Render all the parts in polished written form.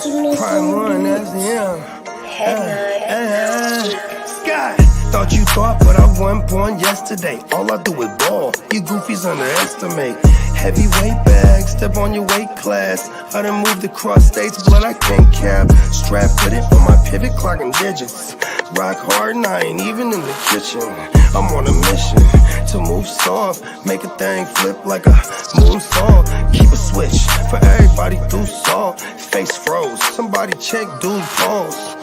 Prime one, that's him. Scott, thought you thought, but I wasn't born yesterday. All I do is ball. You goofies underestimate. Heavyweight bag, step on your weight class. I done moved across states, blood I can't cap. Strap with it for my pivot, clocking digits. Rock hard and I ain't even in the kitchen. I'm on a mission to move soft, make a thing flip like a moonsault. Keep a switch for everybody through salt. Face froze, somebody check dude pulse.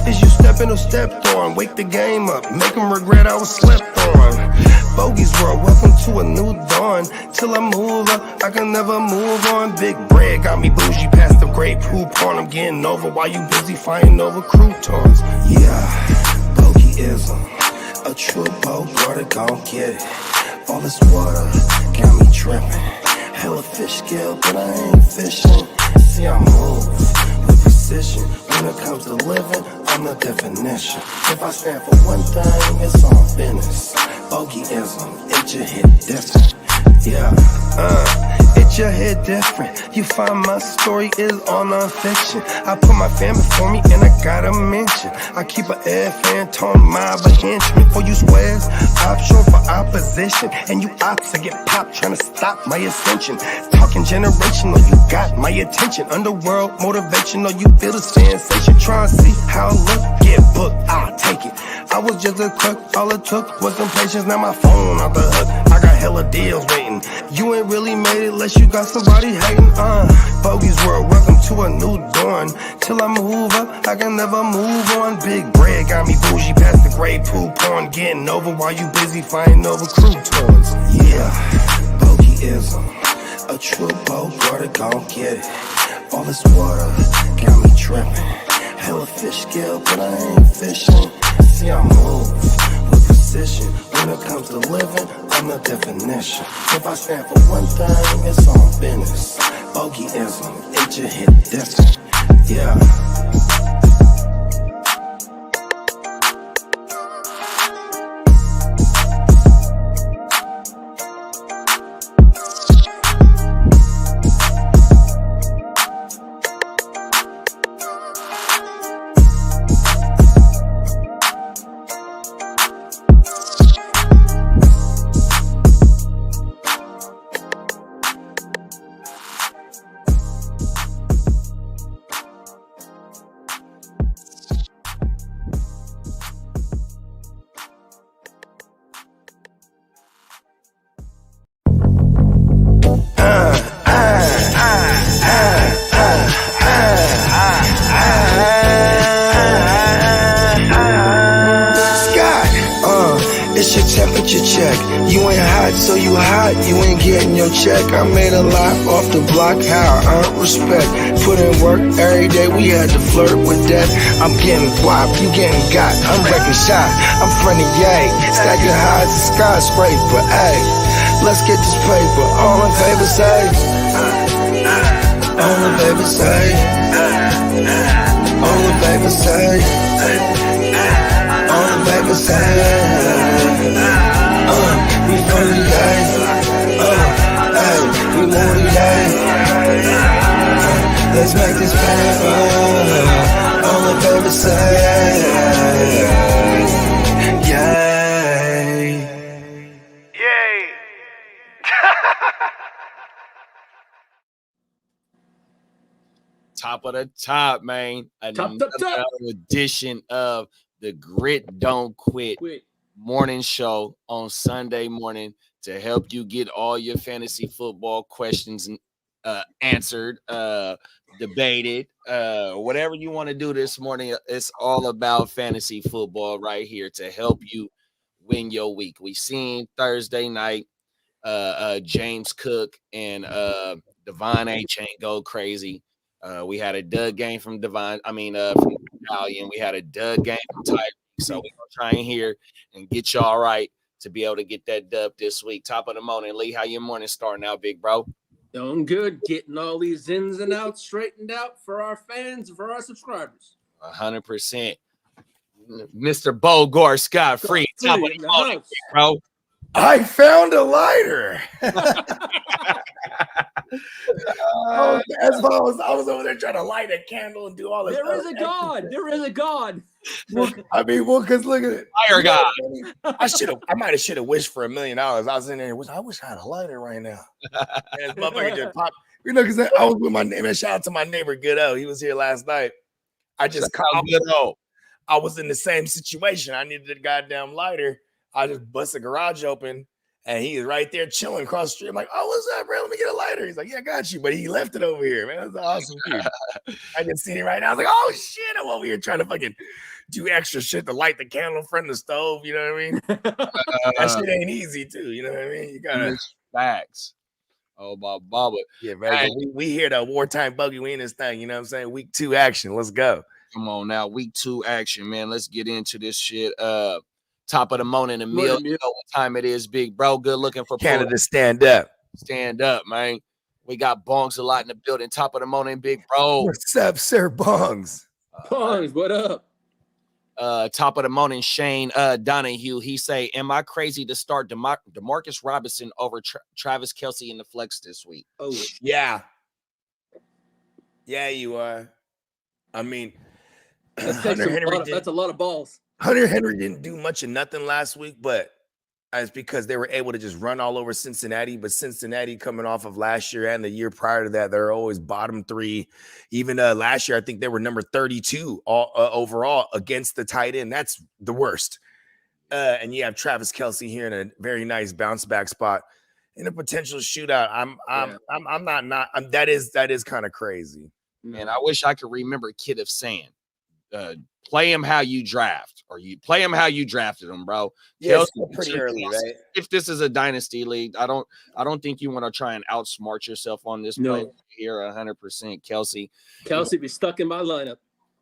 Is you stepping or stepped on? Wake the game up, make them regret I was slept on. Bogey's world, welcome to a new dawn. Till I move up, I can never move on. Big bread got me bougie past the great poop on. I'm getting over while you busy fighting over croutons. Yeah, bogeyism, a true Bogart, gon' get it. All this water got me tripping. Hella fish scale, but I ain't fishing. See, I move with precision. When it comes to living, I'm the definition. If I stand for one thing, it's on business. Bogeyism, it just hit different. Yeah, it just hit different. You find my story is all non-fiction. I put my family for me and I gotta mention. I keep an air fan, tone mob a henchman. For you squares, option for opposition. And you ops, I get popped trying to stop my ascension. Talking generational, you got my attention. Underworld motivational, you feel the sensation. Try and see how I look, get booked, I'll take it. I was just a cook, all it took was some patience. Now my phone out the hook, I got hella deals waiting. You ain't really made it unless you got somebody hating. Bogey's world, welcome to a new dawn. Till I move up, I can never move on. Big bread got me bougie past the gray poop on. Getting over while you busy fighting over croutons. Yeah, bogeyism, a true Bogart, gon' get it. All this water got me tripping. Hella fish scale, but I ain't fishing. See, I move with precision. When it comes to living, I'm the definition. If I stand for one thing, it's on business. Bogeyism, it just hit different. Yeah. It's your temperature check. You ain't hot, so you hot. You ain't getting your check. I made a lot off the block. How I earned respect. Put in work every day. We had to flirt with death. I'm getting guap, you getting got. I'm wrecking shot. I'm friendly, yay. Stacking high as a skyscraper. Ay, let's get this paper. All in favor say. All in favor say. All in favor say. All in favor say. We for the day. We more the day. Let's make this paper. All in favor say. Yay. Yay. Top of the top, man. Another edition of the Grit Don't Quit morning show on Sunday morning to help you get all your fantasy football questions answered, debated, whatever you want to do this morning. It's all about fantasy football right here to help you win your week. We seen Thursday night, James Cook and Devon A. Chain go crazy. We had a dud game from from Italian. We had a dud game from Tyreek. So we're gonna try and hear and get y'all right to be able to get that dub this week. Top of the morning, Lee. How your morning starting out, big bro? Doing good. Getting all these ins and outs straightened out for our fans, for our subscribers. 100%. Mr. Bogart Scott Free. Top of the morning, big bro. I found a lighter. As far as I was over there trying to light a candle and do all this. There is a God. There is a God. I mean, because look at it. Fire God. I might have wished for $1 million. I was in there. I wish I had a lighter right now. And this motherfucker just popped. Because I was with my neighbor. Shout out to my neighbor Goodo. He was here last night. I was in the same situation. I needed a goddamn lighter. I just bust the garage open. And he was right there chilling across the street. I'm like, oh, what's up, bro? Let me get a lighter. He's like, yeah, I got you. But he left it over here, man. That's awesome, dude. I can see it right now. I was like, oh, shit. I'm over here trying to fucking do extra shit to light the candle in front of the stove. You know what I mean? That shit ain't easy, too. You know what I mean? You got to. Facts. Oh, my Baba. Yeah, right. We hear the wartime buggy. We in this thing. You know what I'm saying? Week 2 action. Let's go. Come on now. Week 2 action, man. Let's get into this shit. Top of the morning, Emil. You know what time it is, big bro. Good looking for Canada. Stand up. Stand up, man. We got Bongs a lot in the building. Top of the morning, big bro. What's up, Sir Bongs? Bongs, what up? Top of the morning, Shane Donahue. He say, am I crazy to start DeMarcus Robinson over Travis Kelce in the flex this week? Oh, yeah. Yeah, you are. I mean, that's a lot of balls. Hunter Henry didn't do much of nothing last week, but it's because they were able to just run all over Cincinnati. But Cincinnati coming off of last year and the year prior to that, they're always bottom 3. Even last year, I think they were number 32 overall against the tight end. That's the worst. And you have Travis Kelce here in a very nice bounce back spot in a potential shootout. That is kind of crazy. And I wish I could remember Kid of saying, play him how you draft, or you play him how you drafted him, bro. Yeah, it's pretty early, right? If this is a dynasty league, I don't think you want to try and outsmart yourself on this play here. 100% Kelce be stuck in my lineup.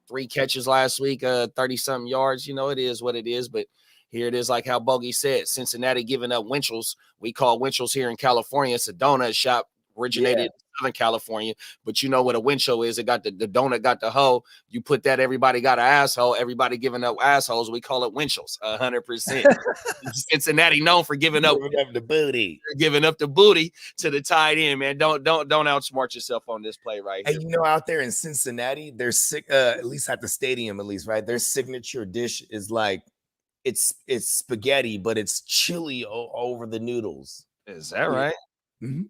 3 catches last week, 30-something yards. You know, it is what it is, but here it is, like how Bogey said, Cincinnati giving up Winchell's. We call Winchell's here in California. It's a donut shop, originated in Southern California, but you know what a Winchell is. It got the donut, got the hoe. You put that, everybody got an asshole. Everybody giving up assholes. We call it Winchell's. 100%. Cincinnati known for giving up the booty, giving up the booty to the tight end, man. Don't outsmart yourself on this play right here. And you know, out there in Cincinnati, they're sick. At least at the stadium, at least, right? Their signature dish is like it's spaghetti, but it's chili over the noodles. Is that right? Mm-hmm.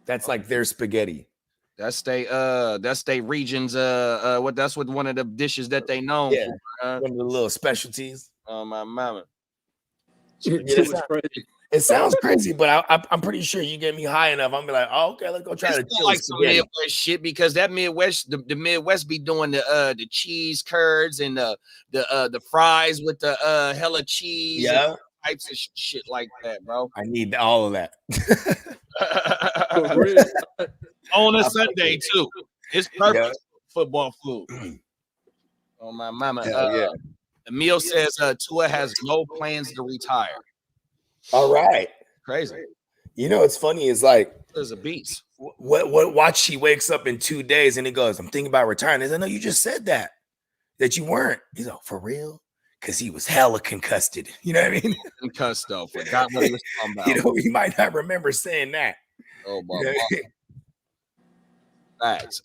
That's like their spaghetti. That's they regions. That's what one of the dishes that they know. Yeah, one of the little specialties. Oh my mama. It sounds crazy, but I'm pretty sure you get me high enough. I'm be like, oh, okay, let's go try to like some Midwest shit, because that Midwest, the Midwest be doing the cheese curds and the fries with the hella cheese. Yeah. Types of shit like that, bro. I need all of that. On a Sunday too. It's perfect football food. Oh my mama. Emil says Tua has no plans to retire. All right. Crazy. You know, what's funny is like there's a beast. Watch, he wakes up in 2 days and he goes, I'm thinking about retiring. I said, no, you just said that you weren't. He's like, for real? Because he was hella concussed. You know what I mean? Concussed though. Forgot what he was talking about. You know, he might not remember saying that. Oh my God. Facts.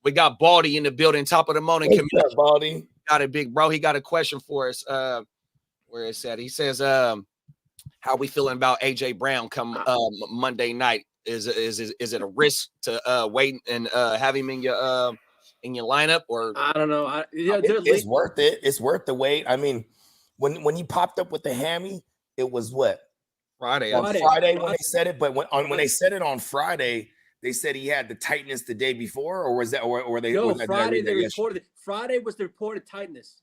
We got Baldy in the building. Top of the morning. What's up, Baldy? Got it, big bro. He got a question for us. Where it's at. He says, how we feeling about AJ Brown come Monday night? Is it a risk to wait and have him in your lineup, or I don't know? It's worth it. It's worth the wait. I mean, when he popped up with the hammy, it was what? Friday when they said it, but when they said it on Friday, they said he had the tightness the day before, or was that or they? No, Friday they reported. Friday was the reported tightness.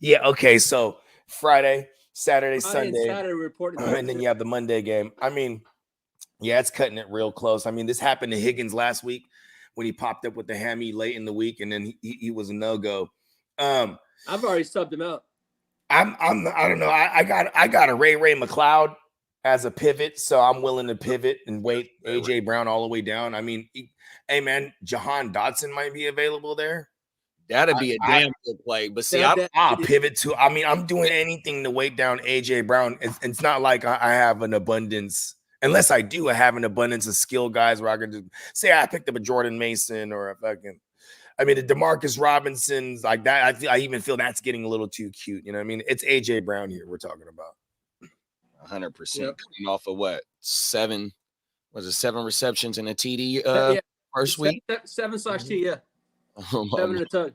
Yeah. Okay. So Friday, Saturday, Sunday, Saturday reported, and then you have the Monday game. I mean, yeah, it's cutting it real close. I mean, this happened to Higgins last week when he popped up with the hammy late in the week, and then he was a no-go. I've already subbed him out. I don't know. I got a Ray McLeod as a pivot, so I'm willing to pivot and wait AJ Brown all the way down. I mean, hey man, Jahan Dotson might be available there. That'd be a damn good play. But see, I'll pivot to. I mean, I'm doing anything to wait down AJ Brown. It's not like I have an abundance Unless I do have an abundance of skill guys where I can just say I picked up a Jordan Mason or a fucking, I mean, the DeMarcus Robinsons like that. I even feel that's getting a little too cute. You know what I mean? It's AJ Brown here we're talking about. 100% coming off of what? 7 receptions and a TD first week? 7/T, yeah. 7 and a tug.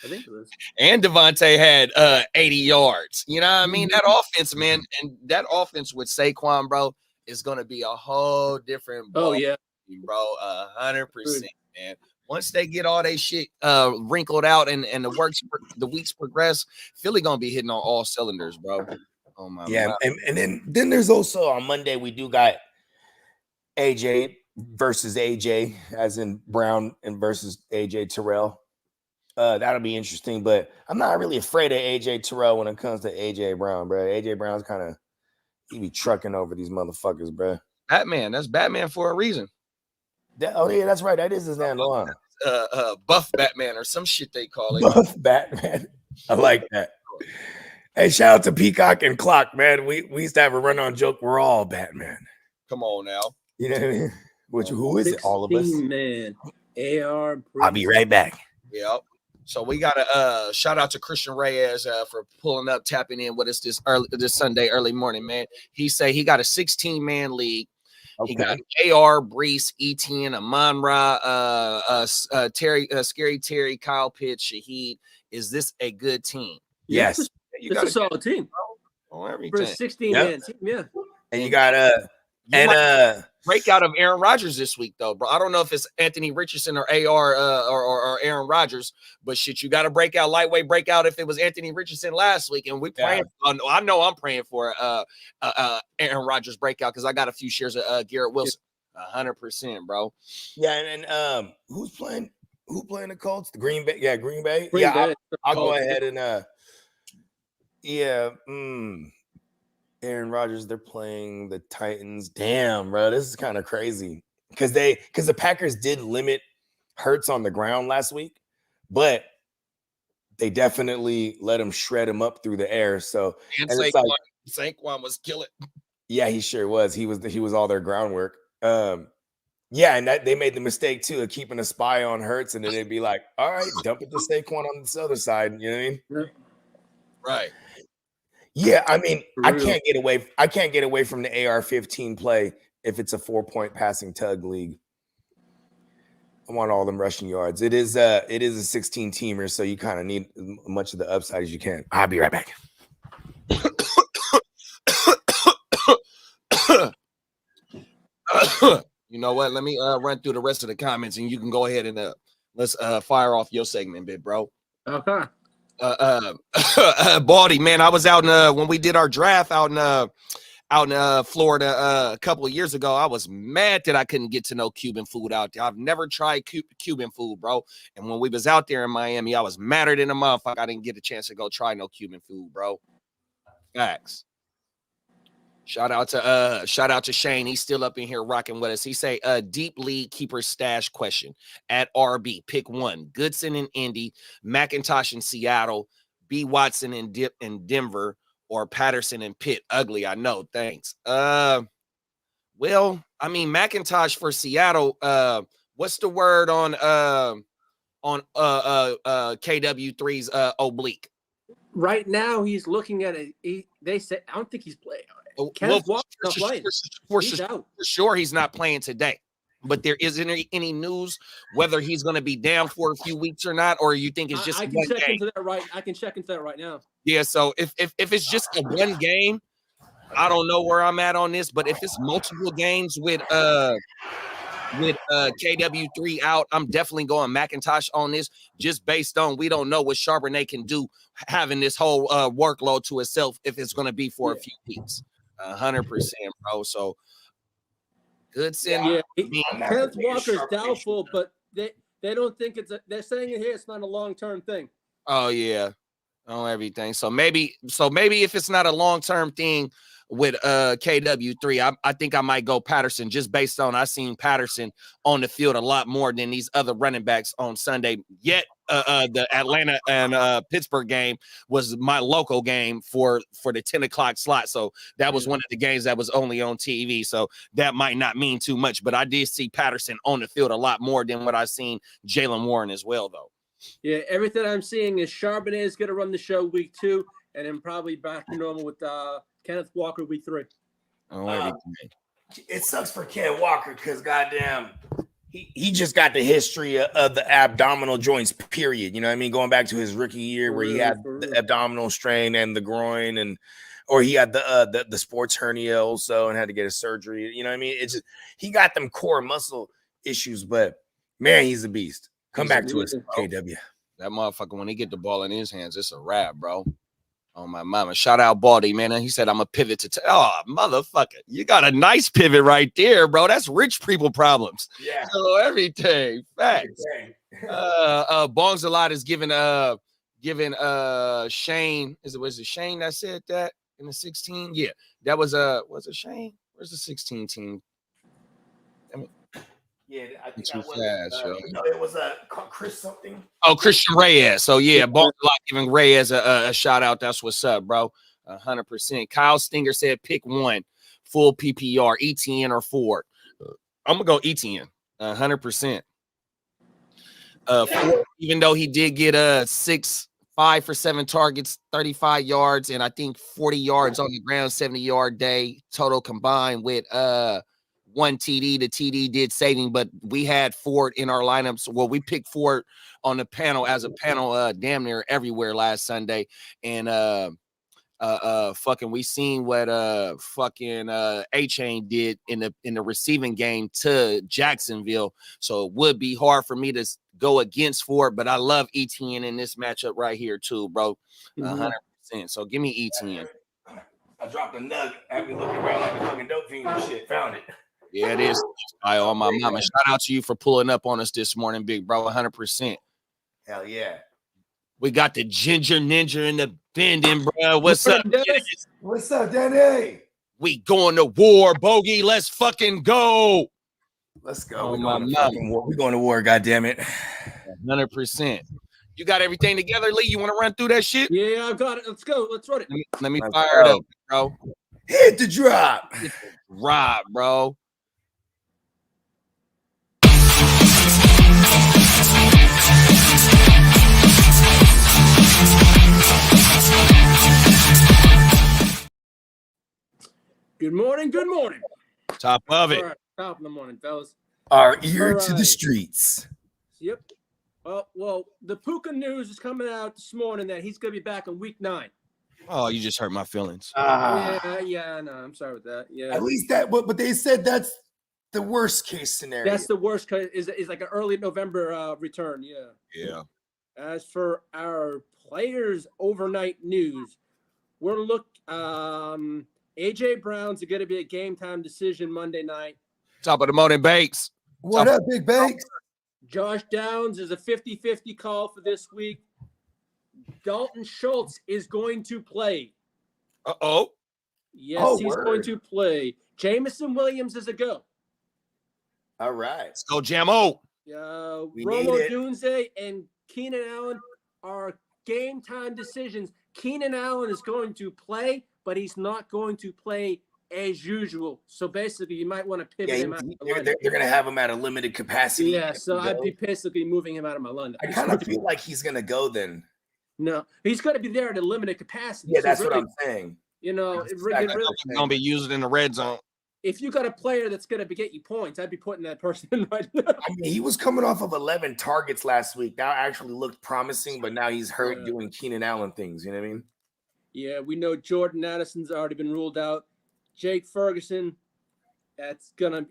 I think it was. And Devontae had 80 yards. You know what I mean? That offense, man, and that offense with Saquon, bro, is going to be a whole different ball. Oh, yeah. Bro, 100%, man. Once they get all they shit wrinkled out and the weeks progress, Philly going to be hitting on all cylinders, bro. Oh, my God. And then there's also on Monday, we do got AJ versus AJ, as in Brown and versus AJ Terrell. That'll be interesting, but I'm not really afraid of AJ Terrell when it comes to AJ Brown, bro. AJ Brown's kind of he be trucking over these motherfuckers, bro. Batman, that's Batman for a reason. Oh yeah, that's right. That is his name. Buff Batman or some shit they call it. Buff Batman. I like that. Hey, shout out to Peacock and Clock, man. We used to have a run-on joke. We're all Batman. Come on now. You know what I mean? Who is it? All of us. Man, AR. I'll be right back. Yep. So we got a shout out to Christian Reyes for pulling up, tapping in with us this Sunday early morning, man. He say he got a 16-man league. Okay. He got AR, Brees, Etienne, Amon-Ra, Scary Terry, Kyle Pitts, Shaheed. Is this a good team? Yes. It's a solid team. Oh, everything. For a 16-man team, yeah. And you got breakout of Aaron Rodgers this week, though, bro. I don't know if it's Anthony Richardson or AR or Aaron Rodgers, but shit, you got to break out, lightweight breakout if it was Anthony Richardson last week. And we praying. I know I'm praying for Aaron Rodgers breakout because I got a few shares of Garrett Wilson. 100%, bro. Yeah, and who's playing? Who playing the Colts? The Green Bay. Yeah, Green Bay. Green Bay. I'll go ahead and Aaron Rodgers, they're playing the Titans. Damn, bro, this is kind of crazy because the Packers did limit Hurts on the ground last week, but they definitely let him shred him up through the air. So and Saquon was killing. Yeah, he sure was. He was all their groundwork. Yeah, and that they made the mistake too of keeping a spy on Hurts, and then they'd be like, "All right, dump it to Saquon on this other side." You know what I mean? Right. Yeah, I mean, I can't get away from the AR-15 play if it's a 4-point passing tug league. I want all them rushing yards. It is a 16-teamer, so you kind of need as much of the upside as you can. I'll be right back. You know what? Let me run through the rest of the comments, and you can go ahead and let's fire off your segment, bit, bro. Okay. Baldy, man, I was out in when we did our draft out in Florida a couple of years ago. I was mad that I couldn't get to no Cuban food out there. I've never tried Cuban food, bro. And when we was out there in Miami, I was madder than a motherfucker. I didn't get a chance to go try no Cuban food, bro. Facts. Shout out to Shane. He's still up in here rocking with us. He say deep league keeper stash question at RB. Pick one. Goodson in Indy, McIntosh in Seattle, B. Watson in Denver, or Patterson in Pitt. Ugly, I know. Thanks. Well, I mean McIntosh for Seattle. What's the word on KW3's oblique? Right now he's looking at it. They say I don't think he's playing. For sure, he's not playing today. But there isn't any news whether he's going to be down for a few weeks or not, or you think it's just I can check into that right now. Yeah, so if it's just a one game, I don't know where I'm at on this. But if it's multiple games with KW3 out, I'm definitely going McIntosh on this, just based on we don't know what Charbonnet can do having this whole workload to itself if it's going to be for a few weeks. 100%, bro. So Goodson. Yeah, Kenneth Walker's doubtful, but they don't think they're saying it here. It's not a long-term thing. Oh yeah, everything. So maybe if it's not a long-term thing with KW3, I think I might go Patterson just based on I seen Patterson on the field a lot more than these other running backs on Sunday. Yet the Atlanta and Pittsburgh game was my local game for the 10 o'clock slot. So that was one of the games that was only on TV. So that might not mean too much, but I did see Patterson on the field a lot more than what I've seen Jaylen Warren as well, though. Yeah, everything I'm seeing is Charbonnet is going to run the show week 2, and then probably back to normal with Kenneth Walker week 3. It sucks for Ken Walker because goddamn, he just got the history of the abdominal joints, period. You know what I mean? Going back to his rookie year where he had the abdominal strain and the groin, or he had the sports hernia also and had to get a surgery. You know what I mean? It's just, he got them core muscle issues, but man, he's a beast. Come back to us, KW. That motherfucker, when he get the ball in his hands, it's a wrap, bro. Oh, my mama. Shout out Baldy, man. And he said, I'm a pivot to oh, motherfucker. You got a nice pivot right there, bro. That's rich people problems. Yeah. So everything. Facts. Bongs a lot is giving Shane. Was it Shane that said that in the 16? Yeah. That was it Shane? Where's the 16 team? Yeah, I think it was Chris something. Oh, Christian Reyes. So yeah, Bongs a lot giving Reyes a shout out. That's what's up, bro. 100%. Kyle Stinger said pick one, full PPR, ETN or Ford. I'm gonna go ETN, 100%. Ford, even though he did get 5 for 7 targets, 35 yards, and I think 40 yards on the ground, 70-yard day total combined with one TD. The TD did saving, but we had Ford in our lineups. Well, we picked Ford on the panel as a panel damn near everywhere last Sunday. And we seen what A-Chain did in the receiving game to Jacksonville. So it would be hard for me to go against Ford, but I love ETN in this matchup right here too, bro. 100%. So give me ETN. I dropped a nug. I've been looking around like a fucking dope fiend and shit. Found it. Yeah, it is. On my mama. Shout out to you for pulling up on us this morning, big bro. 100%. Hell yeah. We got the Ginger Ninja in the bending, bro. What's up, Dennis? What's up, Danny? We going to war, Bogey. Let's fucking go. Let's go. We're going to war, goddammit. 100%. You got everything together, Lee? You want to run through that shit? Yeah, I've got it. Let's go. Let's run it. Let me fire it up, bro. Hit the drop. Rob, bro. Good morning. Good morning. Top of it. Right, top of the morning, fellas. Our ear to the streets. Yep. Well, the Puka news is coming out this morning that he's going to be back in week 9. Oh, you just hurt my feelings. Yeah, no, I'm sorry with that. Yeah. At least that, but they said that's the worst case scenario. That's the worst case. Is like an early November return. Yeah. Yeah. As for our players' overnight news, we're AJ Brown's going to be a game time decision Monday night. Top of the morning, Bakes. What up, Big Bakes? Josh Downs is a 50-50 call for this week. Dalton Schultz is going to play. Uh-oh. Yes, he's going to play. Jamison Williams is a go. All right. Let's go, Jamo. Romo Dunze and Keenan Allen are game time decisions. Keenan Allen is going to play, but he's not going to play as usual. So basically, you might want to pivot him out. They're going to have him at a limited capacity. Yeah, so I'd be basically moving him out of my lineup. I kind of feel like he's going to go then. No, he's going to be there at a limited capacity. Yeah, that's what I'm saying. You know, he's going to be used in the red zone. If you got a player that's going to get you points, I'd be putting that person in right now. I mean, he was coming off of 11 targets last week. That actually looked promising, but now he's hurt doing Keenan Allen things. You know what I mean? Yeah, we know Jordan Addison's already been ruled out. Jake Ferguson,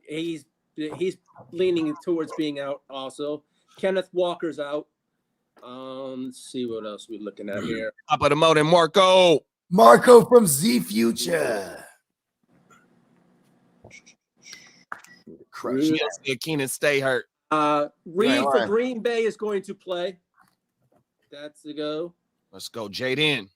he's leaning towards being out also. Kenneth Walker's out. Let's see what else we're looking at here. Top of the morning, Marco. Marco from Z Future. Keenan stay hurt. Reed for Green Bay is going to play. That's the go. Let's go, Jaden.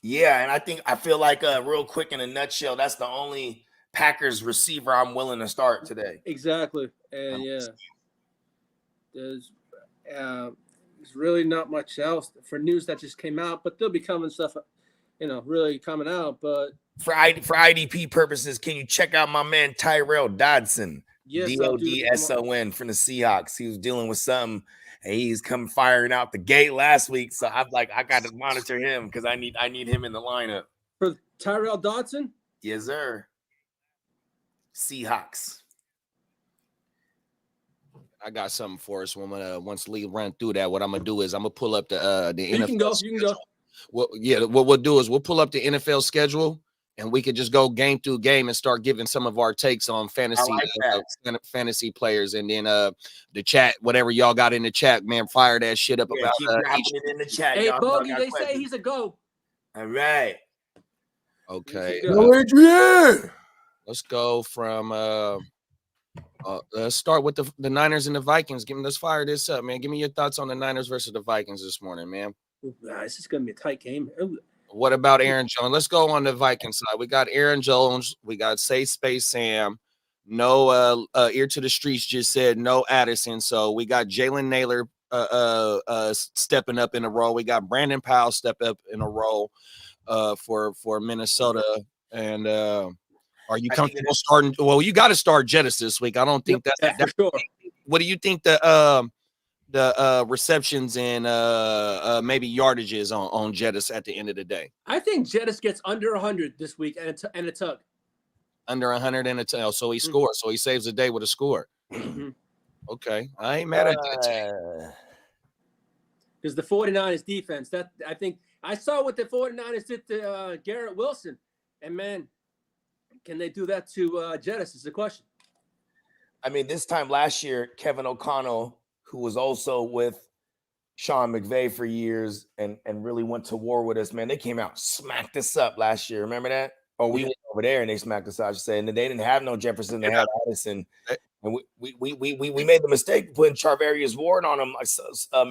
Yeah, and I feel like real quick in a nutshell, that's the only Packers receiver I'm willing to start today. Exactly. And yeah. There's There's really not much else for news that just came out, but there'll be coming stuff, really coming out. But for IDP purposes, can you check out my man Tyrell Dodson? yes, Dodson from the Seahawks. He was dealing with something, and he's come firing out the gate last week. So I'm like, I got to monitor him because I need him in the lineup. For Tyrell Dodson? Yes, sir. Seahawks. I got something for us. Once Lee run through that, what I'm gonna do is I'm gonna pull up the NFL. You can go. Well, yeah. What we'll do is we'll pull up the NFL schedule, and we could just go game through game and start giving some of our takes on fantasy fantasy players, and then the chat, whatever y'all got in the chat, man, fire that shit up about. Keep dropping it in the chat. Hey, Bogey, they say he's a go. All right. Okay. Adrian. Let's go from. Let's start with the Niners and the Vikings. Let's fire this up, man. Give me your thoughts on the Niners versus the Vikings this morning, man. This is gonna be a tight game. What about Aaron Jones? Let's go on the Vikings side. We got Aaron Jones. We got Safe Space Sam. No ear to the streets just said no Addison. So we got Jalen Naylor stepping up in a role. We got Brandon Powell step up in a role for Minnesota. And are you comfortable starting? Well, you got to start Jettis this week. I don't think that's for sure. What do you think the receptions and maybe yardages on Jettis at the end of the day? I think Jettis gets under 100 this week and a tug. Under 100 and a tug. So he scores. So he saves the day with a score. Okay. I ain't mad at that. Because the 49ers defense, that I think I saw what the 49ers did to Garrett Wilson. And man, can they do that to Jettis is the question. I mean, this time last year, Kevin O'Connell, who was also with Sean McVay for years and really went to war with us, man, they came out, smacked us up last year. Remember that? Or we went over there and they smacked us out, I should say. And then they didn't have no Jefferson, they had Addison. And we made the mistake of putting Charvarius Ward on him,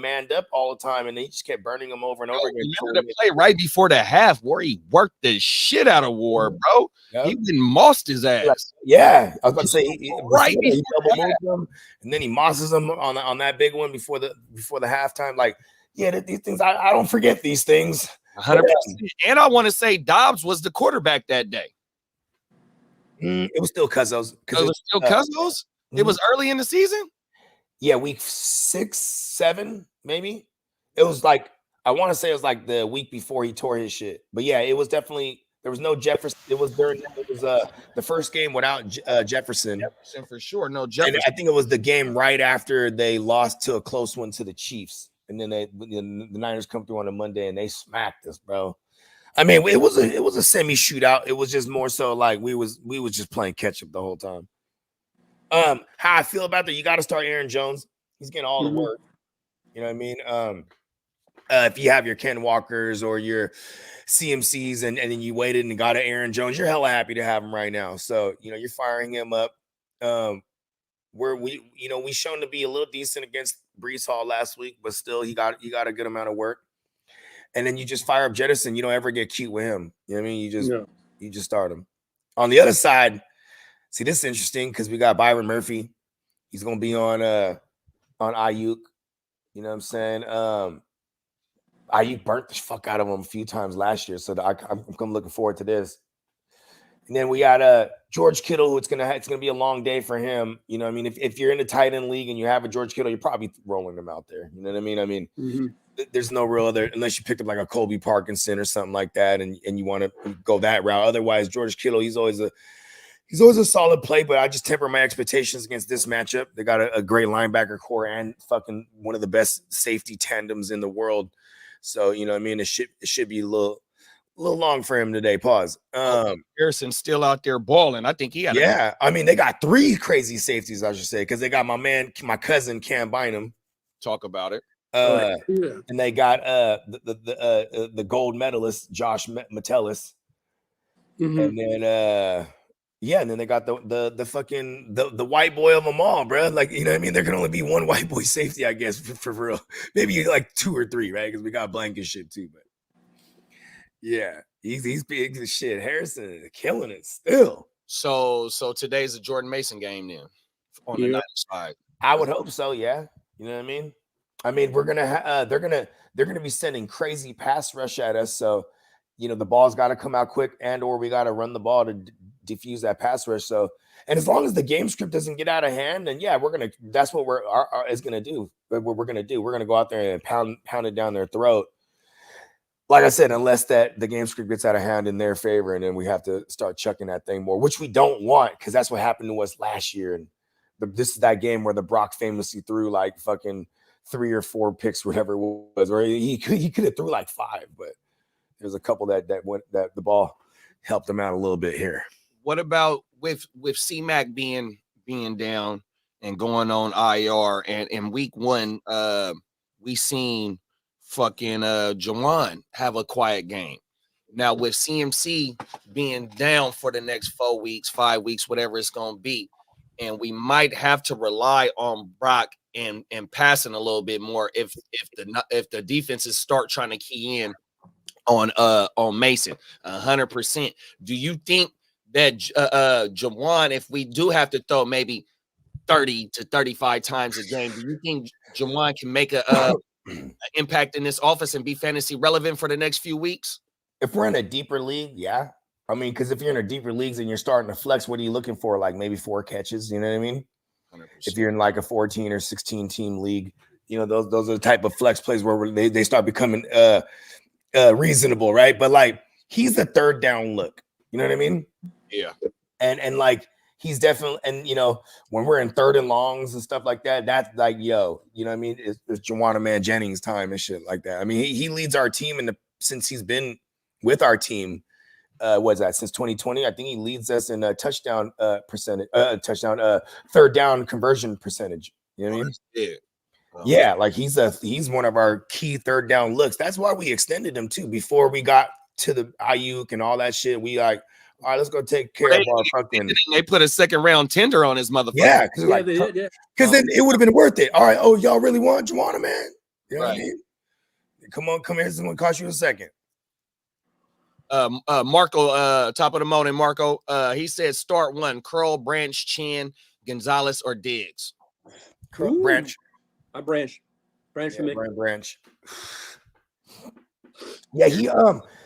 manned up all the time, and they just kept burning him over and over again. Remember the play right before the half where he worked the shit out of Ward, bro. Yep. He even mossed his ass. Yeah, I was about to say he double moved him, and then he mosses him on that big one before the halftime. Like, yeah, these things I don't forget these things. 100%. And I want to say Dobbs was the quarterback that day. It was still Cuzzo's. It was still Cuzzo's? It was early in the season? Yeah, week 6, 7, maybe. It was like, I want to say it was like the week before he tore his shit. But yeah, it was definitely, there was no Jefferson. It was the first game without Jefferson. Jefferson for sure. No Jefferson. And I think it was the game right after they lost to a close one to the Chiefs. And then the Niners come through on a Monday and they smacked us, bro. I mean, it was a semi shootout. It was just more so like we was just playing catch up the whole time. How I feel about that, you got to start Aaron Jones. He's getting all the work. You know what I mean? If you have your Ken Walkers or your CMCs and then you waited and got an Aaron Jones, you're hella happy to have him right now. So, you're firing him up. We shown to be a little decent against Breece Hall last week, but still he got a good amount of work. And then you just fire up Jettison. You don't ever get cute with him. You know what I mean? You just start him. On the other side, see, this is interesting because we got Byron Murphy. He's gonna be on Ayuk. You know what I'm saying? Ayuk burnt the fuck out of him a few times last year, so I'm looking forward to this. And then we got George Kittle, who it's gonna be a long day for him. You know what I mean? If you're in the tight end league and you have a George Kittle, you're probably rolling him out there. You know what I mean? There's no real other, unless you picked up like a Colby Parkinson or something like that, and you want to go that route. Otherwise, George Kittle, he's always a solid play, but I just temper my expectations against this matchup. They got a great linebacker core and fucking one of the best safety tandems in the world. So, you know what I mean? It should be a little long for him today. Pause. Harrison's still out there balling. I think he had I mean, they got 3 crazy safeties, I should say, because they got my cousin Cam Bynum. Talk about it. And they got the gold medalist Josh Metellus. And then and then they got the fucking the white boy of them all, bro. Like, you know what I mean? There can only be one white boy safety, I guess, for real. Maybe like 2 or 3, right? Because we got Blankenship too, but yeah, he's big as shit. Harrison is killing it still. So today's a Jordan Mason game then on the Niners side. I would hope so, yeah. You know what I mean? I mean, we're gonna they're gonna be sending crazy pass rush at us. So, the ball's got to come out quick, or we got to run the ball to diffuse that pass rush. So, and as long as the game script doesn't get out of hand, then yeah, that's what is gonna do. What we're gonna do, we're gonna go out there and pound it down their throat. Like I said, unless the game script gets out of hand in their favor, and then we have to start chucking that thing more, which we don't want, because that's what happened to us last year. And this is that game where the Brock famously threw like fucking 3 or 4 picks, whatever it was, or he could have threw like 5, but there's a couple that the ball helped him out a little bit here. What about with C-Mac being down and going on IR, and in week 1, we seen fucking Juwan have a quiet game. Now with CMC being down for the next 4 weeks, 5 weeks, whatever it's gonna be, and we might have to rely on Brock and passing a little bit more if the defenses start trying to key in on Mason 100%. Do you think that Juwan, if we do have to throw maybe 30 to 35 times a game, do you think Juwan can make a impact in this offense and be fantasy relevant for the next few weeks? If we're in a deeper league, yeah. I mean, because if you're in a deeper leagues and you're starting to flex, what are you looking for? Like maybe 4 catches, you know what I mean? 100%. If you're in like a 14 or 16 team league, those are the type of flex plays where they start becoming reasonable, right? But like he's the third down look, you know what I mean? Yeah. And like he's definitely, and when we're in 3rd and longs and stuff like that, that's like, you know what I mean? It's Juwan Man Jennings time and shit like that. I mean, he leads our team since he's been with our team. What's that, since 2020? I think he leads us in a touchdown percentage, 3rd down conversion percentage. You know what I mean? Yeah. Yeah, like he's one of our key 3rd down looks. That's why we extended him too. Before we got to the Ayuk and all that shit, we like, all right, let's go take care of our fucking. They put a 2nd round tender on his motherfucker. Yeah, because then it would have been worth it. All right, y'all really want Juwan, man? You know what I mean? Come here, it's gonna cost you a second. Marco, top of the morning, Marco. He said start 1: Curl, Branch, Chin, Gonzalez, or Diggs. Branch. I Branch for me. Branch. Yeah,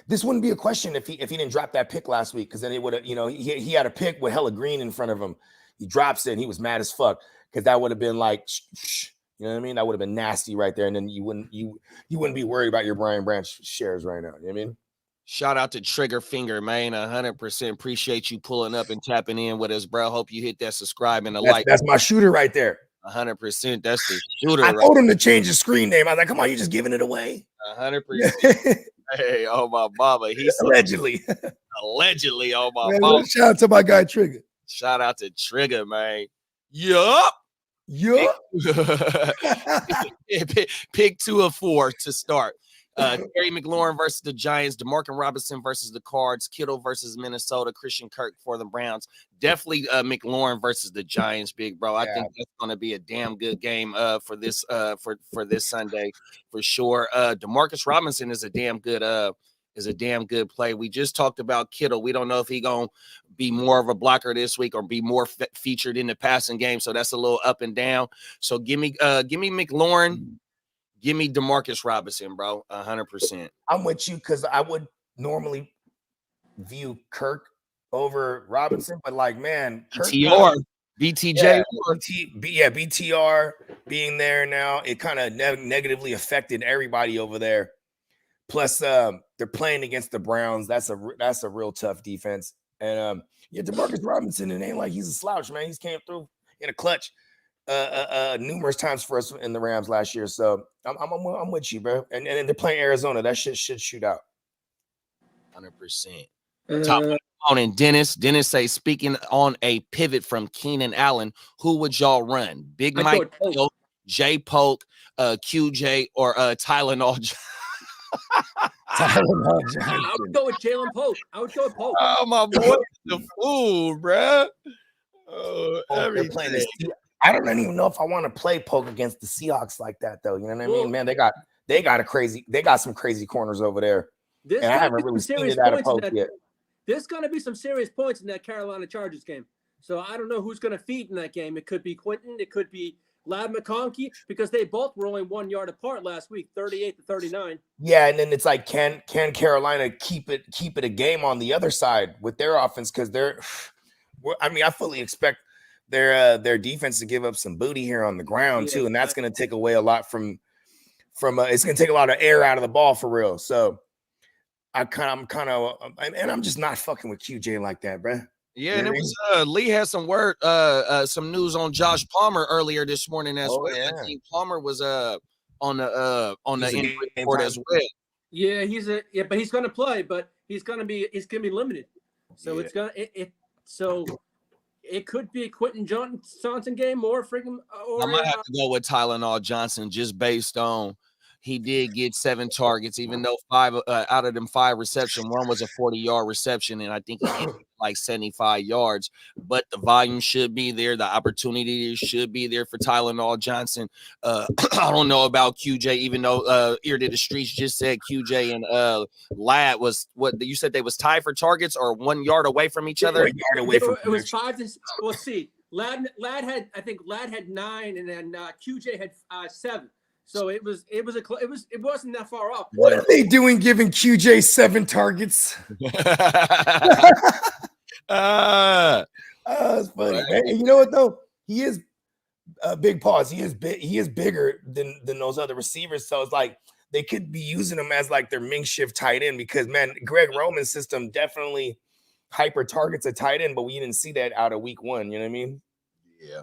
this wouldn't be a question if he didn't drop that pick last week, because then it would have, he had a pick with hella green in front of him. He drops it and he was mad as fuck, because that would have been like, you know what I mean? That would have been nasty right there, and then you wouldn't be worried about your Brian Branch shares right now. You know what I mean? Shout out to Trigger Finger, man. 100% appreciate you pulling up and tapping in with us, bro. Hope you hit that subscribe and the like. That's my shooter right there. 100%. That's the shooter. I told him to change his screen name. I was like, come on, you just giving it away. 100%. Hey, oh my mama. He's allegedly oh my man, mama. Shout out to my guy Trigger. Shout out to Trigger, man. Yup. Pick 2 of 4 to start. Terry McLaurin versus the Giants, DeMarcus Robinson versus the Cards, Kittle versus Minnesota, Christian Kirk for the Browns. Definitely McLaurin versus the Giants, big bro. I think that's going to be a damn good game for this for this Sunday for sure. DeMarcus Robinson is a damn good play. We just talked about Kittle. We don't know if he's going to be more of a blocker this week or be more featured in the passing game. So that's a little up and down. So give me McLaurin. Give me DeMarcus Robinson, bro. 100%. I'm with you, because I would normally view Kirk over Robinson, but like, man, BTR, BTJ, BTR being there now, it kind of negatively affected everybody over there. Plus, they're playing against the Browns. That's a real tough defense. And DeMarcus Robinson, it ain't like he's a slouch, man. He's came through in a clutch numerous times for us in the Rams last year. So I'm with you, bro. And they're playing Arizona. That shit should shoot out. 100%. Top on and Dennis say, speaking on a pivot from Keenan Allen, who would y'all run? Big Mike, J Polk, QJ, or Tylenol? I would go with Jalen Polk. Oh, my boy, the fool, bro. They're playing this. I don't even know if I want to play Polk against the Seahawks like that, though. You know what I mean, man? They got some crazy corners over there, and I haven't really seen it out of Polk yet. There's going to be some serious points in that Carolina Chargers game. So I don't know who's going to feed in that game. It could be Quentin. It could be Ladd McConkey, because they both were only 1 yard apart last week, 38-39. Yeah, and then it's like, can Carolina keep it a game on the other side with their offense? Because I fully expect their defense to give up some booty here on the ground too, and that's going to take away a lot from it's going to take a lot of air out of the ball for real. So I'm just not fucking with QJ like that, bro. Yeah, and it was Lee had some some news on Josh Palmer earlier this morning as well. Yeah. I think Palmer was on the injury report as well. Yeah, but he's going to play, but he's going to be limited. So it could be a Quentin Johnson game or I might have to go with Tylenol Johnson just based on he did get 7 targets, even though 5 out of them 5 reception, one was a 40-yard reception, and I think he hit like 75 yards. But the volume should be there, the opportunity should be there for Tylenol Johnson. I don't know about QJ, even though Ear to the Streets just said QJ and Ladd was what you said they was tied for targets or 1 yard away from each other. It was 5 to. Let's see. Ladd had 9, and then QJ had 7. So it wasn't that far off. What are they doing giving QJ 7 targets? That's funny. And you know what though? He is big pause. He is bigger than those other receivers. So it's like they could be using him as like their makeshift tight end because man, Greg Roman's system definitely hyper targets a tight end, but we didn't see that out of week 1. You know what I mean? Yeah.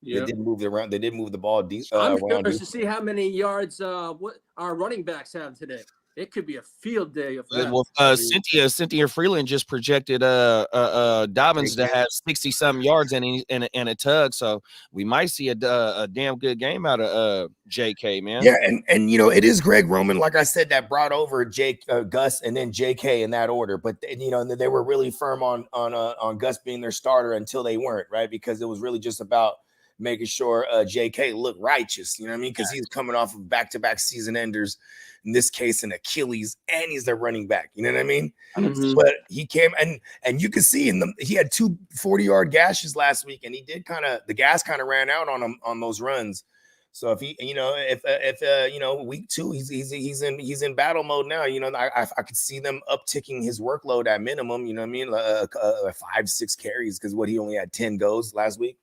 They did move around. They did move the ball deep. I'm curious to see how many yards what our running backs have today. It could be a field day of that. Well, Cynthia Freeland just projected Dobbins to have 60-something yards and a tug. So we might see a damn good game out of JK, man. Yeah, and you know it is Greg Roman, like I said, that brought over Gus and then JK in that order. But you know they were really firm on Gus being their starter until they weren't, right? Because it was really just about making sure JK looked righteous, you know what I mean? Because he's coming off of back-to-back season enders, in this case an Achilles, and he's their running back, you know what I mean? Mm-hmm. But he came and you can see he had 2 40-yard gashes last week, and he did the gas kind of ran out on him on those runs. So if if week 2 he's in battle mode now, you know, I could see them upticking his workload at minimum, you know what I mean? 5-6 carries because he only had 10 goes last week.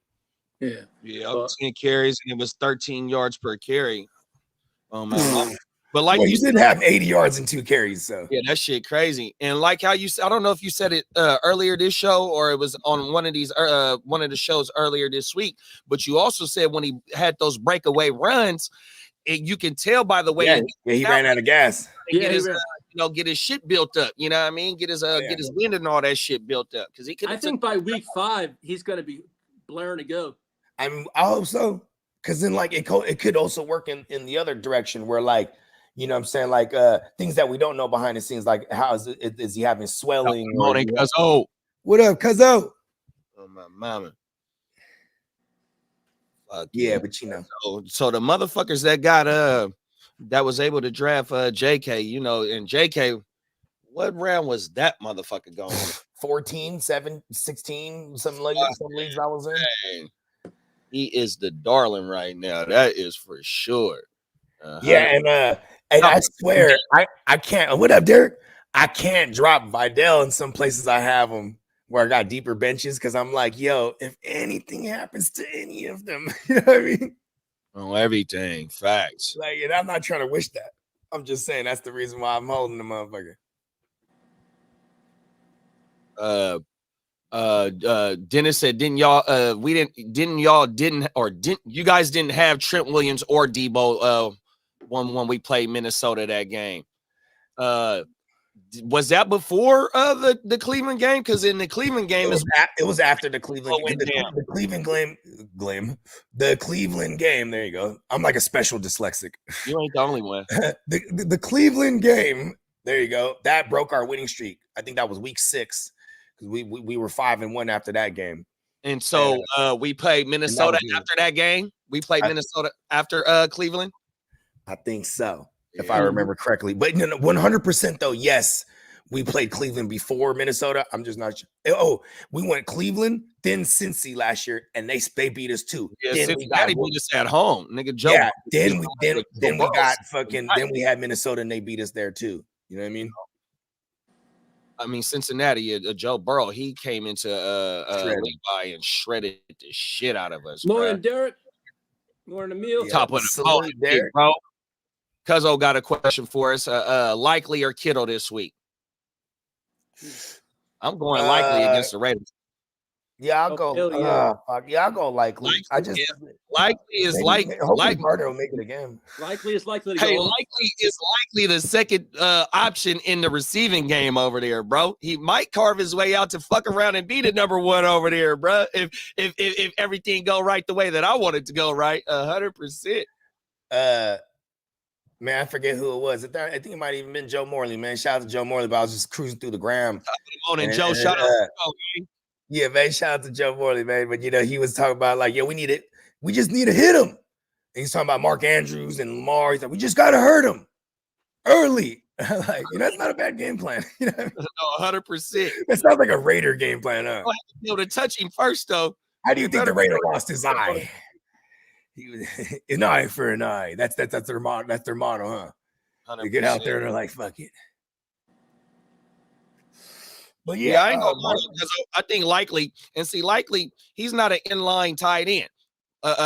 Yeah, 10 carries, and it was 13 yards per carry. Oh man. But like you didn't have 80 yards and 2 carries, so yeah, that shit crazy. And like how you, I don't know if you said it earlier this show or it was on one of the shows earlier this week, but you also said when he had those breakaway runs, you can tell by the way he ran out of gas. Get his shit built up. You know what I mean? Get his wind and all that shit built up because he could. I think by week 5 he's going to be blaring to go. I hope so, because then like it could also work in the other direction where like, you know what I'm saying, like things that we don't know behind the scenes, like how is he having swelling? Morning, Cuzzo. What up, Cuzzo? Oh my mama. Yeah, but you know, so the motherfuckers that was able to draft JK, you know, and JK, what round was that motherfucker going? 14, 7, 16, something like that. Some leagues I was in. Dang. He is the darling right now. That is for sure. Yeah, and I swear I can't. What up, Derek? I can't drop Vidal in some places I have them where I got deeper benches because I'm like, yo, if anything happens to any of them, you know what I mean? Oh, everything. Facts. Like, and I'm not trying to wish that. I'm just saying that's the reason why I'm holding the motherfucker. Dennis said, didn't you guys didn't have Trent Williams or Debo when we played Minnesota that game? Was that before the Cleveland game? Because in the Cleveland game it was after the Cleveland game. The Cleveland game. There you go. I'm like a special dyslexic. You ain't the only one. the Cleveland game. There you go. That broke our winning streak. I think that was week 6. Because we were 5-1 after that game. And so we played Minnesota after that game. We played Minnesota after Cleveland. I think so, if I remember correctly. But 100% though, yes, we played Cleveland before Minnesota. I'm just not sure. Oh, we went Cleveland, then Cincy last year, and they beat us too. Yeah, then Cincinnati beat us at home, nigga. Joe. Yeah, then we got fucking then we had Minnesota and they beat us there too. You know what I mean? I mean, Cincinnati, Joe Burrow, he came into Levi and shredded the shit out of us. Morning, Derek. Morning, Emil. Top of the phone, Derek. Bro. Cuzzo got a question for us. Likely or Kittle this week? I'm going likely against the Raiders. Yeah, I'll go. I'll go likely. I just likely is like Carter will make it again. Likely is likely. Hey, likely is likely the second option in the receiving game over there, bro. He might carve his way out to fuck around and be the number one over there, bro. If everything go right the way that I want it to go right, 100%. Man, I forget who it was. I think it might even been Joe Morley, man. Shout out to Joe Morley, but I was just cruising through the gram. Joe, shout out. Yeah, man. Shout out to Joe Morley, man. But he was talking about like, we just need to hit him. And he's talking about Mark Andrews and Lamar. He's like, we just gotta hurt him early. Like, that's not a bad game plan. You know what I mean? 100%. That sounds like a Raider game plan, huh? To touch him first, though. How do you think the Raider lost his eye? He was an eye for an eye. That's their motto. That's their motto, huh? 100%. They get out there and they're like, fuck it. But yeah, I ain't gonna lie, because I think likely, he's not an inline tight end.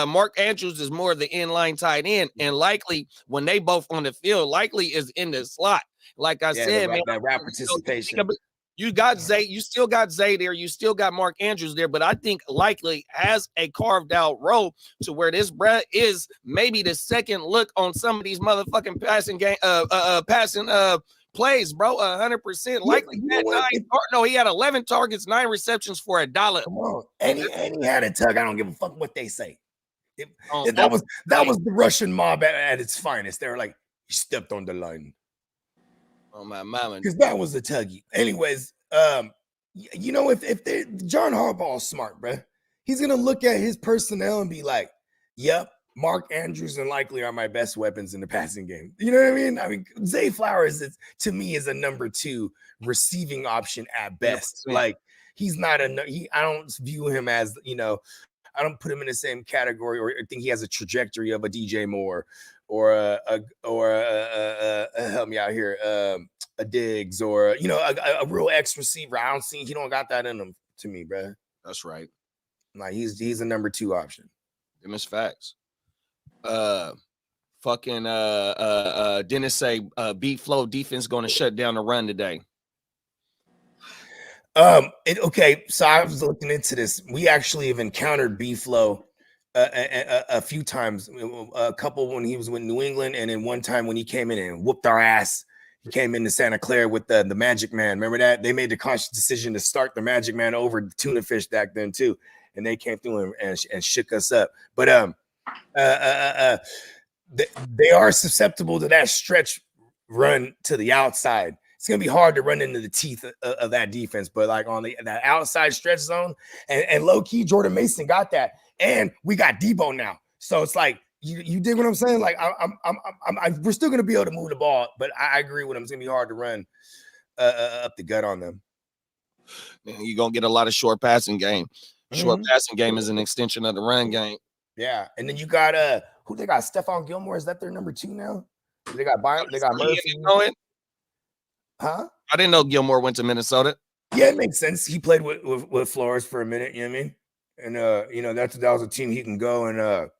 Mark Andrews is more of the inline tight end, and likely when they both on the field, likely is in the slot. Like I said, man, that rap participation. You got Zay, you still got Zay there, you still got Mark Andrews there, but I think likely has a carved out role to where this bruh is maybe the second look on some of these motherfucking passing plays, bro. 100% likely. He had 11 targets, 9 receptions for $1. Come on, and he had a tug. I don't give a fuck what they say. That was the Russian mob at its finest. They were like, "You stepped on the line." Oh my mama, because that was the tuggy. Anyways, if they John Harbaugh's smart, bro, he's gonna look at his personnel and be like, "Yep, Mark Andrews and likely are my best weapons in the passing game." You know what I mean? I mean, Zay Flowers to me is a number 2 receiving option at best. Like he's not I don't view him as I don't put him in the same category or think he has a trajectory of a DJ Moore or help me out here, a Diggs or a real X receiver. He don't got that in him to me, bro. That's right. Like he's a number 2 option. Them is facts. Dennis say beat flow defense going to shut down the run today. Okay, so I was looking into this. We actually have encountered B-Flow a few times. A couple when he was with New England, and then one time when he came in and whooped our ass. He came into Santa Clara with the Magic Man. Remember that? They made the conscious decision to start the Magic Man over the tuna fish back then too, and they came through and shook us up. But they are susceptible to that stretch run to the outside. It's going to be hard to run into the teeth of that defense, but like on that outside stretch zone and low key, Jordan Mason got that. And we got Debo now. So it's like, you dig what I'm saying? Like we're still going to be able to move the ball, but I agree with him. It's going to be hard to run up the gut on them. You're going to get a lot of short passing game. Short passing game is an extension of the run game. Yeah. And then you got, who they got? Stephon Gilmore. Is that their number 2 now? They got Murphy. Huh? I didn't know Gilmore went to Minnesota. Yeah, it makes sense. He played with Flores for a minute, you know what I mean? And that was a team he can go and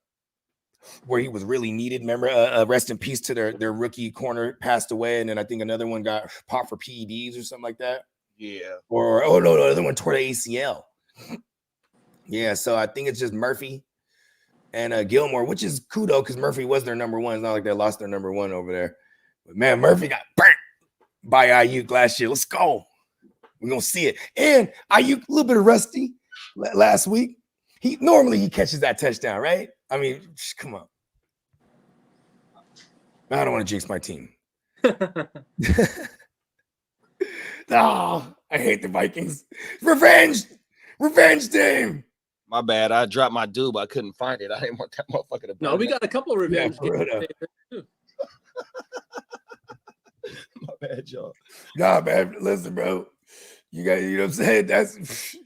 where he was really needed. Remember, rest in peace to their rookie corner passed away, and then I think another one got popped for PEDs or something like that. Yeah. Or no, the other one tore the ACL. Yeah, so I think it's just Murphy and Gilmore, which is kudos because Murphy was their number 1. It's not like they lost their number 1 over there. But man, Murphy got burnt by Ayuk last year. Let's go. We're gonna see it. And Ayuk, a little bit of rusty last week. He catches that touchdown, right? I mean, come on. I don't want to jinx my team. Oh, I hate the Vikings. Revenge team. My bad. I dropped my dude, but I couldn't find it. I didn't want that motherfucker to. No, we got a couple of revenge. My bad, y'all. Nah, man. Listen, bro. You got, you know what I'm saying? That's you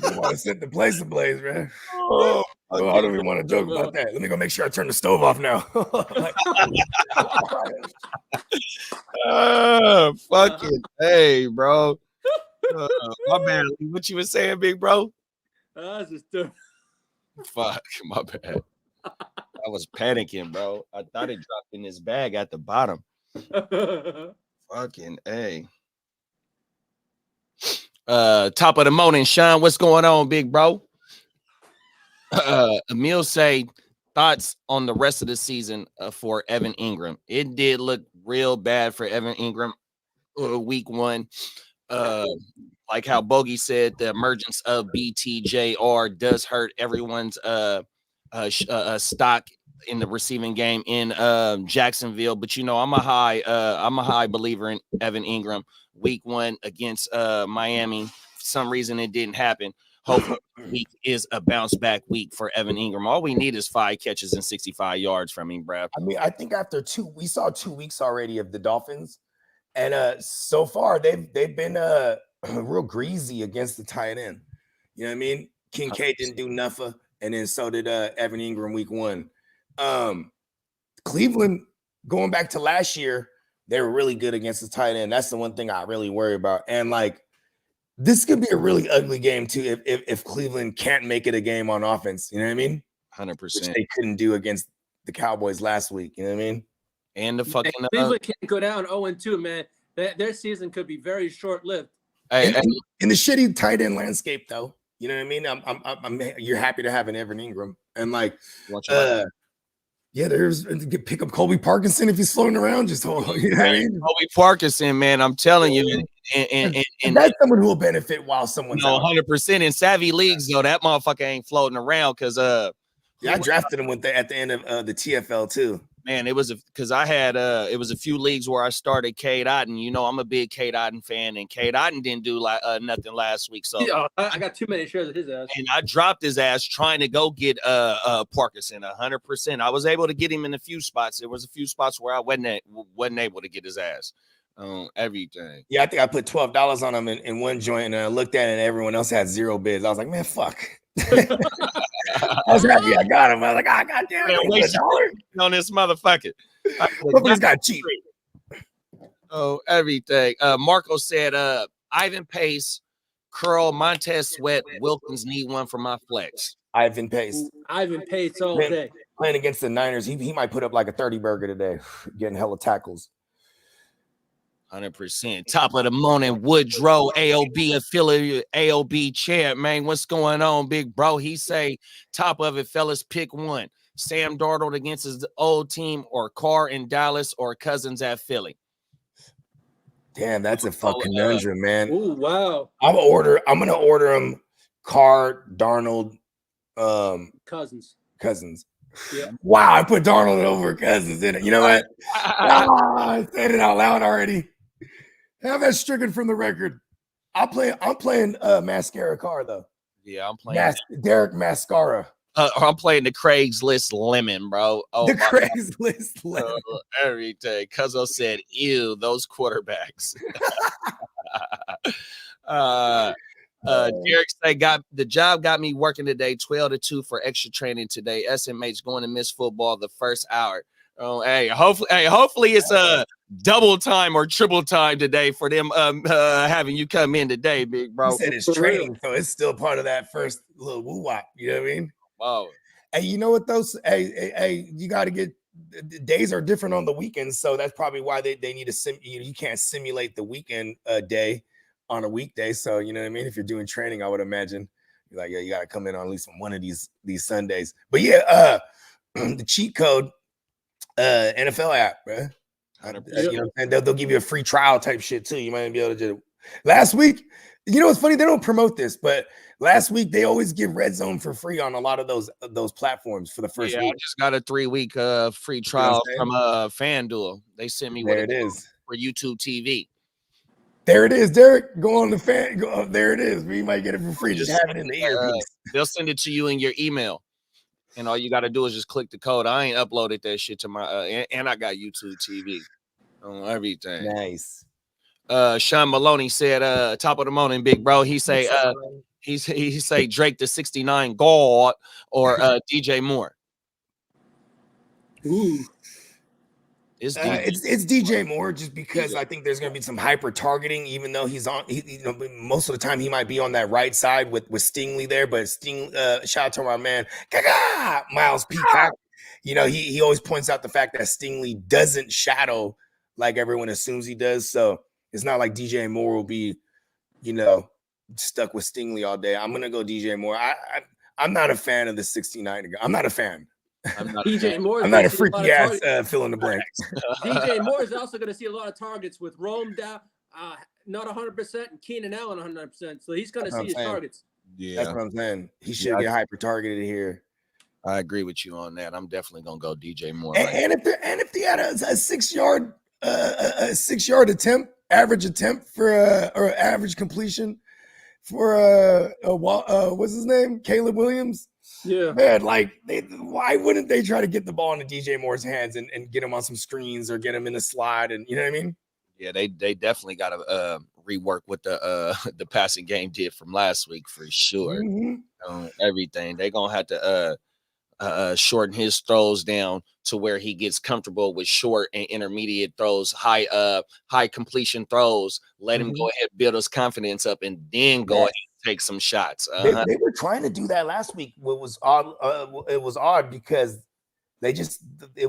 want to set the place ablaze, man. Oh, Well, I don't even want to joke about that. Let me go make sure I turn the stove off now. fucking hey, bro. My bad. What you was saying, big bro? That's just stupid. Fuck, my bad. I was panicking, bro. I thought it dropped in this bag at the bottom. Fucking A. Top of the morning, Sean. What's going on, big bro? Emil say thoughts on the rest of the season for Evan Ingram. It did look real bad for Evan Ingram week 1. Like how Bogey said, the emergence of BTJR does hurt everyone's stock in the receiving game in Jacksonville. But you know, I'm a high believer in Evan Ingram. Week 1 against Miami. For some reason it didn't happen. Hopefully week is a bounce back week for Evan Ingram. All we need is 5 catches and 65 yards from him, bro. I mean, I think after we saw 2 weeks already of the Dolphins, and so far they've been real greasy against the tight end. You know what I mean? Kincaid didn't do nothing, and then so did Evan Ingram week 1. Cleveland, going back to last year, they were really good against the tight end. That's the one thing I really worry about. And like, this could be a really ugly game too if Cleveland can't make it a game on offense. You know what I mean? 100%. Which they couldn't do against the Cowboys last week. You know what I mean? And the fucking Cleveland can't go down 0-2, man. Their season could be very short-lived. In the shitty tight end landscape, though, you know what I mean? You're happy to have an Evan Ingram, and like, there's pick up Colby Parkinson if he's floating around. Just hold on, you know what I mean? Colby Parkinson, man, I'm telling you, and that's someone who will benefit while someone's 100% in savvy leagues though. That motherfucker ain't floating around because I drafted him at the end of the TFL too. Man, it was because I had it was a few leagues where I started Cade Otton. You know, I'm a big Cade Otton fan, and Cade Otton didn't do like nothing last week. So I got too many shares of his ass, and I dropped his ass trying to go get Parkinson 100%. I was able to get him in a few spots. There was a few spots where I wasn't able to get his ass. Everything. Yeah, I think I put $12 on him in one joint, and I looked at it, and everyone else had 0 bids. I was like, man, fuck. I was happy I got him. I was like, oh, goddamn, on this motherfucker. He's got cheap. Oh, everything. Marco said, Ivan Pace, Curl, Montez Sweat, Wilkins need one for my flex. Ivan Pace all day. Playing against the Niners, he might put up like a 30 burger today, getting hella tackles. 100%. Top of the morning, Woodrow, AOB affiliate, AOB chair, man. What's going on, big bro? He say, top of it, fellas, pick one. Sam Darnold against his old team, or Carr in Dallas, or Cousins at Philly. Damn, that's a fucking conundrum, man. Ooh, wow. I'm gonna order him Carr, Darnold, Cousins. Yeah. Wow, I put Darnold over Cousins in it. You know what? I said it out loud already. Have that stricken from the record. I'm playing Mascara Carr though. Yeah, I'm playing Derek Mascara. I'm playing the Craigslist Lemon, bro. Oh, the Craigslist Lemon. Everything. Cuzzo said, ew, those quarterbacks. Derek said, the job got me working today, 12 to 2 for extra training today. SMH going to miss football the first hour. Oh, hopefully it's a double time or triple time today for them having you come in today, big bro. You said it's training, so it's still part of that first little woo wop. You know what I mean? Wow. Hey, you know what those? Hey, you got to get days are different on the weekends, so that's probably why they need to you can't simulate the weekend day on a weekday. So you know what I mean? If you're doing training, I would imagine you're like, yeah, you got to come in on at least one of these Sundays. But yeah, the cheat code. NFL app, bro. You know what I'm saying? They'll give you a free trial type shit too. You might be able to do. Last week, you know what's funny? They don't promote this, but last week they always give Red Zone for free on a lot of those platforms for the first week. I just got a 3-week free trial from FanDuel. They sent me there it is for YouTube TV. There it is, Derek. Go on the fan. Go up. There it is. We might get it for free. Just have it in the earpiece. They'll send it to you in your email. And all you got to do is just click the code. I ain't uploaded that shit to my and I got YouTube TV. on everything. Nice. Sean Maloney said, top of the morning, big bro. He say, he say Drake the 69 God or DJ Moore. Ooh. It's DJ Moore, just because I think there's going to be some hyper targeting, even though he's on. Most of the time he might be on that right side with Stingley there, but shout out to my man Miles Peacock. He always points out the fact that Stingley doesn't shadow like everyone assumes he does. So it's not like DJ Moore will be, stuck with Stingley all day. I'm gonna go DJ Moore. I'm not a fan of the 69. I'm not a fan. DJ Moore. I'm not a freaky ass fill in the blank. DJ Moore is also going to see a lot of targets with Rome down, not 100%, and Keenan Allen 100%. So he's going to see his targets. Yeah, that's what I'm saying. He should get hyper targeted here. I agree with you on that. I'm definitely gonna go DJ Moore. And if they had a 6-yard a 6-yard attempt, average attempt for or average completion for what's his name, Caleb Williams. Yeah, man, why wouldn't they try to get the ball into DJ Moore's hands and get him on some screens or get him in the slide, and you know what I mean? Yeah, they definitely got to rework what the passing game did from last week for sure. Mm-hmm. Everything they gonna have to shorten his throws down to where he gets comfortable with short and intermediate throws, high completion throws. Let him go ahead, build his confidence up, and then go ahead and take some shots. They were trying to do that last week. What was odd? It was odd because they just they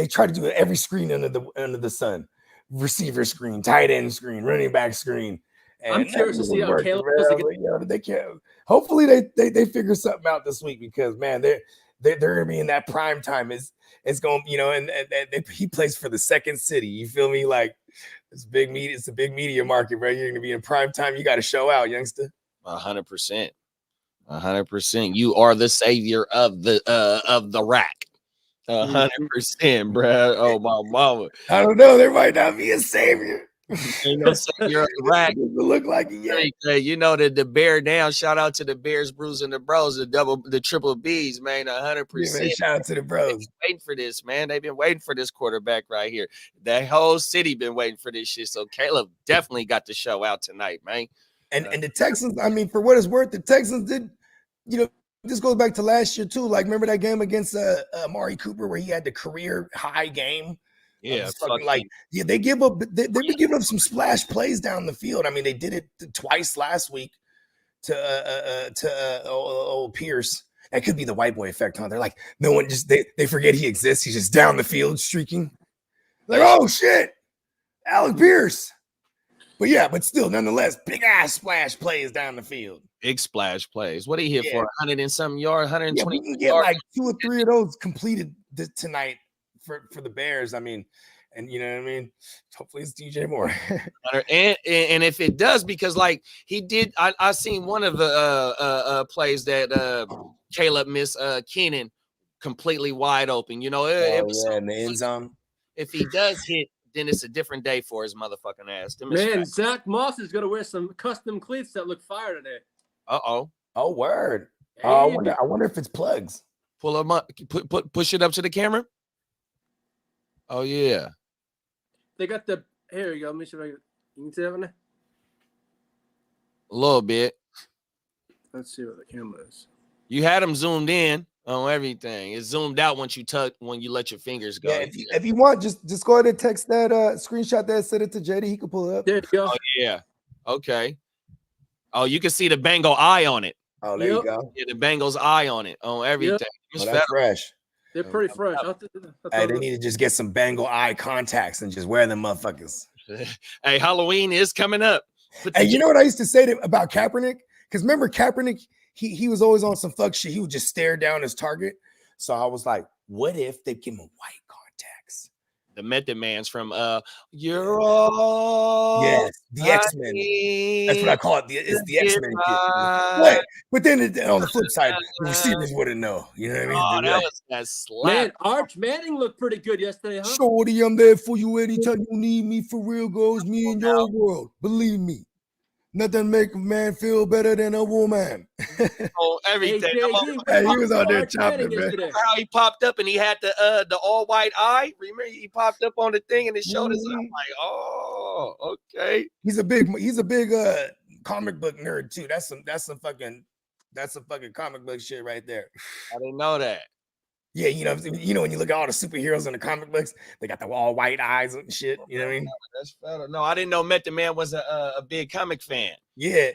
tried to do it every screen under the sun, receiver screen, tight end screen, running back screen. And I'm curious to see how Caleb does again. They can't. Hopefully they figure something out this week, because man, they're gonna be in that prime time. It's going, and he plays for the second city. You feel me? Like it's big media. It's a big media market, bro. You're gonna be in prime time. You got to show out, youngster. 100%. 100%. You are the savior of the rack. 100%, bro. Oh my mama. I don't know. There might not be a savior. Ain't no savior of the rack. Look like it. Yeah. The bear down. Shout out to the Bears, Brews, and the Bros. The triple B's, man. 100%. Yeah, man, shout out to the Bros. They've been waiting for this, man. They've been waiting for this quarterback right here. The whole city been waiting for this shit. So Caleb definitely got the show out tonight, man. And the Texans, I mean, for what it's worth, the Texans did, this goes back to last year too. Like, remember that game against Amari Cooper where he had the career high game? Yeah, they give up. They've been giving up some splash plays down the field. I mean, they did it twice last week to old Pierce. That could be the white boy effect, huh? They're like, no one just they forget he exists. He's just down the field streaking. Like, oh shit, Alec Pierce. But still, nonetheless, big ass splash plays down the field. Big splash plays. What did he hit for? 100 and something yards, 120. We can get like 2 or 3 of those completed tonight for the Bears. I mean, and you know what I mean? Hopefully it's DJ Moore. and if it does, because like he did, I seen one of the plays that Caleb missed Keenan completely wide open. In the end zone. If he does hit, then it's a different day for his motherfucking ass. Man, Zach Moss is gonna wear some custom cleats that look fire today. Oh, word. Hey, I wonder if it's plugs. Pull them up, push it up to the camera. Oh yeah. They got the here you go. Let me see if you can see that one there? A little bit. Let's see what the camera is. You had them zoomed in on everything. It's zoomed out once you let your fingers go. Yeah, if you want, just go ahead and text that screenshot that, send it to JD. He can pull it up. There you go. Oh yeah. Okay. Oh, you can see the Bengal eye on it. Oh, there you go. Yeah, the Bengals eye on it on everything. Well, that's fresh. They're pretty fresh. Hey, they need to just get some Bengal eye contacts and just wear them motherfuckers. Hey, Halloween is coming up. Hey, you know what I used to say about Kaepernick? Because remember Kaepernick, he was always on some fuck shit. He would just stare down his target. So I was like, what if they give him white contacts? The Method Man's from you're all the X-Men. That's what I call it. It's the X-Men kid. But then on the flip side, the receivers wouldn't know. You know what I mean? That was that slap. Man, Arch Manning looked pretty good yesterday, huh? Shorty, I'm there for you anytime you need me. For real, goes me in your world. Believe me. Nothing make a man feel better than a woman. Oh, everything. Hey, he was out there chopping, man. How he popped up and he had the all white eye. Remember, he popped up on the thing and it showed us. I'm like, oh, okay. He's a big comic book nerd too. That's some fucking comic book shit right there. I didn't know that. Yeah, you know when you look at all the superheroes in the comic books, they got the all white eyes and shit. You know what I mean? That's better. No, I didn't know Method Man was a big comic fan. Yeah.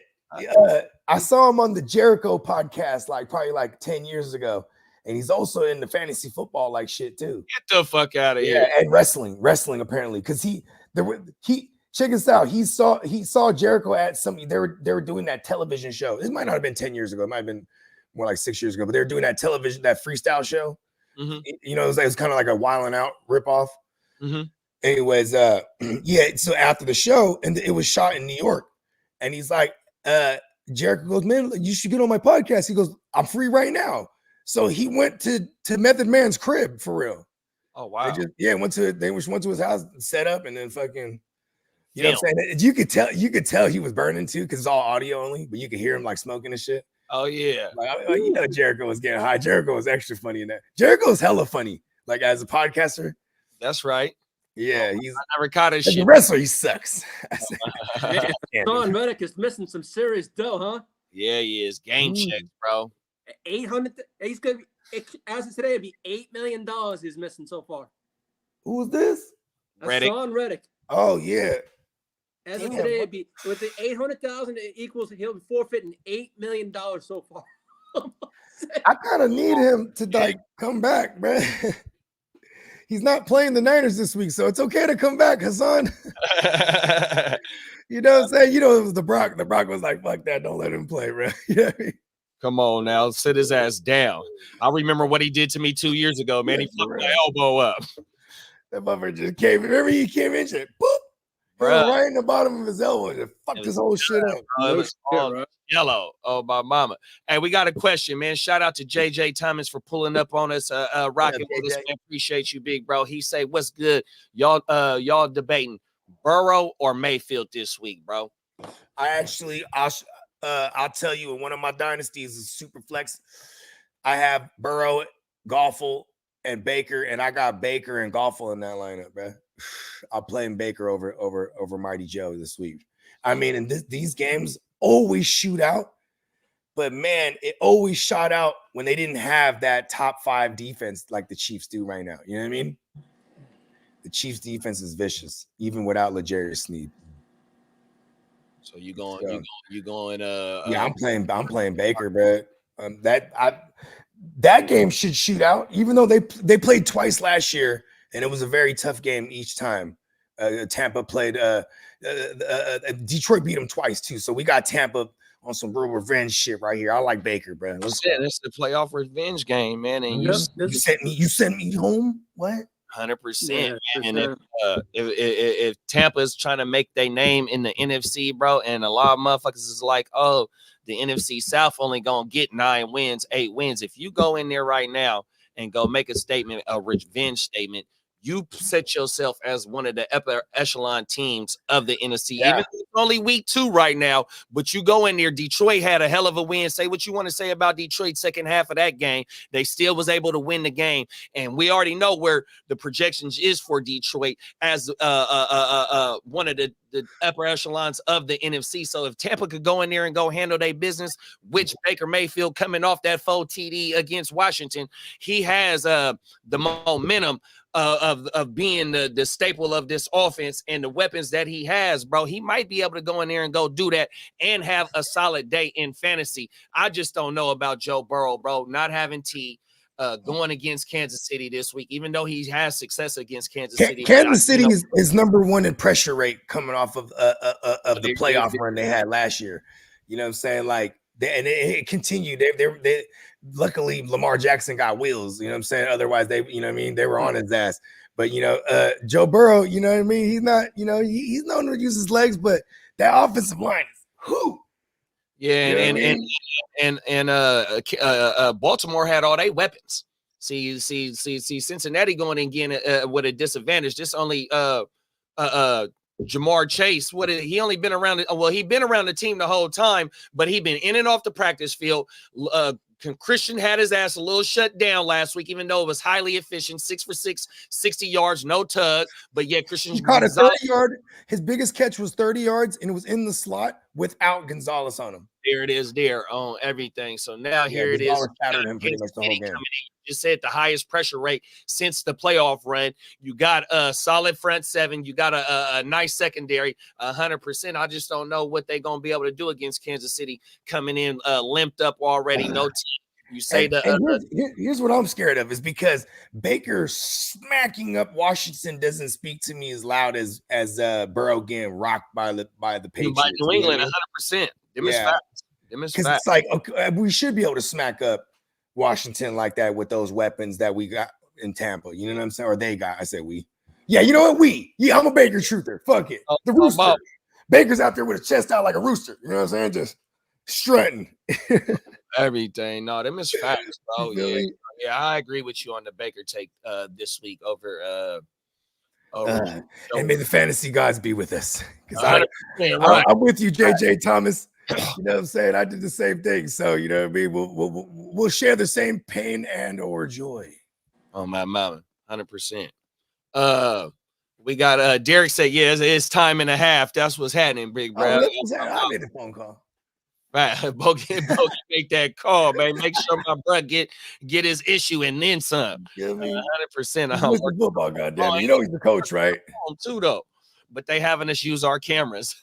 I saw him on the Jericho podcast probably 10 years ago, and he's also in the fantasy football shit too. Get the fuck out of here. Yeah, and wrestling apparently, because he check this out. He saw Jericho at something. They were doing that television show. It might not have been 10 years ago. It might have been more like 6 years ago, but they were doing that freestyle show. Mm-hmm. You know, it was kind of like a Wildin' Out ripoff. Mm-hmm. Anyways, yeah. So after the show, and it was shot in New York, and he's like, Jericho goes, man, you should get on my podcast. He goes, I'm free right now. So he went to Method Man's crib for real. Oh wow. They went to his house, set up, and then fucking. You know what I'm saying? You could tell he was burning too, because it's all audio only, but you could hear him smoking and shit. Oh yeah. Jericho was getting high. Jericho was extra funny in that. Jericho's hella funny, as a podcaster. That's right. Yeah, he's ricotta shit. The wrestler, he sucks. Sean Reddick is missing some serious dough, huh? Yeah, he is. Game checks, bro. 800. He's gonna be, as of today, it'd be $8 million he's missing so far. Who's this? Reddick. Sean Reddick. Oh yeah. As of today, it'd be with the 800,000 equals he'll be forfeiting $8 million so far. I kind of need him to come back, man. He's not playing the Niners this week, so it's okay to come back, Hassan. You know what I'm saying? You know, it was the Brock. The Brock was like, fuck that, don't let him play, bro. You know what I mean? Come on now, sit his ass down. I remember what he did to me 2 years ago, man. He fucked my elbow up. That motherfucker just came. Remember, he came in, shit, boop, right in the bottom of his elbow, and fucked his whole shit up. It was all yellow. Oh, my mama. Hey, we got a question, man. Shout out to JJ Thomas for pulling up on us, rocking with us, man. Appreciate you, big bro. He say, "What's good, y'all debating Burrow or Mayfield this week, bro?" I'll tell you, in one of my dynasties is super flex. I have Burrow, Goffle, and Baker, and I got Baker and Goffle in that lineup, bro. I'm playing Baker over Mighty Joe this week. I mean, and these games always shoot out, but man, it always shot out when they didn't have that top 5 defense like the Chiefs do right now. You know what I mean? The Chiefs defense is vicious, even without L'Jarius Sneed. So you going? Yeah, I'm playing Baker, bro. That game should shoot out, even though they played twice last year, and it was a very tough game each time. Tampa played. Detroit beat them twice too, so we got Tampa on some real revenge shit right here. I like Baker, bro. This is the playoff revenge game, man. And you sent me home. What? 100%. And if Tampa's trying to make their name in the NFC, bro, and a lot of motherfuckers is like, oh, the NFC South only gonna get 9 wins, 8 wins. If you go in there right now and go make a statement, a revenge statement, you set yourself as one of the upper echelon teams of the NFC. Yeah. Even though it's only week 2 right now, but you go in there. Detroit had a hell of a win. Say what you want to say about Detroit second half of that game. They still was able to win the game. And we already know where the projections is for Detroit as one of the upper echelons of the NFC. So if Tampa could go in there and go handle their business, which Baker Mayfield coming off that 4 TD against Washington, he has the momentum of being the staple of this offense and the weapons that he has, bro. He might be able to go in there and go do that and have a solid day in fantasy. I just don't know about Joe Burrow, bro, not having T. Going against Kansas City this week, even though he has success against Kansas City. Kansas City is number 1 in pressure rate coming off of the playoff run they had last year. You know what I'm saying? Like, it continued. They luckily Lamar Jackson got wheels. You know what I'm saying? Otherwise, they were on his ass. But Joe Burrow, you know what I mean? He's not, he's known to use his legs, but that offensive line is who. Yeah, and Baltimore had all their weapons. See, Cincinnati going in again with a disadvantage. This only Jamar Chase, he only been around? He been around the team the whole time, but he been in and off the practice field. Christian had his ass a little shut down last week, even though it was highly efficient, 6 for 6, 60 yards, no tug. But yet Christian caught a 30-yard. His biggest catch was 30 yards, and it was in the slot without Gonzalez on him. There it is, there on everything. So now here it is. Him pretty much the whole game. Just said the highest pressure rate since the playoff run. You got a solid front seven. You got a nice secondary, 100%. I just don't know what they're going to be able to do against Kansas City coming in limped up already. No team. You say here's what I'm scared of is because Baker smacking up Washington doesn't speak to me as loud as Burrow getting rocked by the Patriots. By New England, 100%. Because it's like, okay, we should be able to smack up Washington like that with those weapons that we got in Tampa. You know what I'm saying? Or they got. I said we. Yeah, you know what? Yeah, I'm a Baker truther. Fuck it. The rooster. Baker's out there with his chest out like a rooster. You know what I'm saying? Just strutting. Everything. No, them is facts, bro. Yeah, I agree with you on the Baker take this week over and may the fantasy gods be with us. Because I'm with you, JJ Thomas. You know what I'm saying? I did the same thing. So, you know what I mean? We'll share the same pain and or joy. Oh, my mama, 100%. We got Derek said, yeah, it's time and a half. That's what's happening, big bro. I made a phone call. Right, Bogey make that call, man. Make sure my bro get his issue and then some. 100%. He's the football, goddamn. You know he's the coach, right? Too though, but they having us use our cameras.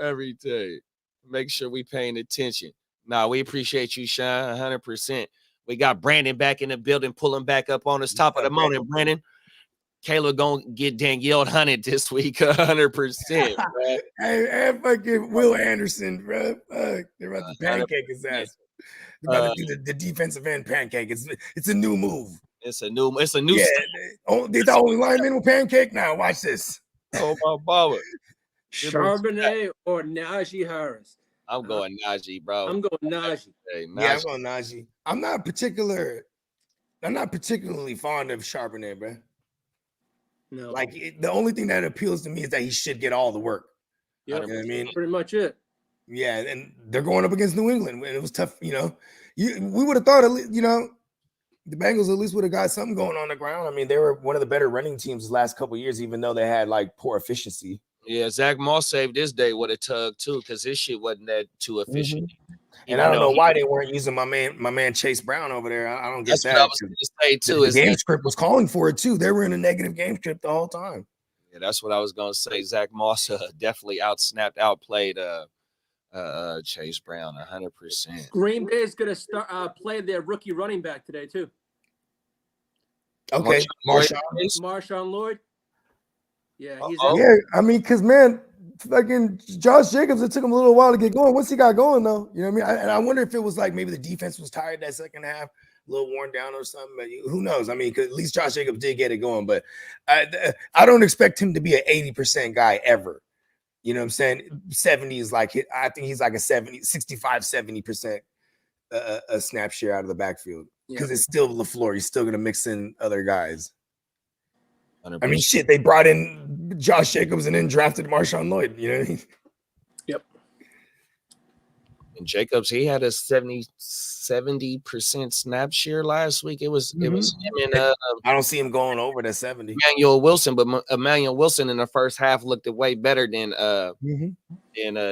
Everything. Make sure we paying attention. Nah, we appreciate you, Sean. 100%. We got Brandon back in the building, pulling back up on us. Top of the morning, Brandon. Kayla gonna get Danielle hunted this week, 100%. Hey, fucking Will Anderson, bro. They're about to pancake his ass. They're about to do the defensive end pancake. It's a new move. It's a new. Yeah, they thought only linemen will pancake. Now watch this. Oh my baba. Charbonnet or Najee Harris. I'm going Najee, bro. I'm going Najee. Yeah, I'm going Najee. I'm not particularly fond of Charbonnet, bro. No, like the only thing that appeals to me is that he should get all the work. Yeah, you know what I mean, pretty much it. Yeah, and they're going up against New England, and it was tough. You know, we would have thought, you know, the Bengals at least would have got something going on the ground. I mean, they were one of the better running teams the last couple of years, even though they had like poor efficiency. Yeah, Zach Moss saved his day with a tug too, because his shit wasn't that too efficient. Mm-hmm. And I don't know why they weren't using my man Chase Brown over there. I don't get That's that. What I was going to say too. The game script was calling for it too. They were in a negative game script the whole time. Yeah, that's what I was going to say. Zach Moss definitely outplayed Chase Brown 100%. Green Bay is going to start play their rookie running back today too. Okay, Marshawn Lloyd. Yeah, he's yeah. I mean, because man, fucking Josh Jacobs, it took him a little while to get going. Once he got going, though, you know what I mean? I wonder if it was like maybe the defense was tired that second half, a little worn down or something. But who knows? I mean, because at least Josh Jacobs did get it going. But I don't expect him to be an 80% guy ever. You know what I'm saying? 70 is like, I think he's like a 65-70% a snap share out of the backfield because it's still LaFleur. He's still going to mix in other guys. 100%. I mean, shit, they brought in Josh Jacobs and then drafted Marshawn Lloyd. You know what I mean? Yep. And Jacobs, he had a 70% snap share last week. It was him and I don't see him going over that 70. Emmanuel Wilson, but Emmanuel Wilson in the first half looked way better than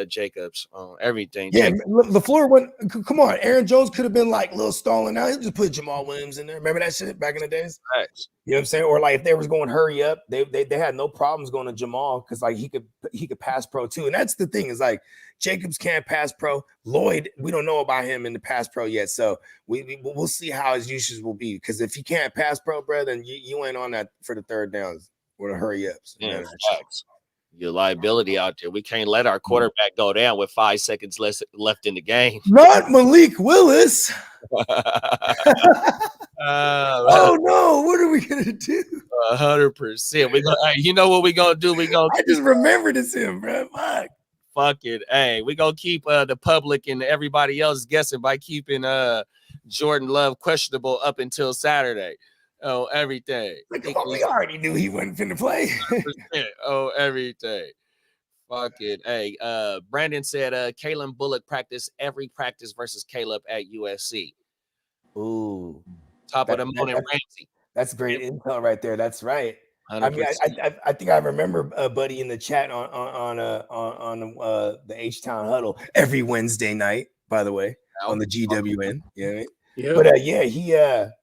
Jacobs on everything. Yeah, LaFleur went. Come on, Aaron Jones could have been like a little stalling out. He just put Jamal Williams in there. Remember that shit back in the days? Right. You know what I'm saying? Or like if they was going hurry up, they had no problems going to Jamal because like he could pass pro too. And that's the thing is like Jacobs can't pass pro. Lloyd, we don't know about him in the pass pro yet, so we'll see how his usage will be. Because if he can't pass pro, bro, then you ain't on that for the third downs or the hurry ups. Yeah, your liability out there. We can't let our quarterback go down with 5 seconds left in the game. Not Malik Willis. Oh no! What are we gonna do? 100%. We gonna. You know what we gonna do? We gonna. I just remembered it's him, bro. Fuck it. Hey, we gonna keep the public and everybody else guessing by keeping Jordan Love questionable up until Saturday. Oh, everything. Like, come on, we already knew he wasn't finna play. Oh, everything. Fuck it. Hey, Brandon said Kalen Bullock practiced every practice versus Caleb at USC. Ooh. Top of the morning, Ramsey. That's great intel right there. That's right. 100%. I mean, I think I remember a buddy in the chat on the H-Town Huddle every Wednesday night, by the way, on the GWN. You know what I mean? Yeah. But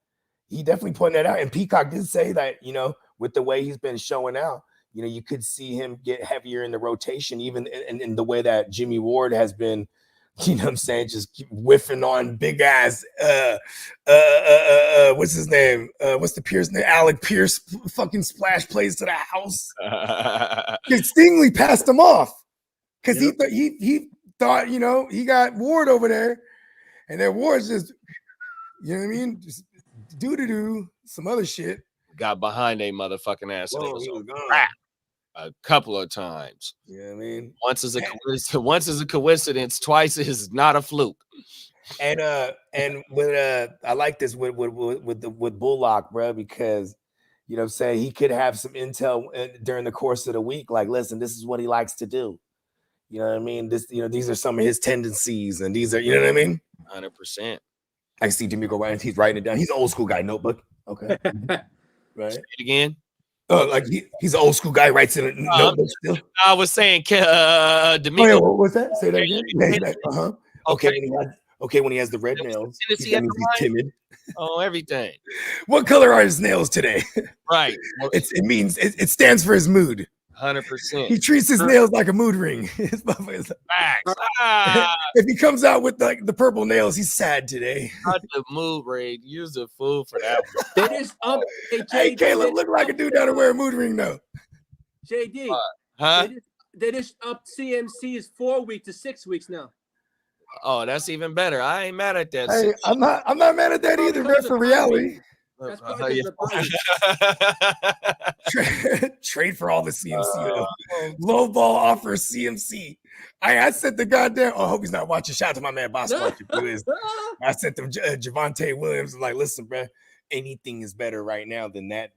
he definitely pointed that out. And Peacock did say that, you know, with the way he's been showing out, you know, you could see him get heavier in the rotation, even in the way that Jimmy Ward has been, you know what I'm saying, just keep whiffing on big ass what's his name? What's the Pierce name? Alec Pierce fucking splash plays to the house. Stingley passed him off because he thought, you know, he got Ward over there, and then Ward's just, you know what I mean, just do some other shit. Got behind a motherfucking ass. Whoa, And it was he was a gone. wrap a couple of times. You know what I mean? Once is a coincidence, twice is not a fluke. And with I like this with Bullock, bro, because you know what I'm saying, he could have some intel during the course of the week. Like, listen, this is what he likes to do. You know what I mean? This, you know, these are some of his tendencies, and these are, you know what I mean? 100%. I see Jimmy go right, he's writing it down. He's an old school guy, notebook. Okay. Right. Say it again. Oh, like he's an old school guy, writes in a notebook still. I was saying, D'Amico. Oh, yeah, what was that? Say that again. Uh-huh. Okay, when he has the red nails, he's timid. Oh, everything. What color are his nails today? Right. It stands for his mood. 100%. He treats his nails like a mood ring. Facts. If he comes out with like the purple nails, he's sad today. Not the mood ring. Use the fool for that one. That is up. Hey, Caleb, look like a dude down to wear a mood ring though. JD. Huh? They just up CMC's 4 weeks to 6 weeks now. Oh, that's even better. I ain't mad at that. Hey, I'm not mad at that either, man, for reality. That's Trade for all the CMC. Low ball offer CMC. I sent the goddamn. Oh, I hope he's not watching. Shout out to my man Boss watching. I sent them Javonte Williams. Like, listen, bro, anything is better right now than that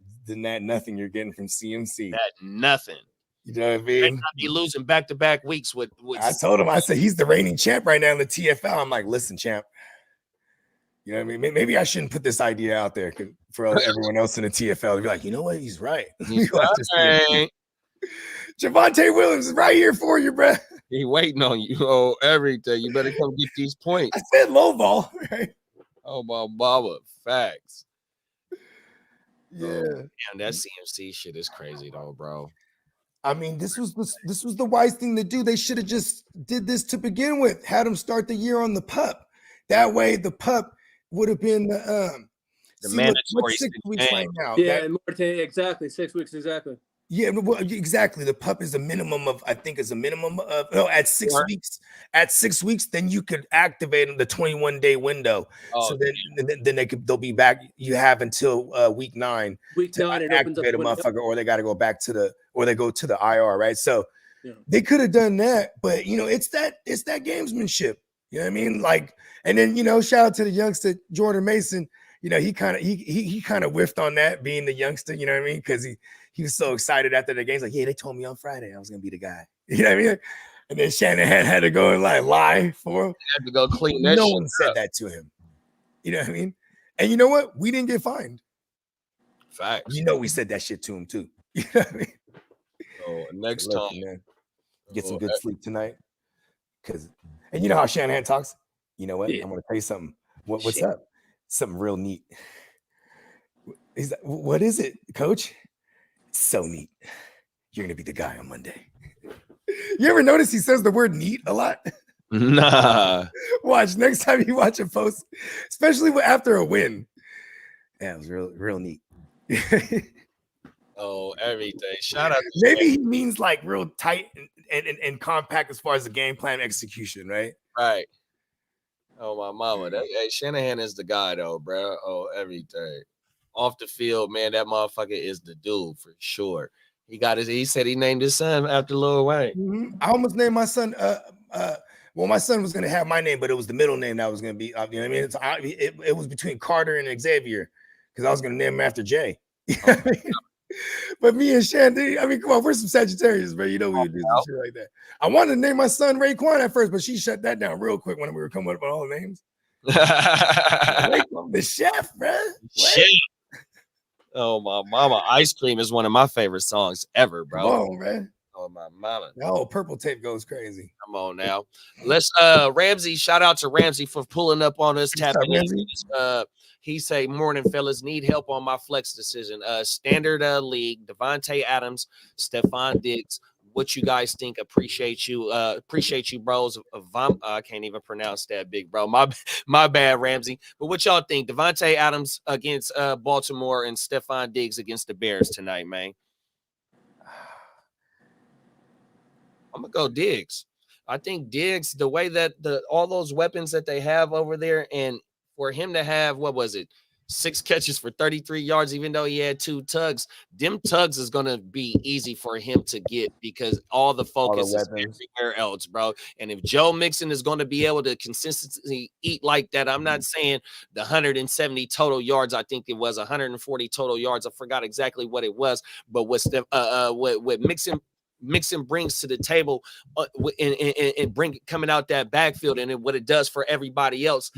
nothing you're getting from CMC. That nothing. You know what I mean? They not be losing back-to-back weeks with I told him, I said he's the reigning champ right now in the TFL. I'm like, listen, champ. You know what I mean? Maybe I shouldn't put this idea out there for everyone else in the TFL to be like, you know what? He's right. Javonte Williams is right here for you, bro. He waiting on you. Oh, everything. You better come get these points. I said low ball. Right? Oh, my Baba. Facts. Yeah. Damn, that CMC shit is crazy though, bro. I mean, this was the wise thing to do. They should have just did this to begin with. Had him start the year on the pup. That way, the pup would have been the mandatory 6 weeks right now. Yeah, exactly 6 weeks exactly. Yeah, well, exactly. The pup is a minimum of, I think, at 6 weeks. At 6 weeks, then you could activate the 21-day window. So then they'll be back. You have until week 9 to activate a motherfucker, or they got to go back they go to the IR, right? So they could have done that, but you know, it's that gamesmanship. You know what I mean? Like, and then shout out to the youngster Jordan Mason. You know, he kind of whiffed on that, being the youngster. You know what I mean? Because he was so excited after the games. Like, yeah, they told me on Friday I was gonna be the guy. You know what I mean? And then Shanahan had to go and like lie for him. Had to go clean that. No one said that to him. You know what I mean? And you know what? We didn't get fined. Facts. You know, we said that shit to him too. You know what I mean? So next time, man, get some good sleep tonight. And you know how Shanahan talks. You know what? I'm gonna tell you something. What's up? Something real neat. He's like, what is it, coach? It's so neat. You're gonna be the guy on Monday. You ever notice he says the word neat a lot? Nah. Watch next time you watch a post, especially after a win. Yeah, it was real neat. Oh, everything. Shout out. Maybe he means like real tight and compact as far as the game plan execution, right? Right. Oh, my mama. Hey, Shanahan is the guy, though, bro. Oh, everything. Off the field, man, that motherfucker is the dude for sure. He said he named his son after Lil Wayne. Mm-hmm. I almost named my son. Well, my son was gonna have my name, but it was the middle name that was gonna be. You know what I mean? It was between Carter and Xavier. because I was gonna name him after Jay. But me and Shandy, I mean, come on, we're some Sagittarius, bro. You know we would do some shit like that. I wanted to name my son Raekwon at first, but she shut that down real quick when we were coming up with all the names. Raekwon, the chef, bro. Chef. Oh, my mama. Ice Cream is one of my favorite songs ever, bro. Come on, man. Oh, my mama. That whole purple tape goes crazy. Come on now. Let's Ramsey, shout out to Ramsey for pulling up on us, tapping in. He say, morning, fellas, need help on my flex decision. Standard league, Devontae Adams, Stephon Diggs. What you guys think? Appreciate you, bros. I can't even pronounce that, big bro. My bad, Ramsey. But what y'all think? Devontae Adams against Baltimore and Stephon Diggs against the Bears tonight, man. I'm gonna go Diggs. I think Diggs, the way that all those weapons that they have over there, and for him to have, what was it, 6 catches for 33 yards, even though he had 2 tugs, them tugs is going to be easy for him to get because all the focus is everywhere else, bro. And if Joe Mixon is going to be able to consistently eat like that, I'm not saying the 170 total yards. I think it was 140 total yards. I forgot exactly what it was, but what Mixon brings to the table and bring coming out that backfield and what it does for everybody else.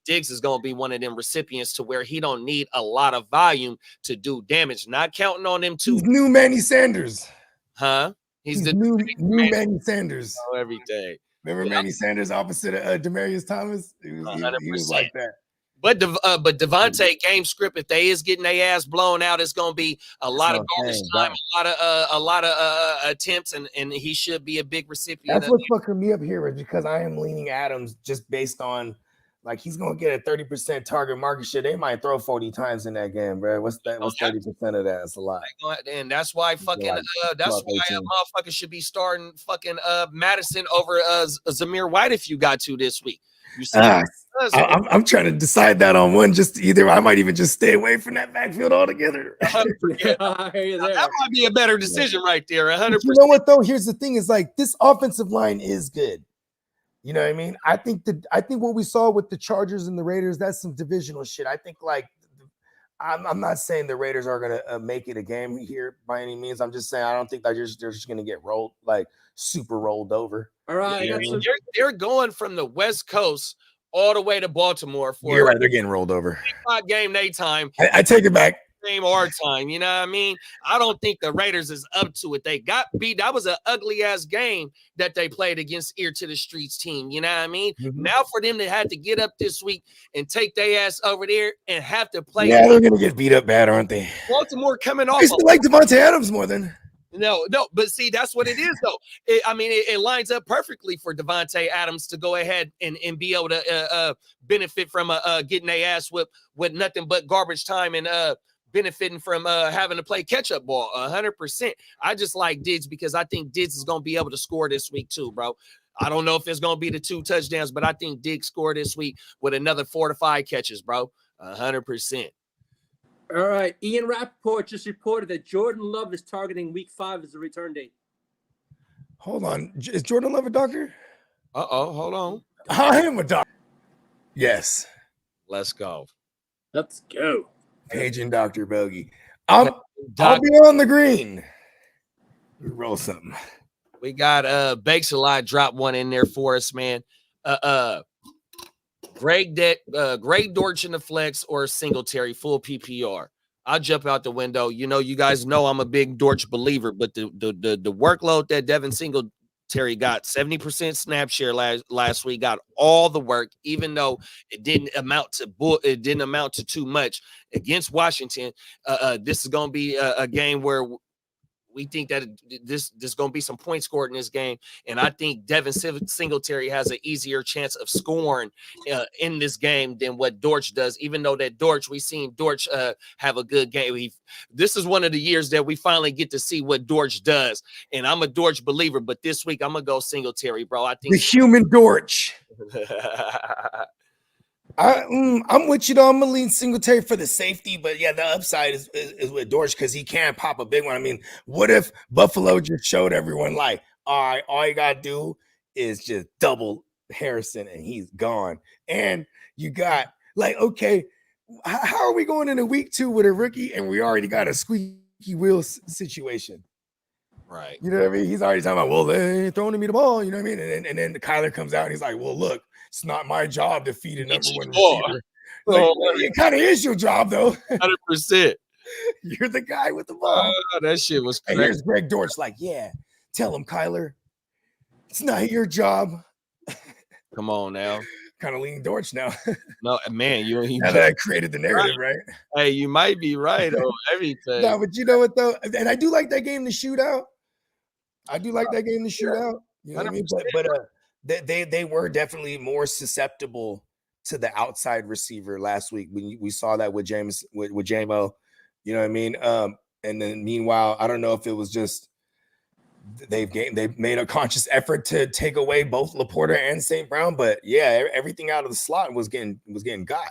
Diggs is going to be one of them recipients to where he don't need a lot of volume to do damage. Not counting on him too. He's new Manny Sanders. Huh? He's the new Manny Sanders. Oh, everything. Remember Manny Sanders opposite of Demaryius Thomas? He was like that. But Devontae game script, if they is getting their ass blown out, it's gonna be a lot of garbage time, a lot of attempts, and he should be a big recipient. That's what's fucking me up here is because I am leaning Adams just based on like he's gonna get a 30% target market share. They might throw 40 times in that game, bro. What's that? What's 30% of that? It's a lot. And that's why fucking that's why a motherfucker should be starting fucking Madison over Zamir White if you got to this week. You see, I'm trying to decide that on one. Just either I might even just stay away from that backfield altogether. That might be a better decision right there. 100%. You know what though? Here's the thing: is like this offensive line is good. You know what I mean? I think what we saw with the Chargers and the Raiders, that's some divisional shit. I think like I'm not saying the Raiders are gonna make it a game here by any means. I'm just saying I don't think they're just gonna get rolled like super rolled over. All right, they're going from the West Coast all the way to Baltimore for you're right. They're getting rolled over. Game day time. I take it back. Same our time. You know what I mean? I don't think the Raiders is up to it. They got beat. That was an ugly ass game that they played against Ear to the Streets team. You know what I mean? Now for them to have to get up this week and take their ass over there and have to play. Yeah, they're gonna get beat up bad, aren't they? Baltimore coming off. I still like Devontae Adams more than. No, but see, that's what it is, though. It lines up perfectly for Devontae Adams to go ahead and be able to benefit from getting their ass whipped with nothing but garbage time and benefiting from having to play catch-up ball 100%. I just like Diggs because I think Diggs is going to be able to score this week too, bro. I don't know if it's going to be the 2 touchdowns, but I think Diggs scored this week with another 4 to 5 catches, bro. 100%. All right. Ian Rappaport just reported that Jordan Love is targeting week 5 as the return date. Hold on. Is Jordan Love a doctor? Hold on. I am a doctor. Yes. Let's go. Let's go. Paging Dr. Bogey. I'll be on the green. Roll something. We got Bakes a lot. Drop one in there for us, man. Greg Dortch in the flex or Singletary full PPR. I'll jump out the window. You know, you guys know I'm a big Dortch believer, but the workload that Devin Singletary got, 70% snap share last week, got all the work, even though it didn't amount to too much against Washington. This is going to be a game where we think that there's going to be some points scored in this game. And I think Devin Singletary has an easier chance of scoring in this game than what Dortch does, even though that Dortch, we've seen Dortch have a good game. This is one of the years that we finally get to see what Dortch does. And I'm a Dortch believer, but this week I'm going to go Singletary, bro. I think the human Dortch. I'm with you though. I'm gonna lean Singletary for the safety, but yeah, the upside is with Dortch because he can pop a big one. I mean, what if Buffalo just showed everyone like, all you gotta do is just double Harrison and he's gone, and you got like, okay, how are we going into week 2 with a rookie and we already got a squeaky wheel situation? Right. You know what I mean? He's already talking about, well, they ain't throwing me the ball. You know what I mean? And then Kyler comes out and he's like, well, look, it's not my job to feed a number one receiver. Like, it kind of is your job, though. 100%. You're the guy with the ball. That shit was crazy. And here's Greg Dortch like, yeah, tell him, Kyler, it's not your job. Come on now. Kind of lean Dortch now. No, man, you now that I created the narrative, right? Hey, you might be right on everything. No, but you know what though? And I do like that game to shoot out. I do like that game to shoot out. You know what I mean? But they were definitely more susceptible to the outside receiver last week. We saw that with James with JMO. You know what I mean? And then meanwhile, I don't know if it was just they've made a conscious effort to take away both Laporta and St. Brown, but yeah, everything out of the slot was getting got.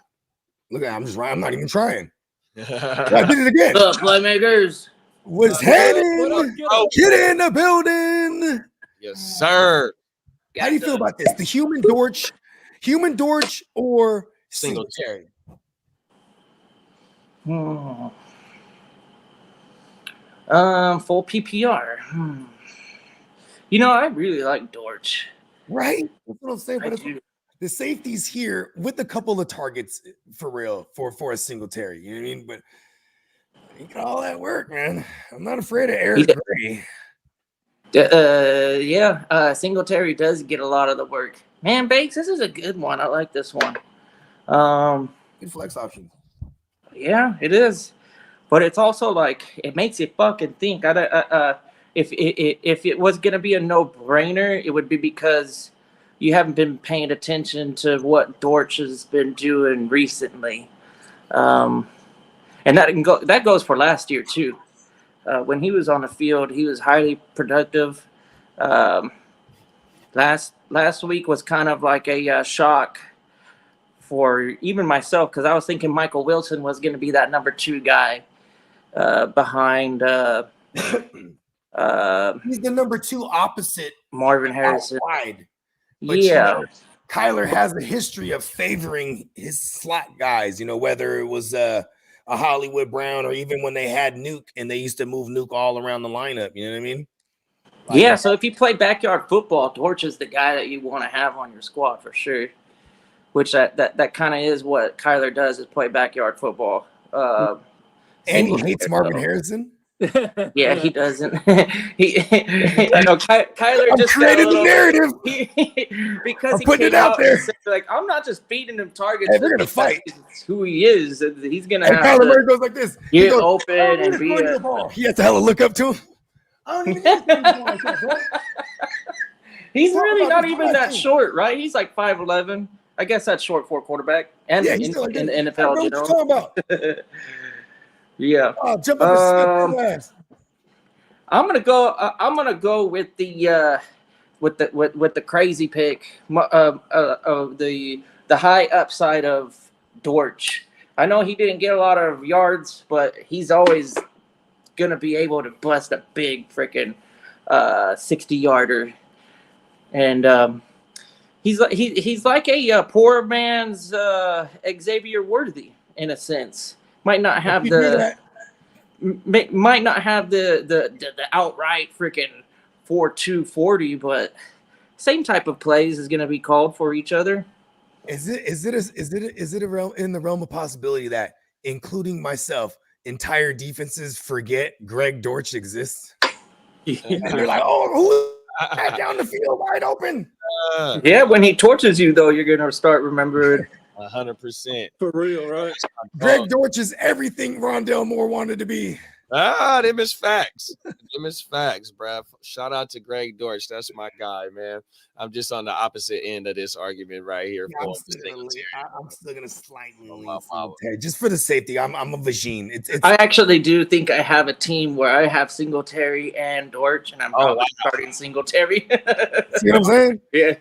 Look at I'm not even trying. I did it again. What's up, playmakers? What's happening? Get in the building. Yes, sir. How do you feel about this? The human Dortch or Singletary? Full PPR. You know, I really like Dortch. Right? That's what I'm saying. But the safety's here with a couple of targets for real for a Singletary. You know what I mean? But you got all that work, man. I'm not afraid of Eric Gray. Singletary does get a lot of the work. Man, Bakes, this is a good one. I like this one. Good flex option. Yeah, it is. But it's also like it makes you fucking think. If it was gonna be a no-brainer, it would be because you haven't been paying attention to what Dortch has been doing recently, and that goes for last year too. When he was on the field, he was highly productive. Last week was kind of like a shock for even myself because I was thinking Michael Wilson was going to be that number 2 guy behind. He's the number 2 opposite Marvin Harrison. Wide. But Kyler has a history of favoring his slot guys. You know, whether it was a Hollywood Brown or even when they had Nuke and they used to move Nuke all around the lineup. You know what I mean? Yeah. So if you play backyard football, Dortch is the guy that you want to have on your squad for sure. Which that kind of is what Kyler does is play backyard football. And he hates Marvin Harrison. Yeah, he doesn't. I know Kyler I'm just created the narrative because he putting it out there. Like, I'm not just feeding him targets. Hey, they're gonna fight. Who he is, he's gonna have Kyler Murray goes like this. Get open and be. He has to hella look up to him. I don't even He's really not even that short, right? He's like 5'11". I guess that's short for a quarterback and in the NFL. What you talking about? Yeah. Oh, jump up the ass. I'm gonna go with the crazy pick. The high upside of Dortch. I know he didn't get a lot of yards, but he's always gonna be able to bust a big freaking 60-yarder, and he's like a poor man's Xavier Worthy in a sense. Might not have the outright freaking 4.2 40, but same type of plays is going to be called for each other. Is it a realm in the realm of possibility that, including myself, entire defenses forget Greg Dortch exists? And they're like, oh, who down the field wide open? Yeah, when he torches you, though, you're going to start remembering. 100%. For real, right? Greg Dortch is everything Rondell Moore wanted to be. Them is facts. Them is facts, bruh. Shout out to Greg Dortch. That's my guy, man. I'm just on the opposite end of this argument right here. Yeah, I'm still gonna slightly lean just for the safety. I'm a Vagine. I actually do think I have a team where I have Singletary and Dortch, and I'm probably starting Singletary. See what I'm saying? Yeah.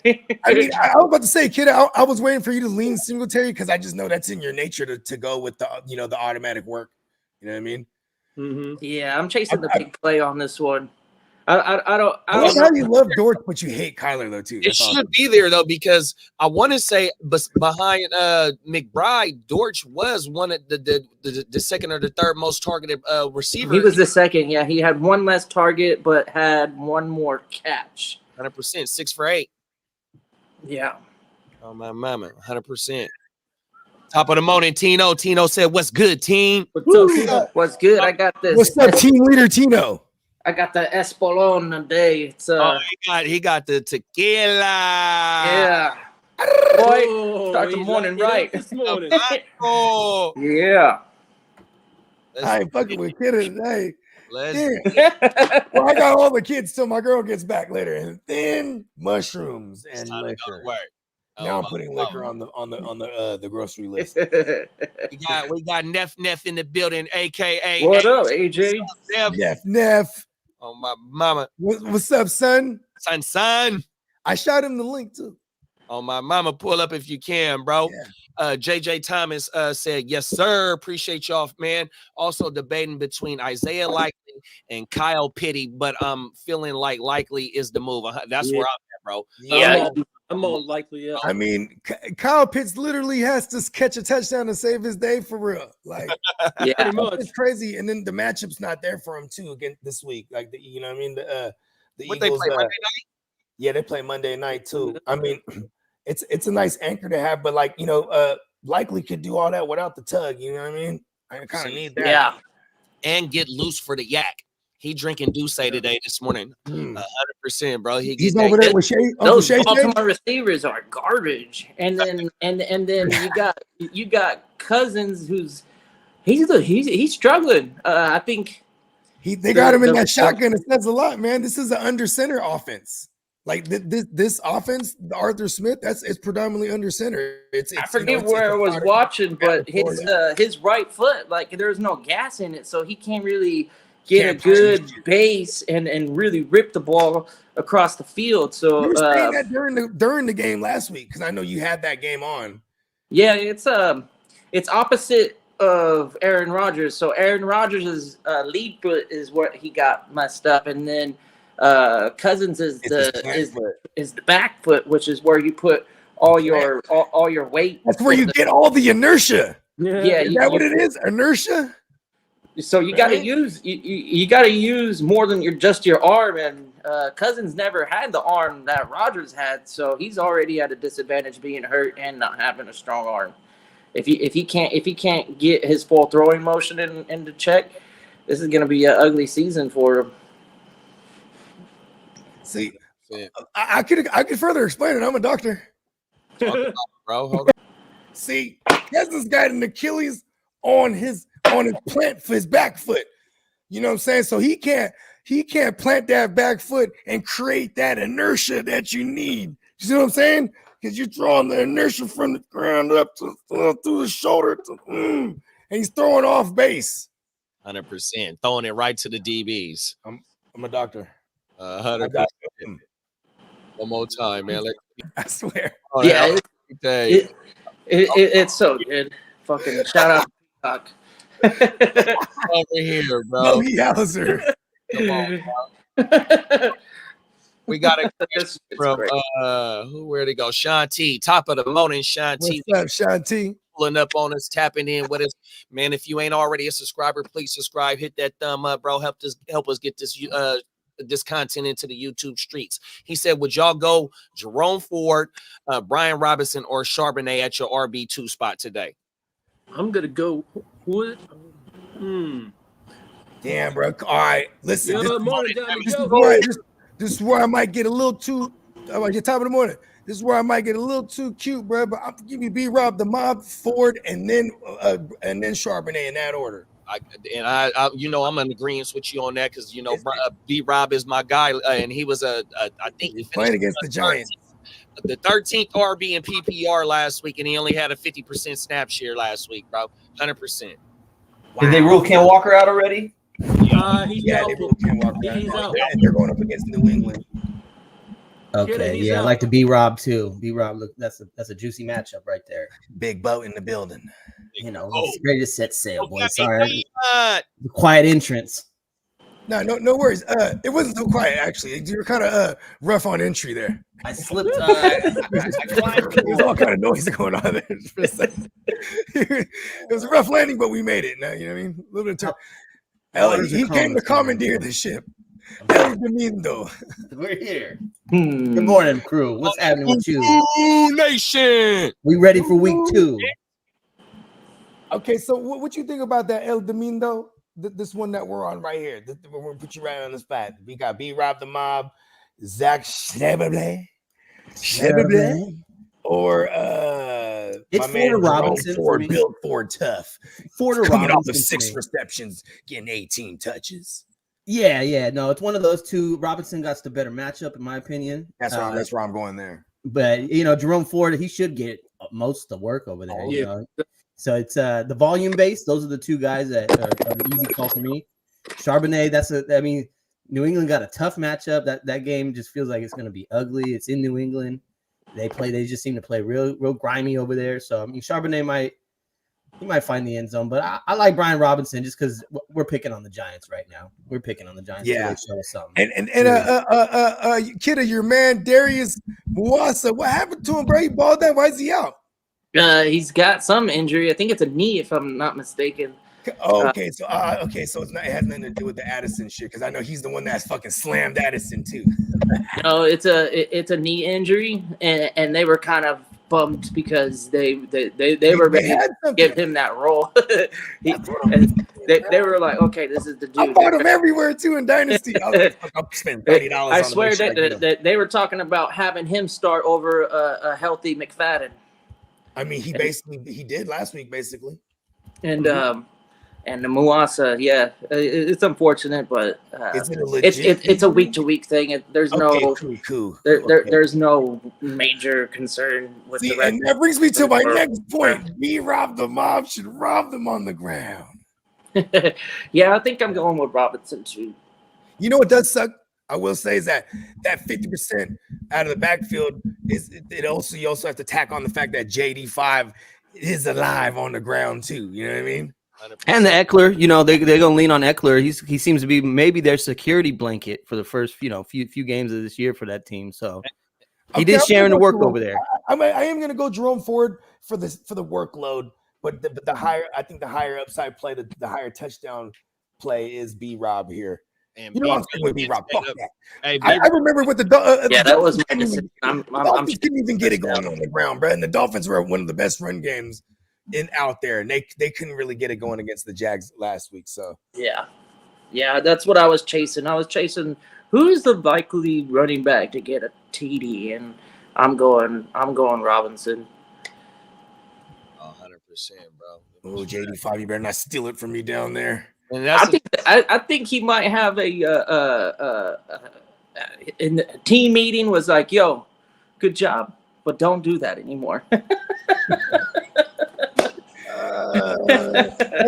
I mean, I was about to say, kid, I was waiting for you to lean Singletary because I just know that's in your nature to go with the the automatic work. You know what I mean? Mm-hmm. Yeah, I'm chasing the big play on this one. I don't like know. how you love Dortch, but you hate Kyler though too. It That's should awesome. be there though, because I want to say behind McBride, Dortch was one of the second or the third most targeted receiver. He was the second. Yeah, he had one less target, but had one more catch. 100%, 6 for 8. Yeah. Oh my mama, 100%. Top of the morning, Tino. Tino said, "What's good, team?" What's up, Tino? What's good? I got this. What's up, team leader Tino? I got the Espolón today. It's he got the tequila. yeah. Boy, Oh, start the he's morning lighting it up right. This morning. Oh, Yeah. I ain't fucking with kidding. Hey, let's yeah. Well, I got all the kids till my girl gets back later, and then mushrooms and time to go liquor. to work. Now I'm my putting God. liquor on the grocery list. We got Neff in the building, aka What up, AJ? Neff. Oh my mama, What's up, son? son. I shot him the link too. Oh my mama, pull up if you can, bro. Yeah. JJ Thomas said, "Yes, sir. Appreciate y'all, man." Also debating between Isaiah Likely and Kyle Pitty, but I'm feeling like Likely is the move. That's where I'm at, bro. Yeah. I'm more likely. Yeah. I mean, Kyle Pitts literally has to catch a touchdown to save his day for real. Like, Yeah. Pretty much. it's crazy. And then the matchup's not there for him too again this week. Like, you know what I mean? The What Eagles, they play Monday night? yeah, they play Monday night too. I mean, it's a nice anchor to have, but like, Likely could do all that without the tug. You know what I mean? I kind of need that. Yeah. And get loose for the yak. He drinking Douce today this morning. 100%, bro. He's over there with Shay. Uncle Those Shay. Baltimore receivers are garbage. And then you got Cousins, who's he's struggling. I think They got him in that shotgun. It says a lot, man. This is an under center offense. Like this offense, the Arthur Smith, it's predominantly under center. I forget where I was watching, but his right foot, like there's no gas in it, so he can't really get a good base and really rip the ball across the field. So you were saying that during the game last week, because I know you had that game on. Yeah, it's opposite of Aaron Rodgers. So Aaron Rodgers' lead foot is what he got messed up, and then Cousins is the back foot, which is where you put all your weight. That's where you get all the inertia. Yeah, is that what it is? Inertia. So you got to use you got to use more than your arm, and Cousins never had the arm that Rodgers had, so he's already at a disadvantage being hurt and not having a strong arm. If he can't get his full throwing motion into check, this is going to be an ugly season for him. See, I could further explain it. I'm a doctor. Bro, hold on. See, Cousins got an Achilles on his plant for his back foot. You know what I'm saying? So he can't plant that back foot and create that inertia that you need. You see what I'm saying? Because you're throwing the inertia from the ground up to through the shoulder, and he's throwing off base. 100%, throwing it right to the DBs. I'm a doctor. 100%. One more time, man. I swear. Oh, Yeah, it's so good. Fucking shout out to Peacock. over here, bro. Oh, Yowzer. Come on, bro. We got a It's from great. where'd it go? Shanti, top of the morning, Shanti. What's up, Shanti? Pulling up on us, tapping in with us. Man, if you ain't already a subscriber, please subscribe. Hit that thumb up, bro. Help us get this content into the YouTube streets. He said, would y'all go Jerome Ford, Brian Robinson, or Charbonnet at your RB2 spot today? I'm gonna go. What? Damn, bro. All right, listen. Yeah, morning, This is where I might get a little too. Like your top of the morning. This is where I might get a little too cute, bro. But I'm give you B-Rob, the Mob, Ford, and then Charbonnet in that order. I I'm in agreement with you on that because B-Rob is my guy, and he was I think he playing against the Giants. The 13th RB in PPR last week, and he only had a 50% snap share last week, bro. 100%. Wow. Did they rule Ken Walker out already? He's Yeah, out. they really can't walk down. He's out. And they're going up against New England. Okay, he's yeah, I out. like the B-Rob too. B-Rob, look, that's a juicy matchup right there. Big boat in the building. You know, it's ready to set sail, boys. Okay, Sorry, the quiet entrance. No worries. It wasn't so quiet actually. You were kind of rough on entry there. I slipped. There was all kind of noise going on there for a second. It was a rough landing, but we made it. Now you know what I mean. A little bit of he came to commandeer the ship. El Domingo. We're here. Good morning, crew. What's happening with you? Ooh, Nation. We ready for week 2? Okay, so what you think about that El Domingo? This one that we're on right here. We're gonna put you right on the spot. We got B-Rob the Mob, Zach Schnebley, or it's my man Ford Robinson. Ford, built Ford tough. Ford Coming off Robinson of 6 for me. receptions, getting 18 touches. Yeah. No, it's one of those two. Robinson got the better matchup, in my opinion. That's where I'm going there. But Jerome Ford, he should get most of the work over there. You know? So it's the volume base. Those are the two guys that are an easy call for me. Charbonnet, New England got a tough matchup. That game just feels like it's going to be ugly. It's in New England. They just seem to play real grimy over there. So Charbonnet might find the end zone, but I like Brian Robinson just because we're picking on the Giants right now. We're picking on the Giants. Yeah, show us something. Kidda, your man Darius Muasa, what happened to him, bro? He balled out. Why is he out? He's got some injury. I think it's a knee, if I'm not mistaken. Oh, okay. So it's not. It has nothing to do with the Addison shit because I know he's the one that's fucking slammed Addison too. No, it's a knee injury, and they were kind of bummed because they were ready to give him that role. They were like, okay, this is the dude. I bought him everywhere too in Dynasty. I was like, I'll spend $30. I swear that they were talking about having him start over a healthy McFadden. I mean, he did last week basically. And the Muasa, it's unfortunate, but it's a week to week thing. There's there's no major concern with the rest. And that brings me to my next point. B-Rob the Mob should rob them on the ground. Yeah, I think I'm going with Robinson too. You know what does suck? I will say is that 50% out of the backfield you also have to tack on the fact that JD5 is alive on the ground too. You know what I mean? 100%. And the Eckler, they're gonna lean on Eckler. He seems to be maybe their security blanket for the first few games of this year for that team. So he did sharing the work over there. I am gonna go Jerome Ford for the workload, but the higher upside play, the higher touchdown play is B-Rob here. And I'm saying with B-Rob. Fuck that. Hey, I remember with the that was my decision. Dolphins couldn't even get it going on the ground, bro. And the Dolphins were one of the best run games out there, and they couldn't really get it going against the Jags last week. So yeah, that's what I was chasing. I was chasing who's the likely running back to get a TD, and I'm going Robinson. 100%, bro. Oh, JD5, you better not steal it from me down there. And I think he might have in the team meeting was like, yo, good job, but don't do that anymore.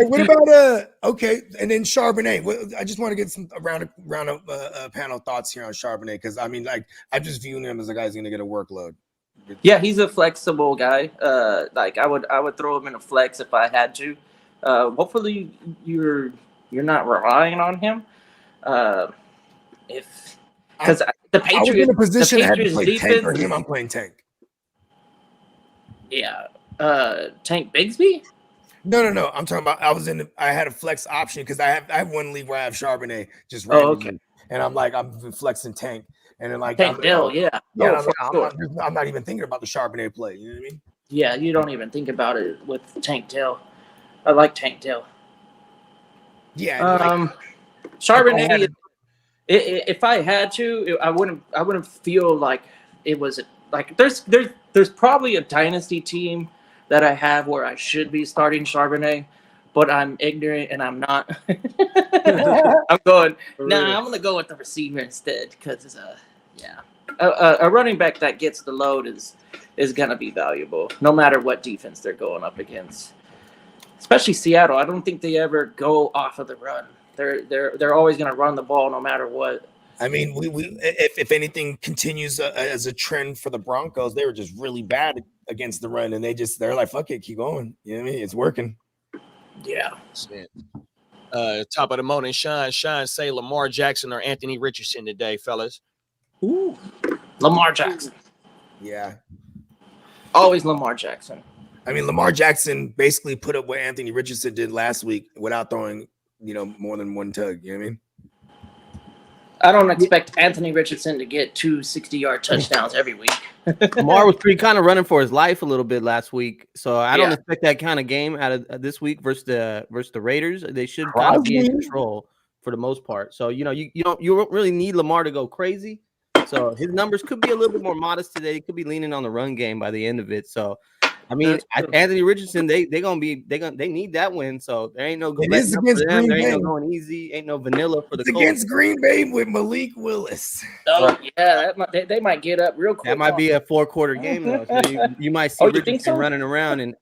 What about okay, and then Charbonnet? I just want to get some round of panel thoughts here on Charbonnet because I'm just viewing him as a guy who's going to get a workload. Yeah, he's a flexible guy. I would throw him in a flex if I had to. Hopefully you're not relying on him. Because the Patriots, I was in a position I had to play defense, tank for him. I'm playing tank. Yeah, Tank Bigsby. No. I'm talking about I had a flex option because I have one league where I have Charbonnet just randomly, okay. And I'm flexing tank, and then Tank Dell, I'm not even thinking about the Charbonnet play. You know what I mean? Yeah, you don't even think about it with Tank Dell. I like Tank Dell. Yeah. Charbonnet. If I had to, I wouldn't feel like it was like there's probably a dynasty team that I have where I should be starting Charbonnet, but I'm ignorant and I'm not. I'm going. I'm gonna go with the receiver instead because a running back that gets the load is gonna be valuable no matter what defense they're going up against. Especially Seattle, I don't think they ever go off of the run. They're always going to run the ball no matter what. I mean, if anything continues as a trend for the Broncos, they were just really bad against the run, and they're like, fuck it, keep going. You know what I mean? It's working. Yeah. Top of the morning, Sean. Sean, say Lamar Jackson or Anthony Richardson today, fellas. Ooh, Lamar Jackson. Yeah. Always Lamar Jackson. I mean, Lamar Jackson basically put up what Anthony Richardson did last week without throwing, more than one tug. You know what I mean? I don't expect Anthony Richardson to get 2 60-yard touchdowns every week. Lamar was pretty kind of running for his life a little bit last week, so I don't expect that kind of game out of this week versus the Raiders. They should kind of be in control for the most part. So you don't really need Lamar to go crazy. So his numbers could be a little bit more modest today. He could be leaning on the run game by the end of it. So I mean, Anthony Richardson, they need that win. So there ain't no it is against Green There Bay. ain't no going easy. Ain't no vanilla for the It's Colts. against Green Bay with Malik Willis. Oh yeah, they might get up real quick. That might be a 4-quarter game though. So you might see Richardson running around, and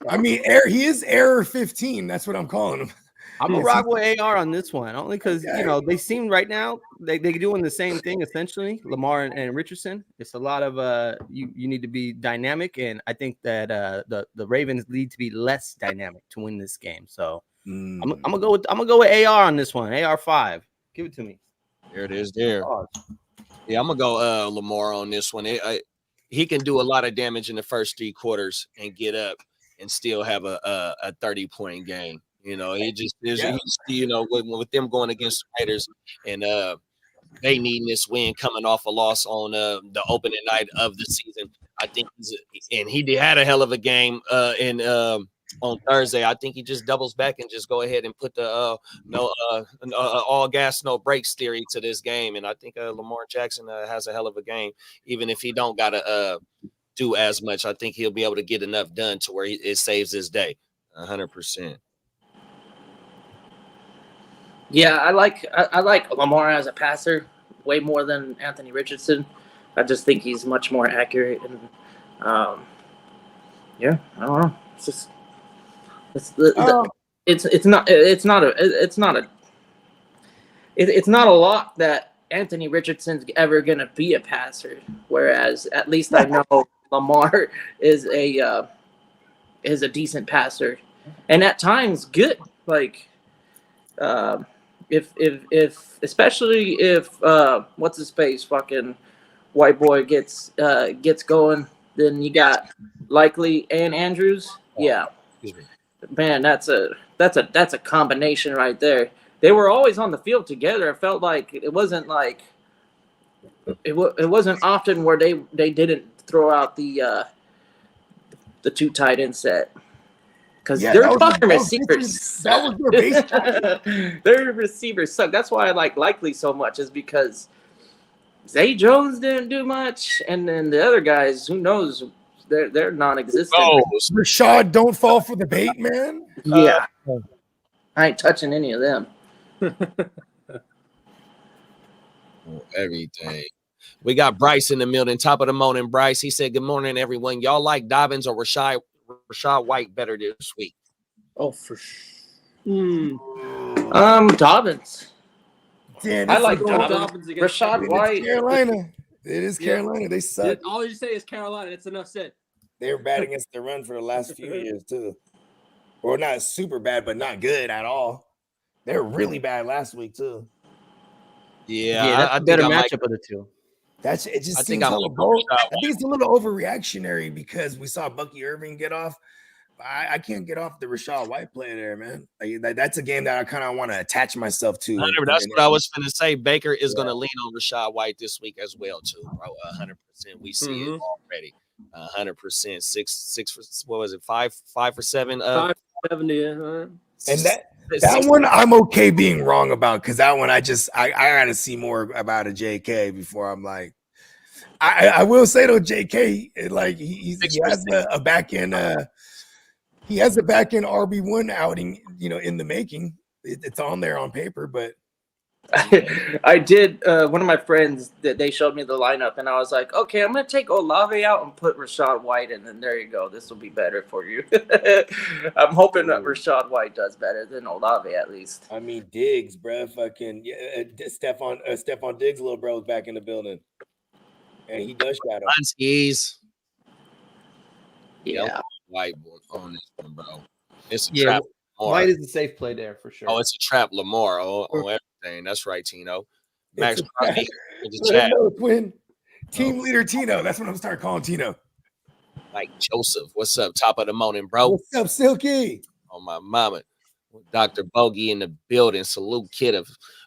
I mean, he is error 15. That's what I'm calling him. I'm a rock with AR on this one, only because they seem right now they're doing the same thing essentially. Lamar and Richardson. It's a lot of you need to be dynamic, and I think that the Ravens need to be less dynamic to win this game. So I'm gonna go with AR on this one. AR 5. Give it to me. There it is. There. Yeah, I'm gonna go Lamar on this one. He can do a lot of damage in the first 3 quarters and get up and still have a 30-point game. He just is. With them going against the Raiders and they needing this win coming off a loss on the opening night of the season. I think he had a hell of a game on Thursday. I think he just doubles back and just go ahead and put the all gas no brakes theory to this game. And I think Lamar Jackson has a hell of a game, even if he don't gotta do as much. I think he'll be able to get enough done to where it saves his day. 100%. Yeah, I like Lamar as a passer way more than Anthony Richardson. I just think he's much more accurate, and I don't know. It's not a lot that Anthony Richardson's ever gonna be a passer. Whereas at least I know Lamar is a decent passer, and at times good. Like if especially if what's his face fucking white boy gets going, then you got Likely and Andrews. Yeah, man, that's a combination right there. They were always on the field together. It felt like it wasn't often where they didn't throw out the 2 tight end set. Because their fucking receivers. That was their base. Their receivers suck. That's why I like Likely so much, is because Zay Jones didn't do much, and then the other guys, who knows, they're non-existent. Oh, Rashad, don't fall for the bait, man. Yeah, I ain't touching any of them. Everything. We got Bryce in the building. Top of the morning, Bryce. He said, "Good morning, everyone. Y'all like Dobbins or Rashad White better this week?" Oh, for sure. Dobbins. Damn, I like Dobbins against Rashad White. Carolina. It is Carolina. They suck. All you say is Carolina. It's enough said. They were bad against the run for the last few years too, or not super bad, but not good at all. They were really bad last week too. Yeah, that's I a better think I matchup of the two. It just I seems think I'm hella bold. I think it's a little overreactionary because we saw Bucky Irving get off. I can't get off the Rashad White play there, man. That's a game that I kind of want to attach myself to. That's what I was going to say. Baker is going to lean on Rashad White this week as well, too, bro. 100%. We see it already. 100%. Six. What was it? 5 for 7. 570. And that one I'm okay being wrong about, because that one I gotta see more about a JK before I'm like. I will say though, JK, like he has a back end. He has a back end RB1 outing, in the making. It's on there on paper, but I did. One of my friends, that they showed me the lineup, and I was like, okay, I'm gonna take Olave out and put Rashad White in, and there you go. This will be better for you. I'm hoping that Rashad White does better than Olave at least. I mean, Diggs, bro, fucking Stephon Diggs, little bro's back in the building, and he does shadow. Skis. Yeah. White on this one, bro. It's a trap. White is the safe play there for sure. Oh, it's a trap. Lamar on everything. That's right, Tino. Max It's a Crosby trap. in the Let him chat. know, Quinn. Team leader Tino. That's what I'm gonna start calling Tino. Like Joseph. What's up? Top of the morning, bro. What's up, Silky? On my mama. Dr. Bogey in the building. Salute, kid.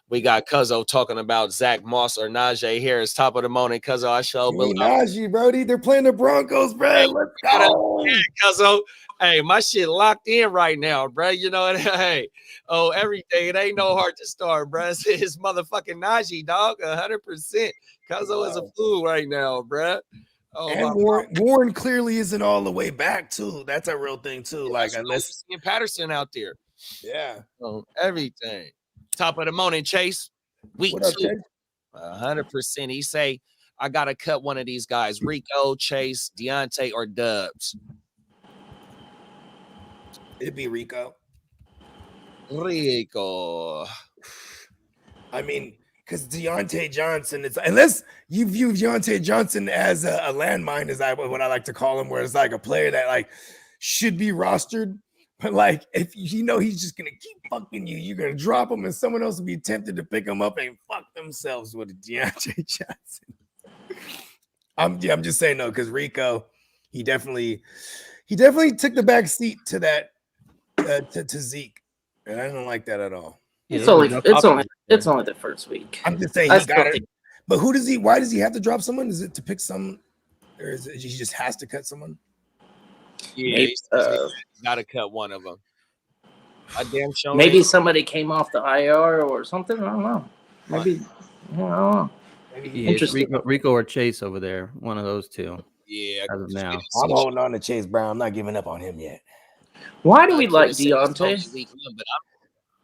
We got Cuzzo talking about Zach Moss or Najee Harris. Top of the morning, Cuzzo. I show Najee, Brody. They're playing the Broncos, bro. Let's go. Cuzzo. Hey, my shit locked in right now, bro. You know what? Hey, every day it ain't no hard to start, bro. It's motherfucking Najee, dog. 100%. Cuzzo is a fool right now, bro. Oh, and Warren clearly isn't all the way back too. That's a real thing too. Yeah, like unless seeing Patterson out there, yeah, everything. Top of the morning, Chase. Week 2, 100%. He say, I gotta cut one of these guys: Rico, Chase, Deontay, or Dubs. It'd be Rico. Rico. I mean, because Deontay Johnson, it's unless you view Deontay Johnson as a landmine, is what I like to call him, where it's like a player that like should be rostered, but like if you know he's just gonna keep fucking you, you're gonna drop him, and someone else will be tempted to pick him up and fuck themselves with a Deontay Johnson. I'm just saying no, because Rico, he definitely took the back seat to that to Zeke, and I don't like that at all. It's only the first week. I'm just saying he got it. But why does he have to drop someone? Is it to pick some, or is it he just has to cut someone? Yeah, he's gotta cut one of them. Maybe somebody came off the IR or something. I don't know. Maybe I don't know. Interesting. Rico or Chase over there. One of those two. Yeah. As of now. I'm holding on to Chase Brown. I'm not giving up on him yet. Why do we like Deontay?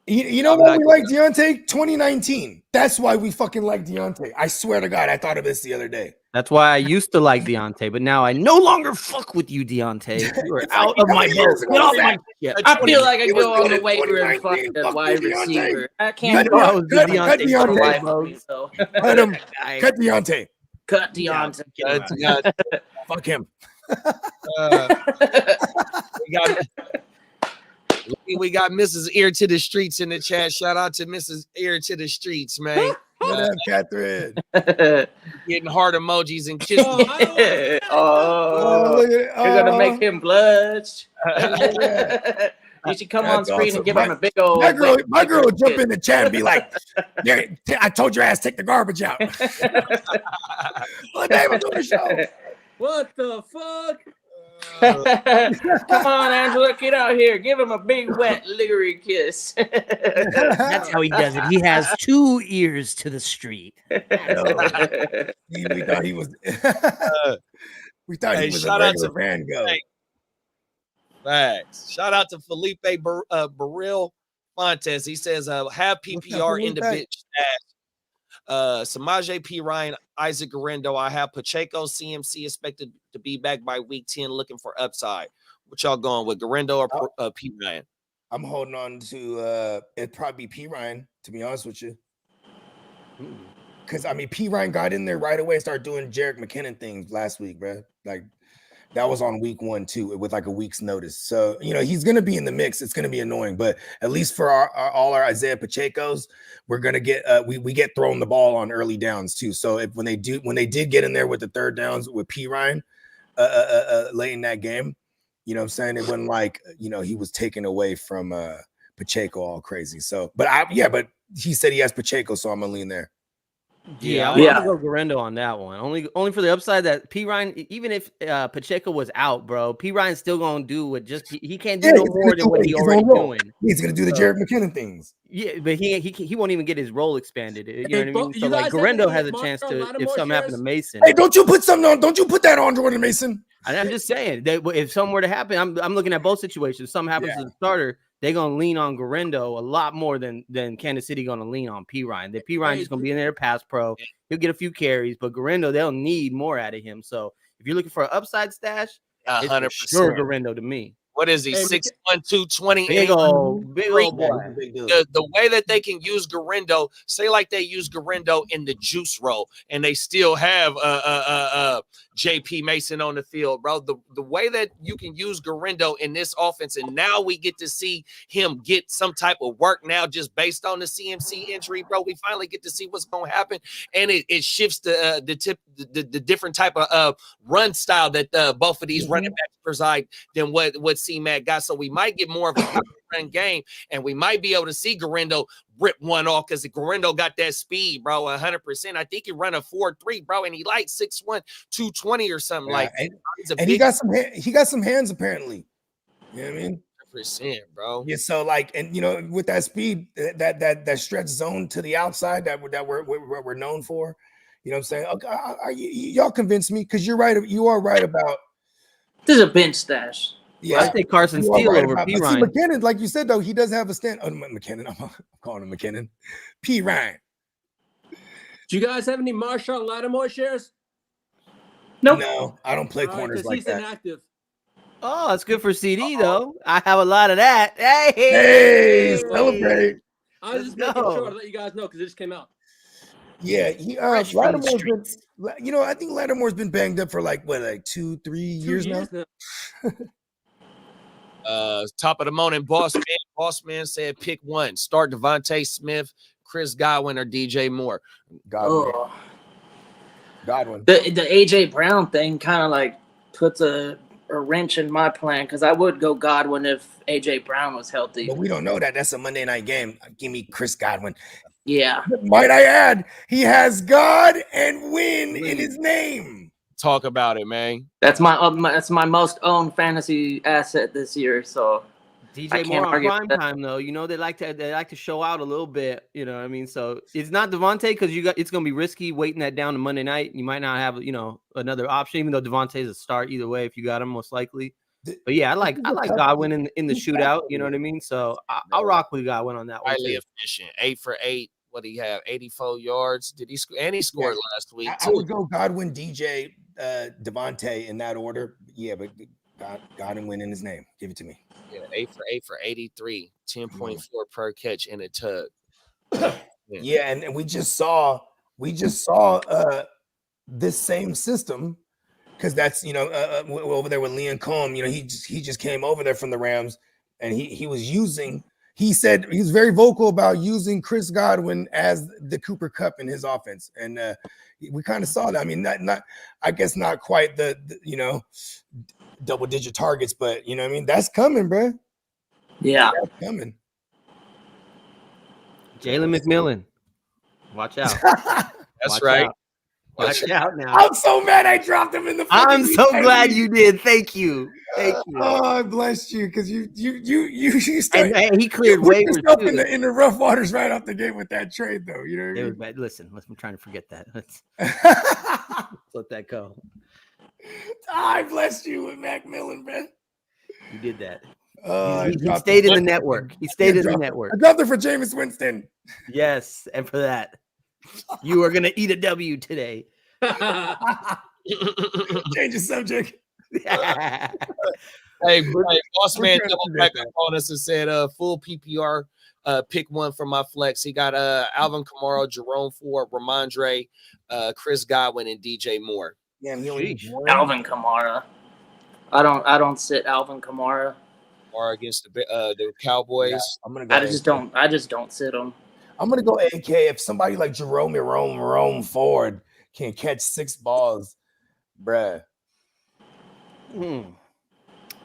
You know why we like Deontay? 2019. That's why we fucking like Deontay. I swear to God, I thought of this the other day. That's why I used to like Deontay, but now I no longer fuck with you, Deontay. You are out of my boat. Get off my shit. I feel like I go on the waiver and fuck the wide receiver. I can't go cut Deontay. Cut him. Cut Deontay. Cut Deontay. Fuck him. We got Mrs. Ear to the Streets in the chat. Shout out to Mrs. Ear to the Streets, man. What up, Catherine? Getting heart emojis and kisses. You're gonna make him blush. You should come on screen and give him a big old. My girl would jump in the chat and be like, I told your ass take the garbage out. Well, David, do the show. What the fuck? Come on, Angela, get out here. Give him a big, wet, liggery kiss. That's how he does it. He has 2 ears to the street. We thought he was. We thought he was a regular Van Gogh. Facts. Shout out to Felipe Baril Fontes. He says, have PPR in the bitch stash. Samaje P. Ryan, Isaac Garendo. I have Pacheco, CMC expected to be back by week 10, looking for upside. What y'all going with, Garendo or P. Ryan? I'm holding on to it'd probably be P. Ryan, to be honest with you. Because I mean, P. Ryan got in there right away and started doing Jerick McKinnon things last week, bro. Like that was on week 1 too, with like a week's notice. So he's gonna be in the mix. It's gonna be annoying, but at least for all our Isaiah Pacheco's, we're gonna get we get thrown the ball on early downs too. So when they did get in there with the third downs with P. Ryan late in that game, you know what I'm saying, it wasn't like he was taken away from Pacheco all crazy. So but he said he has Pacheco, so I'm gonna lean there. Yeah, I'm gonna go Garendo on that one. Only for the upside that P. Ryan, even if Pacheco was out, bro, P. Ryan's still gonna do what he can't do no more than what he already doing. He's gonna do the Jerick McKinnon things. Yeah, but he won't even get his role expanded. You know what I mean? So like Garendo has a chance to if something happened to Mason. Hey, don't you put something on? Don't you put that on Jordan Mason? I'm just saying that if something were to happen, I'm looking at both situations. If something happens to the starter, they're gonna lean on Garendo a lot more than Kansas City gonna lean on P. Ryan. The P. Ryan just gonna be in there pass pro. He'll get a few carries, but Garendo, they'll need more out of him. So if you're looking for an upside stash, 100%. sure Garendo to me. What is he? Hey, 6'1", 220. Big old boy. Big dude. The way that they can use Garindo, say like they use Garindo in the juice role, and they still have JP Mason on the field, bro. The way that you can use Garindo in this offense, and now we get to see him get some type of work now just based on the CMC injury, bro. We finally get to see what's going to happen, and it shifts the different type of run style that both of these running backs preside than what C-Mac got. So we might get more of a run game, and we might be able to see Garindo rip one off because Garindo got that speed, bro, 100%. I think he run a 4.3, bro, and he like 6'1", 220 or something like that. And he got some hands apparently. You know what I mean? Percent, bro. Yeah, so like, and you know, with that speed, that stretch zone to the outside that we're known for, you know what I'm saying? Okay, y'all convinced me because you're right. You are right about This is a bench stash. Yeah, I think Carson Steele over P. Ryan. McKinnon, like you said though, he does have a stand. Oh, McKinnon, I'm calling him McKinnon. P. Ryan. Do you guys have any Marshawn Lattimore shares? Nope. No, I don't play corners like he's that. inactive. Oh, that's good for CD though. I have a lot of that. Hey, celebrate. I was just making sure to let you guys know because it just came out. Yeah, Lattimore's been, you know, I think Lattimore's been banged up for like 2-3 years now. Top of the morning, Boss Man said pick one. Start Devontae Smith, Chris Godwin, or DJ Moore. Godwin. The AJ Brown thing kind of like puts a wrench in my plan because I would go Godwin if AJ Brown was healthy. But we don't know that. That's a Monday night game. Give me Chris Godwin. Yeah. Might I add, he has God and win in his name. Talk about it, man. That's my most owned fantasy asset this year. So DJ Moore on prime time though. You know they like to show out a little bit. You know what I mean? So it's not Devontae because it's gonna be risky waiting that down to Monday night. You might not have another option, even though Devontae's a start either way if you got him most likely. But yeah, I like Godwin in the shootout. You know what I mean? So I'll rock with Godwin on that one. Highly efficient, 8 for 8. What do he have? 84 yards. Did he score? And he scored last week too. I would go Godwin, DJ, Devontae in that order. Yeah, but Godwin win in his name. Give it to me. Yeah, 8 for 8 for 83, 10.4 per catch in a tug. Yeah, and we just saw this same system because that's over there with Leon Combs. He just came over there from the Rams, and he was using. He said he was very vocal about using Chris Godwin as the Cooper Kupp in his offense, and we kind of saw that. I mean, not I guess not quite the double-digit targets, but you know what I mean. That's coming, bro. Yeah, that's coming. Jalen McMillan, watch out. That's right. Watch out now. I'm so mad I dropped him in the. I'm so glad you did. Thank you. Oh, I blessed you because you started. And he cleared waivers too. In the rough waters right off the gate with that trade, though. You know what I mean? Bad. Listen, I'm trying to forget that. Let's let that go. I blessed you with McMillan, man. You did that. He stayed in the network. He stayed in the network. I dropped it for Jameis Winston. Yes, and for that, you are gonna eat a W today. Change the subject. Hey, Boss Man double back on us and said full PPR pick one for my flex. He got Alvin Kamara, Jerome Ford, Ramondre, Chris Godwin, and DJ Moore. Yeah, Alvin Kamara. I don't sit Alvin Kamara. Or against the Cowboys. Yeah, I'm gonna go. I just don't sit him. I'm gonna go AK if somebody like Jerome Ford can catch 6 balls, bruh.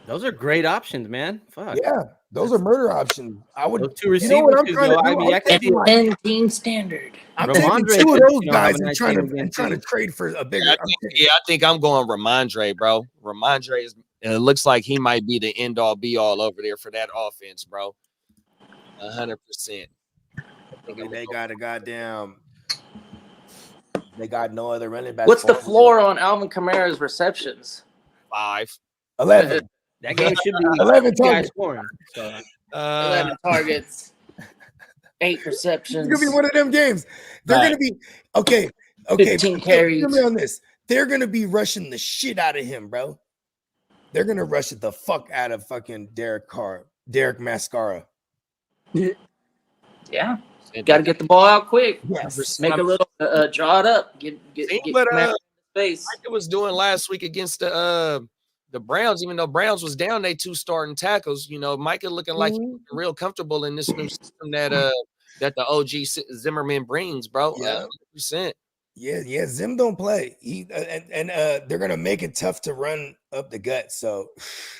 Those are great options, man. Fuck. Yeah, those are murder options. I would. Those two receivers. I mean, team standard. I'm taking 2 of those guys and trying to trade for a bigger. I think I'm going Ramondre, bro. Ramondre is. It looks like he might be the end all be all over there for that offense, bro. 100%. They got a goddamn. They got no other running back. What's the floor on Alvin Kamara's receptions? 5. 11. That game should be 11 targets. Scoring, so. 11 targets, 8 receptions. It's gonna be one of them games. They're gonna be okay. 15 carries. Hear me on this. They're gonna be rushing the shit out of him, bro. they're gonna rush it the fuck out of fucking Derek Mascara. Yeah. Got to get the ball out quick. Yes. Make a little draw it up. Get but, space. Like it was doing last week against the Browns. Even though Browns was down, they 2 starting tackles. You know, Micah looking like he's real comfortable in this new system that the OG Zimmerman brings, bro. Yeah. 100%. Yeah. Zim don't play. They're gonna make it tough to run up the gut. So,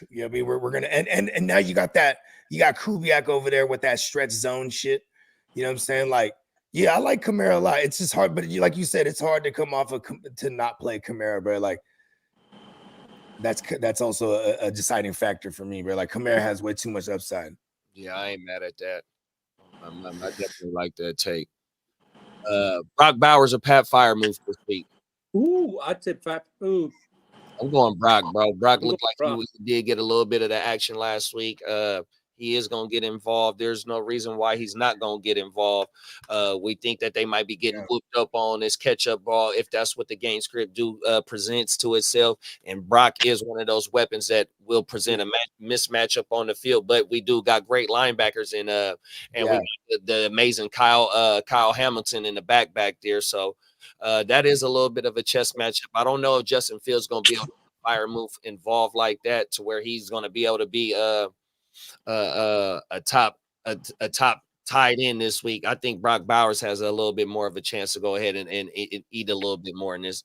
I mean, we're gonna and now you got Kubiak over there with that stretch zone shit. You know what I'm saying? Like, yeah, I like Kamara a lot. It's just hard, but like you said, it's hard to come off to not play Kamara, bro. Like, that's also a deciding factor for me, bro. Like, Kamara has way too much upside. Yeah, I ain't mad at that. I definitely like that take. Brock Bowers or Pat Freiermuth this week? Ooh, I tip Pat. Ooh. I'm going Brock, bro. Brock looked like he did get a little bit of the action last week. He is going to get involved. There's no reason why he's not going to get involved. We think that they might be getting whooped up on this catch-up ball if that's what the game script presents to itself. And Brock is one of those weapons that will present a mismatch up on the field. But we do got great linebackers we got the amazing Kyle Hamilton in the back there. So that is a little bit of a chess matchup. I don't know if Justin Fields going to be able to Freiermuth involved like that to where he's going to be able to be a top tight end this week. I think Brock Bowers has a little bit more of a chance to go ahead and eat a little bit more in his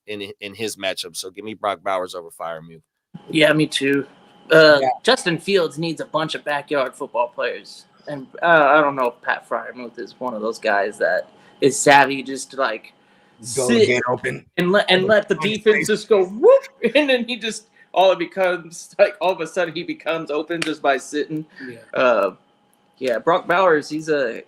matchup. So give me Brock Bowers over Freiermuth. Yeah, me too. Justin Fields needs a bunch of backyard football players, and I don't know if Pat Freiermuth is one of those guys that is savvy just to like sit open and let the defense just go whoop, and then he just. All of a sudden he becomes open just by sitting. Brock Bowers, he's going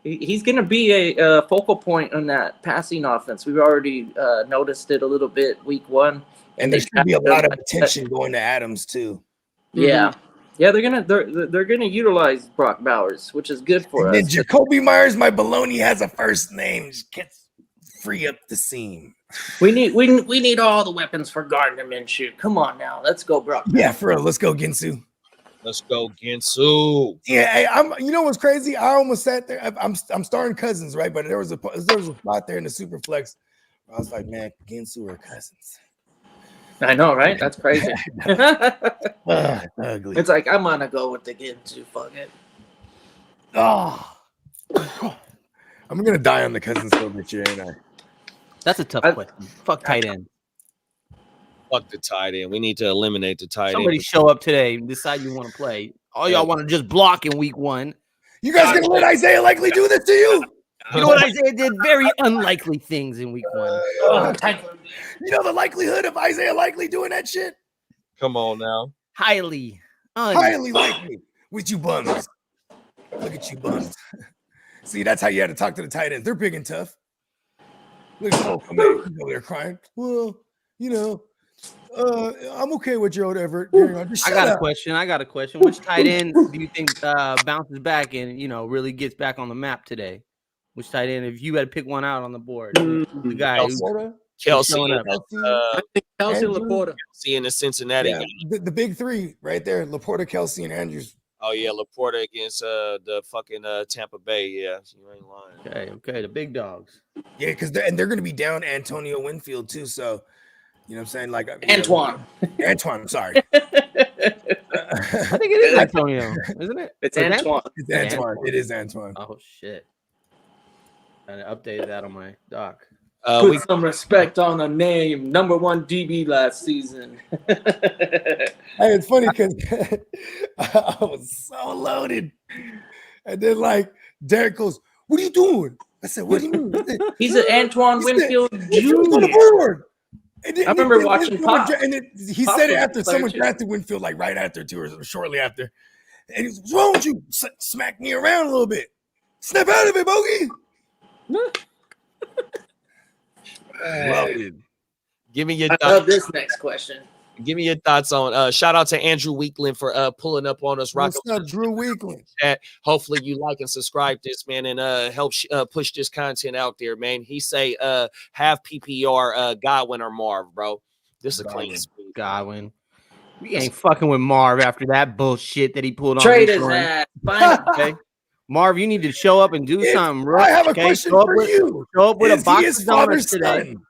to be a focal point on that passing offense. We've already noticed it a little bit week 1, and there's going to be a lot of attention going to Adams too. Yeah, they're gonna utilize Brock Bowers, which is good for us. And then Jacoby Myers, my baloney, has a first name. Just gets free up the seam. We need all the weapons for Gardner Minshew. Come on now, let's go, Brock. Yeah, for real. Let's go, Ginsu. Let's go, Ginsu. Yeah, hey, you know what's crazy? I almost sat there. I'm starting Cousins, right? But there was a spot there in the super flex. I was like, man, Ginsu or Cousins. I know, right? That's crazy. Ugly. It's like I'm gonna go with the Ginsu. Fuck it. Oh, I'm gonna die on the Cousins field this year, ain't I? That's a tough question. Fuck tight end. Fuck the tight end. We need to eliminate the tight end. Somebody show up today and decide you want to play. All y'all want to just block in week 1. You guys gonna let Isaiah Likely do this to you? You know what Isaiah did? Very unlikely things in week 1. You know the likelihood of Isaiah Likely doing that shit? Come on now. Highly likely with you bums. Look at you bums. See, that's how you had to talk to the tight ends. They're big and tough. Look at Cole over there crying. Well, you know, I'm okay with your whatever. I got a question. Which tight end do you think bounces back and really gets back on the map today? Which tight end, if you had to pick one out on the board, the guy Kelsey and Laporta. Kelsey in the Cincinnati. Yeah, the big 3 right there: Laporta, Kelsey, and Andrews. Oh yeah, Laporta against the fucking Tampa Bay. Yeah, you ain't lying. Okay, the big dogs. Yeah, because they're going to be down Antonio Winfield too. So, you know what I'm saying? Like Antoine. Antoine, I'm sorry. I think it is Antonio, isn't it? It's Antoine. It's Antoine. It is Antoine. Oh shit! I updated that on my doc. Put some respect on the name. Number 1 DB last season. Hey, it's funny because I was so loaded. And then Derek goes, "What are you doing?" I said, "What do you mean?" He's an Antoine Winfield Jr. on the board. I remember watching Pop. And he said it after someone drafted Winfield, right after too, or shortly after. And he was, "What's wrong with you? Smack me around a little bit. Snap out of it, Bogey." Give me your thoughts. I love this next question. Give me your thoughts on shout out to Andrew Weekland for pulling up on us. What's up, Drew Weekland? Hopefully you like and subscribe this, man, and help push this content out there, man. He say have PPR Godwin or Marv, bro. This is a clean sweep. Godwin. We ain't fucking with Marv after that bullshit that he pulled on. Trade his ass. Okay. Marv, you need to show up and do something, bro. I have a question for you. Show up with Is a box he his of donuts father's today son?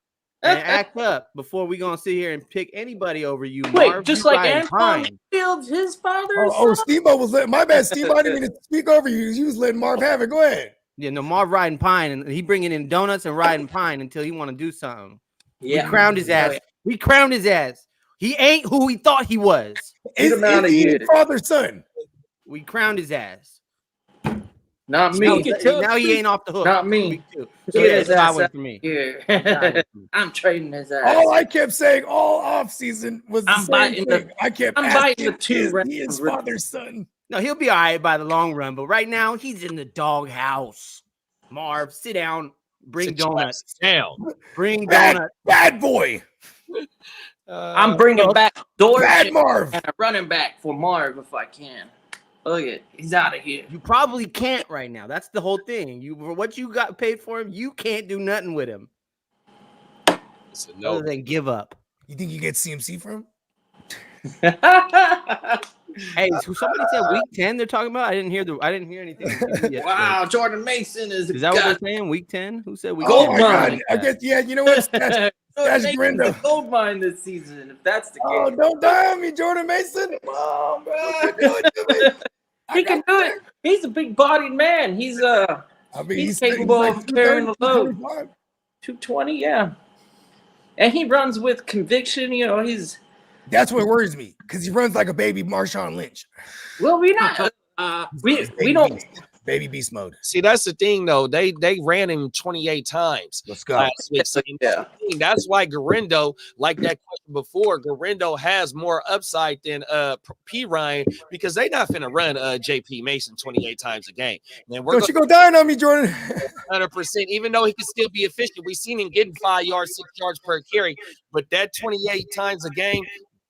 and act up before we gonna sit here and pick anybody over you. Wait, Marv. just You like riding Antoine Pine. Fields, his father's Oh, son? Steve-O was letting, my bad, Steve, I didn't mean to speak over you. You was letting Marv have it. Go ahead. Yeah, no, Marv riding Pine, and he bringing in donuts and riding Pine until he want to do something. Yeah. We crowned his ass. We crowned his ass. He ain't who we thought he was. Is he his father's son? We crowned his ass. Not me. Now he ain't off the hook. Not me. So Get yeah, his it's ass one out for me. here. I'm trading his ass. All I kept saying all off season was the I'm same biting the- thing. I kept I'm asking, biting the two is rounds. he his father's son? No, he'll be all right by the long run, but right now he's in the doghouse. Marv, sit down. Bring donuts. Down. Bring Bad, donuts. bad boy. I'm bringing back Dortch Bad Marv. and a running back for Marv if I can. Look at, he's out of here. You probably can't right now. That's the whole thing. You for what you got paid for him, you can't do nothing with him. It's a no. Other than give up. You think you get CMC from? Hey, so somebody said week 10 they're talking about. I didn't hear anything. Yet. Wow, Jordan Mason is Is that what they're saying? Week 10? Who said week Oh 10? my God. I guess, yeah, you know what? That's Grindo. the gold mine this season, if that's the case. Oh, don't die on me, Jordan Mason. Come on, bro. Do it to me. He can do it. He's a big bodied man. He's he's capable of carrying the load. 220, yeah. And he runs with conviction, you know, That's what worries me, because he runs like a baby Marshawn Lynch. well, we not we don't Baby beast mode. See, that's the thing, though. They ran him 28 times. Let's go. Last week. So Yeah. that's why Garindo, like that question before, Garindo has more upside than P. Ryan because they not finna run JP Mason 28 times a game. And we're Don't you go dying on me, Jordan. 100%. Even though he can still be efficient, we seen him getting 5 yards, 6 yards per carry. But that 28 times a game,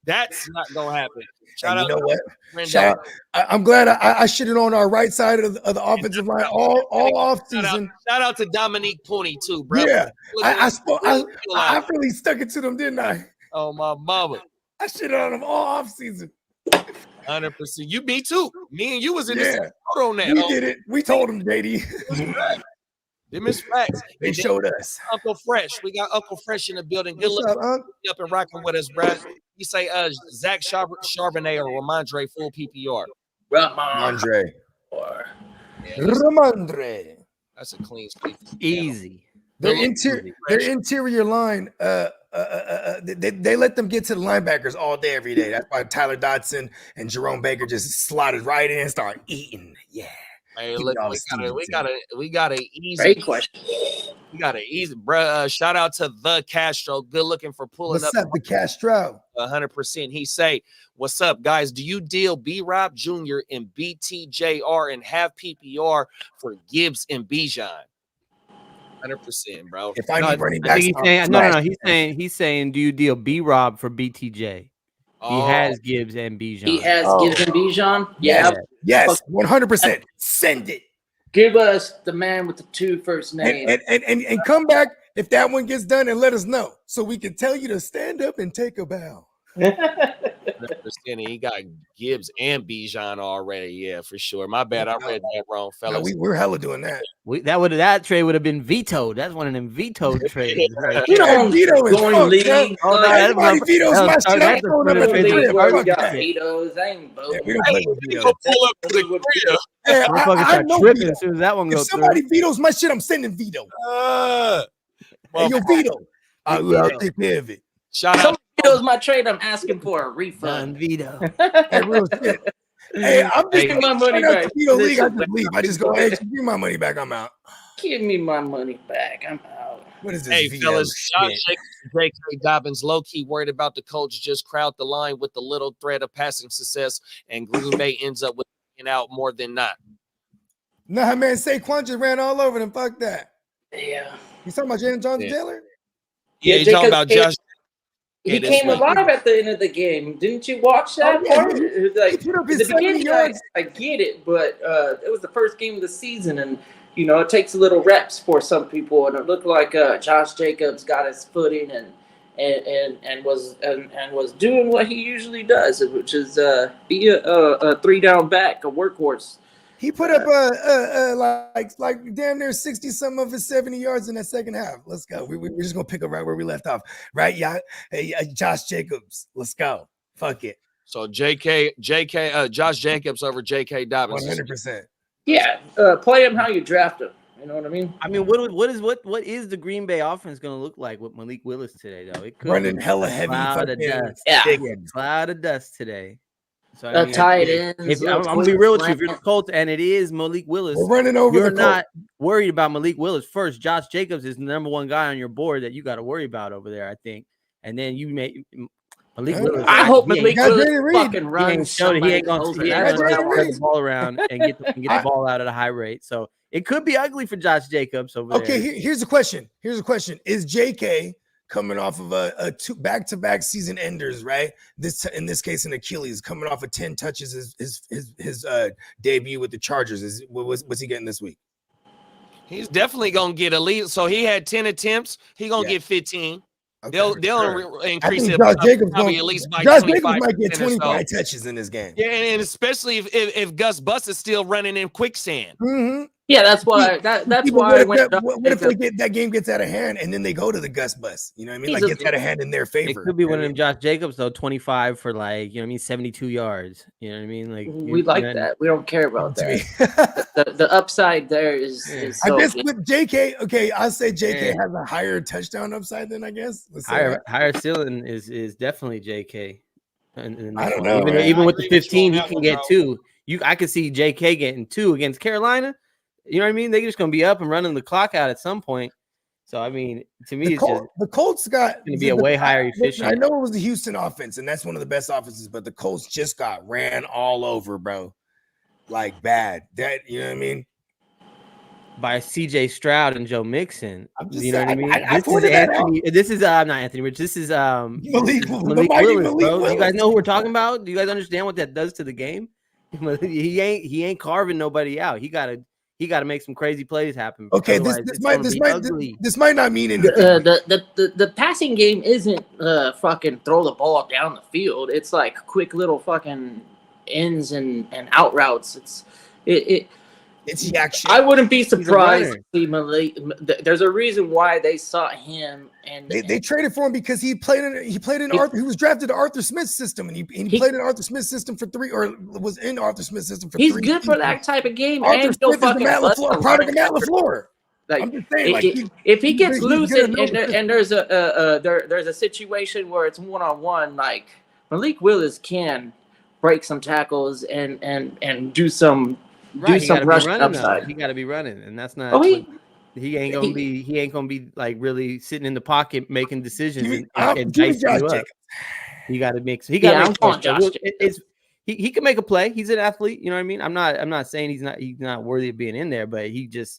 that's not gonna happen. Shout And out you know to what? Garindo. Shout out. I'm glad I shitted on our right side of the offensive line all off season. Shout out to Dominique Pooney too, bro. Yeah, Look I at spoke. him. I really stuck it to them, didn't I? Oh my mama. I shitted on them all off season. 100%. You, me too. Me and you was in the Yeah. same boat on that. We did it. We told them, JD. Them is facts. They And then showed us. Uncle Fresh. We got Uncle Fresh in the building. Good What's looking up, Unc? up and rocking with us, bro. You say Zach Charbonnet or Ramondre full PPR. Andre. Yeah, Ramondre. that's a clean sweep. Easy. Their interior line, they let them get to the linebackers all day, every day. That's why Tyler Dodson and Jerome Baker just slotted right in and started eating. Yeah. Hey, Keep look, it all we got a easy. great question. We got an easy, bro. Shout out to the Castro. Good looking for pulling What's up. up, the Castro? 100%. He say, "What's up, guys? Do you deal B. Rob Jr. and BTJR and have PPR for Gibbs and Bijan?" 100%, bro. If I No, need running I backs, think he's saying, no. He's saying, do you deal B Rob for BTJ? He has Gibbs and Bijan. He has Gibbs and Bijan. Yeah. Yes, 100%. Send it. Give us the man with the 2 first names. And come back if that one gets done and let us know so we can tell you to stand up and take a bow. 100%. He got Gibbs and Bijan already. Yeah, for sure. My bad. I read that wrong, No, fellas. we're hella doing that. That trade would have been vetoed. That's one of them vetoed trades. Right? You don't Veto is join fucked, league. bro. Oh, no, Everybody vetoes my that's- shit. I'm that's throwing up a at the league crib. where you Fuck got that. vetoes. I ain't Yeah, voting. we don't play with You vetoes. gonna pull up to the crib. Yeah, Motherfuckers I start know tripping veto. as soon as that one If goes through. somebody vetoes my shit, I'm sending veto. Hey, yo, veto. I'll take care of it. Shout out. Somebody vetoes my trade. I'm asking for a Done refund. veto. Hey, real shit. Hey, I'm just Give me my money sign up back. to veto league. I just leave. I just go, hey, give me my money back. I'm out. Give me my money back. I'm out. What is this? Hey, veto fellas, Josh shit? Jacobs, J.K. Dobbins, low-key worried about the coach just crowd the line with the little threat of passing success, and Green Bay ends up with out more than not. Nah, man, Saquon just ran all over them. Fuck that. Yeah. You talking about Jalen Johnson Yeah. Taylor? Yeah, Yeah, you talking about Jacobs- Josh? He this came week. alive at the end of the game. Didn't you watch that Oh, yeah, part? he- It was like, he put up in his the 70 beginning, yards. I get it, but it was the first game of the season, and you know it takes a little reps for some people. And it looked like Josh Jacobs got his footing, and was doing what he usually does, which is be a 3-down back, a workhorse. He put up like damn near 60 some of his 70 yards in that second half. Let's go. We're just gonna pick up right where we left off. Right, yeah. Hey, Josh Jacobs. Let's go. Fuck it. So Josh Jacobs over J.K. Dobbins. 100%. Yeah, play him how you draft him. You know what I mean? I mean, what is the Green Bay offense going to look like with Malik Willis today, though? It could Running be hella a heavy. cloud of dust. Yeah. Cloud of dust today. So I mean, Tight ends. I'm gonna be real with you. If you're the Colts and it is Malik Willis, We're running over you're the not worried about Malik Willis first. Josh Jacobs is the number one guy on your board that you got to worry about over there, I think. And then you may Malik Willis. I hope he Malik ain't- Willis fucking runs. he ain't gonna over spread that the ball around and get the ball out at a high rate. So it could be ugly for Josh Jacobs over there. Okay, here's a question. Is JK coming off of a two back-to-back season enders, right? In this case, an Achilles, coming off of 10 touches, his debut with the Chargers. What's he getting this week? He's definitely gonna get a lead. So he had 10 attempts. He's gonna get 15. Okay. They'll increase it Josh Jacobs probably at least by Josh 25 Jacobs might get or so. 25 touches in this game. Yeah, and especially if Gus Bus is still running in quicksand. Mm-hmm. Yeah, that's why. That's why. What if that game gets out of hand and then they go to the Gus Bus? You know what I mean? Like gets out of hand in their favor. It could be one of them Josh Jacobs though, 25 for like 72 yards. You know what I mean? Like we like that. We don't care about that. the upside there is so I guess with JK, okay, I'll say JK has a higher touchdown upside than I guess. Higher ceiling is definitely JK. And I don't know. Even with the 15, he can get 2. I could see JK getting 2 against Carolina. You know what I mean? They're just going to be up and running the clock out at some point. So, I mean, to me, the Colts got going to be a way higher efficient. I know it was the Houston offense, and that's one of the best offenses, but the Colts just got ran all over, bro. Like bad. That, you know what I mean? By CJ Stroud and Joe Mixon. You know what I mean? This is not Anthony Rich. This is Malik Willis, bro. You guys know who we're talking about? Do you guys understand what that does to the game? He ain't carving nobody out. He gotta make some crazy plays happen. Okay, this might not mean anything. The passing game isn't fucking throw the ball down the field. It's like quick little fucking ins and out routes. It's the action. I wouldn't be surprised to see Malik. There's a reason why they sought him, and they traded for him because he was drafted to Arthur Smith's system, and he played in Arthur Smith's system for 3, or was in Arthur Smith's system for 3. He's good for that type of game. Arthur and Smith is the Matt LaFleur, product of Matt LaFleur. Like, I'm just saying, if he gets loose and there's a situation where it's one-on-one, like Malik Willis can break some tackles and do some. Right, do some rush upside. He got to be running, and that's not. Oh, he ain't gonna be. He ain't gonna be like really sitting in the pocket making decisions and Josh Jacobs. He got to make. He got to Josh. He can make a play. He's an athlete. You know what I mean? I'm not saying he's not worthy of being in there, but he's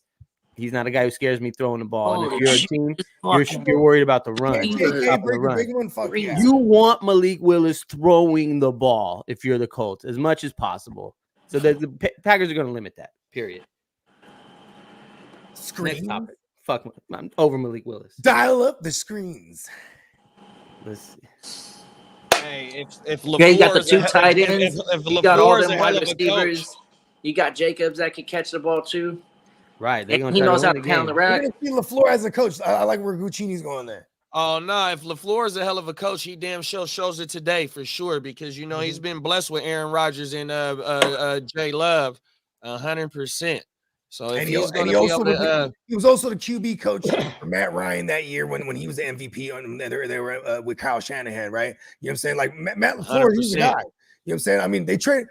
not a guy who scares me throwing the ball. And if you're a team, you're worried about the run. You want Malik Willis throwing the ball if you're the Colts as much as possible. So the Packers are going to limit that. Period. Next topic. Fuck, I'm over Malik Willis. Dial up the screens. Let's see. Hey, if you got the 2 tight ends, you got all them wide receivers. You got Jacobs that can catch the ball too. Right. He knows how to pound the rock. See LaFleur as a coach. I like where Guccini's going there. Oh no! If LaFleur is a hell of a coach, he damn sure shows it today for sure. Because he's been blessed with Aaron Rodgers and Jay Love, 100%. So if he was also the QB coach for Matt Ryan that year when he was the MVP. They were with Kyle Shanahan, right? You know what I'm saying? Like Matt LaFleur, he's the guy. You know what I'm saying? I mean, they traded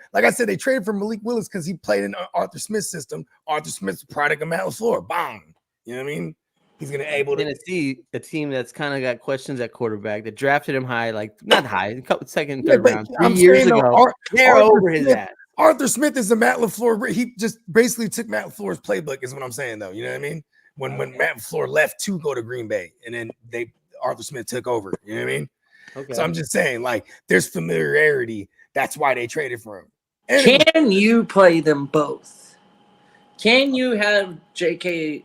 for Malik Willis because he played in Arthur Smith's system. Arthur Smith's the product of Matt LaFleur. Bang. You know what I mean? He's going to be able to Tennessee, a team that's kind of got questions at quarterback that drafted him high, like not high, second, third round, 3 years ago. They're over his ass. Arthur Smith is a Matt LaFleur. He just basically took Matt LaFleur's playbook, is what I'm saying, though. You know what I mean? When Matt LaFleur left to go to Green Bay, and then Arthur Smith took over. You know what I mean? Okay. So I'm just saying, like, there's familiarity. That's why they traded for him. And can you play them both? Can you have J.K.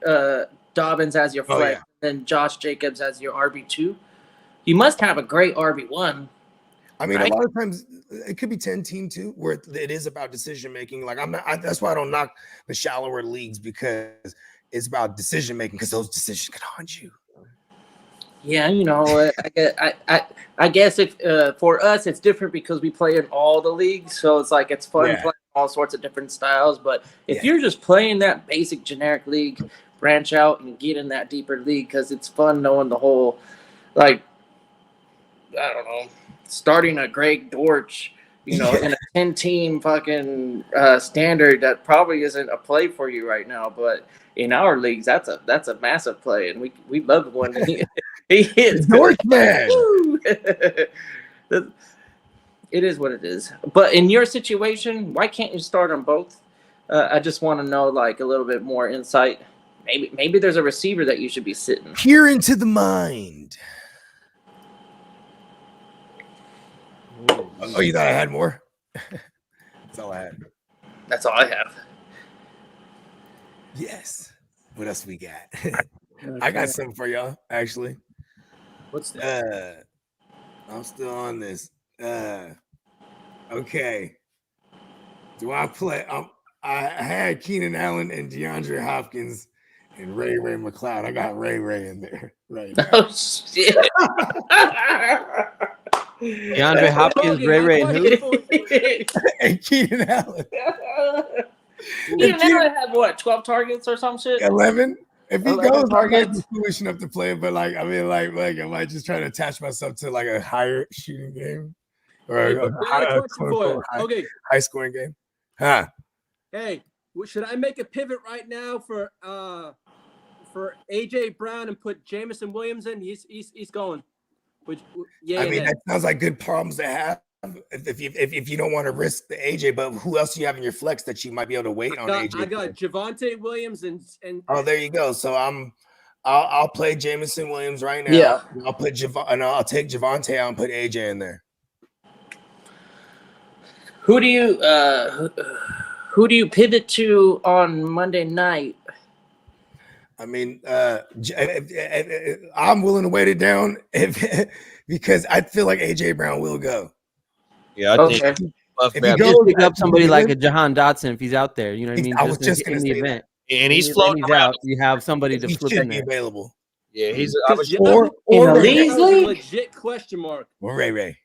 Dobbins as your flex and Josh Jacobs as your RB2? You must have a great RB1. I mean, right? a lot of times it could be 10 team too, where it is about decision making. Like that's why I don't knock the shallower leagues, because it's about decision making, because those decisions can haunt you. Yeah, you know, I guess if for us it's different because we play in all the leagues, so it's like it's fun playing all sorts of different styles. But if you're just playing that basic generic league, branch out and get in that deeper league, because it's fun knowing the whole, like, I don't know, starting a Greg Dortch, you know, in a 10-team fucking standard that probably isn't a play for you right now, but in our leagues that's a massive play, and we love when he hits. Dortch, man. It is what it is. But in your situation, why can't you start on both? I just want to know, like, a little bit more insight. Maybe there's a receiver that you should be sitting. Peer into the mind. Oh, you thought I had more? That's all I had. That's all I have. Yes. What else we got? I got something for y'all, actually. What's that? I'm still on this. Okay. Do I play? I had Keenan Allen and DeAndre Hopkins and Ray McLeod. I got Ray in there right now. Oh shit. DeAndre Hopkins, Ray, and who? And Keenan Allen. Keenan Allen had what, 12 targets or some shit? 11. If he 11 goes, I might targets. be foolish enough to play it, but like, I mean, like I might just try to attach myself to like a higher shooting game or a high scoring game. Huh? Hey, should I make a pivot right now for AJ Brown and put Jameson Williams in? He's going. Which, yeah, I mean, that sounds like good problems to have. If you don't want to risk the AJ, but who else do you have in your flex that you might be able to wait on AJ? I got Javonte Williams and oh, there you go. So I'll play Jameson Williams right now. Yeah. I'll put I'll take Javonte out and put AJ in there. Who do you pivot to on Monday night? I mean, I'm willing to wait it down because I feel like AJ Brown will go. Yeah, I think if he just goes, pick up somebody like a Jahan Dotson if he's out there. You know what I mean? I was just going to say event. And he's floating around. Out, you have somebody to he flip should in be there. available. Yeah, he's or League's league? Legit question mark. Or Ray.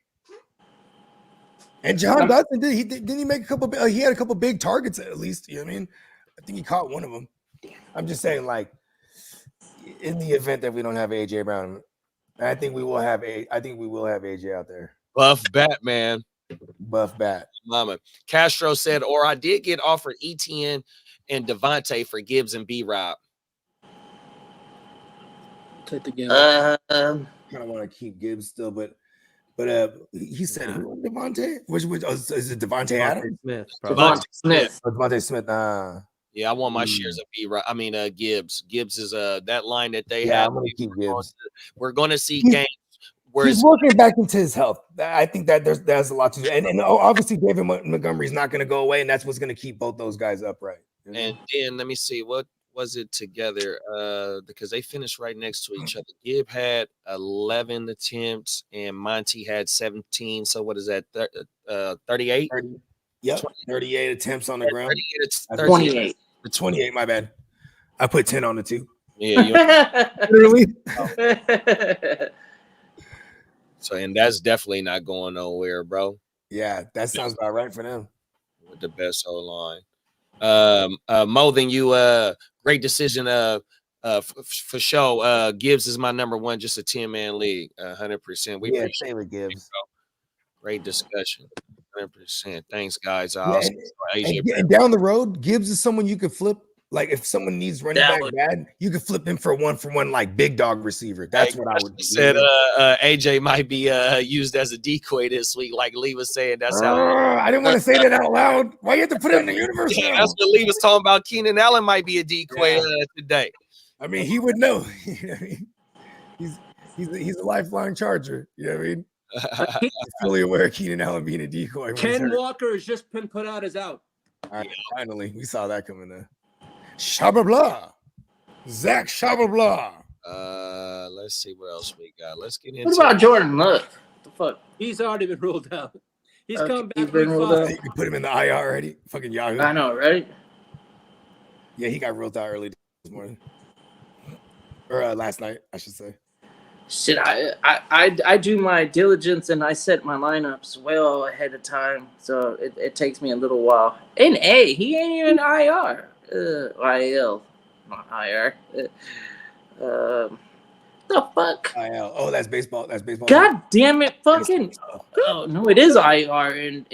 And John Dotson didn't he make a couple? He had a couple big targets at least. You know what I mean? I think he caught one of them. I'm just saying, like, in the event that we don't have AJ Brown, I think we will have AJ out there. Buff Batman. Buff bat. Mama. Castro said, or I did get offered ETN and Devontae for Gibbs and B-Rob. Take the game. I kind of want to keep Gibbs still, but he said Devontae. Which is it Devontae Adams? Smith. Devontae Smith. Oh, Devontae Smith. Yeah, I want my shares of B-Rob. I mean, Gibbs. Gibbs is that line that they Yeah, have. I'm gonna keep Gibbs. We're going to see games. He's working back into his health. I think that there's a lot to do, and obviously David Montgomery's not going to go away, and that's what's going to keep both those guys upright. And then let me see, what was it together? Because they finished right next to each other. Gibb had 11 attempts, and Monty had 17. So what is that? 38. 38 attempts on the ground. 28. 28. My bad. I put 10 on the two. Yeah, literally. So, and that's definitely not going nowhere, bro. Yeah, that sounds about right for them. With the best O line. Mo, then you great decision for sure. Gibbs is my number one, just a 10-man league, 100%. We appreciate Taylor Gibbs. Great discussion. 100%. Thanks, guys. And down the road, Gibbs is someone you could flip. Like if someone needs running back bad, you could flip him for one like big dog receiver. That's what I would do. Said AJ might be used as a decoy this week, like Lee was saying. That's how I didn't want to say that out loud. Why you have to put it in the universe? Yeah, that's what Lee was talking about. Keenan Allen might be a decoy today. I mean, he would know. You know what I mean? He's a lifelong Charger. You know what I mean? He's fully aware of Keenan Allen being a decoy. Ken Walker has just been put out as out. All right, finally, we saw that coming there. Shabba blah. Zach Shabba blah. Let's see what else we got. Let's get into What about Jordan Love? What the fuck? He's already been ruled out. He's Okay, come he's back. been week ruled 5. out. You can put him in the IR already. Fucking Yahoo. I know, right? Yeah, he got ruled out early this morning. Or last night, I should say. Shit, I do my diligence and I set my lineups well ahead of time, so it takes me a little while. And he ain't even IR. IL, not IR. The fuck? IL. Oh, that's baseball. That's baseball. God damn it, fucking. Oh, no, it is IR in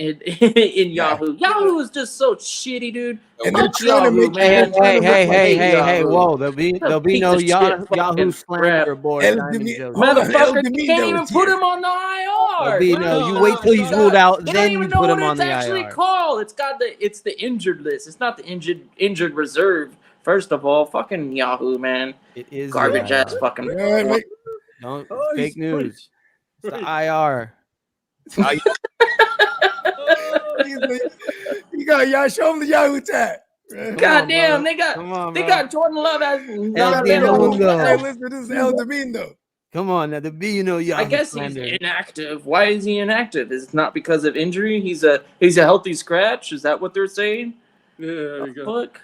Yahoo. Yahoo is just so shitty, dude. And they're Fuck trying to Yahoo, make man. Hey, Yahoo. whoa, there'll be no Piece of shit Yahoo fucking slander crap. aboard. El Diamond Demi- Joe's. Hold on, El Motherfucker Camino can't even is put here. him on the IR. There'll be no, you wait till he's ruled out, They then don't you even know put what him on it's the actually IR. called. It's the injured list. It's not the injured reserve. First of all, fucking Yahoo, man. It is Garbage the ass IR. fucking. All right, mate. Don't Oh, fake he's news. It's preach. the IR. You got y'all show him the Yahoo tab. God damn, they got Jordan Love as not available. Mundo. Hey, listen, this is El Domingo. Come on, now Yahoo I guess slander. he's inactive. Why is he inactive? Is it not because of injury? He's a healthy scratch. Is that what they're saying? Yeah, there you go. Fuck.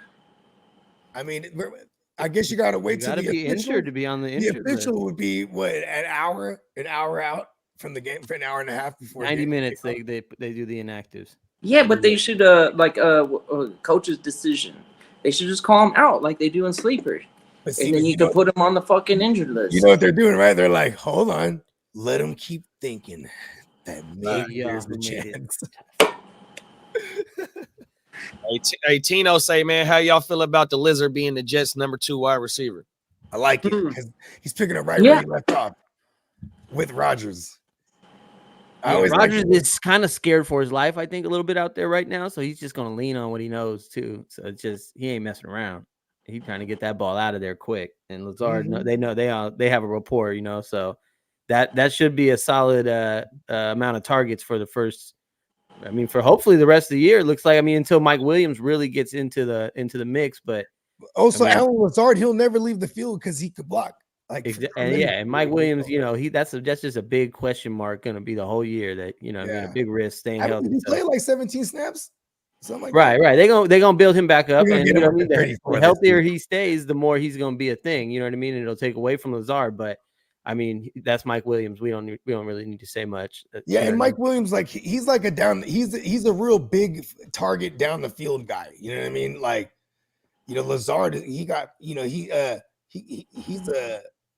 I mean, I guess you gotta You wait till gotta the be official. injured to be on the The injured list. official would be what, an hour out from the game for an hour and a half before 90 game. minutes they do the inactives. Yeah, but they should coach's decision. They should just call him out like they do in sleeper, But see, and then you can put him on the fucking injured list. you know what they're doing, right? They're like, hold on, let them keep thinking that maybe there's a Yahoo made it. chance. Hey, Tino say, man, how y'all feel about the Lizard being the Jets' number 2 wide receiver? I like it because he's picking up right Yeah. where he left off with Rodgers. I always Rodgers liked it. is kind of scared for his life, I think, a little bit out there right now. So he's just gonna lean on what he knows too. So it's just he ain't messing around. He's trying to get that ball out of there quick. And Lazard, they have a rapport, So that should be a solid amount of targets for the first. I mean, for hopefully the rest of the year. It looks like until Mike Williams really gets into the mix, but Also, I mean- Alan Lazard, he'll never leave the field because he could block. Like, and Mike Williams, that's just a big question mark going to be the whole year. That a big risk staying healthy. He played like 17 snaps, something like Right. They're gonna build him back up, They're and gonna get him up to 34 the healthier he stays, the more he's going to be a thing. You know what I mean? And it'll take away from Lazard, but I mean that's Mike Williams. We don't really need to say much. Yeah, and Mike Williams, like he's like he's a real big target down the field guy. You know what I mean? Like, Lazard, he got, he's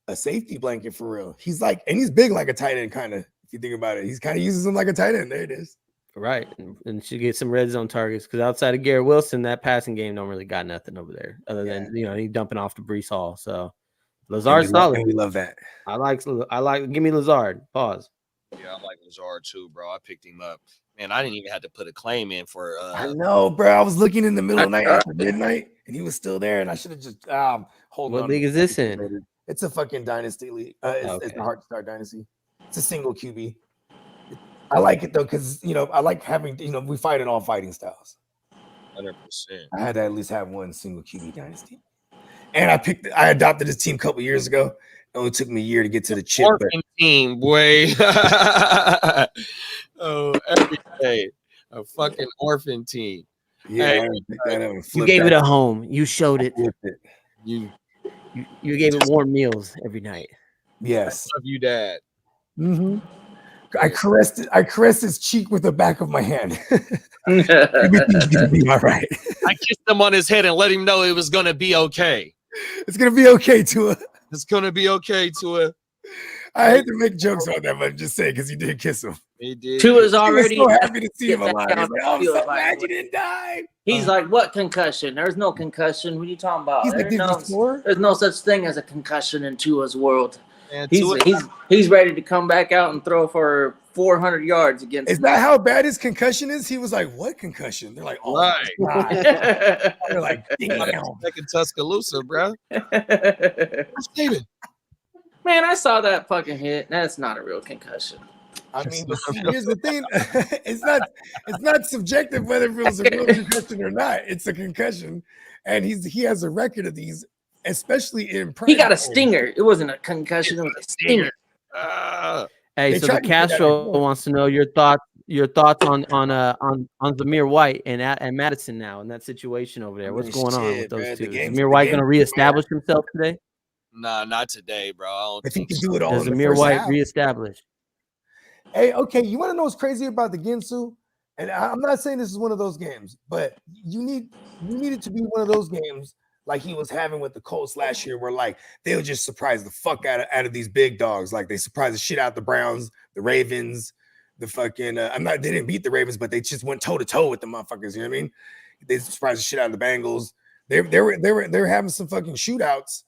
a safety blanket for real. He's like, and he's big like a tight end, kind of. If you think about it, he's kind of uses him like a tight end. There it is. Right, and should get some red zone targets because outside of Garrett Wilson, that passing game don't really got nothing over there other than he dumping off to Breece Hall. So Lazard's solid. And we love that. I like. Give me Lazard. Pause. Yeah, I like Lazard too, bro. I picked him up. Man, I didn't even have to put a claim in for. I know, bro. I was looking in the middle of the night after midnight, and he was still there, and I should have just hold on. What league is this in? It's a fucking dynasty league. It's a hard start dynasty. It's a single QB. I like it though because I like having we fight in all fighting styles. 100%. I had to at least have one single QB dynasty, and I adopted this team a couple years ago. It only took me a year to get to the chip. Orphan team, boy. Oh, every day a fucking orphan team. Yeah, you gave it a home. You showed it. You gave it warm meals every night. Yes. Love you, Dad. Mm-hmm. I caressed his cheek with the back of my hand. Everything's gonna be all right. I kissed him on his head and let him know it was gonna be okay. It's gonna be okay, Tua. It's gonna be okay, Tua. I hate to make jokes on that, but I'm just saying because you did kiss him. He did. Tua's already He was so happy to see him get alive. back He's like, down I'm the so field, glad like, you didn't die. He's like, what concussion? There's no concussion. What are you talking about? He's like, did you score? There's no such thing as a concussion in Tua's world. Man, He's ready to come back out and throw for 400 yards against. Is that how bad his concussion is? He was like, what concussion? They're like, oh, right. my God. They're like, damn. Second Tuscaloosa, bro. Steven. Man, I saw that fucking hit. That's not a real concussion. I mean, here's the thing. It's not subjective whether it was a real concussion or not. It's a concussion. And he has a record of these especially in He got a stinger. It wasn't a concussion. It was a stinger. Hey, so the Castro wants to know your thoughts on Zamir White and Madison now in that situation over there. What's going on with those two? Is Zamir White going to reestablish himself today? Nah, not today, bro. I don't If he think can so. do it all Does in the Zamir first White half. reestablish? Hey, okay, you want to know what's crazy about the Ginsu? And I'm not saying this is one of those games, but you need it to be one of those games like he was having with the Colts last year, where like they'll just surprise the fuck out of these big dogs. Like they surprised the shit out the Browns, the Ravens, the fucking they didn't beat the Ravens, but they just went toe to toe with the motherfuckers. You know what I mean? They surprised the shit out of the Bengals. They're having some fucking shootouts.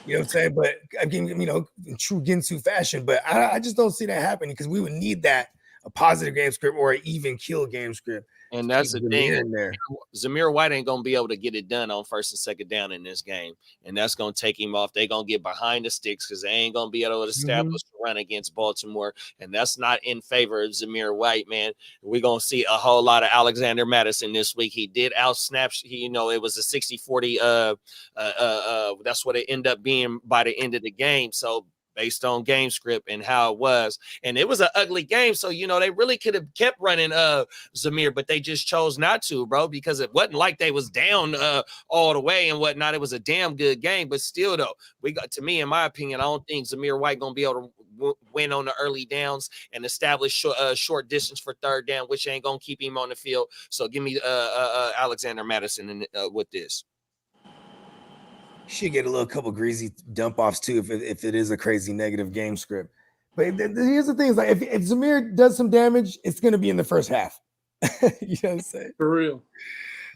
You know what I'm saying? But again, you know, in true Ginsu fashion. But I just don't see that happening because we would need that, a positive game script or an even kill game script. And that's the thing. In there. Zamir White ain't gonna be able to get it done on first and second down in this game, and that's gonna take him off. They're gonna get behind the sticks because they ain't gonna be able to establish a run against Baltimore, and that's not in favor of Zamir White, man. We're gonna see a whole lot of Alexander Madison this week. He did out snap. You know, it was a 60-40. That's what it ended up being by the end of the game. So, based on game script and how it was. And it was an ugly game. So, you know, they really could have kept running Zamir, but they just chose not to, bro, because it wasn't like they was down all the way and whatnot. It was a damn good game. But still, though, to me, in my opinion, I don't think Zamir White going to be able to win on the early downs and establish short distance for third down, which ain't going to keep him on the field. So give me Alexander Madison with this. Should get a little couple greasy dump offs too if it is a crazy negative game script. But here's the thing: is like if Zamir does some damage, it's going to be in the first half. You know what I'm saying? For real.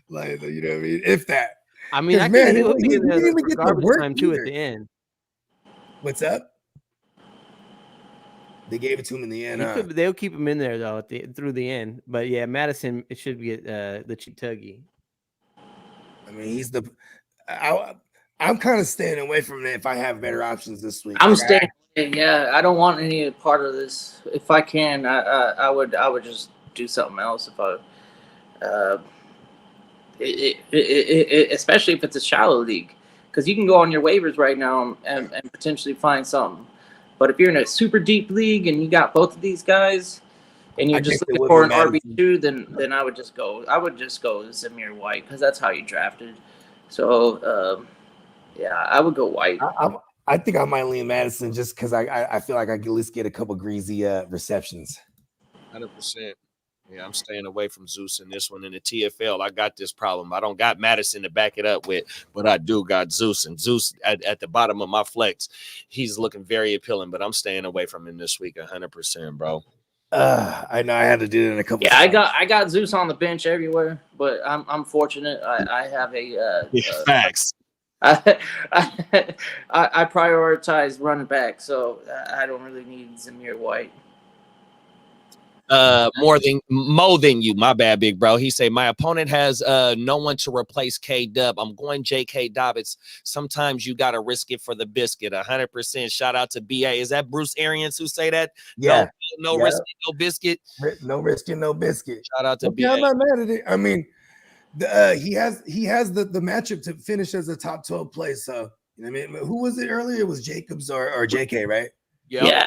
Like, you know what I mean? If that. I mean, I man, think he'll be in there didn't even for get the garbage work time too either. at the end. What's up? They gave it to him in the end. They'll keep him in there though through the end. But yeah, Madison, it should get the cheap tuggy. I mean, he's the. I'm kind of staying away from it if I have better options this week. I'm staying. Yeah, I don't want any part of this. If I can, I would just do something else. If especially if it's a shallow league, because you can go on your waivers right now and potentially find something. But if you're in a super deep league and you got both of these guys, and you're just looking for an RB2, then I would just go. I would just go Zamir White because that's how you drafted. So. Yeah, I would go White. I think I might lean Madison just because I feel like I can at least get a couple greasy receptions. 100%. Yeah, I'm staying away from Zeus in this one. In the TFL, I got this problem. I don't got Madison to back it up with, but I do got Zeus. And Zeus at the bottom of my flex, he's looking very appealing, but I'm staying away from him this week 100%, bro. I know I had to do it in a couple. Yeah, I got Zeus on the bench everywhere, but I'm fortunate. I have a facts. I prioritize running back, so I don't really need Zamir White. More than you, my bad, big bro. He say my opponent has no one to replace K-Dub. I'm going J.K. Dobbins. Sometimes you gotta risk it for the biscuit. 100%. Shout out to BA. Is that Bruce Arians who say that? Yeah. No risk, no biscuit. No risk, no biscuit. Shout out to BA. I'm not mad at it. I mean. He has the matchup to finish as a top 12 place. So you know what I mean, who was it earlier? It was Jacobs or JK, right? Yeah.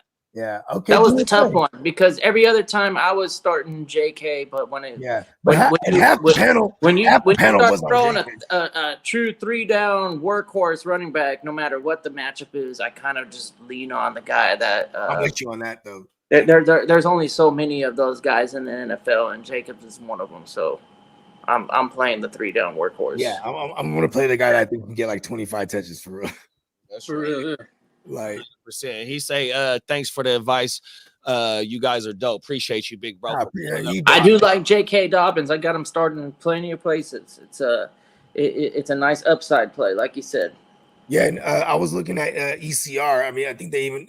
Okay, that was the tough one because every other time I was starting JK, but when it when you start throwing a true 3-down workhorse running back, no matter what the matchup is, I kind of just lean on the guy that. I'm with you on that though. There's only so many of those guys in the NFL, and Jacobs is one of them. So. I'm playing the 3-down workhorse. Yeah, I'm gonna play the guy that I think can get like 25 touches for real. That's for real. Yeah. Like %. He say, thanks for the advice. You guys are dope. Appreciate you, big bro. I do like J.K. Dobbins. I got him starting in plenty of places. It's a nice upside play, like you said. Yeah, and I was looking at ECR. I mean, I think they even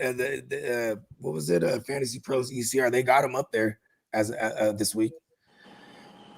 what was it? Fantasy Pros ECR. They got him up there as this week.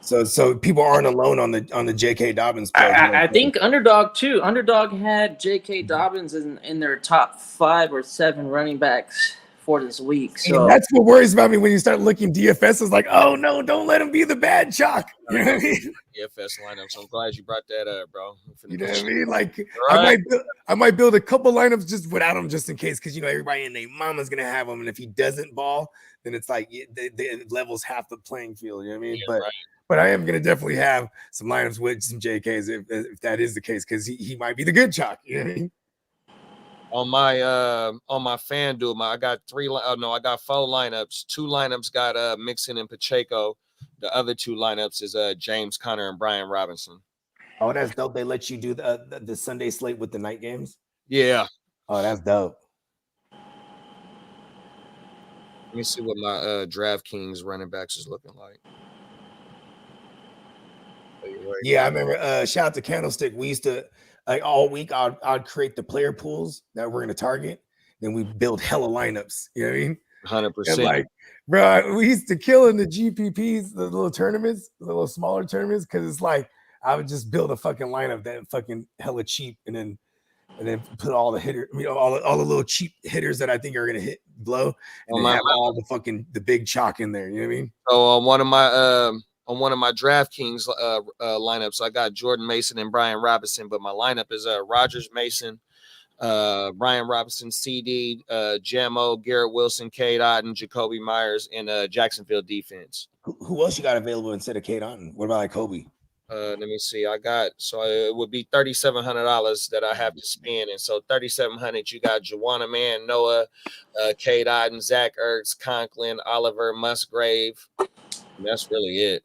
So people aren't alone on the J.K. Dobbins play. I think Underdog too. Underdog had J.K. Dobbins in their top 5 or 7 running backs before this week. And So that's what worries about me when you start looking DFS is like, oh no, don't let him be the bad chalk. You know what I mean? DFS lineups. I'm glad you brought that up, bro. You know what I mean? Like Right. I might build a couple lineups just without him, just in case, because you know everybody in their mama's gonna have him, and if he doesn't ball, then it's like it levels half the playing field. You know what I mean? Yeah, right. But I am gonna definitely have some lineups with some JKs if that is the case, because he might be the good chalk. You know what I mean? On my FanDuel, I got I got 4 lineups. 2 lineups got Mixon and Pacheco. The other 2 lineups is James Conner and Brian Robinson. Oh, that's dope. They let you do the Sunday slate with the night games. Yeah. Oh, that's dope. Let me see what my DraftKings running backs is looking like. Yeah, I remember. Shout out to Candlestick. We used to like all week. I'd create the player pools that we're going to target. Then we build hella lineups. You know what I mean? 100%. Like, bro, we used to kill in the GPPs, the little tournaments, the little smaller tournaments, because it's like I would just build a fucking lineup that fucking hella cheap, and then put all the hitters, all the little cheap hitters that I think are gonna hit blow, and then have all the big chalk in there. You know what I mean? So on one of my DraftKings lineups, I got Jordan Mason and Brian Robinson, but my lineup is Rogers Mason, Brian Robinson, CD, Jamo, Garrett Wilson, Cade Otton, Jacoby Myers, and Jacksonville defense. Who else you got available instead of Cade Otton? What about like Kobe? Let me see. It would be $3,700 that I have to spend, and so $3,700. You got Juwanna Mann, Noah, Cade Otton, Zach Ertz, Conklin, Oliver Musgrave. And that's really it.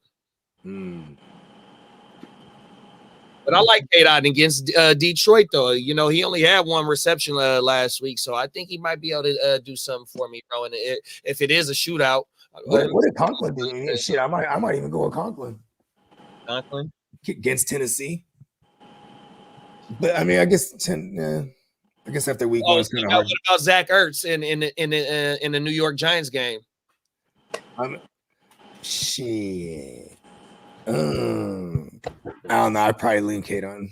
But I like Cade Otton against Detroit, though. You know, he only had 1 reception last week, so I think he might be able to do something for me, bro. And if it is a shootout, what did Conklin do? Yeah, shit, I might even go with Conklin. Conklin against Tennessee, but I mean, I guess after week 1 it's kind of hard. What about Zach Ertz in the New York Giants game? Shit. I don't know. I'd probably lean Cade on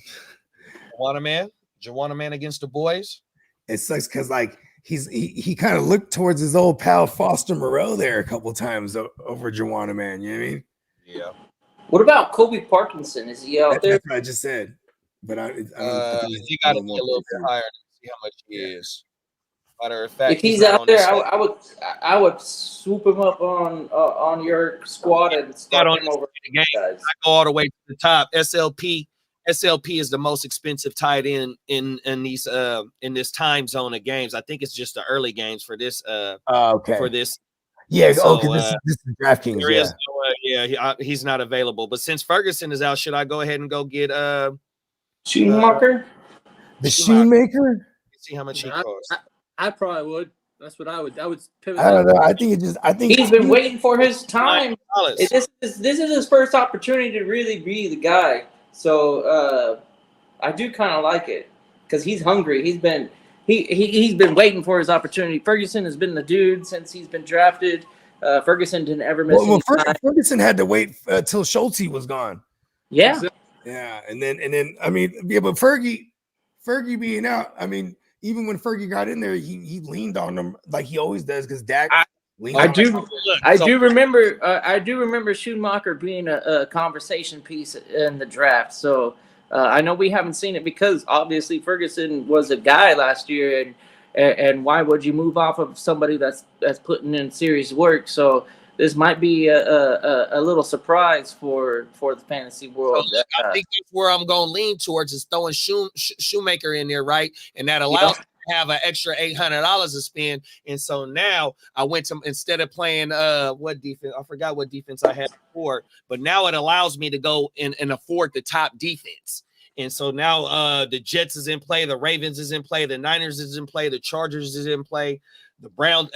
Juwanna Mann against the boys. It sucks because like he kind of looked towards his old pal Foster Moreau there a couple times over Juwanna Mann. You know what I mean? Yeah. What about Kobe Parkinson? Is he out there? That's what I just said. But he got to be a little bit higher to see how much he is. Matter of fact, if he's out there, I would swoop him up on your squad and start him over the game. I go all the way to the top. SLP is the most expensive tight end in this time zone of games. I think it's just the early games for this. Okay. For this. Yeah. So, okay. This is DraftKings. He's not available. But since Ferguson is out, should I go ahead and go get Schumacher? The Shoemaker? See how much he costs. I probably would. That's what I would. I would pivot. I don't know. I think he's been waiting for his time. This is his first opportunity to really be the guy. So I do kind of like it because he's hungry. He's been waiting for his opportunity. Ferguson has been the dude since he's been drafted. Ferguson didn't ever miss. Ferguson had to wait till Schulte was gone. Yeah. Yeah, and then I mean, yeah, but Fergie being out, I mean, even when Fergie got in there, he leaned on them like he always does because Dak. I do remember Schumacher being a conversation piece in the draft. So I know we haven't seen it because obviously Ferguson was a guy last year, and why would you move off of somebody that's putting in serious work? So this might be a little surprise for the fantasy world. So I think that's where I'm going to lean towards is throwing Shoemaker in there, right? And that allows me to have an extra $800 to spend. And so now I went to, instead of playing what defense, I forgot what defense I had before, but now it allows me to go and afford the top defense. And so now the Jets is in play, the Ravens is in play, the Niners is in play, the Chargers is in play, the Browns,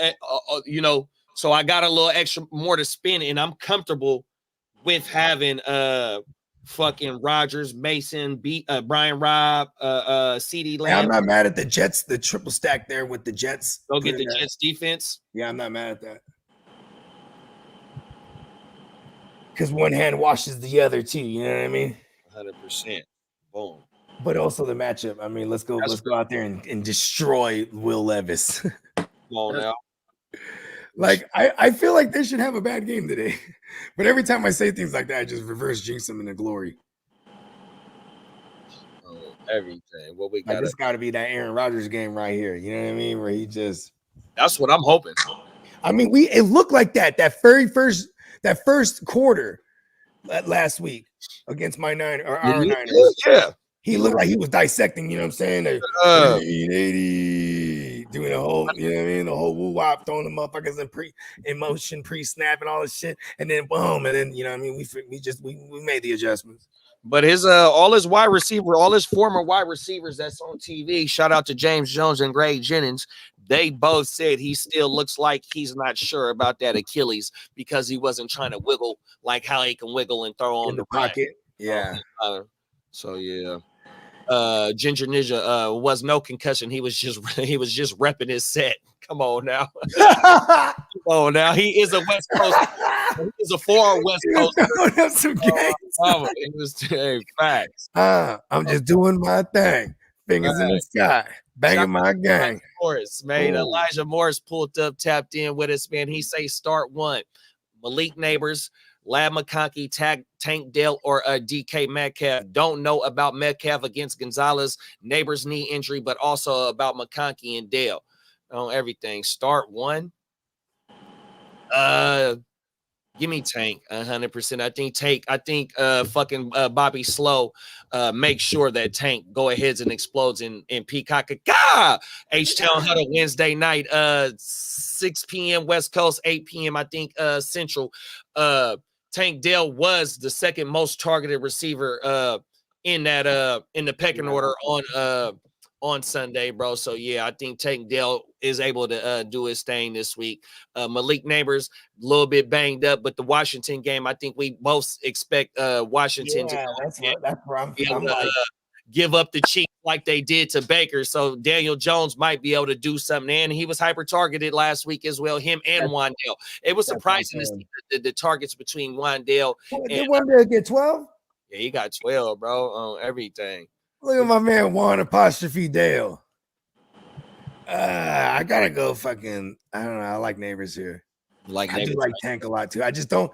so I got a little extra more to spend, and I'm comfortable with having fucking Rogers, Mason, Brian Robb, CD Lamb. I'm not mad at the Jets, the triple stack there with the Jets. Go get the Jets defense. Yeah, I'm not mad at that. Because one hand washes the other too, you know what I mean? 100%. Boom. But also the matchup. I mean, let's go out there and destroy Will Levis. Come on now. Like I feel like they should have a bad game today, but every time I say things like that, I just reverse jinx them into glory. Everything. What we Like got? this got to be that Aaron Rodgers game right here. You know what I mean? Where he just. That's what I'm hoping. I mean, it looked like that very first quarter last week against our Niners. Yeah. He looked like he was dissecting, you know what I'm saying? 80, doing a whole, you know what I mean? The whole woo-wop, throwing the motherfuckers in motion, pre-snap and all this shit. And then boom, and then, you know what I mean? We made the adjustments. But all his former wide receivers that's on TV, shout out to James Jones and Greg Jennings, they both said he still looks like he's not sure about that Achilles because he wasn't trying to wiggle like how he can wiggle and throw on the pocket. Yeah. So yeah. Ginger Ninja was no concussion. He was just repping his set. Come on now. Come on now. He is a West Coast. He is a former West Coast. It was facts. I'm just doing my thing. Fingers in the sky. Banging my gang. Morris, man. Elijah Morris pulled up, tapped in with us, man. He say start one. Malik Neighbors, Lab McConkey, Tank Dell, or DK Metcalf. Don't know about Metcalf against Gonzalez, Neighbors knee injury, but also about McConkey and Dell on everything. Start one. Give me Tank 100%. I think fucking Bobby Slow make sure that Tank go ahead and explodes in Peacock. H-Town Huddle Wednesday night, 6 p.m. West Coast, 8 p.m. I think Central. Tank Dell was the second most targeted receiver in the pecking order on Sunday, bro. So yeah, I think Tank Dell is able to do his thing this week. Malik Neighbors a little bit banged up, but the Washington game, I think we both expect Washington to that's where I'm like, give up the cheek like they did to Baker. So Daniel Jones might be able to do something. And he was hyper targeted last week as well. Him and Wandale. It was surprising to see the targets between Wandale. Did Wandale get 12? Yeah, he got 12, bro, on everything. Look at my man Juan apostrophe Dale. I gotta go fucking. I don't know. I like Neighbors here. I do like Tank a lot too. I just don't.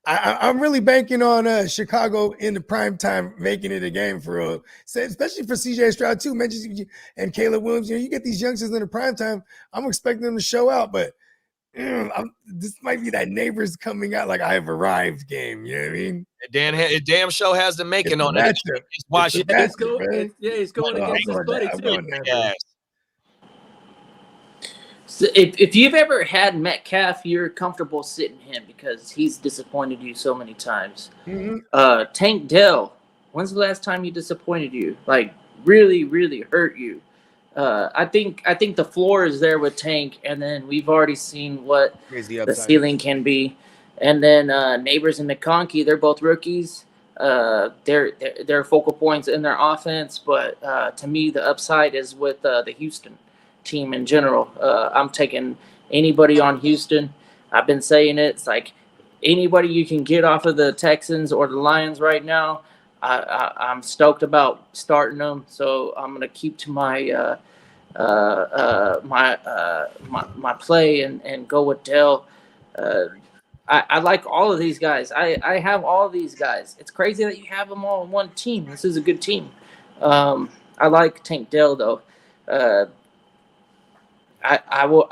I'm really banking on Chicago in the prime time making it a game for real, especially for CJ Stroud too. And Caleb Williams. You get these youngsters in the prime time. I'm expecting them to show out, but this might be that Neighbors coming out like I have arrived game. You know what I mean? It damn show has the making on it. Washington. He's going against his buddy too. Yeah. So if you've ever had Metcalf, you're comfortable sitting him because he's disappointed you so many times. Mm-hmm. Tank Dell, when's the last time he disappointed you? Like really, really hurt you? I think the floor is there with Tank, and then we've already seen what the ceiling can be. And then Neighbors and McConkey, they're both rookies. They're focal points in their offense, but to me, the upside is with the Houston team in general. I'm taking anybody on Houston. I've been saying it. It's like anybody you can get off of the Texans or the Lions right now. I'm stoked about starting them, so I'm gonna keep to my my play and go with Dell. I like all of these guys. I have all of these guys. It's crazy that you have them all on one team. This is a good team. I like Tank Dell though. I will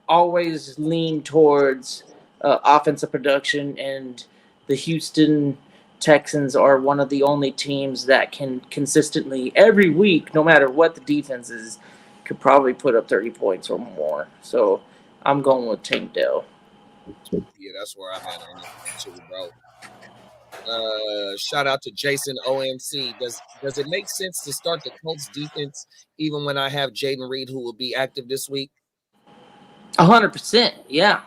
always lean towards offensive production, and the Houston Texans are one of the only teams that can consistently every week, no matter what the defense is, could probably put up 30 points or more. So I'm going with Tank Dell. Yeah, that's where I'm at on this too, bro. Shout out to Jason OMC. Does it make sense to start the Colts defense even when I have Jaden Reed, who will be active this week? 100%. Yeah.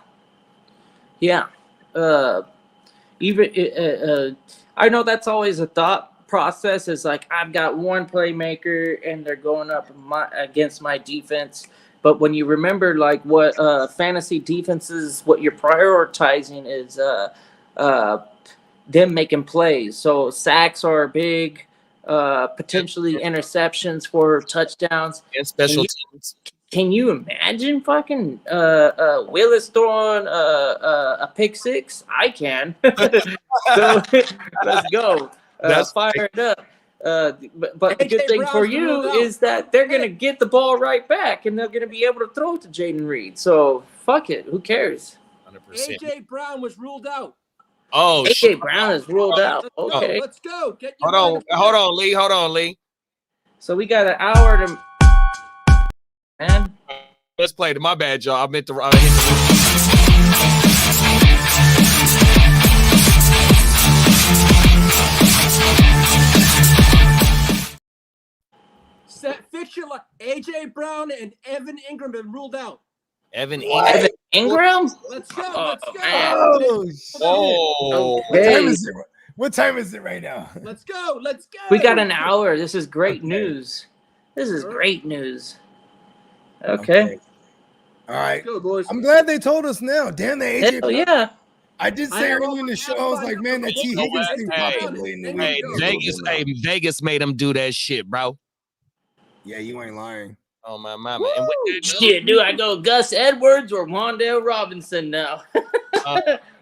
I know that's always a thought process. Is like I've got one playmaker and they're going up against my defense. But when you remember like what fantasy defenses, what you're prioritizing is them making plays. So sacks are big, potentially interceptions for touchdowns. And special teams. Can you imagine fucking Willis throwing a pick six? I can. So let's go. Fire it up. But the good thing for you is that they're gonna get the ball right back, and they're gonna be able to throw it to Jaden Reed. So fuck it. Who cares? 100%. AJ Brown was ruled out. Oh, AJ Brown is ruled out. Okay. Let's go. Get hold on, Lee. Hold on, Lee. So we got an hour to. Man. Let's play. My bad, y'all. I meant to. Fix your luck. AJ Brown and Evan Ingram been ruled out. Evan Ingram? Let's go. Let's go. Oh, what time is it right now? Let's go. Let's go. We got an hour. This is great news. This is great news. Okay. All right. Go, boys. I'm glad they told us now. Damn, the AJ. Hell yeah. I did say earlier in the show, I was like, man, that T. Higgins thing possibly in the Hey, Vegas made him do that shit, bro. Yeah, you ain't lying. Oh, my mama. And shit, do I go Gus Edwards or Wan'Dale Robinson now?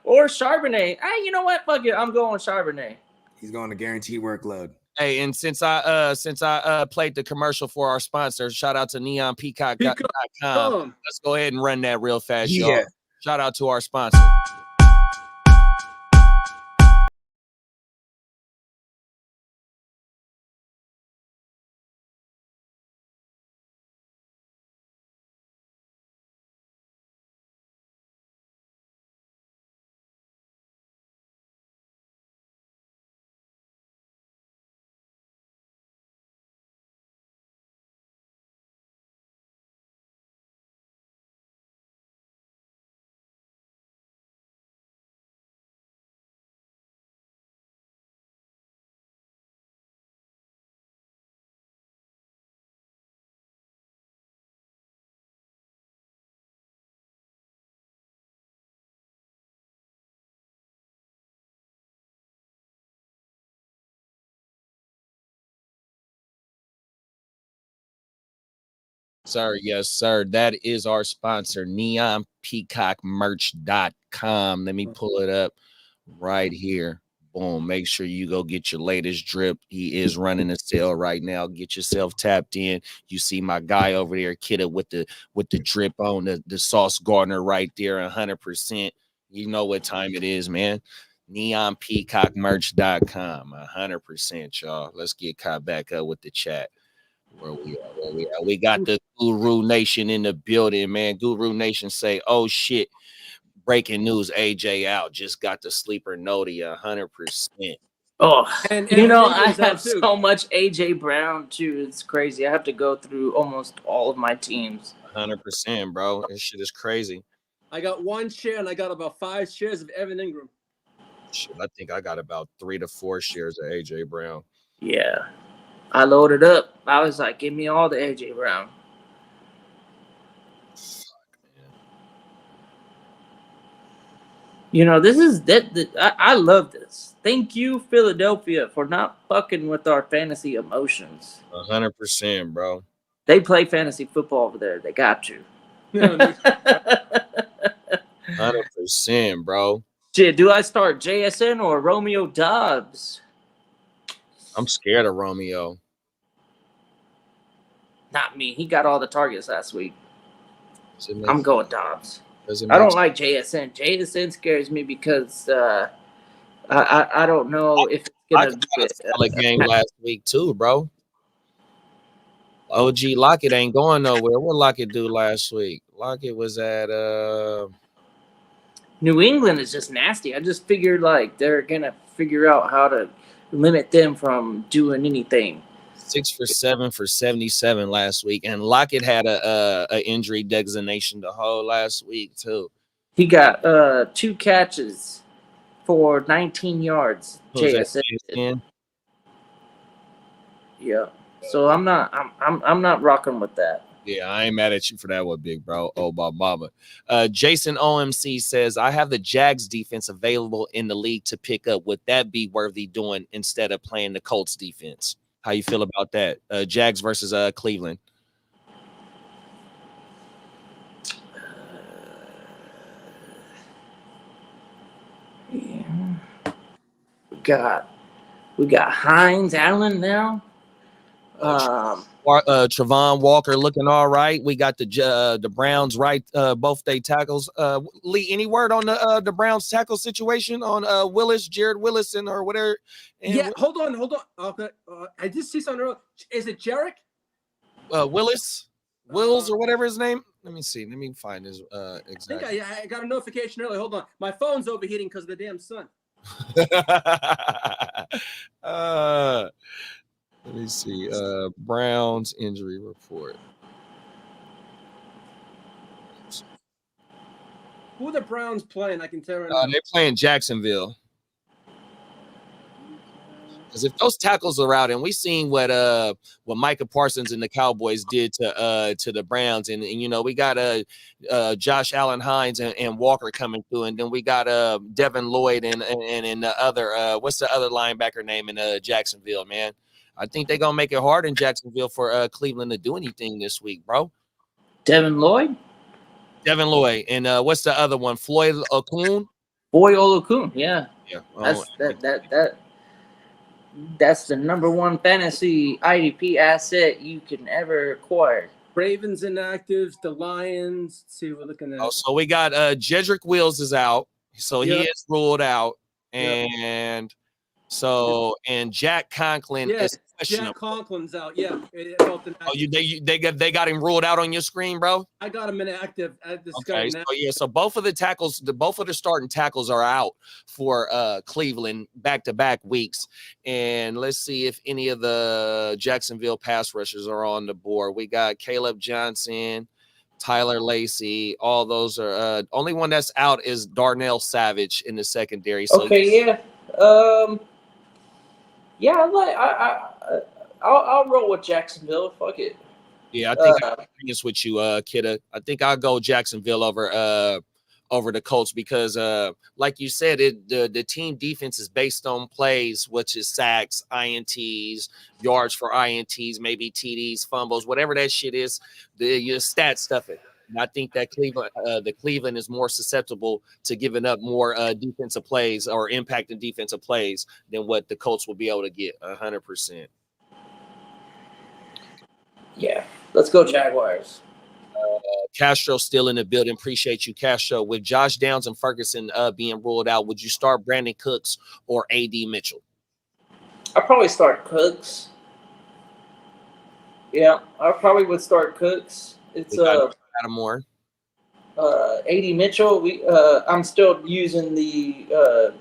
Or Charbonnet? Hey, you know what? Fuck it. I'm going Charbonnet. He's going to guarantee workload. Hey, and since I played the commercial for our sponsor, shout out to neonpeacock.com. Let's go ahead and run that real fast, y'all. Shout out to our sponsor. Sir, yes, sir. That is our sponsor, neonpeacockmerch.com. Let me pull it up right here. Boom. Make sure you go get your latest drip. He is running a sale right now. Get yourself tapped in. You see my guy over there, Kidda, with the drip on, the Sauce Gardner right there, 100%. You know what time it is, man. neonpeacockmerch.com, 100%, y'all. Let's get caught back up with the chat. Where we are. We got the Guru Nation in the building, man. Guru Nation say, oh shit, breaking news, AJ out. Just got the sleeper Nodia, 100%. Oh, and you know, I have so much AJ Brown too. It's crazy. I have to go through almost all of my teams. 100%, bro. This shit is crazy. I got 1 share and I got about 5 shares of Evan Ingram. Shit, I think I got about 3 to 4 shares of AJ Brown. Yeah. I loaded up. I was like, give me all the AJ Brown. You know, this is that. I love this. Thank you, Philadelphia, for not fucking with our fantasy emotions. 100%, bro. They play fantasy football over there. They got you. 100%, bro. Shit, do I start JSN or Romeo Doubs? I'm scared of Romeo. Not me. He got all the targets last week. I'm going Dobbs. I don't like JSN. JSN scares me because I don't know if it's gonna be a solid game last week too, bro. OG Lockett ain't going nowhere. What Lockett do last week? Lockett was at New England is just nasty. I just figured like they're gonna figure out how to limit them from doing anything. 6 for 7 for 77 last week, and Lockett had a injury designation the whole last week too. He got 2 catches for 19 yards. JSN. Yeah. So I'm not rocking with that. Yeah, I ain't mad at you for that one, big bro. Oh, my mama. Jason OMC says, I have the Jags defense available in the league to pick up. Would that be worthy doing instead of playing the Colts defense? How you feel about that? Jags versus Cleveland. got Hines Allen now. Travon Walker looking all right. We got the Browns right, both they tackles. Lee, any word on the Browns tackle situation on Jared Willison or whatever? And hold on. Okay, I did see something earlier. Is it Jarek? Wills or whatever his name. Let me see. Let me find his exact. I think I got a notification earlier. Hold on, my phone's overheating because of the damn sun. Let me see. Browns injury report. Who are the Browns playing? I can tell right now. They're playing Jacksonville. Because if those tackles are out, and we seen what Micah Parsons and the Cowboys did to the Browns, and you know we got Josh Allen Hines and Walker coming through, and then we got Devin Lloyd and the other what's the other linebacker name in Jacksonville, man? I think they're gonna make it hard in Jacksonville for Cleveland to do anything this week, bro. Devin Lloyd, and what's the other one? Floyd Okun. Yeah. That's the number one fantasy IDP asset you can ever acquire. Ravens inactives, the Lions. Let's see, we're looking at. Oh, so we got Jedrick Wills is out, so he is ruled out, and and Jack Conklin is questionable. Jack Conklin's out. Yeah. They got him ruled out on your screen, bro. I got him inactive at this Okay, so both of the tackles, both of the starting tackles are out for Cleveland back-to-back weeks. And let's see if any of the Jacksonville pass rushers are on the board. We got Caleb Johnson, Tyler Lacey. All those are only one that's out is Darnell Savage in the secondary. So I'll roll with Jacksonville. Fuck it. Yeah, I think I'm agreeing with you, Kidda. I think I'll go Jacksonville over the Colts because, like you said, the team defense is based on plays, which is sacks, INTs, yards for INTs, maybe TDs, fumbles, whatever that shit is. Your stat stuff it. And I think that Cleveland is more susceptible to giving up more defensive plays or impacting defensive plays than what the Colts will be able to get 100%. Yeah, let's go Jaguars. Castro still in the building. Appreciate you, Castro. With Josh Downs and Ferguson being ruled out, would you start Brandon Cooks or A.D. Mitchell? I'll probably start Cooks. Yeah, I probably would start Cooks. It's Adam Moore. A.D. Mitchell. I'm still using the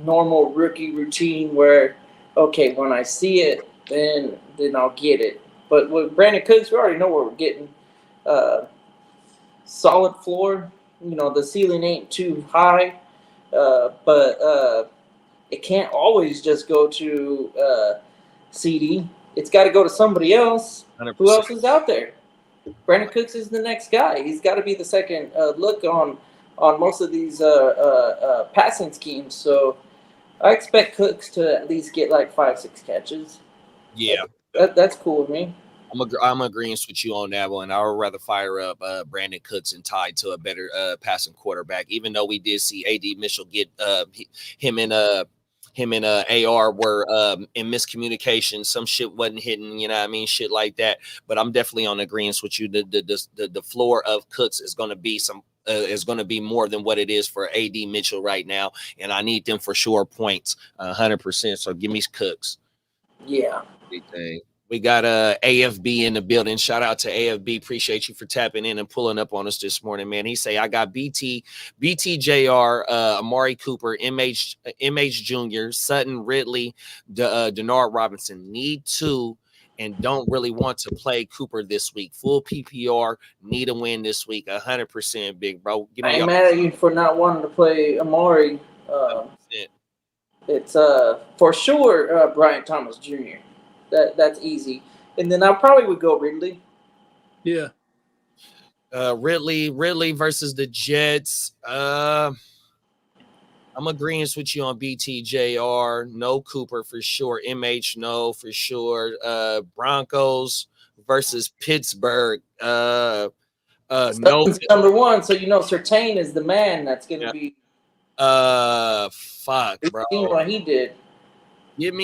normal rookie routine where, okay, when I see it, then I'll get it. But with Brandon Cooks, we already know what we're getting. Solid floor. You know, the ceiling ain't too high, but it can't always just go to CD. It's got to go to somebody else. 100%. Who else is out there? Brandon Cooks is the next guy. He's got to be the second look on most of these passing schemes. So I expect Cooks to at least get like 5-6 catches. Yeah. That's cool with me. I'm agreeing with you on that one. I would rather fire up Brandon Cooks and tie to a better passing quarterback, even though we did see A.D. Mitchell get him and AR were in miscommunication. Some shit wasn't hitting, you know what I mean? Shit like that. But I'm definitely on agreement with you. The floor of Cooks is going to be is going to be more than what it is for A.D. Mitchell right now. And I need them for sure points, 100%. So give me Cooks. Yeah. Big thing. We got AFB in the building. Shout out to AFB. Appreciate you for tapping in and pulling up on us this morning, man. He say, I got BTJR, Amari Cooper, MH Jr., Sutton, Ridley, Denard Robinson. Need to and don't really want to play Cooper this week. Full PPR, need a win this week. 100%, big bro. I ain't mad at you for not wanting to play Amari. It's for sure Brian Thomas Jr. That's easy. And then I probably would go Ridley. Yeah. Ridley versus the Jets. I'm agreeing with you on BTJR. No Cooper for sure. MH, no for sure. Broncos versus Pittsburgh. No. Number one, so you know Surtain is the man that's going to be. Fuck, bro. What he did. Give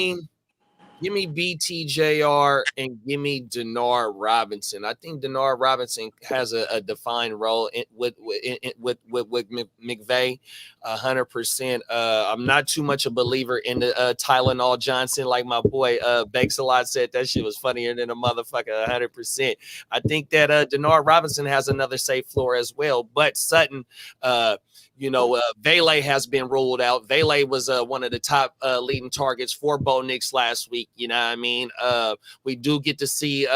me BTJR and give me Denard Robinson. I think Denard Robinson has a defined role with McVay, 100%. I'm not too much a believer in the Tylenol Johnson, like my boy Bakes a Lot said. That shit was funnier than a motherfucker, 100%. I think that Denard Robinson has another safe floor as well, but Sutton, Vele has been ruled out. Vele was one of the top leading targets for Bo Nix last week. You know what I mean? We do get to see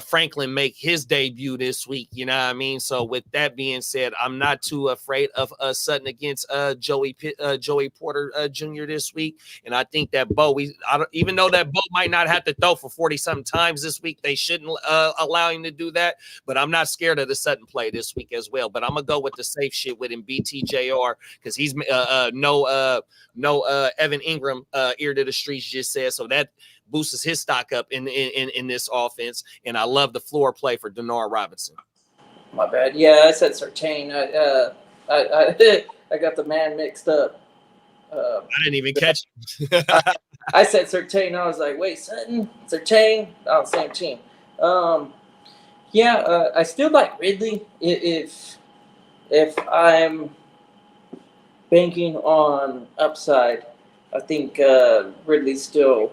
Franklin make his debut this week. You know what I mean? So with that being said, I'm not too afraid of Sutton against Joey Porter Jr. this week. And I think that even though that Bo might not have to throw for 40-something times this week, they shouldn't allow him to do that. But I'm not scared of the Sutton play this week as well. But I'm gonna go with the safe shit with him, BTJR, because he's no Evan Ingram ear to the streets just said, so that boosts his stock up in this offense, and I love the floor play for Denard Robinson. My bad. Yeah, I said Surtain. I got the man mixed up. I didn't even catch him. I said Surtain. I was like, wait, Sutton, Surtain, same team. I still like Ridley. If I'm banking on upside, I think Ridley still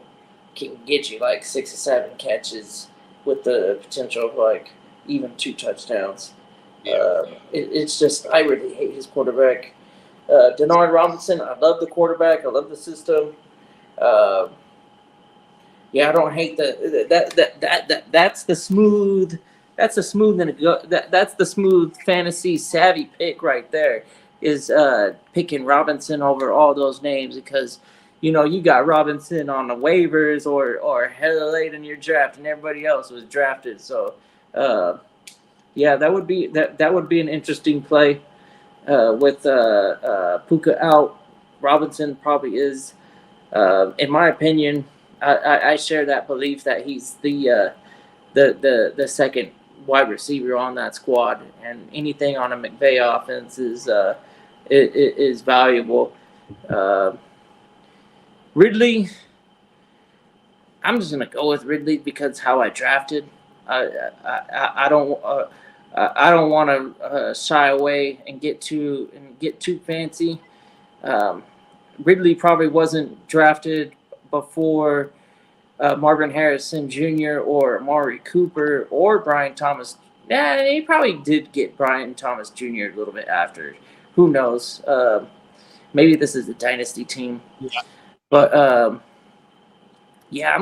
can get you like 6 or 7 catches with the potential of like even 2 touchdowns. Yeah. It's just, I really hate his quarterback. Denard Robinson, I love the quarterback. I love the system. I don't hate that's the smooth. That's the smooth fantasy savvy pick right there. Is picking Robinson over all those names because you got Robinson on the waivers or hella late in your draft, and everybody else was drafted. So, that would be an interesting play with Puka out. Robinson probably is, in my opinion. I share that belief that he's the second wide receiver on that squad, and anything on a McVay offense is valuable. Ridley, I'm just gonna go with Ridley because how I drafted. I don't want to shy away and get too fancy. Ridley probably wasn't drafted before Marvin Harrison Jr. or Amari Cooper or Brian Thomas. Yeah, he probably did get Brian Thomas Jr. a little bit after. Who knows? Maybe this is a dynasty team. Yeah. But, I'm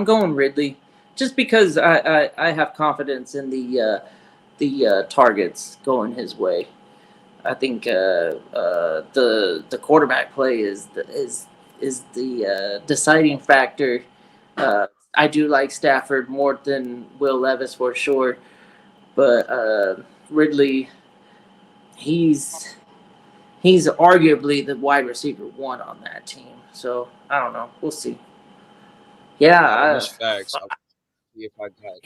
going Ridley just because I have confidence in the targets going his way. I think the quarterback play is the deciding factor. I do like Stafford more than Will Levis for sure, but Ridley, he's arguably the wide receiver 1 on that team. So I don't know. We'll see. Yeah, that's facts. I'll see if I got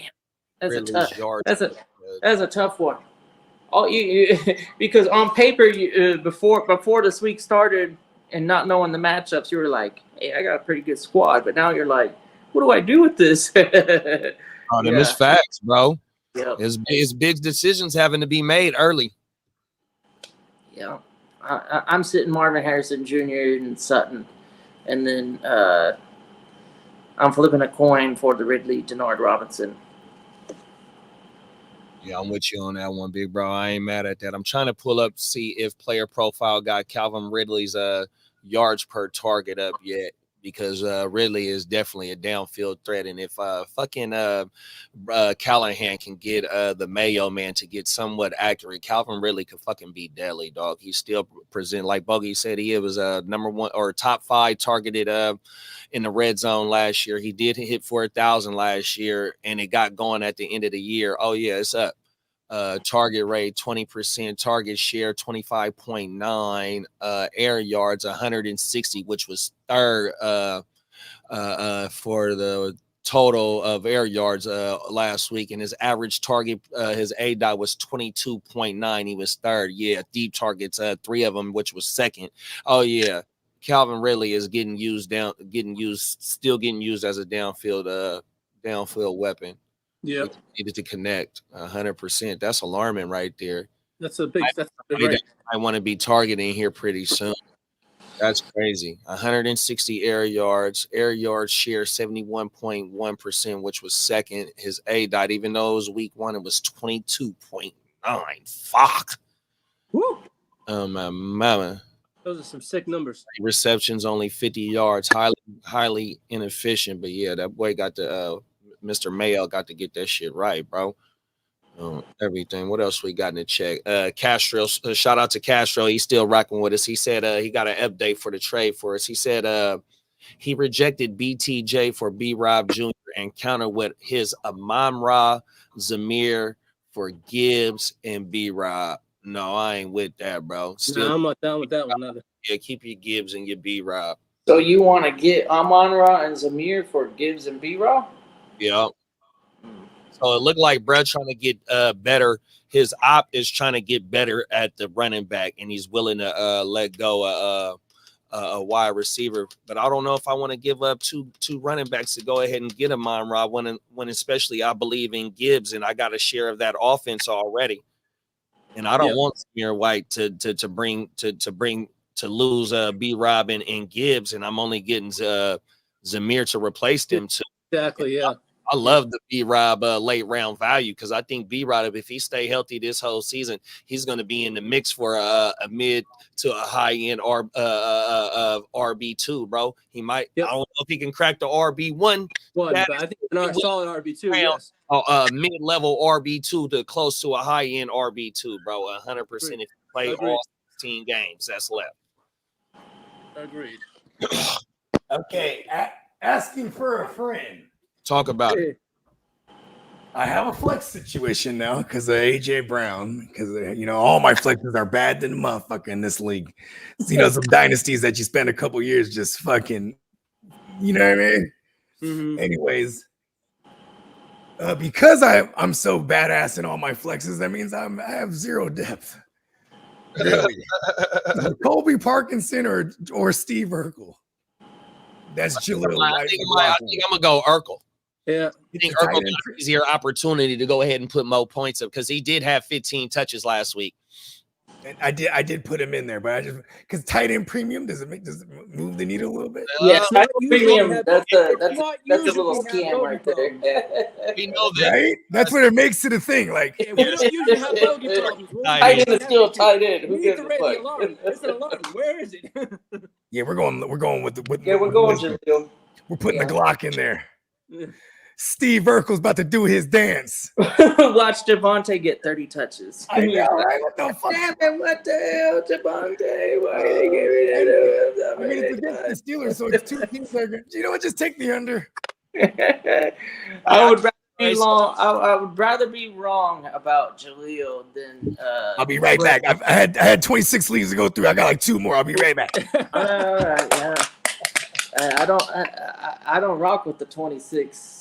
that's a tough one. Because on paper, before this week started and not knowing the matchups, you were like, "Hey, I got a pretty good squad." But now you're like, "What do I do with this?" Them is facts, bro. Yeah, it's big decisions having to be made early. Yeah, I'm sitting Marvin Harrison Jr. and Sutton. And then I'm flipping a coin for the Ridley Denard Robinson. Yeah, I'm with you on that one, big bro. I ain't mad at that. I'm trying to pull up, see if Player Profile got Calvin Ridley's yards per target up yet, because Ridley is definitely a downfield threat. And if fucking Callahan can get the Mayo man to get somewhat accurate, Calvin Ridley could fucking be deadly, dog. He still present, like Bogey said, he was number 1 or top 5 targeted in the red zone last year. He did hit for 1,000 last year, and it got going at the end of the year. Oh yeah, it's up. Target rate 20%, target share 25.9, air yards 160, which was third for the total of air yards last week, and his average target, his ADOT was 22.9. He was third. Yeah, deep targets, 3 of them, which was second. Oh yeah, Calvin Ridley is still getting used as a downfield weapon. Yeah, needed to connect 100%. That's alarming right there. that's a big. I want to be targeting here pretty soon. That's crazy. 160 air yards share 71.1%, which was second. His A dot, even though it was week 1, it was 22.9. Fuck. Woo. Oh my mama. Those are some sick numbers. Receptions, only 50 yards, highly inefficient. But yeah, that boy got the Mr. Mayo got to get that shit right, bro. Everything. What else we got in the check? Castro, shout out to Castro. He's still rocking with us. He said he got an update for the trade for us. He said he rejected BTJ for B-Rob Jr. and countered with his Amon-Ra Zamir for Gibbs and B-Rob. No, I ain't with that, bro. No, I'm not down with that one either. Yeah, keep your Gibbs and your B-Rob. So you want to get Amon-Ra and Zamir for Gibbs and B-Rob? Yeah. So it looked like Brett trying to get better. His op is trying to get better at the running back, and he's willing to let go a wide receiver. But I don't know if I want to give up two running backs to go ahead and get Amon-Ra when especially I believe in Gibbs, and I got a share of that offense already. And I don't want Samir White to lose B-Rob and Gibbs, and I'm only getting Zamir to replace them too. Exactly, yeah. I love the B-Rob late round value because I think B-Rob, if he stay healthy this whole season, he's going to be in the mix for a mid to a high end RB2, bro. He might. Yep. I don't know if he can crack the RB1. But I think not solid RB2. Yes. Mid level RB2 to close to a high end RB2, bro. 100% if you play all 16 games that's left. Agreed. Okay, asking for a friend. Talk about it. I have a flex situation now because of AJ Brown. Because all my flexes are bad than a motherfucker in this league. Some dynasties that you spend a couple years just fucking, you know what I mean? Mm-hmm. Anyways, because I'm so badass in all my flexes, that means I have zero depth. Really. Colby Parkinson or Steve Urkel. That's Jaleel. I think I'm gonna go Urkel. Yeah, I think Urkel got an easier opportunity to go ahead and put more points up because he did have 15 touches last week. And I did put him in there, but I just because tight end premium does it move the needle a little bit? Yes, tight end premium. That's a little scam right there. We know that. Right? That's what it makes it a thing. Like we don't usually have bogey problems. Tight end is still tight end. Who gives a fuck? It's an alarm. Where is it? Yeah, we're going with we're going Jaleel. We're putting the Glock in there. Steve Urkel's about to do his dance. Watch Javonte get 30 touches. I know, right? What the fuck? What the hell, Javonte? Why did they get rid of him? I mean, it's against the Steelers, so it's 2 teams that are good. You know what? Just take the under. I would rather be long. I would rather be wrong about Jaleel than. I'll be right back. I had 26 leagues to go through. I got like 2 more. I'll be right back. All right, yeah. I don't rock with the 26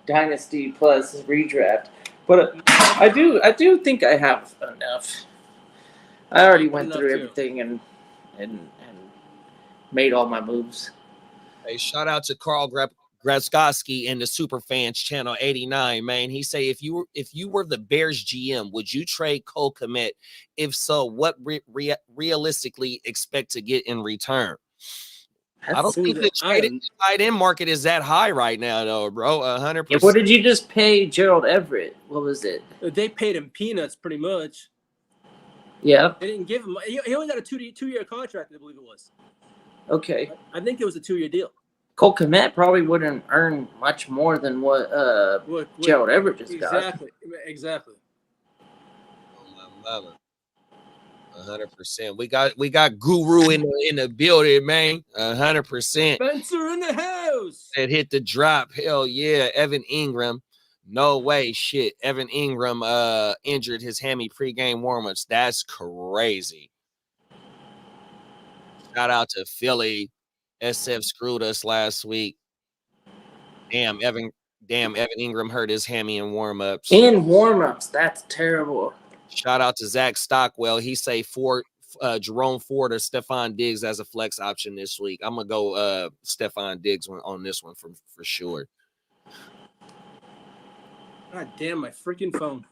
dynasty plus redraft, but I do think I have enough. I already went through everything and made all my moves. Hey, shout out to Carl Graskowski in the Superfans channel 89, man. He say if you were the Bears GM, would you trade Cole Kmet? If so, what realistically expect to get in return? I don't think the tight end market is that high right now, though, bro. 100%. What did you just pay Gerald Everett? What was it? They paid him peanuts, pretty much. Yeah. They didn't give him. He only got a two-year contract, I believe it was. Okay. I think it was a 2-year deal. Cole Kmet probably wouldn't earn much more than what Gerald Everett just got. Exactly. I love it. 100%. We got Guru in the building, man. 100%. Spencer in the house. That hit the drop. Hell yeah. Evan Ingram. No way. Shit. Evan Ingram injured his hammy pregame warmups. That's crazy. Shout out to Philly. SF screwed us last week. Damn, Evan Ingram hurt his hammy in warmups. In warmups. That's terrible. Shout out to Zach Stockwell. He say four Jerome Ford or Stephon Diggs as a flex option this week. I'm gonna go Stephon Diggs on this one for sure. God damn my freaking phone.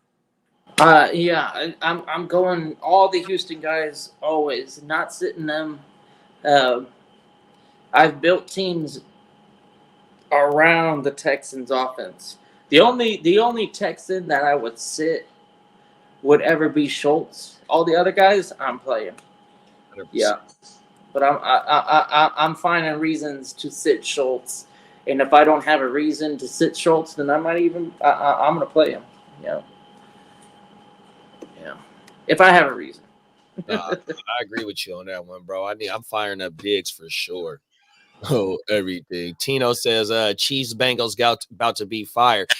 Yeah, I'm going all the Houston guys always, not sitting them. I've built teams around the Texans offense. The only Texan that I would sit would ever be Schultz. All the other guys I'm playing. 100%. Yeah, but I'm finding reasons to sit Schultz, and if I don't have a reason to sit Schultz, then I'm gonna play him. Yeah. If I have a reason. I agree with you on that one, bro. I'm firing up Diggs for sure. Oh, everything. Tino says Chiefs Bengals about to be fired.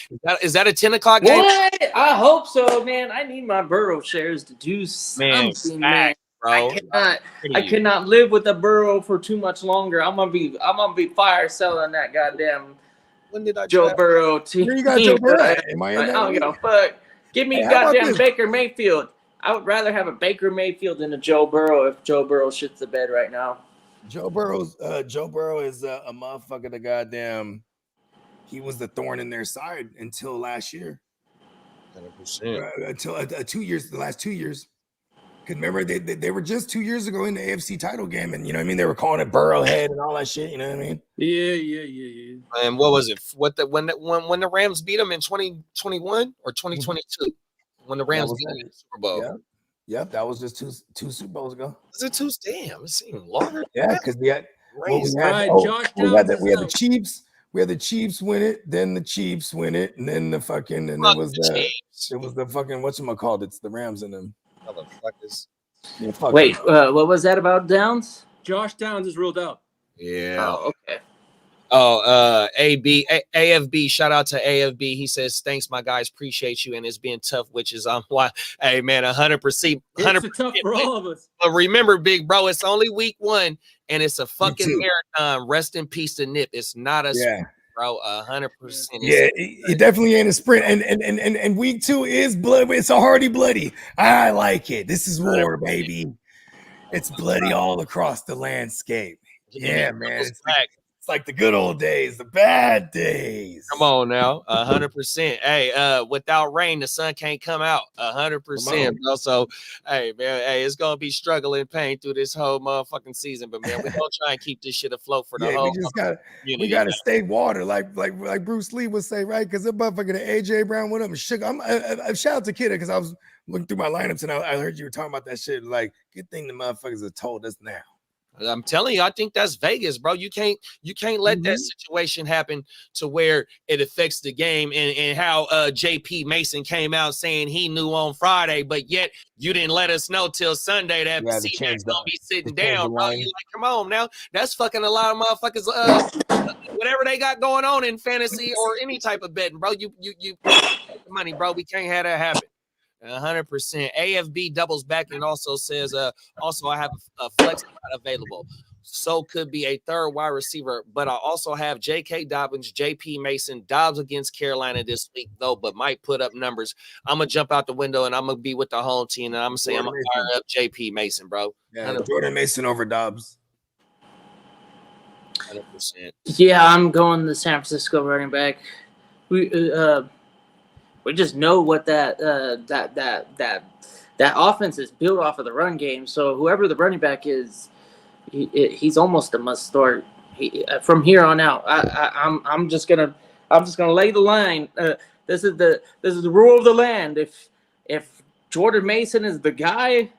Is that a 10 o'clock game? What? I hope so, man. I need my Burrow shares to do something, man. Bro. I cannot live with a Burrow for too much longer. I'm gonna be fire selling that goddamn Joe Burrow team. Where you got Joe Burrow? Am I in I that don't league? give a fuck. Give me goddamn Baker Mayfield. I would rather have a Baker Mayfield than a Joe Burrow if Joe Burrow shits the bed right now. Joe Burrow is a motherfucker. The goddamn, he was the thorn in their side until last year. 100%. Until 2 years, the last 2 years. Because remember, they were just 2 years ago in the AFC title game, and you know what I mean. They were calling it Burrowhead and all that shit. You know what I mean? Yeah. And what was it? When the Rams beat them in 2021 or 2022? When the Rams beat them in the Super Bowl. Yeah. Yep, that was just two Super Bowls ago. Was it two? Damn, it seemed longer. Yeah, because we had the Chiefs. We had the Chiefs win it, then the Chiefs win it, and then it was the fucking whatchamacallit, it's the Rams in them. Motherfuckers. Yeah, wait, what was that about Downs? Josh Downs is ruled out. Yeah. Oh, okay. Oh, AFB, shout out to AFB. He says, thanks, my guys. Appreciate you. And it's been tough, which is why, hey man, 100%. It's tough for all of us. But remember, big bro, it's only week 1 and it's a fucking marathon. Rest in peace to Nip. It's not a sprint, bro. 100%. Yeah, it definitely ain't a sprint. And week 2 is blood. It's a hardy bloody. I like it. This is war, baby. It's bloody all across the landscape. Yeah, man. It's like the good old days, the bad days. Come on now, 100%. Hey, without rain, the sun can't come out. 100%. So, hey man, it's gonna be struggling pain through this whole motherfucking season. But man, we're gonna try and keep this shit afloat for the whole. We gotta stay water, like Bruce Lee would say, right? Because the motherfucker, the AJ Brown went up and shook. I shout out to Kidda because I was looking through my lineups and I heard you were talking about that shit. Like, good thing the motherfuckers have told us now. I'm telling you, I think that's Vegas, bro. You can't let that situation happen to where it affects the game and how JP Mason came out saying he knew on Friday, but yet you didn't let us know till Sunday that C-Mac's gonna be sitting down, bro. You like, come on now. That's fucking a lot of motherfuckers whatever they got going on in fantasy or any type of betting, bro. You money, bro. We can't have that happen. 100%. AFB doubles back and also says, also I have a flex spot available. So could be a third wide receiver, but I also have J.K. Dobbins, J.P. Mason. Dobbs against Carolina this week, though, but might put up numbers. I'm going to jump out the window and I'm going to be with the home team, and I'm going to say I'm going to fire up J.P. Mason, bro. Yeah, Jordan Mason over Dobbs. 100%. Yeah, I'm going the San Francisco running back. We just know what that offense is built off of the run game. So whoever the running back is, he's almost a must start. From here on out, I'm just gonna lay the line. This is the rule of the land. If Jordan Mason is the guy,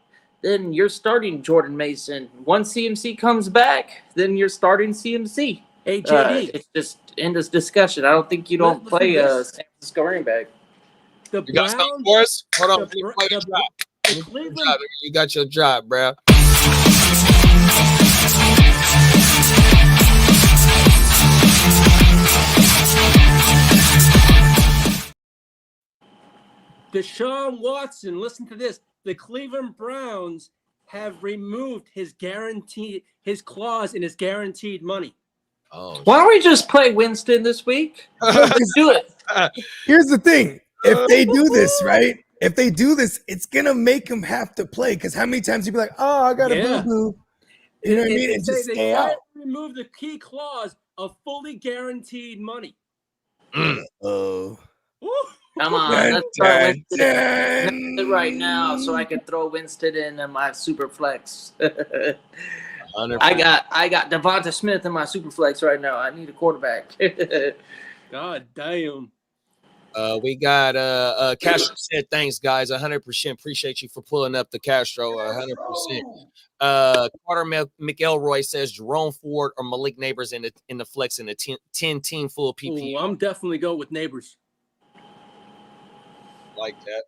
then you're starting Jordan Mason. Once CMC comes back, then you're starting CMC. Hey, JD. It's just end this discussion. I don't think you don't play a San Francisco running back. The you got something for us? Hold on. You got your job, bro. Deshaun Watson, listen to this. The Cleveland Browns have removed his clause in his guaranteed money. Oh, why don't we just play Winston this week? Let's do it. Here's the thing. If they do this, right? if they do this, it's gonna make him have to play. Because how many times you be like, "Oh, I got a boo-boo," you know what I mean? And just stay out. Remove the key clause of fully guaranteed money. Oh, come on, let's start Winston right now, so I can throw Winston in my super flex. I got Devonta Smith in my super flex right now. I need a quarterback. God damn. We got Castro said thanks guys 100%. Appreciate you for pulling up the Castro 100%. Carter McElroy says Jerome Ford or Malik Neighbors in the flex in the 10 team full PP. Ooh, I'm definitely going with Neighbors. Like that.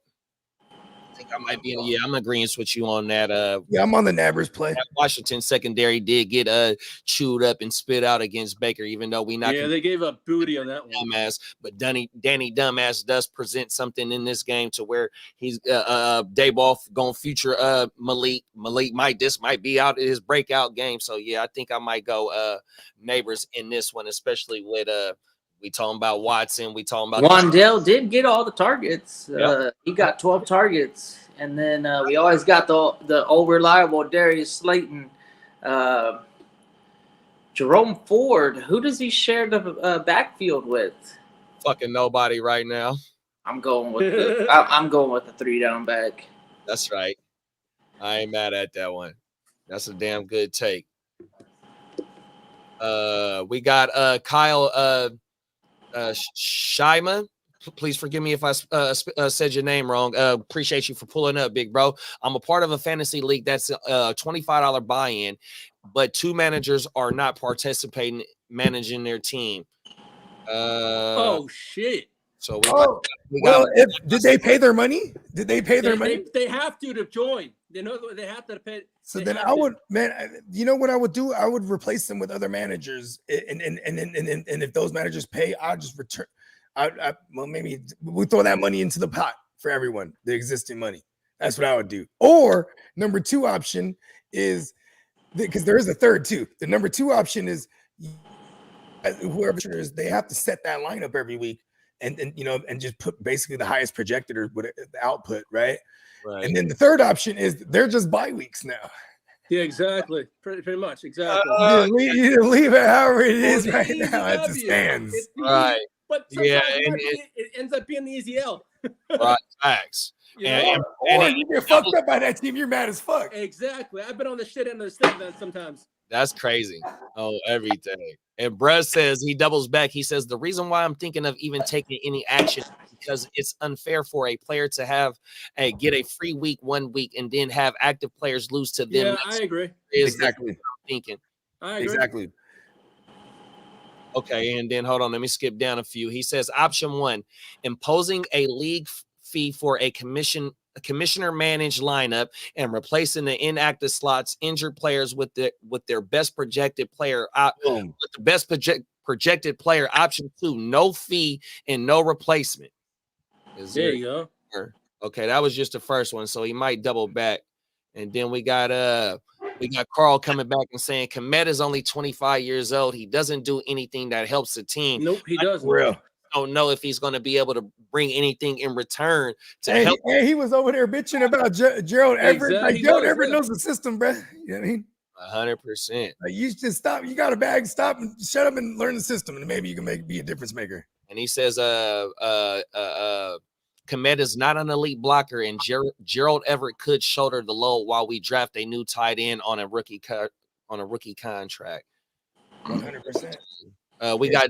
I think I might be I'm agreeing with you on that. Yeah, I'm on the Neighbors play. Washington secondary did get chewed up and spit out against Baker, even though we not. Yeah, they gave up booty on that one. Dumbass, but Danny Dumbass does present something in this game to where he's Daboll going future Malik. Malik might be out in his breakout game. So yeah, I think I might go Neighbors in this one, especially with we talking about Watson. We talking about Wandale did get all the targets. He got 12 targets, and then we always got the old reliable Darius Slayton. Jerome Ford. Who does he share the backfield with? Fucking nobody right now. I'm going with the 3 down back. That's right. I ain't mad at that one. That's a damn good take. We got Kyle Shima. Please forgive me if I said your name wrong. Appreciate you for pulling up, big bro. I'm a part of a fantasy league that's a $25 buy-in, but 2 managers are not participating, managing their team. Oh shit! So did they pay their money? Did they pay their money? They have to join. They know they have to pay. So then I would, you know what I would do? I would replace them with other managers, and if those managers pay, I'll just return. Well, maybe we throw that money into the pot for everyone, the existing money. That's what I would do. Or number 2 option is, because there is a third too. The number 2 option is whoever is, they have to set that lineup every week, and just put basically the highest projected or the output, right? Right. And then the third option is they're just bye weeks now. Yeah, pretty much, exactly. You leave it however it is right now as it stands. Right. But it ends up being the easy L. Right, facts. Or you get fucked up by that team, you're mad as fuck. Exactly. I've been on the shit end of the stick then sometimes. That's crazy. Oh, everything. And Brett says he doubles back. He says the reason why I'm thinking of even taking any action is because it's unfair for a player to have get a free week 1 week and then have active players lose to them. Yeah, I agree. Exactly. I'm thinking. I agree. Exactly. Okay, and then hold on. Let me skip down a few. He says option 1, imposing a league fee for a commissioner managed lineup and replacing the inactive slots, injured players with their best projected player with the best projected player. Option 2, no fee and no replacement. There you go. Okay, that was just the first one, so he might double back. And then we got Carl coming back and saying Kmet is only 25 years old. He doesn't do anything that helps the team. Nope, he doesn't. Real. Don't know if he's going to be able to bring anything in return to help. And he was over there bitching about Gerald Everett. Exactly. Gerald Everett knows the system, bro. You know what I mean? 100%. You just stop. You got a bag. Stop and shut up and learn the system, and maybe you can be a difference maker. And he says, Kmet is not an elite blocker, and Gerald Everett could shoulder the load while we draft a new tight end on a rookie contract. 100%. We got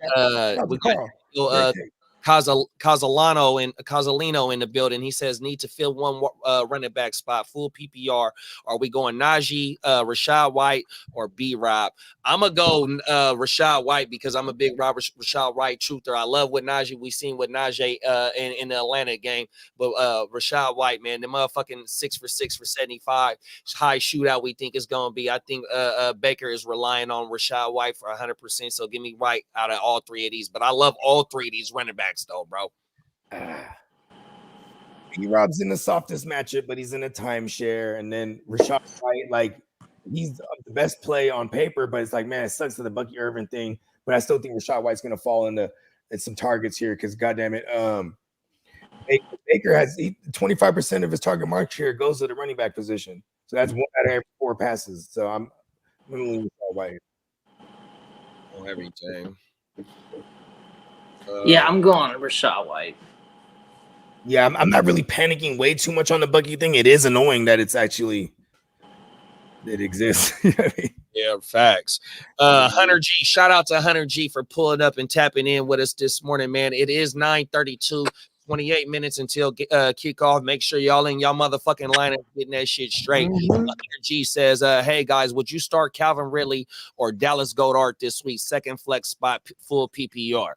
Casalino in the building. He says need to fill one running back spot, full PPR. Are we going Najee, Rashad White, or B-Rob? I'm gonna go Rashad White because I'm a big Rashad White truther. I love what Najee we seen with Najee in the Atlanta game, but Rashad White, man, the motherfucking 6 for 75 high shootout we think is gonna be. I think Baker is relying on Rashad White for 100%. So give me White out of all 3 of these. But I love all 3 of these running backs though, bro. B-Rob's in the softest matchup, but he's in a timeshare. And then Rashad White, like, he's the best play on paper, but it's like, man, it sucks to the Bucky Irvin thing. But I still think Rashad White's going to fall into some targets here because, goddamn it, Baker has 25% of his target market share goes to the running back position. So that's 1 out of every 4 passes. So I'm going with White. On everything. Yeah, I'm going Rachaad White. Yeah, I'm not really panicking way too much on the Bucky thing. It is annoying that it's actually that exists. You know what I mean? Yeah, facts. Hunter G, shout out to Hunter G for pulling up and tapping in with us this morning, man. It is 9:32, 28 minutes until kickoff. Make sure y'all in y'all motherfucking line and getting that shit straight. Hunter G says, hey guys, would you start Calvin Ridley or Dallas Goedert this week? Second flex spot, full PPR.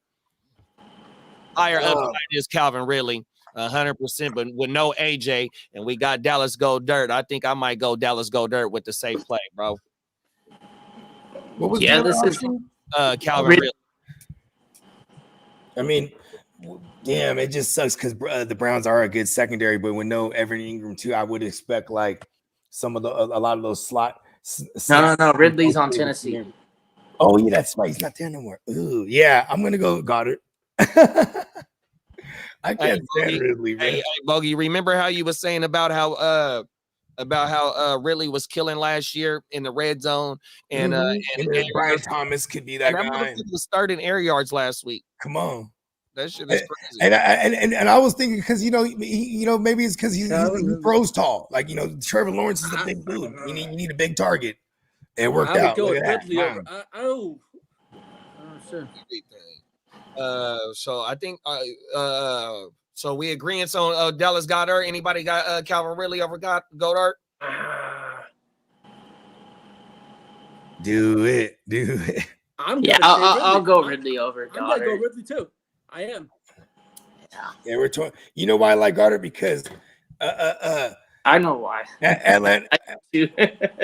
Higher upside is Calvin Ridley. 100%, but with no AJ, and we got Dallas Goedert. I think I might go Dallas Goedert with the safe play, bro. What was this is Calvin Ridley. I mean, damn, it just sucks because the Browns are a good secondary, but with no Evan Ingram too, I would expect like some of a lot of those slot. No. Ridley's on Tennessee. Oh yeah, that's right. He's not there no more. Ooh, yeah, I'm gonna go Goddard. I can't stand Ridley, man. Hey, Bogey, remember how you were saying about how Ridley was killing last year in the red zone, and Brian Thomas could be that guy. He was starting air yards last week. Come on, that shit is crazy. And I was thinking because maybe it's because he throws tall. Like Trevor Lawrence is a big dude. You need a big target. It worked out. Go with Ridley over. Sure. So I think so we agreeing on Dallas Goedert. Anybody got Calvin Ridley over Goedert? Do it. I'll go Ridley over Goddard. I'm gonna go Ridley too. I am. Yeah, we're talking. You know why I like Goddard? Because I know why.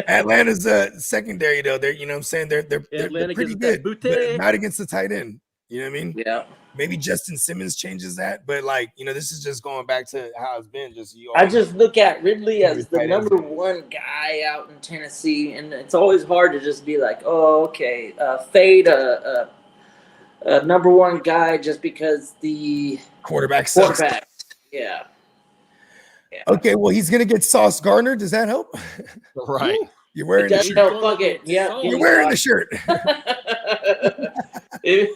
Atlanta's secondary though. They're what I'm saying they're pretty good, but not against the tight end. You know what I mean? Yeah. Maybe Justin Simmons changes that, but this is just going back to how it's been. I just look at Ridley as the number one guy out in Tennessee, and it's always hard to just be like, oh, okay, fade a number one guy just because the quarterback sucks. Yeah. Okay, well, he's gonna get Sauce Gardner. Does that help? Right. You're wearing the shirt. No, fuck it. Yeah, you're wearing the shirt. Hey,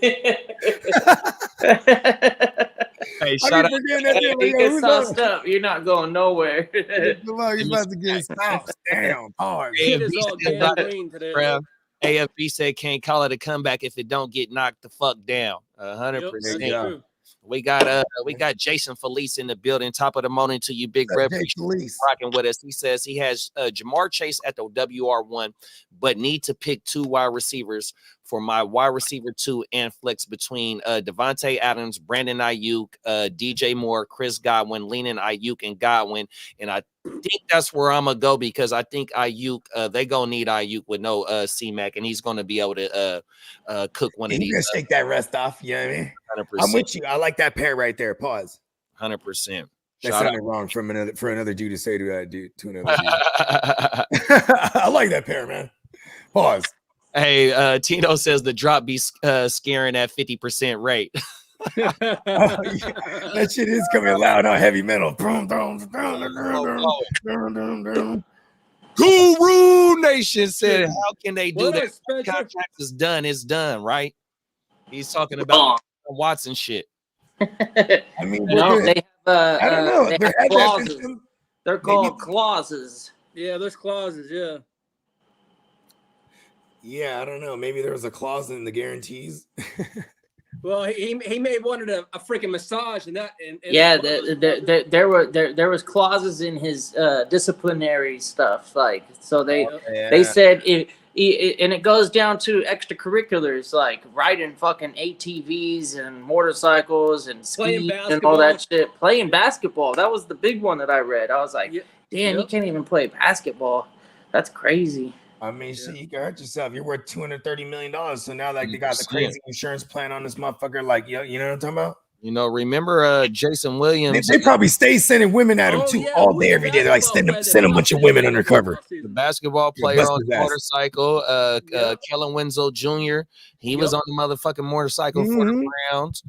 shout out. You get sauced up. You're not going nowhere. He's about to get sauced down hard. AFB said can't call it a comeback if it don't get knocked the fuck down. 100%. We got Jason Felice in the building. Top of the morning to you, Big Red. Rocking with us. He says he has Jamar Chase at the WR1, but need to pick 2 wide receivers for my wide receiver 2 and flex between Devontae Adams, Brandon Ayuk, DJ Moore, Chris Godwin, leaning Ayuk and Godwin. And I think that's where I'm going to go because I think Ayuk, they going to need Ayuk with no C-Mac, and he's going to be able to cook one of these. You're going to shake that rust off, you know what I mean? 100%. I'm with you. I like that pair right there. Pause. 100%. That sounded wrong for another dude to say to another dude. I like that pair, man. Pause. Hey, Tino says the drop be scaring at 50% rate. That shit is coming loud on heavy metal. Guru Nation said, how can they do that? Contract is done. It's done, right? He's talking about Watson shit. I mean, they have, I don't know. They have clauses. They're called clauses. Yeah, there's clauses. Yeah. Yeah, I don't know. Maybe there was a clause in the guarantees. Well, he may have wanted a freaking massage and that. Yeah, there was clauses in his disciplinary stuff. Like, so they said and it goes down to extracurriculars like riding fucking ATVs and motorcycles and skiing and all that shit. Playing basketball. That was the big one that I read. I was like, damn, you can't even play basketball. That's crazy. I mean, shit, you can hurt yourself. You're worth $230 million. So now, like, they got the crazy insurance plan on this motherfucker. Like, you know what I'm talking about? You know, remember Jason Williams? They probably stay sending women at him too all day, every day. They're like, send a bunch of women undercover. The basketball player on the motorcycle, Kellen Winslow Jr. He was on the motherfucking motorcycle for the Browns.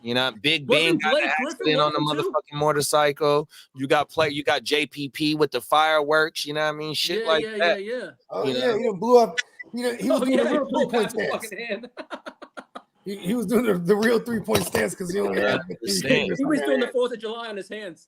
You know, Big Wasn't Ben got Blake an Griffin accident on the one of them, too? motherfucking motorcycle. You got JPP with the fireworks. You know what I mean? Shit Yeah, like yeah, that. yeah. Oh You yeah, know? he done blew up. He was doing the real pulled 3-point back the stance. fucking hand. He was doing the real 3-point stance because he only had. He was doing the 4th of July on his hands.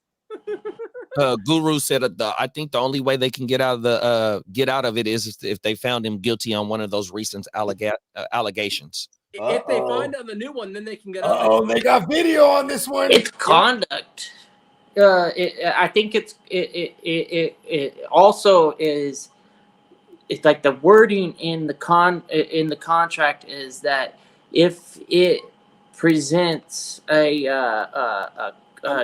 Guru said I think the only way they can get out of it is if they found him guilty on one of those recent allegations. If they find on the new one, then they can get out. Oh, they got video on this one. It's conduct. I think it also is. It's like the wording in the contract is that if it presents a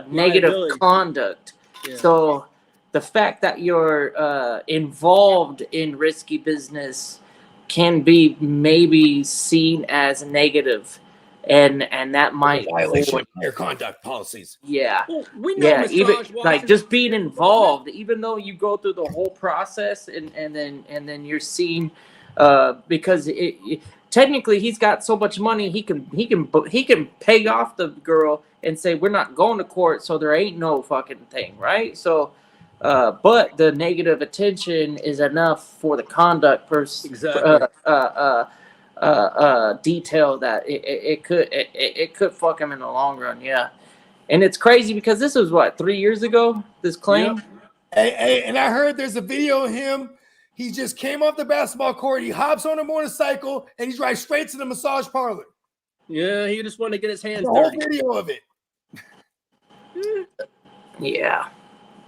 negative liability. conduct, Yeah. so the fact that you're involved in risky business can be maybe seen as negative, and that might violation of their conduct policies. Yeah. Well, we know Yeah, Massage even Washington- like just being involved, even though you go through the whole process and then you're seen, because technically he's got so much money he can pay off the girl and say we're not going to court, so there ain't no fucking thing, right? So, but the negative attention is enough for the conduct Exactly. detail that it could fuck him in the long run. Yeah. And it's crazy because this was what, 3 years ago, this claim? Yep. Hey, and I heard there's a video of him. He just came off the basketball court. He hops on a motorcycle and he's right straight to the massage parlor. Yeah, he just wanted to get his hands The whole dirty. video of it. Yeah.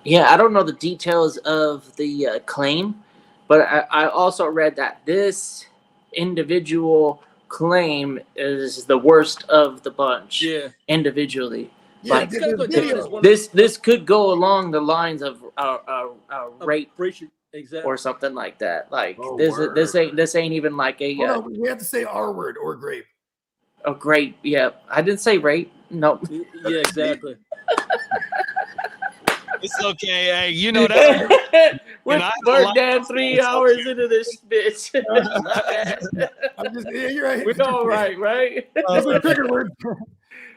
Yeah, I don't know the details of the claim, but I also read that this individual claim is the worst of the bunch. Yeah. Individually. Yeah, Like, It's gonna go down as one of this could go along the lines of rape exactly. or something like that. Like Oh, this ain't even like a Hold on, we have to say R word or grape. great. Yeah, I didn't say rape. No. Yeah, exactly. It's okay. Hey, you know that. We're down 3 hours into this bitch. I'm just, yeah, you're right. We're all right? That's a trigger word.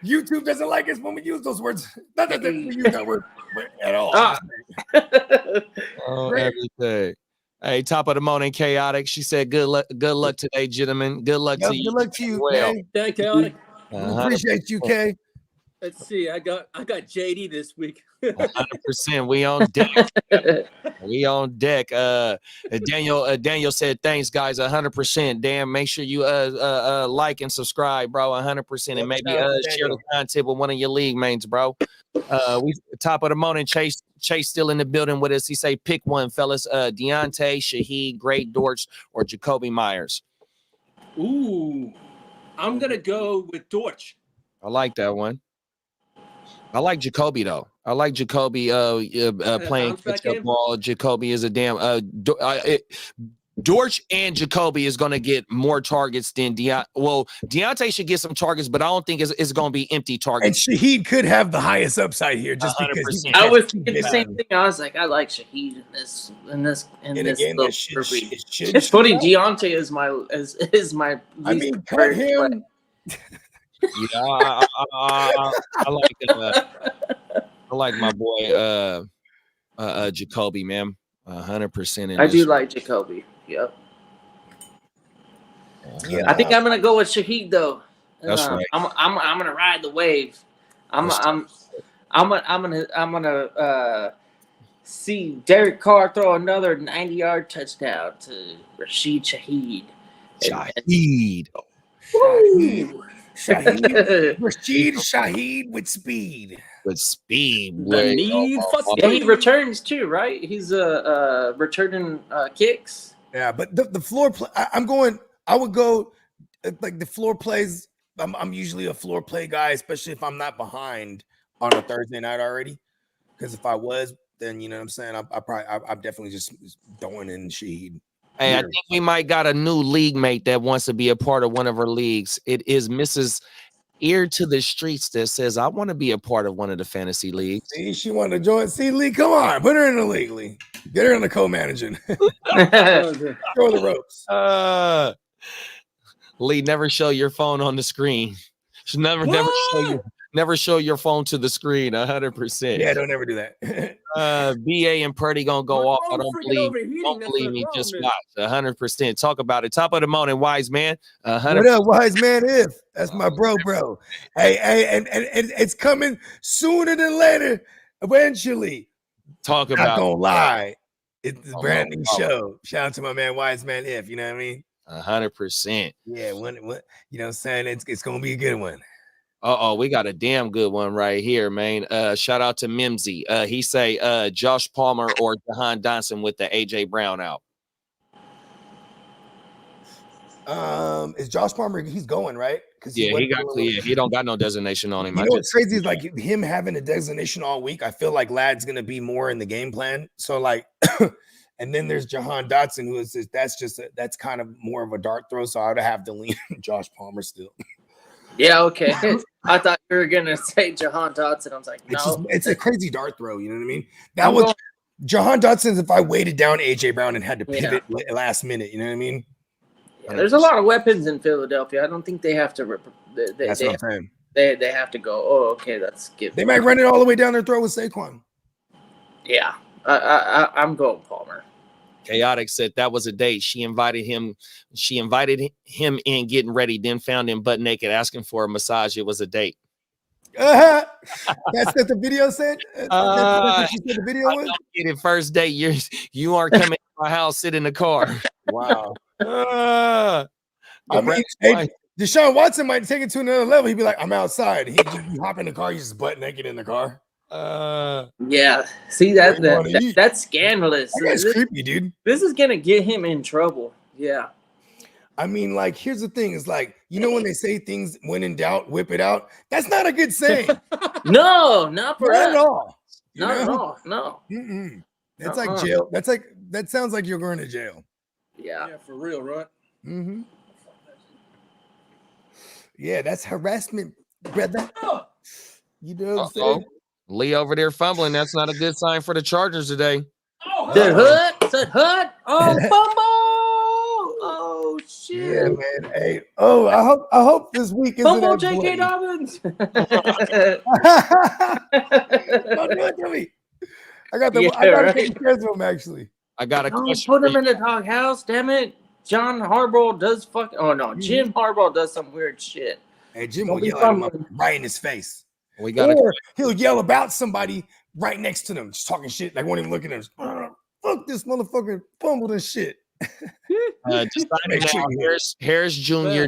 YouTube doesn't like us when we use those words. Not that we use that word at all. Oh, everything. Hey, top of the morning, chaotic. She said, "Good luck today, gentlemen. Good luck to you." Good luck to you, Well. Kay. Thank you. We appreciate you, Kay. Let's see. I got JD this week. 100%. We on deck. We on deck. Daniel said, "Thanks, guys. 100%. Damn, make sure you like and subscribe, bro. 100%, and maybe share the content with one of your league mates, bro." We top of the morning. Chase still in the building with us. He say, "Pick one, fellas. Deontay, Shaheed, Great Dortch, or Jacoby Myers." Ooh, I'm gonna go with Dortch. I like that one. I like Jacoby though. I like Jacoby playing catch-up ball. Jacoby is a damn Dortch and Jacoby is going to get more targets than Deontay. Well, Deontay should get some targets, but I don't think it's going to be empty And targets. Shaheed could have the highest upside here, just because. 100%. I was thinking the same thing. I was like, I like Shaheed in this. And This again, little that shit, grouping. It's funny. Deontay is my I least mean, cut preferred him. Yeah, I like my boy Jacoby, man. 100%. I do like Jacoby. Yep. Yeah. I think I'm gonna go with Shaheed though. That's right. I'm gonna ride the wave. I'm gonna see Derek Carr throw another 90-yard touchdown to Rashid Shaheed. Shaheed. Woo! Rashid Shaheed with speed. With speed. The need for Yeah, he returns too, right? He's returning kicks. Yeah, but the floor play. I would go like the floor plays. I'm usually a floor play guy, especially if I'm not behind on a Thursday night already. Because if I was, then you know what I'm saying. I'm definitely just throwing in Shaheed. Hey, I think we might got a new league mate that wants to be a part of one of our leagues. It is Mrs. Ear to the Streets that says, "I want to be a part of one of the fantasy leagues." See, she wanted to join. See, Lee, come on, put her in the league, Lee. Get her in the co-managing. Throw the ropes. Lee, never show your phone on the screen. Never show Never show your phone to the screen. 100%. Yeah, don't ever do that. BA and Purdy gonna go My off. I phone's don't freaking believe. overheating, Don't that's believe what the me. Just problem watch. 100%. Talk about it. Top of the morning, wise man. 100%. What up, wise man? If that's my bro. Hey, and it's coming sooner than later. Eventually, Talk not about gonna lie, it's a Oh, brand my new God. show. Shout out to my man, wise man. If you know what I mean. 100%. Yeah, when you know what I'm saying, it's gonna be a good one. We got a damn good one right here, man. Shout out to Mimsy. He say Josh Palmer or Jahan Dotson with the AJ Brown out. Is Josh Palmer? He's going right because Yeah, he got clear. He don't got no designation on him. You know what's crazy is like him having a designation all week. I feel like Ladd's gonna be more in the game plan. So like, and then there's Jahan Dotson, who is that's kind of more of a dart throw. So I would have to lean Josh Palmer still. Yeah, okay. I thought you were gonna say Jahan Dotson. I was like, no. It's a crazy dart throw. You know what I mean? That was Jahan Dotson's. If I weighted down AJ Brown and had to pivot last minute, you know what I mean? Yeah, there's a lot of weapons in Philadelphia. I don't think they have to. That's what I'm saying. They have to go. Oh, okay, let's give. They might run it all the way down their throat with Saquon. Yeah, I'm going Palmer. Chaotic said that was a date. She invited him in getting ready, then found him butt naked asking for a massage. It was a date. That's what the video said. That's what she said the video was. Get it first date. You aren't coming to my house. Sit in the car. Wow. I mean, hey, Deshaun Watson might take it to another level. He'd be like, "I'm outside." He'd just hop in the car. He's just butt naked in the car. Yeah. See that's scandalous. That's creepy, dude. This is gonna get him in trouble. Yeah. I mean, like, here's the thing: is like, you know, when they say things when in doubt, whip it out. That's not a good saying. No, not for not at all. Not at all. No. Mm-mm. That's like jail. That sounds like you're going to jail. Yeah. Yeah, for real, right? Mm-hmm. Yeah, that's harassment, brother. You know what I'm saying? Lee over there fumbling. That's not a good sign for the Chargers today. Said Hood. Oh, fumble. Oh shit. Yeah, man. Hey, I hope this week is fumble J.K. Dobbins. Don't do it to me. I got to take care of him actually. I got a question. Put him in the doghouse, damn it. John Harbaugh does Jim Harbaugh does some weird shit. Hey, Jim will yell at him up right in his face. Or he'll yell about somebody right next to them, just talking shit. Like won't even look at him. Fuck this motherfucker fumbled and shit. Harris Jr.,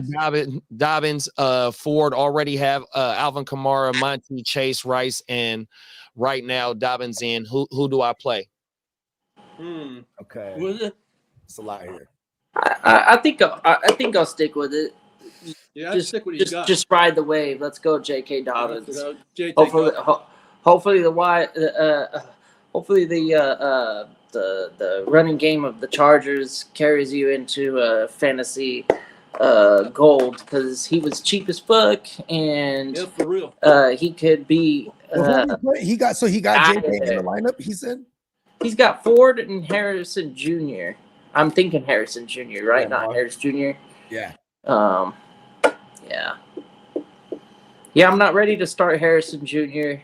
Dobbins, Ford already have Alvin Kamara, Monty, Chase, Rice, and right now Dobbins in. Who do I play? Okay. Was it? It's a lot here. I think I'll stick with it. Yeah, stick with you got. Just ride the wave. Let's go, J.K. Dobbins. Hopefully the running game of the Chargers carries you into fantasy gold because he was cheap as fuck and for real. he could be. He got J.K. in the lineup. He said he's got Ford and Harrison Jr. I'm thinking Harrison Jr. right, not Harris Jr. Yeah. Yeah, I'm not ready to start Harrison Jr.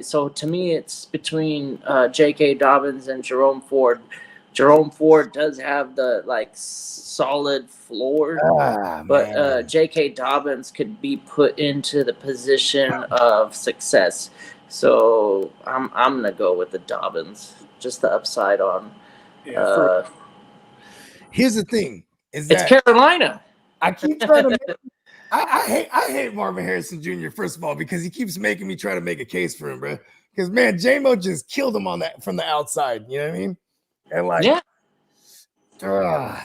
So to me, it's between J.K. Dobbins and Jerome Ford. Jerome Ford does have the solid floor, but J.K. Dobbins could be put into the position of success. So I'm gonna go with the Dobbins, just the upside on. Here's the thing: it's Carolina. I keep trying to. I hate Marvin Harrison Jr. First of all because he keeps making me try to make a case for him, bro. Because man, J-Mo just killed him on that from the outside. You know what I mean? And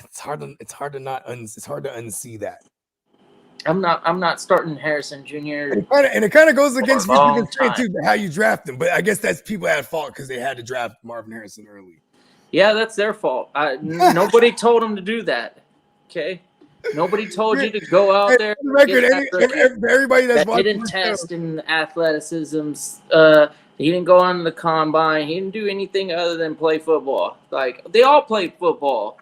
it's hard to unsee that. I'm not starting Harrison Jr. And it kind of goes against how you draft them. But I guess that's people at fault because they had to draft Marvin Harrison early. Yeah, that's their fault. Nobody told them to do that. Okay. Nobody told you to go out there. Everybody that didn't test in athleticism. He didn't go on the combine. He didn't do anything other than play football. Like they all played football.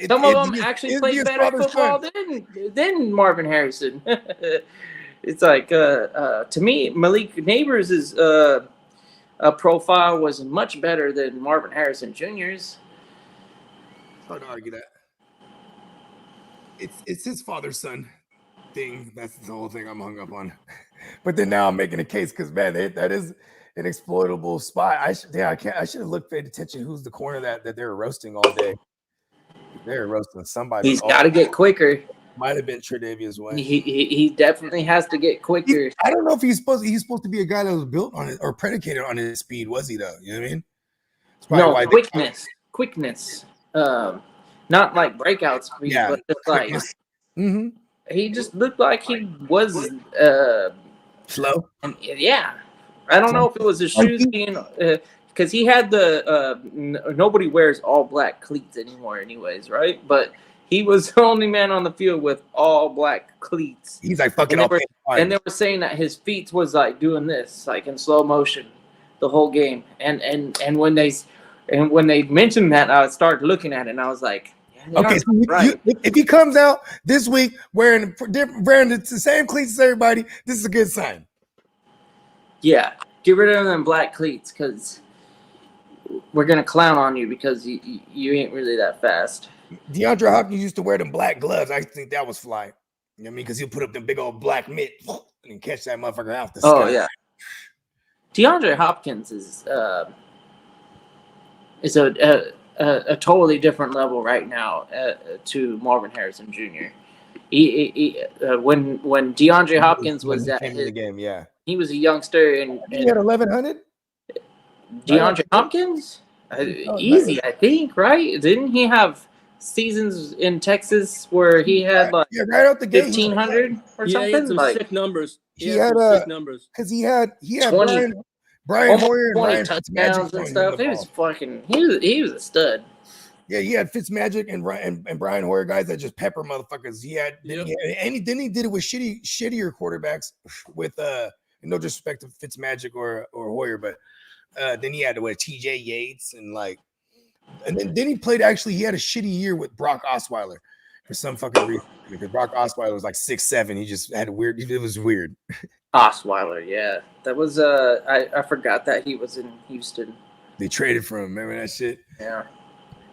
Some of them actually play better football than Marvin Harrison. It's like to me, Malik Neighbors' profile was much better than Marvin Harrison Jr.'s. Hard to argue that. It's his father-son thing. That's the whole thing I'm hung up on. But then now I'm making a case because man, that is an exploitable spot. I should have paid attention. Who's the corner that they were roasting all day? They were roasting somebody. He's got to get quicker. Might have been Tre'Davious White. He definitely has to get quicker. I don't know if he's supposed to be a guy that was built on it or predicated on his speed. Was he though? You know what I mean? No, quickness. Not like breakout speed, but just like he just looked like he was slow. And yeah, I don't know if it was his shoes being because he had the nobody wears all black cleats anymore, anyways, right? But he was the only man on the field with all black cleats. He's like fucking up. And they were saying that his feet was like doing this, like in slow motion, the whole game. And when they mentioned that, I started looking at it and I was like, okay, so if he comes out this week wearing the same cleats as everybody, this is a good sign. Yeah, get rid of them black cleats because we're gonna clown on you because you ain't really that fast. DeAndre Hopkins used to wear them black gloves. I think that was fly. You know what I mean? Because he'll put up them big old black mitt and catch that motherfucker off the sky. Oh yeah, DeAndre Hopkins is a totally different level right now to Marvin Harrison Jr. When DeAndre Hopkins was at the game, yeah, he was a youngster and he had 1,100. DeAndre Hopkins, easy, I think, right? Didn't he have seasons in Texas where he had like right out the gate 1,500 or something? He had some like sick numbers. He had sick numbers because he had 20, Brian Hoyer and 20 touchdowns and stuff. He was fucking. He was a stud. Yeah, he had Fitzmagic and Brian Hoyer, guys that just pepper motherfuckers. He had, he did it with shittier quarterbacks with no disrespect to Fitzmagic or Hoyer, but then he had to wear TJ Yates and then he played. Actually, he had a shitty year with Brock Osweiler for some fucking reason because Brock Osweiler was like 6'7". He just had it was weird. Osweiler, yeah, that was I forgot that he was in Houston. They traded for him. Remember that shit? Yeah.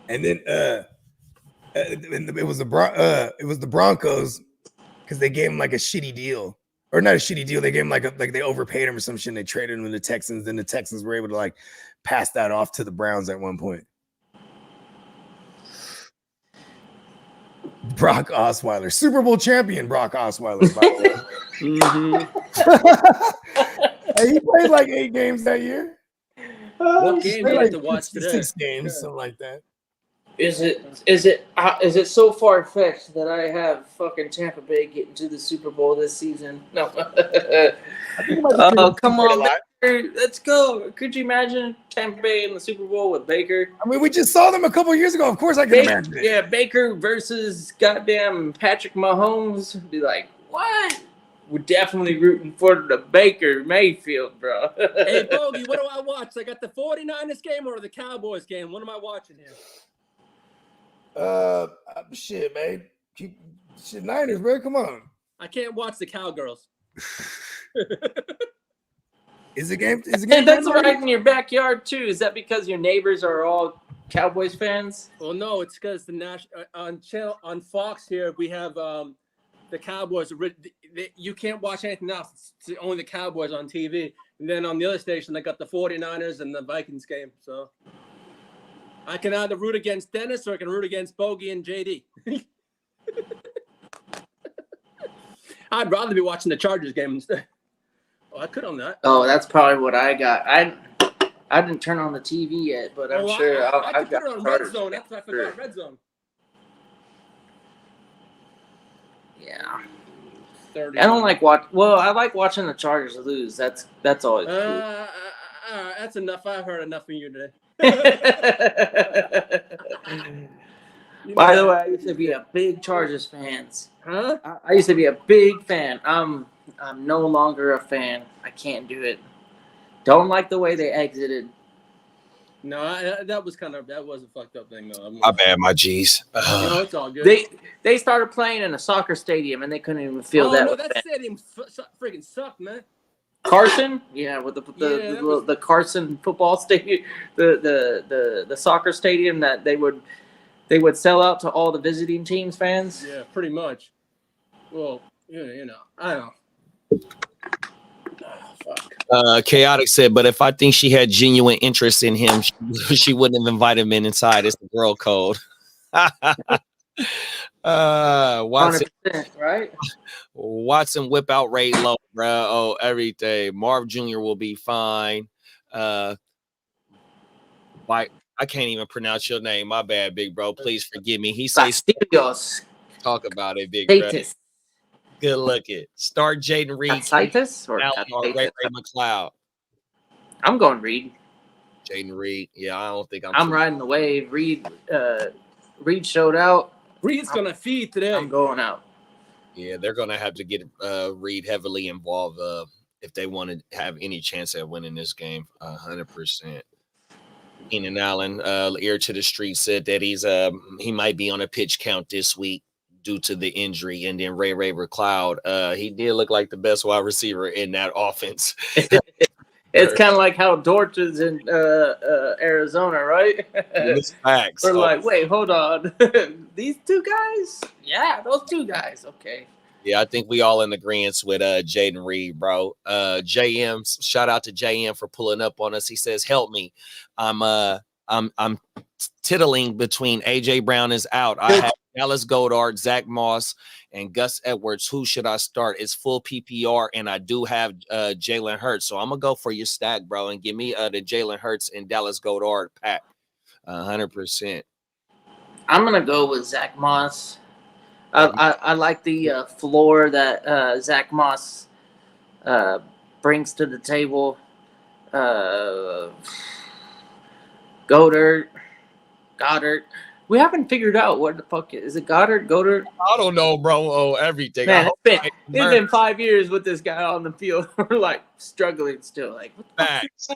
And then it was the Broncos because they gave him like a shitty deal. Or not a shitty deal. They gave him like they overpaid him or some shit and they traded him to the Texans. Then the Texans were able to like pass that off to the Browns at one point. Brock Osweiler, Super Bowl champion Brock Osweiler, by the way. Hey, he played like 8 games that year. What game do you have to watch today? 6 games, something like that. Is it so far fetched that I have fucking Tampa Bay getting to the Super Bowl this season? No. Oh, come on, Baker. Let's go. Could you imagine Tampa Bay in the Super Bowl with Baker? I mean, we just saw them a couple years ago. Of course I can imagine it. Yeah, Baker versus goddamn Patrick Mahomes. Be like, what? We're definitely rooting for the Baker Mayfield, bro. Hey, Bogey, what do I watch? I got the 49ers game or the Cowboys game? What am I watching here? Shit, man. Shit, Niners, bro. Come on. I can't watch the Cowgirls. Is the game? And that's right in your backyard too. Is that because your neighbors are all Cowboys fans? Well, no, it's because on Fox here we have the Cowboys. You can't watch anything else. It's only the Cowboys on TV. And then on the other station, they got the 49ers and the Vikings game. So I can either root against Dennis or I can root against Bogey and JD. I'd rather be watching the Chargers game instead. Oh, I could on that. Oh, that's probably what I got. I didn't turn on the TV yet, but I'm sure I could put it on Red Zone. That's what I forgot. Red Zone. Yeah. I don't like I like watching the Chargers lose. That's always cool. That's enough. I've heard enough from you today. By the way, I used to be a big Chargers fan. Huh? I used to be a big fan. I'm no longer a fan. I can't do it. Don't like the way they exited. No, that was a fucked up thing though. My bad, my G's. No, it's all good. They started playing in a soccer stadium and they couldn't even feel that. No, that stadium freaking sucked, man. Carson, with the Carson football stadium, the soccer stadium that they would sell out to all the visiting teams fans. Yeah, pretty much. Well, I don't know. Fuck. Chaotic said, but if I think she had genuine interest in him, she wouldn't have invited him inside. It's the girl code. Watson, 100%, right? Watson whip out Ray Lowe, bro. Oh, everything. Marv Jr. will be fine. I can't even pronounce your name. My bad, big bro. Please forgive me. He says, talk about it, big bro. Good looking. Start Jaden Reed. Titus or Ray McLeod. I'm going Reed. Jaden Reed. Yeah, I don't think I'm riding the wave. Reed showed out. Reed's gonna feed today. I'm going out. Yeah, they're gonna have to get Reed heavily involved if they want to have any chance at winning this game. 100%. Keenan Allen, ear to the street, said that he might be on a pitch count this week due to the injury. And then Ray McLeod, he did look like the best wide receiver in that offense. It's kind of like how Dortch is in Arizona, right? Facts. We're like, wait, hold on. These two guys? Yeah, those two guys. Okay. Yeah, I think we all in agreement with Jaden Reed, bro. JM, shout out to JM for pulling up on us. He says, "Help me. I'm tittling between AJ Brown is out. I have Dallas Goedert, Zach Moss, and Gus Edwards. Who should I start? It's full PPR, and I do have Jalen Hurts. So I'm gonna go for your stack, bro, and give me the Jalen Hurts and Dallas Goedert pack. 100%. I'm gonna go with Zach Moss. I like the floor that Zach Moss brings to the table. Goddard. We haven't figured out what the fuck is it. Goddard? I don't know, bro. Oh, everything. Man, it's been 5 years with this guy on the field. We're like struggling still. Like, what the Facts.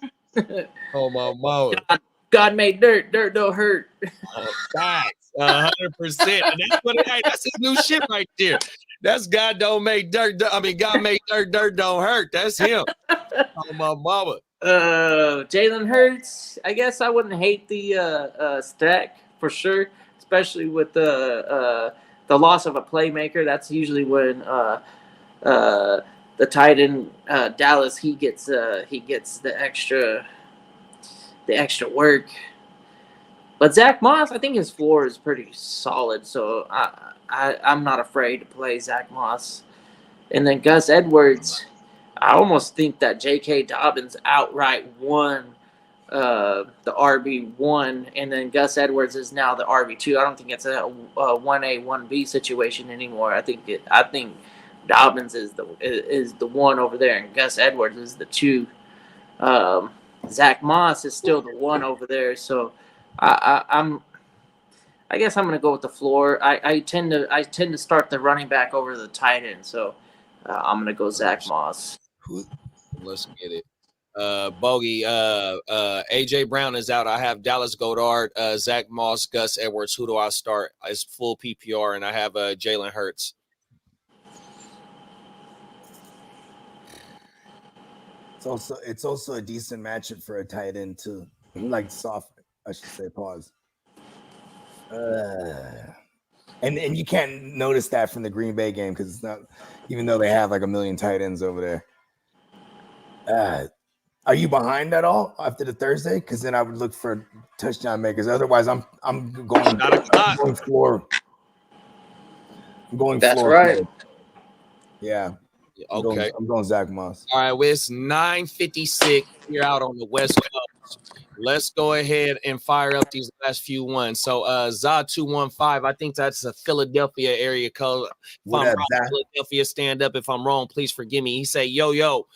Oh my mama. God made dirt. Dirt don't hurt. Facts. 100%. And that's his new shit right there. That's God don't make dirt. God made dirt. Dirt don't hurt. That's him. Oh my mama. Jalen Hurts. I guess I wouldn't hate the stack for sure, especially with the loss of a playmaker. That's usually when the tight end Dallas he gets the extra work. But Zach Moss, I think his floor is pretty solid, so I'm not afraid to play Zach Moss. And then Gus Edwards, I almost think that J.K. Dobbins outright won the RB1, and then Gus Edwards is now the RB2. I don't think it's a 1A 1B situation anymore. I think Dobbins is the one over there, and Gus Edwards is the 2. Zach Moss is still the 1 over there, so I guess I'm gonna go with the floor. I tend to start the running back over the tight end, so I'm gonna go Zach Moss. Let's get it. Bogey, AJ Brown is out. I have Dallas Goedert, Zach Moss, Gus Edwards. Who do I start? It's full PPR, and I have Jalen Hurts. It's also a decent matchup for a tight end too. Like soft, I should say. Pause. And you can't notice that from the Green Bay game because it's not, even though they have like a million tight ends over there. Are you behind at all after the Thursday? Because then I would look for touchdown makers. Otherwise, I'm going floor. I'm going. That's floor right. Floor. Yeah. Okay. I'm going Zach Moss. All right. Well, it's 9:56 here out on the West Coast. Let's go ahead and fire up these last few ones. So ZA215, I think that's a Philadelphia area code. If I'm wrong, Philadelphia, stand up. If I'm wrong, please forgive me. He say, yo,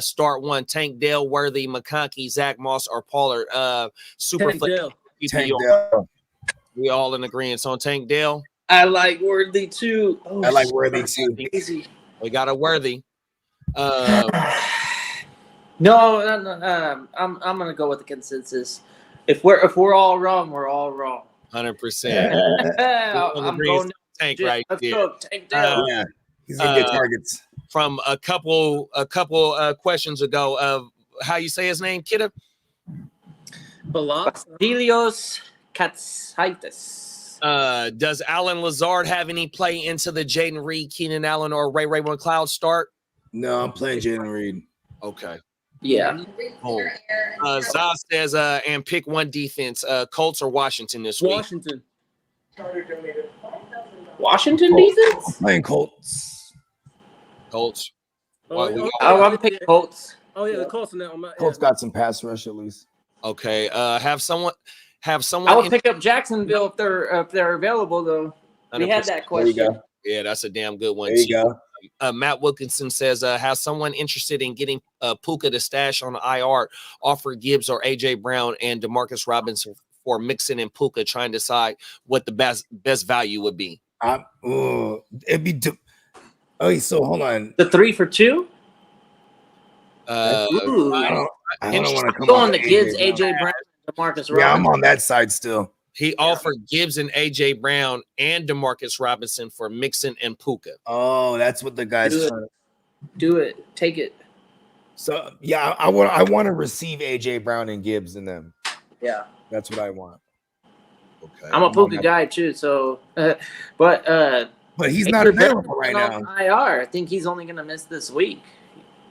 start one. Tank Dale, Worthy, McConkey, Zach Moss, or Pollard. Super Tank Dale. We all in agreement on Tank Dale. I like Worthy too. Oh, I like Worthy too. Easy. We got a Worthy. No, I'm gonna go with the consensus. If we're all wrong, we're all wrong. 100%. I'm going Tank right Let's there. go. Tank down. Yeah, he's gonna get targets. From a couple questions ago of how you say his name, Kidda? Vasilios Katsaitis. Does Alan Lazard have any play into the Jaden Reed, Keenan Allen, or Ray McLeod start? No, I'm playing Jaden Reed. Okay. Yeah. Boom. Zaz says, and pick one defense, Colts or Washington this week. Washington defense? Playing Colts. Colts. I'm picking Colts. Oh yeah, the Colts on that one. Colts got some pass rush at least. Okay. Have someone. I would pick up Jacksonville if they're available though. We had that question. There you go. Yeah, that's a damn good one. There you go. Matt Wilkinson says, has someone interested in getting Puka to stash on the IR, offer Gibbs or AJ Brown and Demarcus Robinson for Mixon and Puka, trying to decide what the best value would be? It'd be. So hold on. The 3 for 2. I don't want to come Go on on the Gibbs, AJ Brown, Demarcus Robinson. Yeah, I'm on that side still. He offered Gibbs and AJ Brown and Demarcus Robinson for Mixon and Puka. Oh, that's what the guys do it. Take it. So yeah, I want to receive AJ Brown and Gibbs in them. Yeah, that's what I want. Okay, I'm a Puka guy too. So, but he's not available right now. IR. I think he's only going to miss this week.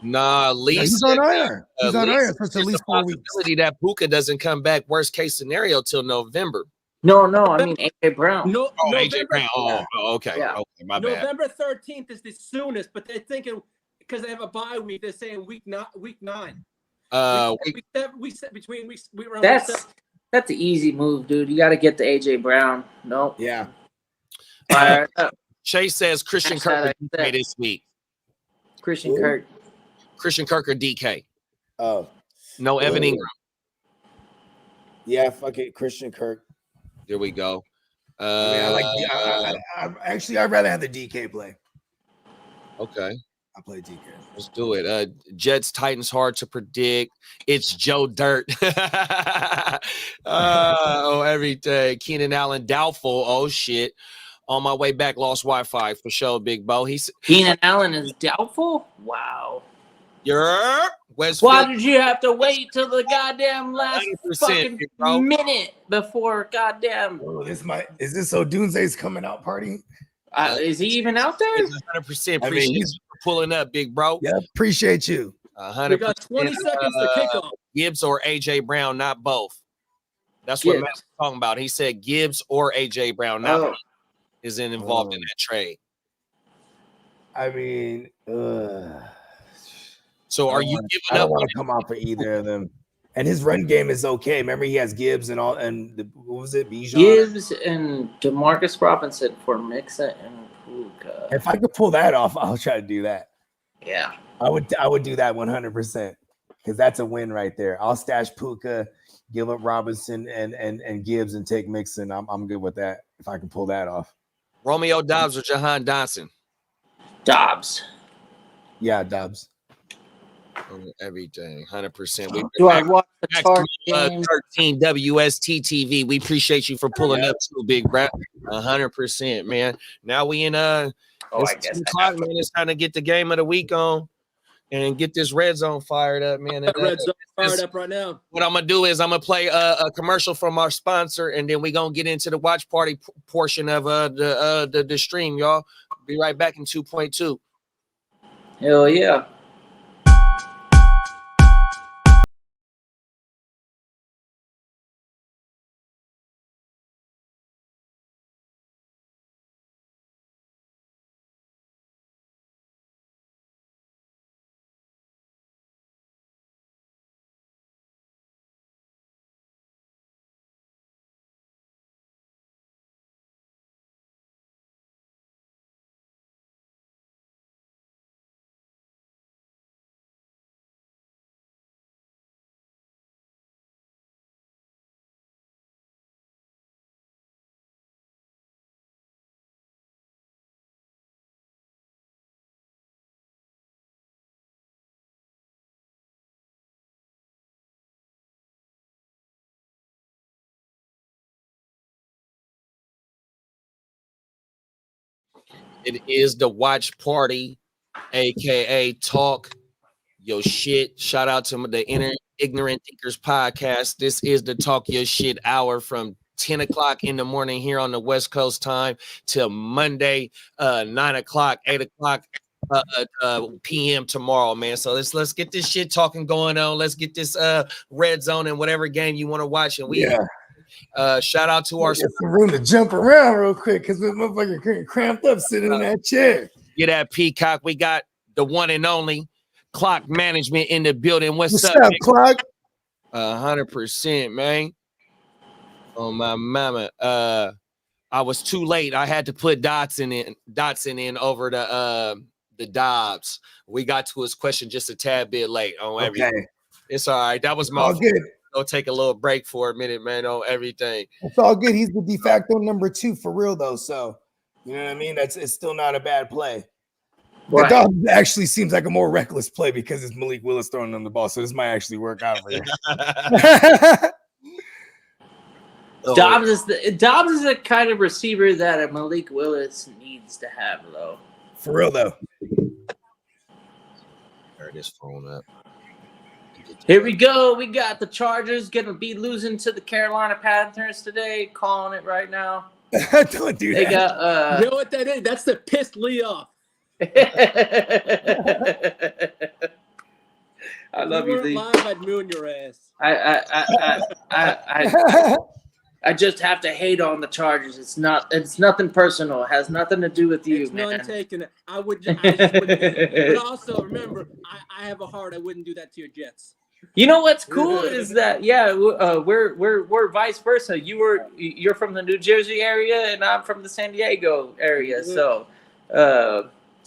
Nah, at least he's on IR. He's on IR for at least 4 weeks. That Puka doesn't come back. Worst case scenario till November. No, I mean AJ Brown. No, AJ Brown. Okay. Yeah. Okay, my bad. November 13th is the soonest, but they're thinking because they have a bye week. They're saying week 9. Week 7, between weeks. That's an easy move, dude. You got to get the AJ Brown. No. Yeah. All right. Chase says Christian Kirk or DK this week. Christian Kirk or DK. Oh. No Evan Ingram. Yeah, fuck it. Christian Kirk. There we go. I'd rather have the DK play. Okay. I play DK. Let's do it. Jets, Titans, hard to predict. It's Joe Dirt. Everything. Keenan Allen, doubtful. Oh, shit. On my way back, lost Wi-Fi for sure, Big Bo. Keenan Allen is doubtful? Wow. Why did you have to wait till the goddamn last fucking minute before goddamn? Oh, is this Odunze's coming out party? Is he even out there? 100%. Appreciate you for pulling up, big bro. Yeah, appreciate you. 100%. We got 20 seconds to kickoff. Gibbs or AJ Brown, not both. That's what Matt's talking about. He said Gibbs or AJ Brown, not both, is involved in that trade. I mean, so are you giving up? I don't want to come out for either of them. And his run game is okay. Remember, he has Gibbs and all, and what was it? Bijan? Gibbs and Demarcus Robinson for Mixon and Puka. If I could pull that off, I'll try to do that. Yeah, I would do that 100% because that's a win right there. I'll stash Puka, give up Robinson and Gibbs and take Mixon. I'm good with that if I can pull that off. Romeo Dobbs or Jahan Dotson? Dobbs. Yeah, Dobbs. Everything, 100%. Do I watch the Chargers game? 13 WST TV. We appreciate you for pulling up too, big bro. 100%, man. Now we in I guess man. It's time to get the game of the week on and get this red zone fired up, man. Red zone fired up right now. What I'm gonna do is I'm gonna play a commercial from our sponsor, and then we gonna get into the watch party portion of the stream, y'all. Be right back in 2.2. Hell yeah. It is the watch party, aka Talk Your Shit. Shout out to the Ignorant Thinkers podcast. This is the Talk Your Shit hour from 10 o'clock in the morning here on the West Coast time till Monday, 9 o'clock, 8 o'clock p.m. tomorrow, man. So let's get this shit talking going on. Let's get this red zone and whatever game you want to watch. And we shout out to our some room to jump around real quick because this motherfucker cramped up sitting in that chair. Get that Peacock. We got the one and only Clock Management in the building. What's up, Clock? 100%, man. Oh my mama. I was too late. I had to put Dotson in over the Dobbs. We got to his question just a tad bit late on everything. It's all right. That was my all good. Go take a little break for a minute, man, on everything. It's all good. He's the de facto number 2 for real, though. So, you know what I mean? It's still not a bad play. Right. The Dobbs actually seems like a more reckless play because it's Malik Willis throwing them the ball. So this might actually work out for you. Dobbs is the kind of receiver that a Malik Willis needs to have, though. For real, though. Turn this phone up. Here we go. We got the Chargers going to be losing to the Carolina Panthers today. Calling it right now. Don't do they that. Got, you know what that is? That's the pissed Lee off. I love you, Lee. Live, I'd ruin your ass. I just have to hate on the Chargers. It's nothing personal. It has nothing to do with you, it's man. None taken. I just wouldn't do it. But also remember, I have a heart. I wouldn't do that to your Jets. You know what's cool is that we're vice versa. You're from the New Jersey area and I'm from the San Diego area. So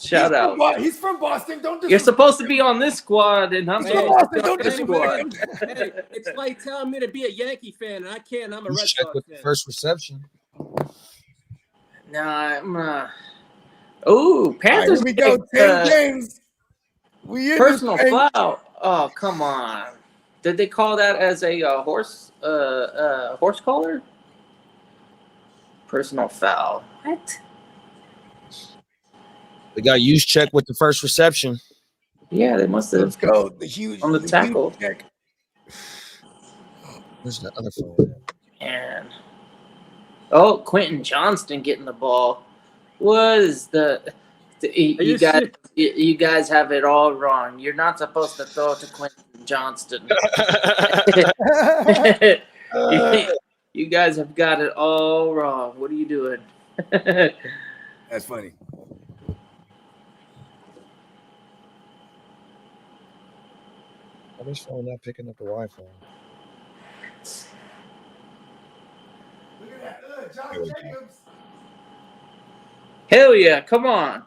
shout out. He's from Boston. Don't You're supposed to be on this squad and I'm supposed to be on this squad. Hey, it's like telling me to be a Yankee fan and I can't. I'm a Red Sox with fan. The first reception. Nah, Panthers. Here we go. 10 games. We in personal foul. Oh, come on. Did they call that as a horse collar? Personal foul. What? They got use check with the first reception. Yeah, they must have. Let's go. The huge on the tackle. Check. Where's the other phone? Man. Oh, Quentin Johnston getting the ball. What is you guys have it all wrong. You're not supposed to throw it to Quentin Johnston. You guys have got it all wrong. What are you doing? That's funny. Why this phone not picking up the Wi-Fi? Look at that. Josh Jacobs. Hell yeah, come on.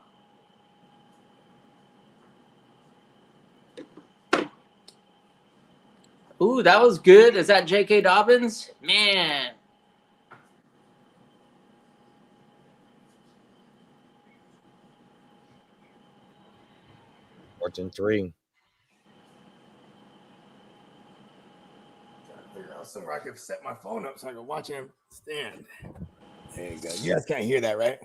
Ooh, that was good. Is that J.K. Dobbins? Man. Fourth and 3. Somewhere I could set my phone up so I can watch him stand. There you go. You guys can't hear that, right?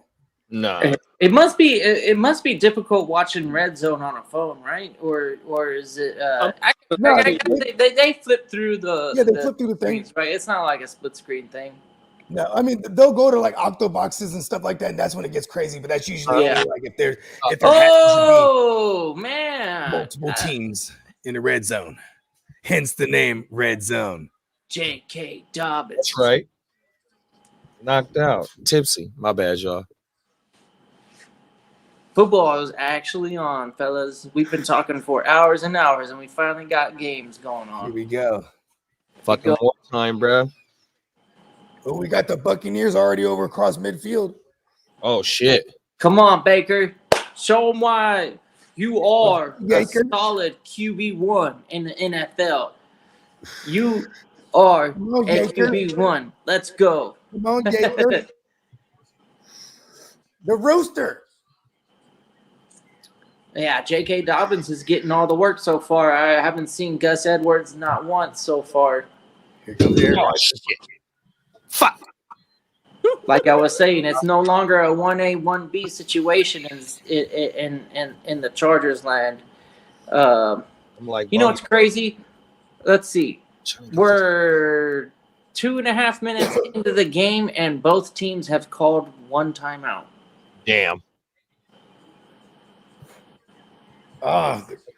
No. It must be difficult watching Red Zone on a phone, right? Or is it? They flip through the. Yeah, they flip through the thing, screens, right? It's not like a split screen thing. No, I mean they'll go to like octo boxes and stuff like that, and that's when it gets crazy. But that's usually like if there man, multiple teams in the red zone, hence the name Red Zone. J.K. Dobbins. That's right. Knocked out, tipsy. My bad, y'all. Football is actually on, fellas. We've been talking for hours and hours, and we finally got games going on. Here we go. Fucking more time, bro. Oh, we got the Buccaneers already over across midfield. Oh, shit. Come on, Baker. Show them why you are a solid QB1 in the NFL. You are a QB1. Let's go. Come on, Gator. The rooster. Yeah, J.K. Dobbins is getting all the work so far. I haven't seen Gus Edwards not once so far. Here comes Aaron. Oh, shit. Fuck. like I was saying, it's no longer a 1A, 1B situation in the Chargers land. I'm like, you know what's crazy? Let's see. We're 2.5 minutes into the game, and both teams have called one timeout. damn.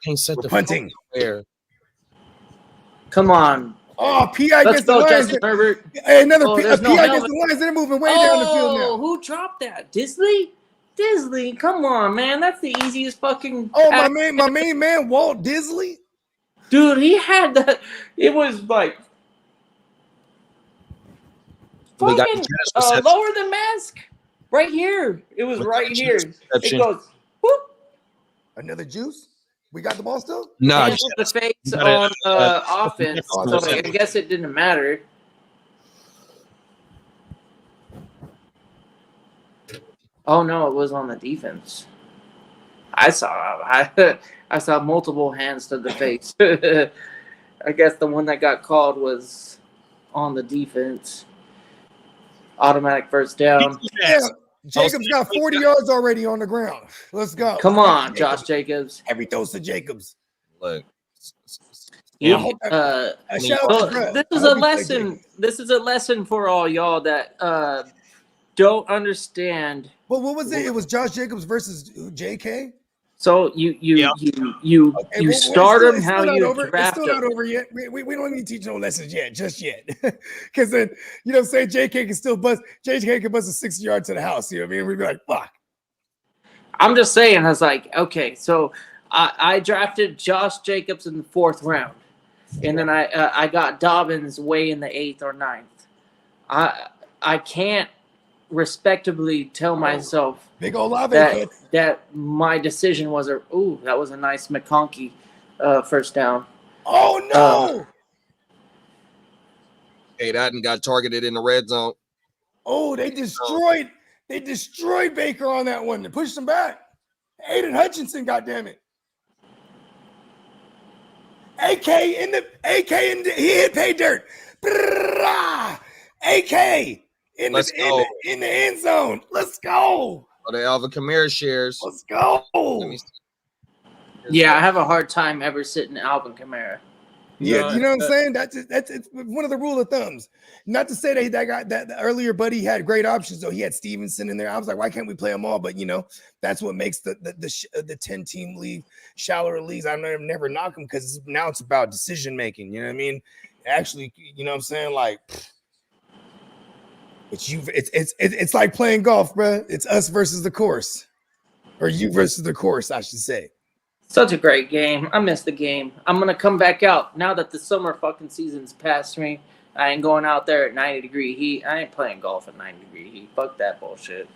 Can't set the punting. Come on. Oh, PI Let's gets the go, Lions. Justin Herbert. Hey, another Oh, PI there's gets no the helmet. Lions. They're moving way down the field now. Who dropped that? Disley? Disley, come on, man. That's the easiest fucking. Oh, my main man, Walt Disley. Dude, he had that. It was like We got fucking the catch lower than mask. Right here. It was right here. It goes whoop. Another juice. We got the ball still? No, And the face on offense. So I guess it didn't matter. Oh no, it was on the defense. I saw multiple hands to the face. I guess the one that got called was on the defense. Automatic first down. Yeah. Jacobs got 40 yards already on the ground. Let's go. Come on, Josh Jacobs. Every dose to Jacobs. Look. This is a Jacobs. lesson. This is a lesson for all y'all that don't understand. Well, what was it? It was Josh Jacobs versus JK. So you start them how you draft them. It's still not over yet. We don't even teach no lessons yet, just yet. Because then, say JK can still bust. JK can bust a 60 yard to the house. You know what I mean? We'd be like, fuck. I'm just saying. I was like, okay, so I drafted Josh Jacobs in the 4th round, and then I got Dobbins way in the 8th or 9th. I can't respectably tell myself big old that my decision was that was a nice McConkey first down. Oh no! Hey, that got targeted in the red zone. Oh, they destroyed Baker on that one. They pushed him back. Aiden Hutchinson, goddammit. He hit pay dirt. AK in the end zone. Let's go. Oh, the Alvin Kamara shares. Let's go. Yeah, I have a hard time ever sitting Alvin Kamara. Yeah, you know what I'm saying? That's it's one of the rule of thumbs. Not to say that the earlier buddy had great options, though. He had Stevenson in there. I was like, why can't we play them all? But that's what makes the 10-team league shallower leagues. I never knock them because now it's about decision making. You know what I mean? Actually, you know what I'm saying? Like, it's like playing golf, bro. It's us versus the course, or you versus the course, I should say. Such a great game. I missed the game. I'm going to come back out now that the summer fucking season's past me. I ain't going out there at 90-degree heat. I ain't playing golf at 90-degree heat. Fuck that bullshit.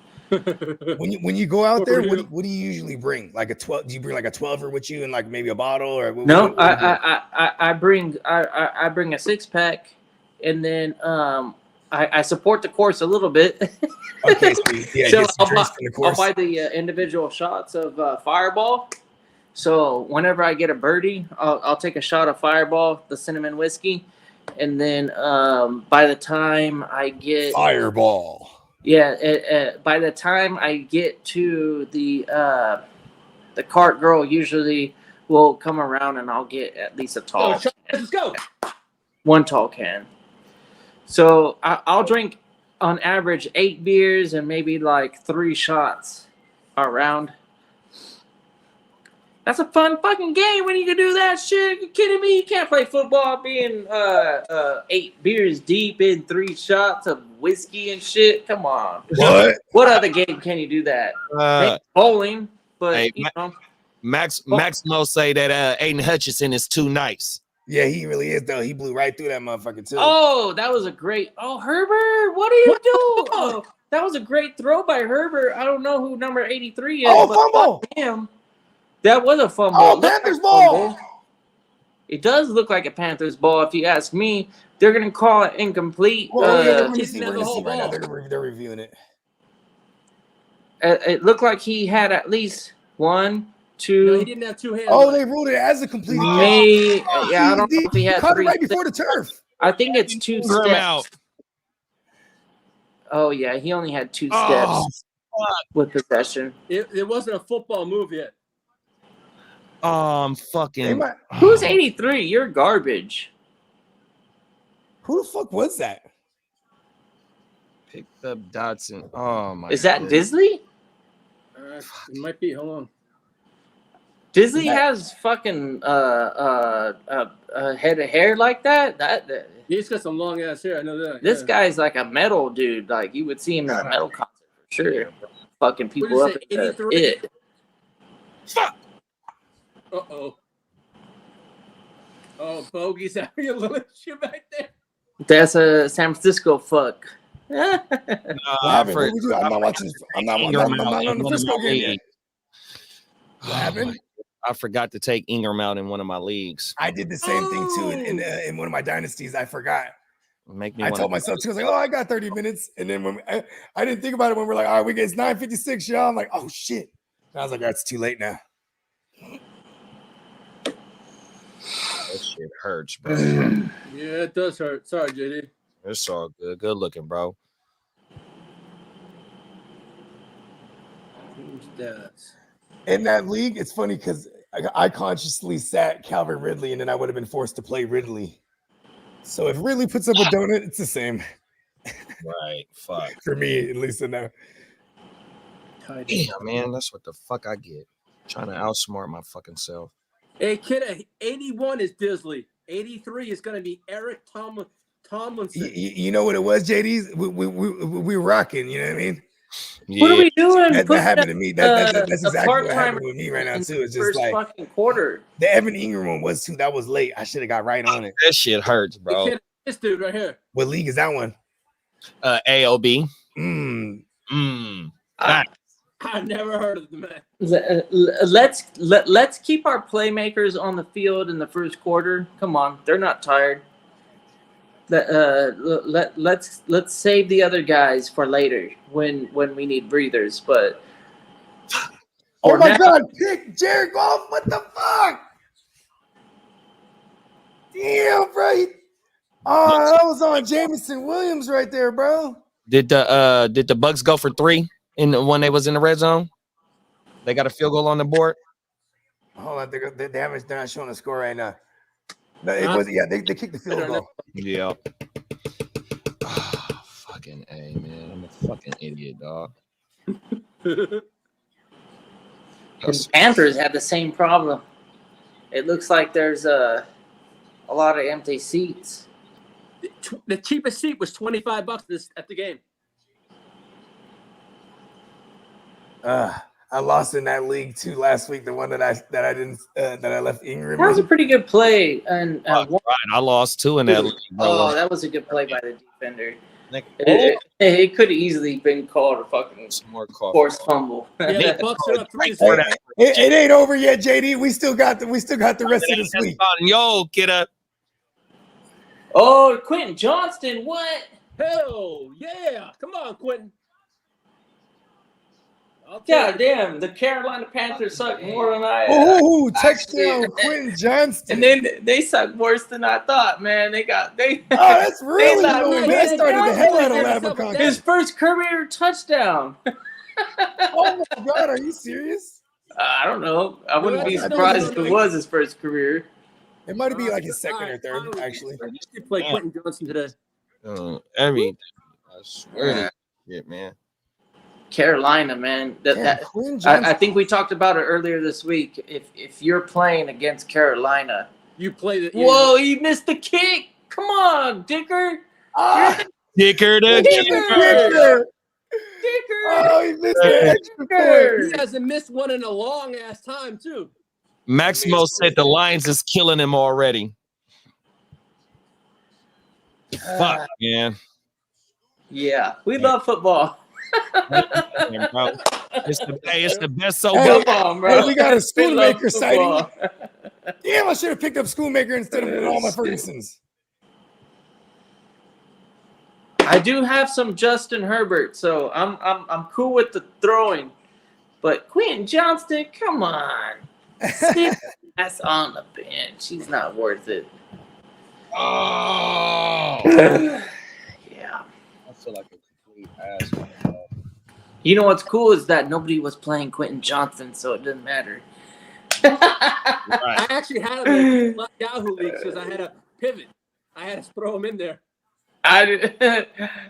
When you go out there, what do you usually bring? Like a 12? Do you bring like a 12er with you and like maybe a bottle or? No, I bring a 6-pack, and then I support the course a little bit. Okay, so I'll buy the individual shots of Fireball. So whenever I get a birdie, I'll take a shot of Fireball, the cinnamon whiskey, and then by the time I get Fireball, by the time I get to the cart girl, usually will come around and I'll get at least a tall. Let's go. One tall can. So I'll drink on average 8 beers and maybe like 3 shots around. That's a fun fucking game when you can do that shit. You kidding me? You can't play football being 8 beers deep in 3 shots of whiskey and shit. Come on. What other game can you do that? Bowling, but hey, Maximo say that Aiden Hutchinson is too nice. Yeah, he really is though. He blew right through that motherfucker too. Oh, that was a great. Oh, Herbert, what are you doing? Oh, that was a great throw by Herbert. I don't know who number 83 is. Oh, fumble! Him. That was a fumble. Oh, Panthers ball. It does look like a Panthers ball. If you ask me, they're gonna call it incomplete. We're gonna see right now. They're reviewing it. It looked like he had at least 1, 2. No, he didn't have 2 hands. Oh, they ruled it as a complete. I don't know if he had 3. Right before the turf. I think it's 2 steps. Oh yeah, he only had 2 Oh, steps with possession. It wasn't a football move yet. I'm fucking. Who's 83? You're garbage. Who the fuck was that? Picked up Dotson. Oh my. Is that goodness. Disley? It might be. Hold on. Disley has fucking a head of hair like that. He's got some long ass hair. I know that. This yeah. guy's like a metal dude. Like you would see him at a metal concert for sure. Fucking people What up did you at say, the 83? it. Uh-oh. Oh, bogey's out your little shit back there. That's a San Francisco fuck. What happened? What we do? I'm not watching. I'm not on the Frisco game yet. What happened? I forgot to take Ingram out in one of my leagues. I did the same thing too in one of my dynasties. I forgot. Make me. I told myself too. I was like, "Oh, I got 30 minutes," and then when I didn't think about it when we're like, "All right, we get it's 9:56, y'all." I'm like, "Oh shit!" And I was like, "That's too late now." That shit hurts, bro. Yeah, it does hurt. Sorry, JD. It's all good. Good looking, bro. In that league, it's funny because I consciously sat Calvin Ridley, and then I would have been forced to play Ridley. So if Ridley puts up a donut, it's the same. Right. Fuck. For me, at least in there. Damn, man. That's what the fuck I get. Trying to outsmart my fucking self. Hey, kid, 81 is Disley. 83 is going to be Eric Tomlinson. You know what it was, JD? We were rocking. You know what I mean? Yeah. What are we doing? That happened to me. That's exactly what part-timer happened with me right now too. It's just first like fucking quarter. the Evan Ingram one was too. That was late. I should have got right on it. That shit hurts, Hey, bro. kid, this dude right here. What league is that one? AOB. I've never heard of the man. Let's keep our playmakers on the field in the first quarter. Come on, they're not tired. Let's save the other guys for later when we need breathers. But Oh my God! Pick Jared Goff. What the fuck? Damn, bro. Oh, that was on Jameson Williams right there, bro. Did the Bucks go for 3 when they was in the red zone? They got a field goal on the board. Hold on, they're not showing a score right now. No, it was they kicked the field goal. Yeah. Oh, fucking A, man. I'm a fucking idiot, dog. the Panthers have the same problem. It looks like there's a lot of empty seats. The cheapest seat was $25 at the game. I lost in that league too last week. The one that I left Ingram. That was a pretty good play, and Right, I lost 2 in that league, bro. oh, that was a good play by the defender. It could have easily been called a fucking Some more coffee. forced fumble. Yeah, the Bucks are up 3 It ain't over yet, JD. We still got the rest of this week. Yo, kidda. Oh, Quentin Johnston, what? Hell yeah! Come on, Quentin. God damn, the Carolina Panthers suck more than I. Oh, touchdown, Quentin Johnston. And then they suck worse than I thought, man. They. Oh, that's really not- low. That started the hell out of Leprechaun. His first career touchdown. Oh my God, are you serious? I don't know. I wouldn't be Well, surprised if it was his first career. It might be like his second or third, actually. You should play Quentin Johnson today. I swear to shit, man. Carolina, man. Quentin I Johnston. think we talked about it earlier this week. If you're playing against Carolina, You play the. whoa, he missed the kick. Come on, Dicker. Dicker to Dicker. Dicker. Oh, he missed the extra point. He hasn't missed one in a long ass time too. Maximo said the Lions is killing him already. Fuck, man. Yeah, we love football. It's the best so Hey, Come on, bro. Hey, we got a We love Schoonmaker sighting. football. Damn, I should have picked up Schoonmaker instead of all my Fergusons. I do have some Justin Herbert, so I'm cool with the throwing. But Quentin Johnston, come on. That's on the bench. He's not worth it. Oh. Yeah. I feel like a Sweet ass. You know what's cool is that nobody was playing Quentin Johnson, so it doesn't matter. I actually had him in Yahoo leagues because I had a pivot. I had to throw him in there. I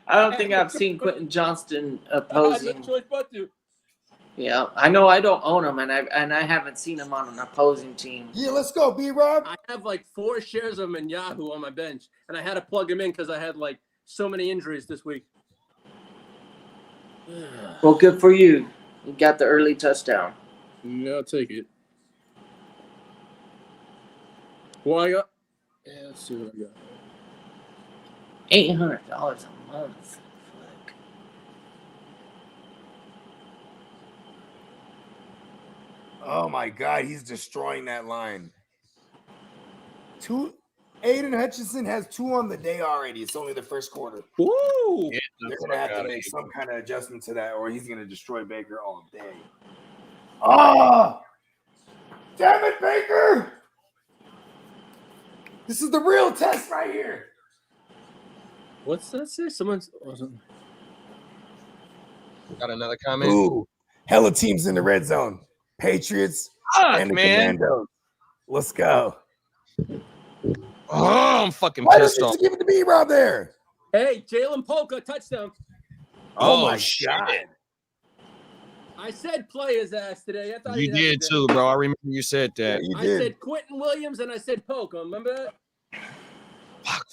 don't think I've seen Quentin Johnston opposing. I had no choice but to. Yeah, I know I don't own him, and I haven't seen him on an opposing team. Yeah, let's go, B-Rob. I have like 4 shares of him in Yahoo on my bench, and I had to plug him in because I had like so many injuries this week. Well, good for you. You got the early touchdown. Yeah, I'll take it. Well, I got. Yeah, let's see what I got. $800 a month. Fuck. Oh my God, he's destroying that line. Aiden Hutchinson has 2 on the day already. It's only the first quarter. Woo! Yeah, They're gonna have to make some kind of adjustment to that, or he's gonna destroy Baker all day. Oh, damn it, Baker! This is the real test right here. What's that say? Someone's. Got another comment? Ooh, hella teams in the red zone. Patriots and the Commandos. Let's go. Oh, I'm fucking Why pissed did off. you give it to me, Rob? There. Hey, Jalen Polka touchdown. Oh, my shit. God. I said play his ass today. I thought You he'd have did to- too, bro. I remember you said that. Yeah, you I did. said Quentin Williams and I said Polka. Remember that? Fuck.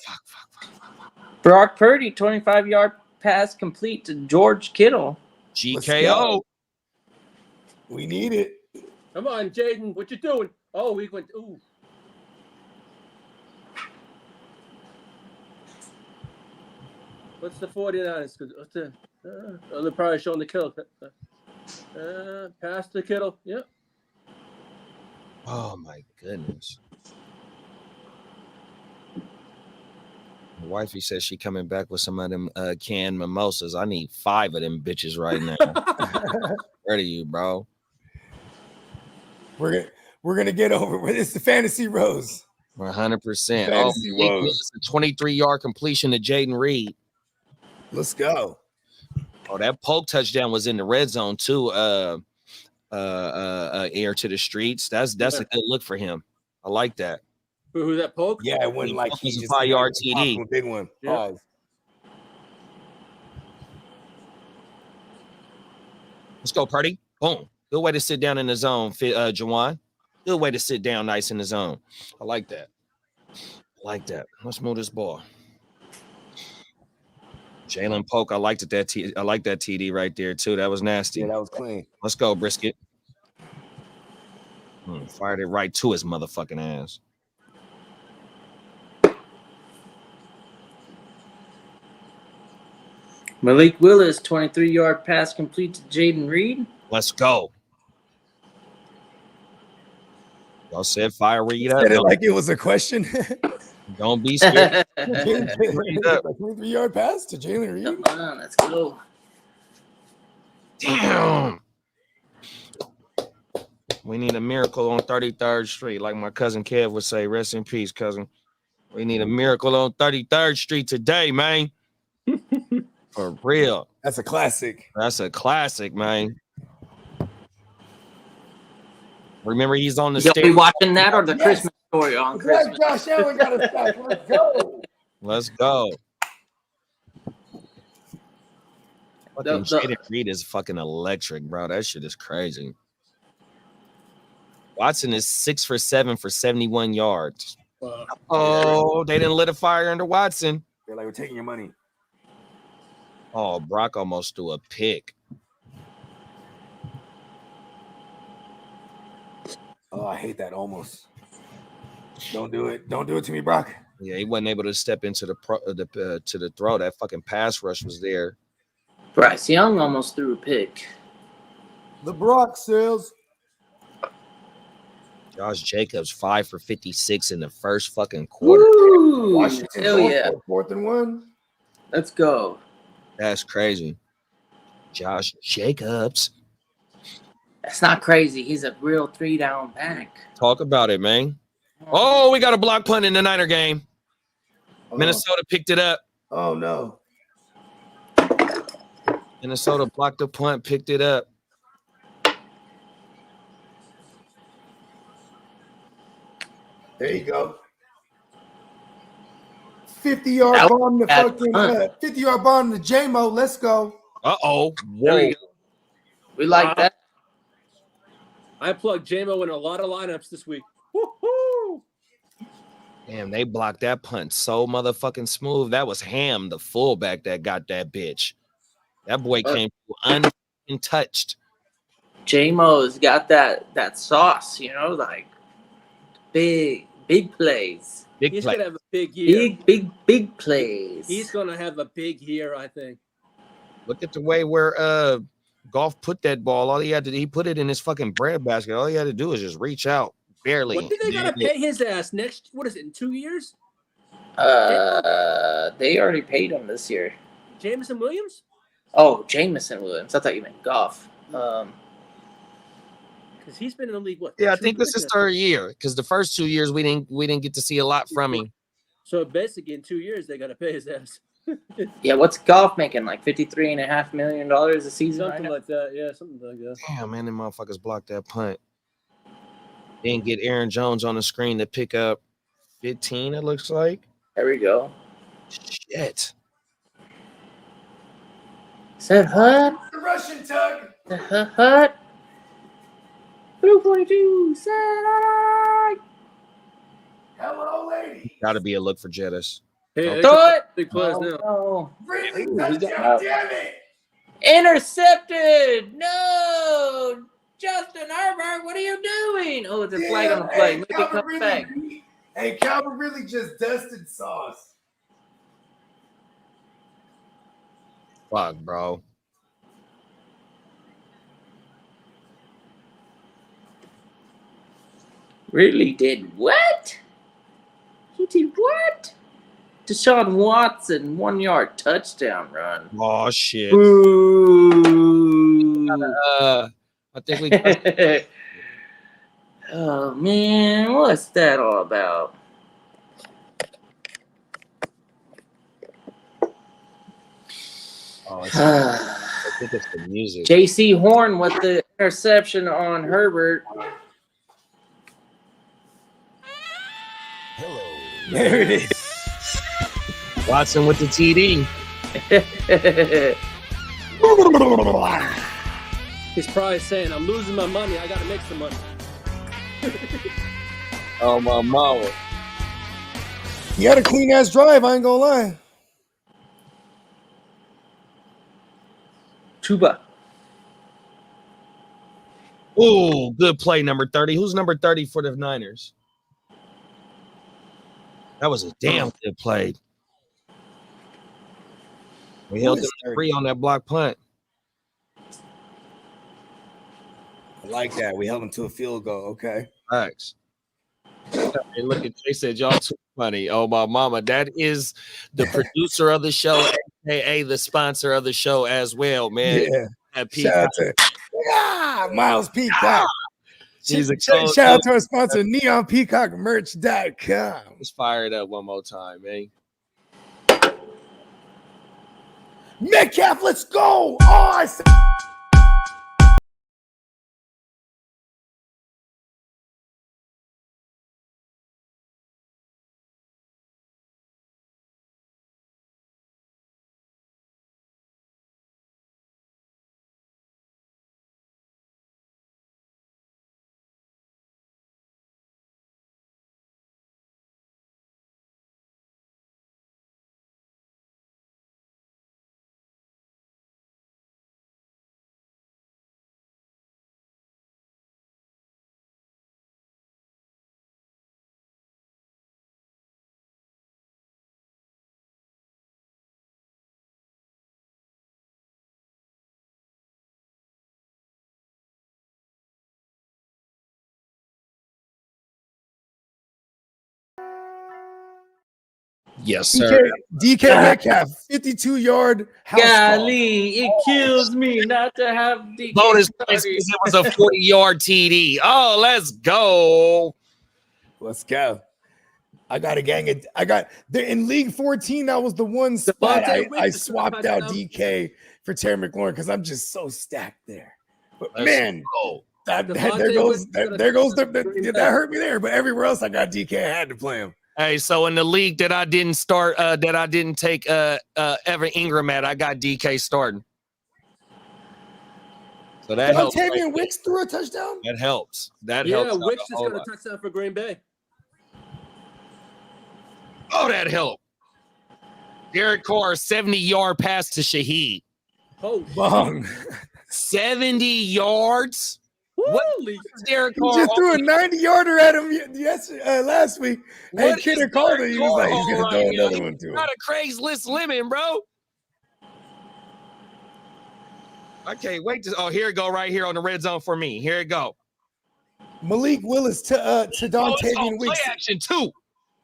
Brock Purdy, 25-yard pass complete to George Kittle. GKO. We need it. Come on, Jaden. What you doing? Oh, we went. Ooh. What's the 49ers? What's the? They're probably showing the Kittle. Pass to Kittle. Yep. Oh my goodness. My wifey says she coming back with some of them canned mimosas. I need 5 of them bitches right now. Where are you, bro? We're gonna get over it. It's the fantasy rose. 100%. Oh, Fantasy woes. it's a 23-yard completion to Jaden Reed. Let's go. Oh, that poke touchdown was in the red zone too. Air to the streets. That's a good look for him. I like that. Who's that Polk? Yeah, it went like He's he a just 5-yard popped TD. him a big one. Yeah. Pause. Let's go, Purdy. Boom. Good way to sit down in the zone, Jawan. Good way to sit down nice in the zone. I like that. Let's move this ball. Jalen Polk, I liked that. I like that TD right there too. That was nasty. Yeah, that was clean. Let's go, Brisket. Fired it right to his motherfucking ass. Malik Willis, 23-yard pass complete to Jaden Reed. Let's go. Y'all said fire Reed up. Said it like it was a question. Don't be scared. 23-yard pass to Jalen Reed. Come on, let's go. Damn. We need a miracle on 33rd Street, like my cousin Kev would say. Rest in peace, cousin. We need a miracle on 33rd Street today, man. For real. That's a classic. That's a classic, man. Remember, he's on the You'll stage. be watching that or the Yes. Christmas story on Christmas? Josh Allen got a sack. Let's go. Let's go. Fucking The- Jaden Reed is fucking electric, bro. That shit is crazy. Watson is 6 for 7 for 71 yards. Oh, they didn't lit a fire under Watson. They're like, we're taking your money. Oh, Brock almost threw a pick. Oh, I hate that almost. Don't do it. Don't do it to me, Brock. Yeah, he wasn't able to step into the throw. That fucking pass rush was there. Bryce Young almost threw a pick. The Brock sales. Josh Jacobs 5 for 56 in the first fucking quarter. Woo! Washington, Hell yeah. 4th and 1. Let's go. That's crazy. Josh Jacobs. That's not crazy. He's a real 3-down back. Talk about it, man. Oh, we got a block punt in the Niner game. Oh. Minnesota picked it up. Oh, no. Minnesota blocked the punt, picked it up. There you go. 50-yard bomb to fucking 50-yard bomb to J-Mo. Let's go. Uh-oh. There you go. We like that. I plugged JMO in a lot of lineups this week. Woo-hoo! Damn, they blocked that punt so motherfucking smooth. That was Ham, the fullback, that got that bitch. That boy came untouched. J-Mo's got that sauce, like big plays. He's gonna have a big year. Big plays. He's gonna have a big year, I think. Look at the way where Goff put that ball. All he put it in his fucking bread basket. All he had to do is just reach out. Barely. What did they gotta pay his ass next? What is it, in 2 years? They already paid him this year. Jameson Williams? Oh, Jameson Williams. I thought you meant Goff. Because he's been in the league. What? Yeah, I think this is third year. Because the first 2 years we didn't get to see a lot from him. So basically, in 2 years they gotta pay his ass. Yeah, what's Goff making? Like $53.5 million a season? Something like that. Yeah, something like that. Damn, man, them motherfuckers blocked that punt. Didn't get Aaron Jones on the screen to pick up 15, it looks like. There we go. Shit. Said Hut. The Russian tug. Hut. Blue 42. Said hi. Hello, lady. Gotta be a look for Jettis. Hey, Throw it. big players now. No. Really? Ooh, Touchdown, damn it. Intercepted. No. Justin Herbert, what are you doing? Oh, it's a flag on the play. Make it come back. Hey, Calvin really just dusted sauce. Fuck, bro. Really did what? He did what? Deshaun Watson, 1 yard touchdown run. Oh shit. Ooh. I think we Oh man, what's that all about? I think it's the music. JC Horn with the interception on Herbert. There it is. Watson with the TD. He's probably saying, "I'm losing my money. I gotta make some money." Oh my mama. You got a clean ass drive, I ain't gonna lie. Chuba. Oh, good play, number 30. Who's number 30 for the Niners? That was a damn good play. We held them to 3 on that block punt. I like that. We held him to a field goal. Okay. Thanks. Hey, look at Jay said y'all too funny. Oh my mama, that is the producer of the show, aka the sponsor of the show as well, man. Yeah. At Shout out to Miles Peacock. He's a Shout out to our sponsor, NeonPeacockMerch.com. Let's fire it up one more time, man. Metcalf, let's go. Oh, I said. Yes, sir. DK Metcalf, 52-yard house Golly, it kills me not to have DK. Bonus points because it was a 40-yard TD. Oh, let's go. Let's go. I got a gang of in League 14. That was the one spot I swapped out DK for Terry McLaurin because I'm just so stacked there. But Let's man, go. there Devontae goes Whit's that hurt me there. But everywhere else I got DK, I had to play him. Hey, so in the league that I didn't start, that I didn't take Evan Ingram at, I got DK starting. So that helps. Tavian Wicks threw a touchdown. That helps. That Yeah, helps. Wicks just got a touchdown for Green Bay. Oh, that helped. Derek Carr, 70-yard pass to Shaheed. Oh, Bong. 70 yards? What is Derek He Carr? just threw a 90-yarder at him last week. And What Kidder is called Derek it. He was like, he's Carr going to throw right now? another one to him. Not a Craigslist lemon, bro. I can't wait to. Oh, here it go right here on the red zone for me. Here it go. Malik Willis to Dontavian Play Wicks. action too.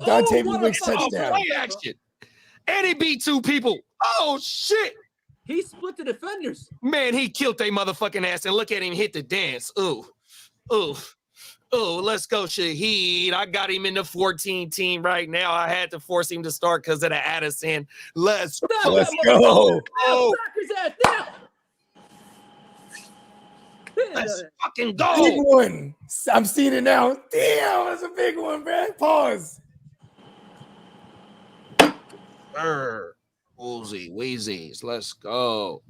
Dontavian Wicks Oh, touchdown. play action. And he beat two people. Oh shit. he split the defenders. Man, he killed their motherfucking ass. And look at him hit the dance. Ooh. Ooh. Oh, let's go, Shaheed. I got him in the 14 team right now. I had to force him to start because of the Addison. Let's go. Let's go. Oh, Suckers at that. let's fucking Big go. one. I'm seeing it now. Damn, that's a big one, man. Pause. Woozy, Weezies. Let's go.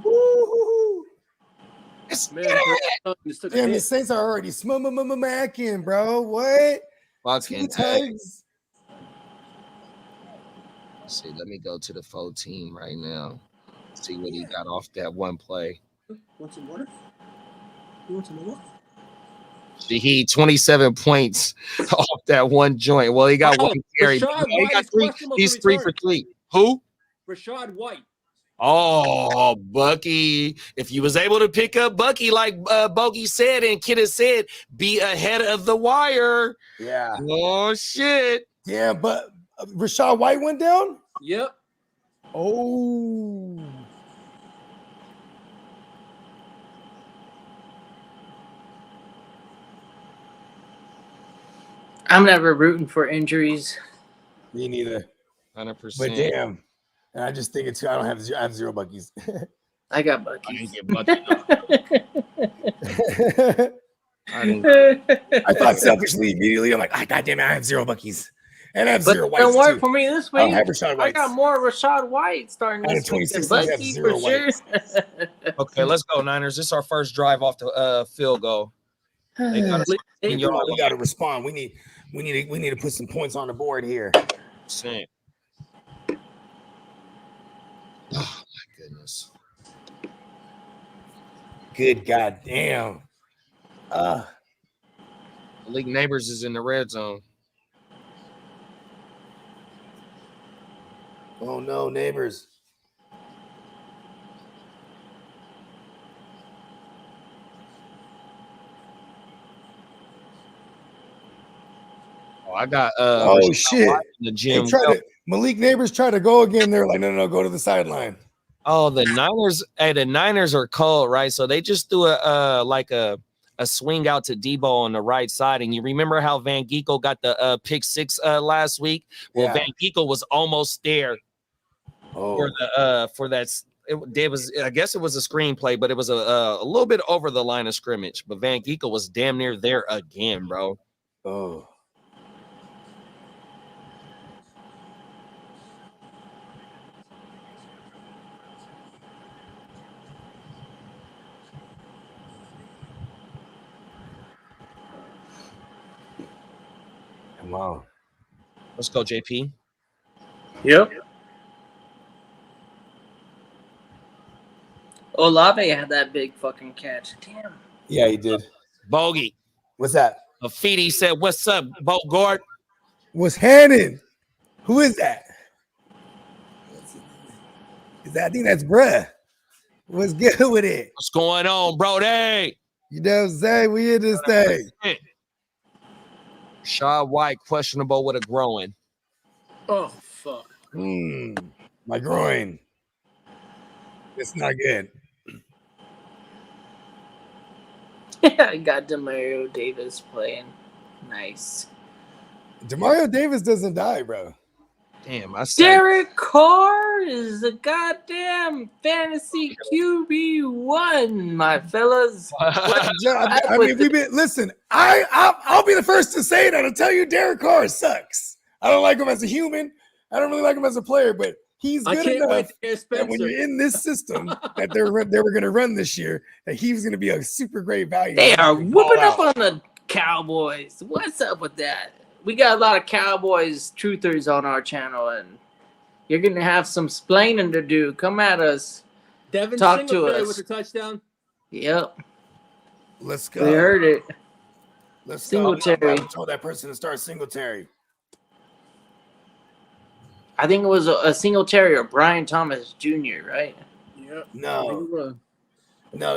Woo-hoo-hoo. Let's Man, get it. just took a Damn, the hit. Saints are already smacking, bro. What? Fucking Two tag. times. Let's see, let me go to the full team right now. See what he got off that one play. Want some water? You want some water? He 27 points off that one joint. Well, he got Oh, one carry. Rashad He White got is three. questionable He's to 3 return. for 3. Who? Rashad White. Oh, Bucky. If you was able to pick up Bucky, like Bogey said and Kid has said, be ahead of the wire. Yeah. Oh, shit. Yeah, but Rashad White went down? Yep. Oh. I'm never rooting for injuries. Me neither. 100%. But damn. And I just think it's I have 0 Buckies. I got I Bucky's. didn't get Bucky. I didn't. I thought selfishly immediately. I'm like, God damn it, I have 0 Buckies. And I have But 0 it Whites don't work too. for me this I don't week. have Rashad I Whites. got more Rashad White starting Out of this week than 26, I have Bucky 0 for sure. Okay, let's go, Niners. This is our first drive off the field goal. They got us in We your got to respond. We need to put some points on the board here. same. Oh my goodness. Good goddamn. League Neighbors is in the red zone. Oh no, neighbors. Oh, I got Oh shit. in the gym. Malik Neighbors tried to go again. They're like, no, go to the sideline. Oh, the Niners. Hey, the Niners are cold, right? So they just threw a swing out to Debo on the right side. And you remember how Van Ginkel got the pick 6 last week? Well, Yeah. Van Ginkel was almost there for that. It was, I guess it was a screenplay, but it was a little bit over the line of scrimmage. But Van Ginkel was damn near there again, bro. Oh. Wow. Let's go, JP. Yep. Olave had that big fucking catch. Damn. Yeah, he did. Bogey. What's that? Afidi said, "What's up, Bogart?" What's Hannon? Who is that? I think that's bruh. What's good with it? What's going on, bro? Hey. You know what I'm saying? We in this thing. Rashad White questionable with a groin. Oh fuck. My groin. It's not good. I got Demario Davis playing. Nice. Demario Davis doesn't die, bro. Damn, I said Derek Carr is a goddamn fantasy QB1, my fellas. I mean, listen. I'll be the first to say that. I'll tell you, Derek Carr sucks. I don't like him as a human. I don't really like him as a player, but he's good enough that when you're in this system that they were going to run this year, that he was going to be a super great value. They are whooping up on the Cowboys. What's up with that? We got a lot of Cowboys truthers on our channel, and you're going to have some splaining to do. Come at us. Devin Talk to Singletary us. with a touchdown. Yep. Let's go. We heard it. Let's Singletary. go. I told that person to start Singletary. I think it was a Singletary or Brian Thomas Jr., right? Yep. No,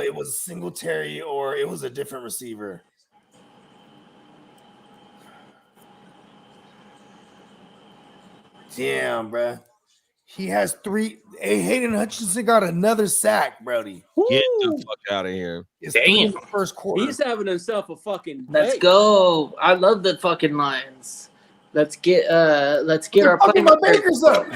it was Singletary or it was a different receiver. Damn, bro. He has 3. Hey, Hayden Hutchinson got another sack, Brody. get the fuck out of here. It's 3 in the first quarter. He's having himself a fucking Let's day. go. I love the fucking Lions. Let's get our fucking my Bakers up.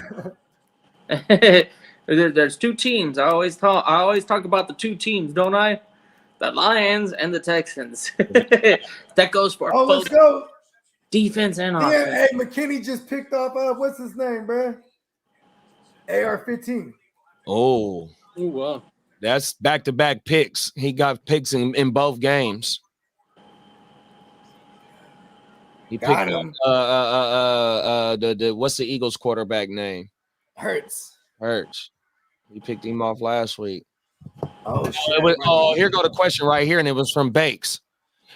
There's 2 teams. I always talk about the 2 teams, don't I? The Lions and the Texans. That goes for Let's both go. defense and Yeah, offense. hey, McKinney just picked up what's his name, bro? AR-15. Oh, Ooh, wow. that's back-to-back picks. He got picks in both games. He picked Got him. the what's the Eagles quarterback name? Hurts. Hurts. He picked him off last week. Oh, shit. Here go the question right here, and it was from Bakes.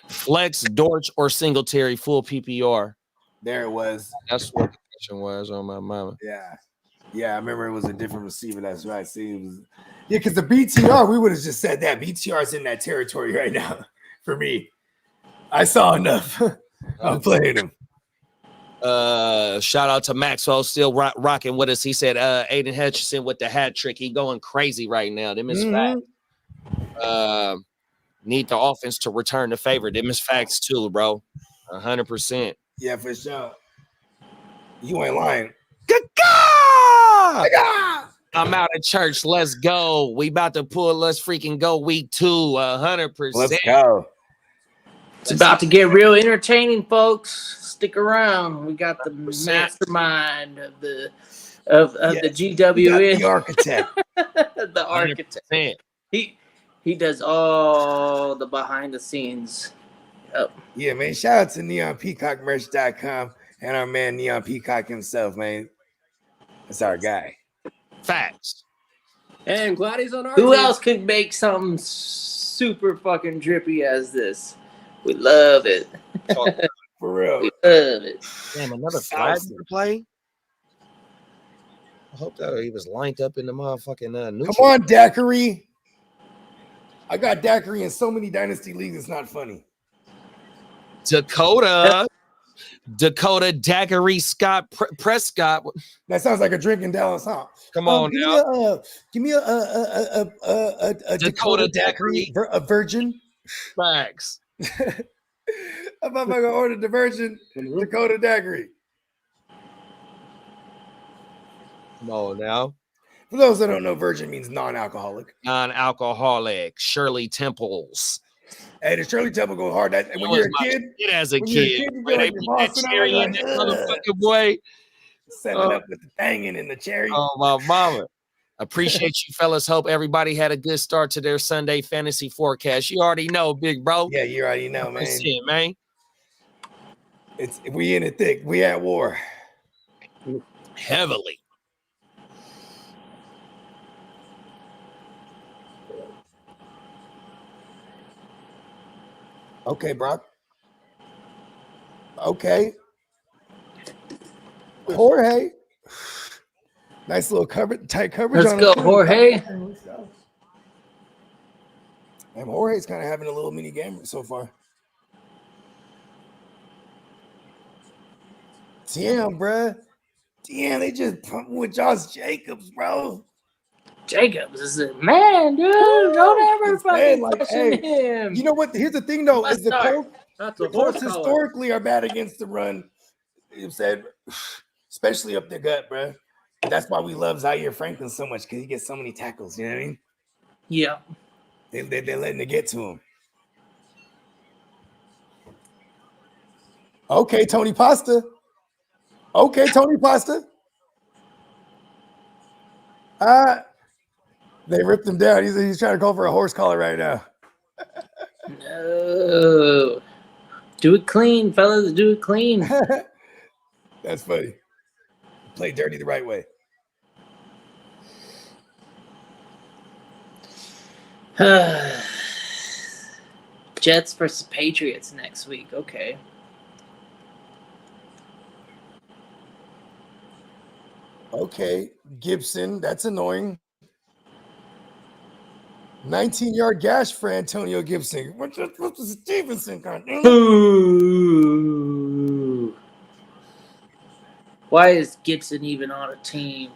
Flex, Dortch, or Singletary full PPR? There it was. That's what the question was on my mama. Yeah, I remember it was a different receiver. That's right. See, it was because the BTR, we would have just said that. BTR's in that territory right now for me. I saw enough. I'm playing him. Shout out to Maxwell, still rocking with us. He said Aiden Hutchinson with the hat trick. He going crazy right now. Them is facts. Need the offense to return the favor. Them is facts too, bro. 100%. Yeah, for sure. You ain't lying. I'm out of church. Let's go. We about to pull. Let's freaking go week 2. 100%. Let's go. It's about to get real entertaining, folks. Stick around. We got the 100%. mastermind of the GWN, The architect. the architect. 100%. He does all the behind the scenes. Yep. Yeah, man. Shout out to NeonPeacockMerch.com and our man Neon Peacock himself, man. That's our guy. Facts. Hey, I'm glad he's on our Who team. else could make something super fucking drippy as this? We love it. For real. We love it. Damn, another flag to play. I hope that he was lined up in the motherfucking neutral. Come on, Daiquiri. I got Daiquiri in so many dynasty leagues. It's not funny. Dakota Daiquiri Scott Prescott. That sounds like a drink in Dallas, huh? Come on now. Give me a Dakota Daiquiri. a virgin. Facts. I'm about to order the virgin Dakota Daiquiri. Come on now. For those that don't know, virgin means non-alcoholic. Non-alcoholic. Shirley Temples. Hey, the Shirley Temple go hard. That when you're a kid, as a when you're a kid, kid, you boy, go they like put your that Boston cherry Irish, in that like, motherfucker, boy. 7 up with the thangin' in the cherry. Oh my mama. Appreciate you fellas. Hope everybody had a good start to their Sunday fantasy forecast. You already know, big bro. Yeah, you already know, man. That's it, man. We in it thick. We at war. Heavily. Okay, Brock. Okay. Jorge. Nice little tight coverage. Let's on go, him. Jorge. And Jorge's kind of having a little mini game so far. Damn, bruh. Damn, they just pumping with Josh Jacobs, bro. Jacobs is a man, dude. Don't ever It's fucking bad, like, question hey, him. You know what? Here's the thing, though, is the Must start. Colts, That's the a Colts horse collar. historically are bad against the run. You said especially up the gut, bro. That's why we love Zaire Franklin so much because he gets so many tackles. You know what I mean? Yeah. They're letting it get to him. Okay, Tony Pasta. Okay, Tony Pasta. They ripped him down. He's trying to call for a horse collar right now. No. Do it clean, fellas. Do it clean. That's funny. Play dirty the right way. Jets versus Patriots next week. Okay. Okay, Gibson. That's annoying. 19-yard gash for Antonio Gibson. What's Stevenson got? Ooh. Why is Gibson even on a team?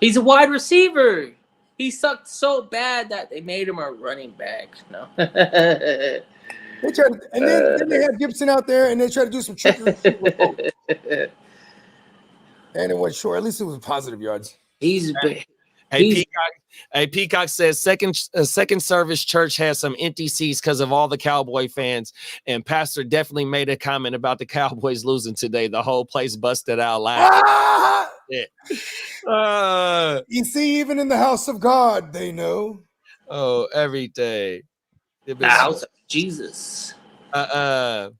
He's a wide receiver. He sucked so bad that they made him a running back. No. They tried, and then they had Gibson out there, and they tried to do some trickery. And it went short. At least it was positive yards. He's big. Peacock says second service church has some empty seats because of all the Cowboy fans, and Pastor definitely made a comment about the Cowboys losing today. The whole place busted out laughing. You see, even in the house of God, they know. Oh, every day. The house of Jesus. Chase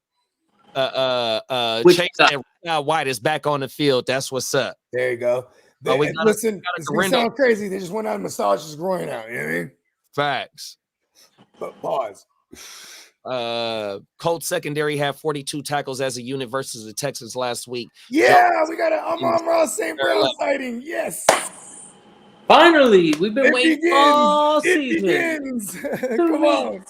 and White is back on the field. That's what's up. There you go. Listen, it's gonna sound crazy. They just went out and massaged his groin out. You know what I mean? Facts. But pause. Colts secondary had 42 tackles as a unit versus the Texans last week. Yeah, we got an Amon-Ra St. Brown sighting. Yes. Finally, we've been waiting all season. Come on.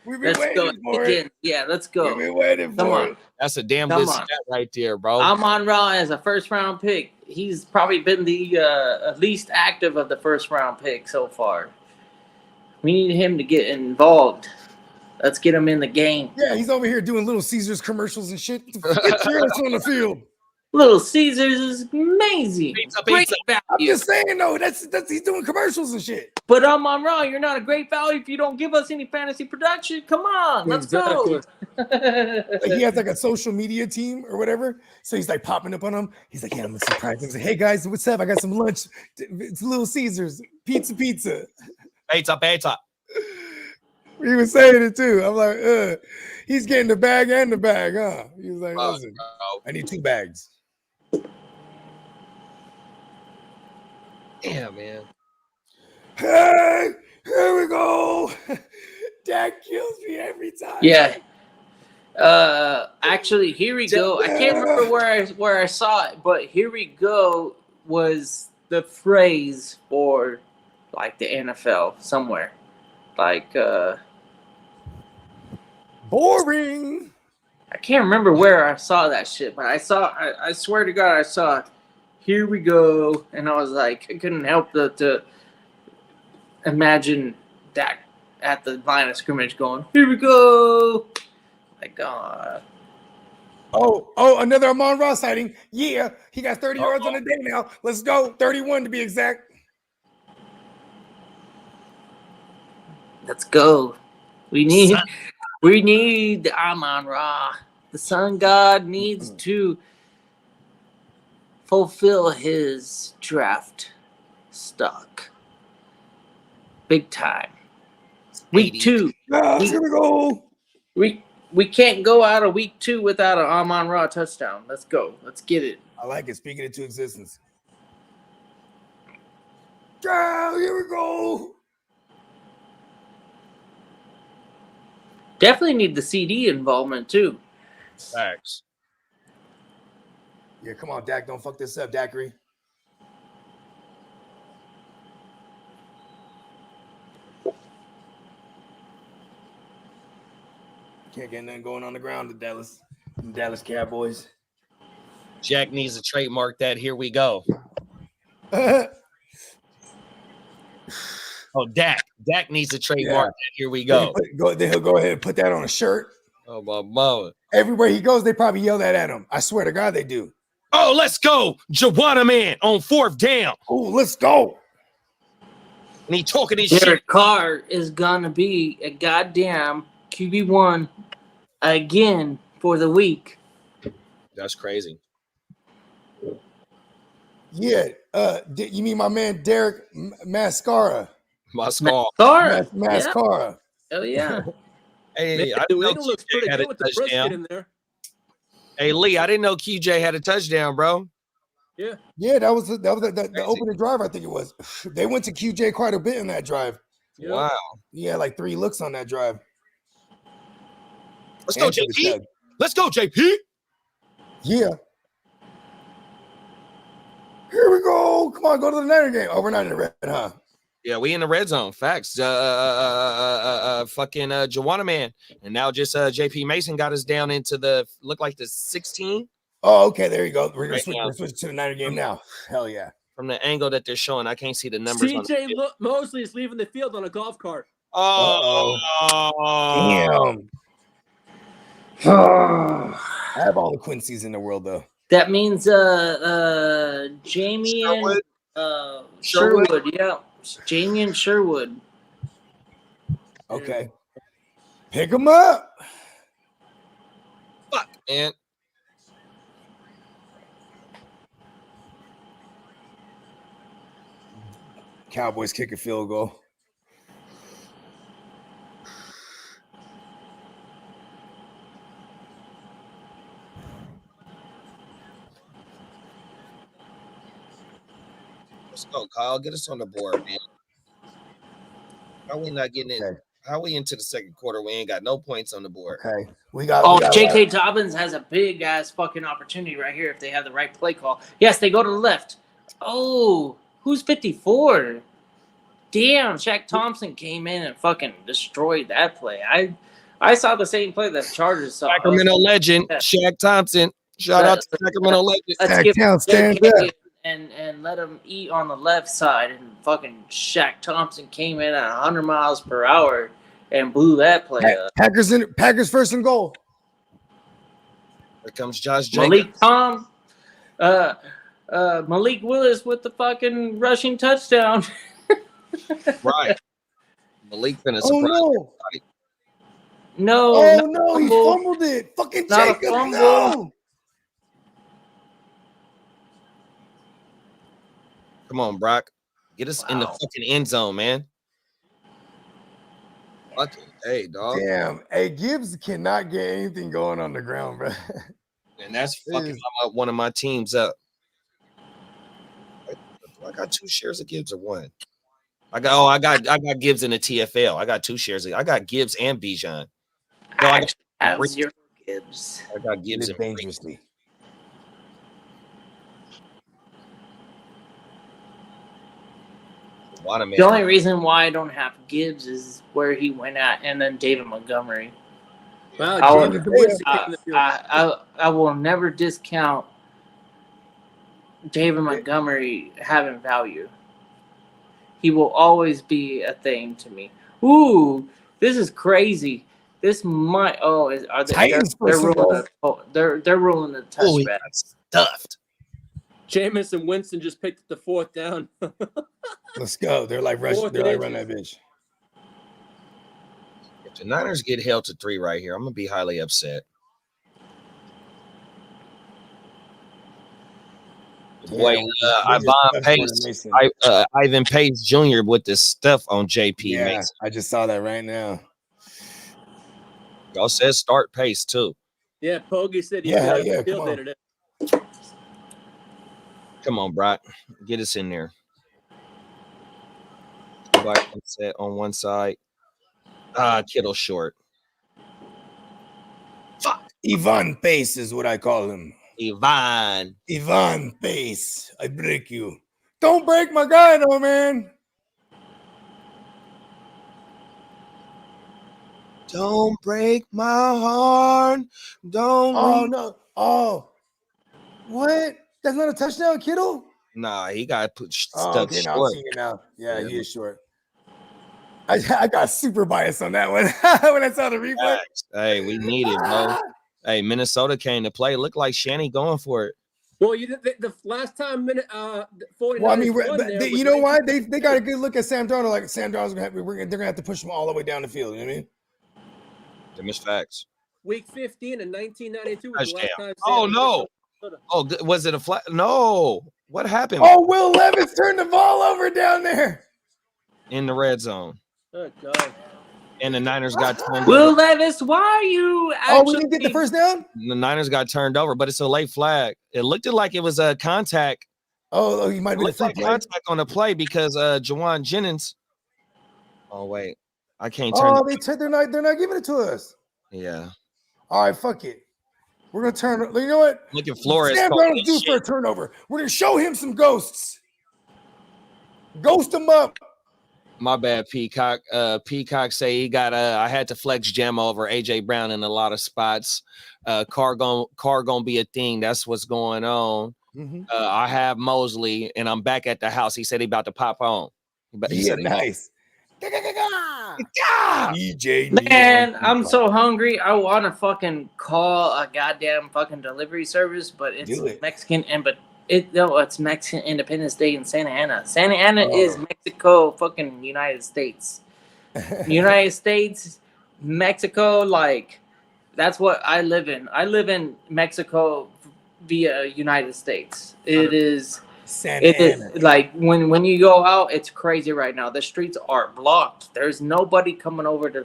We've been waiting for it. Yeah, let's go. We've been waiting for it. That's a damn good stat right there, bro. Amon-Ra as a first-round pick. He's probably been the least active of the first-round pick so far. We need him to get involved. Let's get him in the game. Yeah, he's over here doing Little Caesars commercials and shit. Get your ass on the field. Little Caesars is amazing. Great value. I'm just saying, though, that's he's doing commercials and shit. But Amon-Ra, you're not a great value if you don't give us any fantasy production. Come on, let's go. He has like a social media team or whatever. So he's like popping up on them. He's like, yeah, I'm gonna surprise him. He's like, hey guys, what's up? I got some lunch. It's Little Caesars. Pizza. Pizza. He was saying it too. I'm like, he's getting the bag and the bag, huh? He was like, listen, I need 2 bags. Yeah, man. Hey, here we go. Dak kills me every time. Yeah. Actually, here we go. I can't remember where I saw it, but here we go was the phrase for like the NFL somewhere. Like boring. I can't remember where I saw that shit, but I swear to God I saw it. Here we go. And I was like, I couldn't help to imagine Dak at the line of scrimmage going, here we go. My God. Oh, another Amon-Ra sighting. Yeah, he got 30 yards on the day now. Let's go. 31 to be exact. Let's go. We need the Amon-Ra. The sun god needs to fulfill his draft stock. Big time. Week 2. Here we go. We can't go out of week 2 without an Amon-Ra touchdown. Let's go. Let's get it. I like it. Speaking it to existence. Here we go. Definitely need the CD involvement too. Thanks. Yeah, come on, Dak. Don't fuck this up, Daiquiri. Can't get nothing going on the ground to Dallas Cowboys. Jack needs to trademark that. Here we go. Dak needs to trademark that. Here we go. He'll go ahead and put that on a shirt. Oh, my mama. Everywhere he goes, they probably yell that at him. I swear to God, they do. Oh, let's go. Juwanna Mann on 4th down. Oh, let's go. And he talking his shit. Derek Carr is gonna be a goddamn QB1 again for the week. That's crazy. Yeah. You mean my man Derek Mascara? Mascara. Mascara. Oh yeah. Hey, I New didn't know England looks pretty QJ had good a with the brisket touchdown. in there. Hey, Lee, I didn't know QJ had a touchdown, bro. Yeah, that was the opening drive. I think it was. They went to QJ quite a bit in that drive. Yep. Wow. Yeah, like 3 looks on that drive. Let's go, And to the JP. tag. Let's go, JP. Yeah. Here we go. Come on, go to the Niner game. Oh, we're not in the red, huh? Yeah, we in the red zone. Facts. Fucking Juwanna Mann. And now just JP Mason got us down into look like the 16 Oh, okay. There you go. We're Right gonna now. switch to the Niner game now. Hell yeah. from the angle that they're showing. I can't see the numbers. on the CJ field. Mosley is leaving the field on a golf cart. Oh, Damn. I have all the Quincy's in the world though. That means Jamie Sherwood? and Sherwood? Sherwood. Yeah, Jamie and Sherwood. Okay. Pick them up. fuck, man. Cowboys kick a field goal. Let's go, Kyle. Get us on the board, man. How we not getting in? Okay. How we into the second quarter? We ain't got no points on the board. Okay. We got Oh, we got J.K. Dobbins has a big ass fucking opportunity right here if they have the right play call. Yes, they go to the left. Oh, who's 54? Damn, Shaq Thompson came in and fucking destroyed that play. I saw the same play that the Chargers saw. Sacramento legend, Yeah. Shaq Thompson. Shout out to Sacramento legend. Let's Shaq give Town, stand JK up. and let him eat on the left side. And fucking Shaq Thompson came in at 100 miles per hour and blew that play up. Packers first and goal. Here comes Josh Jacobs. Malik Tom, Malik Willis with the fucking rushing touchdown. Right. Malik finna Oh surprise. no. No, Oh not no, he fumble. fumbled it. Fucking Not a Jacob. fumble. No. Come on, Brock. Get us in the Wow. fucking end zone, man. Fucking hey, dog. Damn. Hey, Gibbs cannot get anything going on the ground, bro. And that's fucking is- one of my teams up. I got 2 shares of Gibbs or one. I got Gibbs in the TFL. I got 2 shares. I got Gibbs and Bijan. No, I Have got, 0 Gibbs. I got Gibbs Live and dangerously. The only reason why I don't have Gibbs is where he went at, and then David Montgomery. Wow, I will, James Winston kicking the field. I will never discount David Montgomery having value. He will always be a thing to me. Ooh, this is crazy. This might. Oh, are they? Titans They're first and ruling. They're ruling the Oh, he touchback. got stuffed. Jameis and Winston just picked up the 4th down. Let's go. They're like rushing. Fourth They're like and running that bitch. If the Niners get held to 3 right here, I'm gonna be highly upset. Boy, They're just Ivan stuffed Pace, Jordan Mason. Ivan Pace Jr. with this stuff on JP Yeah, Mason. I just saw that right now. Y'all said start Pace too. Yeah, Pogge said he's Yeah, got yeah, the field come day on. today. Come on, Brock, get us in there. Everybody set on one side. Kittle short. Fuck, Ivan Pace is what I call him. Ivan. Ivan Pace. I break you. Don't break my guy, though, man. Don't break my heart. Don't. Oh no. Oh, what? That's not a touchdown, Kittle. Nah, he got put Oh, stuck okay, now I'm short. seeing it now. Yeah, Yeah. he is short. I got super biased on that one when I saw the replay. Hey, we need it, bro. Hey, Minnesota came to play. Look like Shanny going for it. Well, the last time 49ers Well, I mean, won there you know why they got a good look at Sam Darnold. Like Sam Darnold's they're gonna have to push him all the way down the field. You know what I mean? They missed facts. Week 15 in 1992 was the last time. Oh no! Oh, was it a flat? No. What happened? Oh, Will Levis turned the ball over down there in the red zone. Oh God! And the Niners got turned Will over. Levis, why are you? We didn't get the first down. The Niners got turned over, but it's a late flag. It looked like it was a contact. Oh, you might be like contact on the play because Jawan Jennings. Oh wait, I can't turn. Oh, they're not giving it to us. Yeah. All right, fuck it. We're gonna turn. You know what? Look at Flores. Sam Darnold's due for a turnover. We're gonna show him some ghosts. Ghost him up. My bad, Peacock. Peacock say he got I had to flex Jam over AJ Brown in a lot of spots. Car gonna be a thing. That's what's going on. Mm-hmm. I have Mosley, and I'm back at the house. He said he about to pop on. Nice. Man, I'm so hungry. I want to fucking call a goddamn fucking delivery service, but it's Mexican it's Mexican Independence Day in Santa Ana. Santa Ana is Mexico, fucking United States. United States, Mexico, like that's what I live in. I live in Mexico via United States. It is like when you go out, it's crazy right now. The streets are blocked. There's nobody coming over to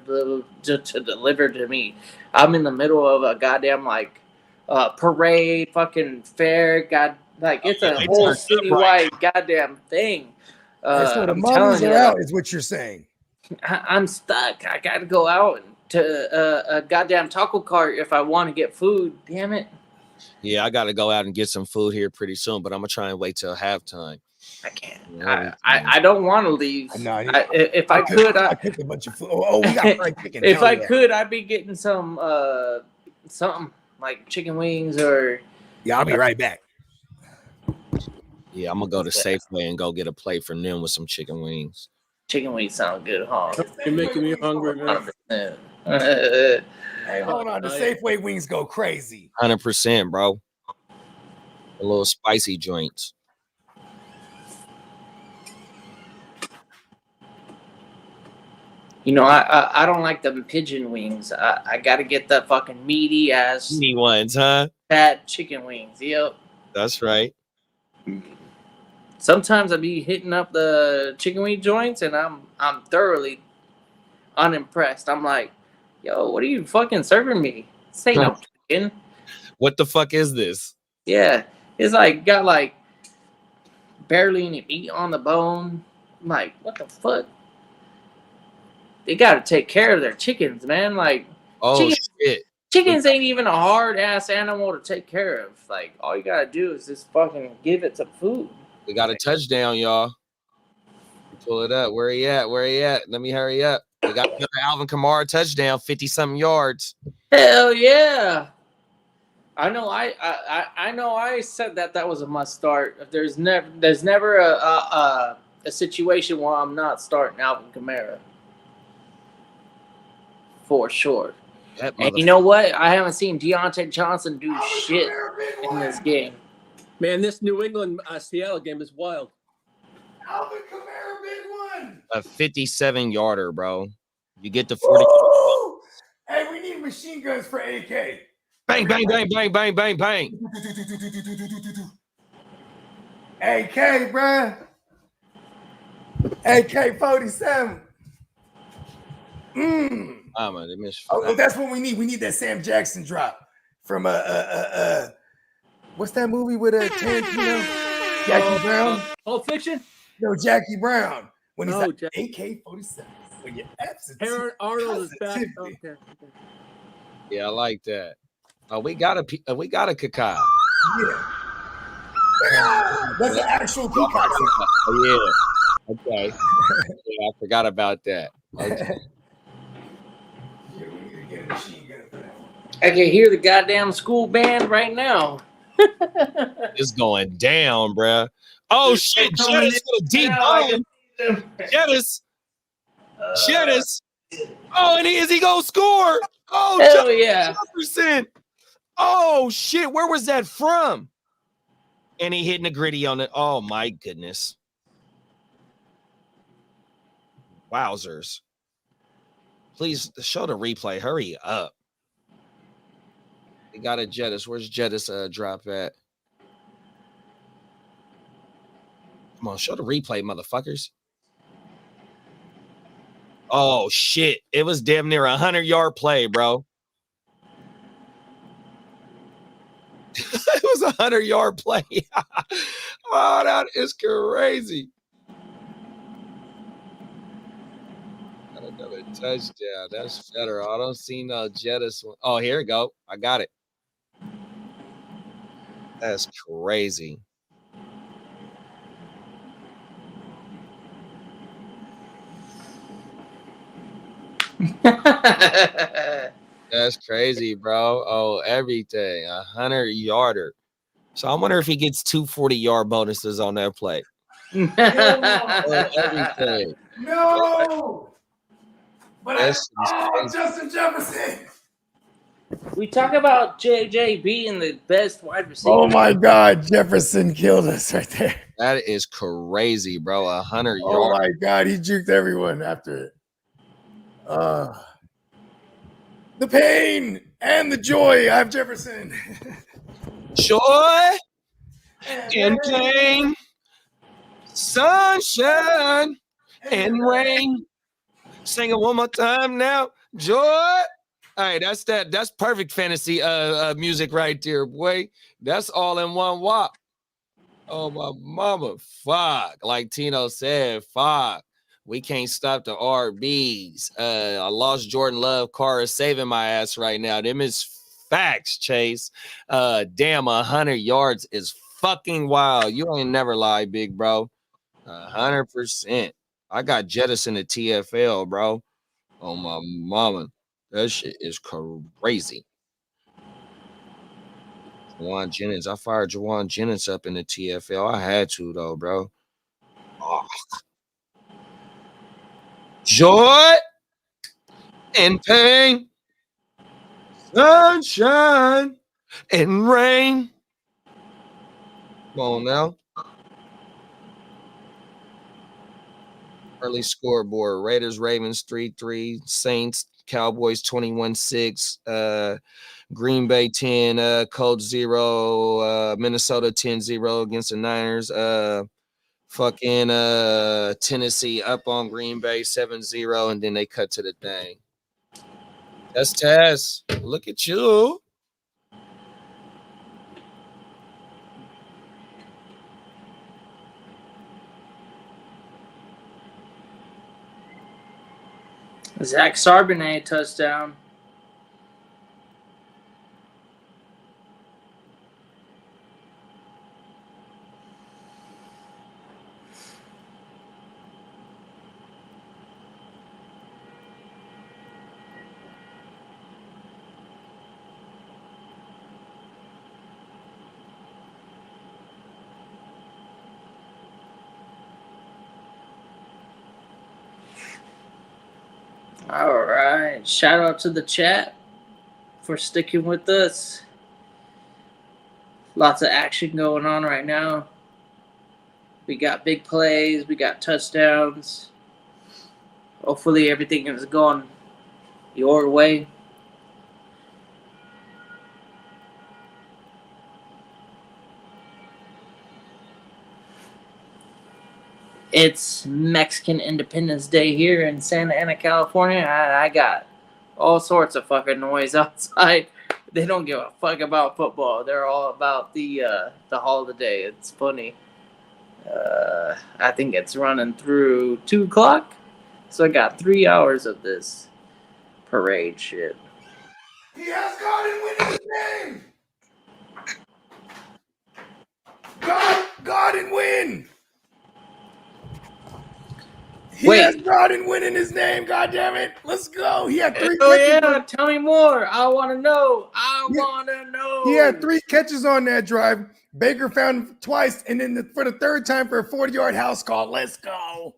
deliver to me. I'm in the middle of a goddamn parade, fucking fair. It's a whole citywide goddamn thing. So the mommies are out, is what you're saying. I'm stuck. I got to go out to a goddamn taco cart if I want to get food. Damn it. Yeah, I got to go out and get some food here pretty soon, but I'm gonna try and wait till halftime. I can't. I don't want to leave. If I could, I cooked a bunch of food. Oh, we got fried chicken. If I could, I'd be getting some something like chicken wings or. Yeah, I'll be right back. Yeah, I'm gonna go to Safeway and go get a plate from them with some chicken wings. Chicken wings sound good, huh? You're making me hungry, man. Hey, hold on. The Safeway wings go crazy. 100%, bro. A little spicy joints. You know, I don't like them pigeon wings. I gotta get the fucking meaty ass ones, huh? Fat chicken wings. Yep. That's right. Sometimes I be hitting up the chicken wing joints and I'm thoroughly unimpressed. I'm like, yo, what are you fucking serving me? This ain't no chicken. What the fuck is this? Yeah. It's got barely any meat on the bone. I'm like, what the fuck? They gotta take care of their chickens, man. Shit. Chickens ain't even a hard ass animal to take care of. Like, all you gotta do is just fucking give it some food. We got a touchdown, y'all. Pull it up. Where he at? Let me hurry up. We got another Alvin Kamara touchdown, 50-something yards. Hell yeah. I know I said that was a must start. There's never a situation where I'm not starting Alvin Kamara. For sure. And you know what? I haven't seen Deontay Johnson do shit in this game. Man, this New England Seattle game is wild. Alvin Kamara, big one. A 57-yarder, bro. You get the 40. Hey, we need machine guns for AK. Bang, bang, bang, bang, bang, bang, bang. AK, bruh. AK-47. That's what we need. We need that Sam Jackson drop from what's that movie with Tarantino? Jackie Brown. Pulp Fiction? No, Jackie Brown. When he's like AK-47. When you're Aaron Arnold is back. Okay. Yeah, I like that. Oh, we got a Kakai. Yeah. That's an actual peacock. Oh, yeah. Okay. Yeah, I forgot about that. Okay. I can hear the goddamn school band right now. It's going down, bruh. Oh, shit. Jettis with a deep bomb. Jettis. Oh, and is he going to score? Oh, hell yeah. 100%. Oh, shit. Where was that from? And he hitting the gritty on it. Oh my goodness. Wowzers. Please show the replay. Hurry up. We got a Jettis. Where's Jettis drop at? Come on, show the replay, motherfuckers. Oh shit. It was damn near 100-yard play, bro. It was 100-yard play. Oh, that is crazy. Got another touchdown. That's better. I don't see no Jettis. Oh, here we go. I got it. That's crazy. That's crazy, bro. Oh, everything. 100-yarder. So I wonder if he gets 2 40-yard bonuses on that play. Everything. No. But Justin Jefferson. We talk about JJ being the best wide receiver. Oh my God, Jefferson killed us right there. That is crazy, bro. 100 yards. Oh my God, he juked everyone after it. The pain and the joy. I have Jefferson. Joy and pain, sunshine and rain. Sing it one more time now. Joy. All right, that's perfect fantasy music right there, boy. That's all in one wop. Oh my mama, fuck. Like Tino said, fuck. We can't stop the RBs. I lost Jordan Love. Carr is saving my ass right now. Them is facts, Chase. Damn, 100 yards is fucking wild. You ain't never lie, big bro. 100%. I got Jettison the TFL, bro. Oh my mama. That shit is crazy. Juwan Jennings. I fired Juwan Jennings up in the TFL. I had to, though, bro. Oh. Joy and pain, sunshine and rain. Come on now. Early scoreboard. Raiders, Ravens 3-3. Saints, Cowboys 21-6. Green Bay 10, Colts 0. Minnesota 10-0 against the Niners. Fucking Tennessee up on Green Bay 7-0, and then they cut to the thing. That's Taz. Look at you. Zach Charbonnet touchdown. All right. Shout out to the chat for sticking with us. Lots of action going on right now. We got big plays. We got touchdowns. Hopefully everything is going your way. It's Mexican Independence Day here in Santa Ana, California. I got all sorts of fucking noise outside. They don't give a fuck about football. They're all about the holiday. It's funny. I think it's running through 2 o'clock. So I got 3 hours of this parade shit. He has God and win in his name. God and win. He has God and win in his name. God damn it. Let's go. He had 3 catches. Tell me more. I want to know. Want to know. He had 3 catches on that drive. Baker found him twice, and then for the 3rd time for a 40-yard house call. Let's go.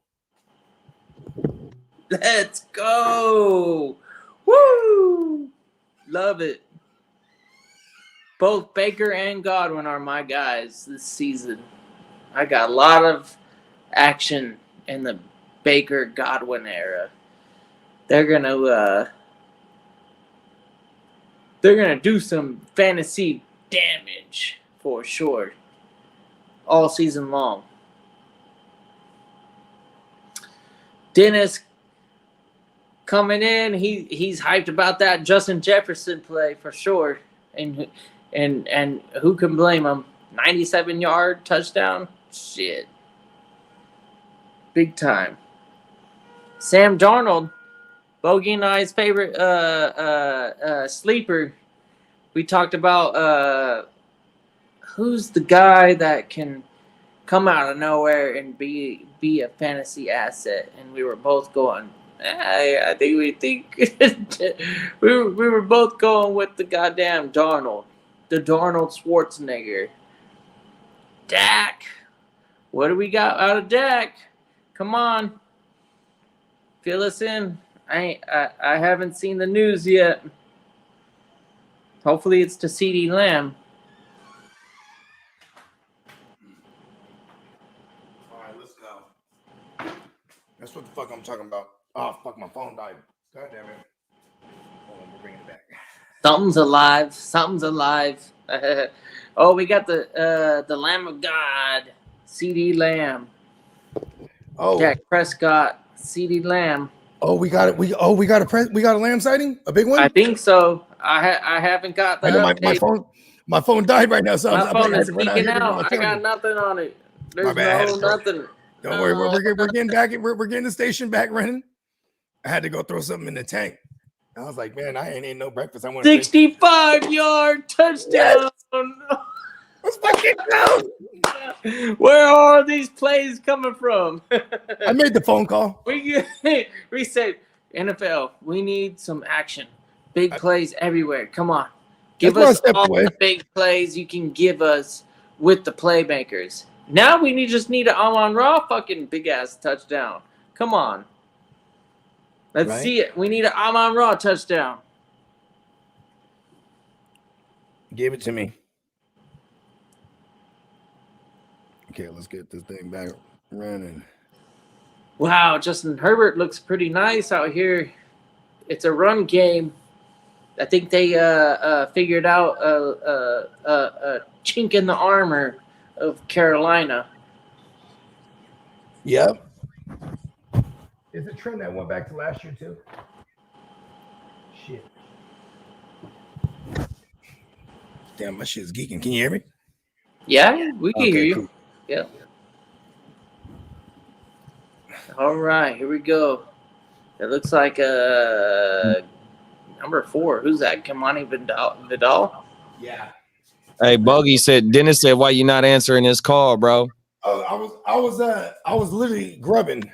Let's go. Woo. Love it. both Baker and Godwin are my guys this season. I got a lot of action in the Baker Godwin era. They're gonna do some fantasy damage for sure all season long. Dennis coming in, he's hyped about that Justin Jefferson play for sure, and who can blame him? 97-yard touchdown, shit, big time. Sam Darnold, Bogey and I's favorite sleeper. We talked about who's the guy that can come out of nowhere and be a fantasy asset, and we were both going. I think we were both going with the goddamn Darnold, the Darnold Schwarzenegger. Dak, what do we got out of Dak? Come on, fill us in. I haven't seen the news yet. Hopefully it's to CeeDee Lamb. All right, let's go. That's what the fuck I'm talking about. Oh, fuck, my phone died. God damn it. Hold on, we're bringing it back. Something's alive. Something's alive. Oh, we got the Lamb of God, CeeDee Lamb. Oh, Dak Prescott, CeeDee Lamb. oh, we got it. We got a Lamb sighting, a big one. I think so. I haven't got the I know update. my phone died right now, so My phone is to run speaking here to get my out. I got charger. nothing on it. There's My bad. no nothing. Don't worry, we're getting back. We're getting the station back running. I had to go throw something in the tank. I was like, man, I ain't eating no breakfast. I want 65-yard touchdown. Let's fucking go. Where are these plays coming from? I made the phone call. We said, NFL, we need some action. Big plays everywhere. Come on. Give That's why I us stepped all away. the big plays you can give us with the playmakers. Now we just need an Amon-Ra fucking big-ass touchdown. Come on. Let's Right. see it. We need an Amon-Ra touchdown. Give it to me. Okay, let's get this thing back running. Wow, Justin Herbert looks pretty nice out here. It's a run game. I think they figured out a chink in the armor of Carolina. Yep. Is a trend that went back to last year too? Shit. Damn, my shit's geeking. Can you hear me? Yeah, we can hear you. Cool. Yeah. All right, here we go. It looks like number 4. Who's that? Kamani Vidal? Yeah. Hey, Bogey said. Dennis said, "Why you not answering this call, bro?" Oh, I was literally grubbing.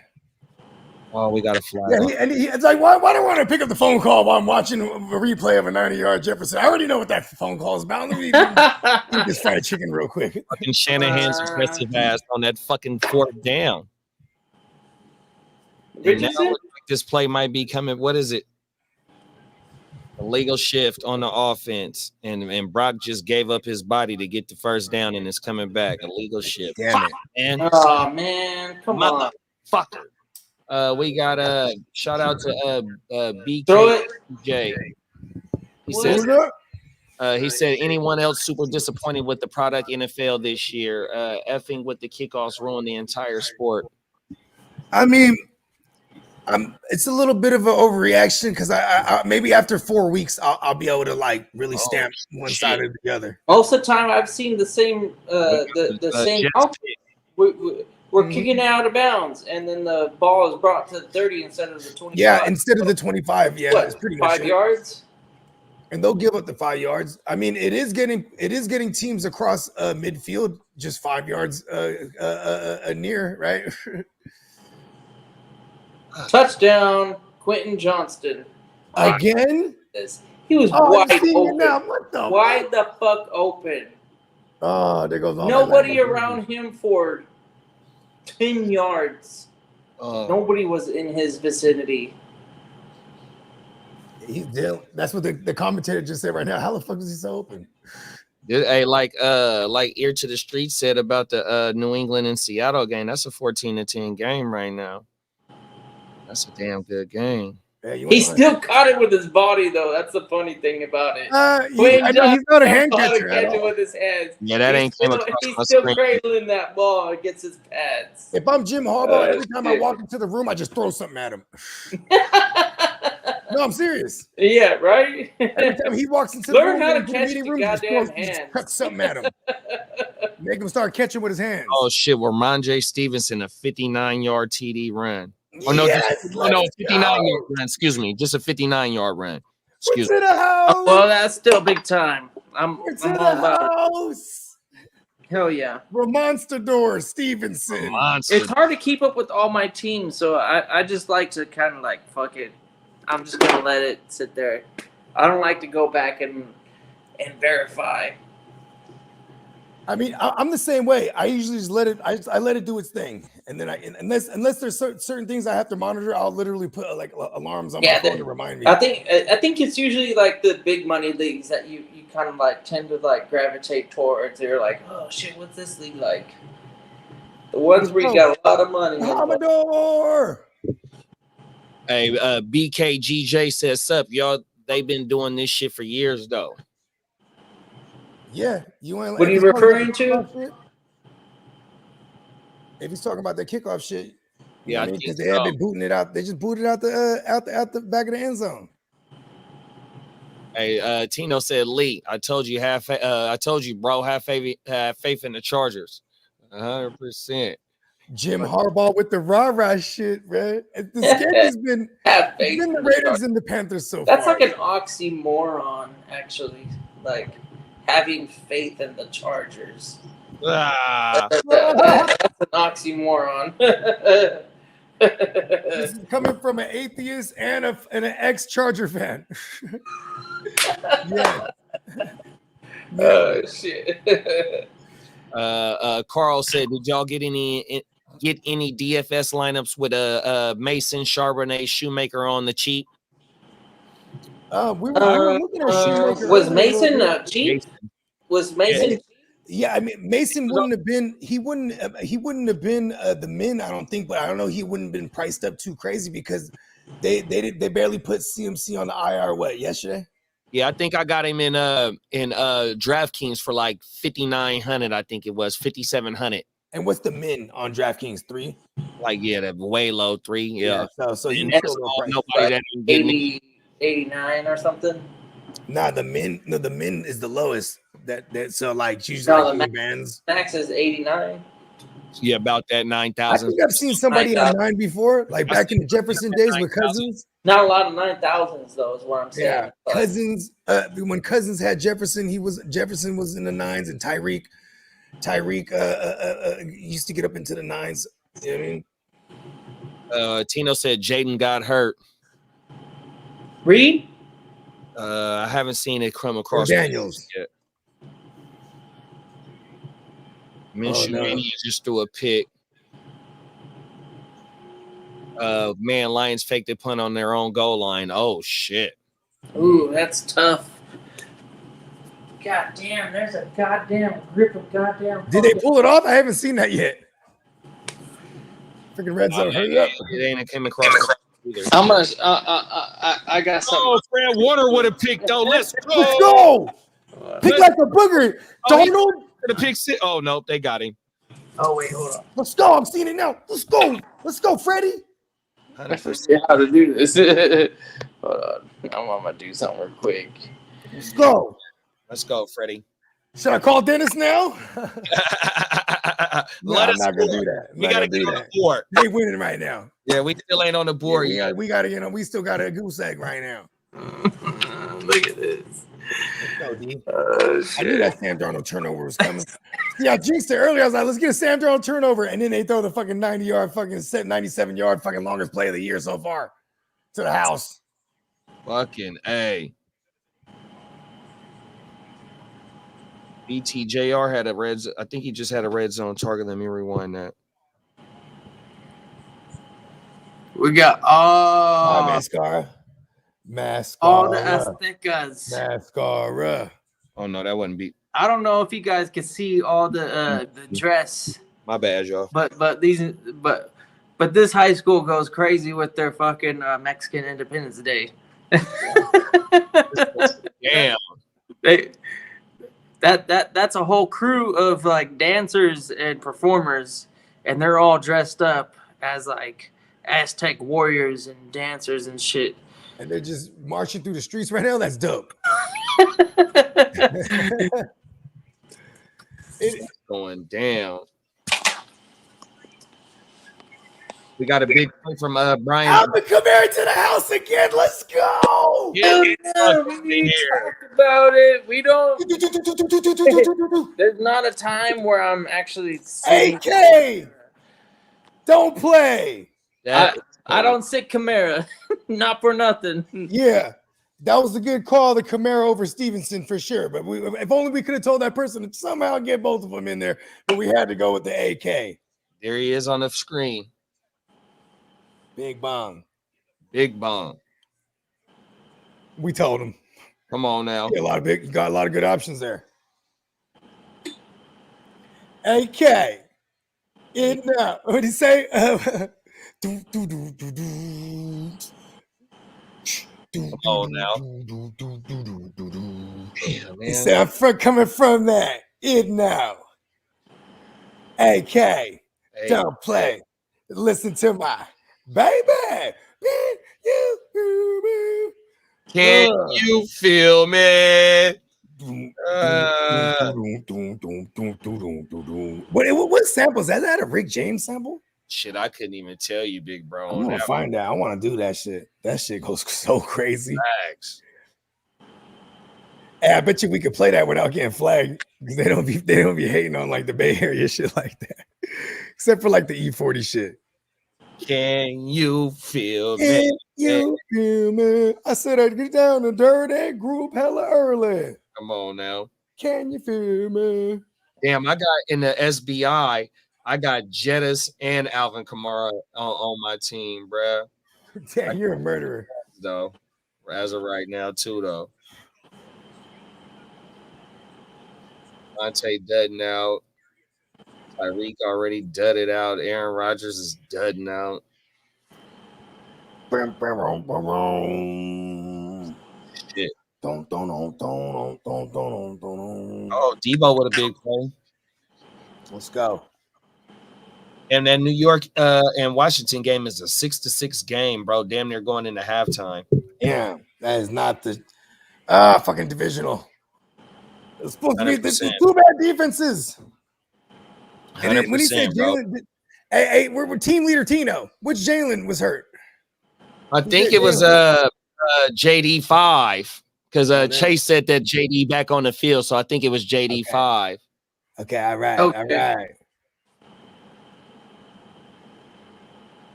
Oh, we got to fly. Yeah, it's like, why do I want to pick up the phone call while I'm watching a replay of a 90-yard Jefferson? I already know what that phone call is about. Let me eat this fried chicken real quick. Fucking Shanahan's aggressive ass on that fucking 4th down. And now it looks like this play might be coming. What is it? A legal shift on the offense, and Brock just gave up his body to get the first down, and it's coming back. A legal shift. Damn it. And Oh man, come on. motherfucker. We got a shout out to Throw BKJ. He What says is he said anyone else super disappointed with the product NFL this year. Effing with the kickoffs ruined the entire sport. I mean, it's a little bit of an overreaction because I maybe after 4 weeks I'll be able to like really stamp one side or the other. Most of the time, I've seen the same the same. Jets We're kicking it out of bounds, and then the ball is brought to the 30 instead of the 25. Yeah, instead of the 25. Yeah, What, it's pretty much 5 it. yards. And they'll give up the 5 yards. I mean, it is getting teams across midfield just 5 yards near, right? Touchdown, Quentin Johnston. Again? He was Oh, wide I'm seeing it open. now. What the Wide the fuck open. Oh, there goes all my Nobody language. around him for 10 yards. Nobody was in his vicinity. He's dealing. That's what the commentator just said right now. How the fuck is he so open? Hey, like Ear to the Street said about the New England and Seattle game. That's a 14-10 game right now. That's a damn good game. Yeah, He still caught it with his body, though. That's the funny thing about it. I know he's not a hand catcher catch it with his hands. Yeah, that ain't came across He's my still screen. cradling that ball against his pads. If I'm Jim Harbaugh, every time I walk into the room, I just throw something at him. No, I'm serious. Yeah, right? Every time he walks into the Learn room, how to in the catch meeting the room, goddamn just hands. chuck something at him. Make him start catching with his hands. Oh shit, Ramondre Stevenson, a 59-yard TD run. Oh no, Yes, 59-yard run. Excuse me, just a 59-yard run. Excuse to me. the house. Well, that's still big time. I'm To all the about it. house. Hell yeah. Ramonstador Stevenson. Monster. It's hard to keep up with all my teams, so I just like to kind of like, fuck it. I'm just going to let it sit there. I don't like to go back and verify. I mean, I'm the same way. I usually just let it. I let it do its thing, and then unless there's certain things I have to monitor, I'll literally put like alarms on my phone to remind me. I think it's usually like the big money leagues that you kind of like tend to like gravitate towards. They're like, oh shit, what's this league like? The ones where you got a lot of money. Commodore. Hey, BKGJ says, sup, y'all. They've been doing this shit for years, though. Yeah, you ain't. What are you referring to? If he's talking about the kickoff shit, yeah, because they have been booting it out. They just booted out the back of the end zone. Hey, Tino said, Lee, I told you, bro, have faith in the Chargers. 100%. Jim Harbaugh with the rah-rah shit, man. The schedule's been the Raiders and the Panthers so far. That's like an oxymoron, actually. Like having faith in the Chargers. That's an oxymoron. This is coming from an atheist and an ex-Charger fan. Yeah. Oh shit. Carl said, did y'all get any DFS lineups with Mason, Charbonnet, Shoemaker on the cheap? We were looking at Shoemaker. Was Mason cheap? Was Mason? Yeah. Yeah, I mean Mason wouldn't have been. He wouldn't have been the min. I don't think, but I don't know. He wouldn't have been priced up too crazy because they barely put CMC on the IR. Yesterday? Yeah, I think I got him in DraftKings for like 5,900. I think it was 5,700. And what's the min on DraftKings? 3? Like that way low 3. Yeah. So you nobody that 80, 89 or something. Nah, the min is the lowest. That so like usually bands. Max is 89. Yeah, about that 9,000. I think I've seen somebody at 9 before, like back in the Jefferson days with Cousins. Not a lot of 9,000s though, is what I'm saying. Yeah, Cousins. When Cousins had Jefferson, Jefferson was in the 9s, and Tyreek used to get up into the 9s. You know what I mean? Tino said Jaden got hurt. Reed? I haven't seen it come across Daniels yet. Minshew just threw a pick. Man, Lions faked the punt on their own goal line. Oh shit. Ooh, that's tough. God damn, there's a goddamn grip of goddamn. Did they pull it off? I haven't seen that yet. Freaking red zone, hurry up. It ain't came across either. I'm gonna. I got something. Oh, Fred Warner would have picked though. Let's go. Let's go. Pick like a booger. Donald. The pick six. Oh nope, they got him. Oh wait, hold on. Let's go. I'm seeing it now. Let's go. Let's go, Freddie. I forget how to do this. Hold on. I'm gonna do something real quick. Let's go. Let's go, Freddie. Should I call Dennis now? Let us I'm not gonna do that. We gotta get on the board. They winning right now. Yeah, we still ain't on the board yet. We gotta, we still got a goose egg right now. Look at this. Let's go, D. I knew that Sam Darnold turnover was coming. Yeah, I jinxed it earlier. I was like, let's get a Sam Darnold turnover, and then they throw the fucking 90-yard, fucking 97-yard, fucking longest play of the year so far to the house. Fucking A. BTJR had a red. I think he just had a red zone target. Let me rewind that. We got Mascara. all the Aztecas. Mascara. Oh no, that wasn't beat. I don't know if you guys can see all the dress, My bad, y'all. but this high school goes crazy with their fucking Mexican Independence Day. Damn. That's a whole crew of like dancers and performers, and they're all dressed up as like Aztec warriors and dancers and shit. And they're just marching through the streets right now. That's dope. It's going down. We got a big thing from Brian. Alvin Kamara to the house again. Let's go. Yeah, We talk about it. We don't. There's not a time where I'm actually sitting. AK, don't play. I don't sit Kamara, not for nothing. Yeah, that was a good call, the Kamara over Stevenson for sure. But if only we could have told that person to somehow get both of them in there, but we had to go with the AK. There he is on the screen. Big bong. Big bomb. We told him. Come on now. You got a lot of good options there. AK. In now. What did he say? Come on now. Damn, He said, I'm coming from that. In now. AK. Hey. Don't play. Listen to my baby. Can you feel me? What sample is that? Is that a Rick James sample? Shit, I couldn't even tell you, big bro. I want to find out. I want to do that shit. That shit goes so crazy. Facts. Hey, I bet you we could play that without getting flagged because they don't be hating on like the Bay Area shit like that, except for like the E40 shit. Can you feel Can me? you feel me? I said I'd get down the dirt and grew up hella early. Come on now. Can you feel me? Damn, I got in the SBI, I got Jettis and Alvin Kamara on my team, bruh. Damn, you're a murderer. Though, as of right now, too, though. Monte dudding out. Tyreek already dudded out. Aaron Rodgers is dudding out. Shit. Oh, Oh, Debo with a big play. let's go. And that New York and Washington game is a 6-6 game, bro. Damn near going into halftime. Yeah, that is not the fucking divisional. It's supposed to be this is 100%. two bad defenses. And then when he 100%, said bro. Jalen, hey, we're team leader Tino. Which Jalen was hurt? I think it was JD 5 because Chase said that JD back on the field, so I think it was JD 5. Okay, all right, Okay. all right.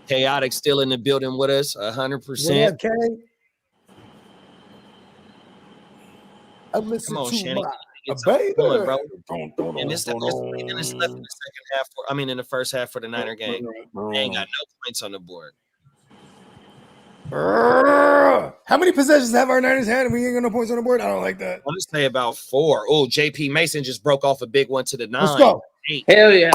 Chaotic still in the building with us, 100%. Okay. I listen Come on, to Shanny. my Get baby. going, bro. And there's 3 minutes left in the second half. In the first half for the Niner game. They ain't got no points on the board. How many possessions have our Niners had and we ain't got no points on the board? I don't like that. I want to say about 4. Oh, JP Mason just broke off a big one to the 9. Let's go. 8. Hell yeah.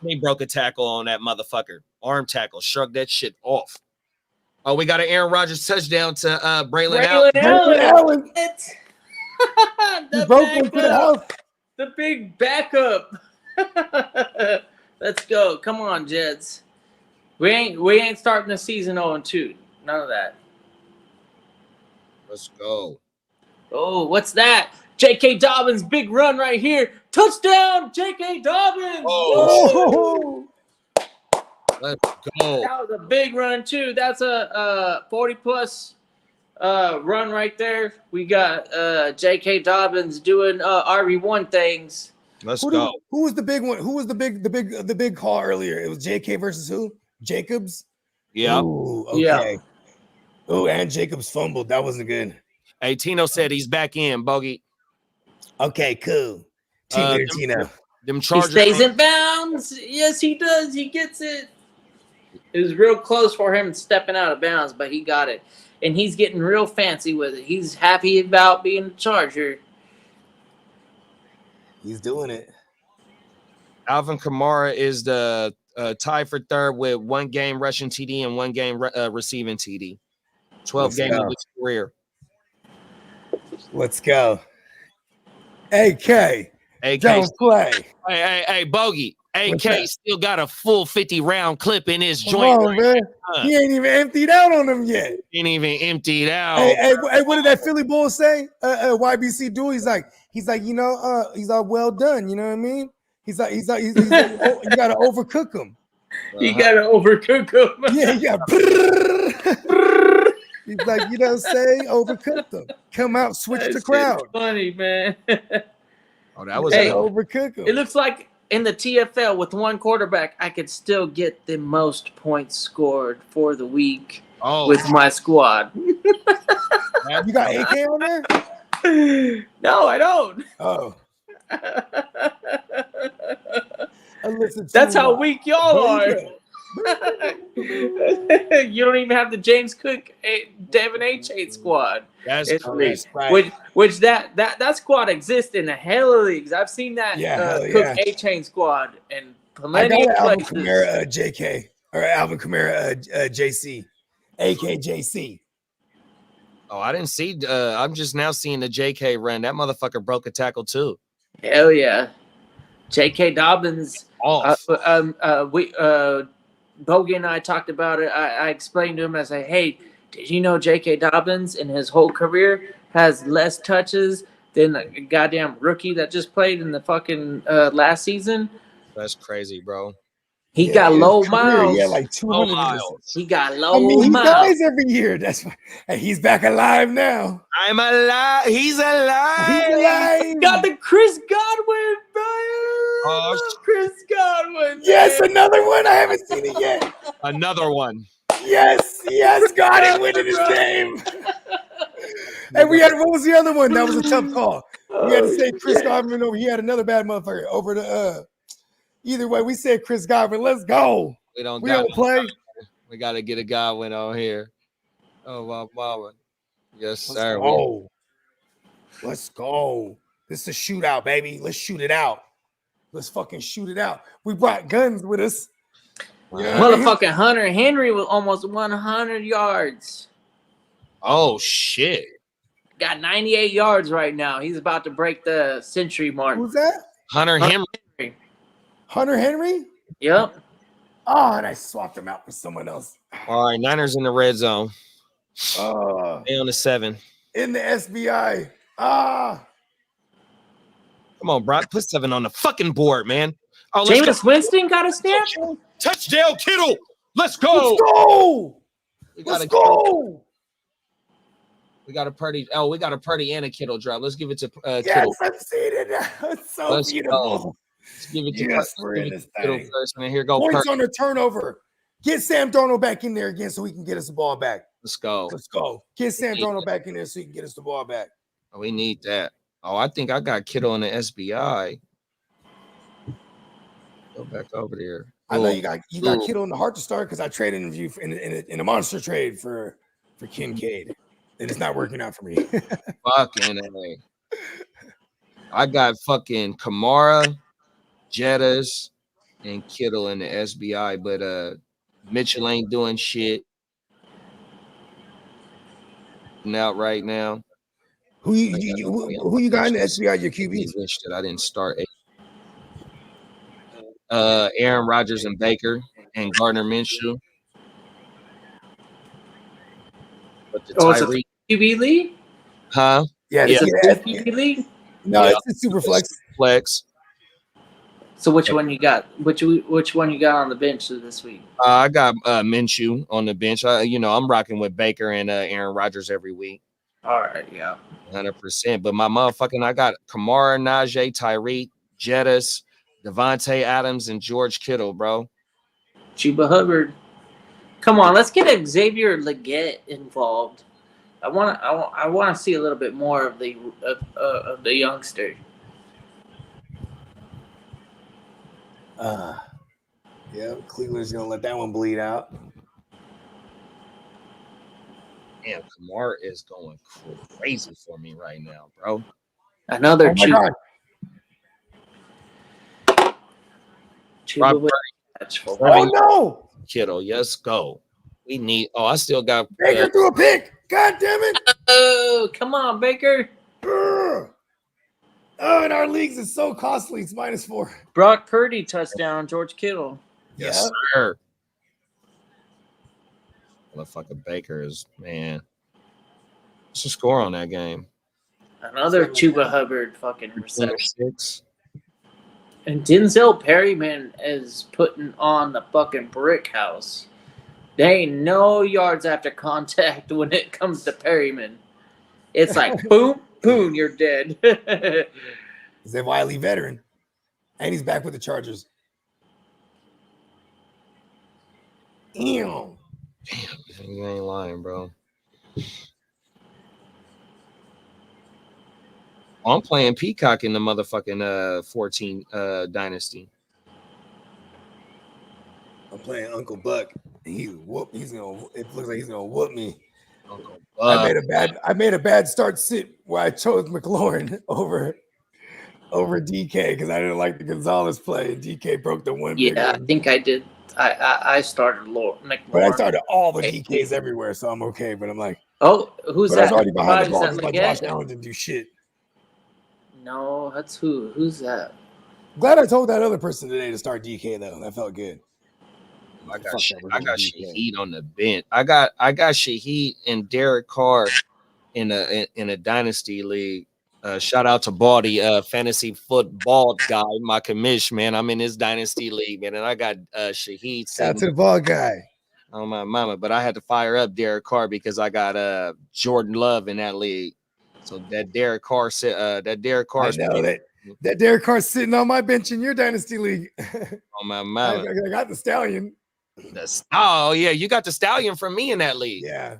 He broke a tackle on that motherfucker. Arm tackle. Shrug that shit off. Oh, we got an Aaron Rodgers touchdown to Braylon Allen. Allen. The Broke into the backup. house. The big backup. Let's go. Come on, Jets. We ain't starting the season 0-2. None of that. Let's go. Oh, what's that? J.K. Dobbins, big run right here. Touchdown, J.K. Dobbins. Oh. Let's go. That was a big run, too. That's a 40-plus run right there. We got J.K. Dobbins doing RB1 things. Let's Who go. was the big one? Who was the big call earlier? It was JK versus who? Jacobs? Yeah. Ooh, okay. Yeah. Oh, and Jacobs fumbled. That wasn't good. Hey, Tino said he's back in, Bogey. Okay, cool. Team leader Tino. Them He Chargers. stays in bounds. Yes, he does. He gets it. It was real close for him stepping out of bounds, but he got it. And he's getting real fancy with it. He's happy about being a Charger. He's doing it. Alvin Kamara is the tie for third with 1 game rushing TD and 1 game receiving TD. 12 games of his career. Let's go. AK. Don't play. Hey, Bogey. AK still got a full 50-round clip in his Come joint. on, man. He ain't even emptied out on them yet. Ain't even emptied out. Hey, what did that Philly Bull say? YBC do. He's like, he's like, well done. You know what I mean? He's like, you gotta overcook him. You gotta overcook him. Yeah, you got. He's like, overcook them. Come out, switch the crowd. Funny, man. Oh, that was overcook them. It looks like in the TFL with 1 quarterback, I could still get the most points scored for the week with my squad. You got AK on there? No, I don't. Oh. That's how weak y'all are. You don't even have the James Cook, Devin A-Chain squad. That's right. Which that squad exists in a hell of leagues. I've seen that Cook A-Chain squad and plenty of Alvin places. Kamara JK or Alvin Kamara JC, AKJC. Oh, I didn't see. I'm just now seeing the JK run. That motherfucker broke a tackle too. Hell yeah, J.K. Dobbins. Bogey and I talked about it. I explained to him. I said, "Hey, did you know J.K. Dobbins in his whole career has less touches than a goddamn rookie that just played in the fucking last season?" That's crazy, bro. He got low miles. He had like 200 miles. He got low he miles. dies every year. That's why. And he's back alive now. I'm alive. He's alive. He's alive. Got the Chris Godwin, bro. Chris Godwin. Yes, another one. I haven't seen it yet. Another one. Yes, Godwin winning his game. And what was the other one? That was a tough call. We had to say Chris Godwin over. He had another bad motherfucker over the. Either way, we said Chris Godwin. Let's go. We don't play. We got to get a Godwin on here. Oh, my mama. Yes, sir. Let's go. This is a shootout, baby. Let's shoot it out. Let's fucking shoot it out. We brought guns with us. Motherfucking Hunter Henry with almost 100 yards. Oh, shit. Got 98 yards right now. He's about to break the century mark. Who's that? Hunter Henry. Hunter Henry? Yep. Oh, and I swapped him out for someone else. All right, Niners in the red zone. They on the 7. In the SBI. Come on, Brock. Put 7 on the fucking board, man. Oh, Jameis Winston got a snap. Touchdown, Kittle. Let's go. Let's go. Let's go. We got a Purdy. Oh, we got a Purdy and a Kittle drop. Let's give it to yes, Kittle. I've seen it. It's so beautiful. Let's give it to Kittle first. And here go points on the turnover. Get Sam Darnold back in there again so he can get us the ball back. Let's go. Let's go. Get Sam Darnold back in there so he can get us the ball back. Oh, we need that. Oh, I think I got Kittle in the SBI. Go back over there. I know you got Kittle in the heart to start because I traded him in a monster trade for Kincaid. And it's not working out for me. Fucking A. I got fucking Kamara, Jettas, and Kittle in the SBI, but Mitchell ain't doing shit. Out right now. Who you got in the SBI? Your QBs? Wish that I didn't start. Aaron Rodgers and Baker and Gardner Minshew. But the Tyreek QB league? Huh? Yeah. QB league? No, it's a super flex. So which one you got? Which one you got on the bench this week? I got Minshew on the bench. I'm rocking with Baker and Aaron Rodgers every week. All right, yeah, 100%. But my motherfucking, I got Kamara, Najee, Tyreek, Jettas, Devontae Adams, and George Kittle, bro. Chuba Hubbard. Come on, let's get Xavier Legette involved. I want to see a little bit more of the youngster. Yeah, Cleveland's gonna let that one bleed out. Damn, Kamara is going crazy for me right now, bro. Another cheat. Robert Oh no! Kittle, yes, go. We need. Oh, I still got Baker threw a pick. God damn it! Oh, come on, Baker. Oh, and our leagues is so costly. It's -4. Brock Purdy touchdown, George Kittle. Yes, sir. Motherfucker Baker is, man. What's the score on that game? Another Chuba Hubbard fucking reception. 6. And Denzel Perryman is putting on the fucking brick house. There ain't no yards after contact when it comes to Perryman. It's like boom, boom, you're dead. He's a wily veteran. And he's back with the Chargers. Damn. Damn, you ain't lying, bro. I'm playing Peacock in the motherfucking 14 dynasty. I'm playing Uncle Buck. It looks like he's gonna whoop me. Uncle I made a bad start sit where I chose McLaurin over DK because I didn't like the Gonzalez play. DK broke the one. Yeah, I think I did. I started McLaurin. But I started all the DKs everywhere, so I'm okay. But I'm like, oh, who's that? I was already behind the ball Is because that Josh Leggett? Allen didn't do shit. No, that's who? Who's that? Glad I told that other person today to start DK though. That felt good. I got Shaheed on the bench. I got Shaheed and Derek Carr in a dynasty league. Shout out to Baldy, fantasy football guy, my commish, man. I'm in his dynasty league, man, and I got Shaheed. Shout out to the ball guy. Oh my mama, but I had to fire up Derek Carr because I got Jordan Love in that league. So that Derek Carr I know that Derek Carr's sitting on my bench in your dynasty league. On my mama. I got the Stallion. Oh yeah, you got the Stallion from me in that league. Yeah,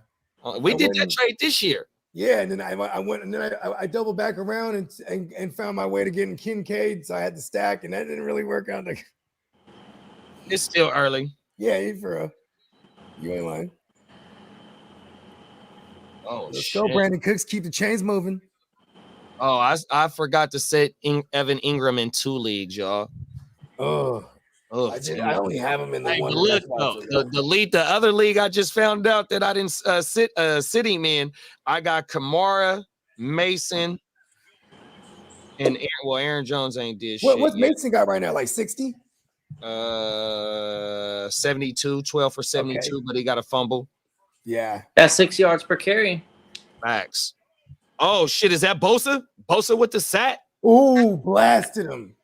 we did that trade this year. Yeah, and then I went and then I doubled back around and found my way to getting Kincaid, so I had to stack, and that didn't really work out. Like, it's still early. Yeah, for you ain't lying. Oh, let's go, Brandon Cooks. Keep the chains moving. Oh, I forgot to set Evan Ingram in 2 leagues, y'all. I only have him in the one. Look, the other league I just found out that I didn't sit him in. I got Kamara, Mason, and Aaron Jones ain't did shit. What's Mason got right now? Like 60? 72, 12 for 72, okay. But he got a fumble. Yeah. That's 6 yards per carry. Max. Oh shit, is that Bosa? Bosa with the sack? Ooh, blasted him.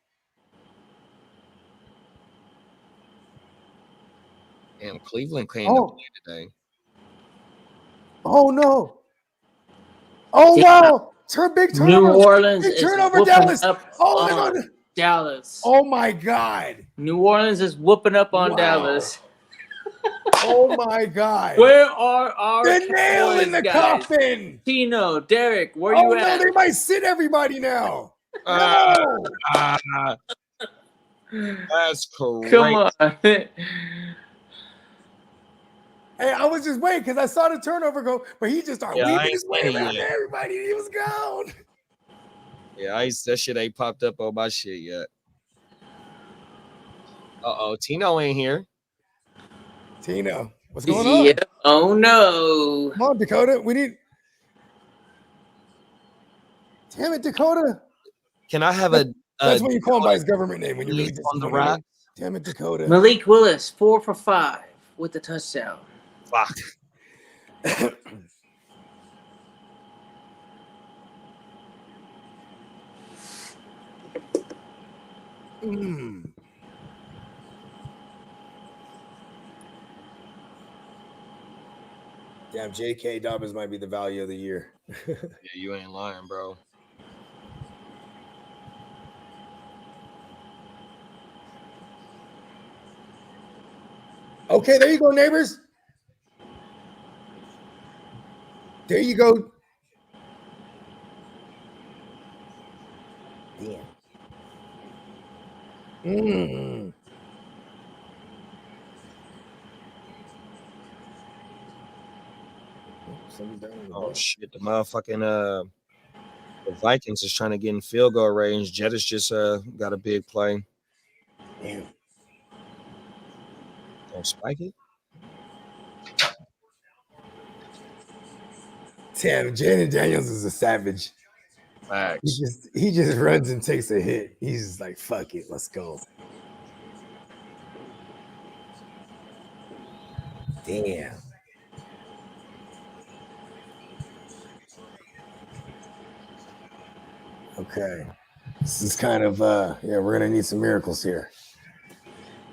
Damn, Cleveland came to play today. Oh no! Oh no! Big turnover. New Orleans big turnover. Dallas. Dallas. Oh my God! New Orleans is whooping up on Dallas. Oh my God! Where are our the nail in the coffin? Tino, Derek, where you at? No, they might sit everybody now. That's correct. Come on. Hey, I was just waiting because I saw the turnover go, but he just started weaving his way around everybody. He was gone. Yeah, that shit ain't popped up on my shit yet. Tino ain't here. Tino, what's going on? Yeah. Oh no. Come on, Dakota. We need. Damn it, Dakota. Can I have That's when you call him by his government name when you really on the rock. Damn it, Dakota. Malik Willis, 4 for 5 with the touchdown. Fuck. Damn, J.K. Dobbins might be the value of the year. Yeah, you ain't lying, bro. Okay, there you go, neighbors. There you go. Yeah. Oh shit! The motherfucking the Vikings is trying to get in field goal range. Jettis just got a big play. Damn. Don't spike it. Damn, Jaden Daniels is a savage. Facts. He just runs and takes a hit. He's just like, fuck it, let's go. Damn. Okay. This is kind of we're gonna need some miracles here.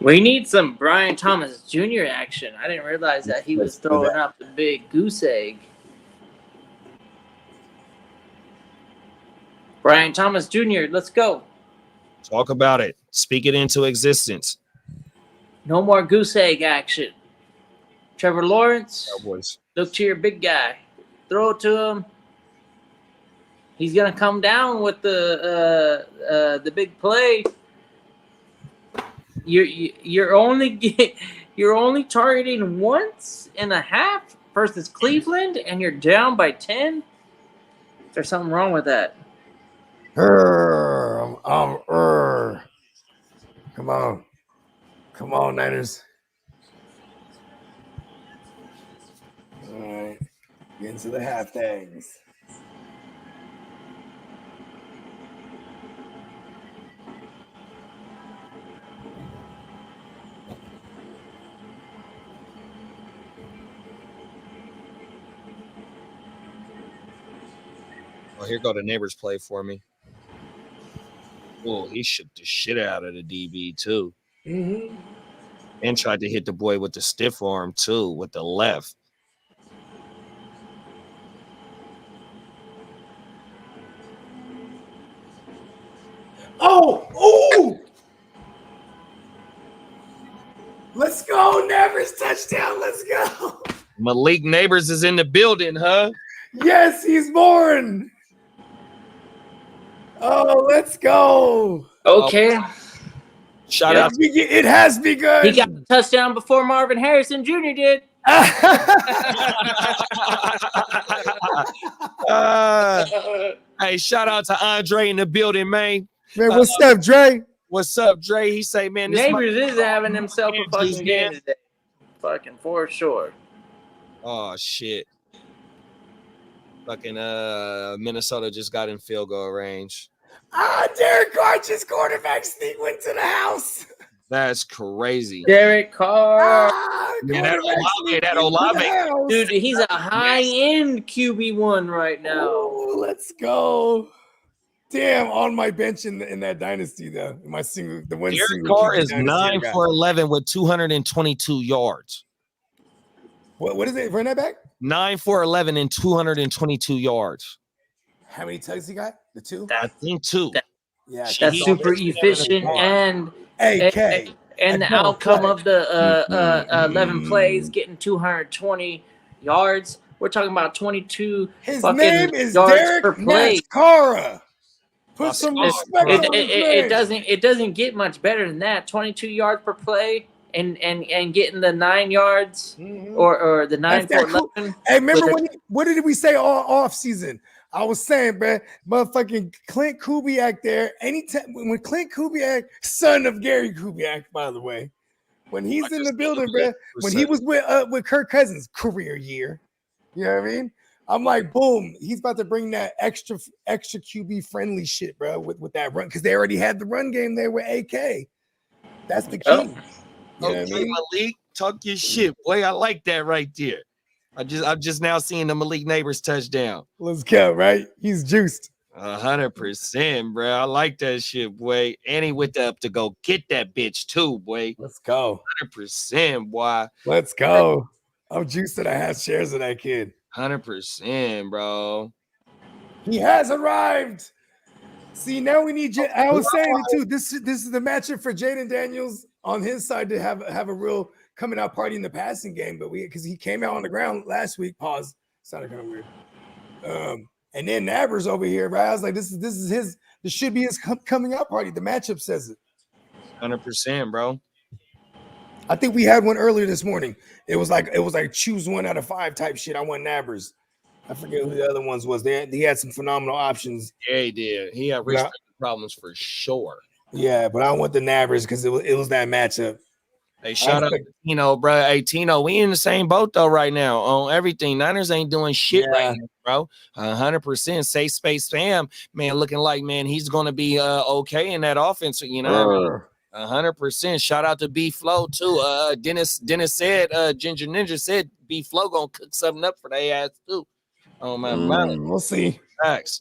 We need some Brian Thomas Jr. action. I didn't realize that he was throwing up the big goose egg. Brian Thomas Jr., let's go. Talk about it. Speak it into existence. No more goose egg action. Trevor Lawrence, Cowboys. look to your big guy. Throw it to him. He's gonna come down with the big play. You're only targeting once and a half versus Cleveland, and you're down by 10. There's something wrong with that. Come on, Niners. All right, get into the half things. Well, here go the neighbors play for me. Oh, he shook the shit out of the DB too. Mm-hmm. And tried to hit the boy with the stiff arm too, with the left. Oh! Let's go, Nevers touchdown. Let's go. Malik Neighbors is in the building, huh? Yes, he's born. Oh, let's go. Okay. Shout out. It has begun. He got a touchdown before Marvin Harrison Jr. did. Hey, shout out to Andre in the building, man. Man, what's up, Dre? What's up, Dre? He say, man, this Neighbors is having himself a fucking game today. Fucking for sure. Oh shit. Fucking Minnesota just got in field goal range. Derek Carr just quarterback sneak went to the house. That's crazy. Derek Carr. That Olave. Dude, he's a high-end QB1 right now. Oh, let's go. Damn, on my bench in that dynasty, though. My single, the one Derek single Carr QB is dynasty 9 I got. for 11 with 222 yards. What is it? Run that back? 9 for 11 and 222 yards. How many tugs he got? The two? I think 2. Yeah, That's super efficient and AK. and the outcome of the 11 plays, getting 220 yards. We're talking about 22 His fucking name is yards Derek per play. Mascara. Put some respect on his name. It doesn't get much better than that. 22 yards per play and getting the 9 yards or the 9 for 11. Hey, remember what did we say all off season? I was saying, man, motherfucking Clint Kubiak there. Anytime when Clint Kubiak, son of Gary Kubiak, by the way, when he's in the building, bro, when he was with Kirk Cousins, career year, you know what I mean? I'm like, boom, he's about to bring that extra QB friendly shit, bro, with that run because they already had the run game there with AK. That's the key. Oh. You know what I mean? Malik, talk your shit, boy. I like that right there. I'm just now seeing the Malik Neighbors touchdown. Let's go, right? He's juiced. 100%, bro. I like that shit, boy. And he went up to go get that bitch too, boy. Let's go. 100%, boy. Let's go. I'm juiced that I have shares of that kid. 100%, bro. He has arrived. See, now we need. I was saying it too. This is the matchup for Jaden Daniels on his side to have a real coming out party in the passing game, but because he came out on the ground last week. Pause. Sounded kind of weird. And then Nabers over here, right? I was like, this should be his coming out party. The matchup says it. 100%, bro. I think we had one earlier this morning. It was like choose 1 out of 5 type shit. I went Nabers. I forget who the other ones was. He had some phenomenal options. Yeah, he did. He had respect problems for sure. Yeah, but I want the Nabers because it was that matchup. Hey, shout out to Tino, bro. Hey, Tino, we in the same boat though right now on everything. Niners ain't doing shit right now, bro. 100% safe space fam, man. Looking like, man, he's gonna be okay in that offense. You know what I mean? 100%. Shout out to B Flow too. Dennis said, Ginger Ninja said B Flow gonna cook something up for their ass too. Oh my God, we'll see. Facts.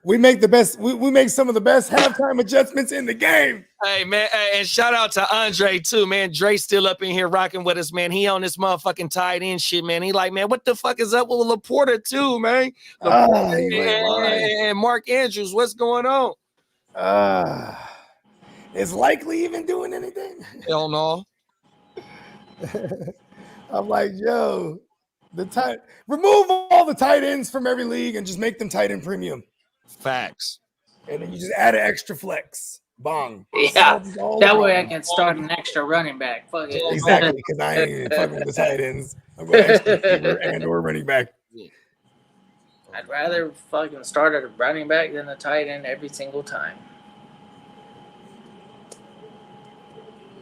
We make the best. We make some of the best halftime adjustments in the game. Hey man, and shout out to Andre too, man. Dre's still up in here rocking with us, man. He on this motherfucking tight end shit, man. He like, man, what the fuck is up with Laporta too, man? And Mark Andrews, what's going on? Is Likely even doing anything? Hell no. I'm like, yo, remove all the tight ends from every league and just make them tight end premium. Facts. And then you just add an extra flex. Bong. Yeah, that way I can start an extra running back. Fuck it. Exactly, because I ain't fucking with the tight ends. I'm going extra receiver and or running back. I'd rather fucking start at a running back than a tight end every single time.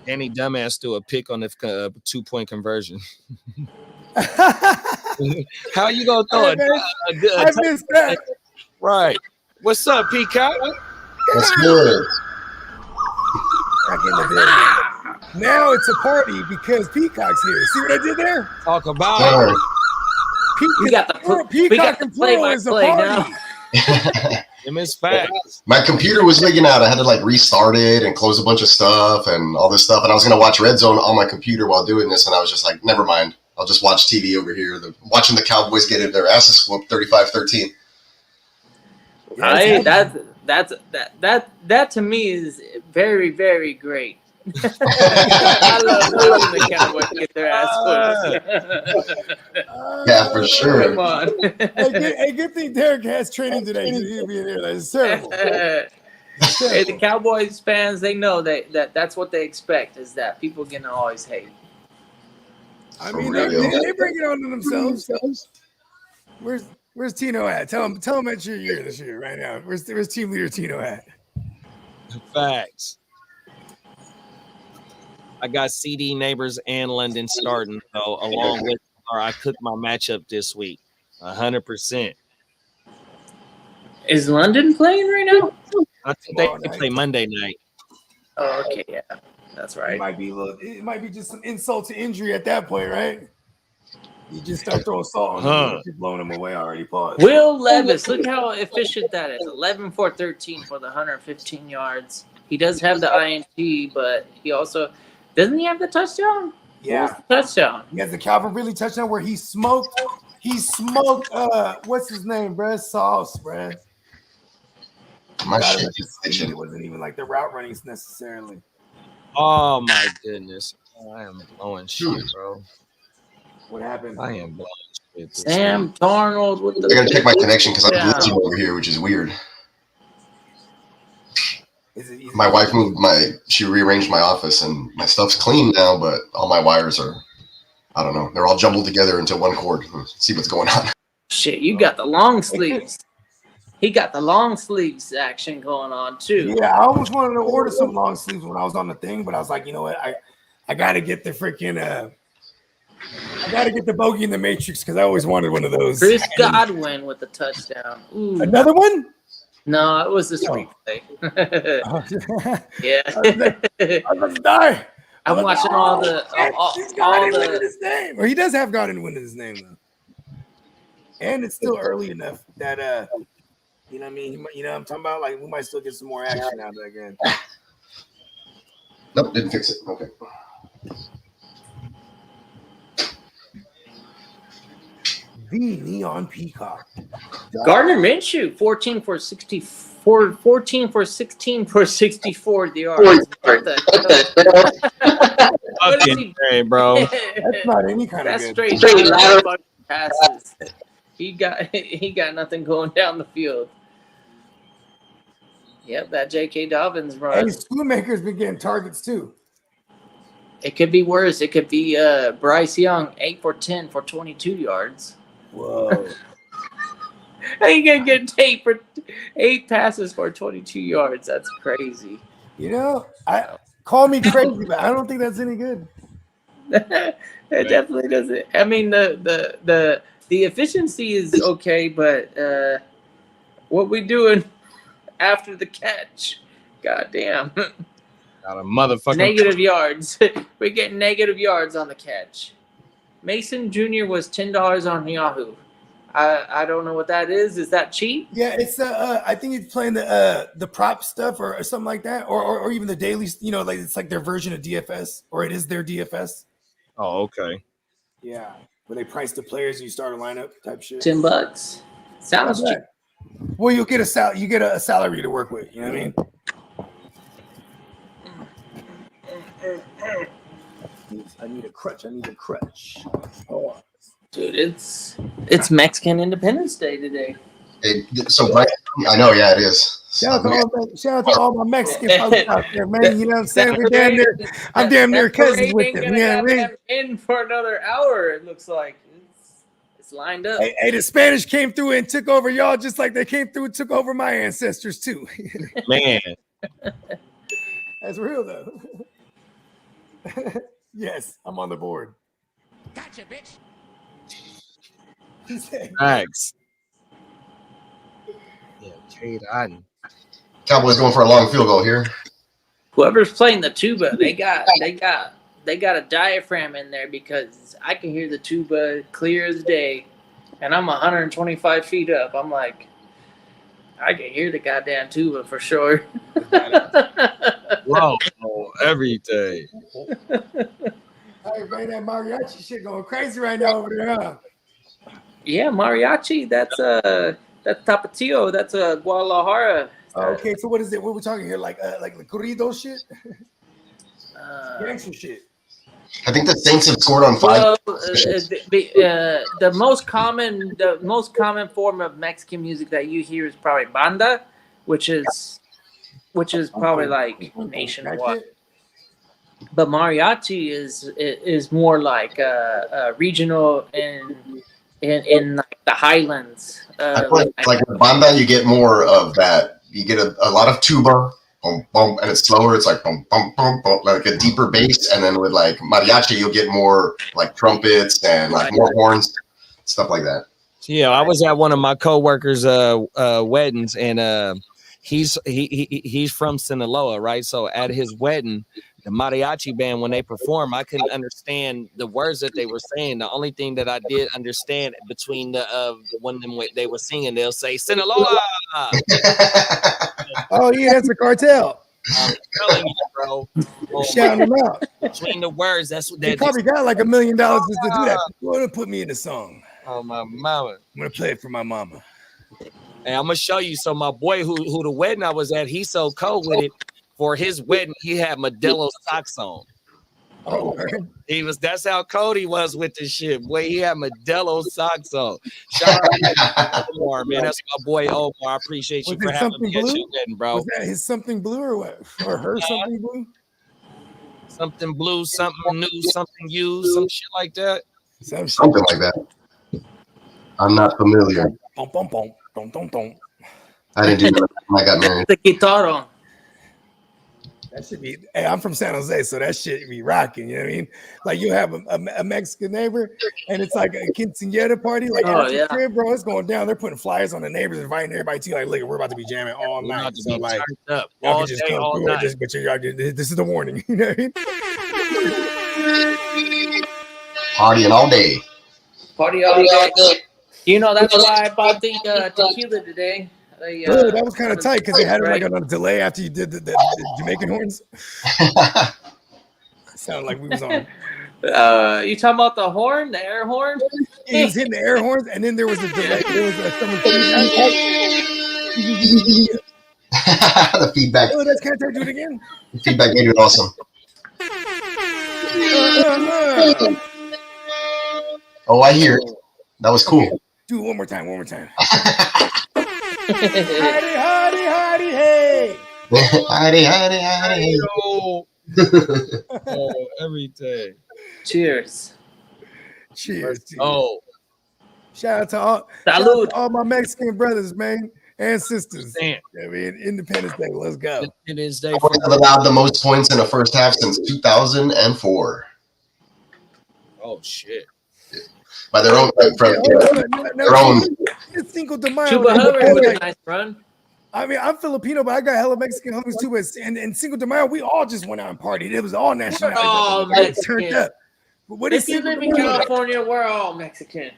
Any dumbass threw a pick on the 2-point conversion. How you gonna throw it? I missed that. Right. What's up, Peacock? That's good. Now it's a party because Peacock's here. See what I did there? Talk about it. We got the Peacock and Plural is a party. It is facts. My computer was wigging out. I had to like restart it and close a bunch of stuff and all this stuff. And I was going to watch Red Zone on my computer while doing this. And I was just like, never mind. I'll just watch TV over here. Watching the Cowboys get their asses whooped 35-13. That to me is very, very great. I love watching the Cowboys get their ass whooped. Yeah, for sure. Come on. Hey, good thing Derek has training today. He'll be in there. That's terrible. Hey, the Cowboys fans, they know that's what they expect, is that people can always hate. I mean, they bring it on to themselves. Where's Tino at? Tell him at your year this year right now. Where's team leader Tino at? Facts. I got CD, Neighbors, and London starting, so along with I cooked my matchup this week. 100%. Is London playing right now? I think they play Monday night. Oh, okay, yeah, that's right. It might be just some insult to injury at that point, right? You just start throwing salt on them, blowing them away already. Pause. Will Levis, look how efficient that is. 11 for 13 for the 115 yards. He does have the INT, but he also doesn't he have the touchdown? Yeah, touchdown. He has the Calvin Ridley touchdown where he smoked. What's his name, bruh? Sauce, bruh. My shit it wasn't even like the route running necessarily. Oh my goodness. I am blowing shit, bro. What happened? I am blowing shit. Sam Darnold with the I gotta check my connection because I'm glitching over here, which is weird. My wife she rearranged my office and my stuff's clean now, but all my wires are, I don't know, they're all jumbled together into one cord. Let's see what's going on. Shit, you got the long sleeves. He got the long sleeves action going on too. Yeah, I almost wanted to order some long sleeves when I was on the thing, but I was like, you know what? I gotta get the freaking I gotta get the Bogey in the Matrix because I always wanted one of those. Chris Godwin with the touchdown. Ooh. Another one? No, it was this replay. Yeah. I'm about to die. I'm watching all the his name. Or he does have Godwin in his name though. And it's still early enough that you know what I mean? You know what I'm talking about? Like we might still get some more action out of that game. Nope, didn't fix it. Okay. The Neon Peacock. Gardner Minshew, 14 for 64, 14 for 16 for 64 yards. Hey, bro. That's not any kind of good. Straight passes. He got nothing going down the field. Yep, that J.K. Dobbins run. And Schoonmaker's been getting targets too. It could be worse. It could be Bryce Young, 8 for 10 for 22 yards. Whoa. How you gonna get 8 passes for 22 yards? That's crazy. You know, call me crazy, but I don't think that's any good. It definitely doesn't. I mean, the efficiency is okay, but what we doing after the catch? Goddamn. Got a motherfucking Negative yards. We're getting negative yards on the catch. Mason Jr. was $10 on Yahoo. I don't know what that is. Is that cheap? Yeah, it's I think he's playing the prop stuff or something like that, or even the daily. You know, like it's like their version of DFS, or it is their DFS. Oh, okay. Yeah, where they price the players and you start a lineup type shit. $10. Sounds cheap. Well, you get a salary to work with. You know what I mean? I need a crutch. Hold on. Dude, it's Mexican Independence Day today. Hey, so I know, yeah, it is. Shout out to all my Mexican folks out there, man. You know what I'm saying? We're damn near. I'm damn near cousins with them. Yeah, man. In for another hour, it looks like it's lined up. Hey, the Spanish came through and took over y'all just like they came through and took over my ancestors too. Man, that's real though. Yes, I'm on the board. Gotcha, bitch. thanks. Yeah, Cade Otton. Cowboys going for a long field goal here. Whoever's playing the tuba, they got a diaphragm in there because I can hear the tuba clear as day, and I'm 125 feet up. I'm like, I can hear the goddamn tuba for sure. Whoa, everything. Hey, man, that mariachi shit going crazy right now over there, huh? Yeah, mariachi. That's Tapatio. That's Guadalajara. Okay, so what is it? What we're talking here? Like the corrido shit? Gangster shit. I think the Saints have scored on 5. Well, the most common form of Mexican music that you hear is probably banda, which is probably like nationwide. But mariachi is more like regional in like the highlands. Like with banda, you get more of that. You get a lot of tuba, boom, boom, and it's slower. It's like boom, boom, boom, boom, like a deeper bass. And then with like mariachi, you'll get more like trumpets and like more horns, stuff like that. Yeah, I was at one of my coworkers' weddings, and he's from Sinaloa, right? So at his wedding, the mariachi band, when they perform, I couldn't understand the words that they were saying. The only thing that I did understand between when they were singing, they'll say Sinaloa. Oh yeah, that's a cartel. I'm telling you, bro. Shouting them out. Between the words, that's what they probably got like $1 million just to do that. You want to put me in the song? Oh my mama! I'm gonna play it for my mama. And I'm gonna show you. So my boy, who the wedding I was at, he's so cold with it. For his wedding, he had Modelo socks on. Oh, that's how cold he was with this shit. Boy, he had Modelo socks on. Shout out to Omar, man. That's my boy Omar. I appreciate you for having me at your wedding, bro. Was that his something blue or what? Or her something blue? Something blue, something new, something used, some shit like that. Something like that. I'm not familiar. Bum, bum, bum, bum, bum, bum. I didn't do that when I got married. The guitarra. That should be. Hey, I'm from San Jose, so that shit be rocking. You know what I mean? Like you have a Mexican neighbor, and it's like a quinceañera party. Like, yeah, crib, bro, it's going down. They're putting flyers on the neighbors, inviting everybody to. Like, look, we're about to be jamming all night. So like, all day, all night. But this is the warning. You know what I mean? Partying all day. Party all day. You know, that's why I bought the tequila today. That was kind of tight because they had it like on a delay after you did the Jamaican horns. Sounded like we was on. You talking about the horn, the air horn? He was hitting the air horns, and then there was a delay. There was someone the feedback. Oh, that's kind of tight. Do it again. The feedback made it awesome. Oh, I hear it. That was cool. Do it one more time. Howdy, hey. Howdy. Oh, everything. Cheers. Oh. Shout out to all my Mexican brothers, man, and sisters. Damn. I mean, Independence Day. Let's go. Independence Day. Have allowed the most points in the first half since 2004. Oh shit! By their own their own. Cinco de Mayo. Cuba Hubbard was a nice run. I mean, I'm Filipino, but I got hella Mexican homies too. And Cinco de Mayo, we all just went out and partied. It was all nationalities. We're all Mexican. Up. But what if you live in California, we're all Mexican.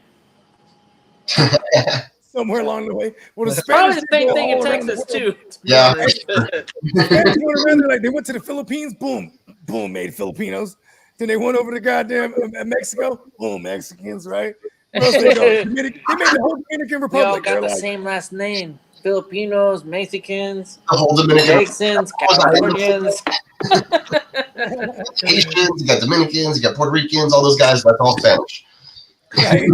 Somewhere along the way. Well, the probably the same thing in Texas too. Yeah. Like they went to the Philippines, boom, made Filipinos. Then they went over to goddamn Mexico, boom, Mexicans, right? Where else they go? They made the whole Dominican Republic. We all got the same last name. Filipinos, Mexicans, the whole Dominican Texans, Californians. Haitians, you got Dominicans, you got Puerto Ricans, all those guys, that's all Spanish. Right.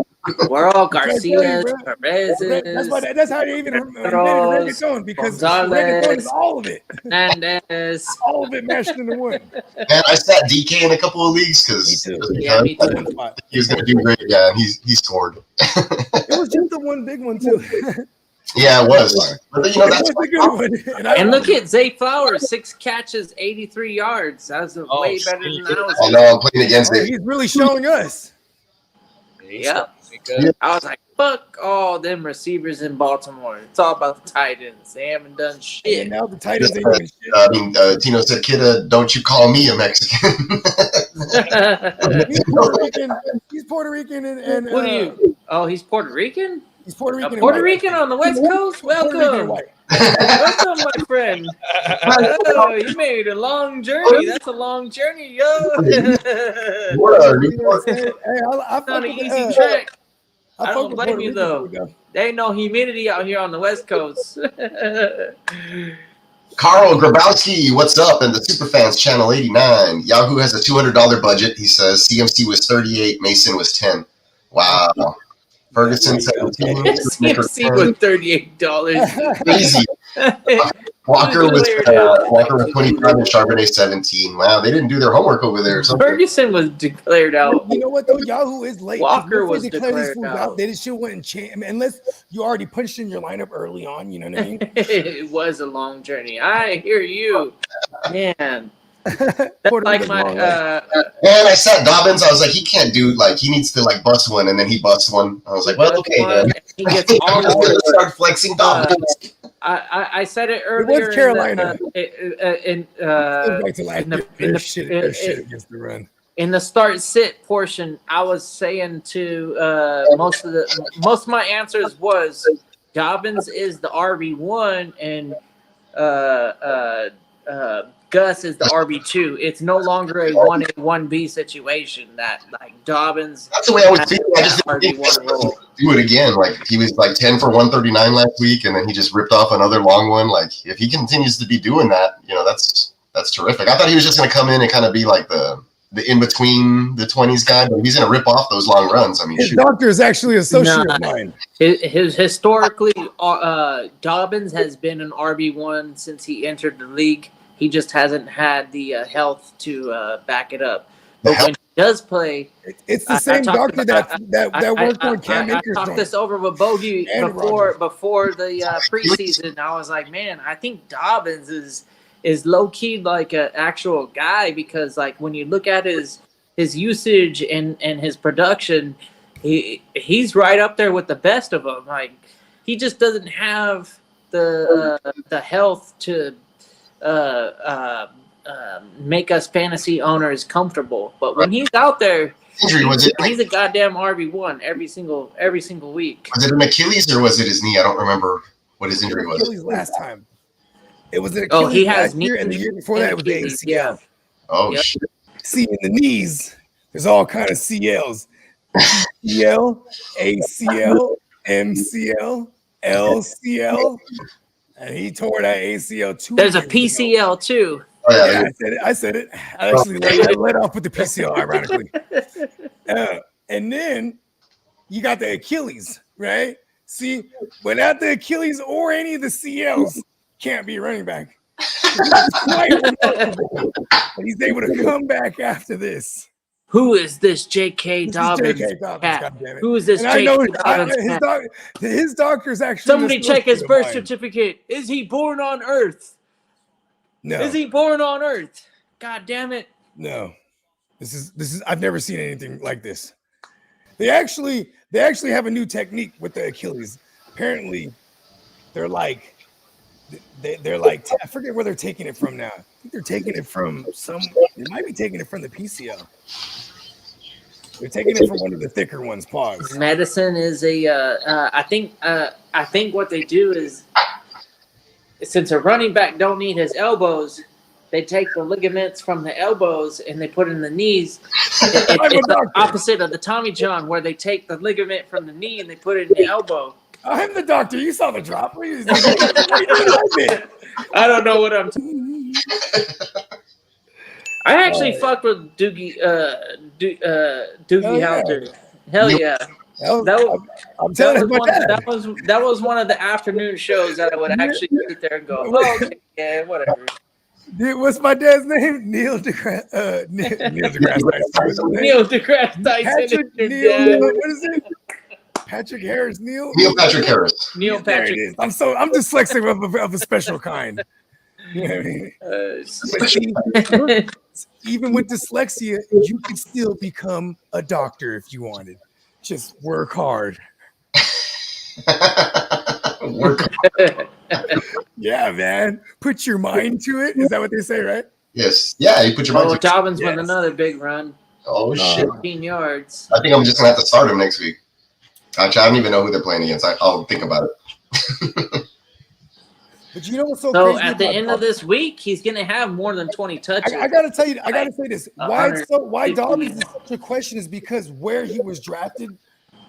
We're all Garcias, Perez's. That's how they even invented reggaeton, because reggaeton is all of it. Hernandez. All of it mashed into one. Man, I sat DK in a couple of leagues because me too. He was going to do great. Yeah, and he scored. It was just the one big one too. Yeah, it was. But you know, that's a good one. And look at Zay Flowers, 6 catches, 83 yards. That's way better than I was. I know, I'm playing against it. He's really showing us. Yep. I was like, fuck all them receivers in Baltimore. It's all about the tight ends. They haven't done shit. And now the tight ends ain't doing shit. I mean, Tino said, "Kidda, don't you call me a Mexican." He's Puerto Rican and what are you? Oh, he's Puerto Rican? He's Puerto Rican. Puerto Rican on the West Coast? Welcome. Welcome, my friend. Oh, you made a long journey. That's a long journey, yo. It's not an easy trek. I don't blame you, though. There ain't no humidity out here on the West Coast. Carl Grabowski, what's up? And the Superfans Channel 89. Yahoo has a $200 budget. He says CMC was 38, Mason was 10. Wow. Ferguson 17. CMC was $38. Crazy. Walker was 25 and Charbonnet 17. Wow, they didn't do their homework over there. Ferguson was declared out. You know what though? Yahoo is late. Walker was declared out. They just wouldn't change. I mean, unless you already punched in your lineup early on. You know what I mean? It was a long journey. I hear you, man. That's like my man, I sat Dobbins. I was like, he can't do he needs to bust one, and then he busts one. I was like, well, okay, then. He gets all start flexing Dobbins. I said it earlier. It was Carolina. In the start sit portion, I was saying to most of my answers was Dobbins is the RB1 and Gus is the RB2. It's no longer a 1A, 1B situation that Dobbins. That's the way I was thinking. I just didn't do it again. He was 10 for 139 last week, and then he just ripped off another long one. If he continues to be doing that, that's terrific. I thought he was just going to come in and kind of be the in between the 20s guy, but he's going to rip off those long runs. I mean, his doctor is actually a associate of mine. His historically, Dobbins has been an RB1 since he entered the league. He just hasn't had the health to back it up. But when he does play, it's the same doctor that worked on Cam Akers. I talked this over with Bogey before the preseason. I was like, man, I think Dobbins is low key an actual guy, because when you look at his usage and his production, he's right up there with the best of them. He just doesn't have the health to make us fantasy owners comfortable, but when he's out there, he's a goddamn RB1 every single week. Was it an Achilles or was it his knee? I don't remember what his injury was. Achilles last time. It was an Achilles he has last year, and the year before that it was the ACL. Yeah. Oh shit! See, in the knees, there's all kind of CLs: CL, ACL, MCL, LCL. And he tore that ACL too. There's a PCL too. Oh, yeah, I said it. I actually let off with the PCL, ironically. And then you got the Achilles, right? See, without the Achilles or any of the CLs, can't be running back. He's able to come back after this. Who is this J.K. Dobbins? Who is this J.K. Dobbins? His doctor's actually. Somebody check his birth certificate. Is he born on Earth? No. Is he born on Earth? God damn it. No. This is I've never seen anything like this. They actually have a new technique with the Achilles. Apparently, they're like I forget where they're taking it from now. I think they're taking it from they might be taking it from the PCL. They're taking it from one of the thicker ones. Pause. Medicine is I think what they do is, since a running back don't need his elbows, they take the ligaments from the elbows and they put it in the knees. It's the opposite of the Tommy John, where they take the ligament from the knee and they put it in the elbow. I'm the doctor. You saw the drop. I don't know what I'm talking about. I actually fucked with Doogie Howser. Hell yeah. That was one of the afternoon shows that I would actually sit there and go, oh, okay, yeah, whatever. Dude, what's my dad's name? Neil deGrasse. Neil deGrasse Tyson. Neil deGrasse Tyson. What is it? Patrick Harris. Neil Patrick Harris. Neil Patrick. I'm dyslexic of a special kind. You know what I mean? Even with dyslexia, you can still become a doctor if you wanted. Just work hard. Yeah, man. Put your mind to it. Is that what they say, right? Yes. Yeah, you put your mind to it. Dobbins with another big run. Oh, shit. 15 yards. I think I'm just going to have to start him next week. Actually, I don't even know who they're playing against. I'll think about it. But you know what's so So crazy? at the end of this week, he's going to have more than 20 touches. I got to tell you, I got to say this. Why Dobbins is such a question is because where he was drafted,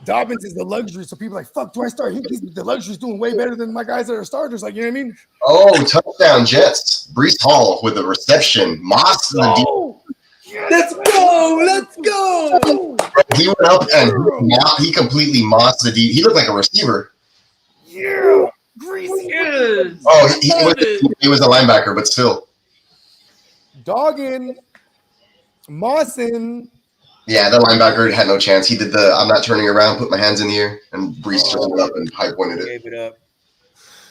Dobbins is the luxury. So people are like, fuck, do I start? The luxury's doing way better than my guys that are starters. Like, you know what I mean? Oh, touchdown Jets. Breece Hall with a reception. Moss. Let's go. Let's go. He went up and he completely mossed the D. He looked like a receiver. Yeah. Greasy. Oh, he was a linebacker, but still. Doggin. Mawson. Yeah, the linebacker had no chance. He did the I'm not turning around, put my hands in the air, and Breece just went up and high pointed it. Gave it up.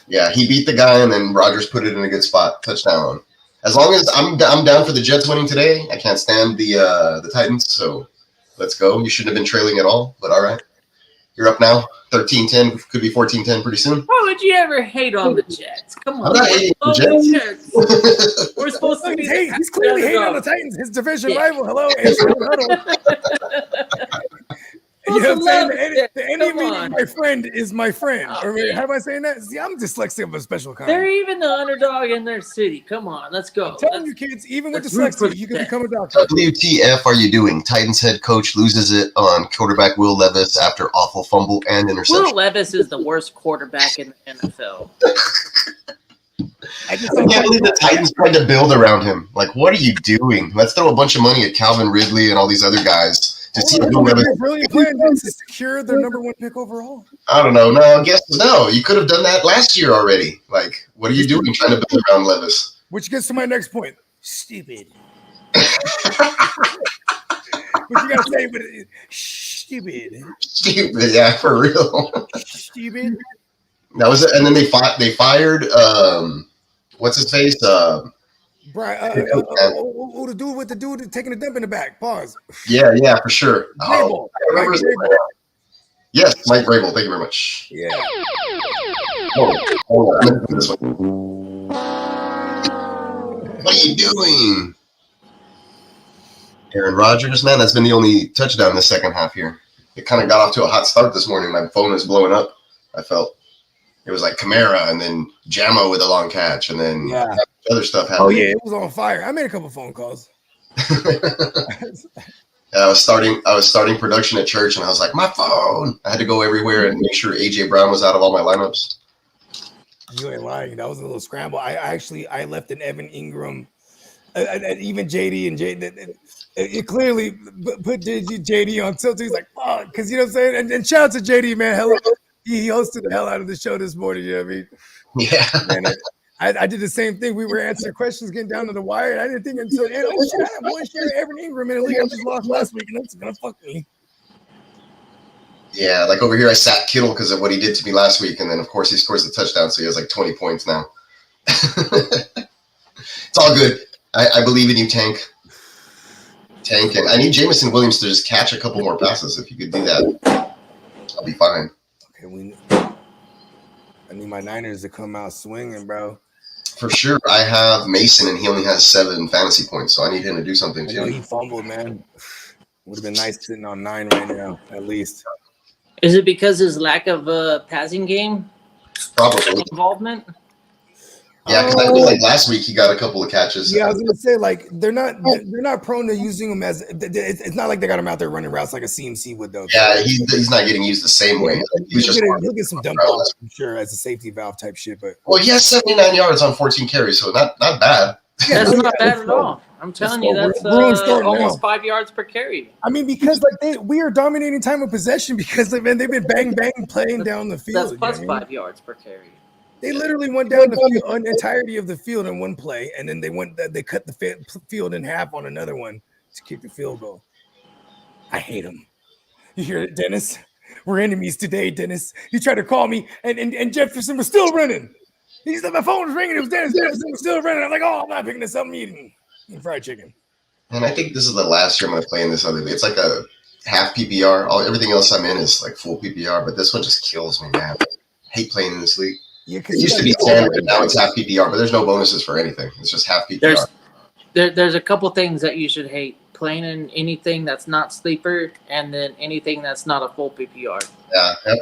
Yeah, he beat the guy, and then Rodgers put it in a good spot. Touchdown. As long as I'm down for the Jets winning today, I can't stand the Titans, so let's go. You shouldn't have been trailing at all, but all right. You're up now, 13-10, could be 14-10 pretty soon. Why would you ever hate on the Jets? Come on. I'm not hating on the Jets. We're supposed to be He's clearly hating on the Titans, his division rival. Hello, you know what I'm saying? The enemy of my friend is my friend. Or how am I saying that? See, I'm dyslexic of a special kind. They're even the underdog in their city. Come on, let's go. I'm telling you, kids, even with dyslexia, you can become a doctor. WTF are you doing? Titans head coach loses it on quarterback Will Levis after awful fumble and interception. Will Levis is the worst quarterback in the NFL. I can't believe the Titans tried to build around him. Like, what are you doing? Let's throw a bunch of money at Calvin Ridley and all these other guys. To see who brilliant plan to secure their number one pick overall. I don't know. No, I guess no. You could have done that last year already. Like, what are you doing trying to build around Levis? Which gets to my next point. Stupid. What you gotta say, but stupid. Stupid, yeah, for real. Stupid. That was it. And then they fired what's his face? Brian, the dude with the dude taking a dump in the back. Pause. Yeah, for sure. Oh, yes, Mike Vrabel. Thank you very much. Yeah. Hold on. This one. What are you doing? Aaron Rodgers, man, that's been the only touchdown in the second half here. It kind of got off to a hot start this morning. My phone is blowing up. I felt it was like Kamara and then Jammo with a long catch and then other stuff happened. Oh, yeah, it was on fire. I made a couple phone calls. I was starting production at church and I was like, my phone. I had to go everywhere and make sure AJ Brown was out of all my lineups. You ain't lying. That was a little scramble. I left an Evan Ingram, even JD and JD. It clearly put JD on tilt. He's like, fuck, because you know what I'm saying? And shout out to JD, man. Hello. He hosted the hell out of the show this morning. You know what I mean? Yeah. And I did the same thing. We were answering questions, getting down to the wire. And I didn't think until, oh shit, I have one share of Evan Ingram in a league I just lost last week. And that's going to fuck me. Yeah, like over here, I sat Kittle because of what he did to me last week. And then, of course, he scores the touchdown. So he has like 20 points now. It's all good. I believe in you, Tank. tanking. I need Jameson Williams to just catch a couple more passes. If you could do that, I'll be fine. Okay, I need my Niners to come out swinging, bro. For sure. I have Mason, and he only has 7 fantasy points, so I need him to do something I know too. he fumbled, man. Would have been nice sitting on 9 right now, at least. Is it because his lack of passing game Probably. involvement? Yeah, because I feel like last week he got a couple of catches. Yeah, I was gonna say like they're not prone to using him as. It's not like they got him out there running routes like a CMC would though. Yeah, he's not getting used the same way. He'll get some dump balls, I'm sure, as a safety valve type shit. But well, he has 79 yards on 14 carries, so not bad. That's not bad at all. I'm telling you, that's almost 5 yards per carry. I mean, because like we are dominating time of possession because they've been bang playing down the field. That's plus 5 yards per carry. They literally went down the entirety of the field in one play, and then they cut the field in half on another one to kick the field goal. I hate them. You hear it, Dennis? We're enemies today, Dennis. You tried to call me, and Jefferson was still running. He said my phone was ringing. It was Dennis. Jefferson was still running. I'm like, oh, I'm not picking this up. I'm eating fried chicken. And I think this is the last year I'm going to play in this other league. It's like a half PPR. Everything else I'm in is like full PPR, but this one just kills me, man. I hate playing in this league. Yeah, it used to be standard, now it's half PPR, but there's no bonuses for anything. It's just half PPR. There's a couple things that you should hate. Playing in anything that's not sleeper, and then anything that's not a full PPR. Yeah, yep.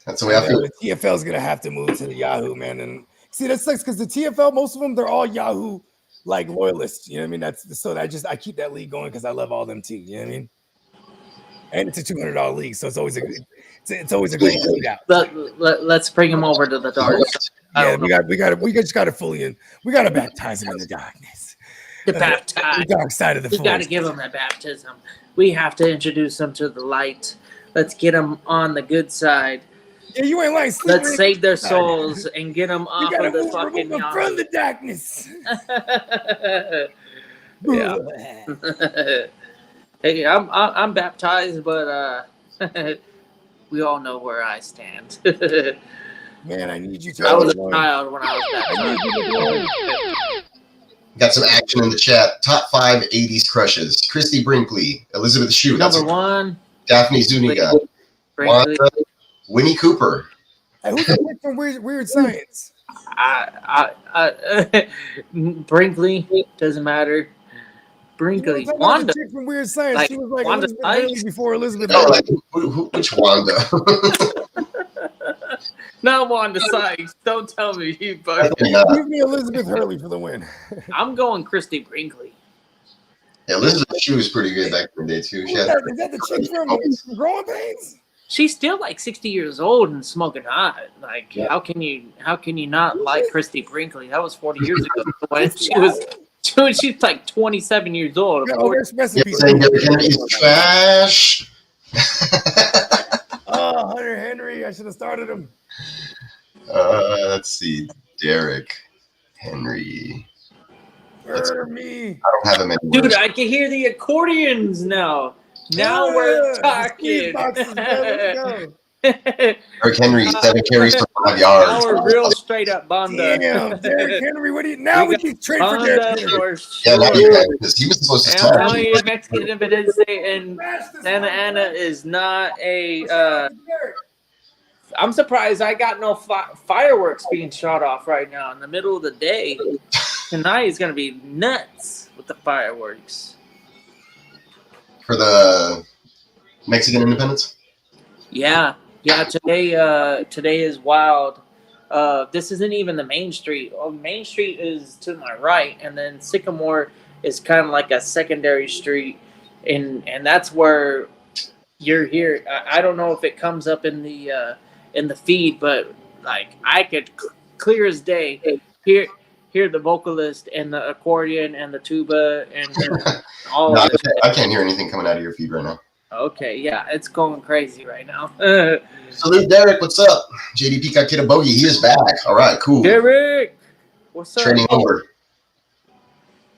That's the way I feel. The TFL is going to have to move to the Yahoo, man. And see, that sucks because the TFL, most of them, they're all Yahoo like loyalists. You know what I mean? I keep that league going because I love all them too. You know what I mean? And it's a $200 league, so it's always a great league out. Let's bring him over to the dark. Yeah, we just got to fully in. We got to baptize him in the darkness. The baptize. The dark side of the force. We got to give him that baptism. We have to introduce him to the light. Let's get them on the good side. Yeah, you ain't like let's save their souls and get them off of the fucking from the darkness. Yeah. Hey, I'm baptized, but we all know where I stand. Man, I need you to. I was a child when I was baptized. Got some action in the chat. Top 5 80s crushes: Christy Brinkley, Elizabeth Shue, number 1, Daphne Zuniga, Wanda, Winnie Cooper. Hey, who's the chick from Weird Science? Brinkley, doesn't matter. Brinkley, Wanda. Chick from Weird Science. Like, she was like Wanda Elizabeth Hurley before Elizabeth. No, like which Wanda? Not Wanda Sykes. Don't tell me you fucking. Give me Elizabeth Hurley for the win. I'm going Christy Brinkley. Yeah, Elizabeth Shue was pretty good back in the day too. Is that the chick from Growing Pains? She's still like 60 years old and smoking hot. Like, how can you not like Christy Brinkley? That was 40 years ago. When she's like 27 years old. He's trash. Oh, Hunter Henry! I should have started him. Let's see, Derek Henry. Me. I don't have him anymore. Dude, I can hear the accordions now. Now we're talking. Derek Henry, 7 carries for 5 yards. Now we're real straight up Bonda. Damn, Derek Henry, what do you now? We can trade for Derek Henry. Yeah, now you can, because he was supposed to start. I'm telling you, Mexican Independencia and Santa Ana is not a. I'm surprised I got no fireworks being shot off right now in the middle of the day. Tonight is going to be nuts with the fireworks. For the Mexican independence? Yeah. Today is wild. This isn't even the main street. Main Street is to my right, and then Sycamore is kind of like a secondary street, and that's where you're here. I don't know if it comes up in the feed, but like I could clear as day hear the vocalist and the accordion and the tuba and all. No, I can't hear anything coming out of your feed right now. Okay, yeah, it's going crazy right now. Salute, Derek. What's up? JDP got Kid a Bogey. He is back. All right, cool. Derek, what's up? Training over.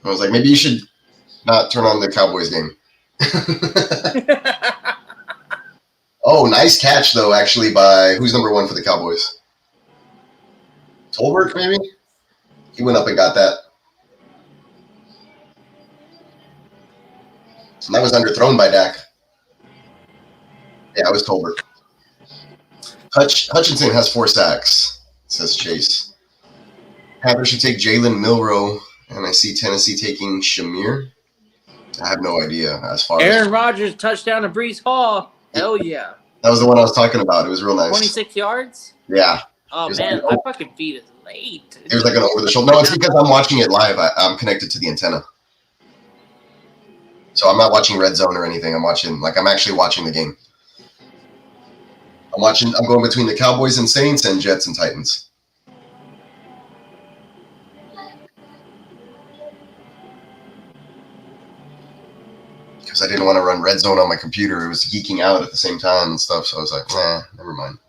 I was like, maybe you should not turn on the Cowboys game. Oh, nice catch, though, actually, by who's number 1 for the Cowboys? Tolbert, maybe? He went up and got that. And that was underthrown by Dak. Yeah, it was Tolbert. Hutchinson has 4 sacks, says Chase. Panthers should take Jalen Milroe, and I see Tennessee taking Shamir. I have no idea as far Aaron as Rodgers touchdown to Brees Hall. Hell yeah. that was the one I was talking about. It was real nice. 26 yards? Yeah. Oh, man, my fucking feed is late. It was like an over the shoulder. No, it's because I'm watching it live. I'm connected to the antenna. So I'm not watching Red Zone or anything. I'm actually watching the game. I'm going between the Cowboys and Saints and Jets and Titans. Because I didn't want to run Red Zone on my computer. It was geeking out at the same time and stuff. So I was like, nah, never mind.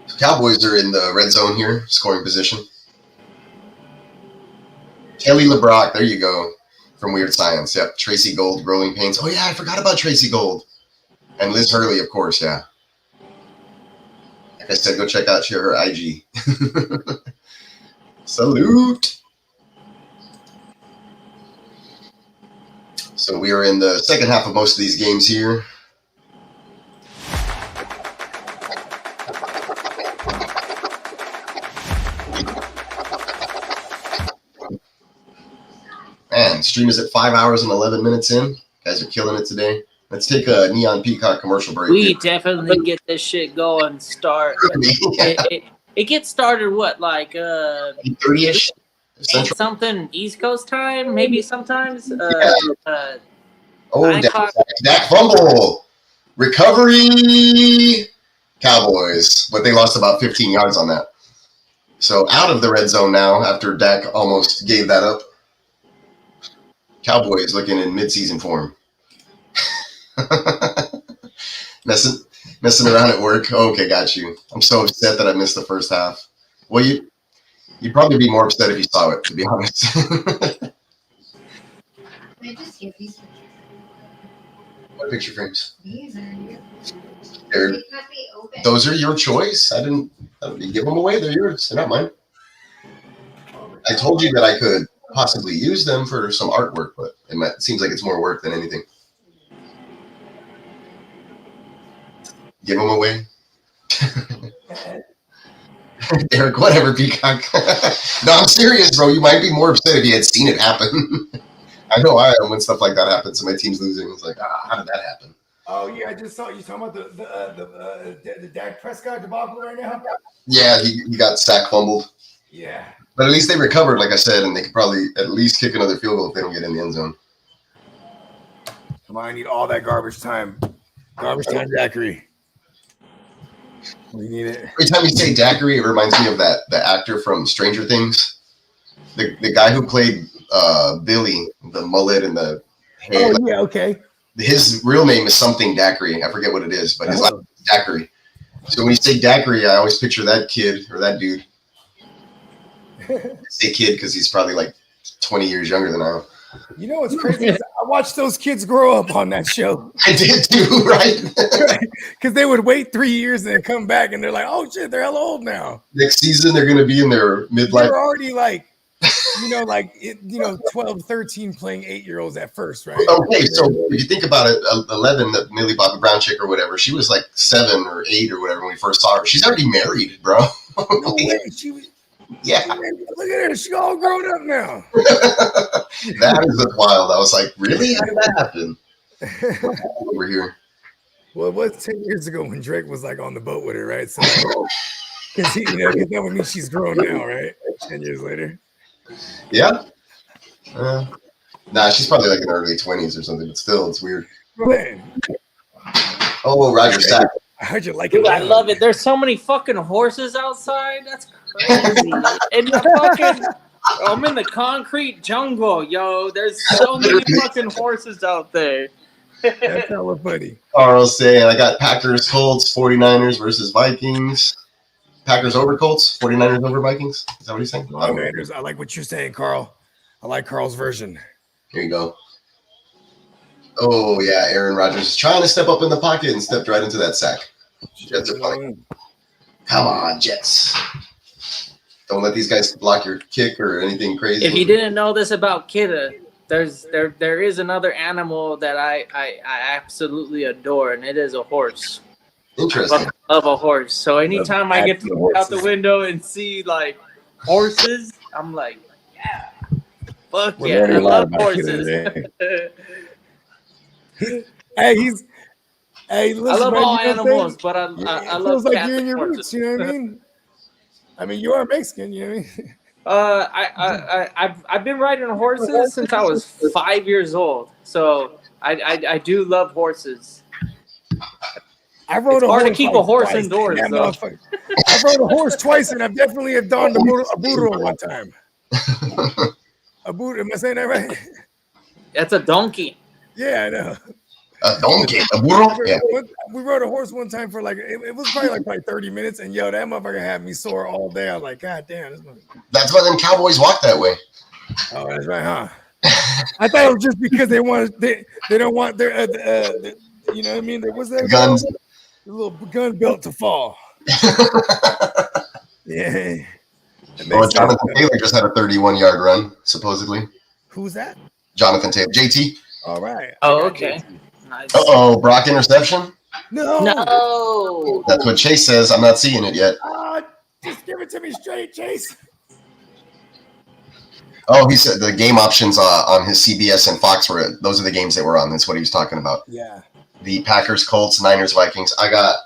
So Cowboys are in the red zone here, scoring position. Kelly LeBrock, there you go, from Weird Science. Yep, Tracy Gold, Growing Pains. Oh, yeah, I forgot about Tracy Gold. And Liz Hurley, of course, yeah. Like I said, go check out her IG. Salute. So we are in the second half of most of these games here. Man, stream is at 5 hours and 11 minutes in. Guys are killing it today. Let's take a Neon Peacock commercial break. We definitely get this shit going. It gets started what, like 8:30ish? Something East Coast time, maybe sometimes. Dak fumble. Recovery. Cowboys, but they lost about 15 yards on that. So out of the red zone now after Dak almost gave that up. Cowboys looking in midseason form. messing around at work. Oh, okay, got you. I'm so upset that I missed the first half. Well, you'd probably be more upset if you saw it, to be honest. What picture frames? These Those are your choice. I didn't give them away. They're yours. They're not mine. I told you that I could possibly use them for some artwork, but it seems like it's more work than anything. Give them away. Derek, whatever, Peacock. No, I'm serious, bro. You might be more upset if you had seen it happen. I know I am when stuff like that happens and my team's losing. It's like, how did that happen? Oh, yeah, I just saw you talking about the Dak Prescott debacle right now. Yeah, he got sack fumbled. Yeah. But at least they recovered, like I said, and they could probably at least kick another field goal if they don't get in the end zone. Come on, I need all that garbage time. Garbage time daiquiri. We need it. Every time you say daiquiri, it reminds me of the actor from Stranger Things. The guy who played Billy, the mullet and the hair. Oh, yeah, okay. His real name is something daiquiri. I forget what it is, but his last name is daiquiri. So when you say daiquiri, I always picture that kid or that dude. I say kid because he's probably like 20 years younger than I am. You know what's crazy? I watched those kids grow up on that show. I did too, right? Because they would wait 3 years and then come back and they're like, oh shit, they're hella old now. Next season, they're going to be in their midlife. They're already like, 12, 13 playing 8-year-olds at first, right? Okay, so if you think about it, 11, that Millie Bobby Brown chick or whatever, she was like 7 or 8 or whatever when we first saw her. She's already married, bro. No way. Yeah. Look at her. She's all grown up now. That is just wild. I was like, really? How did that happen? Over here. Well, it was 10 years ago when Drake was like on the boat with her, right? So, because that would mean she's grown now, right? 10 years later. Yeah. Nah, she's probably like in her early 20s or something, but still, it's weird. Man. Oh, Roger Stack. I heard you like Dude, it. I love it. There's so many fucking horses outside. That's crazy. In the fucking, I'm in the concrete jungle, yo. There's so many fucking horses out there. That's hella funny. Carl's saying, I got Packers, Colts, 49ers versus Vikings. Packers over Colts, 49ers over Vikings. Is that what he's saying? I like what you're saying, Carl. I like Carl's version. Here you go. Oh, yeah, Aaron Rodgers is trying to step up in the pocket and stepped right into that sack. Jets are funny. Come on, Jets. Don't let these guys block your kick or anything crazy. If you didn't know this about Kidda, there is another animal that I absolutely adore, and it is a horse. Interesting. I love a horse. So anytime I get to look out the window and see like horses, I'm like, yeah, fuck yeah, I love horses. Hey, listen, I love man, all you know what I'm animals, saying? but I It love feels like cats you're in and your horses. roots. You know what I mean? I mean, you are Mexican. You know what I mean? I've been riding horses since I was 5 years old, so I do love horses. I rode It's a hard horse to keep a horse twice, indoors, that though. motherfucker. I rode a horse twice, and I definitely have donned a burro one time. A burro, am I saying that right? That's a donkey. Yeah, I know. A donkey, a burro. Yeah. We rode a horse one time for like it was probably 30 minutes, and yo, that motherfucker had me sore all day. I was like, God damn, this motherfucker. That's why them cowboys walk that way. Oh, that's right, huh? I thought it was just because they don't want their you know what I mean? What's that Guns. called? The little gun belt to fall. Yeah. Oh, Jonathan Taylor just had a 31-yard run, supposedly. Who's that? Jonathan Taylor. JT. All right. Oh, okay. Nice. Uh-oh, Brock interception? No. That's what Chase says. I'm not seeing it yet. Just give it to me straight, Chase. Oh, he said the game options on his CBS and Fox those are the games that were on. That's what he was talking about. Yeah. The Packers, Colts, Niners, Vikings. I got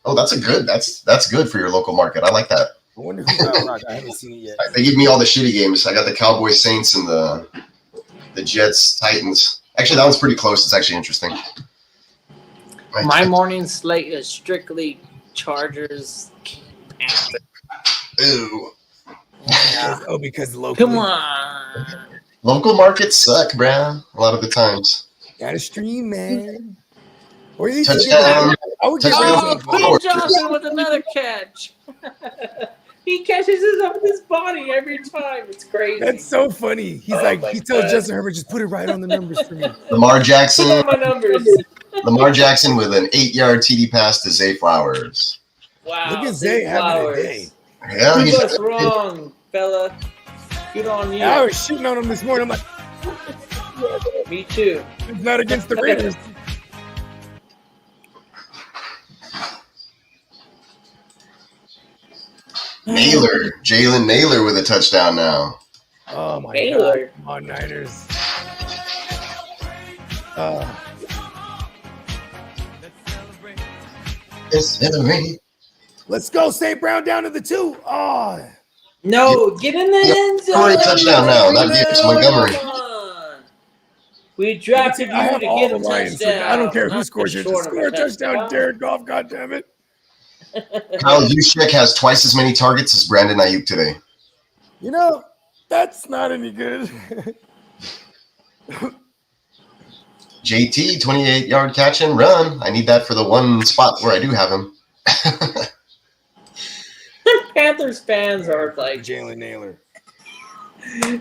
that's good for your local market. I like that. I wonder who got Rock. I haven't seen it yet. They give me all the shitty games. I got the Cowboys, Saints, and the Jets, Titans. Actually, that one's pretty close. It's actually interesting. My morning slate is strictly Chargers. Panthers. Ooh. Yeah. Oh, because local. Come on. Local markets suck, bruh. A lot of the times. Gotta stream, man. Or you Touchdown. I would get Oh, Queen Johnson with another catch. He catches it up with his body every time. It's crazy. That's so funny. He's he tells Justin Herbert, just put it right on the numbers for me. Lamar Jackson. Put on my numbers. Lamar Jackson with an 8-yard TD pass to Zay Flowers. Wow. Look at Zay having a day. Yeah, You he's was wrong, fella. Good on you. I was shooting on him this morning. I'm like, Me too. it's not against the Raiders. Naylor, Jalen Naylor with a touchdown now. Oh my Naylor. God. Come on, Niners. Let's go. St. Brown down to the 2. Oh. No, get in the end zone. Scoring touchdown now, not Gibbs, Montgomery. Come on. We drafted you I have to all get the a Lions. touchdown. I don't care who not scores here. the Just short of score a touchdown, Jared Goff. God damn it. Kyle Juszczyk has twice as many targets as Brandon Ayuk today. You know, that's not any good. JT, 28-yard catch and run. I need that for the one spot where I do have him. Panthers fans are like, Jalen Naylor.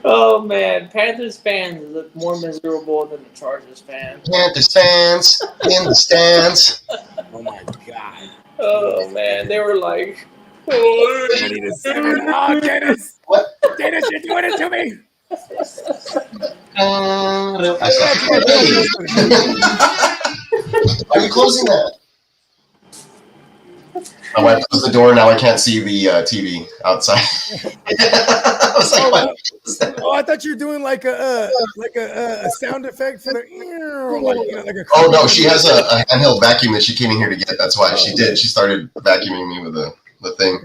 oh man, Panthers fans look more miserable than the Chargers fans. Panthers fans in the stands. Oh my God. Oh man, they were like, I need a 7. Oh, Dennis. What? Dennis, you're doing it to me. I saw. Are you closing that? My wife closed the door. Now I can't see the TV outside. I was like, what is that? Oh, I thought you were doing like a sound effect for the like a. Oh no, she has a handheld vacuum that she came in here to get. That's why she did. She started vacuuming me with the thing.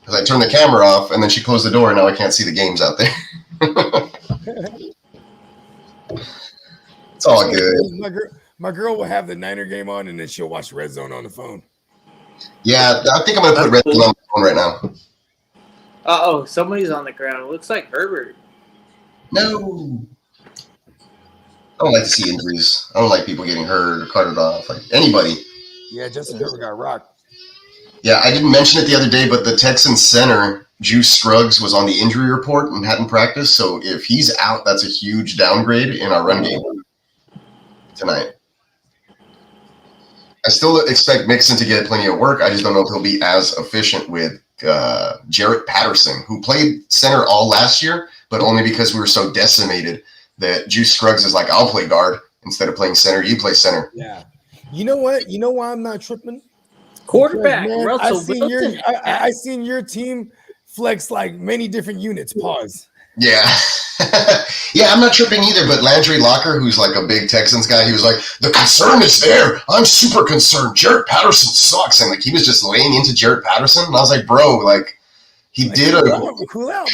Because I turned the camera off and then she closed the door and now I can't see the games out there. It's all good. My girl will have the Niner game on and then she'll watch Red Zone on the phone. Yeah, I think I'm gonna put Red Zone on the phone right now. oh, somebody's on the ground. It looks like Herbert. No. I don't like to see injuries. I don't like people getting hurt or carted off. Like anybody. Yeah, Justin Herbert got rocked. Yeah, I didn't mention it the other day, but the Texans center, Juice Scruggs, was on the injury report and hadn't practiced. So if he's out, that's a huge downgrade in our run game tonight. I still expect Mixon to get plenty of work. I just don't know if he'll be as efficient with Jarrett Patterson, who played center all last year, but only because we were so decimated that Juice Scruggs is like, I'll play guard instead of playing center. You play center. Yeah. You know what? You know why I'm not tripping? Quarterback, Because, man, Russell Wilson. I seen your team flex like many different units. Pause. Yeah. Yeah, I'm not tripping either, but Landry Locker, who's like a big Texans guy, he was like, the concern is there. I'm super concerned. Jarrett Patterson sucks. And like he was just laying into Jarrett Patterson. And I was like, bro, like he did a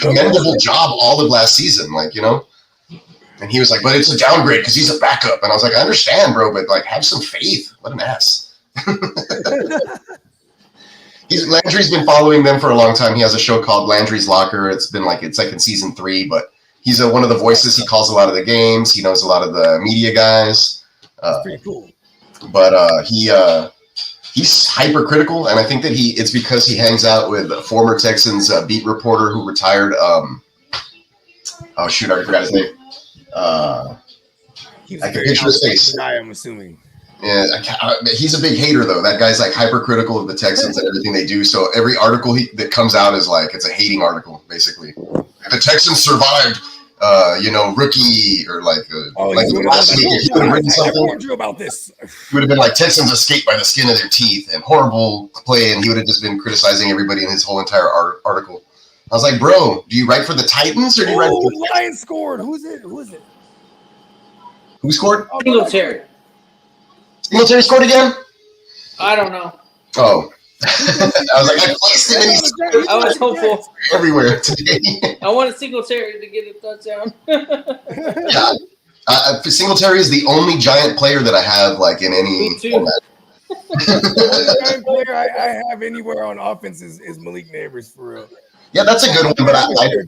commendable job all of last season. Like, you know? And he was like, but it's a downgrade because he's a backup. And I was like, I understand, bro, but like have some faith. What an ass. Landry's been following them for a long time. He has a show called Landry's Locker. It's like in season 3, but he's one of the voices. He calls a lot of the games. He knows a lot of the media guys. That's pretty cool. But he's hypercritical, and I think that it's because he hangs out with a former Texans beat reporter who retired. Oh shoot, I forgot his name. I can picture his face. I'm assuming. Yeah, he's a big hater though. That guy's like hypercritical of the Texans and everything they do. So every article that comes out is like it's a hating article, basically. If the Texans survived, rookie or last week, if you would have written something, I warned you about this. He would have been like Texans escaped by the skin of their teeth and horrible play, and he would have just been criticizing everybody in his whole entire article. I was like, bro, do you write for the Titans or do you write for the Lions scored? Who is it? Who scored? Singletary. Singletary scored again? I don't know. Oh. I was like, I placed him and he scored. I was hopeful Everywhere today. I wanted Singletary to get a touchdown. Yeah. Singletary is the only giant player that I have like in any format. The only giant player I have anywhere on offense is Malik Neighbors for real. Yeah, that's a good one, but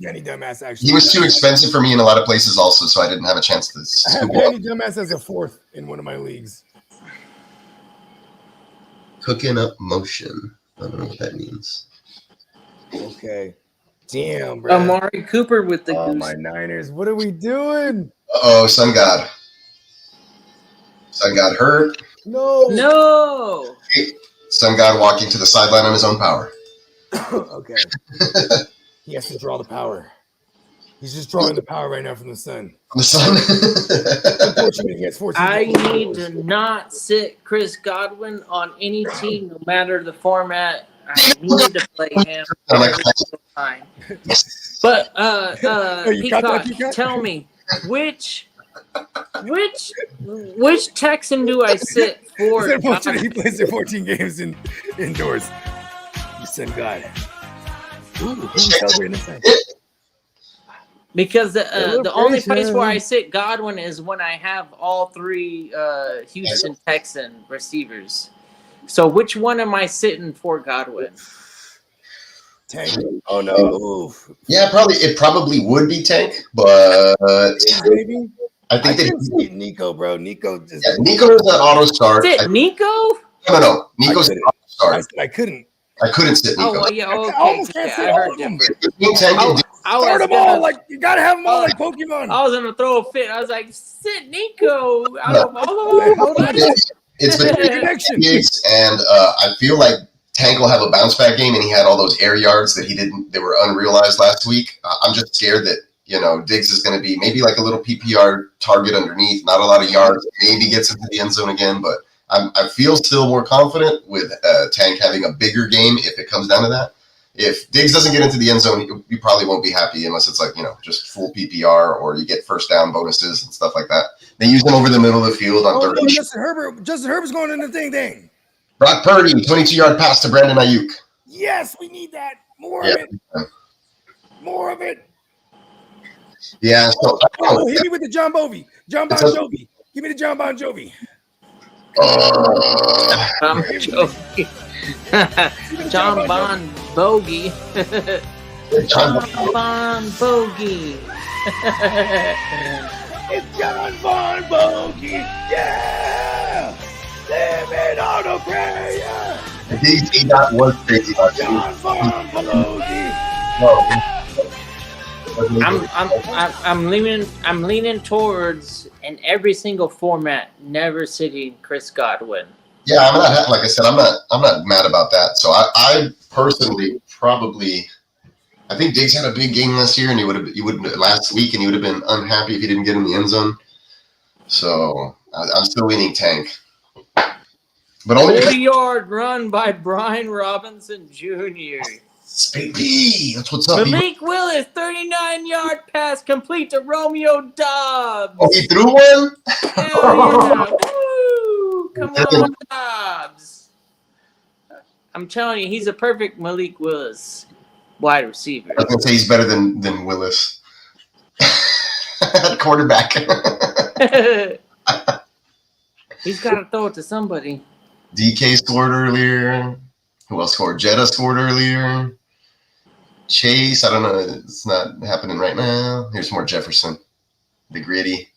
Danny Dumbass actually. He was too expensive for me in a lot of places also, so I didn't have a chance to I have Danny Dumbass as a 4th in one of my leagues. Cooking up motion. I don't know what that means. Okay. Damn, bro. Amari Cooper with the goose. My Niners. What are we doing? Uh-oh, Sun God. Sun God hurt. No. Sun God walking to the sideline on his own power. Okay. He has to draw the power. He's just drawing the power right now from the sun. From the sun? Unfortunately, he has 14 I need to not sit Chris Godwin on any team, no matter the format. I need to play him every single time. But Peacock, tell me which Texan do I sit for? He plays their 14 games indoors. You send God. Ooh, because the only place where I sit Godwin is when I have all 3 Houston Texan receivers. So which one am I sitting for Godwin? Tank. Oh no. Oof. Yeah, it probably would be Tank, but maybe. I think that Nico, bro. Nico just Nico is an auto start. Sit Nico? No. Nico's an auto start. I couldn't sit Nico. Oh well, yeah, okay. I almost can't sit all of them. Start them all like you gotta have them all like Pokemon. I was gonna throw a fit. I was like, sit Nico out of all of them. It's the connection. And I feel like Tank will have a bounce back game, and he had all those air yards that they were unrealized last week. I'm just scared that Diggs is going to be maybe like a little PPR target underneath, not a lot of yards, maybe gets into the end zone again, but I feel still more confident with Tank having a bigger game if it comes down to that. If Diggs doesn't get into the end zone, you probably won't be happy unless it's like, just full PPR or you get first down bonuses and stuff like that. They use them over the middle of the field on third. Justin Herbert's going in the thing. Brock Purdy, 22-yard pass to Brandon Ayuk. Yes, we need that. More of it. More of it. Yeah. So, hit me with the John Bon Jovi. Give me the John Bon Jovi. John Bon Bogey. John Bon Bogey. It's John Bon Bogey. Yeah. Living on a prayer. He got one crazy about John Bon Bogey. I'm leaning towards in every single format, never sitting Chris Godwin. Yeah, I'm not. Like I said, I'm not mad about that. So I personally probably I think Diggs had a big game last year, and last week, and you would have been unhappy if he didn't get in the end zone. So I'm still leaning Tank. But only 40-yard run by Brian Robinson Jr. Baby, that's what's up. Malik Willis, 39-yard pass complete to Romeo Dobbs. Oh, he threw one? Hell yeah. Woo! Come on, Dobbs. I'm telling you, he's a perfect Malik Willis wide receiver. I was going to say he's better than Willis. Quarterback. He's got to throw it to somebody. DK scored earlier. Who else scored? Jetta scored earlier. Chase, I don't know. It's not happening right now. Here's more Jefferson. The gritty.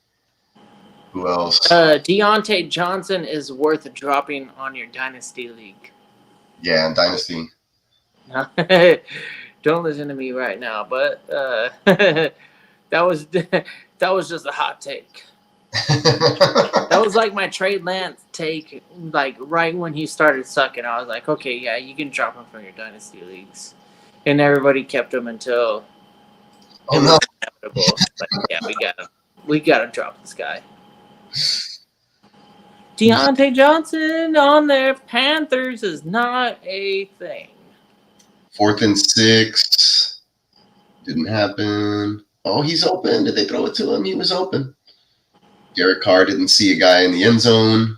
Who else? Deontay Johnson is worth dropping on your Dynasty League. Yeah, Dynasty. Don't listen to me right now, but that was just a hot take. That was like my Trey Lance take, like right when he started sucking. I was like, okay, yeah, you can drop him from your Dynasty Leagues. And everybody kept him until it was inevitable. But yeah, we gotta drop this guy. Deontay Johnson on their Panthers is not a thing. 4th and 6. Didn't happen. Oh, he's open. Did they throw it to him? He was open. Derek Carr didn't see a guy in the end zone.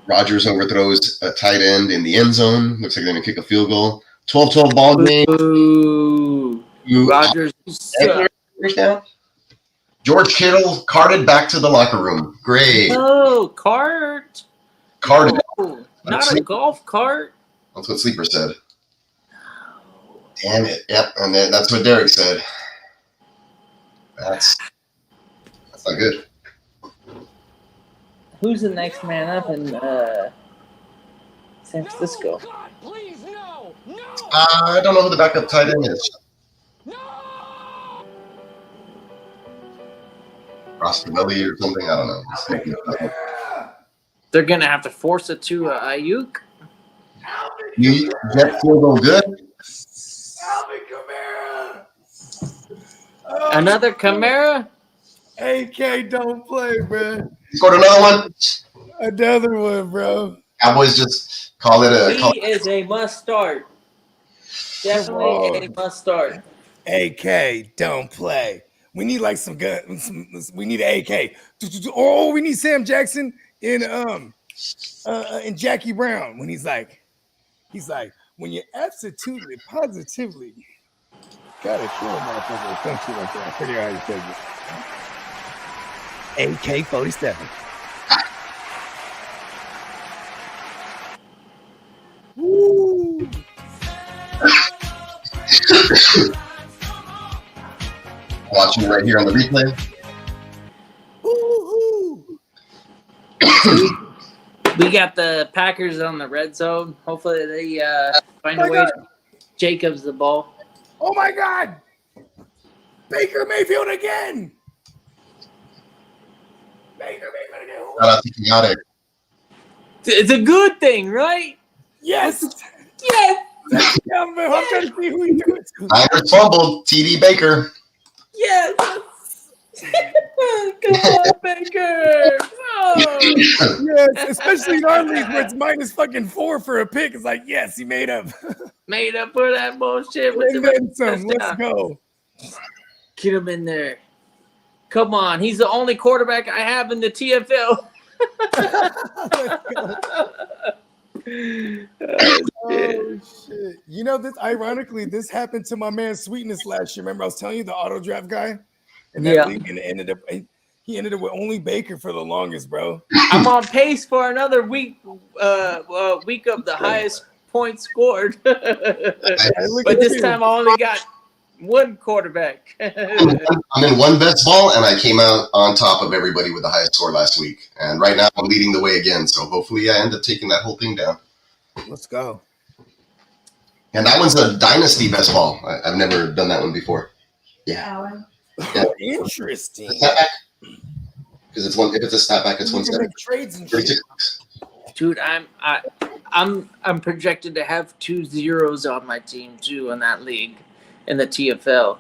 Rodgers overthrows a tight end in the end zone. Looks like they're going to kick a field goal. 12-12 ball game. Ooh. Rodgers. First down. George Kittle carted back to the locker room. Great. Oh, cart. Carted. No, not a golf cart. That's what Sleeper said. Damn it. Yep. And that's what Derek said. That's not good. Who's the next man up in San Francisco? I don't know who the backup tight end is. Roscovelli or something. I don't know. They're going to have to force it to Ayuk. Jet field goal good. Another Kamara? AK don't play, bro. Scored another one. Another one, bro. Cowboys just call it a. He is a must start. Definitely a must start. AK don't play. We need like some gun. We need an AK. Oh, we need Sam Jackson in Jackie Brown when he's like, when you're absolutely positively gotta kill a motherfucker, some shit like that. I forget how you say this. AK-47. Woo! Watching right here on the replay. We got the Packers on the red zone. Hopefully they find a way to Jacobs the ball. Oh my God! Baker Mayfield again! Baker Mayfield again! Shout out to Chaotic. It's a good thing, right? Yes! Yes! Yeah, man, I'm trying to see who he threw it to. Niners fumbled. TD Baker. Yes! Come on, Baker! Oh. Yes, especially in our league where it's -4 for a pick. It's like, yes, he made up. Made up for that bullshit with And the then some. Let's touchdown. go. Get him in there. Come on. He's the only quarterback I have in the TFL. Oh, shit. You know, this ironically, this happened to my man Sweetness last year. Remember, I was telling you the auto draft guy? And that league, and he ended up with only Baker for the longest, bro. I'm on pace for another week of the highest points scored. But this time I only got one quarterback. I'm in one best ball, and I came out on top of everybody with the highest score last week. And right now I'm leading the way again. So hopefully I end up taking that whole thing down. Let's go. And that one's a dynasty best ball. I've never done that one before. Yeah. Oh, interesting. Because it's one. If it's a snapback, it's You can 170. make trades and shit. Dude, I'm projected to have 2 zeros on my team too in that league, in the TFL.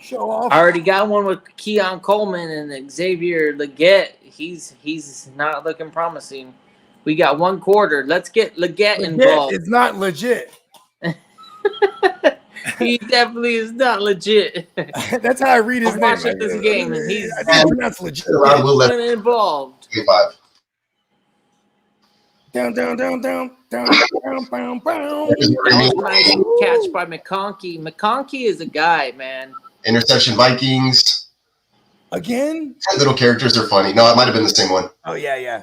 Show off. I already got one with Keon Coleman and Xavier Leggett. He's not looking promising. We got 1 quarter. Let's get Leggett involved. It's not legit. He definitely is not legit. That's how I read his I'm name. watching this game, and he's that's legit. involved. Five. Down. Nice catch by McConkey. McConkey is a guy, man. Interception Vikings. Again? Little characters are funny. No, it might have been the same one. Oh yeah.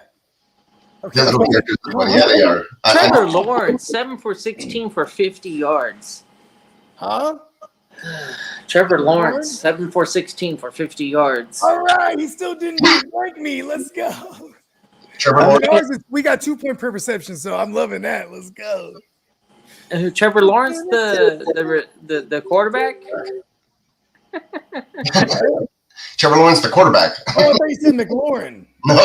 Okay. The little characters are funny. Yeah, they are. Trevor Lawrence, 7 for 16 for 50 yards. Huh? Trevor Lawrence, 7 for 16 for 50 yards. All right, he still didn't like me. Let's go. Trevor Lawrence. We got 2-point per reception, so I'm loving that. Let's go. Trevor Lawrence, the quarterback. Trevor Lawrence, the quarterback. Oh, I thought you said McLaurin. No.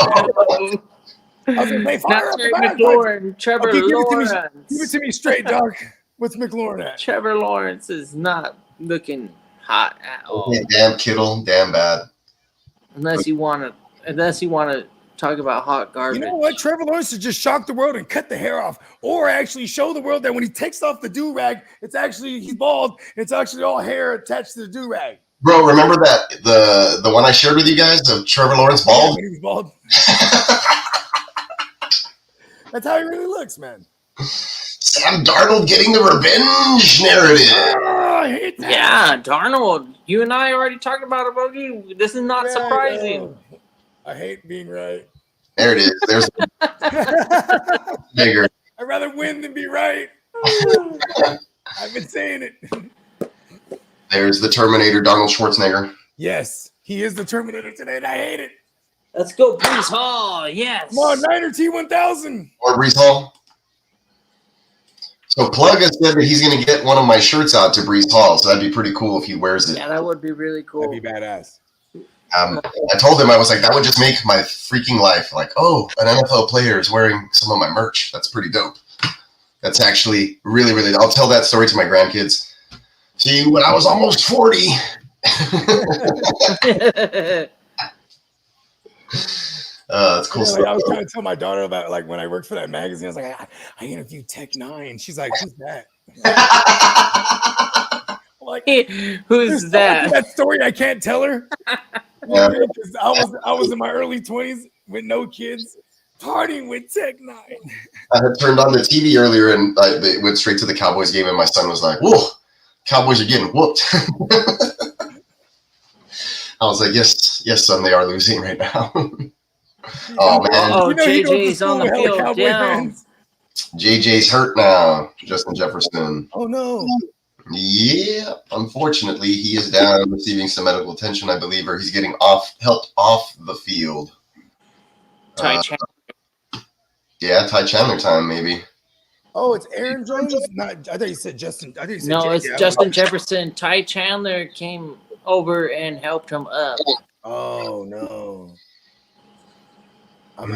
I was gonna say, Not Terry McLaurin. Trevor Okay, Lawrence. Give it to me straight, dog. What's McLaurin at? Trevor Lawrence is not looking hot at all. Damn Kittle, damn bad. Unless you want to talk about hot garbage. You know what? Trevor Lawrence should just shock the world and cut the hair off, or actually show the world that when he takes off the do-rag, it's actually he's bald. It's actually all hair attached to the do-rag. Bro, remember that the one I shared with you guys of Trevor Lawrence Yeah, bald? when he was bald. That's how he really looks, man. Sam Darnold getting the revenge narrative. Oh, I hate that. Yeah, Darnold. You and I already talked about it, Bogey. This is not surprising. I hate being right. There it is. There's bigger. I'd rather win than be right. I've been saying it. There's the Terminator, Donald Schwarzenegger. Yes, he is the Terminator today, and I hate it. Let's go, Brees Hall. Yes. Come on, Niner T1000. Or Brees Hall. So Plug has said that he's going to get one of my shirts out to Brees Hall, so that'd be pretty cool if he wears it. Yeah, that would be really cool. That'd be badass. I told him, I was like, that would just make my freaking life. Like, oh, an NFL player is wearing some of my merch. That's pretty dope. That's actually really, really, I'll tell that story to my grandkids. See, when I was almost 40. That's cool stuff. I was trying to tell my daughter about like when I worked for that magazine. I was like, I interviewed Tech9. She's like, who's that? Like, who's that? That story I can't tell her. Yeah. Because I was in my early 20s with no kids, partying with Tech9. I had turned on the TV earlier and they went straight to the Cowboys game, and my son was like, whoa, Cowboys are getting whooped. I was like, yes, son, they are losing right now. Oh, man. Oh, JJ's on the field down. JJ's hurt now, Justin Jefferson. Oh, no. Yeah, unfortunately, he is down receiving some medical attention, I believe, or he's getting helped off the field. Ty Chandler. Yeah, Ty Chandler time, maybe. Oh, it's Aaron Jones? I thought you said Justin. I thought you said No, JJ. it's Justin Jefferson. Ty Chandler came over and helped him up. Oh, no. I'm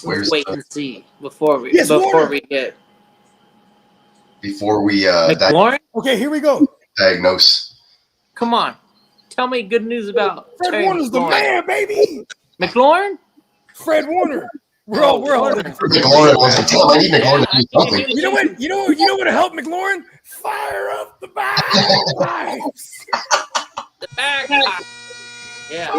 Where's Wait and see before we get McLaurin. Okay, here we go. Diagnose. Come on, tell me good news about Fred Terry Warner's the McLaurin. man, baby. McLaurin. Fred Warner. We're all looking for McLaurin. I need McLaurin to do something. You know what? You know what to help McLaurin? Fire up the vibes. The back. Yeah.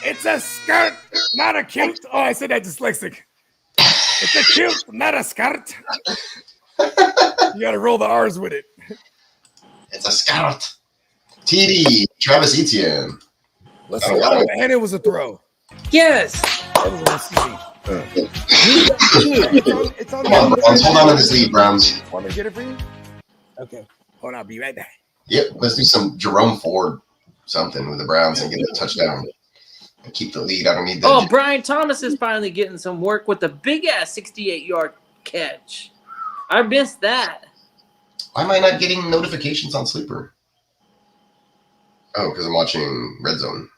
It's a skirt, not a kilt. Oh, I said that dyslexic. It's a kilt, not a skirt. You got to roll the R's with it. It's a scout. TD, Travis Etienne. And it was a throw. Yes. That was a receiver. It's on Come on, Browns. Hold on to this lead, Browns. Want me to get it for you? Okay. Hold on, I'll be right back. Yep, let's do some Jerome Ford something with the Browns and get a touchdown and keep the lead. I don't need that. Oh, Brian Thomas is finally getting some work with a big ass 68-yard catch. I missed that. Why am I not getting notifications on Sleeper? Oh, because I'm watching Red Zone.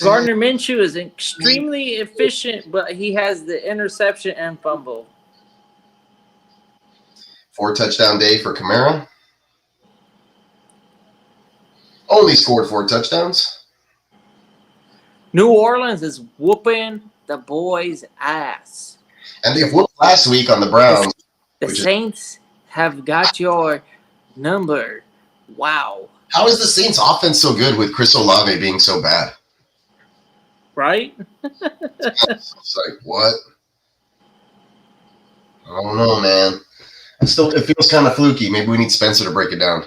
Gardner Minshew is extremely efficient, but he has the interception and fumble. 4-touchdown day for Kamara. Only scored 4 touchdowns. New Orleans is whooping the boys' ass. And they whooped last week on the Browns. The Saints have got your number. Wow. How is the Saints offense so good with Chris Olave being so bad? Right? It's like, what? I don't know, man. It feels kind of fluky. Maybe we need Spencer to break it down.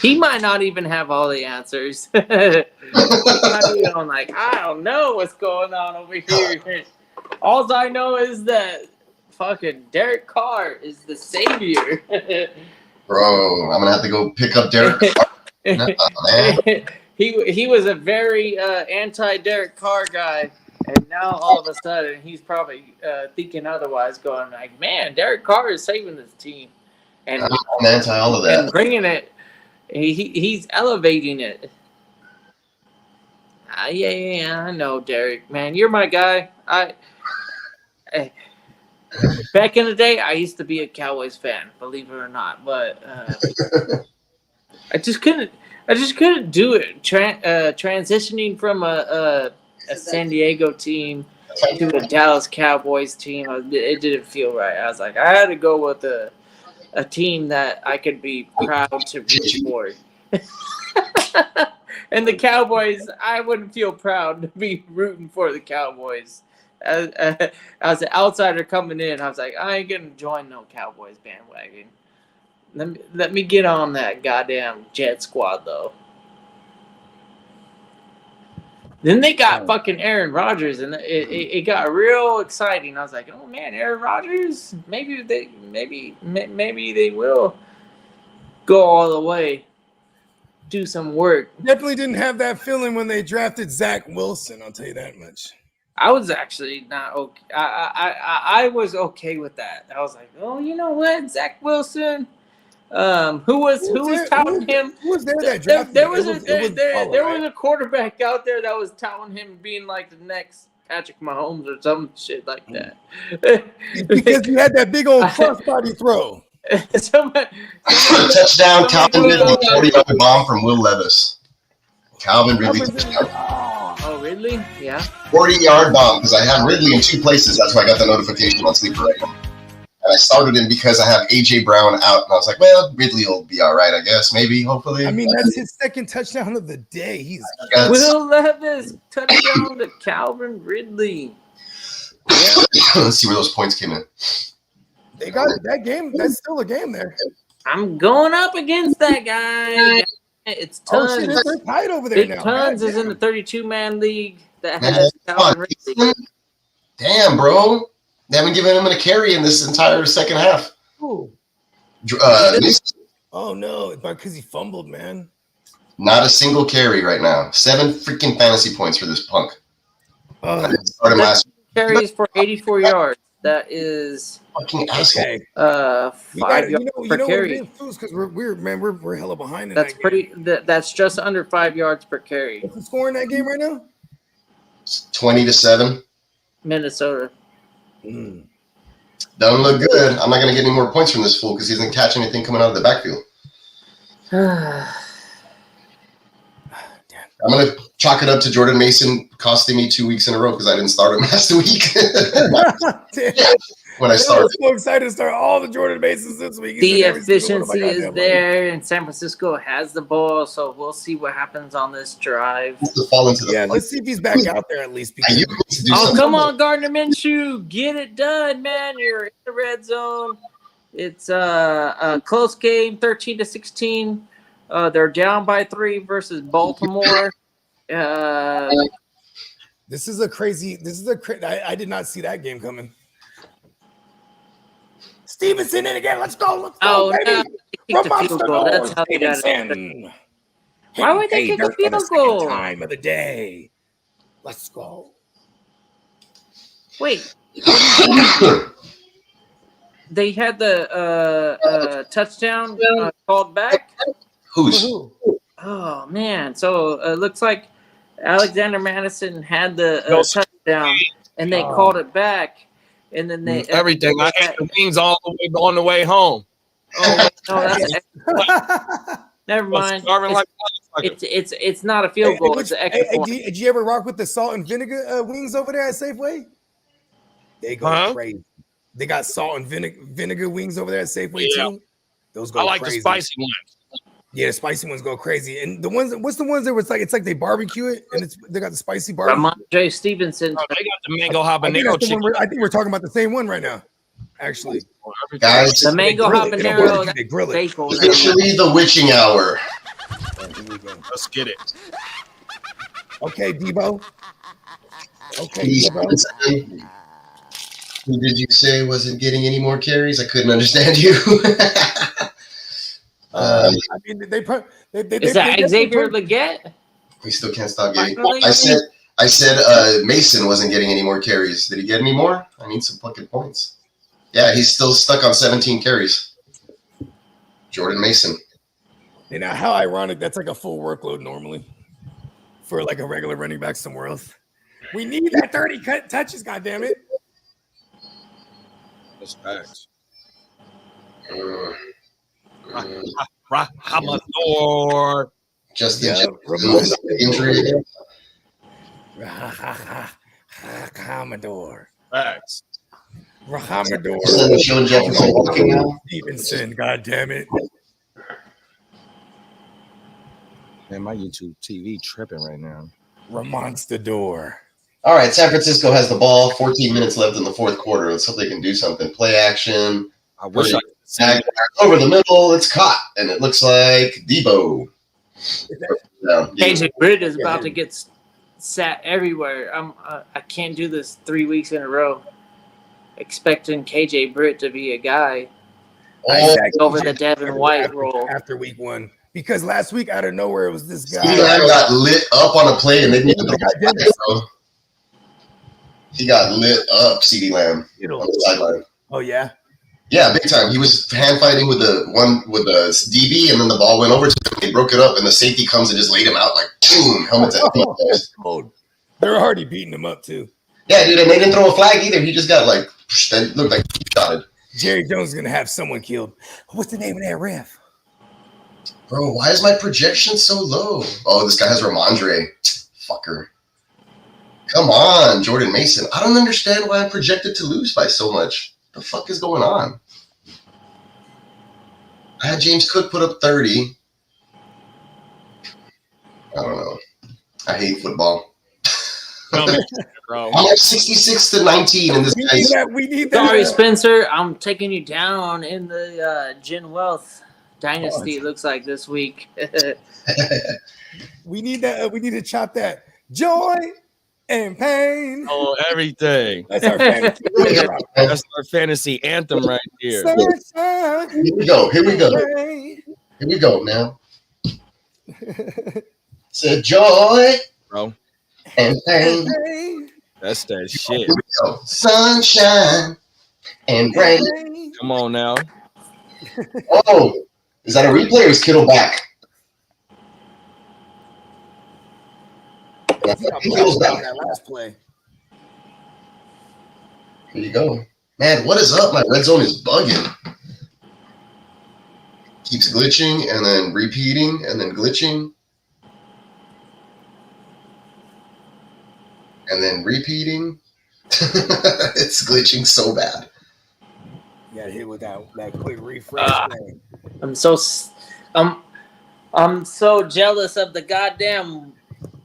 He might not even have all the answers. He might be on like, I don't know what's going on over here. All I know is that fucking Derek Carr is the savior. Bro, I'm going to have to go pick up Derek Carr. No, man. He was a very anti-Derek Carr guy, and now all of a sudden he's probably thinking otherwise, going like, man, Derek Carr is saving this team. And I'm anti all of that. And bringing it. He's elevating it. Yeah, I know, Derek. Man, you're my guy. Back in the day, I used to be a Cowboys fan, believe it or not, but I just couldn't do it. Transitioning from a San Diego team to a Dallas Cowboys team, it didn't feel right. I was like, I had to go with a team that I could be proud to root for. And the Cowboys, I wouldn't feel proud to be rooting for the Cowboys. As an outsider coming in, I was like, I ain't gonna join no Cowboys bandwagon. Let me get on that goddamn Jet squad though. Then they got fucking Aaron Rodgers, and it got real exciting. I was like, oh man, Aaron Rodgers, maybe they will go all the way, do some work. Definitely didn't have that feeling when they drafted Zach Wilson. I'll tell you that much. I was actually not okay. I was okay with that. I was like, oh, you know what, Zach Wilson. Who was touting him? Who was there that drafted? There was a quarterback out there that was touting him being like the next Patrick Mahomes or some shit like that. Because you had that big old crossbody throw. Touchdown, Calvin Ridley, 40-yard bomb from Will Levis. Calvin Ridley. Oh, Ridley? Yeah. 40-yard bomb, because I have Ridley in 2 places. That's why I got the notification on Sleeper right now. And I started him because I have A.J. Brown out. And I was like, well, Ridley will be all right, I guess. Maybe, hopefully. I mean, that's his second touchdown of the day. Will Levis touchdown to Calvin Ridley. Yeah. Let's see where those points came in. They got it. That game, that's still a game there. I'm going up against that guy. It's Tons. Oh, shit, they're tied over there now. Tons is in the 32-man league that has Calvin Ridley. Damn, bro. They haven't given him a carry in this entire second half. Oh no, because he fumbled, man. Not a single carry right now. 7 freaking fantasy points for this punk. Started last carries for 84 yards. That is fucking asshole. 5 yards per carry. Because we're hella behind. That's pretty. That's just under 5 yards per carry. What's the score in that game right now? 20-7. Minnesota. Doesn't look good. I'm not going to get any more points from this fool because he doesn't catch anything coming out of the backfield. I'm going to chalk it up to Jordan Mason costing me 2 weeks in a row because I didn't start him last week. When I started. I was so excited to start all the Jordan Masons this week. The efficiency is there, and San Francisco has the ball, so we'll see what happens on this drive. Let's see if he's back out there at least. Come on, Gardner Minshew. Get it done, man. You're in the red zone. It's a close game, 13-16. They're down by 3 versus Baltimore. This is a crazy. I did not see that game coming. Stevenson in again. Let's go. Baby. That's how they got it. Why would they kick a field goal? Time of the day. Let's go. Wait. they had the touchdown called back. Who's? Oh man! So it looks like Alexander Madison had the touchdown, and they called it back, and then they everything. I ate the wings all the way on the way home. Oh no, that's never mind. It's not a field goal. It's an extra point. Did you ever rock with the salt and vinegar wings over there at Safeway? They go crazy. They got salt and vinegar wings over there at Safeway too. Those go crazy. I like the spicy ones. Yeah, the spicy ones go crazy. And the ones, what's the ones that was like? It's like they barbecue it, and they got the spicy barbecue. Ramondre Stevenson. Oh, they got the mango habanero chicken. I think we're talking about the same one right now. Actually, guys, the mango habanero. They grill it. Officially the witching hour. Let's get it. Okay, Debo. Okay, Debo. Who did you say wasn't getting any more carries? I couldn't understand you. I mean, is that Xavier Legette? We still can't stop getting. I said Mason wasn't getting any more carries. Did he get any more? I need some fucking points. Yeah, he's still stuck on 17 carries. Jordan Mason. You know how ironic that's like a full workload normally for like a regular running back somewhere else. We need that 30 touches, goddammit. That's facts. Rahamador. Justin injury. Rahamador. Facts. Rahamador. Stevenson, goddammit. Man, my YouTube TV tripping right now. Ramonstador. All right, San Francisco has the ball. 14 minutes left in the fourth quarter. Let's hope they can do something. Play action. I wish I could see it. Over the middle. It's caught, and it looks like Debo. KJ Britt is about to get sat everywhere. I can't do this 3 weeks in a row. Expecting KJ Britt to be a guy over the Devin White role after week one. Because last week out of nowhere it was this guy. CeeDee Lamb got lit up on a play and they needed the He got lit up, CeeDee Lamb on the sideline. Oh yeah? Yeah, big time. He was hand fighting with the DB, and then the ball went over to him. They broke it up, and the safety comes and just laid him out like boom, helmet to helmet. They're already beating him up too. Yeah, dude, and they didn't throw a flag either. He just got like that looked like he shotted. Jerry Jones is gonna have someone killed. What's the name of that ref? Bro, why is my projection so low? Oh, this guy has Ramondre. Fucker. Come on, Jordan Mason. I don't understand why I'm projected to lose by so much. The fuck is going on? I had James Cook put up 30. I don't know. I hate football. Bro. I'm like 66 to 19 in this guy's. We need that. Sorry, Spencer. I'm taking you down in the Gen Wealth Dynasty. It looks like this week. We need that. We need to chop that. Joy and pain. Oh, everything. That's our fantasy. That's our fantasy anthem right here. Here we go. Here we go. Here we go now. Said joy, bro, and pain. That's that shit. Here we go. Sunshine and rain. Come on now. Oh, is that a replay or is Kittle back? Kittle's back. That last play. Here you go. Man, what is up? My red zone is bugging. Keeps glitching and then repeating and then glitching. And then repeating. It's glitching so bad. You gotta hit with that quick refresh. I'm so jealous of the goddamn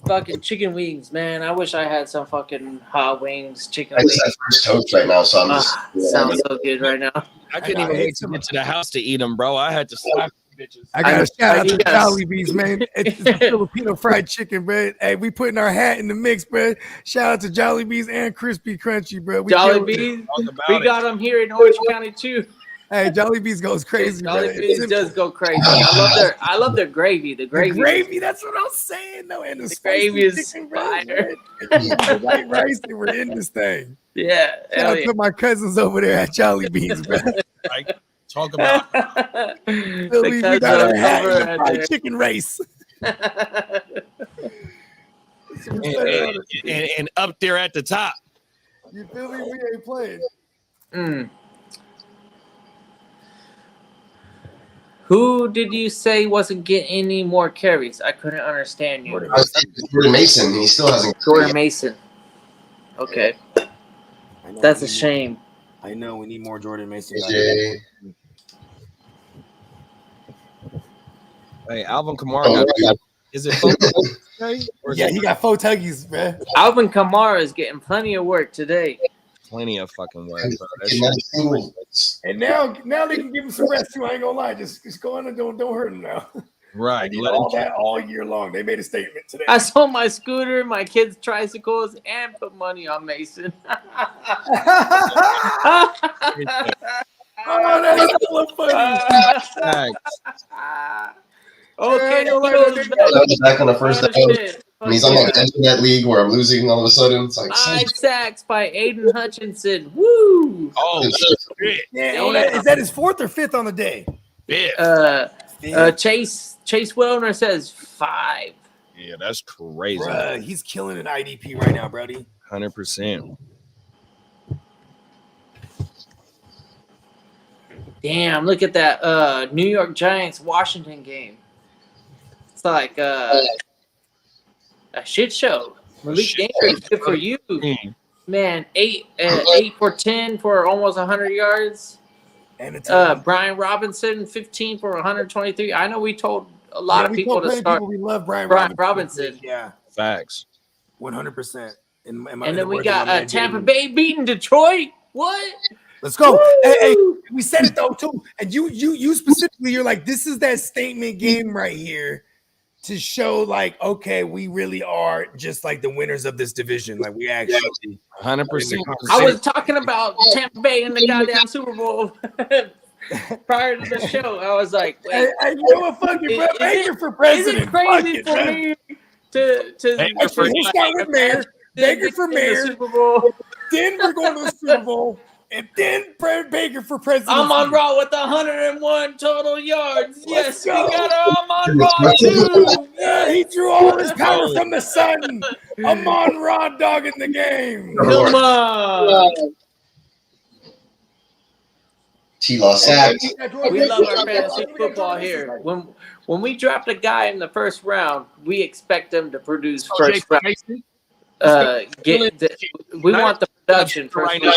fucking chicken wings, man. I wish I had some fucking hot wings, chicken wings. I just have first toast right now, so I'm just sounds so good right now. I couldn't even wait to get to the house to eat them, bro. I had to slap bitches. I got to shout out to Jollibee's, man. It's the Filipino fried chicken, bro. Hey, we putting our hat in the mix, bro. Shout out to Jollibee's and Crispy Crunchy, bro. Jollibee's, we got them here in Orange County too. Hey, Jollibee's goes crazy. Jollibee's does go crazy. I love their gravy. The gravy. That's what I'm saying, though. And the gravy is fire. The white rice, and we're in this thing. Yeah. Shout out to my cousins over there at Jollibee's, bro. Right? Talk about We got our hat in the fried chicken race. and up there at the top. You feel me? We ain't playing. Who did you say wasn't getting any more carries? I couldn't understand you. Jordan Mason, he still hasn't. Jordan Mason. Okay. That's a shame. I know we need more Jordan Mason. Hey, Alvin Kamara. Is it? Yeah, he got 4 tuggies, man. Alvin Kamara is getting plenty of work today. Plenty of fucking work, bro. And now they can give him some rest too. I ain't gonna lie, just go on and don't hurt him now. Right, all that all year long. They made a statement today. I sold my scooter, my kids' tricycles, and put money on Mason. Oh, that's so funny. Okay, back on the first down. And he's on that internet league where I'm losing all of a sudden. It's like 5 sacks by Aiden Hutchinson. Woo! Oh, shit. Yeah, is that his 4th or 5th on the day? Chase Wellner says 5. Yeah, that's crazy. Bruh, he's killing an IDP right now, Brody. 100%. Damn, look at that New York Giants Washington game. It's like a shit show. Malik Davis, good for you. Man, 8 for 10 for almost 100 yards. And Brian Robinson, 15 for 123. I know we told a lot of people to start. We love Brian Robinson. Yeah. Facts. 100%. And then we got Tampa Bay beating Detroit. What? Let's go. Hey, we said it though too. And you specifically, you're like, this is that statement game right here to show like, okay, we really are just like the winners of this division. Like we actually 100%. I was talking about Tampa Bay in the goddamn Super Bowl prior to the show. I was like, wait, I know a fucking Baker for president. Is it crazy for me to start with mayor? Baker for mayor. Super Bowl. Then we're going to the Super Bowl. And then Baker for president. Amon Ra with 101 total yards. Yes, we got Amon Ra too. Yeah, he drew all his power from the sun. Amon Ra dogging the game. Come on. T-Law sacked. We love our fantasy football here. When we draft a guy in the first round, we expect them to produce first round. We want the production first round.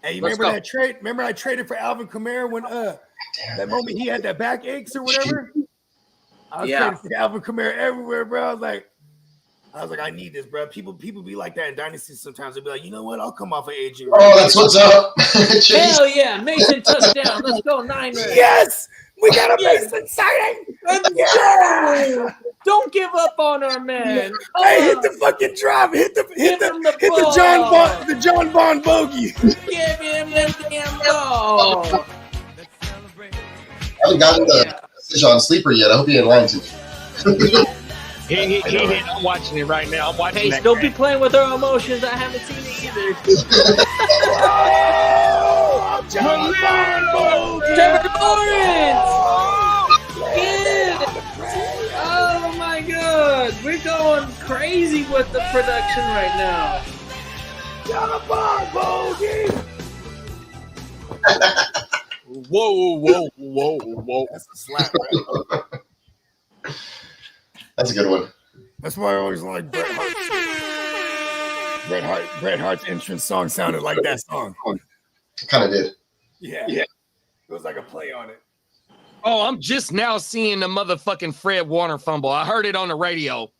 Hey, you remember that trade? Remember I traded for Alvin Kamara when that moment he had that back aches or whatever? I was trading for Alvin Kamara everywhere, bro. I was like, I need this, bro. People be like that in dynasties sometimes. They'll be like, you know what? I'll come off of AJ. Oh, that's what's up. Hell yeah. Mason touchdown. Let's go, Niners. Yes! We got a Mason sighting! Yeah! Don't give up on our man. Hey, hit the fucking drop. Hit the John Bond bogey. Give him the damn ball. I haven't gotten the message on Sleeper yet. I hope he ain't lying to me. I'm watching it right now. I'm watching Hey, don't be playing with our emotions. I haven't seen it either. John Bond bogey. Trevor Lawrence. Oh my God, we're going crazy with the production right now. John Bond bogey. Whoa. That's a slap, right? That's a good one. That's why I always like Bret Hart. Bret Hart's entrance song sounded like that song. Kind of did. Yeah. It was like a play on it. Oh, I'm just now seeing the motherfucking Fred Warner fumble. I heard it on the radio.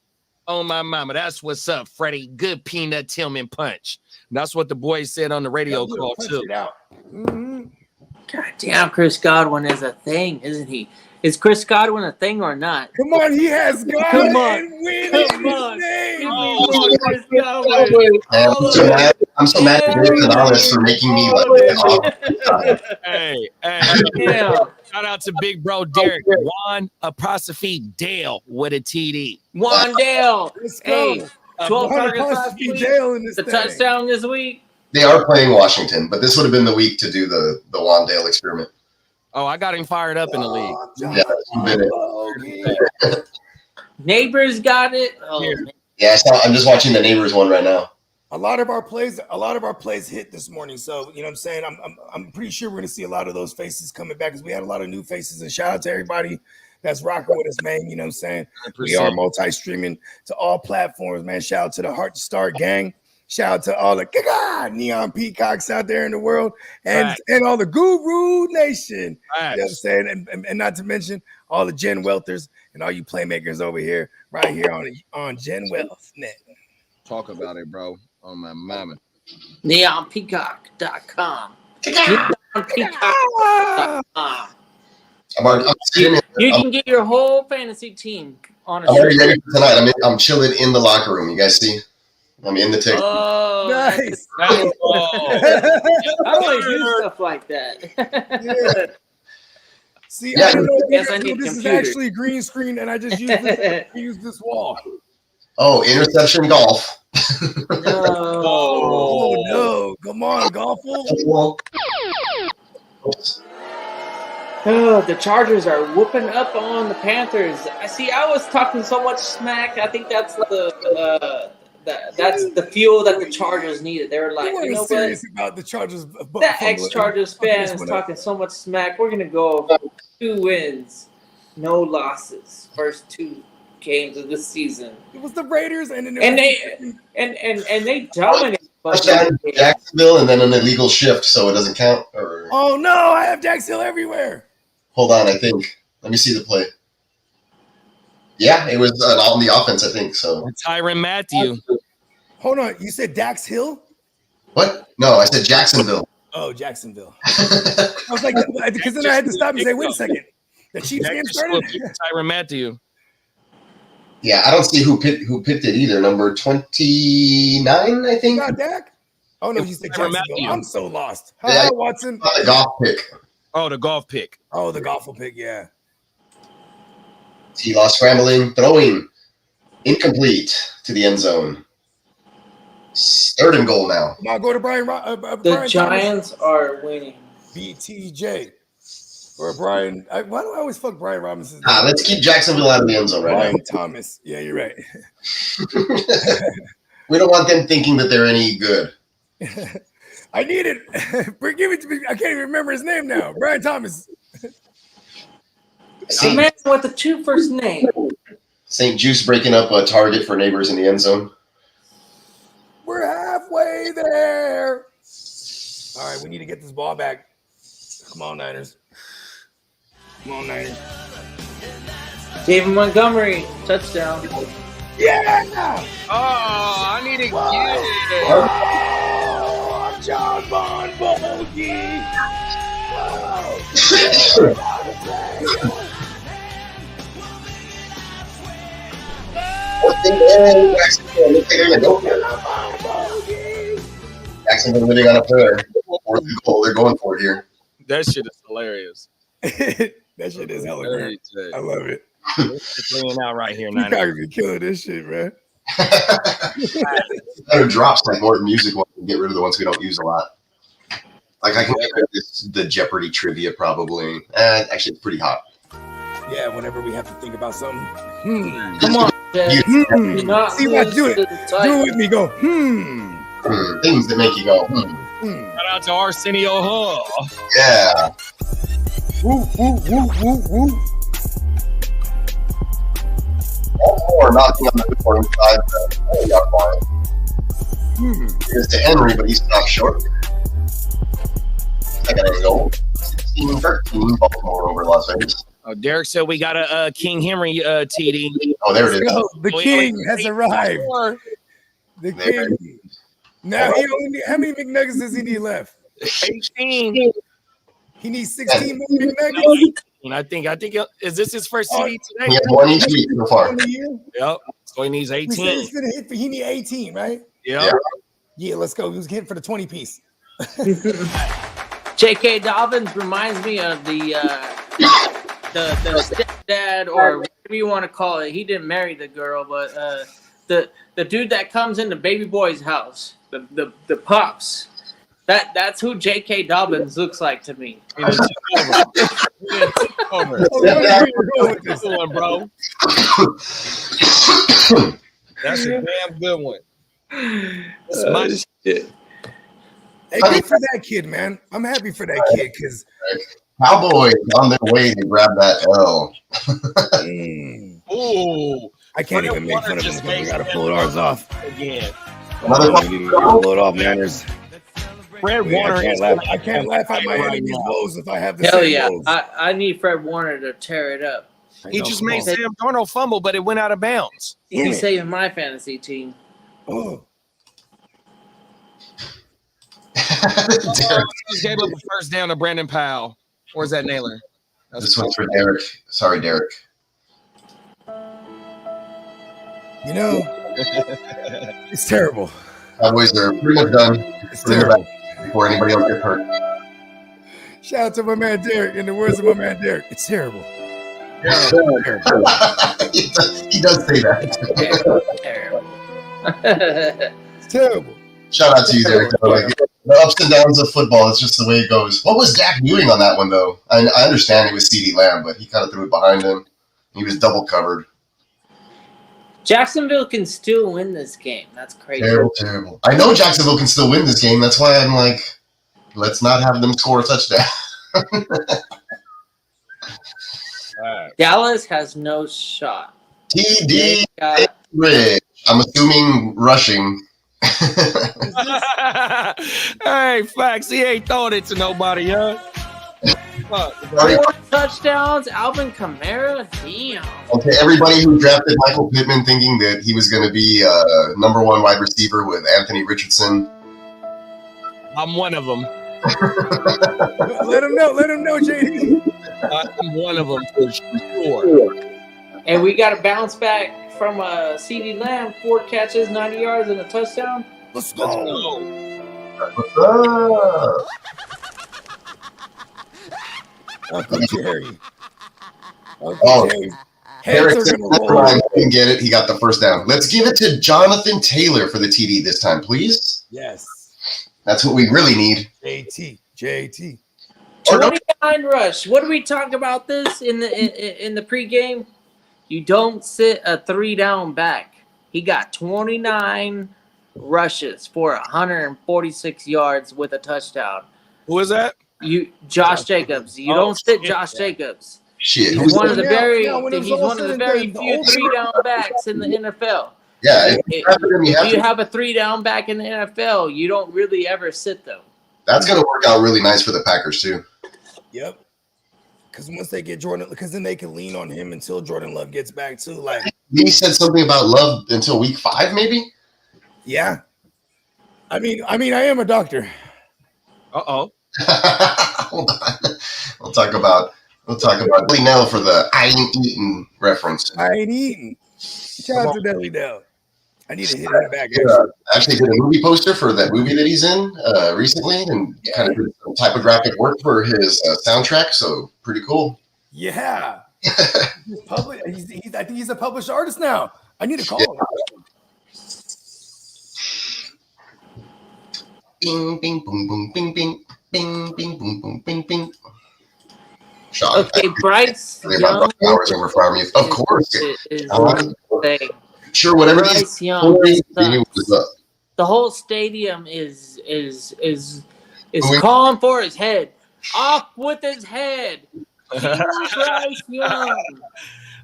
Oh, my mama. That's what's up, Freddie. Good peanut Tillman punch. And that's what the boys said on the radio call, too. God damn, Chris Godwin is a thing, isn't he? Is Chris Godwin a thing or not? Come on, he has God. Come on. And win Come in on. his name. Chris Godwin. I'm so mad at Dave Canales for making me like. Hey, Yeah. shout out to big bro Derek. Juan apostrophe Dale with a TD. Wandale. Let's go. Hey, 12 targets last week. Jail in this The thing. touchdown this week. They are playing Washington, but this would have been the week to do the Wandale experiment. Oh, I got him fired up in the league. Yeah, you did it. Neighbors got it. Oh, Here. man. Yeah, I'm just watching the Neighbors one right now. A lot of our plays hit this morning. So, you know what I'm saying? I'm pretty sure we're going to see a lot of those faces coming back because we had a lot of new faces. And shout out to everybody that's rocking with us, man. You know what I'm saying? 100%. We are multi-streaming to all platforms, man. Shout out to the Heart to Start gang. Shout out to all the neon peacocks out there in the world and all the Guru Nation. You know what I'm saying? And not to mention all the Gen Welters and all you playmakers over here, right here on Gen Wealth Net. Talk about it, bro. On my mama. NeonPeacock.com. NeonPeacock.com. I'm sitting in, You can get your whole fantasy team on a I'm already ready for tonight. I'm chilling in the locker room. You guys see? I'm in the ticket. Oh, Nice. I always do stuff like that. See, Yeah. I don't know if you Yes, I guys need know this is computer. actually a green screen, and I just used this wall. Oh, interception golf. No. Oh no! Come on, golfle. Oh, the Chargers are whooping up on the Panthers. I was talking so much smack. I think that's that's the fuel that the Chargers needed. They were like, you know what? Serious about the Chargers. That ex-Chargers fan is talking so much smack. We're gonna go 2 wins, no losses. First 2 games of the season, It was the Raiders, and then they dominated. Touchdown Jacksonville and then an illegal shift, so it doesn't count. Or Oh no! I have Jacksonville everywhere. hold on, I think. Let me see the play. Yeah, it was on the offense, I think. So Tyrann Mathieu. Hold on, you said Dax Hill? what? No, I said Jacksonville. Oh, Jacksonville. I was like, because then I had to stop and say, wait a second. The Chiefs game started. Tyrann Mathieu. Yeah, I don't see who picked it either. Number 29, I think. Not Dak? Oh no, you said Tyrann Jacksonville. Mathieu. I'm so lost. Yeah. Hi, Watson. The golf pick. Oh, the golf pick. Oh, the golf will pick. Yeah. He lost scrambling, throwing, incomplete to the end zone. 3rd and goal now. Now go to Brian. The Brian Giants are winning. BTJ or Brian. Why do I always fuck Brian Robinson? Let's keep Jacksonville out of the end zone right Brian Thomas. Yeah, you're right. now. We don't want them thinking that they're any good. I need it. Give it to me. I can't even remember his name now. Brian Thomas. A man with the 2 first name. St. Juice breaking up a target for Neighbors in the end zone. We're halfway there. All right, we need to get this ball back. Come on, Niners. Come on, Niners. David Montgomery, touchdown. Yeah! Oh, I need to get it. Oh, John Bon Bogey. Jacksonville living on a prayer. 4th and goal. They're going for it here. That shit is hilarious. That shit is hella great. I love it. It's playing out right here, You Niners. gotta be killing this shit, man. Better drops like more music ones and get rid of the ones we don't use a lot. Like I can get rid of the Jeopardy trivia probably. Actually, it's pretty hot. Yeah, whenever we have to think about something. Come on, Jay. Do not See what? lose Do it. to the Do it Titans. with me. Go. Things that make you go, Shout out to Arsenio Hall. Yeah. Woo, woo, woo, woo, woo. Baltimore knocking on the door inside the line. Here's to Henry, but he's not short. I got a goal. 16-13, Baltimore over Las Vegas. Oh, Derek said we got a King Henry TD. Oh, there it is. Go. The king has arrived. The There it king. Now he only need, how many McNuggets does he need left? 18. He needs 16 more McNuggets. And I think is this his first CD He today? has 1 each week so far. On the year? Yep. So he needs He said 18. he's gonna hit. He need 18, right? Yep. Yeah. Yeah, let's go. He was getting for the 20 piece. J.K. Dobbins reminds me of the stepdad, or whatever you want to call it. He didn't marry the girl, but the dude that comes into Baby Boy's house, the pops. That's who J.K. Dobbins looks like to me. That's a damn good one. That's my shit. Hey, good for that kid, man. I'm happy for that kid because Cowboys on their way to grab that L. Ooh, I can't even make fun of him because we got to pull ours off again. Pull it off, Manners. Fred Warner. I can't laugh at my enemy's woes if I have the Hell same yeah! woes. I need Fred Warner to tear it up. He just made Sam Darnold fumble, but it went out of bounds. He's saving my fantasy team. Oh. He gave up a first down to Brandon Powell. Or is that Naylor? This one's for Derek. Sorry, Derek. You know, it's terrible. Cowboys are pretty much done. It's terrible. Before anybody else gets hurt. Shout out to my man Derek. In the words of my man Derek, it's terrible. He does say that. Terrible. It's terrible. Shout out to you, Derek. Like, the ups and downs of football, it's just the way it goes. What was Dak doing on that one, though? I understand it was CeeDee Lamb, but he kind of threw it behind him. He was double covered. Jacksonville can still win this game. That's crazy. Terrible, terrible. I know Jacksonville can still win this game. That's why I'm like, let's not have them score a touchdown. Dallas has no shot. TD Rich. I'm assuming rushing. Hey, facts. He ain't throwing it to nobody, huh? 4 touchdowns, Alvin Kamara. Damn. Okay, everybody who drafted Michael Pittman thinking that he was going to be number 1 wide receiver with Anthony Richardson. I'm one of them. Let him know, JD. I'm one of them for sure. And we got to bounce back from CeeDee Lamb, 4 catches, 90 yards, and a touchdown. Let's go. What's up? Uncle Jerry. Harris didn't get it. He got the first down. Let's give it to Jonathan Taylor for the TD this time, please. Yes. That's what we really need. JT. 29 rush. What did we talk about this in the pregame? You don't sit a 3-down back. He got 29 rushes for 146 yards with a touchdown. Who is that? Josh Jacobs. You don't sit Josh Jacobs. Shit. He's one of the very few 3-down backs in the NFL. Yeah. If you have a 3-down back in the NFL, you don't really ever sit them. That's going to work out really nice for the Packers, too. Yep. Because once they get Jordan, because then they can lean on him until Jordan Love gets back, too. Like, he said something about Love until week 5, maybe? Yeah. I mean, I am a doctor. Uh-oh. Hold on. We'll talk about Billy Nell for the I ain't eating reference. I ain't eating. Shout out to Deli Nell. I need to hit him back. Actually did a movie poster for that movie that he's in recently, and kind of did some typographic work for his soundtrack. So pretty cool. Yeah. I think he's a published artist now. I need to call him. Bing, bing, boom, boom, bing, bing, bing, bing, boom, boom, bing, bing. Sean, okay, Bryce Young. Hours over Farm Youth. Of course. Sure, whatever Bryce these Young. the whole stadium is calling for his head. Off with his head. Bryce Young.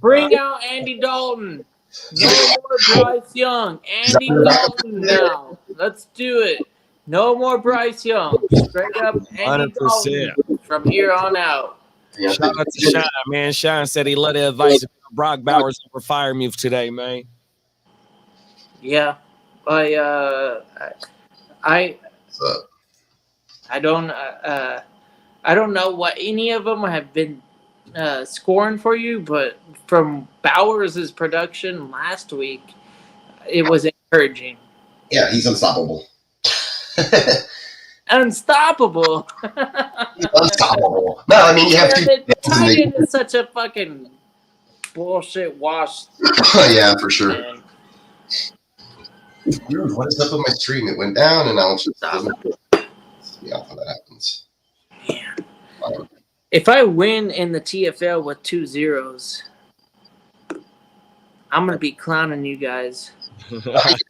Bring out Andy Dalton. No more Bryce Young. Andy Dalton now. Let's do it. No more Bryce Young. Straight up Andy 100%. Dalton from here on out. Shout out to Sean, man. Sean said he let the advice of Brock Bowers over Fire Move today, man. Yeah. I don't know what any of them have been scoring for you, but from Bowers' production last week, it was encouraging. Yeah, he's unstoppable. Unstoppable. Unstoppable. No, I mean you have to. Tight end is such a fucking bullshit wash. Yeah, for sure. Dude, what is up with my stream? It went down, and I was just yeah, how that happens. If I win in the TFL with 2 zeros, I'm gonna be clowning you guys. Do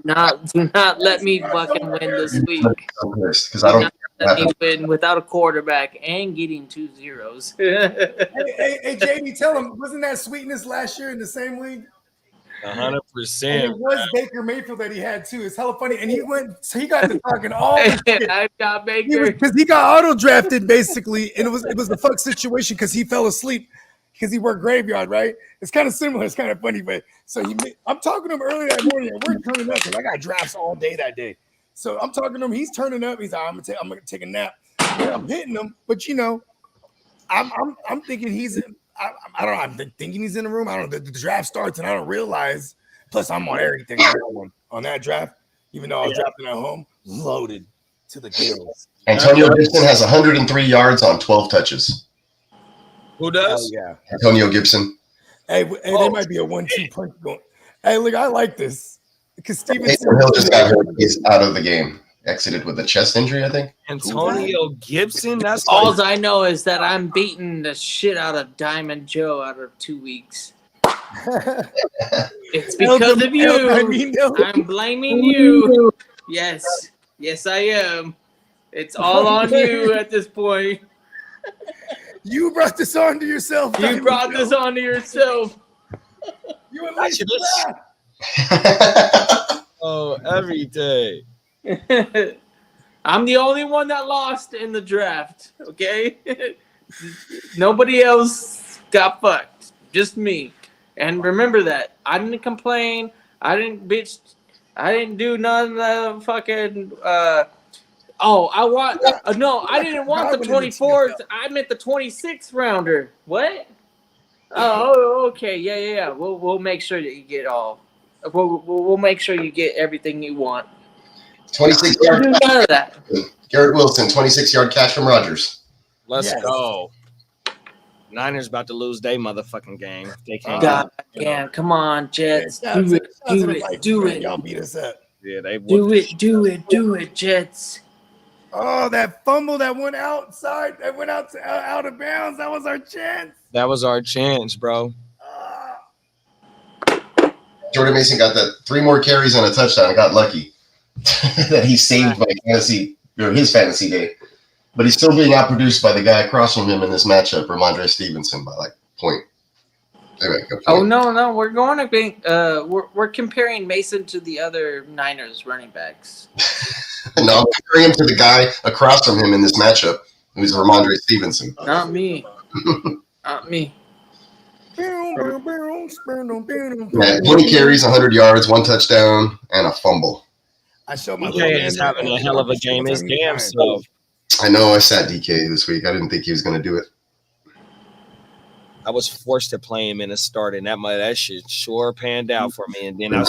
not let me fucking win this week. Because I don't let me win without a quarterback and getting 2 zeros. Hey, JD, tell him, wasn't that Sweetness last year in the same league? 100%. And it was Baker Mayfield that he had too. It's hella funny. And he got to talking all this shit. I got Baker. Because he got auto drafted basically, and it was the fuck situation because he fell asleep because he worked graveyard, right? It's kind of similar. It's kind of funny, but so I'm talking to him early that morning, and we're turning up because I got drafts all day that day. So I'm talking to him. He's turning up. He's like, I'm gonna take a nap. And I'm hitting him, but you know, I'm thinking he's. I don't know. I'm thinking he's in the room. I don't know. The draft starts, and I don't realize. Plus, I'm on everything on that draft, even though I was drafting at home, loaded to the gills. Antonio Gibson has 103 yards on 12 touches. Who does? Yeah, Antonio Gibson. Hey, there might be a 1-2 punch going. Hey, look, I like this because Stevenson Hill just got hurt. He's out of the game. Exited with a chest injury, I think. Antonio Gibson. That's all I know is that I'm beating the shit out of Diamond Joe out of 2 weeks. It's because of you. I'm blaming you. Yes, I am. It's all on you at this point. You brought this on to yourself. You brought this on to yourself. You unleashed Oh, every day. I'm the only one that lost in the draft, okay? Nobody else got fucked. Just me. And remember that. I didn't complain. I didn't bitch. I didn't do none of the fucking I didn't want the 24th. I meant the 26th rounder. What? Oh, okay. Yeah. We'll make sure that you get all. We'll make sure you get everything you want. 26 yard. None of that. Garrett Wilson, 26-yard catch from Rodgers. Let's go. Niners about to lose their motherfucking game. They can't. God damn! Come on, Jets. Do it. Y'all beat us up. Yeah, they do it, Jets. Oh, that fumble that went outside, that went out of bounds. That was our chance. That was our chance, bro. Jordan Mason got that 3 more carries and a touchdown. I got lucky that he saved his fantasy day. But he's still being outproduced by the guy across from him in this matchup, Ramondre Stevenson, by like point. Anyway, go oh no, we're going to be we're comparing Mason to the other Niners running backs. No, I'm comparing him to the guy across from him in this matchup, who's Ramondre Stevenson. Not me. Not me. Yeah, 20 carries, 100 yards, 1 touchdown, and a fumble. I showed my DK is having a hell of a game. His damn self. I know. I sat DK this week. I didn't think he was going to do it. I was forced to play him in a start, and that shit sure panned out for me. And then I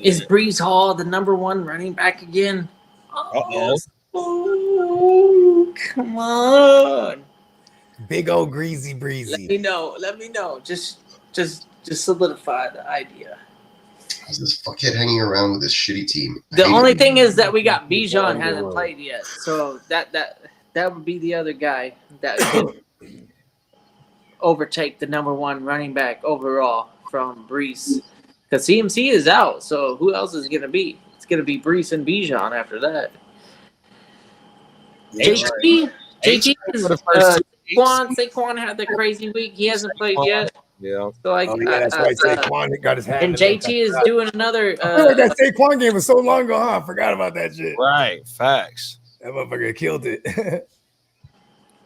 is Breece Hall the number 1 running back again? Oh, come on. Big old greasy breezy. Let me know. Just solidify the idea. How's this fuckhead hanging around with this shitty team? The only thing is that we got Bijan hasn't played yet, so that would be the other guy that could overtake the number 1 running back overall from Breece, because CMC is out. So who else is it gonna be? It's gonna be Breece and Bijan after that. JT is Saquon had the crazy week. He hasn't played yet. Yeah. So that's right. Saquon got his hand. And JT is doing another. I feel like that Saquon game was so long ago, huh? I forgot about that shit. Right. Facts. That motherfucker killed it.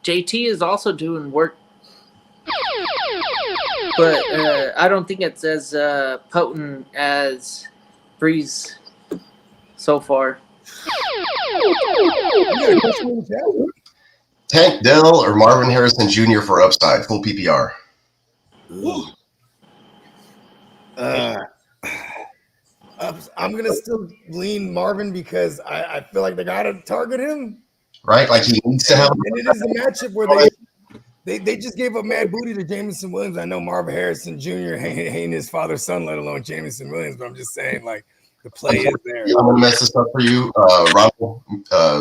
JT is also doing work, but I don't think it's as potent as Breeze so far. Tank Dell or Marvin Harrison Jr. for upside, full PPR. I'm gonna still lean Marvin because I feel like they gotta target him. Right, like he needs to have. And it is a matchup where they just gave up mad booty to Jameson Williams. I know Marvin Harrison Jr. ain't his father's son, let alone Jameson Williams. But I'm just saying, like the play is there. I'm gonna mess this up for you, Ronald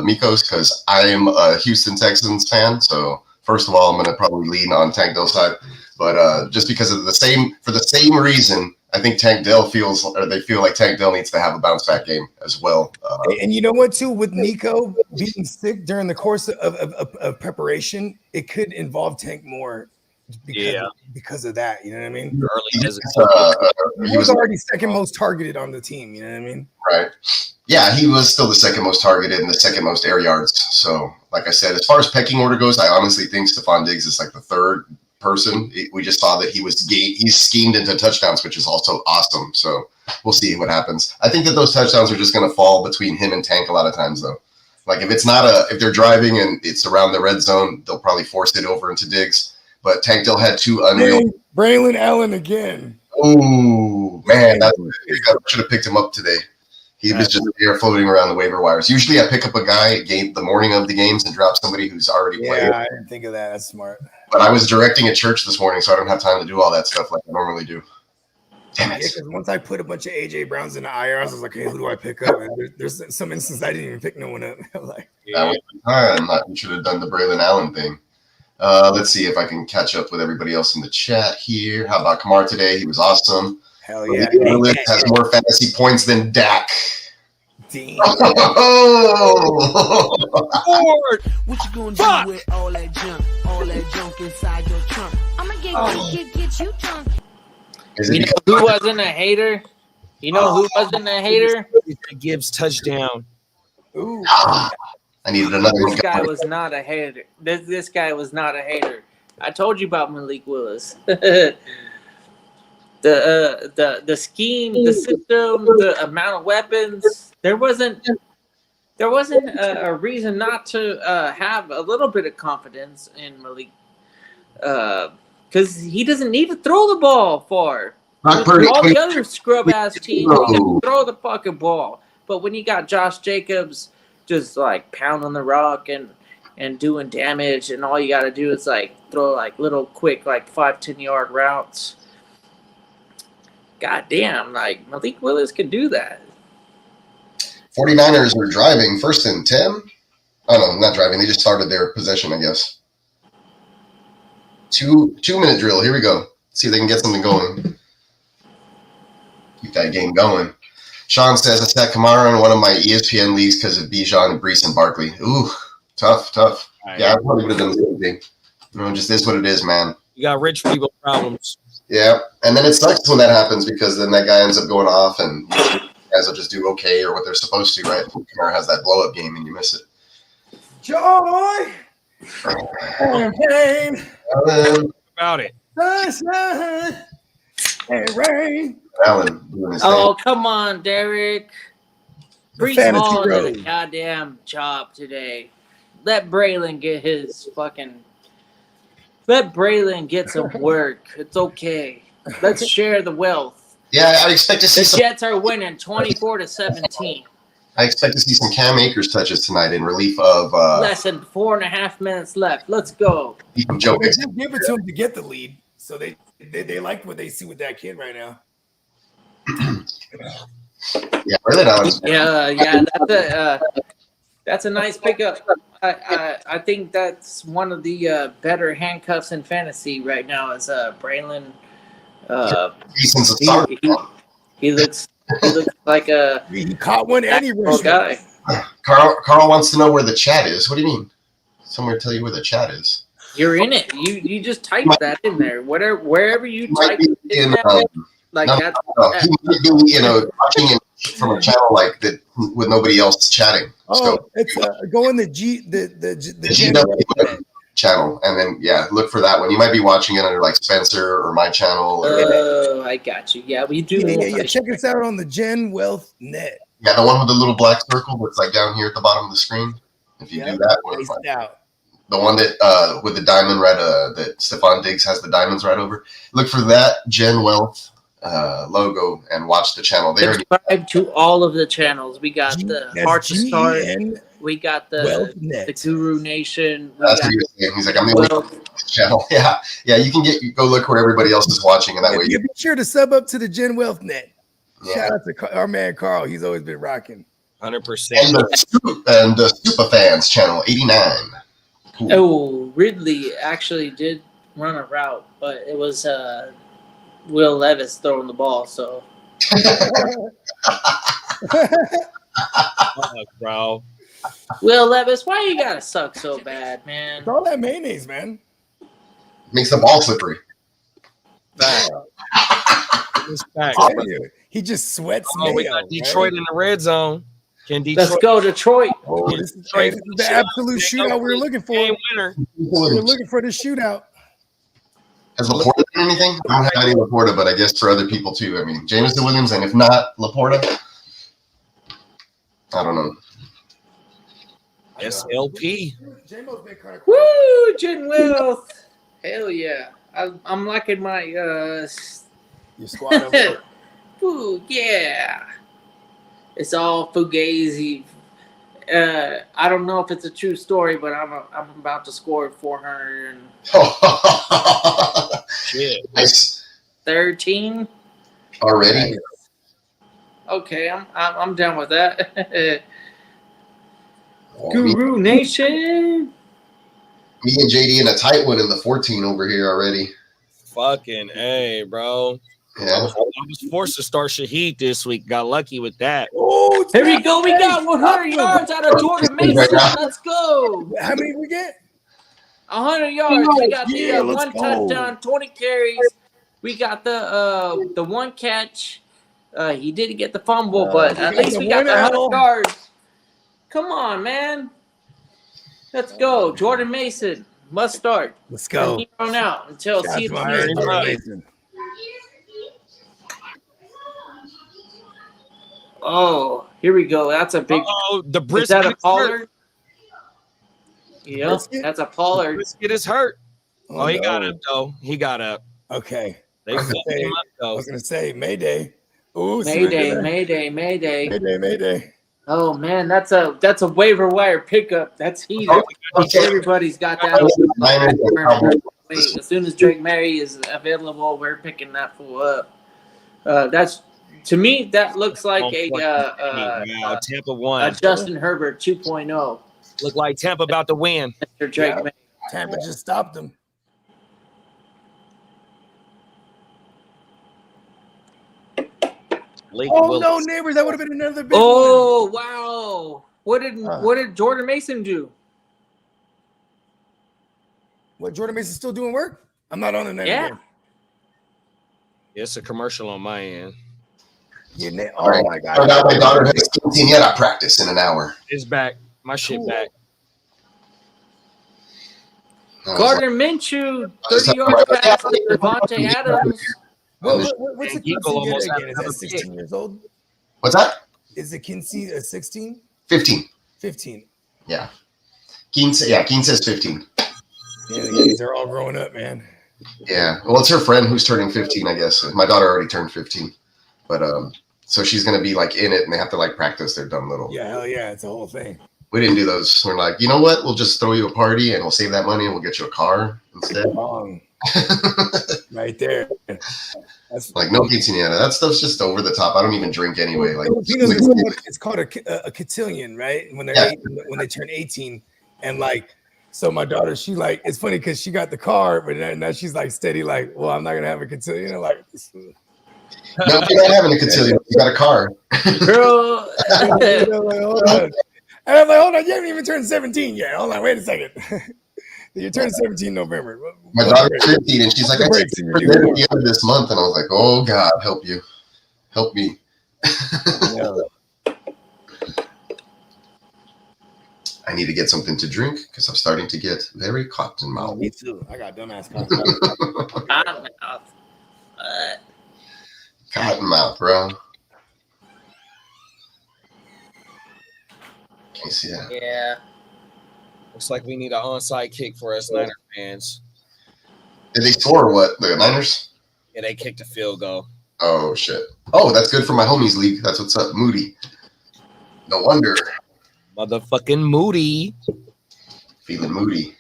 Mikos, because I am a Houston Texans fan. So first of all, I'm gonna probably lean on Tank Dell's side, but just because of the same reason. I think Tank Dell feel like Tank Dell needs to have a bounce back game as well. And you know what, too, with Nico being sick during the course of preparation, it could involve Tank more because of that. You know what I mean? He was already second most targeted on the team. You know what I mean? Right. Yeah, he was still the second most targeted and the second most air yards. So, like I said, as far as pecking order goes, I honestly think Stephon Diggs is like the third person. We just saw that he's schemed into touchdowns, which is also awesome. So we'll see what happens. I think that those touchdowns are just going to fall between him and Tank a lot of times, though. Like if they're driving and it's around the red zone, they'll probably force it over into Diggs. But Tank Dell had two unreal. Braylon Allen again. Oh man, I should have picked him up today. He was just there floating around the waiver wires. Usually I pick up a guy the morning of the games and drop somebody who's already played. Yeah, I didn't think of that. That's smart. But I was directing a church this morning, so I don't have time to do all that stuff like I normally do. Damn it. Because once I put a bunch of AJ Browns in the IR, I was like, hey, who do I pick up? And there's some instances I didn't even pick no one up. Like, that was the time. We should have done the Braylon Allen thing. Let's see if I can catch up with everybody else in the chat here. How about Kamar today? He was awesome. Hell yeah. Willis has more fantasy points than Dak. Damn. What you gonna do with all that junk inside your trunk? I'ma get you drunk. You know who wasn't a hater? You know who wasn't a hater? Gibbs touchdown. Ooh. I needed another one. This guy was not a hater. This guy was not a hater. I told you about Malik Willis. The scheme, the system, the amount of weapons. There wasn't a reason not to have a little bit of confidence in Malik, because he doesn't need to throw the ball far. All the other scrub ass teams, he can throw the fucking ball. But when you got Josh Jacobs just like pounding the rock and doing damage, and all you got to do is like throw like little quick like 5-10 yard routes. God damn, like Malik Willis could do that. 49ers are driving 1st and 10. Oh no, not driving. They just started their possession, I guess. 2-minute drill. Here we go. See if they can get something going. Keep that game going. Sean says, I sat Kamara in one of my ESPN leagues because of Bijan, Brees, and Barkley. Ooh, tough. Yeah, I probably would have done the same thing. You know, just is what it is, man. You got rich people problems. Yeah, and then it sucks when that happens because then that guy ends up going off and guys will just do okay or what they're supposed to, right? Kamara has that blow-up game and you miss it. Joy and pain About it. sunshine and rain. Allen doing his Oh, thing. come on, Derek. Brees fantasy Hall did a road. goddamn job today. Let Braylon get his fucking. Let Braylon get some work. It's okay. Let's share the wealth. Yeah, I expect to see The some. Jets are winning 24-17. I expect to see some Cam Akers touches tonight in relief of Less than 4.5 minutes left. Let's go. Joe They Mixon. did give it to him to get the lead, so they liked what they see with that kid right now. Yeah, really nice. Yeah. That's a nice pickup. I think that's one of the better handcuffs in fantasy right now. Is Braylon. Jason's a star. He looks like a He caught one and he poor guy. Carl wants to know where the chat is. What do you mean? Somewhere tell you where the chat is. You're in it. You just type that in there. Wherever you Might type be it in in, that, like no, that's no, he might be, watching it from a channel like that with nobody else chatting. So It's go in the the GW channel, and then look for that one. You might be watching it under like Spencer or my channel. Or, Oh, I got you. Yeah, we do. Yeah. Check us out on the Gen Wealth Net. yeah, the one with the little black circle that's like down here at the bottom of the screen. If you do that one, Spaced out. the one that with the diamond right, that Stephon Diggs has the diamonds right over. Look for that Gen Wealth logo and watch the channel there. Subscribe to all of the channels. We got the Heart to Start. We got the Guru Nation. That's what he was saying. He's like, I'm the only channel. Yeah. You can go look where everybody else is watching, and that way. Be sure to sub up to the Gen Wealth Net. Shout out to our man Carl. He's always been rocking. 100%. And the Super Fans channel 89. Cool. Oh, Ridley actually did run a route, but it was Will Levis throwing the ball. So, bro. Will Levis, why you gotta suck so bad, man? It's all that mayonnaise, man. Makes the ball slippery. He just sweats. We got Detroit in the red zone. Let's go, Detroit. Oh, this is the absolute shootout we were looking for. Winner. We're looking for the shootout. Has Laporta done anything? I don't have any Laporta, but I guess for other people too. I mean, Jameson Williams, and if not Laporta, I don't know. SLP. Woo, Gen Wealth. Hell yeah. I'm liking my your squad. Ooh, yeah. It's all fugazi. I don't know if it's a true story, but I'm about to score 400. Shit. Nice. 13 already. Okay, I'm down with that. Guru Nation. Me and JD in a tight one in the 14 over here already. Fucking A, bro. Yeah. I was forced to start Shaheed this week. Got lucky with that. Oh, here we go. We got 100 yards out of Jordan Mason. Let's go. How many we get? 100 yards. We got the one touchdown, 20 carries. We got the one catch. He didn't get the fumble, but at least we got the 100 yards. Come on, man. Let's go. Jordan Mason must start. Let's go. From here on out until season. Oh, here we go. That's a big. Oh, the Is brisket that a is Pollard? hurt. Yep, that's a Pollard. Brisket is hurt. Oh, he no. got up though. He got up. Okay. They fucked him up I though. was gonna say Mayday. Ooh, Mayday. Oh man, that's a waiver wire pickup. That's heated. Everybody's got that. As soon as Drake Mary is available, we're picking that fool up. That's to me that looks like Tampa won. a Justin Herbert 2.0. Look like Tampa about to win. Mr. Drake Mary. Tampa just stopped them. No, neighbors! That would have been another big one. Wow! What did Jordan Mason do? What, Jordan Mason still doing work? I'm not on the net. Yeah. Again. It's a commercial on my end. Oh my God! My daughter has 15 yet. I practice in an hour. It's back. My shit back. Gardner Minshew, 30 yards pass to Devontae Adams. What's the Kinsey again? Is that 16 years old? What's that? Is the Kinsey a 16? 15. 15. Yeah. Kinsey's 15. Yeah, the kids are all growing up, man. Yeah. Well, it's her friend who's turning 15, I guess. My daughter already turned 15. But so she's gonna be like in it and they have to like practice their dumb little. Yeah, hell yeah, it's a whole thing. We didn't do those. We're like, you know what? We'll just throw you a party and we'll save that money and we'll get you a car instead. Right there. That's like no quinceañera. That stuff's just over the top. I don't even drink anyway. Like it's called a cotillion, right? When they turn 18, and like, so my daughter, she like, it's funny because she got the car, but now she's like steady, like, well, I'm not gonna have a cotillion, like. No, you're not having a cotillion. You got a car, girl. And I'm like, hold on, you haven't even turned 17 yet. Hold on, wait a second. You turn 17 in November. My daughter's 15, and she's like, I take it at the end of this month. And I was like, oh, God, help you. Help me. I need to get something to drink because I'm starting to get very cotton mouth. Oh, me too. I got dumbass cotton mouth. Cotton mouth, bro. Can you see that? Yeah. Looks like we need an onside kick for us Niner fans. Did they score or what? The Niners? Yeah, they kicked a field goal. Oh shit. Oh, that's good for my homies league. That's what's up, Moody. No wonder. Motherfucking Moody. Feeling moody.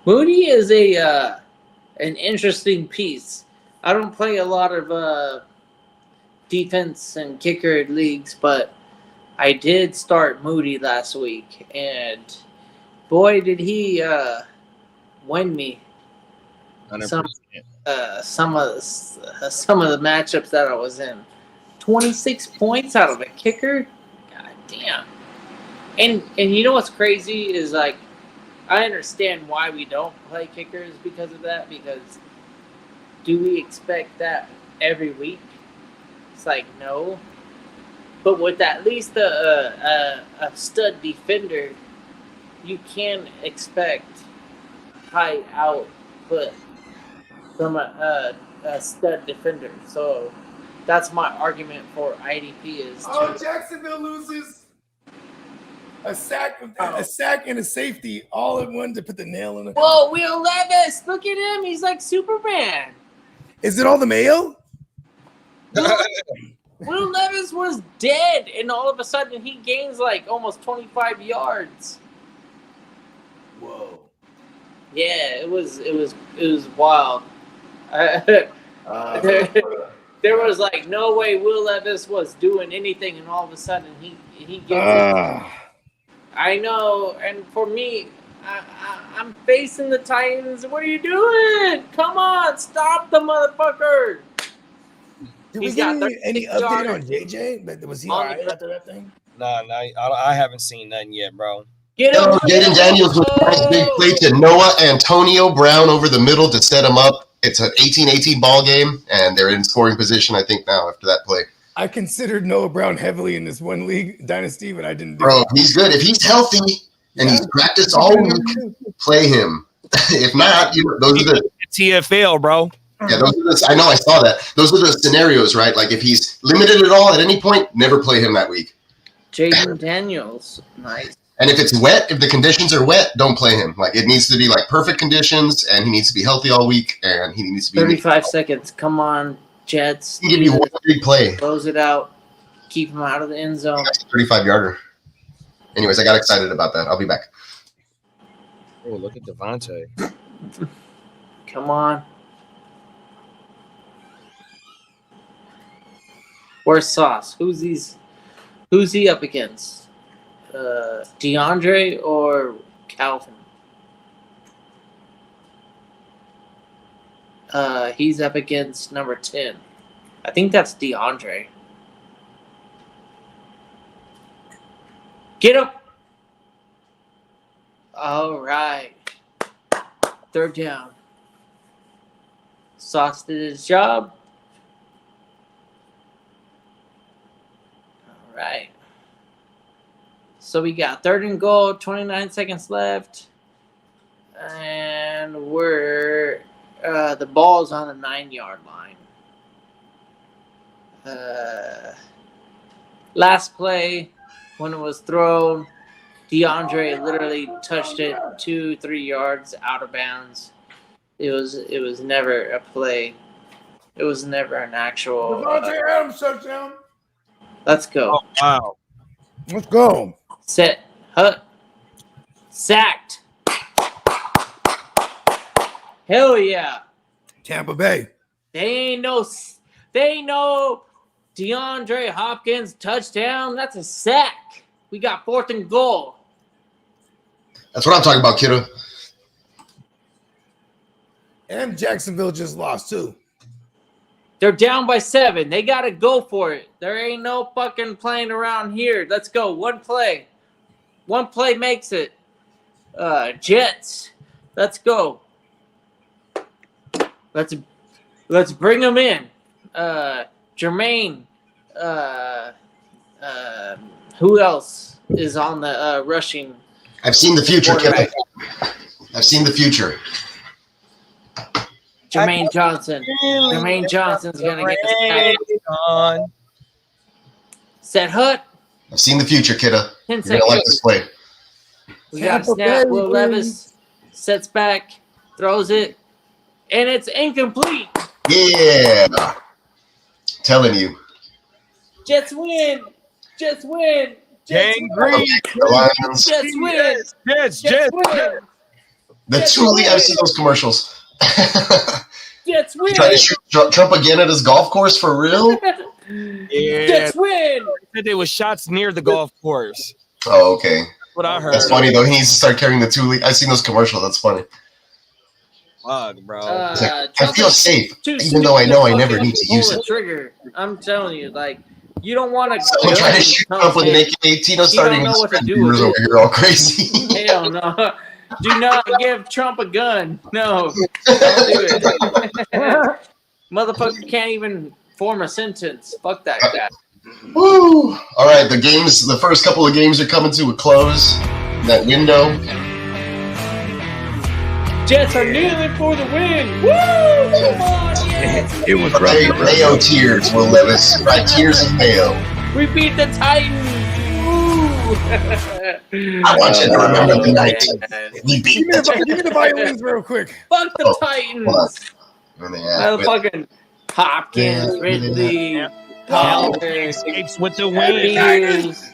Moody is a an interesting piece. I don't play a lot of defense and kicker leagues, but I did start Moody last week, and boy, did he win me 100%. some of the matchups that I was in. 26 points out of a kicker, god damn. And you know what's crazy is like, I understand why we don't play kickers because of that. Because do we expect that every week? It's like no. But with at least a stud defender, you can expect high output from a stud defender. So that's my argument for IDP is. Jacksonville loses. A sack and a safety, all in one to put the nail in the. Whoa, Will Levis! Look at him. He's like Superman. Is it all the mayo? Will Levis was dead, and all of a sudden he gains like almost 25 yards. Whoa! Yeah, it was wild. There was like no way Will Levis was doing anything, and all of a sudden he gets it. I know, and for me, I'm facing the Titans. What are you doing? Come on, stop the motherfucker! Did we get any update on JJ? But was he all right after that thing? Nah, I haven't seen nothing yet, bro. Jaden Daniels with a nice big play to Noah Antonio Brown over the middle to set him up. It's an 18-18 ball game, and they're in scoring position, I think, now after that play. I considered Noah Brown heavily in this one league dynasty, but I didn't do Bro, it. he's good. If he's healthy and he's practiced all week, play him. If not, those are the TFL, bro. Yeah, those are the, I know, I saw that. Those are the scenarios, right? Like if he's limited at all at any point, never play him that week. Jaden Daniels, nice. And if it's wet, if the conditions are wet, don't play him. Like it needs to be like perfect conditions, and he needs to be healthy all week, and he needs to be 35 seconds. Come on, Jets. He give you one big play. Close it out. Keep him out of the end zone. That's a 35-yarder. Anyways, I got excited about that. I'll be back. Oh, look at Devontae. Come on. Where's Sauce? Who's he up against? DeAndre or Calvin? He's up against number 10. I think that's DeAndre. Get up. All right. Third down. Sauce did his job. All right. So we got 3rd and goal, 29 seconds left. And we're the ball's on the 9-yard line. Last play, when it was thrown, DeAndre literally touched it 2-3 yards out of bounds. It was never a play. It was never an actual. Devontae Adams touchdown. Let's go. Oh, wow. Let's go. Set. Hut. Sacked. Hell yeah. Tampa Bay. They ain't no DeAndre Hopkins touchdown. That's a sack. We got 4th and goal. That's what I'm talking about, kiddo. And Jacksonville just lost too. They're down by 7. They got to go for it. There ain't no fucking playing around here. Let's go. One play. One play makes it. Jets. Let's go. Let's bring them in. Jermaine. Who else is on the rushing? I've seen the future, kiddo. I've seen the future. Jermaine Johnson. Jermaine Johnson's going to get us. Set Hut. I've seen the future, kiddo. 10 You're going to like this play. We got a snap. Will Levis sets back, throws it, and it's incomplete. Yeah. Telling you. Jets win. Jets win. Gang green. Lions. Jets win. Jets win. The Thule, I've seen those commercials. Jets win. Trying to shoot Trump again at his golf course for real? Yeah. Jets win. Said there was shots near the golf course. Oh, okay. What I heard. That's funny though. He needs to start carrying the Thule. I've seen those commercials. That's funny. Fuck, bro. It's like, I feel safe, even though I know I never need to use it. Trigger. I'm telling you, like, you don't want to. Someone trying to shoot Trump with an AK. Tino starting to spread rumors over here all crazy. Hell no. Do not give Trump a gun. No. Don't do it. Motherfucker can't even form a sentence. Fuck that guy. Woo! All right, the first couple of games are coming to a close. That window. Jets are kneeling for the win. Woo! Come on, Jets. It was Mayo tears, Will Levis. Right, tears of Mayo. We beat the Titans. Woo! I want you to remember the night. We beat the Titans. Give me the violins real quick. Fuck the Titans. Where they at? Motherfucking Hopkins, Ridley, Pollard, Escapes with the win. Beers.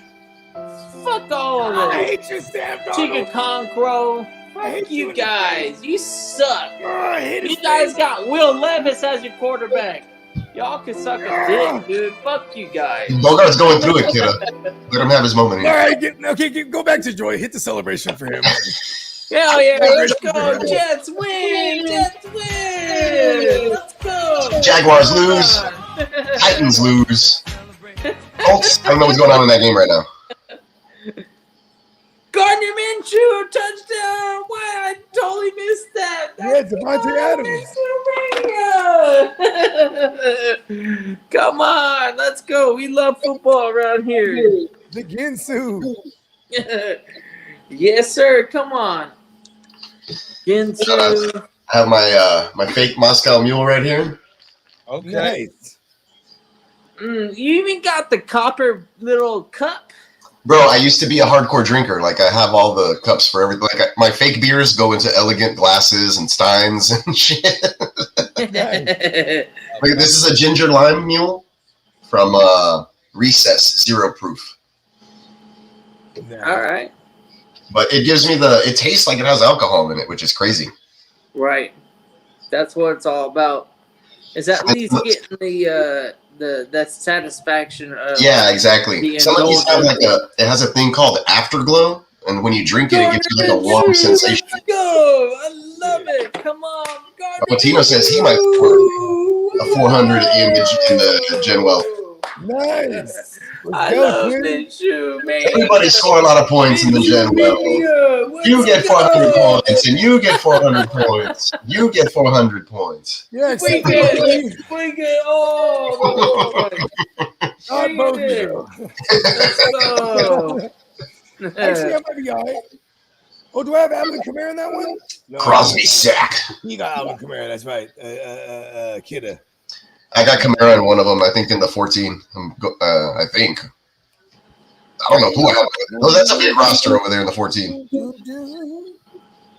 Fuck all of I this. hate you, Sam Chicken Darnold. Concro. Fuck you guys. You suck. You guys got Will Levis as your quarterback. Y'all can suck a dick, dude. Fuck you guys. Bogart's going through it, kiddo. Let him have his moment All here. right, go back to Joy. Hit the celebration for him. Hell yeah, let's go. Jets win. Jets win. Let's go. Jaguars lose. Titans lose. Colts, I don't know what's going on in that game right now. Gardner Minshew, touchdown! Why I totally missed that. Yeah, Devontae Adams. Come on, let's go. We love football around here. The Ginsu. Yes, sir. Come on. Ginsu. I have my fake Moscow Mule right here. Okay. Nice. You even got the copper little cup. Bro, I used to be a hardcore drinker. Like, I have all the cups for everything. Like, my fake beers go into elegant glasses and steins and shit. Like, this is a ginger lime mule from Recess, 0 proof. All right. But it gives me it tastes like it has alcohol in it, which is crazy. Right. That's what it's all about. Is at least getting that satisfaction of exactly. Some of these have it has a thing called afterglow, and when you drink it, it gives you like a warm sensation. Let's go! I love it. Come on, Tino says he might score a 400 in the Genwell. Nice. I love Minshew, man. Everybody score a lot of points in the Genwell. You get 400 points, and you get 400 points. You get 400 points. Yeah, we get all. God both you. Let's go. Actually, I might be all right. Oh, do I have Alvin Kamara in that one? No. Crosby sack. You got Alvin Kamara. That's right. Kidda. I got Kamara in one of them. I think in the 14. I think. I don't know who I have. Oh, that's a big roster over there in the 14.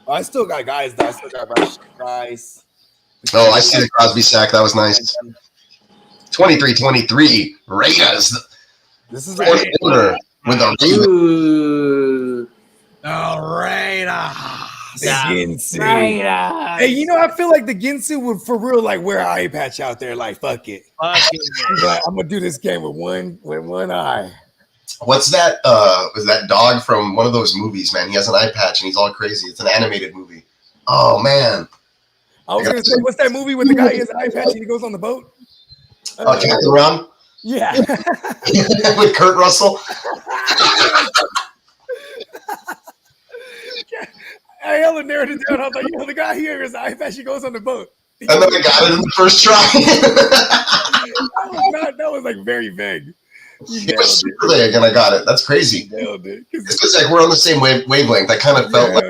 I still got guys. Though. I still got Rice. Oh, I see the Crosby sack. That was nice. 23-23. Raiders. This is fourth quarter with a Ooh. All right. The Ginsu. Right. Hey, you know, I feel like the Ginsu would for real like wear an eye patch out there. Like, fuck it. Like, I'm gonna do this game with one eye. What's that? Was that dog from one of those movies, man? He has an eye patch and he's all crazy. It's an animated movie. Oh man. I was gonna say, what's that movie with the guy has an eye patch and he goes on the boat? Captain Ron? Yeah. With Kurt Russell. I hella narrowed it down. I was like, you know, the guy here is eye patch. He goes on the boat. And then I got it in the first try. that was like very vague. You It was super vague, and I got it. That's crazy. nailed it. It's just like we're on the same wavelength. I kind of felt like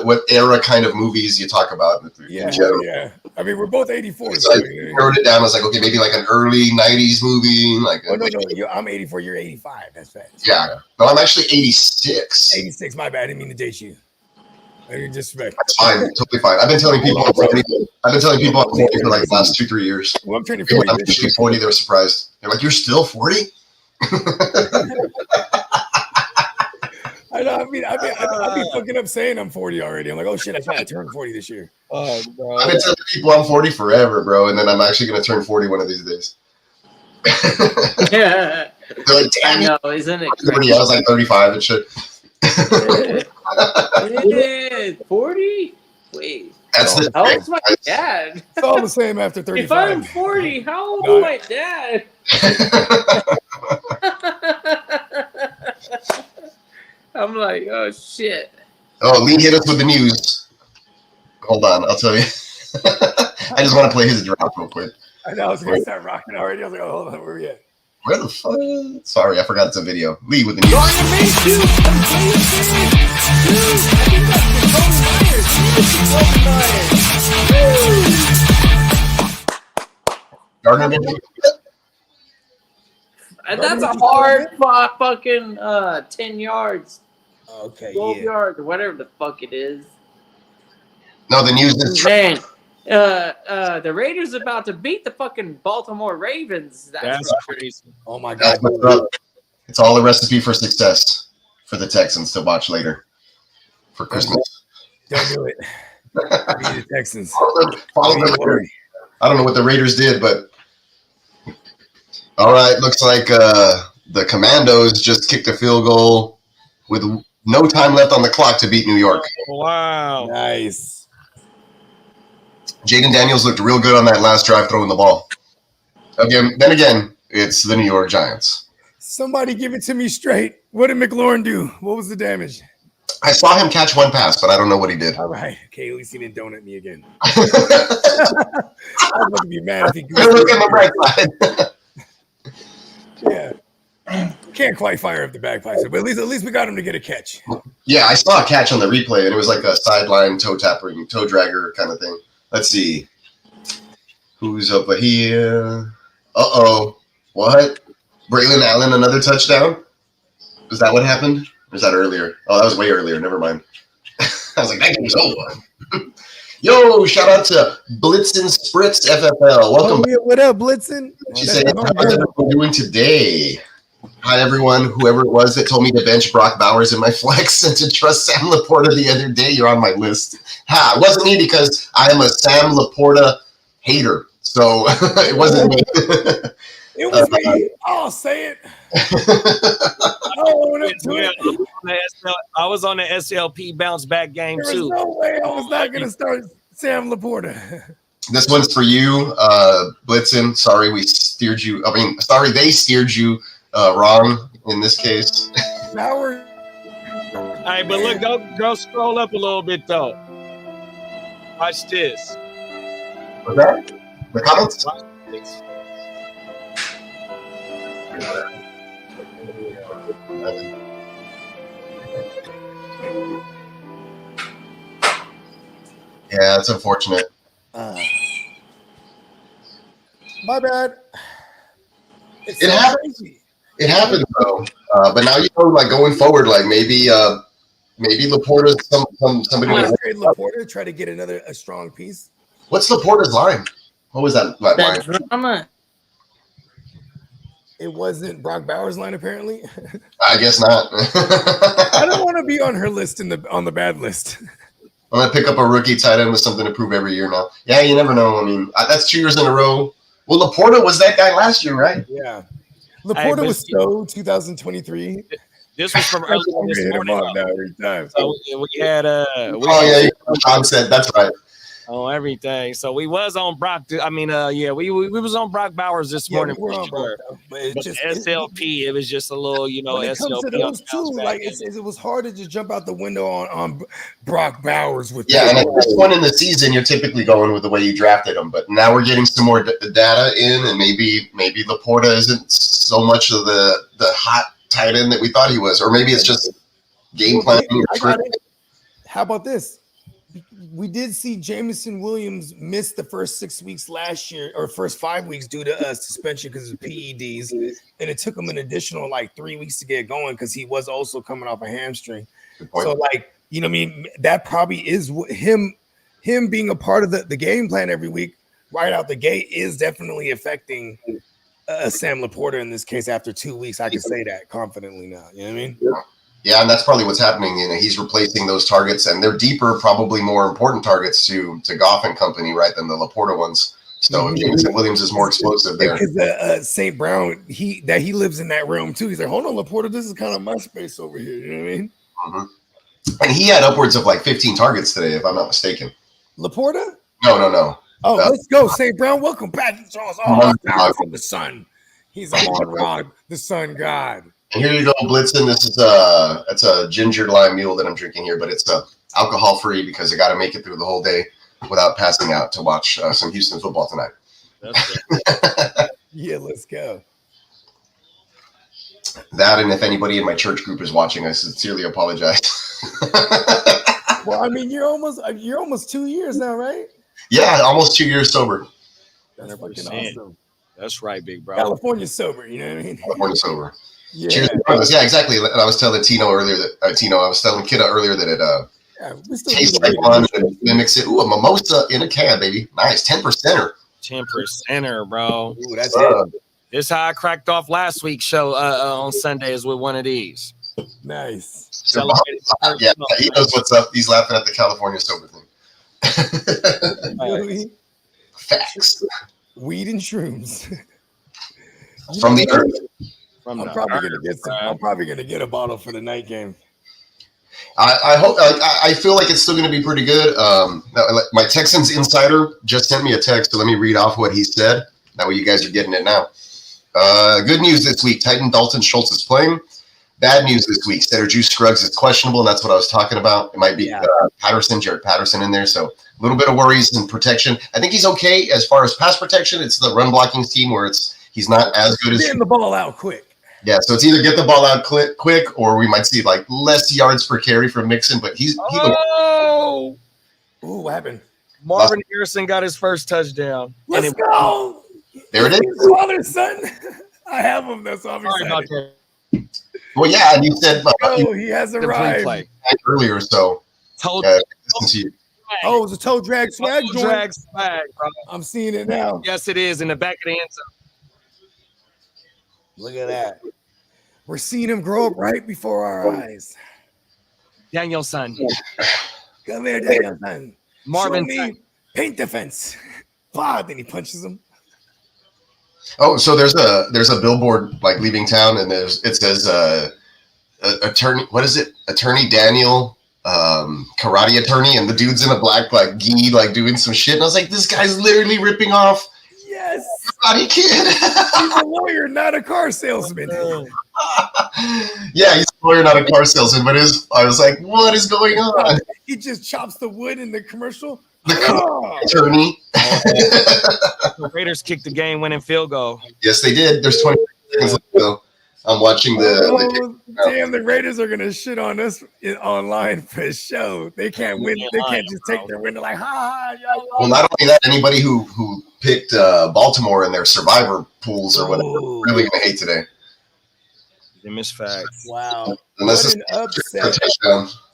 what era kind of movies you talk about in general. Yeah. I mean, we're both 84. So I wrote it down. I was like, okay, maybe like an early 90s movie. Like, no, I'm 84. You're 85. That's fast. Yeah. No, I'm actually 86. 86. My bad. I didn't mean to date you. I didn't disrespect. That's fine. Totally fine. I've been telling people I'm 40. I've been telling people I'm 40 for like the last 2-3 years. Well, I'm turning People 40. when I'm actually 40, they're surprised. They're like, "You're still 40?" I know. I've been fucking up saying I'm 40 already. I'm like, oh shit, I thought I turned 40 this year. I've been telling people I'm 40 forever, bro, and then I'm actually gonna turn 40 one of these days. Yeah. They're like, I damn, know, isn't it? everybody else like 35 and shit. It is 40. Wait. That's the How old's my dad? It's all the same after 35. If I'm 40, how old is my dad? I'm like, oh shit. Oh, Lee hit us with the news. Hold on, I'll tell you. I just want to play his drop real quick. I know I was gonna start rocking already. I was like, oh, hold on, where are we at? Where the fuck? Sorry, I forgot it's a video. Lee with the news. Gardner Minshew. And that's a hard fucking 10 yards. Okay, 12 yards, or whatever the fuck it is. No, the news is Man, the Raiders about to beat the fucking Baltimore Ravens. That's crazy. Oh my That's god. what's up. It's all a recipe for success for the Texans to watch later for Christmas. Don't do it. We need the Texans. Follow them later. I don't know what the Raiders did, but all right. Looks like the Commandos just kicked a field goal with no time left on the clock to beat New York. Wow. Nice. Jaden Daniels looked real good on that last drive throwing the ball. Then again, it's the New York Giants. Somebody give it to me straight. What did McLaurin do? What was the damage? I saw him catch one pass, but I don't know what he did. All right. Okay, at least he didn't donut me again. I was about to be mad if he Look at the bright side. Yeah. Can't quite fire up the bagpipes, but at least we got him to get a catch. Yeah, I saw a catch on the replay, and it was like a sideline toe dragger kind of thing. Let's see. Who's over here? Uh-oh. What? Braylon Allen, another touchdown? Was that what happened? Or was that earlier? Oh, that was way earlier. Never mind. I was like, that game's over. Yo, shout out to Blitzen Spritz FFL. Welcome. Yeah, what up, Blitzen? She said, how's everyone doing today? Hi, everyone. Whoever it was that told me to bench Brock Bowers in my flex and to trust Sam Laporta the other day, you're on my list. Ha, it wasn't me because I am a Sam Laporta hater. So it wasn't me. It was me. I'll say it. I was on the SLP bounce back game There's too. no way I was not going to start Sam Laporta. This one's for you, Blitzen. Sorry we steered you. I mean, sorry they steered you wrong in this case. Now we're. All right, but look, go scroll up a little bit though. Watch this. What's that? The comments? Watch this. Yeah, it's unfortunate. My bad. It happens. It happens though. But now you know, like going forward, like maybe Laporta's somebody. Trade Laporta, try to get a strong piece. What's Laporta's line? What was that line? Drama. It wasn't Brock Bowers' line, apparently. I guess not. I don't want to be on her list on the bad list. I'm gonna pick up a rookie tight end with something to prove every year now. Yeah, you never know. I mean, that's 2 years in a row. Well, Laporta was that guy last year, right? Yeah. Laporta was so 2023. This was from earlier this morning. Every time. So we had Tom said that's right. On everything. So we was on Brock. I mean, we was on Brock Bowers this morning. We're on Brock, but SLP, it was just a little, when it comes SLP. to those two, like it was hard to just jump out the window on Brock Bowers with. Yeah, and at this point in the season, you're typically going with the way you drafted him. But now we're getting some more data in, and maybe Laporta isn't so much of the hot tight end that we thought he was, or maybe it's just game planning. How about this? We did see Jameson Williams miss the first 6 weeks last year, or first 5 weeks due to suspension because of PEDs, and it took him an additional like 3 weeks to get going because he was also coming off a hamstring. So like, you know what I mean? That probably is him being a part of the game plan every week right out the gate is definitely affecting Sam Laporta in this case after 2 weeks. I can say that confidently now. You know what I mean? Yeah, and that's probably what's happening. You know, he's replacing those targets, and they're deeper, probably more important targets to Goff and company, right, than the Laporta ones. So Jameson Williams is more explosive there. Because St. Brown, he lives in that room too. He's like, hold on, Laporta, this is kind of my space over here. You know what I mean? Mm-hmm. And he had upwards of like 15 targets today, if I'm not mistaken. Laporta? No. Oh, let's go, St. Brown. Welcome back, Charles. Oh, from the sun. He's on Rod, the sun god. And here you go, Blitzen. This is it's a ginger lime mule that I'm drinking here, but it's alcohol free because I got to make it through the whole day without passing out to watch some Houston football tonight. Yeah, let's go. That, and if anybody in my church group is watching, I sincerely apologize. Well, I mean, you're almost 2 years now, right? Yeah, almost 2 years sober. That's fucking awesome. That's right, big bro. California sober, you know what I mean? California sober. Yeah. Cheers, brothers. Yeah, exactly. And I was telling Tino earlier that I was telling Kidda earlier that it tastes like one and mimics it. Ooh, a mimosa in a can, baby. Nice. 10%er. 10%er, bro. Ooh, that's it. This is how I cracked off last week's show on Sundays with one of these. Nice. Yeah, he knows what's up. He's laughing at the California sober thing. Facts. Weed and shrooms. From the earth. I'm probably gonna get a bottle for the night game. I hope. I feel like it's still going to be pretty good. My Texans insider just sent me a text, so let me read off what he said. That way, you guys are getting it now. Good news this week: Titan Dalton Schultz is playing. Bad news this week: Setter Juice Scruggs is questionable, and that's what I was talking about. It might be Jared Patterson in there, so a little bit of worries in protection. I think he's okay as far as pass protection. It's the run blocking team where he's not as good as getting the ball out quick. Yeah, so it's either get the ball out quick, or we might see like less yards per carry from Mixon. But ooh, what happened? Marvin Harrison got his first touchdown. Let's go. There it is. Father, son. I have him. That's all I'm excited. Well, yeah, and you said he has arrived earlier. So listen to you. Oh, it's a toe drag swag. Toe drag swag, bro. I'm seeing it now. Yes, it is in the back of the end zone. Look at that. We're seeing him grow up right before our eyes. Danielson. Come here, Danielson. Marvin. Show me paint defense. Then he punches him. Oh, so there's a billboard like leaving town, and it says attorney. What is it? Attorney Daniel, karate attorney, and the dude's in a black like gi like doing some shit. And I was like, this guy's literally ripping off. Yes. Karate Kid. He's a lawyer, not a car salesman. Yeah, he's a lawyer, not a car salesman. But I was like, what is going on? He just chops the wood in the commercial. The attorney. The Raiders kicked the game-winning field goal. Yes, they did. There's 20 seconds left, though. I'm watching damn, the Raiders are gonna shit on us online for show. They can't win. They can't just take their win. They're like, ha. Well, not only that, anybody who picked Baltimore in their survivor pools or whatever really gonna hate today. They miss facts. Wow. Unless what an upset.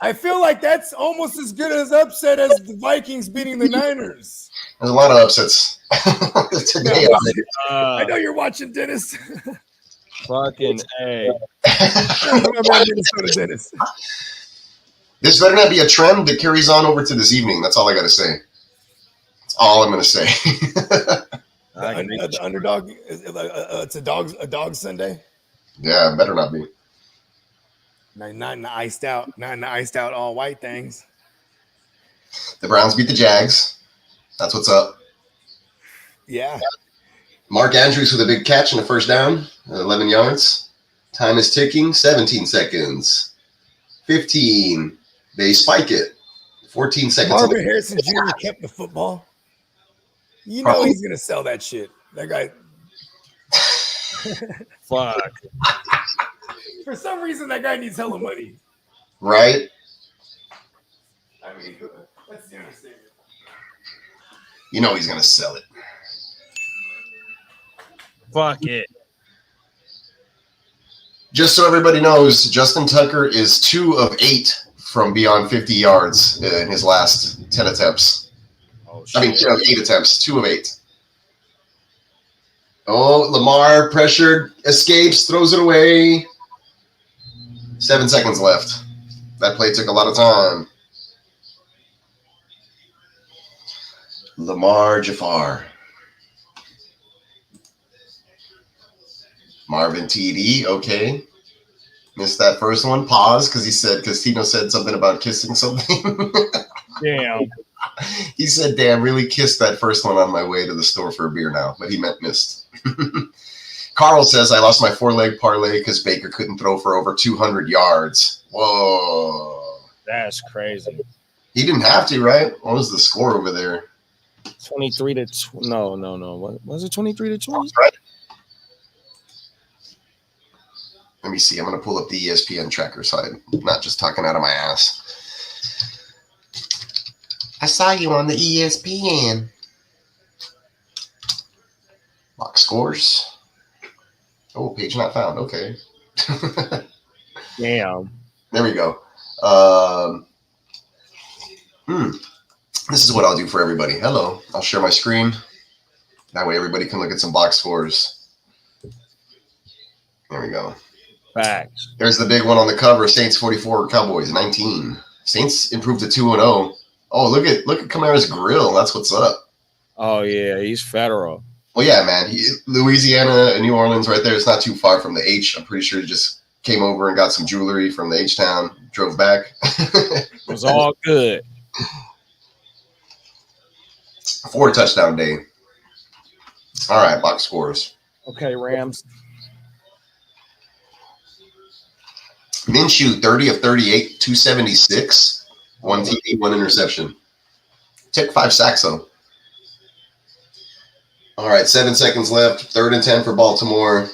I feel like that's almost as good as upset as the Vikings beating the Niners. There's a lot of upsets today. I know you're watching, Dennis. Fucking A. This better not be a trend that carries on over to this evening. That's all I got to say. That's all I'm going to say. The underdog. It's a dog Sunday. Yeah, it better not be. Not in the iced out all white things. The Browns beat the Jags. That's what's up. Yeah. Mark Andrews with a big catch and a first down, 11 yards. Time is ticking, 17 seconds. 15. They spike it. 14 seconds. Marvin Harrison Jr. kept the football. You know he's going to sell that shit. That guy. Fuck. For some reason, that guy needs hella money. Right? I mean, let's see. You know he's gonna sell it. Fuck it. Just so everybody knows, Justin Tucker is 2 of 8 from beyond 50 yards in his last 10 attempts. Oh, I mean, 8 attempts, 2 of 8. Oh, Lamar pressured, escapes, throws it away. 7 seconds left. That play took a lot of time. Lamar Jafar. Marvin TD, okay. Missed that first one. Pause, because Tino said something about kissing something. Damn. He said, damn, really kissed that first one on my way to the store for a beer now, but he meant missed. Carl says, I lost my 4-leg parlay because Baker couldn't throw for over 200 yards. Whoa. That's crazy. He didn't have to, right? What was the score over there? 23 to no. What was it? 23 to 20? Right. Let me see. I'm going to pull up the ESPN tracker so I'm not just talking out of my ass. I saw you on the ESPN. Box scores. Oh, page not found. Okay. Damn. There we go. This is what I'll do for everybody. Hello. I'll share my screen. That way everybody can look at some box scores. There we go. Facts. There's the big one on the cover. Saints 44, Cowboys 19. Saints improved to 2-0. Oh, look at Kamara's grill. That's what's up. Oh yeah, he's federal. Well, yeah, man. Louisiana and New Orleans right there. It's not too far from the H. I'm pretty sure he just came over and got some jewelry from the H-Town, drove back. It was all good. 4 touchdown day. All right, box scores. Okay, Rams. Minshew, 30 of 38, 276. 1 TD, 1 interception. Took 5 sacks, though. All right, 7 seconds left. 3rd and 10 for Baltimore.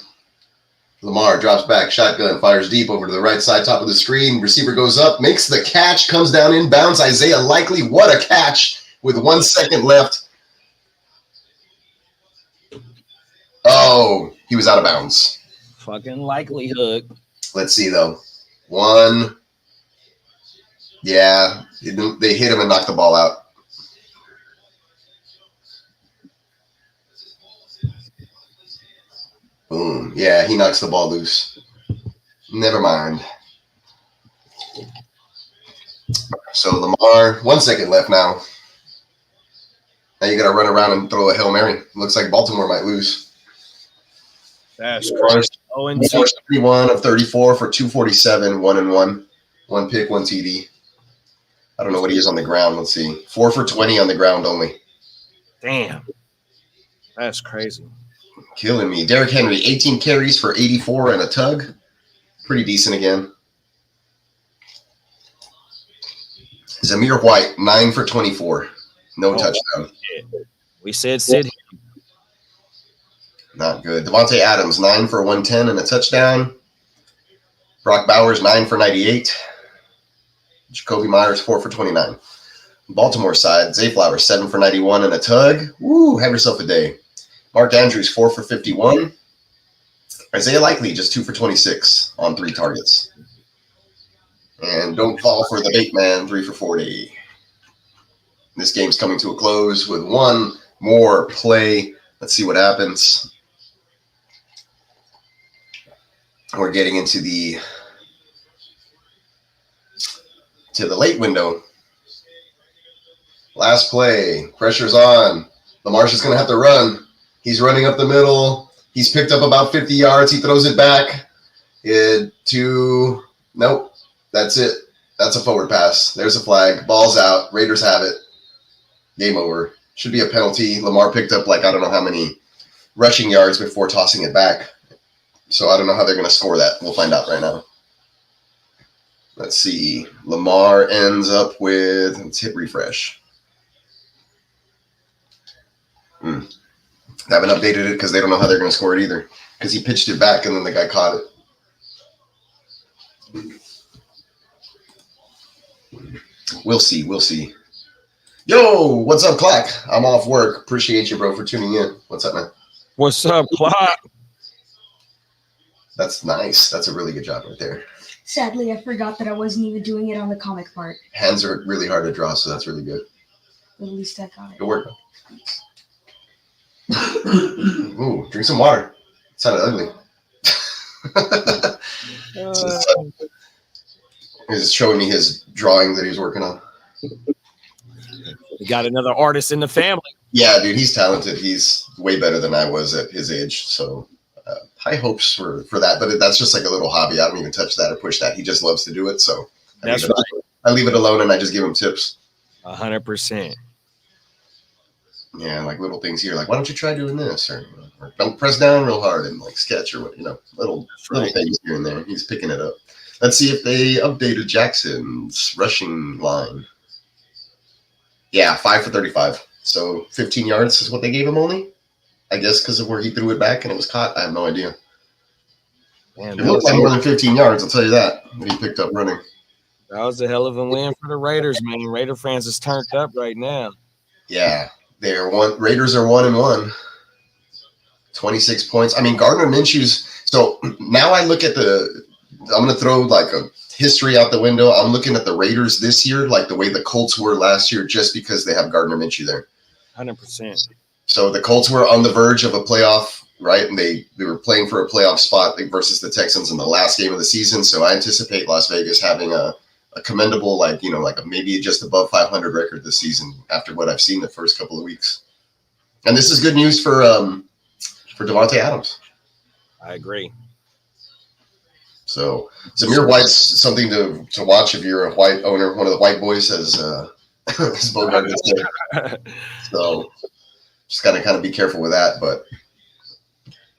Lamar drops back, shotgun, fires deep over to the right side, top of the screen. Receiver goes up, makes the catch, comes down inbounds. Isaiah Likely, what a catch with 1 second left. Oh, he was out of bounds. Fucking likelihood. Let's see, though. 1. Yeah, they hit him and knocked the ball out. Boom. Yeah, he knocks the ball loose. Never mind. So Lamar, 1 second left now. Now you got to run around and throw a Hail Mary. Looks like Baltimore might lose. That's crazy. 31 of 34 for 247, 1-1. 1 pick, 1 TD. I don't know what he is on the ground. Let's see. 4 for 20 on the ground only. Damn. That's crazy. Killing me. Derrick Henry, 18 carries for 84 and a tug. Pretty decent again. Zamir White, 9 for 24. No touchdown. We said sit him. Not good. Devontae Adams, 9 for 110 and a touchdown. Brock Bowers, 9 for 98. Jacoby Myers, 4 for 29. Baltimore side, Zay Flowers, 7 for 91 and a tug. Woo, have yourself a day. Mark Andrews, 4 for 51. Isaiah Likely, just 2 for 26 on 3 targets. And don't fall for the bait man, 3 for 40. This game's coming to a close with 1 more play. Let's see what happens. We're getting into the late window. Last play. Pressure's on. Lamar's just going to have to run. He's running up the middle. He's picked up about 50 yards. He throws it back. Nope. That's it. That's a forward pass. There's a flag. Ball's out. Raiders have it. Game over. Should be a penalty. Lamar picked up I don't know how many rushing yards before tossing it back. So I don't know how they're going to score that. We'll find out right now. Let's see. Lamar ends up with, let's hit refresh. Haven't updated it because they don't know how they're going to score it either. because he pitched it back and then the guy caught it. We'll see. We'll see. Yo, what's up, Clack? I'm off work. Appreciate you, bro, for tuning in. What's up, man? What's up, Clack? That's nice. That's a really good job right there. Sadly, I forgot that I wasn't even doing it on the comic part. Hands are really hard to draw, so that's really good. But at least I got it. Good work. Ooh, drink some water. It sounded ugly. He's showing me his drawing that he's working on. We got another artist in the family. Yeah, dude, he's talented. He's way better than I was at his age. So high hopes for that. But that's just like a little hobby. I don't even touch that or push that. He just loves to do it. So that's right. I leave it alone and I just give him tips. 100%. Yeah, like little things here. Like, why don't you try doing this? Or don't press down real hard and like sketch or what, little things here and there. He's picking it up. Let's see if they updated Jackson's rushing line. Yeah, 5 for 35. So 15 yards is what they gave him only. I guess because of where he threw it back and it was caught. I have no idea. Man, it looked like more than 15 yards, I'll tell you that, when he picked up running. That was a hell of a win for the Raiders, man. Raider fans is turned up right now. Yeah, Raiders are 1-1. 26 points. I mean, Gardner Minshew's. So now I look at I'm going to throw like a history out the window. I'm looking at the Raiders this year, like the way the Colts were last year, just because they have Gardner Minshew there. 100%. So the Colts were on the verge of a playoff, right? And they were playing for a playoff spot versus the Texans in the last game of the season. So I anticipate Las Vegas having a commendable, maybe just above 500 record this season after what I've seen the first couple of weeks. And this is good news for Devontae Adams. I agree. So Zamir White's something to watch if you're a White owner. One of the White boys, as Bogart would say. So just got to kind of be careful with that. But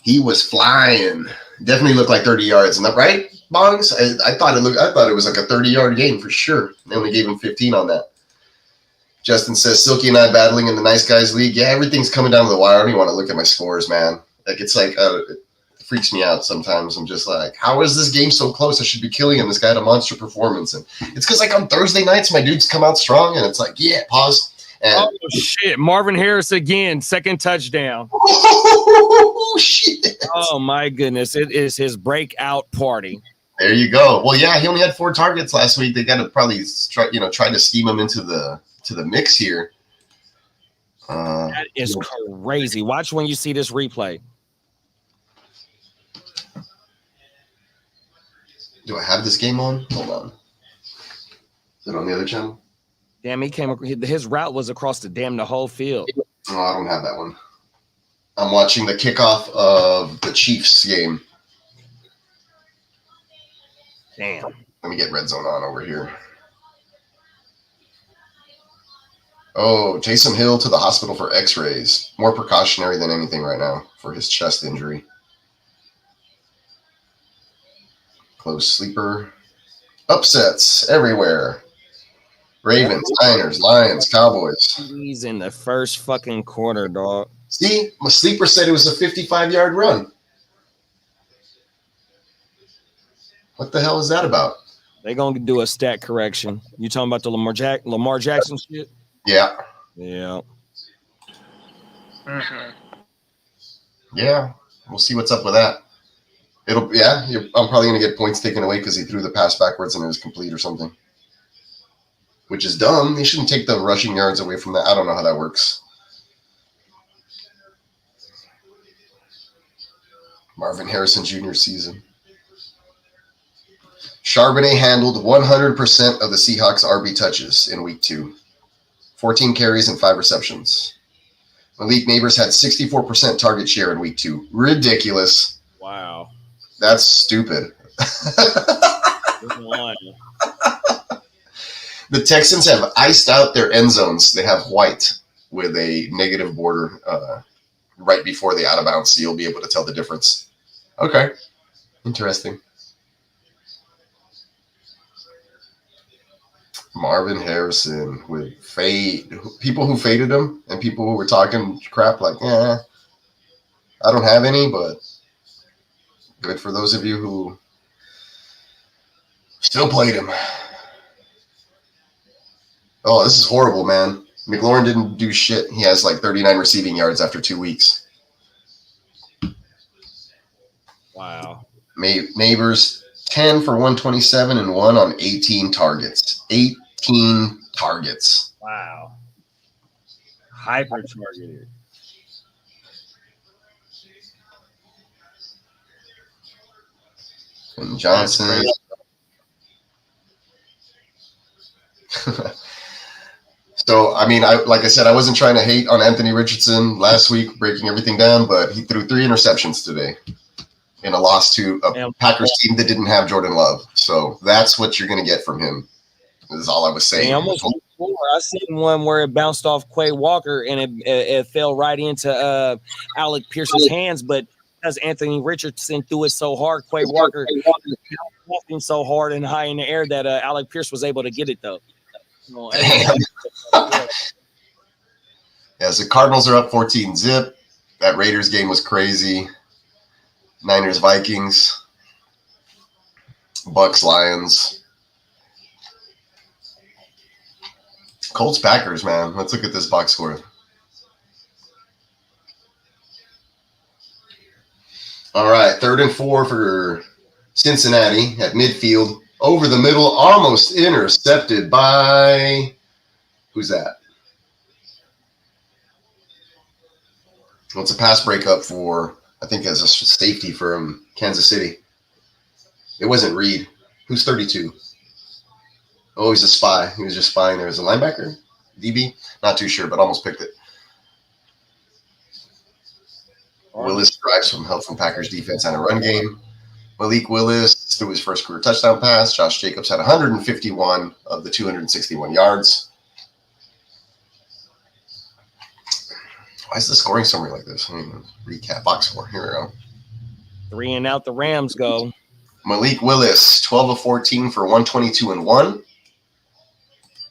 he was flying. Definitely looked like 30 yards. Isn't that right, Bongs? I thought it was like a 30-yard game for sure. They only gave him 15 on that. Justin says, Silky and I battling in the Nice Guys League. Yeah, everything's coming down to the wire. I don't even want to look at my scores, man. Like, it's like it freaks me out sometimes. I'm just like, how is this game so close? I should be killing him. This guy had a monster performance. And it's because, like, on Thursday nights, my dudes come out strong, and it's like, yeah, pause. And, oh, shit. Marvin Harris again, second touchdown. Oh, shit. Oh, my goodness. It is his breakout party. There you go. Well, yeah, he only had 4 targets last week. They got to probably try to scheme him into the mix here. That is crazy. Watch when you see this replay. Do I have this game on? Hold on. Is it on the other channel? Damn, his route was across the whole field. Oh, I don't have that one. I'm watching the kickoff of the Chiefs game. Damn. Let me get Red Zone on over here. Oh, Taysom Hill to the hospital for x-rays. More precautionary than anything right now for his chest injury. Close sleeper. Upsets everywhere. Ravens, Niners, Lions, Cowboys. He's in the first fucking quarter, dog. See, my sleeper said it was a 55-yard run. What the hell is that about? They're going to do a stat correction. You talking about the Lamar Jackson shit? Yeah. Yeah. Mm-hmm. Yeah. We'll see what's up with that. I'm probably going to get points taken away because he threw the pass backwards and it was complete or something. Which is dumb. They shouldn't take the rushing yards away from that. I don't know how that works. Marvin Harrison Jr. season. Charbonnet handled 100% of the Seahawks RB touches in week 2. 14 carries and 5 receptions. Malik Neighbors had 64% target share in week 2. Ridiculous. Wow. That's stupid. The Texans have iced out their end zones. They have white with a negative border right before the out of bounds, so you'll be able to tell the difference. Okay. Interesting. Marvin Harrison with fade. People who faded him and people who were talking crap like, I don't have any, but Good for those of you who still played him. Oh, this is horrible, man. McLaurin didn't do shit. He has like 39 receiving yards after 2 weeks. Wow. Neighbors 10 for 127 and 1 on 18 targets. 18 targets. Wow. Hyper targeted. And Johnson. So, I mean, like I said, I wasn't trying to hate on Anthony Richardson last week, breaking everything down, but he threw 3 interceptions today in a loss to a Packers team that didn't have Jordan Love. So that's what you're going to get from him. Is all I was saying. I seen one where it bounced off Quay Walker and it fell right into Alec Pierce's hands, but because Anthony Richardson threw it so hard, Quay Walker walking so hard and high in the air that Alec Pierce was able to get it though. Yeah, so Cardinals are up 14-0. That Raiders game was crazy. Niners, Vikings, Bucks, Lions, Colts, Packers, man. Let's look at this box score. All right, 3rd and 4 for Cincinnati at midfield. Over the middle, almost intercepted by – who's that? What's a pass breakup for – I think as a safety from Kansas City. It wasn't Reed. Who's 32? Oh, he's a spy. He was just spying there as a linebacker? DB? Not too sure, but almost picked it. Willis drives some help from Packers defense and a run game. Malik Willis threw his first career touchdown pass. Josh Jacobs had 151 of the 261 yards. Why is the scoring summary like this? Recap box score. Here we go. 3 and out the Rams go. Malik Willis, 12 of 14 for 122 and 1.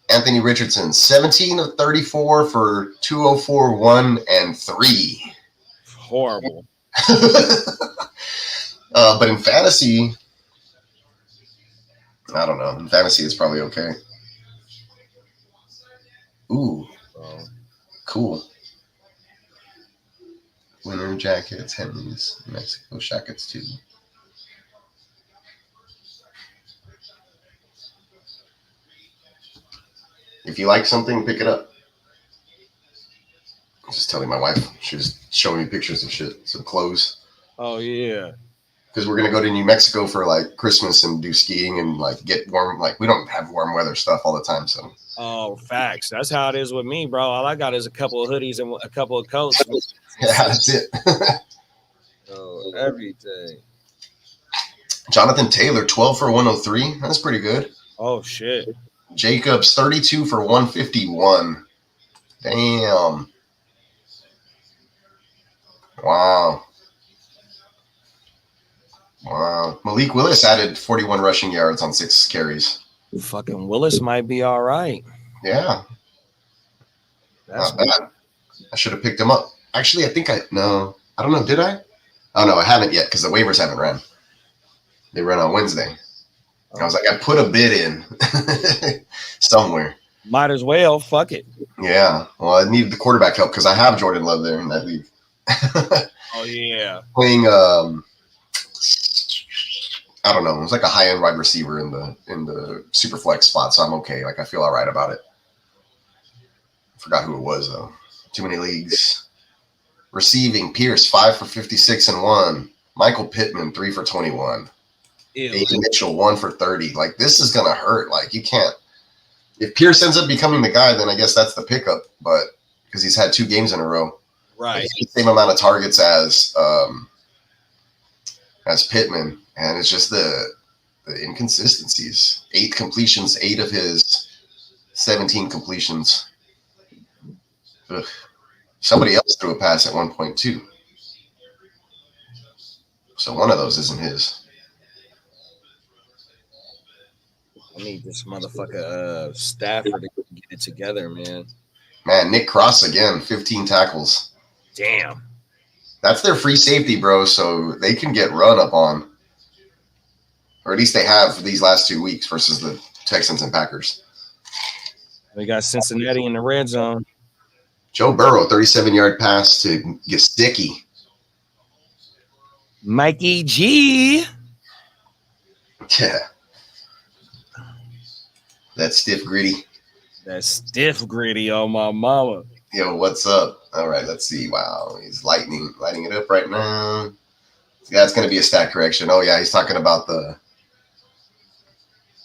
Anthony Richardson, 17 of 34 for 204, 1 and 3. Horrible. But in fantasy, I don't know. In fantasy, it's probably okay. Ooh, cool. Winter jackets, Henleys, Mexico jackets too. If you like something, pick it up. I was just telling my wife. She was showing me pictures of shit, some clothes. Oh, yeah. Because we're going to go to New Mexico for like Christmas and do skiing and like get warm. Like we don't have warm weather stuff all the time. So. Oh, facts. That's how it is with me, bro. All I got is a couple of hoodies and a couple of coats. Yeah, that's it. Oh, everything. Jonathan Taylor, 12 for 103. That's pretty good. Oh, shit. Jacobs, 32 for 151. Damn. Wow. Malik Willis added 41 rushing yards on 6 carries. Fucking Willis might be all right. Yeah. That's not bad. I should have picked him up. Actually, I don't know. Did I? Oh, no, I haven't yet because the waivers haven't ran. They ran on Wednesday. I was like, I put a bid in somewhere. Might as well. Fuck it. Yeah. Well, I needed the quarterback help because I have Jordan Love there in that league. Oh, yeah. Playing, I don't know. It was like a high-end wide receiver in the super flex spot, so I'm okay. Like, I feel all right about it. I forgot who it was, though. Too many leagues. Receiving, Pierce, 5 for 56 and 1. Michael Pittman, 3 for 21. Aiden Mitchell, 1 for 30. Like, this is going to hurt. Like, you can't. If Pierce ends up becoming the guy, then I guess that's the pickup. But because he's had 2 games in a row. Right. The same amount of targets as Pittman. And it's just the inconsistencies. 8 completions, 8 of his 17 completions. Ugh. Somebody else threw a pass at 1 point too. So one of those isn't his. I need this motherfucker Stafford to get it together, man. Man, Nick Cross again, 15 tackles. Damn. That's their free safety, bro. So they can get run up on, or at least they have these last 2 weeks versus the Texans and Packers. We got Cincinnati in the red zone. Joe Burrow, 37-yard pass to Gesicki. Mikey G. Yeah. That stiff gritty. That stiff gritty on my mama. Yo, what's up? All right, let's see. Wow, he's lighting it up right now. Yeah, it's going to be a stat correction. Oh, yeah, he's talking about the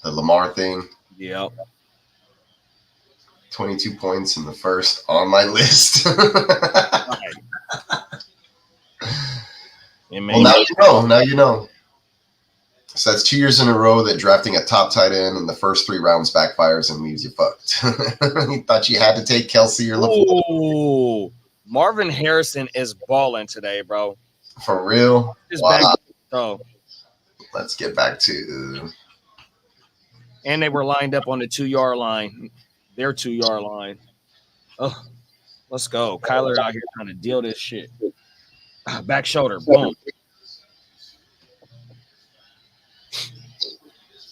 Lamar thing. Yep. 22 points in the first on my list. Well, now you know. Now you know. So that's 2 years in a row that drafting a top tight end in the first 3 rounds backfires and leaves you fucked. You thought you had to take Kelsey or LaFleur. Oh, Marvin Harrison is balling today, bro. For real? Wow. Let's get back to. And they were lined up on the 2-yard line. Their 2-yard line. Oh, let's go. Kyler out here trying to deal this shit. Back shoulder. Boom.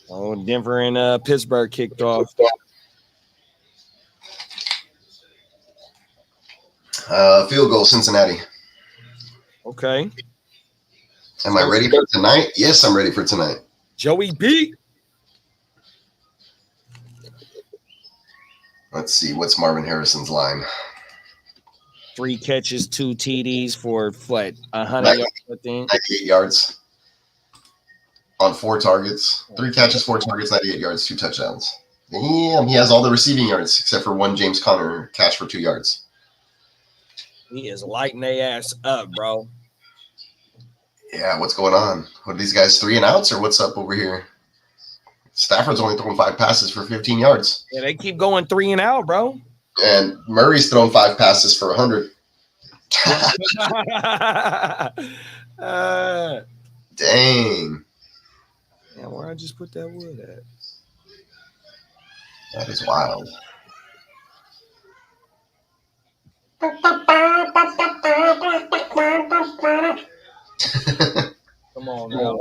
Oh, Denver and Pittsburgh kicked off. Field goal, Cincinnati. Okay. Am I ready for tonight? Yes, I'm ready for tonight. Joey B. Let's see. What's Marvin Harrison's line? 3 catches, 2 TDs for what? 100 yards, I think. 98 yards on 4 targets. 3 catches, 4 targets, 98 yards, 2 touchdowns. Damn, he has all the receiving yards except for 1 James Conner catch for 2 yards. He is lighting their ass up, bro. Yeah, what's going on? What are these guys, 3 and outs, or what's up over here? Stafford's only thrown 5 passes for 15 yards. Yeah, they keep going 3 and out, bro. And Murray's thrown 5 passes for 100. Dang. Yeah, where I just put that wood at? That is wild. Come on, now.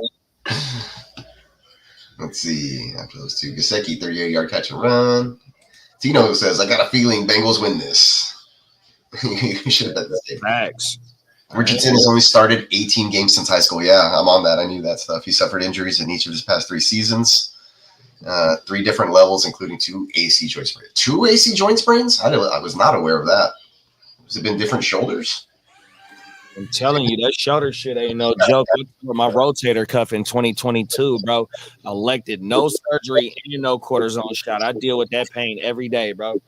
Let's see. After those 2, Gesicki, 38-yard catch and run. Tino says, I got a feeling Bengals win this. You should have bet this game. Facts. Richardson has only started 18 games since high school. Yeah, I'm on that. I knew that stuff. He suffered injuries in each of his past 3 seasons. 3 different levels, including 2 AC joint sprains. 2 AC joint sprains? I was not aware of that. Has it been different shoulders? I'm telling you, that shoulder shit ain't no joke. For my rotator cuff in 2022, bro. Elected no surgery and no cortisone shot. I deal with that pain every day, bro.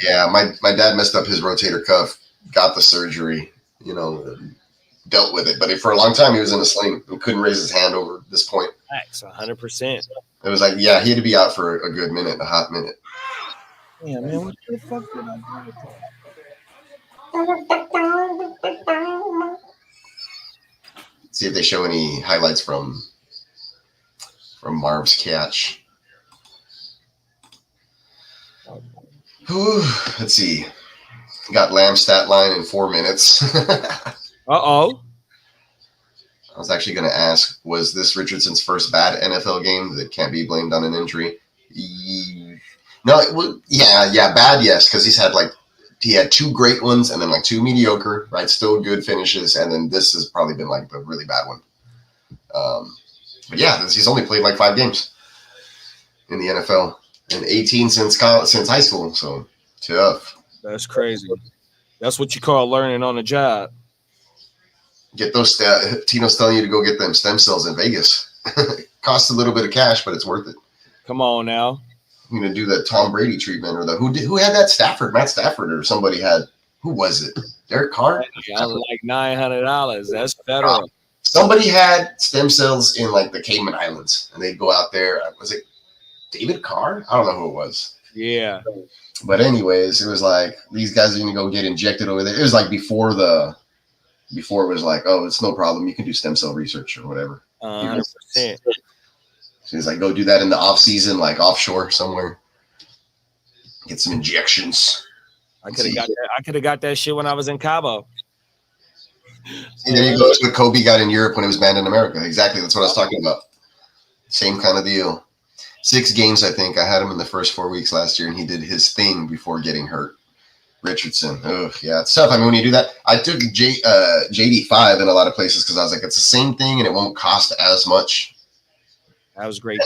Yeah, my dad messed up his rotator cuff, got the surgery, dealt with it. But for a long time, he was in a sling. He couldn't raise his hand over this point. Facts, 100%. It was like, yeah, he had to be out for a good minute, a hot minute. Yeah, man, what the fuck did I do with that? See if they show any highlights from Marv's catch. Let's see. Got Lamb's stat line in 4 minutes. Uh-oh. I was actually going to ask, was this Richardson's first bad NFL game that can't be blamed on an injury? No, yeah, bad, yes, because he had 2 great ones and then 2 mediocre, right? Still good finishes, and then this has probably been the really bad one. But yeah, he's only played 5 games in the NFL and 18 since high school, so tough. That's crazy. That's what you call learning on the job. Get those Tino's telling you to go get them stem cells in Vegas. Costs a little bit of cash, but it's worth it. Come on now. I'm gonna do that Tom Brady treatment, or who had that Stafford, Matt Stafford, or somebody had, who was it? Derek Carr? Yeah, like $900. That's federal. Somebody had stem cells in the Cayman Islands, and they'd go out there. Was it David Carr? I don't know who it was. Yeah. But anyways, it was these guys are gonna go get injected over there. It was before it was oh, it's no problem. You can do stem cell research or whatever. 100%. So he's go do that in the off season, offshore somewhere. Get some injections. I could have got that shit when I was in Cabo. See, there you go. That's what Kobe got in Europe when it was banned in America. Exactly. That's what I was talking about. Same kind of deal. 6 games, I think. I had him in the first 4 weeks last year, and he did his thing before getting hurt. Richardson. Oh, yeah. It's tough. I mean, when you do that, I took JD5 in a lot of places because I was like, it's the same thing, and it won't cost as much. That was great.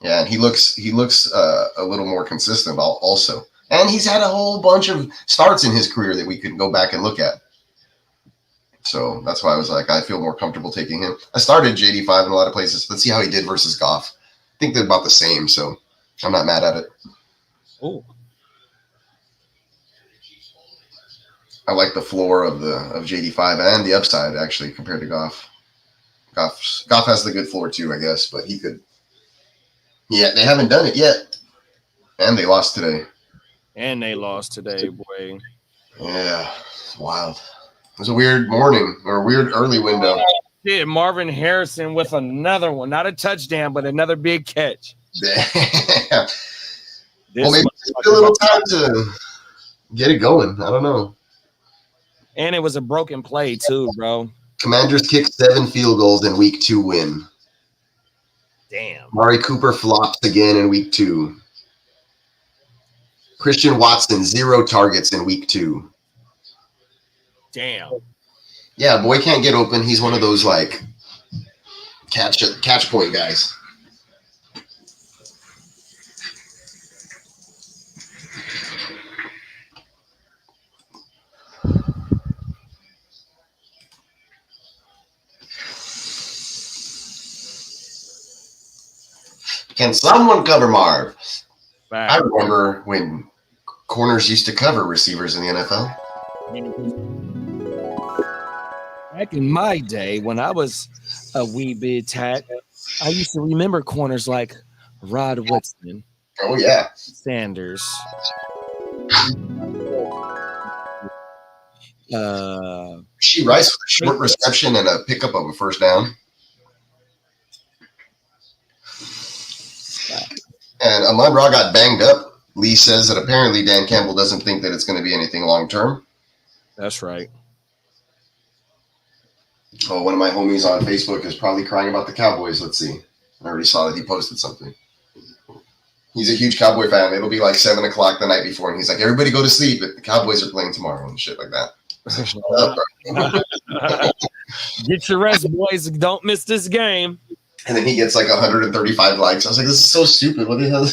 Yeah, and he looks a little more consistent also. And he's had a whole bunch of starts in his career that we could go back and look at. So that's why I was like, I feel more comfortable taking him. I started JD5 in a lot of places. Let's see how he did versus Goff. I think they're about the same, so I'm not mad at it. Oh. I like the floor of JD5 and the upside, actually, compared to Goff. Goff has the good floor, too, I guess, but he could. Yeah, they haven't done it yet. And they lost today. Boy. Yeah, it's wild. It was a weird morning or a weird early window. Yeah, Marvin Harrison with another one. Not a touchdown, but another big catch. Well, maybe it's a little time to get it going. I don't know. And it was a broken play, too, bro. Commanders kicked 7 field goals in week 2 win. Damn. Mari Cooper flops again in week 2. Christian Watson, 0 targets in week 2. Damn. Yeah, boy can't get open. He's one of those like catch point guys. Can someone cover Marv? I remember when corners used to cover receivers in the NFL. Back in my day, when I was a wee bit tat, I used to remember corners like Rod Woodson. Oh, yeah. Sanders. She Rice with a short reception and a pickup of a first down. And Amon-Ra got banged up. Lee says that apparently Dan Campbell doesn't think that it's going to be anything long term. That's right. Oh, one of my homies on Facebook is probably crying about the Cowboys. Let's see. I already saw that he posted something. He's a huge Cowboy fan. It'll be like 7 o'clock the night before, and he's like, everybody go to sleep. The Cowboys are playing tomorrow and shit like that. Get your rest, boys. Don't miss this game. And then he gets like 135 likes. I was like, this is so stupid. What the hell?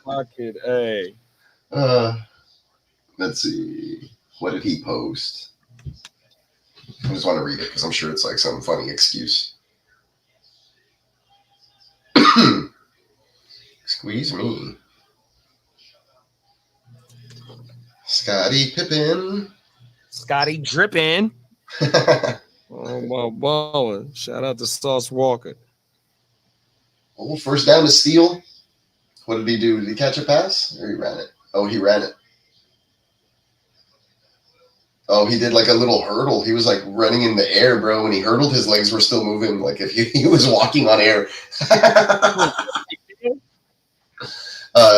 Fucking A. Let's see. What did he post? I just want to read it because I'm sure it's like some funny excuse. Squeeze me. Scotty Pippen. Scotty dripping. Oh, my baller. Shout out to Sauce Walker. Oh, first down to steal. What did he do? Did he catch a pass or he ran it? Oh, he ran it. Oh, he did like a little hurdle. He was like running in the air, bro. When he hurdled, his legs were still moving. Like if he was walking on air.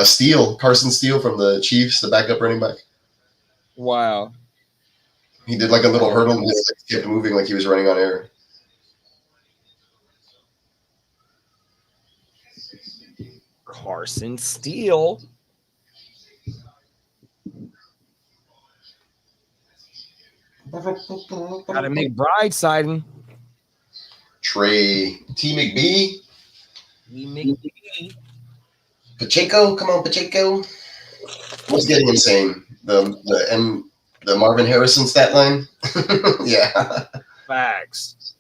Steele, Carson Steele from the Chiefs, the backup running back. Wow. He did like a little hurdle and his legs kept moving like he was running on air. Carson Steele. Got a McBride sighting. Trey T. McBee. McBee. Pacheco, come on, Pacheco. What's getting insane? The Marvin Harrison stat line. Yeah. Facts.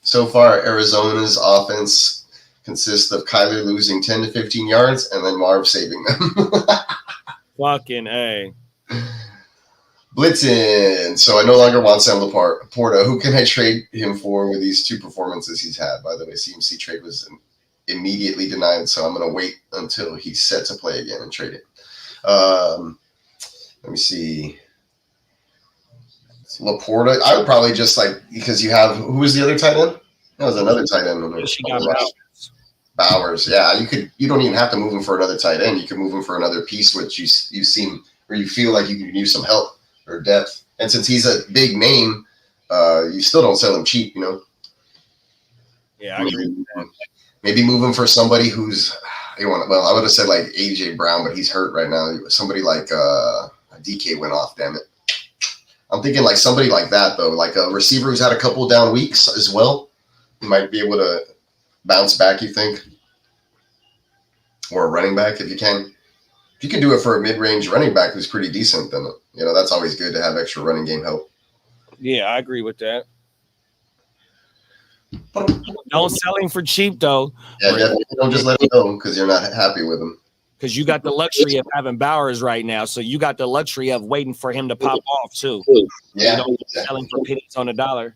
So far, Arizona's offense consists of Kyler losing 10 to 15 yards and then Marv saving them. Fucking A. Blitzen. So I no longer want Sam Laporta. Who can I trade him for with these 2 performances he's had? By the way, CMC trade was immediately denied, so I'm going to wait until he's set to play again and trade it. Let me see. Laporta. I would probably just like, because you have, who was the other tight end? That was another tight end. She got Bowers. Yeah, you don't even have to move him for another tight end. You can move him for another piece, which you seem or you feel like you can use some help or depth. And since he's a big name, you still don't sell him cheap, you know. Yeah, I agree with that. Maybe move him for somebody who's I would have said like AJ Brown, but he's hurt right now. Somebody like DK went off. Damn it. I'm thinking like somebody like that though, like a receiver who's had a couple down weeks as well. He might be able to bounce back, you think? Or a running back if you can. If you can do it for a mid-range running back who's pretty decent, then that's always good to have extra running game help. Yeah, I agree with that. Don't sell him for cheap though. Yeah, definitely. Don't just let him go because you're not happy with him. Because you got the luxury of having Bowers right now, so you got the luxury of waiting for him to pop off too. Yeah, you don't sell him for pennies on the dollar.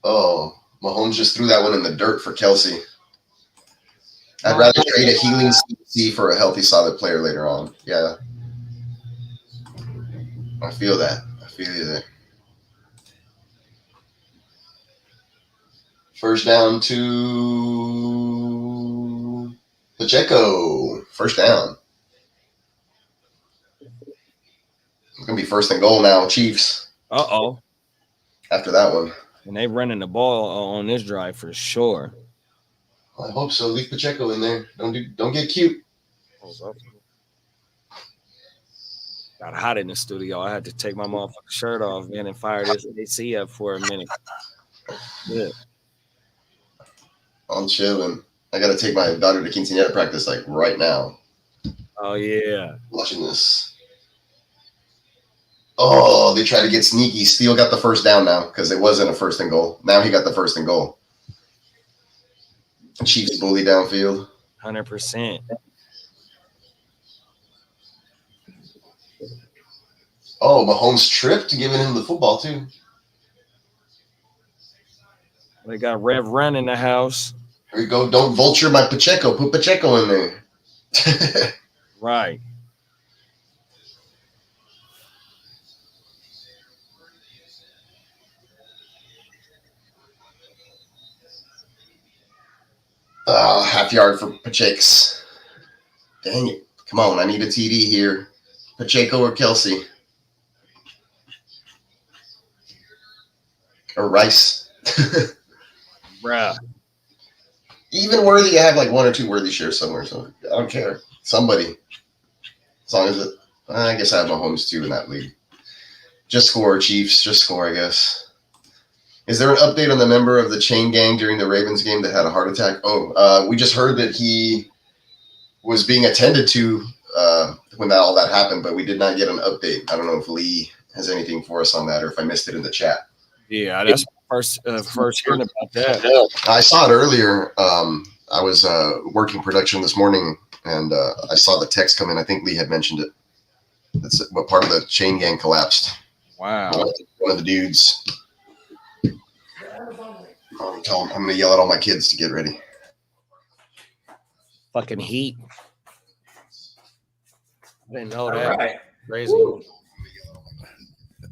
Oh, Mahomes just threw that one in the dirt for Kelsey. I'd rather trade a healing CC for a healthy, solid player later on. Yeah, I feel that. I feel you there. First down to Pacheco. First down. It's going to be first and goal now, Chiefs. Uh-oh. After that one. And they running the ball on this drive for sure. I hope so. Leave Pacheco in there. Don't get cute. Got hot in the studio. I had to take my motherfucking shirt off, man, and fire this AC up for a minute. Yeah. I'm chilling. I got to take my daughter to quinceañera practice like right now. Oh, yeah. Watching this. Oh, they tried to get sneaky. Steele got the first down now because it wasn't a first and goal. Now he got the first and goal. Chiefs bully downfield. 100%. Oh, Mahomes tripped, giving him the football too. They got Rev Run in the house. Here we go. Don't vulture my Pacheco. Put Pacheco in there. Right. Half yard for Pacheco. Dang it. Come on. I need a TD here. Pacheco or Kelsey. Or Rice. Bruh. Even Worthy, I have like one or two Worthy shares somewhere, so I don't care. Somebody. As long as I guess I have Mahomes too in that league. Just score, Chiefs. Just score, I guess. Is there an update on the member of the chain gang during the Ravens game that had a heart attack? Oh, we just heard that he was being attended to when all that happened, but we did not get an update. I don't know if Lee has anything for us on that or if I missed it in the chat. Yeah, that's first hearing about that. I saw it earlier. I was working production this morning, and I saw the text come in. I think Lee had mentioned it. That's what part of the chain gang collapsed. Wow. One of the dudes. I'm going to yell at all my kids to get ready. Fucking heat. I didn't know that. All right. Crazy. Woo.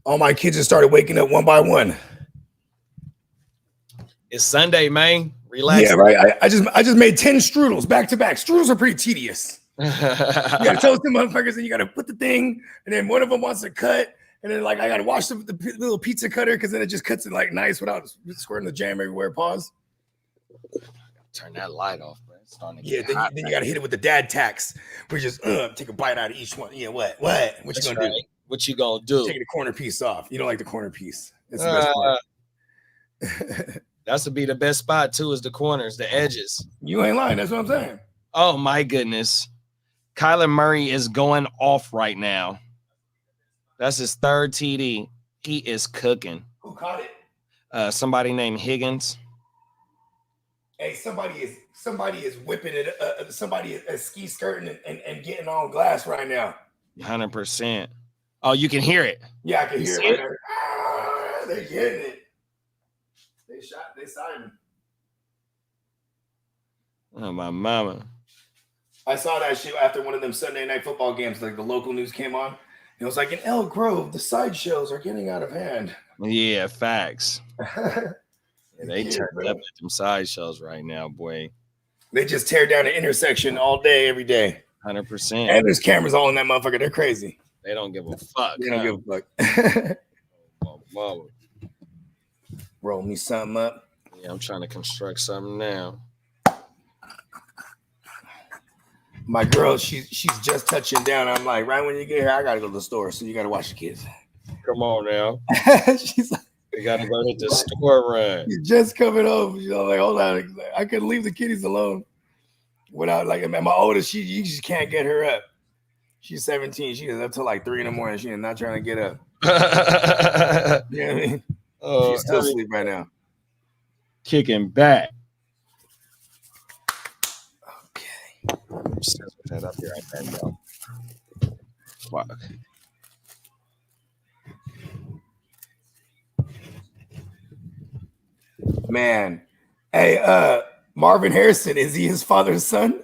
All my kids just started waking up one by one. It's Sunday, man. Relax. Yeah, right. I just made 10 strudels back to back. Strudels are pretty tedious. You gotta toast them motherfuckers, and you gotta put the thing, and then one of them wants to cut, and then like I gotta wash the little pizza cutter because then it just cuts it like nice without squirting the jam everywhere. Pause. Turn that light off, man. It's starting to Yeah, get hot, then you gotta hit it with the dad tax. We just take a bite out of each one. Yeah, what you gonna do? What you gonna do? Take the corner piece off. You don't like the corner piece. That's the best part. That's to be the best spot too, is the corners, the edges. You ain't lying. That's what I'm saying. Oh my goodness. Kyler Murray is going off right now. That's his third TD. He is cooking. Who caught it? Somebody named Higgins. Hey, somebody is whipping it. Somebody is ski skirting and getting on glass right now. 100%. Oh, you can hear it. Yeah, I can hear it. Right now. They're getting it. They signed him. Oh, my mama. I saw that shit after one of them Sunday night football games. Like the local news came on. It was like in Elk Grove, the sideshows are getting out of hand. Yeah, facts. Yeah, they turned up at them sideshows right now, boy. They just tear down the intersection all day, every day. 100%. And there's cameras all in that motherfucker. They're crazy. They don't give a fuck. They don't give a fuck. Mama. Roll me something up. Yeah, I'm trying to construct something now. My girl, she's just touching down. I'm like, right when you get here, I gotta go to the store, so you gotta watch the kids. Come on now. She's like, we gotta go hit the store run. You're just coming home. You know, like, hold on. I couldn't leave the kiddies alone without like my oldest, you just can't get her up. She's 17. She is up till like 3 a.m. She is not trying to get up. You know what I mean? Oh, she's still asleep right now. Kicking back. Okay. Set that up here. I can't go. Fuck. Man. Hey, Marvin Harrison, is he his father's son?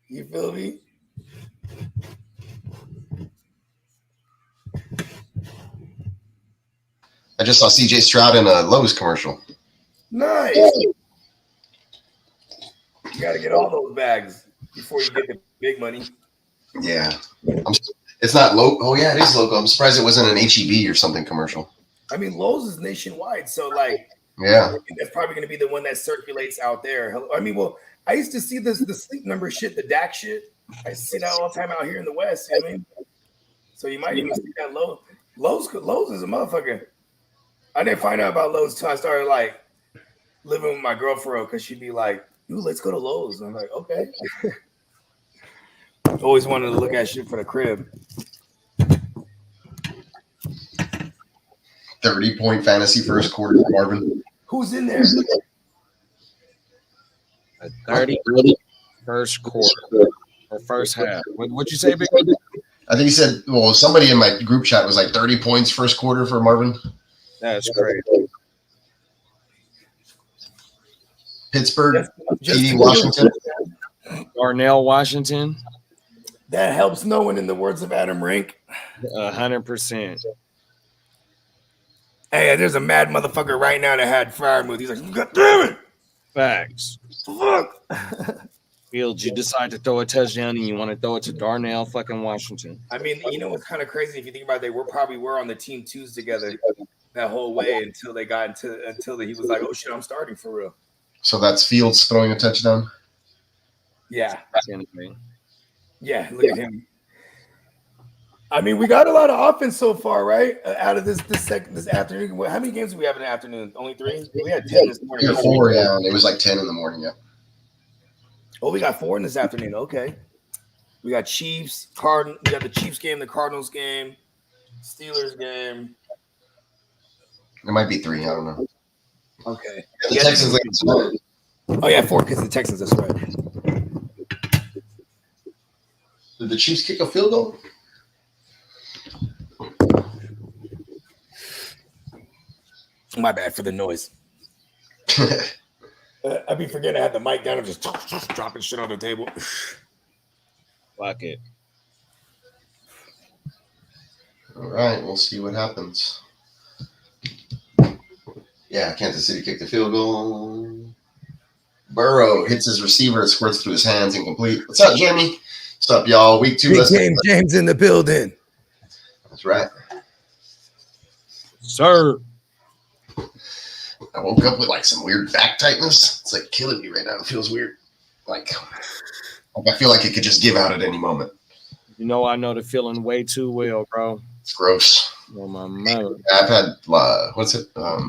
You feel me? I just saw CJ Stroud in a Lowe's commercial. Nice. You got to get all those bags before you get the big money. Yeah. It's not local. Oh, yeah, it is local. I'm surprised it wasn't an HEB or something commercial. I mean, Lowe's is nationwide. So, like, yeah, that's probably going to be the one that circulates out there. I mean, well, I used to see the sleep number shit, the DAC shit. I see that all the time out here in the West. You know what I mean? So you might even see that Lowe's. Lowe's is a motherfucker. I didn't find out about Lowe's until I started like living with my girlfriend because she'd be like, "Ooh, let's go to Lowe's." And I'm like, okay. Always wanted to look at shit for the crib. 30-point fantasy first quarter for Marvin. Who's in there? A 30 first quarter or first half. What'd you say, Big? I think he said, well, somebody in my group chat was like 30 points first quarter for Marvin. That's great. Pittsburgh, TD Washington. Darnell Washington. That helps no one, in the words of Adam Rink. 100%. Hey, there's a mad motherfucker right now that had Freiermuth. He's like, God damn it. Facts. Fuck. Fields, you decide to throw a touchdown and you want to throw it to Darnell fucking Washington. I mean, you know what's kind of crazy if you think about it, they were on the team twos together that whole way until he was like, oh shit, I'm starting for real. So that's Fields throwing a touchdown? Yeah. Yeah, look at him. I mean, we got a lot of offense so far, right? Out of this afternoon. How many games do we have in the afternoon? Only 3? We had 10 this morning. We had 4, yeah, and it was like 10 in the morning, yeah. Oh, we got 4 in this afternoon. Okay. We got Chiefs, Cardinals. We got the Chiefs game, the Cardinals game, Steelers game. It might be 3. I don't know. Okay. The Texans like spread. Oh yeah, 4 because the Texans are spread. Did the Chiefs kick a field goal? My bad for the noise. I'd be forgetting I had the mic down and just dropping shit on the table. Fuck it. All right, we'll see what happens. Yeah, Kansas City kicked the field goal. Burrow hits his receiver. It squirts through his hands, incomplete. What's up, Jeremy? What's up, y'all? Week 2. Big James in the building. That's right. Sir. I woke up with like some weird back tightness. It's like killing me right now. It feels weird. Like I feel like it could just give out at any moment. You know, I know the feeling way too well, bro. It's gross. Oh, my mother. I've had what's it? I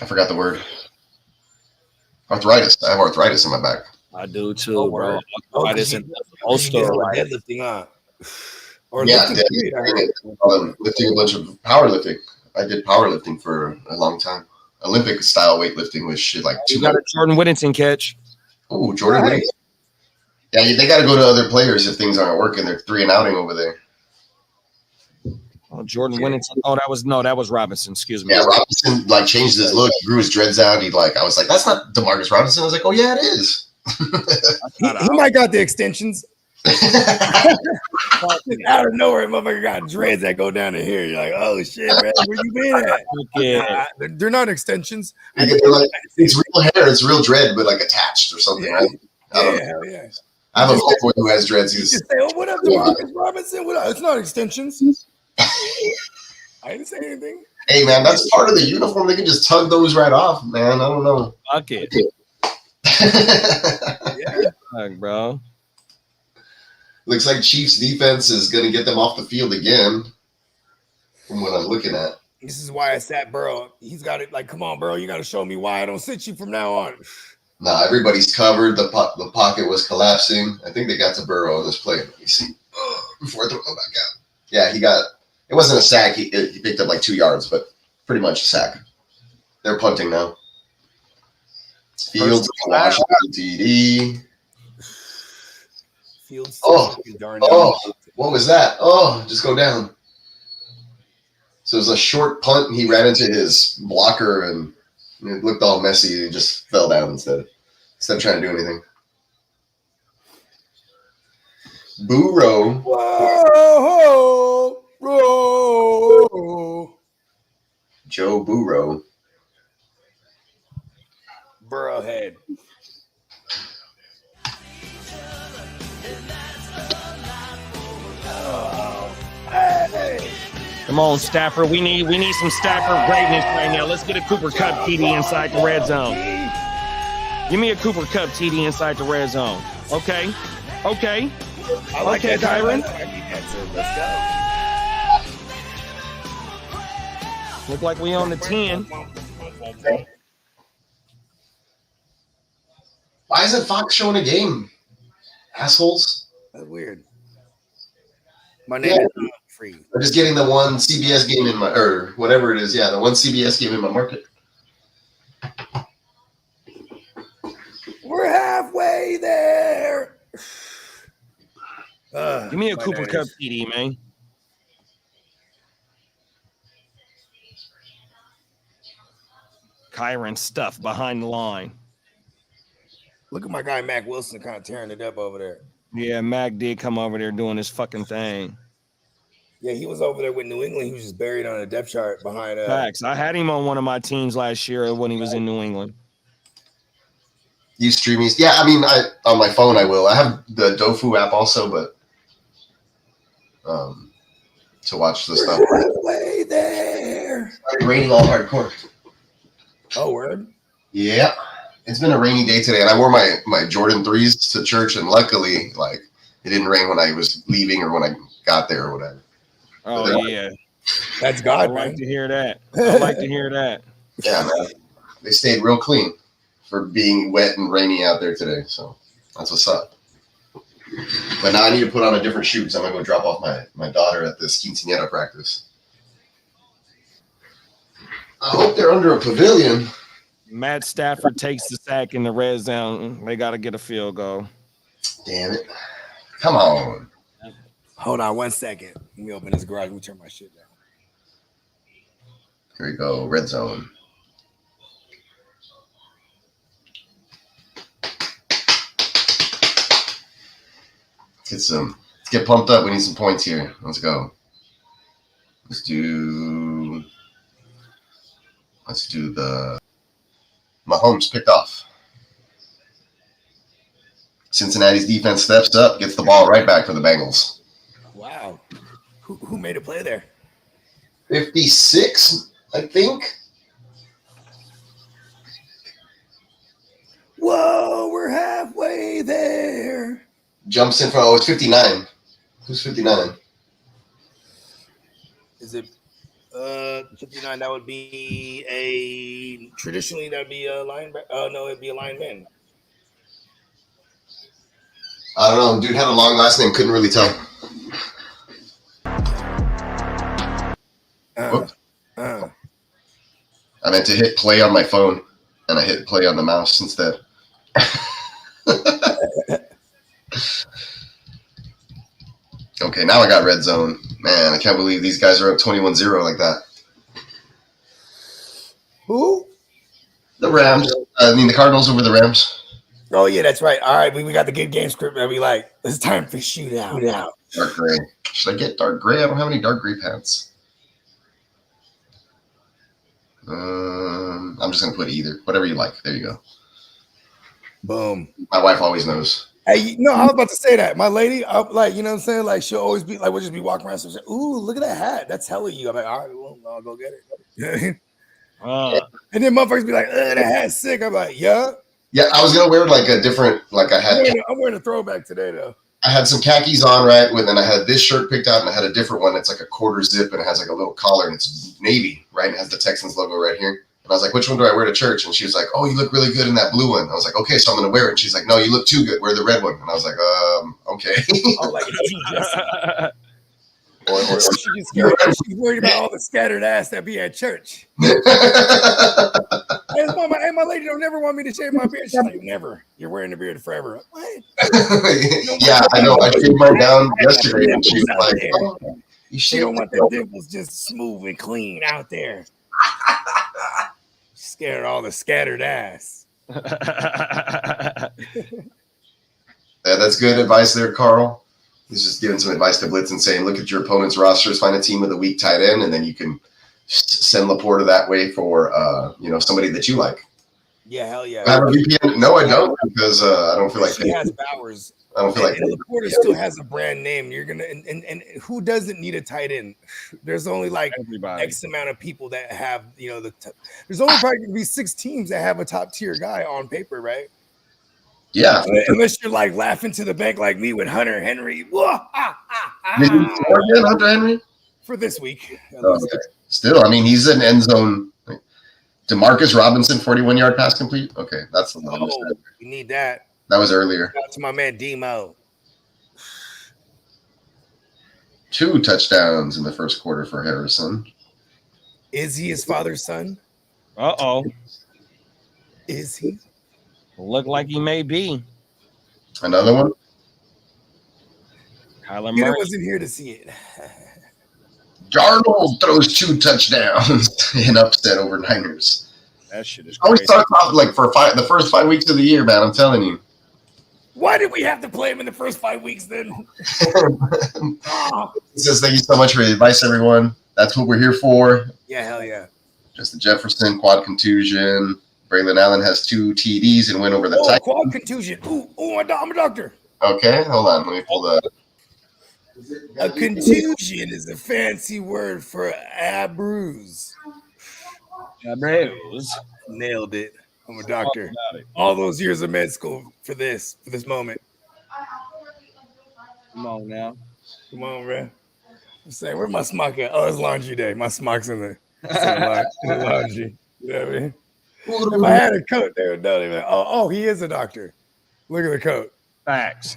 forgot the word. Arthritis. I have arthritis in my back. I do too, bro. Arthritis and deadlifting on. Or yeah, lifting a bunch of powerlifting. I did powerlifting for a long time. Olympic style weightlifting was shit like you got a Jordan Whittington catch. Oh, Jordan Whittington. Yeah, they got to go to other players if things aren't working. They're 3 and outing over there. Oh, Jordan Whittington. Oh, that was Robinson. Excuse me. Yeah, Robinson like changed his look, grew his dreads out. I was like, that's not DeMarcus Robinson. I was like, oh yeah, it is. he might got the extensions. Out of nowhere, motherfucker got dreads that go down to here. You're like, oh shit, man, where you been at? Yeah. They're not extensions. They're like, it's real hair, it's real dread, but like attached or something, right? Hell yeah. I have a homeboy who has dreads. He's Just say, oh, what up, Demarcus Robinson? What up? It's not extensions. I didn't say anything. Hey man, that's part of the uniform. They can just tug those right off, man. I don't know. Fuck it. Fuck, bro. Looks like Chiefs defense is gonna get them off the field again. From what I'm looking at. This is why I sat Burrow. He's got it like, come on, Burrow, you got to show me why I don't sit you from now on. Nah, everybody's covered. The pocket was collapsing. I think they got to Burrow on this play. Let me see. Before I throw it back out. Yeah, he got. It wasn't a sack. He picked up like 2 yards, but pretty much a sack. They're punting now. Fields, Washington, TD. Fields. Oh, what was that? Oh, just go down. So it was a short punt, and he ran into his blocker, and it looked all messy. He just fell down instead of trying to do anything. Burrow. Whoa. Joe Burrow. Burrowhead. Come on, Stafford. We need some Stafford greatness right now. Let's get a Cooper Kupp TD inside the red zone. Give me a Cooper Kupp TD inside the red zone. Okay. Okay, Kyron. Let's go. Look like we on the 10. Why isn't Fox showing a game? Assholes. That's weird. My name is not free. I'm just getting the one CBS game in my, or whatever it is. Yeah, the one CBS game in my market. We're halfway there. Give me a Cooper Kupp TD, man. Kyron stuff behind the line. Look at my guy Mac Wilson kind of tearing it up over there. Yeah, Mac did come over there doing his fucking thing. Yeah, he was over there with New England. He was just buried on a depth chart behind. Facts. I had him on one of my teams last year when he was in New England. You streamies? Yeah, I mean, on my phone I will. I have the Dofu app also, but to watch the stuff. Halfway there. It's raining all hardcore. Oh, word. Yeah, it's been a rainy day today, and I wore my Jordan 3s to church, and luckily, like, it didn't rain when I was leaving or when I got there or whatever. Oh yeah, that's God. I like to hear that. I like to hear that. Yeah, man, they stayed real clean for being wet and rainy out there today. So that's what's up. But now I need to put on a different shoe because I'm gonna go drop off my daughter at this quinceañera practice. I hope they're under a pavilion. Matt Stafford takes the sack in the red zone. They got to get a field goal. Damn it! Come on. Hold on 1 second. Let me open this garage. Let me turn my shit down. Here we go. Red zone. Let's get pumped up. We need some points here. Let's go. Let's do the Mahomes picked off. Cincinnati's defense steps up, gets the ball right back for the Bengals. Wow. Who made a play there? 56, I think. Whoa, we're halfway there. Jumps in front. Oh, it's 59. Who's 59? Is it 59? That would be traditionally that'd be a linebacker. Oh no, it'd be a lineman. I don't know. Dude had a long last name. Couldn't really tell. I meant to hit play on my phone, and I hit play on the mouse instead. Okay, now I got red zone. Man, I can't believe these guys are up 21-0 like that. Who? The Rams. I mean, the Cardinals over the Rams. Oh yeah, that's right. All right, we got the good game script. And we like, it's time for shootout. Dark gray. Should I get dark gray? I don't have any dark gray pants. I'm just gonna put either. Whatever you like. There you go. Boom. My wife always knows. Hey, no, I was about to say that. My lady, like, you know what I'm saying? Like, she'll always be like, we'll just be walking around. So say, ooh, look at that hat. That's hella you. I'm like, all right, well, I'll go get it. And then motherfuckers be like, that hat's sick. I'm like, yeah. Yeah, I was gonna wear like a different, like I had. I'm wearing a throwback today though. I had some khakis on, right? And then I had this shirt picked out, and I had a different one. It's like a quarter zip, and it has like a little collar, and it's navy, right? And it has the Texans logo right here. And I was like, which one do I wear to church? And she was like, oh, you look really good in that blue one. I was like, okay, so I'm gonna wear it. And she's like, no, you look too good. Wear the red one. And I was like, okay. Oh, like she's worried about all the scattered ass that be at church. Hey, my lady don't never want me to shave my beard. She's like, never. You're wearing the beard forever. What? Yeah, I know. I shaved mine down yesterday, and she's like, oh, she don't want the dimples just smooth and clean out there. She's scared of all the scattered ass. Yeah, that's good advice there, Carl. He's just giving some advice to Blitz and saying, look at your opponent's rosters, find a team with a weak tight end, and then you can send Laporta that way for somebody that you like. Yeah, hell yeah. I have a VPN. No, I don't, because I don't feel like she has Bowers. I don't feel like Laporta still has a brand name. You're gonna and who doesn't need a tight end? There's only like X amount of people that have there's only probably gonna be 6 teams that have a top tier guy on paper, right? Yeah, unless you're like laughing to the bank like me with Hunter Henry. Did you score again, Hunter Henry? For this week. Okay. Still, I mean, he's an end zone. DeMarcus Robinson, 41-yard pass complete. Okay, that's the one. We need that. That was earlier. Shout out to my man Demo. 2 touchdowns in the first quarter for Harrison. Is he his father's son? Uh-oh. Is he? Look like he may be. Another one? Kyler Peter Murray wasn't here to see it. Darnold throws 2 touchdowns in upset over Niners. That shit is always crazy. starts off like for the first 5 weeks of the year, man. I'm telling you. Why did we have to play him in the first 5 weeks then? He says, thank you so much for the advice, everyone. That's what we're here for. Yeah, hell yeah. Justin Jefferson, quad contusion. Braylon Allen has 2 TDs and went over the Titans. Quad contusion. Ooh, I'm a doctor. Okay, hold on. Let me pull the. A contusion is a fancy word for a bruise. A bruise. Nailed it. I'm a doctor. All those years of med school for this moment. Come on now. Come on, bro. I'm saying, where my smock at? Oh, it's laundry day. My smock's in the laundry. You know what I mean? If I had a coat, they would know. They'd be like, oh, he is a doctor. Look at the coat. Facts.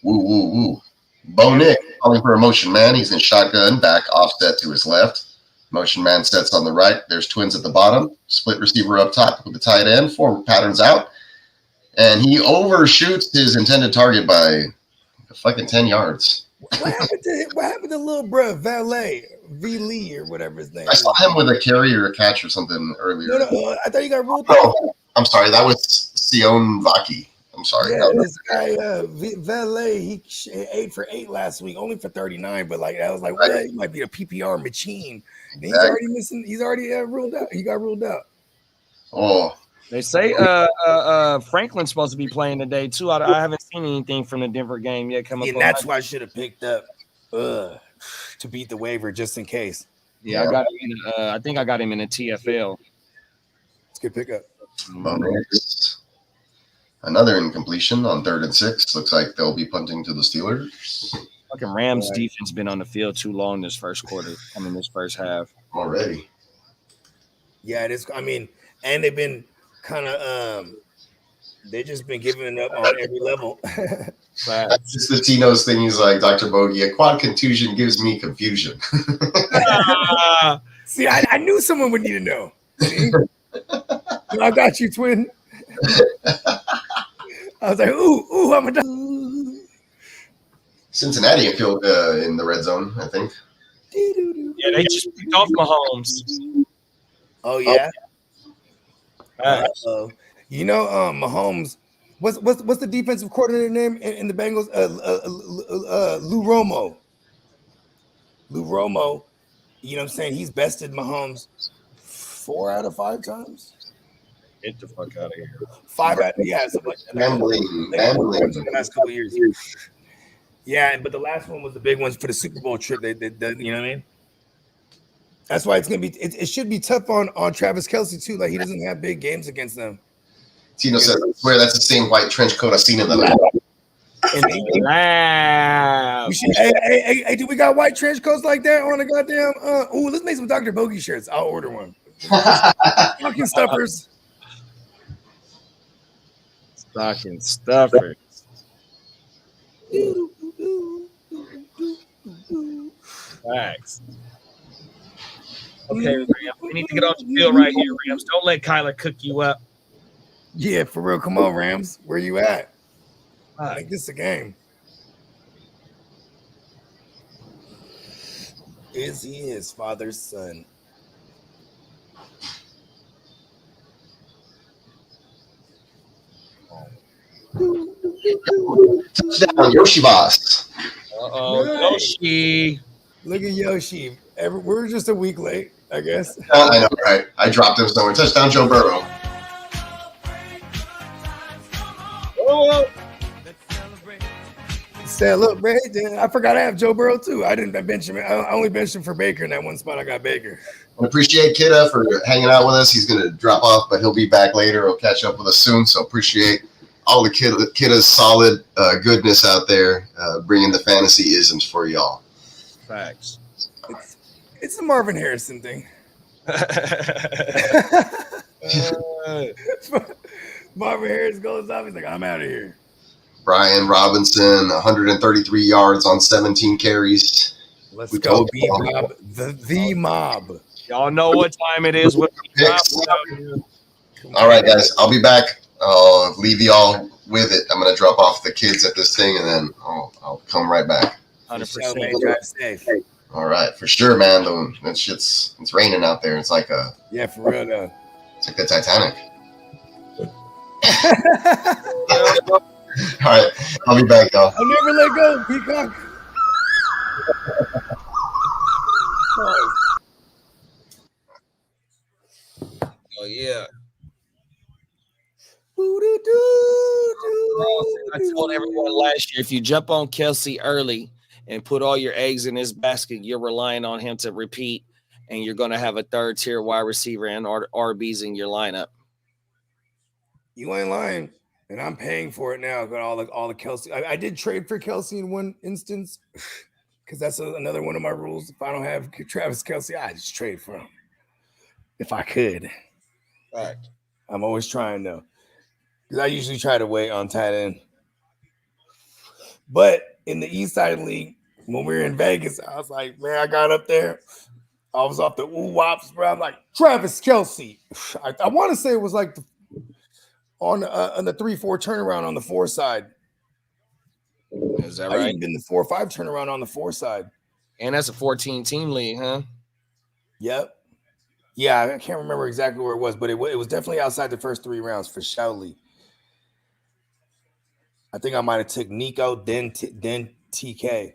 Woo, woo, woo. Bo Nick calling for a motion man. He's in shotgun, back offset to his left. Motion man sets on the right. There's twins at the bottom. Split receiver up top with the tight end. 4 patterns out. And he overshoots his intended target by fucking 10 yards. What happened to little bro, Valet, V. Lee, or whatever his name is? I saw him with a carry or a catch or something earlier. No, I thought he got ruled out. Oh, I'm sorry. That was Sion Vaki. I'm sorry. Yeah, this guy, Valet, he 8 for 8 last week, only for 39. But like, I was like, well, he might be a PPR machine. And he's already missing. He's already ruled out. He got ruled out. Oh, they say Franklin's supposed to be playing today too. I haven't seen anything from the Denver game yet. And that's why I should have picked up to beat the waiver just in case. Yeah, I got him. I think I got him in a TFL. It's a good pickup. Another incompletion on 3rd and 6. Looks like they'll be punting to the Steelers. Fucking Rams defense been on the field too long this first quarter. This first half already. Yeah, it is. I mean, and they've been kind of they just been giving up on every level. That's just the Tino's thing. He's like, Dr. Bogey, a quad contusion gives me confusion. See, I knew someone would need to know. I got you, twin. I was like, ooh, I'm a doctor. Cincinnati feel in the red zone, I think. Yeah, they just picked off Mahomes. Oh yeah. You know, Mahomes What's the defensive coordinator name in the Bengals? Lou Romo. Lou Romo. You know what I'm saying? He's bested Mahomes 4 out of 5 times. Get the fuck out of here. 5 out, yeah. Something like that. The last couple of years. Yeah, but the last one was the big ones for the Super Bowl trip. They you know what I mean? That's why it's gonna be. It should be tough on Travis Kelce too. Like he doesn't have big games against them. Tino says, "I swear that's the same white trench coat I seen in the lab." Hey, do we got white trench coats like that on the goddamn? Let's make some Dr. Bogey shirts. I'll order one. Fucking stuffers. Stocking stuffers. Facts. Okay, Rams, we need to get off the field right here, Rams. Don't let Kyler cook you up. Yeah, for real. Come on, Rams. Where you at? Make this a game. Is he his father's son? Touchdown, Yoshi Boss. Yoshi. Look at Yoshi. We're just a week late, I guess. I know, right? I dropped him somewhere. Touchdown, Joe Burrow. Oh. Celebrate. I forgot I have Joe Burrow too. I didn't bench him. I only benched him for Baker in that one spot. I got Baker. I appreciate Kidda for hanging out with us. He's going to drop off, but he'll be back later. He'll catch up with us soon. So appreciate all the Kidda's solid goodness out there, bringing the fantasy isms for y'all. Facts. It's the Marvin Harrison thing. Marvin Harris goes off. He's like, I'm out of here. Brian Robinson, 133 yards on 17 carries. Let's go, B-Mob, the mob. Y'all know what time it is. All right, guys. I'll be back. I'll leave y'all with it. I'm going to drop off the kids at this thing, and then I'll come right back. 100%. Drive safe. All right, for sure, man. That shit's it's raining out there. It's like yeah, for real though. It's like the Titanic. All right, I'll be back, y'all. I'll never let go, Peacock. Oh yeah. I told everyone last year, if you jump on Kelce early and put all your eggs in his basket, you're relying on him to repeat, and you're going to have a third tier wide receiver and RBs in your lineup. You ain't lying, and I'm paying for it now. Got all the Kelce. I did trade for Kelce in one instance because that's another one of my rules. If I don't have Travis Kelce, I just trade for him if I could. Right. I'm always trying though, because I usually try to wait on tight end. But in the East Side League, when we were in Vegas, I was like, man, I got up there. I was off the wops, bro. I'm like, Travis Kelce. I want to say it was like on the 3-4 turnaround on the 4 side. Is that right? I even been the 4-5 turnaround on the 4 side. And that's a 14-team league, huh? Yep. Yeah, I can't remember exactly where it was, but it was definitely outside the first 3 rounds for Shoutley. I think I might have took Nico, then TK.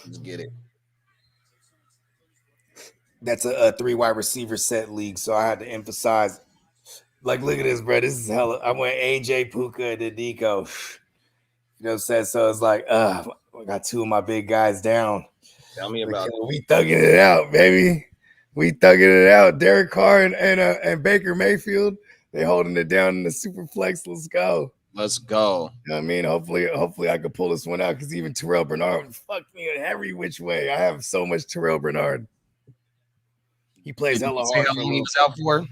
Let's get it. That's a 3 wide receiver set league, so I had to emphasize. Like, look at this, bro. This is hella. I went AJ, Puka, and Nico. You know what I'm saying? So it's like, I got 2 of my big guys down. Tell me about it. We thugging it out, baby. We thugging it out. Derek Carr and Baker Mayfield, they holding it down in the super flex. Let's go. Let's go. You know what I mean? Hopefully I can pull this one out because even Terrell Bernard fucked me in every which way. I have so much Terrell Bernard. He plays hella hard. How long he was out for?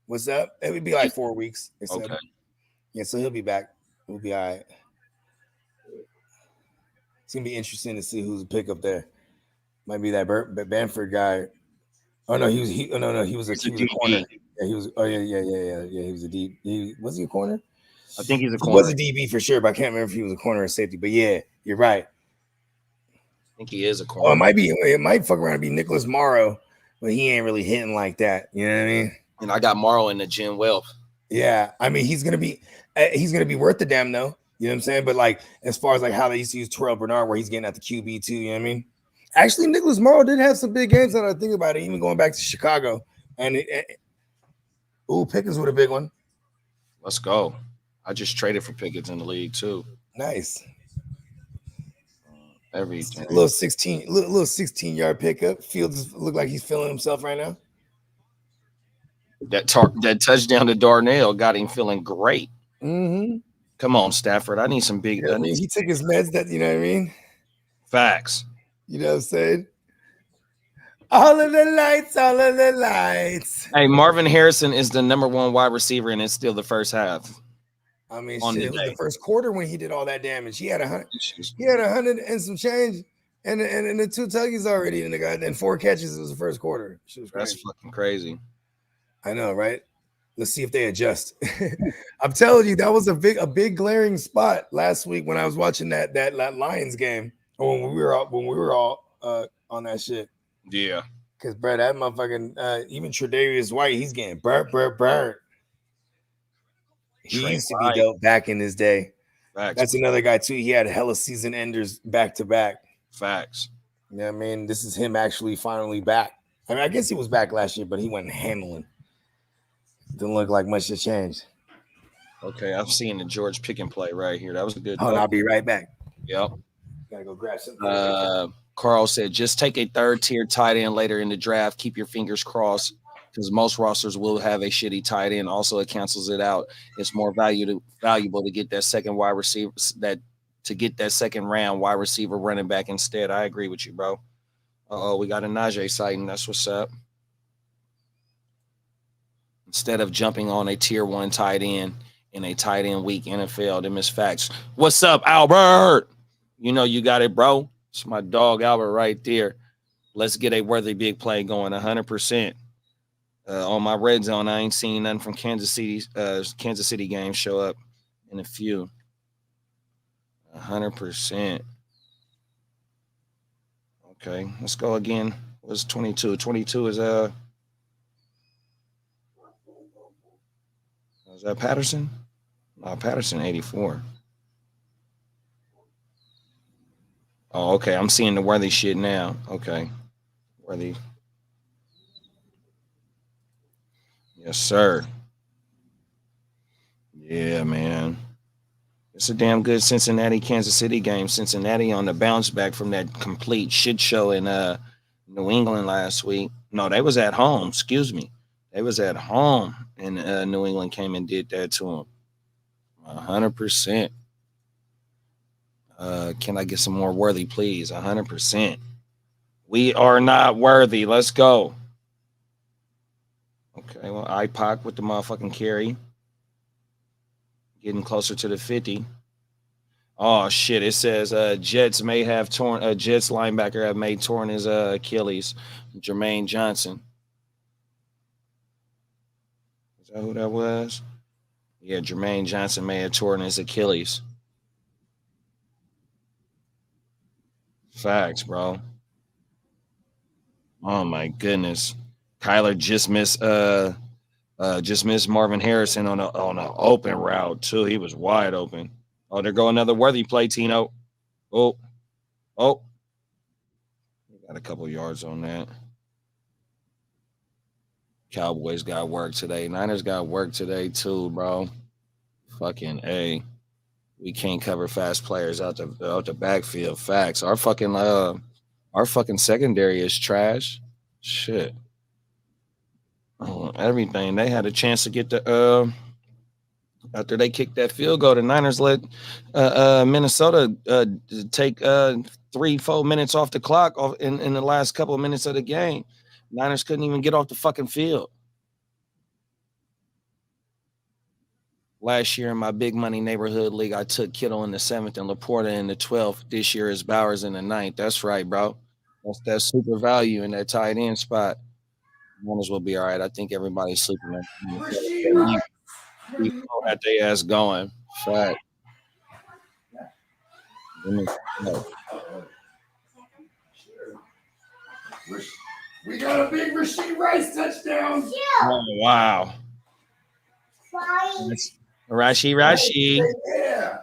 What's up? It would be like 4 weeks. Okay. Yeah, so he'll be back. We'll be all right. It's gonna be interesting to see who's a pickup there. Might be that Banford guy. Oh no, he was a corner. Yeah, he was. Oh yeah. He was a deep. Was he a corner? I think he's a corner. He was a DB for sure, but I can't remember if he was a corner or safety. But yeah, you're right. I think he is a corner. Oh, it might fuck around and be Nicholas Morrow, but he ain't really hitting like that. You know what I mean? And I got Morrow in the gym. Well, Yeah, I mean he's gonna be worth the damn though. You know what I'm saying? But like as far as like how they used to use Terrell Bernard, where he's getting at the QB too. You know what I mean? Actually, Nicholas Morrow did have some big games. Now that I think about it, even going back to Chicago, and Pickens with a big one. Let's go. I just traded for Pickens in the league too. Nice. Everything. Little 16-yard pickup. Fields look like he's feeling himself right now. That touchdown to Darnell got him feeling great. Mm-hmm. Come on, Stafford. I need some big. Yeah, he took his meds. That you know what I mean. Facts. You know what I'm saying? All of the lights. Hey, Marvin Harrison is the number 1 wide receiver, and it's still the first half. I mean, shit, it was the first quarter when he did all that damage. He had 100. He had 100 and some change, and the 2 tuggies already, and the guy then 4 catches. It was the first quarter. That's fucking crazy. I know, right? Let's see if they adjust. I'm telling you, that was a big glaring spot last week when I was watching that Lions game, or when we were all on that shit. Yeah, because bro, that motherfucking even Tre'Davious White, he's getting burnt. He used to be dope back in his day. Facts. That's another guy too. He had hella season enders back to back. Facts. You know what I mean? This is him actually finally back. I mean, I guess he was back last year, but he wasn't handling. Didn't look like much has changed. Okay, I'm seeing the George Pickens play right here. That was a good. Oh, I'll be right back. Yep. Gotta go grab something. Carl said, just take a 3rd-tier tight end later in the draft. Keep your fingers crossed because most rosters will have a shitty tight end. Also, it cancels it out. It's more valuable to get that second wide receiver to get that second round wide receiver running back instead. I agree with you, bro. We got a Najee sighting. That's what's up. Instead of jumping on a tier 1 tight end in a tight end week NFL, them is facts. What's up, Albert? You know you got it, bro. It's my dog Albert right there. Let's get a worthy big play going 100%. On my red zone, I ain't seen nothing from Kansas City game show up in a few. 100%. Okay, let's go again. What's 22? 22 is that Patterson? No, Patterson 84. Oh, okay. I'm seeing the Worthy shit now. Okay. Worthy. Yes, sir. Yeah, man. It's a damn good Cincinnati Kansas City game. Cincinnati on the bounce back from that complete shit show in New England last week. No, they was at home. Excuse me. They was at home, and New England came and did that to them. 100%. Can I get some more Worthy, please? 100%. We are not worthy. Let's go. Okay, well, IPOC with the motherfucking carry. Getting closer to the 50. Oh, shit. It says Jets may have torn, Jets linebacker have made torn his Achilles. Jermaine Johnson. Is that who that was? Yeah, Jermaine Johnson may have torn his Achilles. Facts, bro. Oh my goodness. Kyler just missed Marvin Harrison on an open route too. He was wide open. Oh, there go another Worthy play, Tino. Oh. Got a couple yards on that. Cowboys got work today. Niners got work today too, bro. Fucking A. We can't cover fast players out the backfield. Facts. Our fucking secondary is trash. Shit. Everything. They had a chance to get the after they kicked that field goal, the Niners let Minnesota take 3-4 minutes off the clock in the last couple of minutes of the game. Niners couldn't even get off the fucking field. Last year in my big money neighborhood league, I took Kittle in the 7th and Laporta in the 12th. This year is Bowers in the 9th. That's right, bro. That's that super value in that tight end spot. Niners will be all right. I think everybody's sleeping. We had their ass going. Fact. We got a big Rashee Rice touchdown. Oh, wow. Rashi. Yeah.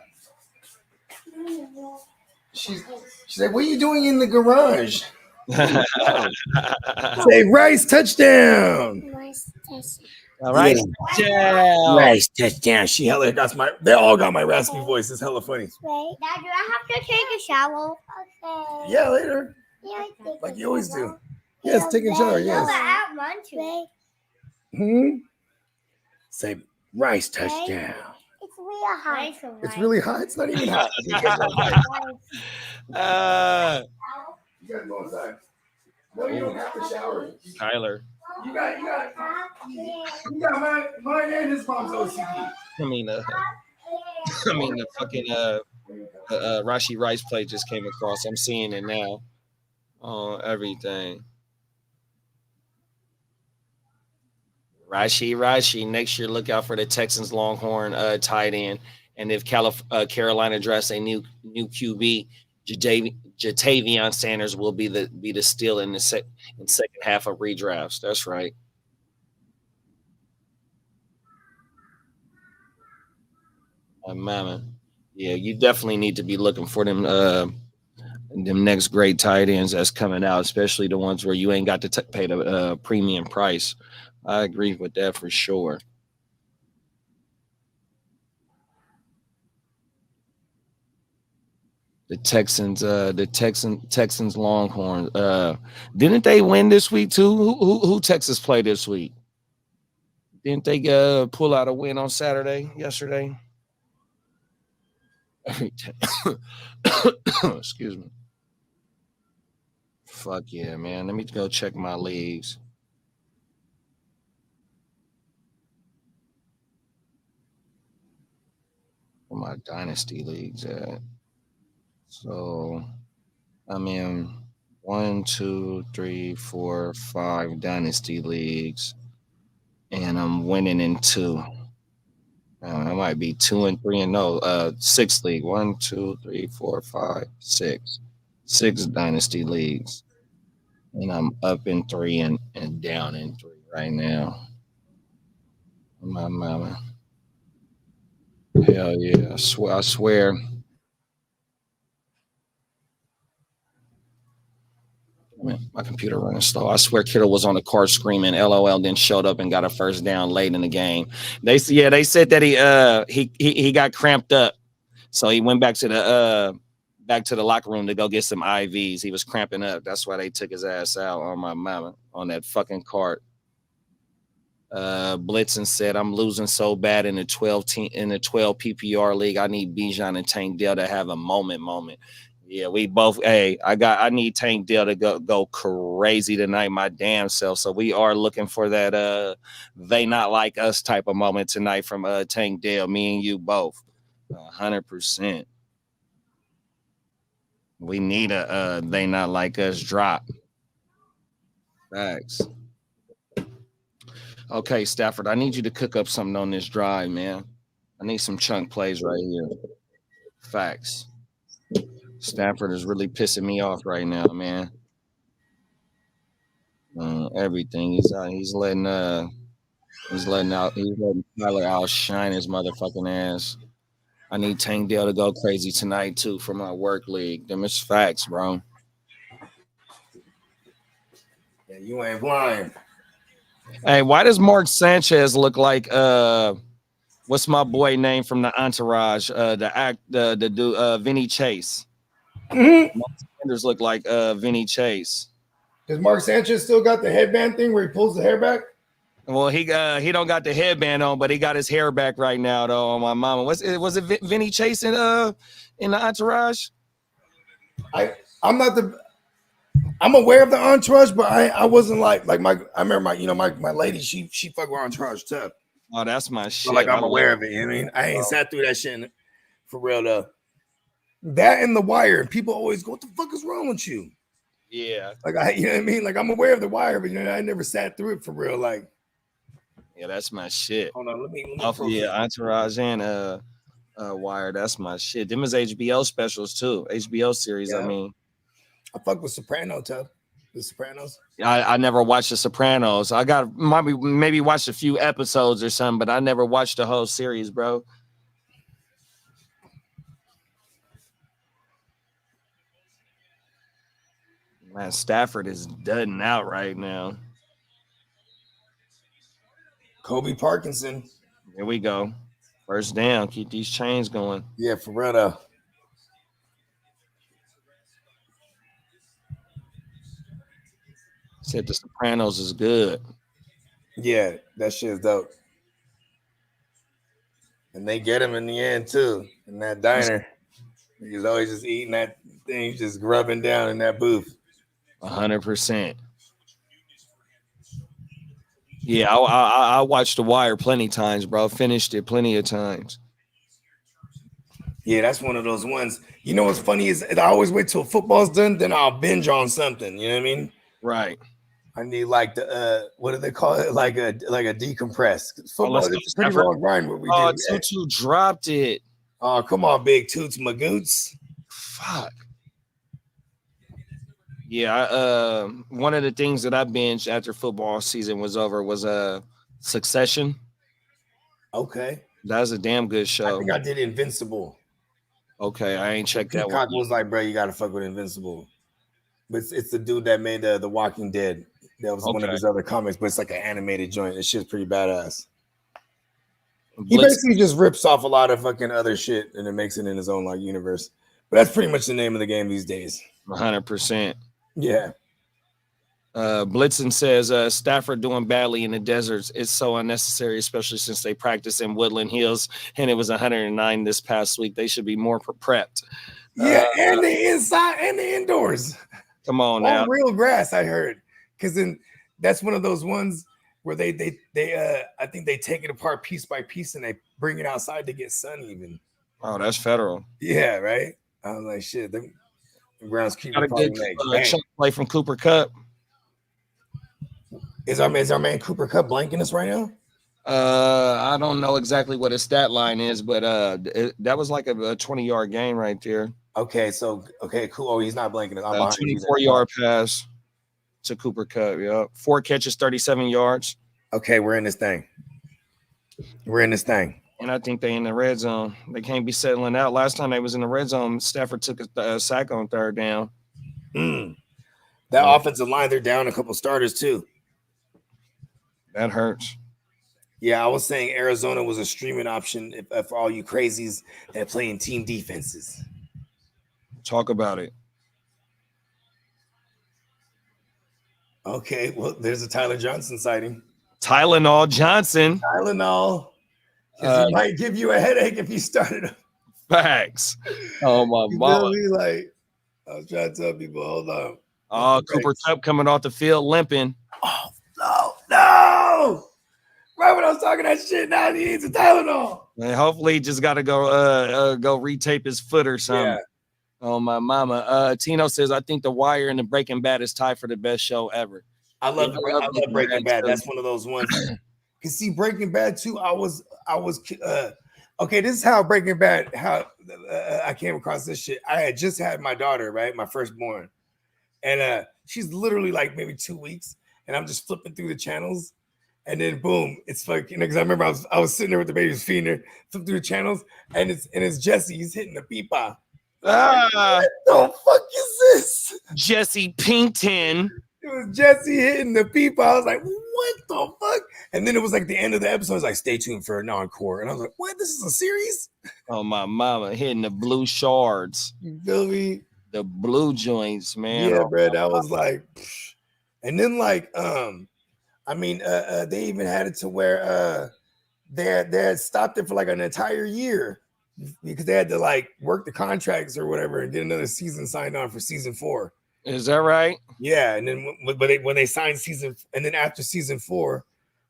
She's like, what are you doing in the garage? Say Rice touchdown. All right. Yeah. Rice touchdown. She hella they all got my raspy voice. It's hella funny. Wait, Dad, do I have to take a shower? Okay. Yeah, later. Yeah, Like you always do. Yes, taking a shower, yes. I have one too. Say Rice touchdown. It's really hot. It's really hot. It's not even hot. You guys go inside. No, you don't have to shower. Tyler. You got mine and his mom's OCD. I mean, the fucking Rashi Rice play just came across. I'm seeing it now on everything. Rashi. Next year, look out for the Texans Longhorn tight end. And if Carolina drafts a new QB, Jatavion Sanders will be the steal in the second half of redrafts. That's right. Mama. Yeah, you definitely need to be looking for them next great tight ends that's coming out, especially the ones where you ain't got to pay the premium price. I agree with that for sure. The Texans Longhorns. Didn't they win this week too? Who Texas play this week? Didn't they pull out a win on yesterday? Excuse me. Fuck yeah, man. Let me go check my leagues. Where my dynasty leagues at? So I'm in 1, 2, 3, 4, 5 dynasty leagues, and I'm winning in 2. I might be 2 and 3 and no 6 league. 1, 2, 3, 4, 5, 6. 6 dynasty leagues. And I'm up in 3 and down in 3 right now. My mama. Hell yeah. I swear. Man, my computer running slow. I swear Kittle was on the court screaming LOL, then showed up and got a first down late in the game. They said that he got cramped up. So he went back to the locker room to go get some IVs. He was cramping up. That's why they took his ass out on my mama on that fucking cart. Blitzen said, I'm losing so bad in the 12 PPR league. I need Bijan and Tank Dell to have a moment. Yeah, we both. Hey, I need Tank Dell to go crazy tonight, my damn self. So we are looking for that they not like us type of moment tonight from Tank Dell. Me and you both, 100%. We need a they not like us drop. Facts. Okay, Stafford, I need you to cook up something on this drive, man. I need some chunk plays right here. Facts. Stafford is really pissing me off right now, man. Everything he's letting Tyler outshine his motherfucking ass. I need Tank Dell to go crazy tonight too for my work league. Them is facts, bro. Yeah, you ain't lying. Hey, why does Mark Sanchez look like what's my boy name from the Entourage? The dude Vinny Chase. Mm-hmm. Mark Sanders look like Vinny Chase. Does Mark Sanchez still got the headband thing where he pulls the hair back? Well, he don't got the headband on, but he got his hair back right now though. On my mama, was it Vinny Chase in the Entourage? I'm aware of the Entourage, but I wasn't I remember my lady, she fuck with Entourage tough. Oh, that's my shit. So I'm aware of it. You know what I mean? I ain't sat through that shit for real though. That and The Wire. People always go, what the fuck is wrong with you? Yeah. You know what I mean? I'm aware of The Wire, but I never sat through it for real. Yeah, that's my shit. Hold on, let me Entourage and Wire, that's my shit. Them is HBO specials too. HBO series, yeah. I mean. I fuck with Soprano tough. The Sopranos? I never watched The Sopranos. I got maybe watched a few episodes or something, but I never watched the whole series, bro. Man, Stafford is dudding out right now. Kobe Parkinson. Here we go. First down. Keep these chains going. Yeah, for real though. Said The Sopranos is good. Yeah, that shit's dope. And they get him in the end too, in that diner. He's always just eating that thing, just grubbing down in that booth. 100%. Yeah, I watched The Wire plenty times, bro. Finished it plenty of times. Yeah, that's one of those ones. You know what's funny is I always wait till football's done, then I'll binge on something. You know what I mean? Right. I need like the what do they call it? Like a decompress. Football is a pretty Stafford. long grind. What we Oh, do. Tutu dropped it. Oh, come on, big Toots Magoots. Fuck. Yeah, one of the things that I binged after football season was over was Succession. Okay. That was a damn good show. I think I did Invincible. Okay, I ain't checked that Peacock one. was like, bro, you gotta fuck with Invincible. But it's the dude that made The Walking Dead. That was one of Okay. his other comics, but it's like an animated joint. This shit's pretty badass. He Blitz- basically just rips off a lot of fucking other shit and then makes it in his own like universe. But that's pretty much the name of the game these days. 100%. Yeah. Blitzen says Stafford doing badly in the deserts is so unnecessary, especially since they practice in Woodland Hills and it was 109 this past week. They should be more prepped. Yeah, and the inside and the indoors. Come on now. On real grass, I heard. Because then that's one of those ones where they I think they take it apart piece by piece and they bring it outside to get sun even. Oh, that's federal. Yeah, right. I was like, shit, them grounds keep Got a probably good like, chunk play from Cooper Kupp. Is our man Cooper Kupp blanking us right now? I don't know exactly what his stat line is, but that was like a 20-yard gain right there. Okay, cool. Oh, he's not blanking us. I'm behind you there. 24-yard pass to Cooper Kupp. Yeah, 4 catches, 37 yards. Okay, we're in this thing. And I think they in the red zone. They can't be settling out. Last time they was in the red zone, Stafford took a sack on third down. That offensive line, they're down a couple starters too. That hurts. Yeah, I was saying Arizona was a streaming option for all you crazies that play in team defenses. Talk about it. Okay, well, there's a Tyler Johnson sighting. Tylenol Johnson. Tylenol. 'Cause he might give you a headache if you started him. Facts. Oh, my You mama. feel me? Like, I was trying to tell people, hold on. Oh, Cooper Kupp coming off the field limping. No! Right when I was talking that shit, now he needs a Tylenol. And hopefully he just got to go retape his foot or something. Yeah. Oh, my mama. Tino says, I think The Wire and the Breaking Bad is tied for the best show ever. I love Breaking Bad. too. That's one of those ones. Cause see, Breaking Bad too. I was okay. This is how Breaking Bad. How I came across this shit. I had just had my daughter, right, my firstborn, and she's literally like maybe 2 weeks, and I'm just flipping through the channels, and then boom, it's like because I remember I was sitting there with the baby's feeding her, flip through the channels, and it's Jesse. He's hitting the pipa. What the fuck is this? Jesse Pinkton. It was Jesse hitting the people. I was like, what the fuck? And then it was like the end of the episode. I was like, stay tuned for an encore. And I was like, what? This is a series? Oh, my mama. Hitting the blue shards. You feel me? The blue joints, man. Yeah, Oh, bro. That was like, psh. And then like, they even had it to where they had stopped it for like an entire year because they had to like work the contracts or whatever and get another season signed on for season 4. Is that right? Yeah, and then when they signed season, and then after season 4,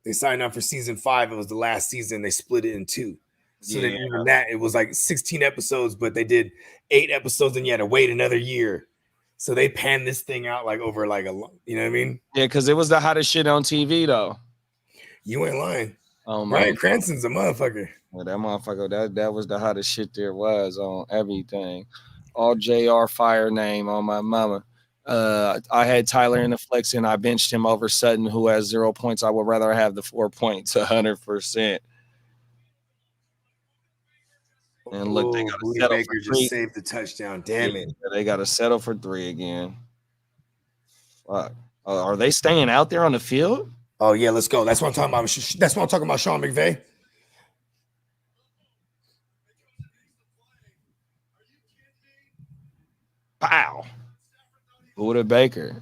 they signed on for season 5. It was the last season. They split it in 2. So then even that, it was like 16 episodes, but they did 8 episodes, and you had to wait another year. So they panned this thing out like over like you know what I mean? Yeah, because it was the hottest shit on TV though. You ain't lying. Oh my! Bryan Cranston's a motherfucker. Well, that motherfucker, that was the hottest shit there was on everything. All JR fire name on my mama. I had Tyler in the flex and I benched him over Sutton, who has 0 points. I would rather have the 4 points 100%. And look, they got to settle Baker for 3. just saved the touchdown. Damn it. They got to settle for 3 again. Fuck. Are they staying out there on the field? Oh yeah, let's go. That's what I'm talking about. That's what I'm talking about, Sean McVay. Pow. Buda Baker.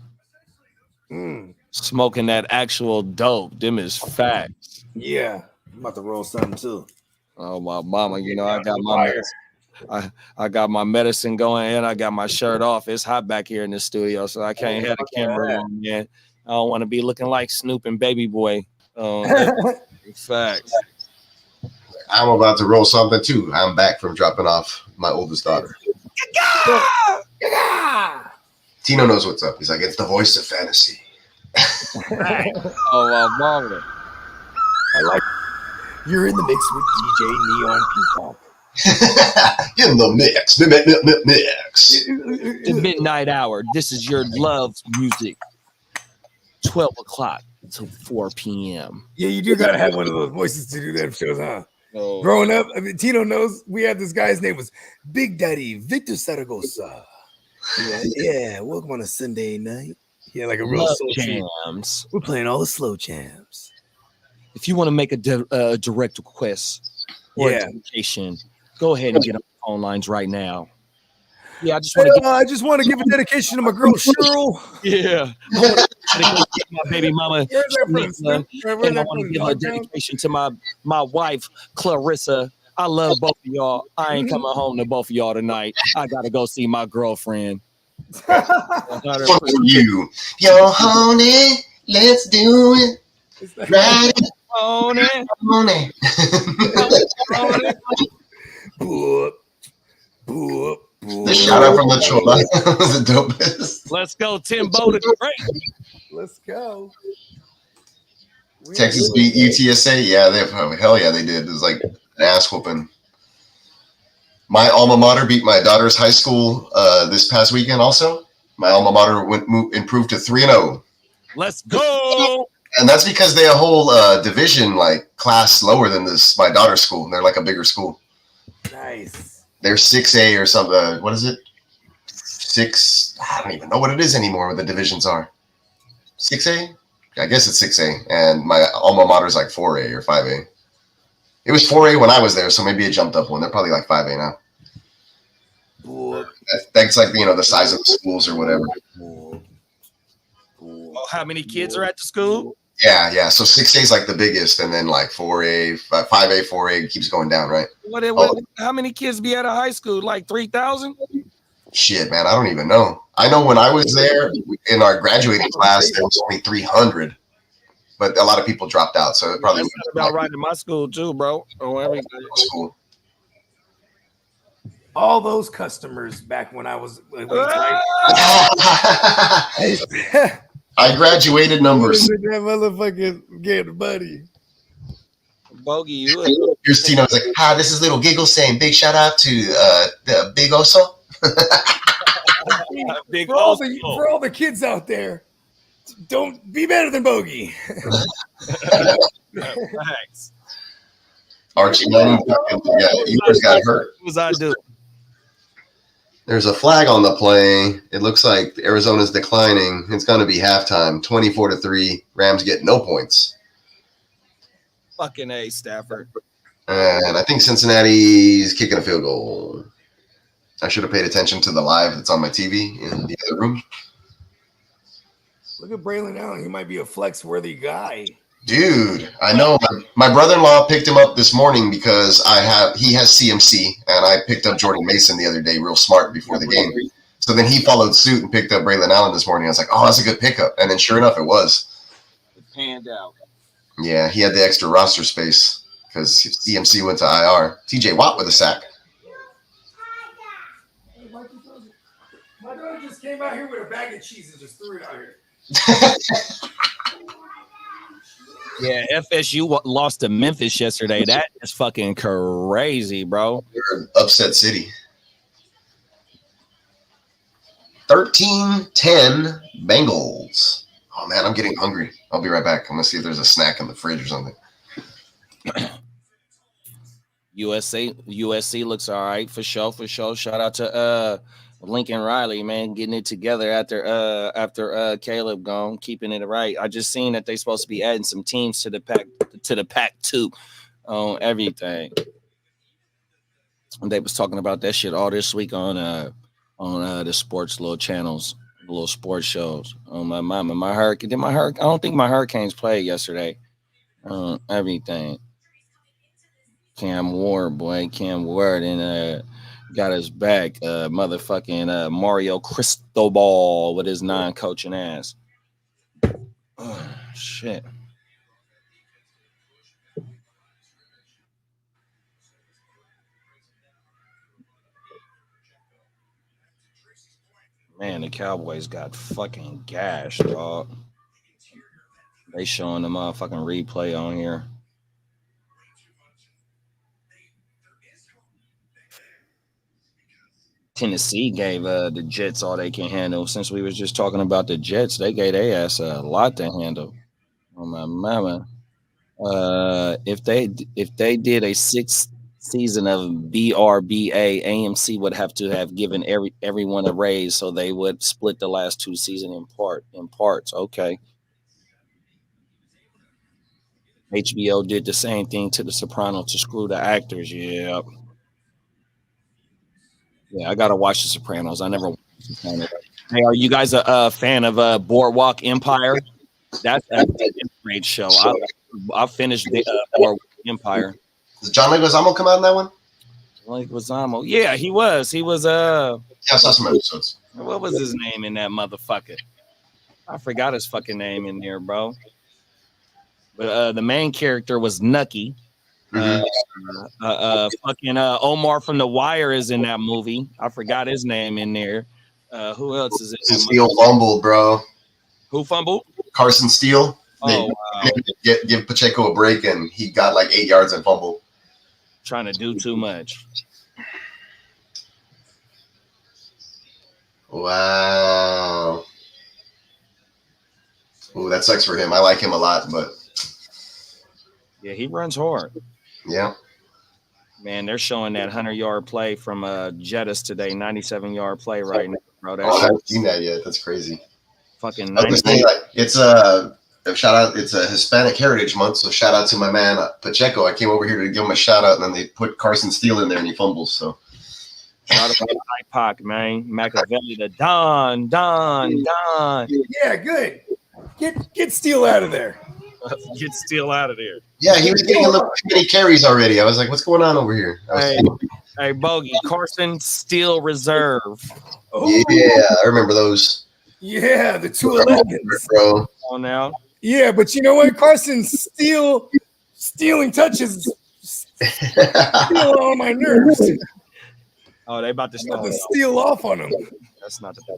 Smoking that actual dope. Them is facts. Yeah. I'm about to roll something too. Oh my mama, you know, I got my medicine. I got my medicine going and I got my shirt off. It's hot back here in the studio, so I can't have the camera on, man. I don't want to be looking like Snoop and Baby Boy. Facts. I'm about to roll something too. I'm back from dropping off my oldest daughter. Tino knows what's up. He's like, it's the voice of fantasy. Oh, my mama. I like. You're in the mix with DJ Neon Peacock. In the mix. Mix. The midnight hour. This is your love music. 12 o'clock to 4 p.m. Yeah, you do gotta have one of those voices to do that shows, huh? Oh. Growing up, I mean, Tino knows we had this guy's name was Big Daddy Victor Saragosa. Yeah, welcome on a Sunday night. Yeah, like a real Love soul jams. We're playing all the slow jams. If you want to make a direct request or a dedication, go ahead and get on the phone lines right now. Yeah, I just want to give a dedication to my girl Cheryl. Yeah, I want to dedicate my baby mama. And I want to give a dedication to my wife Clarissa. I love both of y'all. I ain't coming home to both of y'all tonight. I gotta go see my girlfriend. Fuck you. Yo, honey, let's do it. Right on it. On it. The shout out from the Chola was the dopest. Let's go, Timbo the Great. Let's go. Texas beat UTSA. Yeah, hell yeah, they did. It was like an ass whooping. My alma mater beat my daughter's high school this past weekend. Also, my alma mater improved to 3-0. Let's go. And that's because they a whole division like class lower than this my daughter's school. They're like a bigger school. Nice. They're 6A or something. What is it? 6. I don't even know what it is anymore. What the divisions are. 6A. I guess it's 6A, and my alma mater is like 4A or 5A. It was 4A when I was there, so maybe it jumped up one. They're probably like 5A now. That's like, you know, the size of the schools or whatever. Oh, how many kids are at the school? Yeah. So 6A is like the biggest, and then like 4A, 5A, 4A keeps going down, right? How many kids be at a high school? Like 3,000? Shit, man, I don't even know. I know when I was there in our graduating class, there was only 300, but a lot of people dropped out, so it probably That's about right in my school too, bro. Oh, everything. School. All those customers back when I was. I graduated numbers. That motherfucker getting buddy. Bogey, you. Here's Tino. It's like, hi, this is Little Giggle saying big shout out to the Big Oso. Big for all the kids out there, don't be better than Bogey. Thanks. Archie, yeah, Ewers got hurt. What was I do? There's a flag on the play. It looks like Arizona's declining. It's going to be halftime, 24-3. Rams get no points. Fucking A, Stafford. And I think Cincinnati's kicking a field goal. I should have paid attention to the live that's on my TV in the other room. Look at Braylon Allen. He might be a flex-worthy guy. Dude, I know. My brother-in-law picked him up this morning because he has CMC, and I picked up Jordan Mason the other day, real smart before the game. So then he followed suit and picked up Braylon Allen this morning. I was like, oh, that's a good pickup. And then sure enough, it was. It panned out. Yeah, he had the extra roster space because CMC went to IR. TJ Watt with a sack. My daughter just came out here with a bag of cheese and just threw it out here. Yeah, FSU lost to Memphis yesterday. That is fucking crazy, bro. They're an upset city. 13-10 Bengals. Oh man, I'm getting hungry. I'll be right back. I'm gonna see if there's a snack in the fridge or something. USC looks all right for sure. Shout out to Lincoln Riley, man, getting it together after Caleb gone, keeping it right. I just seen that they supposed to be adding some teams to the Pac-2 on everything. And they was talking about that shit all this week on the sports little channels, little sports shows. Oh my mama, my Hurricane. I don't think my Hurricanes played yesterday. Everything. Cam Ward, and got us back. Motherfucking Mario Cristobal with his non-coaching ass. Oh, shit. Man, the Cowboys got fucking gashed, dog. They showing the motherfucking replay on here. Tennessee gave the Jets all they can handle. Since we was just talking about the Jets, they gave their ass a lot to handle. Oh my mama! If they did a 6th season of BRBA, AMC would have to have given everyone a raise, so they would split the last 2 seasons in parts. Okay. HBO did the same thing to The Sopranos to screw the actors. Yeah. Yeah, I gotta watch The Sopranos. I never watched The Sopranos. Hey, are you guys a fan of Boardwalk Empire? That's a great show. I finished the Boardwalk Empire. Did John Leguizamo come out in that one? Leguizamo, yeah, he was. Yeah, I saw some episodes. What was his name in that motherfucker? I forgot his fucking name in there, bro. But the main character was Nucky. Fucking Omar from The Wire is in that movie. I forgot his name in there. Who else is in Steele fumbled, bro. Who fumbled? Carson Steele. Oh, wow. Give Pacheco a break, and he got like 8 yards and fumbled. Trying to do too much. Wow. Ooh, that sucks for him. I like him a lot, but yeah, he runs hard. Yeah. Man, they're showing that 100-yard play from Jettis today, 97-yard play right now, bro. I haven't seen that yet. That's crazy. Fucking 90. It's a shout out. It's a Hispanic Heritage Month, so shout out to my man Pacheco. I came over here to give him a shout out, and then they put Carson Steele in there, and he fumbles. So shout out to IPOC, man. Machiavelli, the Don. Yeah, good. Get Steele out of there. Get Steele out of there. Yeah, he was getting a little too many carries already. I was like, what's going on over here? Hey, Bogey, Carson Steele Reserve. Oh. Yeah, I remember those. Yeah, the 211s, bro. Oh, now. Yeah, but you know what? Carson stealing touches steal on my nerves. Oh, they about to steal off on him. That's not the I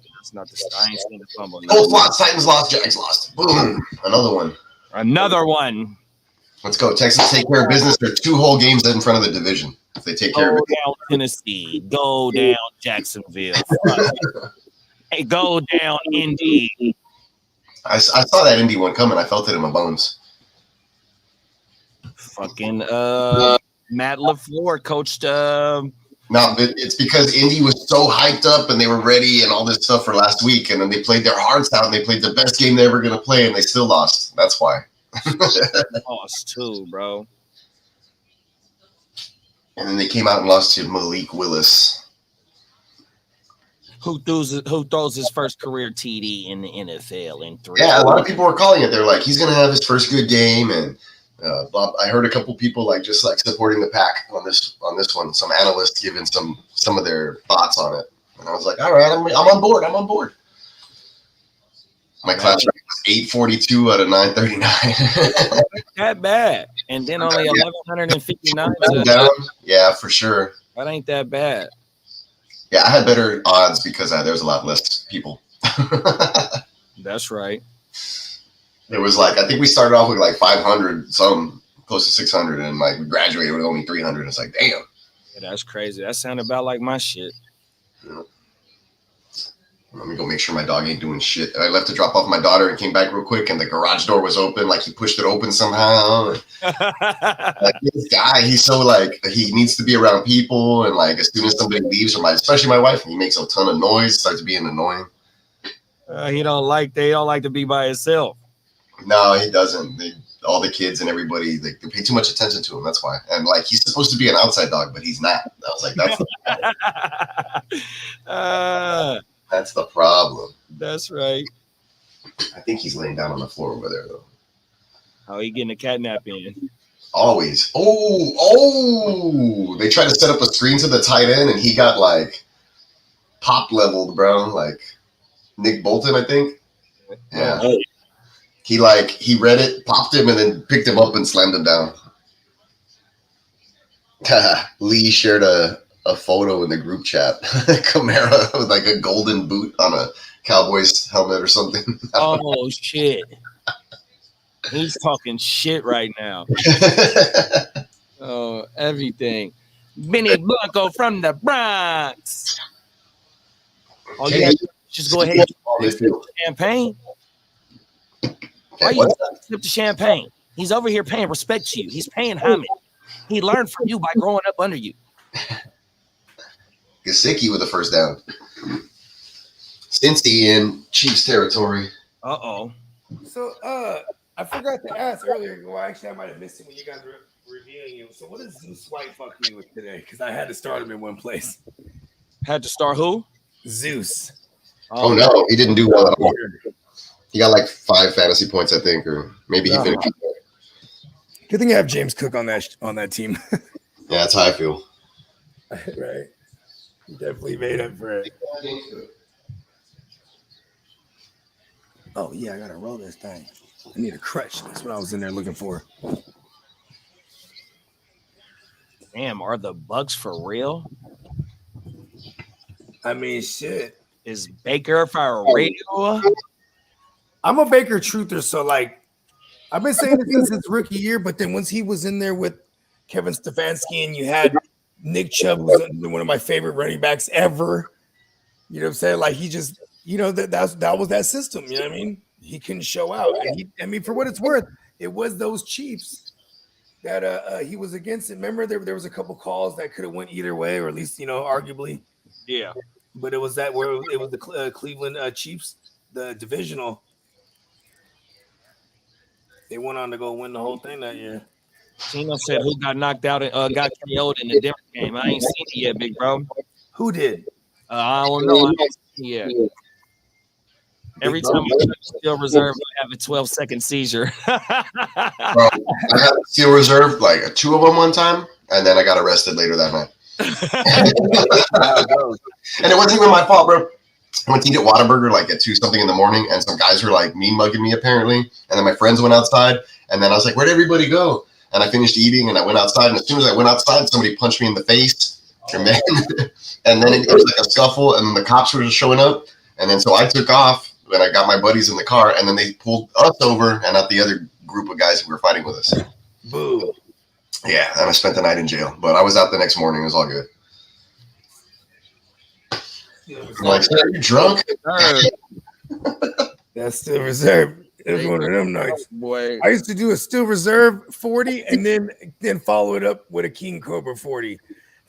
ain't seen the fumble. Colts lost, Titans lost, Jags lost. Boom. Another one. Let's go. Texans take care of business. They're 2 whole games in front of the division. If they take care of it. Go down Tennessee. Go down Jacksonville. Hey, go down Indy. I saw that Indy one coming. I felt it in my bones. Fucking Matt LaFleur coached. No, it's because Indy was so hyped up and they were ready and all this stuff for last week, and then they played their hearts out and they played the best game they're ever going to play, and they still lost. That's why. Lost too, bro. And then they came out and lost to Malik Willis. Who throws his first career TD in the NFL in 3? Yeah, a lot of people were calling it. They're like, he's going to have his first good game, and I heard a couple people just supporting the pack on this one. Some analysts giving some of their thoughts on it, and I was like, all right, I'm on board. I'm on board. My class rank was 842 out of 939. That bad, and then only 1159. Yeah, for sure. That ain't that bad. Yeah, I had better odds because there's a lot less people. That's right. It was I think we started off with 500, some close to 600, and we graduated with only 300. It's like, damn. Yeah, that's crazy. That sounded about like my shit. Yeah. Let me go make sure my dog ain't doing shit. I left to drop off my daughter and came back real quick, and the garage door was open. Like he pushed it open somehow. Like this guy, he's so like he needs to be around people, and like as soon as somebody leaves, or especially my wife, he makes a ton of noise, starts being annoying. They don't like to be by himself. No, he doesn't. All the kids and everybody, they pay too much attention to him. That's why. And like he's supposed to be an outside dog, but he's not. I was like, that's the problem. That's right. I think he's laying down on the floor over there, though. How he getting a catnap in? Always. Oh! They tried to set up a screen to the tight end, and he got like pop leveled, bro. Like Nick Bolton, I think. Yeah. Oh. He read it, popped him, and then picked him up and slammed him down. Lee shared a photo in the group chat. Kamara with like a golden boot on a Cowboys helmet or something. Oh shit. He's talking shit right now. Oh, everything. Benny Blanco from the Bronx. Oh, yeah. Just go ahead and sip the champagne. Why you sip the champagne? He's over here paying respect to you. He's paying homage. He learned from you by growing up under you. Gesicki with the first down. Cincy in Chiefs territory. Uh-oh. So, I forgot to ask earlier. Well, actually, I might have missed it when you guys were reviewing you. So, what does Zeus White fuck me with today? Because I had to start him in one place. Had to start who? Zeus. Oh, no, he didn't do well at all. He got like 5 fantasy points, I think, or maybe he finished. Good thing I have James Cook on that team. Yeah, that's how I feel. Right. He definitely made up for it. Oh, yeah, I got to roll this thing. I need a crutch. That's what I was in there looking for. Damn, are the Bucks for real? I mean, shit. Is Baker for real? I'm a Baker truther, so like I've been saying it since his rookie year, but then once he was in there with Kevin Stefanski and you had Nick Chubb, who's one of my favorite running backs ever, you know what I'm saying? Like he just, you know, that was that system, you know what I mean? He couldn't show out. And for what it's worth, it was those Chiefs that he was against it. Remember, there was a couple calls that could have went either way, or at least, you know, arguably. Yeah. But it was that where it was the Cleveland Chiefs, the divisional. They went on to go win the whole thing that year. Tino said who got knocked out and got KO'd in the Denver game. I ain't seen it yet, big bro. Who did? I don't know. I ain't seen it yet. Every time I touch Steel Reserve, I have a 12-second seizure. Bro, I had Steel Reserve, like 2 of them one time, and then I got arrested later that night. And it wasn't even my fault, bro. I went to eat at Whataburger like at 2-something in the morning, and some guys were like mean mugging me apparently. And then my friends went outside, and then I was like, "Where'd everybody go?" And I finished eating, and I went outside. And as soon as I went outside, somebody punched me in the face, and then it was like a scuffle, and the cops were just showing up. And then so I took off, and I got my buddies in the car, and then they pulled us over, and not the other group of guys who were fighting with us. Boo. Yeah, and I spent the night in jail, but I was out the next morning. It was all good. I'm like, "Sir, are you drunk?" That's Steel Reserve. It was one of them nights. Boy, I used to do a Steel Reserve 40 and then follow it up with a King Cobra 40.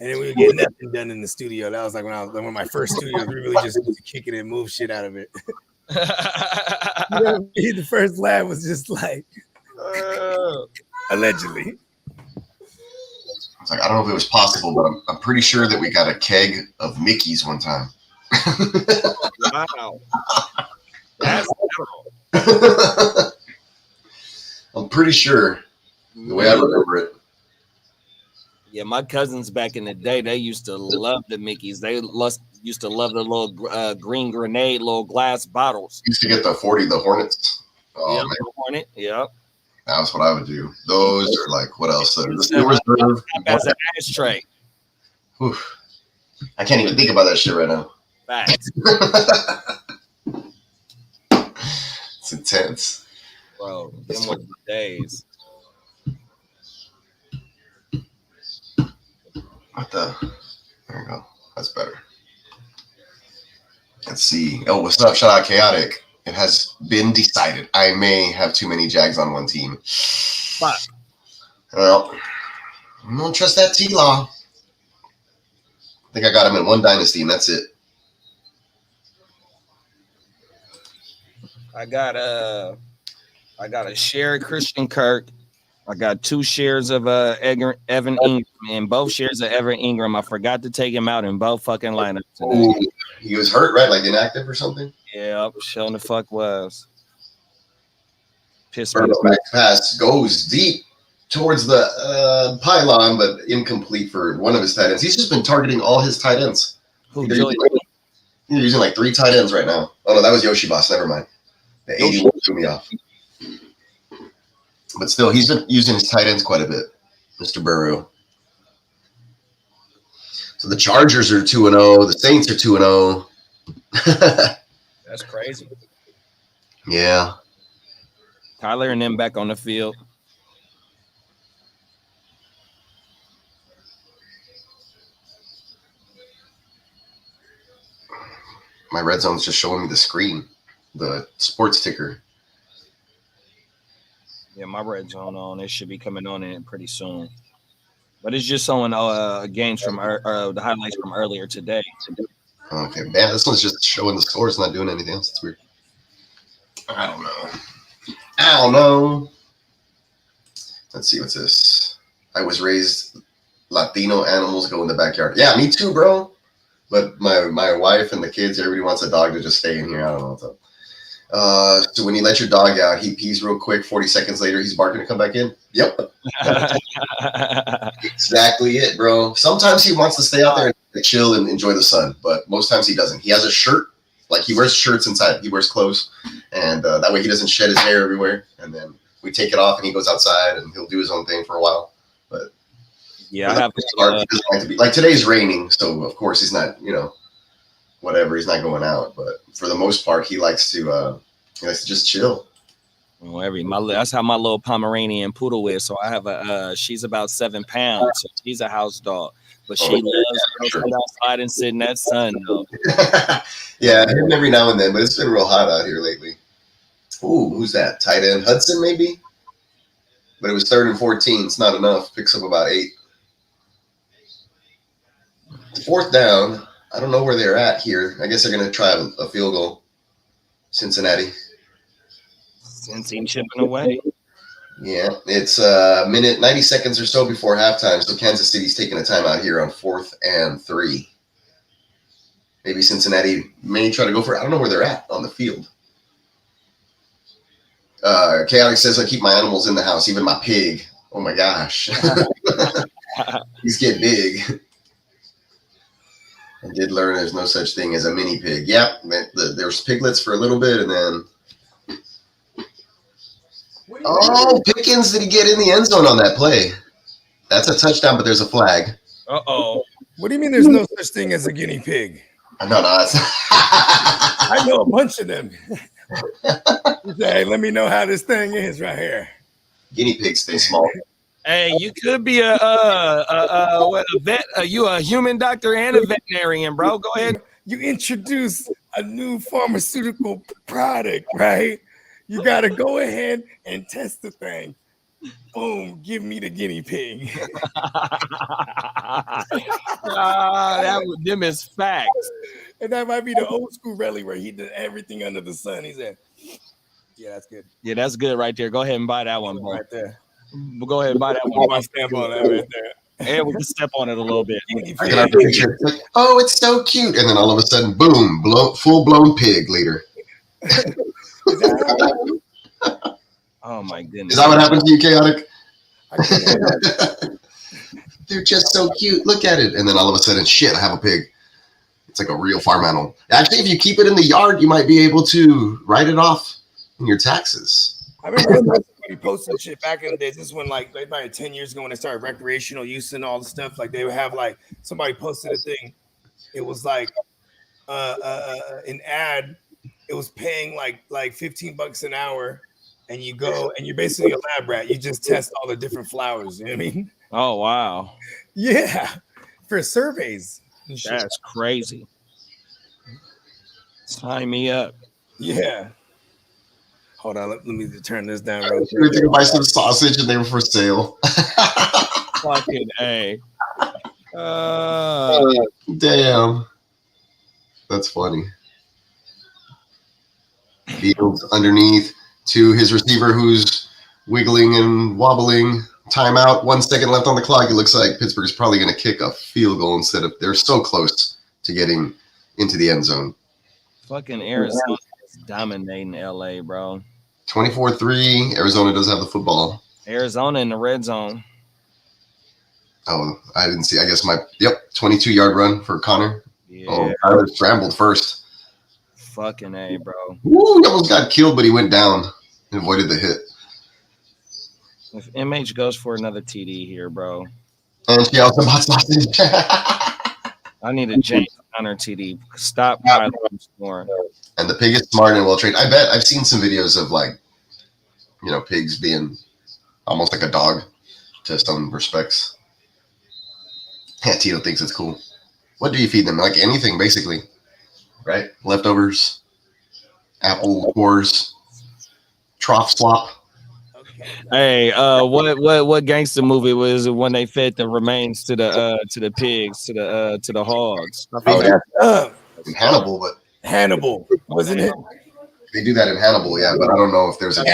And then we would get nothing done in the studio. That was like one of my first studios. We really just kick it and move shit out of it. You know, the first lab was just like allegedly. It's like, I don't know if it was possible, but I'm pretty sure that we got a keg of Mickey's one time. Wow. That's terrible. I'm pretty sure the way I remember it. Yeah, my cousins back in the day, they used to love the Mickeys. They used to love the little green grenade, little glass bottles. Used to get the 40, the Hornets. Oh, yeah, man. Hornet. Yep. That's what I would do. Those are like, what else? The Steel Reserve. As an ashtray. Whew. I can't even think about that shit right now. Facts. It's intense. Bro, them were the days. What the? There we go. That's better. Let's see. Oh, what's up? Shout out Chaotic. It has been decided. I may have too many Jags on one team. But well, I don't trust that T-Law. I think I got him in one dynasty, and that's it. I got a share of Christian Kirk. I got 2 shares of Evan Ingram and both shares of Evan Ingram. I forgot to take him out in both fucking lineups today. Ooh, he was hurt, right? Like inactive or something? Yeah, showing the fuck was. Piss me Burrow back pass goes deep towards the pylon, but incomplete for one of his tight ends. He's just been targeting all his tight ends. They're using like 3 tight ends right now. Oh, no, that was Yoshi Boss. Never mind. The 81 threw me off. But still, he's been using his tight ends quite a bit, Mr. Burrow. So the Chargers are 2-0. The Saints are 2-0. That's crazy. Yeah. Tyler and them back on the field. My red zone's just showing me the screen, the sports ticker. Yeah, my red zone on. It should be coming on in pretty soon. But it's just showing games from the highlights from earlier today. Okay, man, this one's just showing the scores, not doing anything else. It's weird. I don't know. Let's see, what's this? I was raised Latino animals go in the backyard. Yeah, me too, bro. But my wife and the kids, everybody wants a dog to just stay in here. I don't know what's up. So when you let your dog out, he pees real quick. 40 seconds later, he's barking to come back in. Yep. Exactly it, bro. Sometimes he wants to stay out there and chill and enjoy the sun, but most times he doesn't. He has a shirt. Like, he wears shirts inside. He wears clothes. And that way he doesn't shed his hair everywhere. And then we take it off and he goes outside and he'll do his own thing for a while. But yeah, I have he doesn't like to be. Like, today's raining, so of course he's not, whatever, he's not going out. But for the most part, he likes to just chill. That's how my little Pomeranian poodle is. So I have she's about 7 pounds. So she's a house dog, but she loves to go outside and sit in that sun, though. Yeah, every now and then, but it's been real hot out here lately. Ooh, who's that? Tight end Hudson, maybe? But it was 3rd and 14. It's not enough. Picks up about 8. 4th down. I don't know where they're at here. I guess they're going to try a field goal. Cincinnati. Cincy chipping away. Yeah, it's a minute, 90 seconds or so before halftime. So Kansas City's taking a timeout here on 4th and 3. Maybe Cincinnati may try to go for it. I don't know where they're at on the field. Chaotic says, I keep my animals in the house, even my pig. Oh, my gosh. He's getting big. I did learn there's no such thing as a mini pig. Yep, there's piglets for a little bit, and then Pickens, did he get in the end zone on that play? That's a touchdown, but there's a flag. Uh-oh. What do you mean there's no such thing as a guinea pig? No, I know a bunch of them. Hey, let me know how this thing is right here. Guinea pigs stay small. Hey, you could be a vet. You a human doctor and a veterinarian, bro. Go ahead. You introduce a new pharmaceutical product, right? You got to go ahead and test the thing. Boom, give me the guinea pig. Them is facts. And that might be the old school rally where he did everything under the sun. He said, yeah, that's good. Yeah, that's good right there. Go ahead and buy that one, bro. Right there. Go ahead and buy that one. I'll stamp on that right there. And we can step on it a little bit. I can have a picture. Oh, it's so cute. And then all of a sudden, boom, full-blown pig later. Oh, my goodness. Is that what happened to you, Chaotic? They're just so cute. Look at it. And then all of a sudden, shit, I have a pig. It's like a real farm animal. Actually, if you keep it in the yard, you might be able to write it off in your taxes. I remember somebody posted shit back in the days. This one, like about 10 years ago when they started recreational use and all the stuff. Like they would have like somebody posted a thing. It was like an ad. It was paying like $15 an hour, and you go and you're basically a lab rat. You just test all the different flowers. You know what I mean? Oh wow. Yeah, for surveys. That's crazy. Sign me up. Yeah. Hold on, let me turn this down real We were quick. to buy some sausage and they were for sale. Fucking A. Damn. That's funny. Fields underneath to his receiver who's wiggling and wobbling. Timeout. 1 second left on the clock. It looks like Pittsburgh's probably going to kick a field goal instead of they're so close to getting into the end zone. Fucking Arizona is dominating LA, bro. 24-3. Arizona does have the football. Arizona in the red zone. Oh, I didn't see. I guess 22-yard run for Connor. Yeah. Oh, Tyler scrambled first. Fucking A, bro. Woo, he almost got killed, but he went down and avoided the hit. If MH goes for another TD here, bro. And she also bought sausage. I need a James Conner TD. Stop Kyler from scoring. And the pig is smart and well trained. I bet I've seen some videos of pigs being almost like a dog to some respects. Yeah, Tito thinks it's cool. What do you feed them? Like anything, basically, right? Leftovers, apple cores, trough slop. Hey, what gangster movie was it when they fed the remains to the pigs, to the hogs? Hannibal, but Hannibal, wasn't it? They do that in Hannibal, yeah, but I don't know if there's a.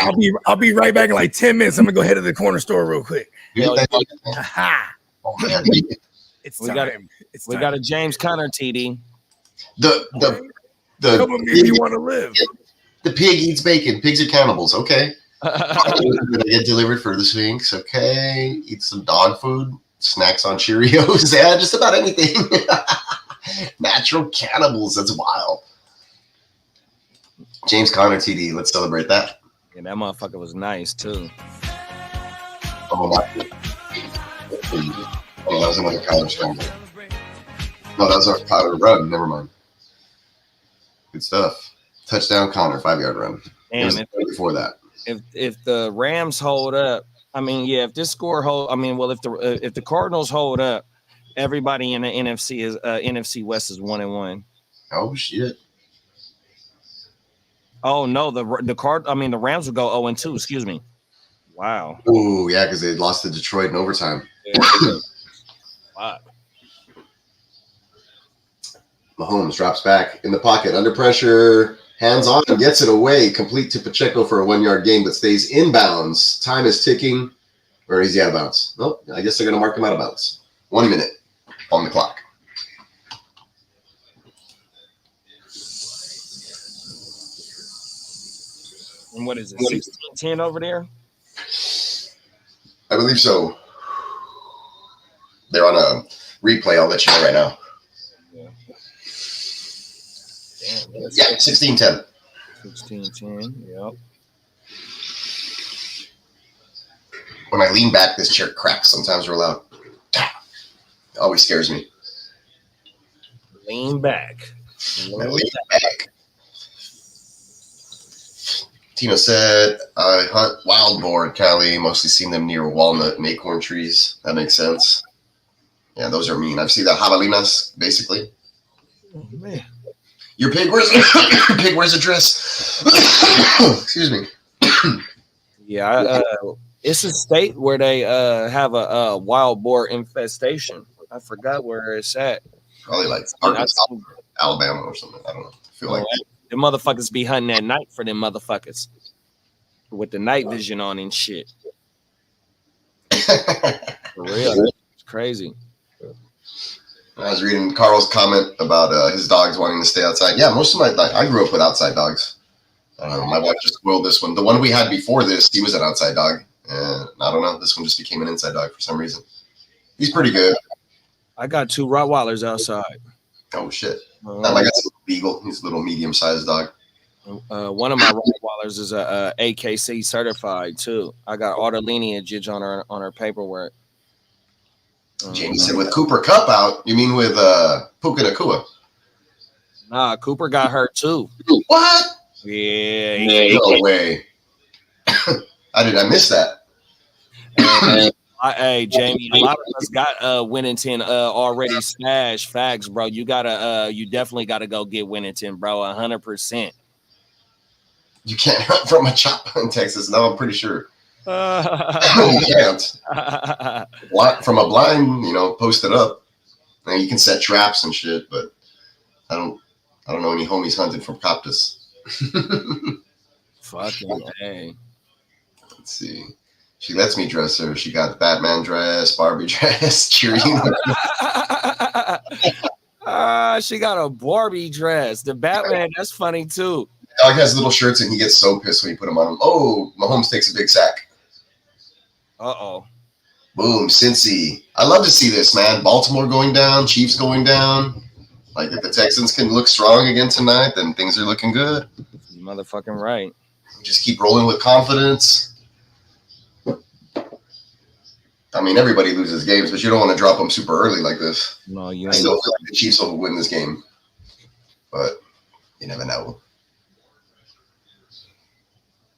I'll be right back in like 10 minutes. I'm gonna go head to the corner store real quick. Aha. Oh, man. We got a James Conner TD. The Come with me if you want to live. The pig eats bacon. Pigs are cannibals. Okay. Gonna get delivered for the Sphinx. Okay. Eat some dog food. Snacks on Cheerios. Yeah, just about anything. Natural cannibals. That's wild. James Conner TD. Let's celebrate that. Yeah, that motherfucker was nice too. Oh my. Oh, that was another Kyler scramble. No, that was our Kyler run. Never mind. Good stuff. Touchdown, Connor, 5-yard run. Damn, before that. If the Rams hold up, if this score hold, if the Cardinals hold up, everybody in the NFC West is 1-1. Oh shit. Oh no, the Rams will go 0-2. Excuse me. Wow. Oh yeah, because they lost to Detroit in overtime. Yeah. Wow. Mahomes drops back in the pocket under pressure, hands on, gets it away, complete to Pacheco for a 1-yard gain, but stays inbounds. Time is ticking. Or is he out of bounds? Nope. I guess they're going to mark him out of bounds. 1 minute on the clock. And what is it? 16-10 over there? I believe so. They're on a replay. I'll let you know right now. Yeah, 16-10. 16-10, yep. When I lean back, this chair cracks sometimes real loud. It always scares me. Lean back. Lean back. Tino said, I hunt wild boar in Cali. Mostly seen them near walnut and acorn trees. That makes sense. Yeah, those are mean. I've seen the javelinas, basically. Oh, man. Your pig wears a dress. Excuse me. Yeah, it's a state where they have a wild boar infestation. I forgot where it's at. Probably like Arkansas, Alabama or something. I don't know. I feel like the motherfuckers be hunting at night for them motherfuckers with the night vision on and shit. For real, it's crazy. I was reading Carl's comment about his dogs wanting to stay outside. Yeah, most of I grew up with outside dogs. My wife just spoiled this one. The one we had before this, he was an outside dog. And I don't know, this one just became an inside dog for some reason. He's pretty good. I got 2 Rottweilers outside. Oh, shit. I got a beagle. He's a little medium-sized dog. One of my Rottweilers is a AKC certified, too. I got all the lineage on her paperwork. Jamie said, with Cooper Kupp out, you mean with Puka Nacua? Nah, Cooper got hurt too. What? Yeah. No way. I missed that. Hey, Jamie, a lot of us got Winnington already smashed. Facts, bro. You definitely gotta go get Winnington, bro. 100%. You can't hunt from a chopper in Texas. No, I'm pretty sure. You can't. From a blind, post it up. Now you can set traps and shit, but I don't know any homies hunting from Coptus. Fucking hey. Let's see. She lets me dress her. She got Batman dress, Barbie dress, cheerleader. She got a Barbie dress. The Batman, that's funny too. Dog has little shirts and he gets so pissed when you put them on him. Oh, Mahomes takes a big sack. Uh-oh. Boom, Cincy. I love to see this, man. Baltimore going down, Chiefs going down. Like, if the Texans can look strong again tonight, then things are looking good. You're motherfucking right. Just keep rolling with confidence. I mean, everybody loses games, but you don't want to drop them super early like this. No, you I still feel like the Chiefs will win this game, but you never know.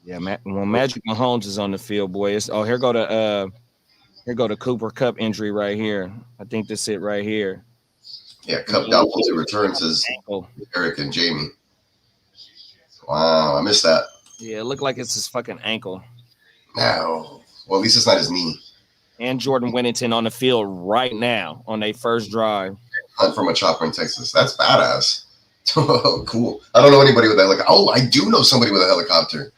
Yeah, when Magic Mahomes is on the field, boy, here go the Cooper Kupp injury right here. I think that's it right here. Yeah, Kupp doubtful to return, says Eric and Jamie. Wow, I missed that. Yeah, it looked like it's his fucking ankle. No. Well, at least it's not his knee. And Jordan Winnington on the field right now on their first drive. Hunt from a chopper in Texas. That's badass. Cool. I don't know anybody with that. Oh, I do know somebody with a helicopter.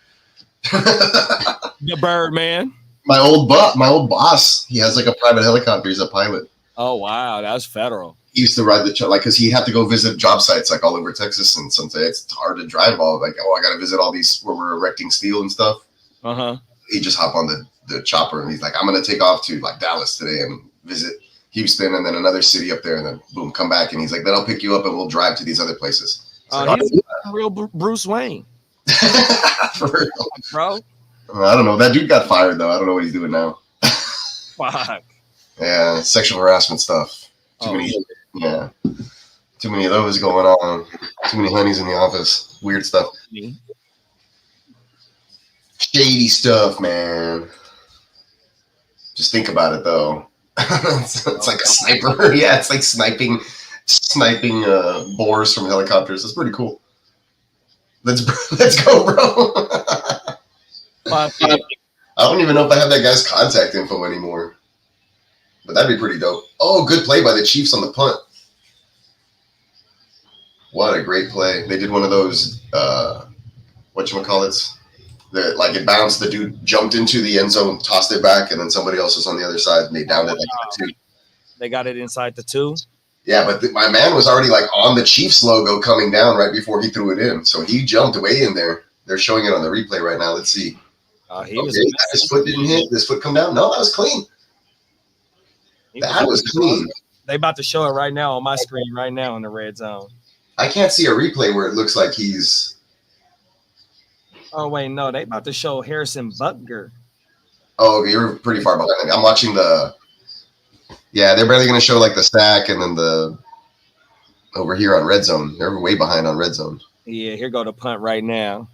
The Birdman. My old boss. He has like a private helicopter. He's a pilot. Oh wow, that's federal. He used to ride because he had to go visit job sites like all over Texas, and sometimes it's hard to drive all. I got to visit all these where we're erecting steel and stuff. He just hop on the chopper and he's like, I'm gonna take off to like Dallas today and visit Houston and then another city up there, and then boom, come back, and he's like, then I'll pick you up and we'll drive to these other places. He's a real Bruce Wayne. For real. Bro. I don't know. That dude got fired though. I don't know what he's doing now. Fuck. Yeah, sexual harassment stuff. Too many of those going on. Too many honeys in the office. Weird stuff. Shady stuff, man. Just think about it though. it's like a sniper. Yeah, it's like sniping boars from helicopters. It's pretty cool. Let's go, bro. I don't even know if I have that guy's contact info anymore. But that'd be pretty dope. Oh, good play by the Chiefs on the punt. What a great play. They did one of those, whatchamacallits? Like it bounced, the dude jumped into the end zone, tossed it back, and then somebody else was on the other side and they downed it like the 2. They got it inside the 2? Yeah, but my man was already like on the Chiefs logo coming down right before he threw it in. So he jumped way in there. They're showing it on the replay right now. Let's see. His foot didn't hit. This foot come down. No, that was clean. That was clean. They about to show it right now on my screen right now in the red zone. I can't see a replay where it looks like he's. Oh wait, no, they about to show Harrison Butker. Oh, you're pretty far behind. I'm watching the. Yeah, they're barely going to show like the sack and then the over here on red zone. They're way behind on red zone. Yeah, here go the punt right now.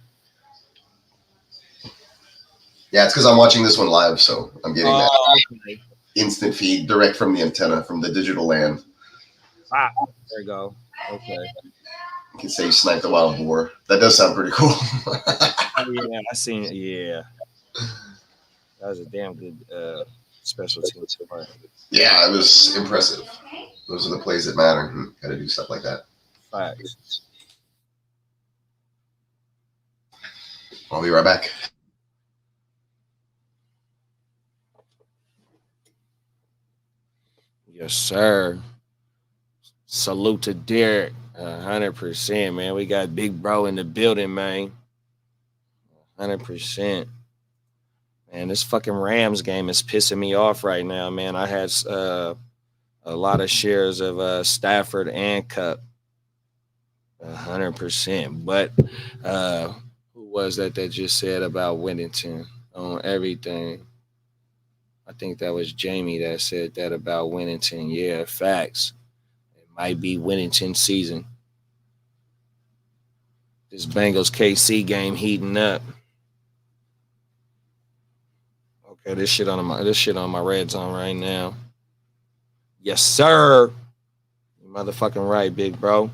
Yeah, it's because I'm watching this one live, so I'm getting that instant feed direct from the antenna from the digital land. Ah, there you go. Okay. You can say you sniped the wild boar. That does sound pretty cool. Oh yeah, I seen it. Yeah, that was a damn good special team. Yeah, it was impressive. Those are the plays that matter. Got to do stuff like that. Facts. I'll be right back. Yes, sir. Salute to Derek. 100%, man. We got Big Bro in the building, man. 100%. Man, this fucking Rams game is pissing me off right now, man. I had a lot of shares of Stafford and Kupp. 100%. But who was that just said about Winnington on everything? I think that was Jamie that said that about Winnington. Yeah, facts. It might be Winnington season. This Bengals KC game heating up. Okay, this shit on my red zone right now. Yes, sir. You're motherfucking right, big bro.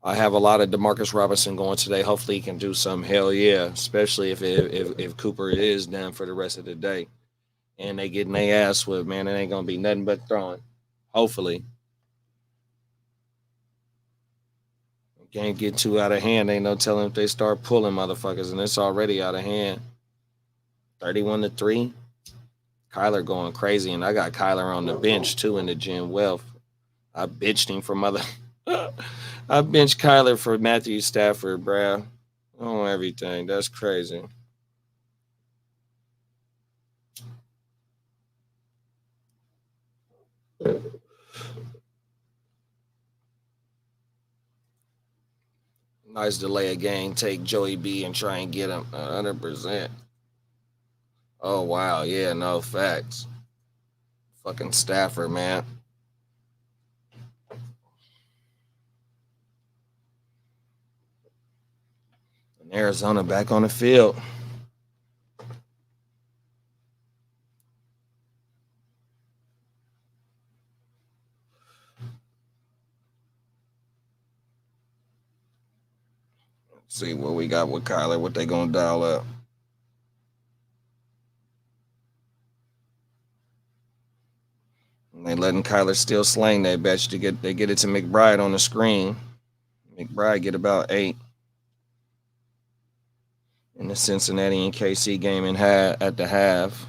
I have a lot of DeMarcus Robinson going today. Hopefully he can do something. Hell yeah. Especially if Cooper is done for the rest of the day. And they getting their ass whipped, man. It ain't gonna be nothing but throwing. Hopefully. Can't get too out of hand. Ain't no telling if they start pulling motherfuckers, and it's already out of hand. 31-3. Kyler going crazy, and I got Kyler on the bench too in the gym. Wealth. I bitched him for mother. I benched Kyler for Matthew Stafford, bruh. Oh, everything. That's crazy. Nice delay of game. Take Joey B and try and get him 100%. Oh, wow. Yeah, no facts. Fucking Stafford, man. And Arizona back on the field. Let's see what we got with Kyler, what they gonna dial up. And they letting Kyler still slang that bitch to get it to McBride on the screen. McBride get about 8 in the Cincinnati and KC game at the half.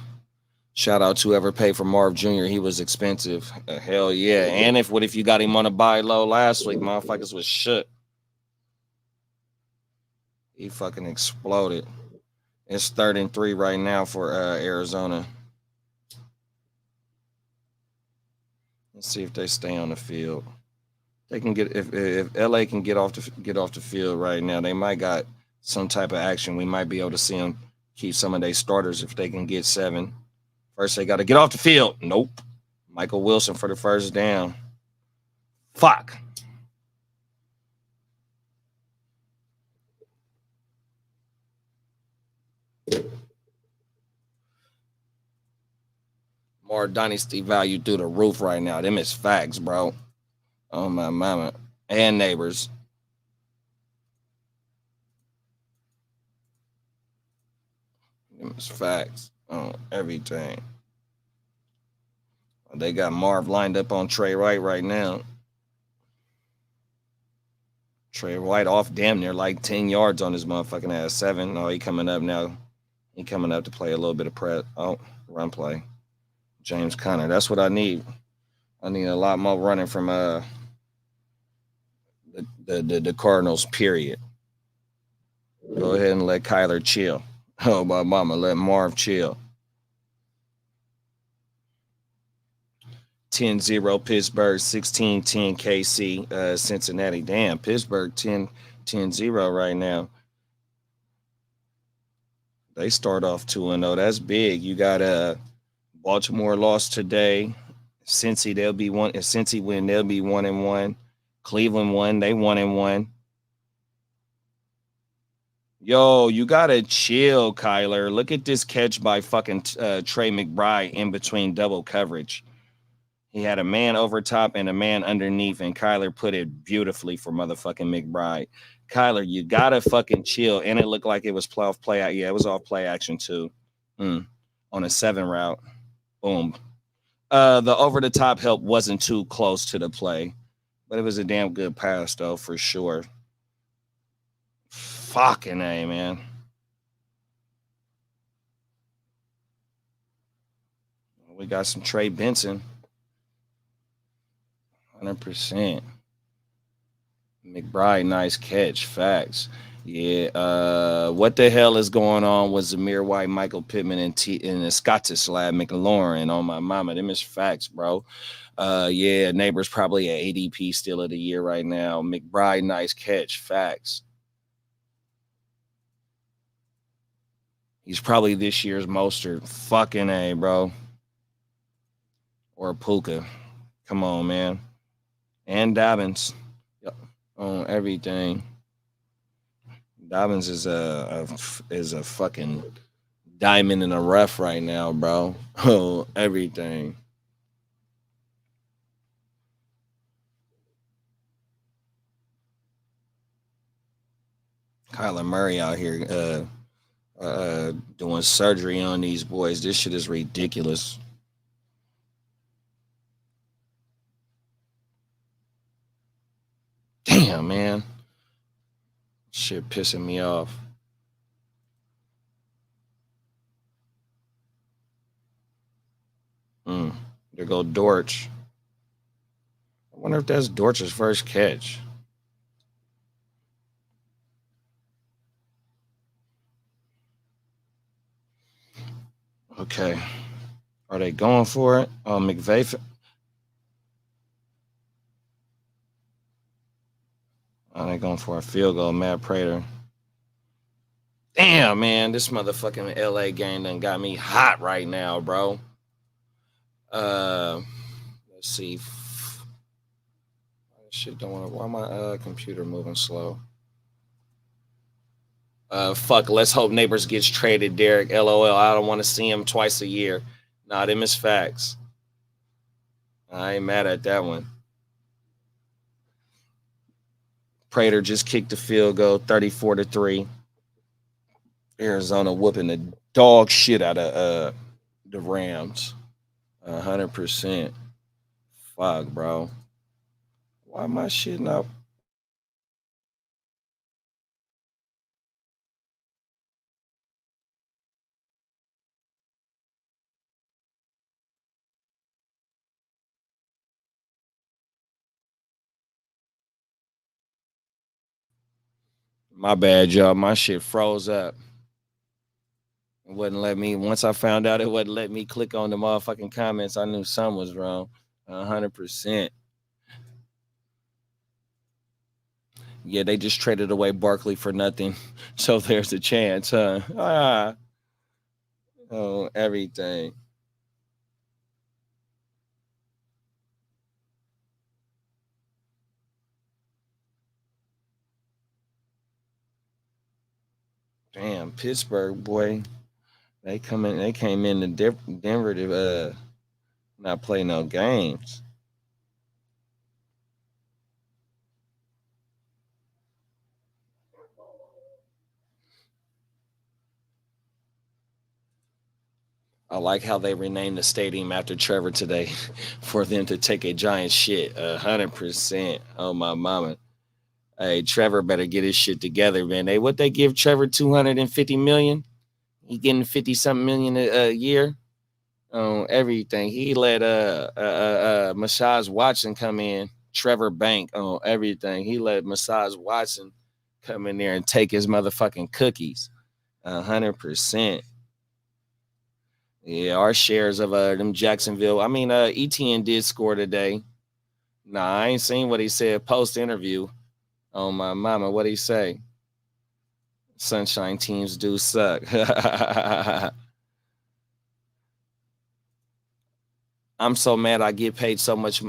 Shout out to whoever paid for Marv Jr. He was expensive. Hell yeah. And what if you got him on a buy low last week? Motherfuckers was shook. He fucking exploded. It's 3rd and 3 right now for Arizona. Let's see if they stay on the field. They can get if LA can get off the field right now. They might got some type of action. We might be able to see them keep some of their starters if they can get 7. First, they got to get off the field. Nope. Michael Wilson for the first down. Fuck. More dynasty value through the roof right now. Them is facts, bro. Oh, my mama. And neighbors. Them is facts. Oh, everything. They got Marv lined up on Trey White right now. Trey White off damn near like 10 yards on his motherfucking ass. 7. Oh, he coming up now. He coming up to play a little bit of press. Oh, run play. James Conner. That's what I need. I need a lot more running from the Cardinals, period. Go ahead and let Kyler chill. Oh, my mama, let Marv chill. 10-0 Pittsburgh, 16-10 KC, Cincinnati. Damn, Pittsburgh 10-0 right now. They start off 2-0. That's big. You got Baltimore lost today. Cincy, they'll be one. If Cincy win, they'll be 1-1. Cleveland won, they 1-1. Yo, you gotta chill, Kyler. Look at this catch by fucking Trey McBride in between double coverage. He had a man over top and a man underneath, and Kyler put it beautifully for motherfucking McBride. Kyler, you gotta fucking chill. And it looked like it was play out. Yeah, it was off play action too. On a 7 route. Boom. The over the top help wasn't too close to the play, but it was a damn good pass though, for sure. Fucking A, man. We got some Trey Benson. 100%. McBride, nice catch. Facts. Yeah. What the hell is going on with Zamir White, Michael Pittman, and the Scottislav McLaurin on my mama? Them is facts, bro. Yeah, Neighbors probably an ADP still of the year right now. McBride, nice catch. Facts. He's probably this year's Mostert. Fucking A, bro. Or Puka. Come on, man. And Dobbins. Yep. On everything. Dobbins is a fucking diamond in the rough right now, bro. Oh, everything. Kyler Murray out here doing surgery on these boys. This shit is ridiculous. Damn, man. Shit pissing me off. There go Dortch. I wonder if that's Dortch's first catch. Okay. Are they going for it? Oh, McVay. Oh, they going for a field goal. Matt Prater. Damn, man. This motherfucking LA game done got me hot right now, bro. Let's see. Shit, don't want to. Why my computer moving slow? Fuck. Let's hope Neighbors gets traded, Derek. LOL. I don't want to see him twice a year. Nah, them is facts. I ain't mad at that one. Prater just kicked the field goal, 34-3. Arizona whooping the dog shit out of the Rams. 100%. Fuck, bro. Why am I shitting up? My bad, y'all. My shit froze up. It wouldn't let me. Once I found out it wouldn't let me click on the motherfucking comments, I knew something was wrong. 100%. Yeah, they just traded away Barkley for nothing. So there's a chance, huh? Oh, everything. Damn, Pittsburgh, boy. They came in to Denver to not play no games. I like how they renamed the stadium after Trevor today for them to take a giant shit. 100%. Oh, my mama. Hey, Trevor better get his shit together, man. What they give Trevor, $250 million? He getting 50-something million a year on everything. He let Massage Watson come in, Trevor Bank on everything. He let Massage Watson come in there and take his motherfucking cookies. 100%. Yeah, our shares of them Jacksonville. I mean, ETN did score today. Nah, I ain't seen what he said post-interview. Oh, my mama, what'd he say? Sunshine teams do suck. I'm so mad I get paid so much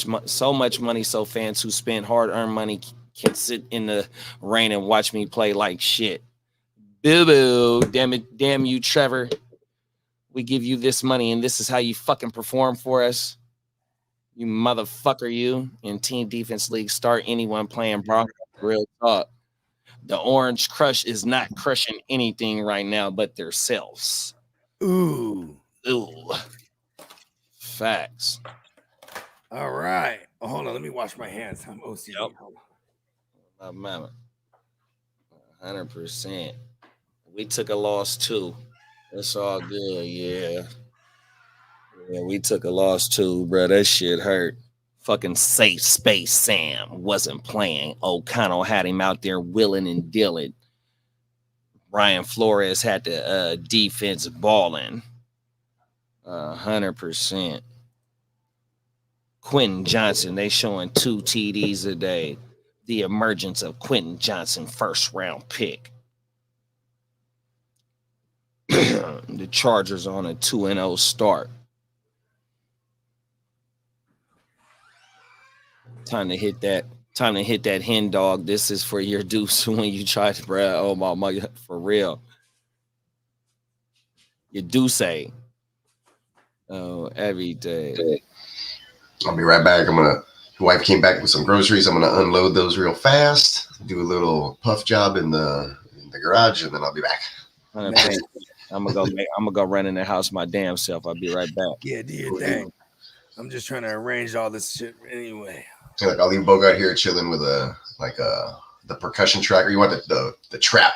money so fans who spend hard-earned money can sit in the rain and watch me play like shit. Boo-boo. Damn it. Damn you, Trevor. We give you this money and this is how you fucking perform for us. You motherfucker, you. In Team Defense League, start anyone playing Broncos. Real talk. The Orange Crush is not crushing anything right now but themselves. Ooh. Facts. All right. Oh, hold on. Let me wash my hands. I'm OCD. Yep. My mama. 100%. We took a loss too. It's all good. Yeah. Yeah, we took a loss too, bro. That shit hurt. Fucking Safe Space Sam wasn't playing. O'Connell had him out there willing and dealing. Brian Flores had the defense balling. 100%. Quentin Johnson, they showing 2 TDs a day. The emergence of Quentin Johnson, first round pick. The Chargers on a 2-0 start. Time to hit that Time to hit that hen dog. This is for your deuce when you try to, bro. Oh my, for real. Your deuce. Oh, every day. I'll be right back. The wife came back with some groceries. I'm gonna unload those real fast. Do a little puff job in the garage, and then I'll be back. I'm gonna go run in the house my damn self. I'll be right back. Yeah, do your thing. I'm just trying to arrange all this shit anyway. So, like, I'll leave Bogart here chilling with the percussion track, or you want the trap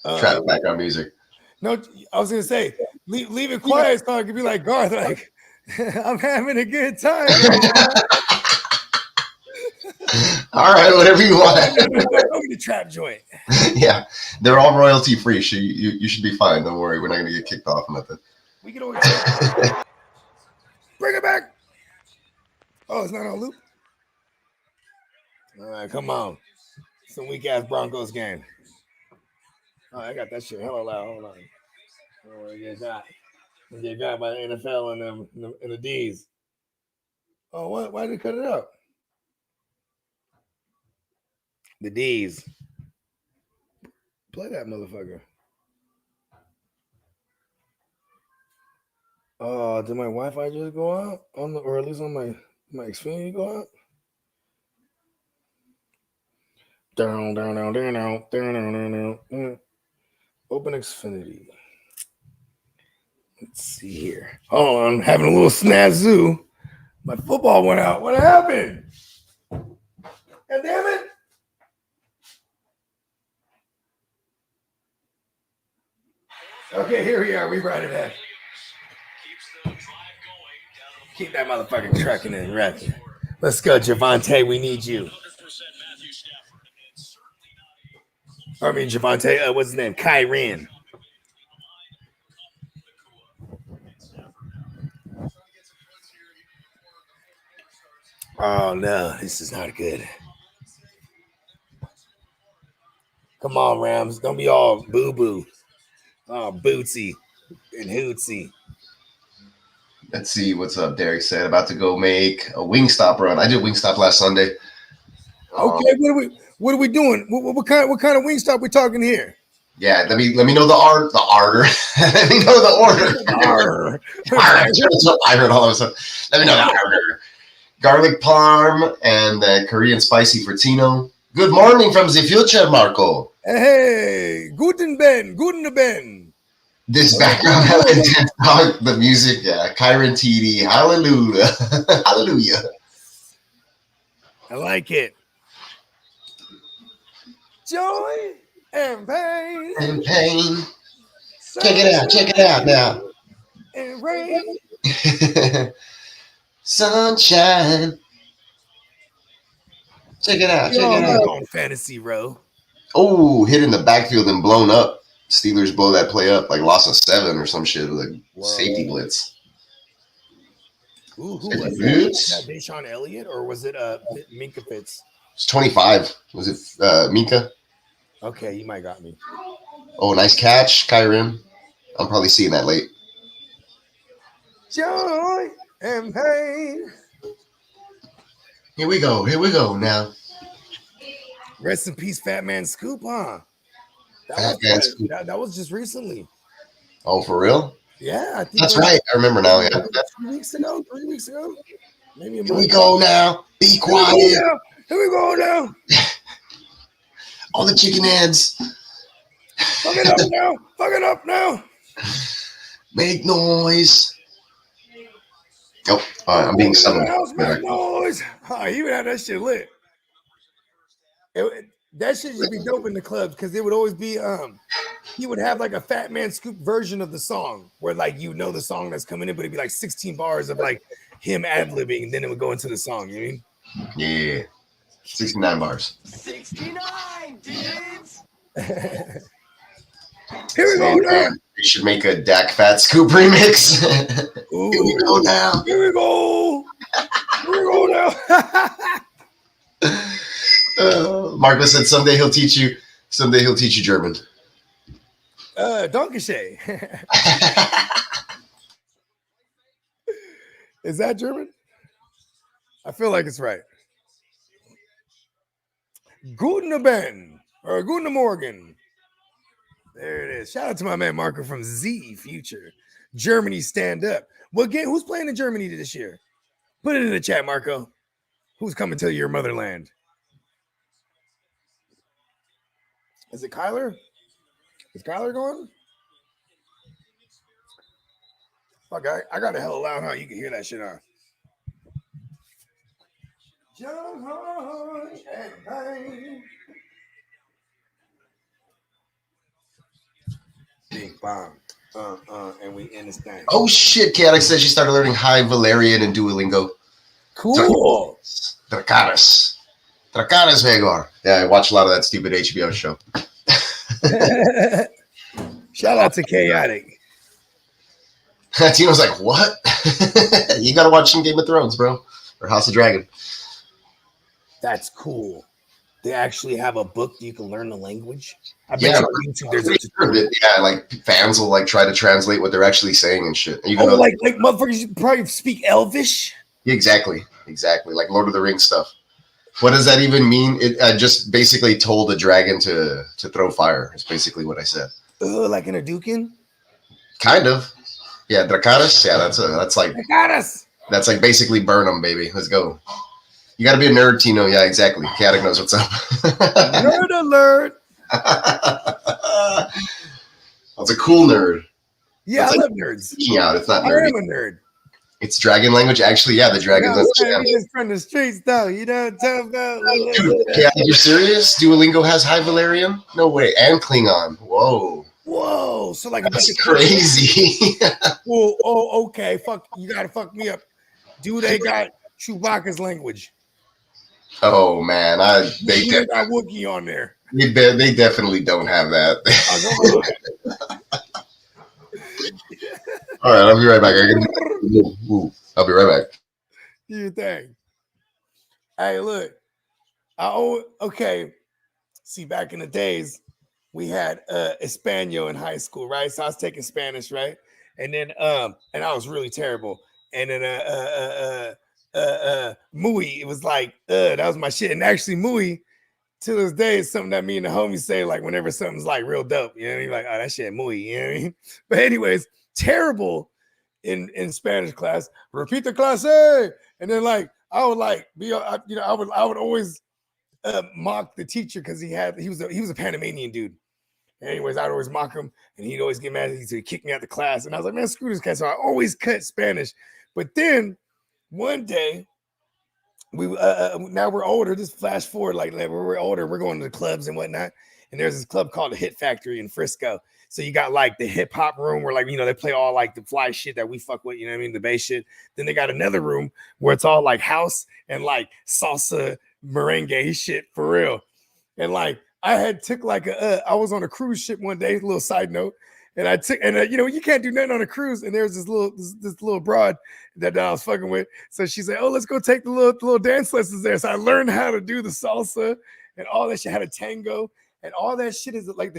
background music? No, I was gonna say leave it quiet so I could be like Garth, like I'm having a good time. All right, whatever you want. The trap joint. Yeah, they're all royalty free. So you should be fine. Don't worry, we're not gonna get kicked off or nothing. We can always bring it back. Oh, it's not on loop. All right, come on. Some weak ass Broncos game. Oh, I got that shit hella loud. Hold on. Oh, get got by the NFL and the D's. Oh, what? Why did they cut it up? The D's. Play that motherfucker. Oh, did my Wi-Fi just go out or at least on my Xfinity go out? Down. Open Xfinity. Let's see here. Hold on, I'm having a little snazoo. My football went out. What happened? God damn it. Okay, here we are. We brought it back. Keep that motherfucking trucking and wrecking. Let's go, Javonte. We need you. I mean, Javonte, what's his name? Kyren. Oh, no, this is not good. Come on, Rams. Don't be all boo-boo. Oh, Bootsy and Hootsy. Let's see what's up. Derek said about to go make a Wingstop run. I did Wingstop last Sunday. Okay, what are we doing? What kind of Wingstop we talking here? Yeah, let me know the order. Let me know the order. I heard all of a sudden. Let me know the order. Garlic parm and the Korean spicy fritino. Good morning from the future, Marco. Hey, guten Ben. This background, the music, yeah, Kyren TD, hallelujah, hallelujah. I like it. Joy and pain. Check it out now. And rain. Sunshine. Check it out. On Fantasy Row. Oh, hit in the backfield and blown up. Steelers blow that play up, like lost a 7 or some shit, like safety blitz. Who was that? Deshaun Elliott or was it Minka Fitz? It's 25. Was it Minka? Okay, you might got me. Oh, nice catch, Kyren. I'm probably seeing that late. Joy and pain. Here we go now. Rest in peace, Fat Man Scoop, huh? That was just recently. Oh, for real? Yeah, I think that's right. I remember now. Yeah, 3 weeks ago. Maybe a month. Here we go now. Be quiet. Here we go now. All the chicken heads. Fuck it up now. Make noise. Oh, all right, I'm being summoned. Make noise. Oh, he would have that shit lit. That shit should be dope in the clubs because it would always be he would have like a Fat Man Scoop version of the song where like the song that's coming in, but it'd be like 16 bars of like him ad-libbing, and then it would go into the song, you know what I mean? Yeah. 69 bars. 69 dudes. Here we go now. We should make a Dak Fat Scoop remix. Here we go now. Here we go now. Marcus said someday he'll teach you German. Dankeschön. Is that German? I feel like it's right. Guten Abend or Guten Morgen. There it is. Shout out to my man Marco from Z Future. Germany stand up. What game? Who's playing in Germany this year? Put it in the chat, Marco. Who's coming to your motherland? Is it Kyler? Is Kyler going? Fuck, I got a hell loud, huh? You can hear that shit, huh? Big bomb. And we in this thing. Oh shit, Chaotic says she started learning High Valerian and Duolingo. Cool. Dracarys Vegor. Yeah, I watch a lot of that stupid HBO show. Shout out to Chaotic. Tino's like, what? You gotta watch some Game of Thrones, bro. Or House of Dragon. That's cool. They actually have a book that you can learn the language. I bet Yeah, you on YouTube there's a tutorial. yeah, like fans will like try to translate what they're actually saying and shit. Even though like motherfuckers you probably speak Elvish. Yeah, exactly, like Lord of the Rings stuff. What does that even mean? It just basically told a dragon to throw fire. It's basically what I said. Like in a Dukin? Kind of. Yeah, Dracarys. Yeah, that's like Dracarys. That's like basically burn them, baby. Let's go. You got to be a nerd, Tino. Yeah, exactly. Chaotic knows what's up. Nerd alert. That's a cool nerd. Yeah, It's I like love nerds. speaking out. It's not I nerdy. am a nerd. It's dragon language. Actually, yeah, the dragons understand it. Just from the streets, though. You know what I'm talking about? Dude, yeah, you're serious? Duolingo has High Valerian? No way. And Klingon. Whoa. Whoa. So like That's crazy. Oh, okay. Fuck. You gotta fuck me up. Do they got Chewbacca's language? Oh man, they got Wookiee on there. They definitely don't have that. All right, I'll be right back. I'll be right back. Do your thing. Hey, look. Okay. See, back in the days, we had Espanol in high school, right? So I was taking Spanish, right? And then and I was really terrible. And then muy, it was like that was my shit. And actually, muy to this day is something that me and the homies say like whenever something's like real dope. You know what I mean? Like, oh, that shit muy. You know what I mean? But anyways, terrible in Spanish class. Repeat the clase, and then like I would like be I would always mock the teacher because he was a Panamanian dude. Anyways, I'd always mock him, and he'd always get mad at me, so he'd kick me out the class. And I was like, man, screw this guy. So I always cut Spanish. But then one day, we now we're older. Just flash forward, like we're older, we're going to the clubs and whatnot. And there's this club called the Hit Factory in Frisco. So you got like the hip hop room where like they play all like the fly shit that we fuck with, you know what I mean, the bass shit. Then they got another room where it's all like house and like salsa merengue shit for real. And like I had took like I was on a cruise ship one day, a little side note, and I took you can't do nothing on a cruise. And there's this little broad that I was fucking with. So she said, "Oh, let's go take the little dance lessons there." So I learned how to do the salsa and all that shit. Had a tango and all that shit is like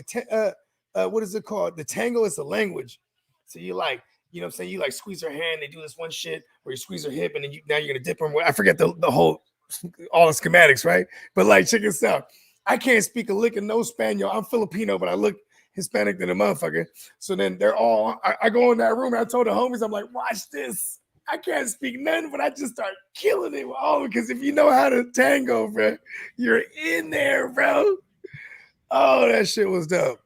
what is it called? The tango is a language. So you like, you know what I'm saying? You like squeeze her hand, they do this one shit, or you squeeze her hip, and then now you're gonna dip them. I forget the whole all the schematics, right? But like, check this out. I can't speak a lick of no Spaniel. I'm Filipino, but I look Hispanic than a motherfucker. So then they're all, I go in that room and I told the homies, I'm like, watch this. I can't speak nothing, but I just start killing it with all because if you know how to tango, bro, you're in there, bro. Oh, that shit was dope.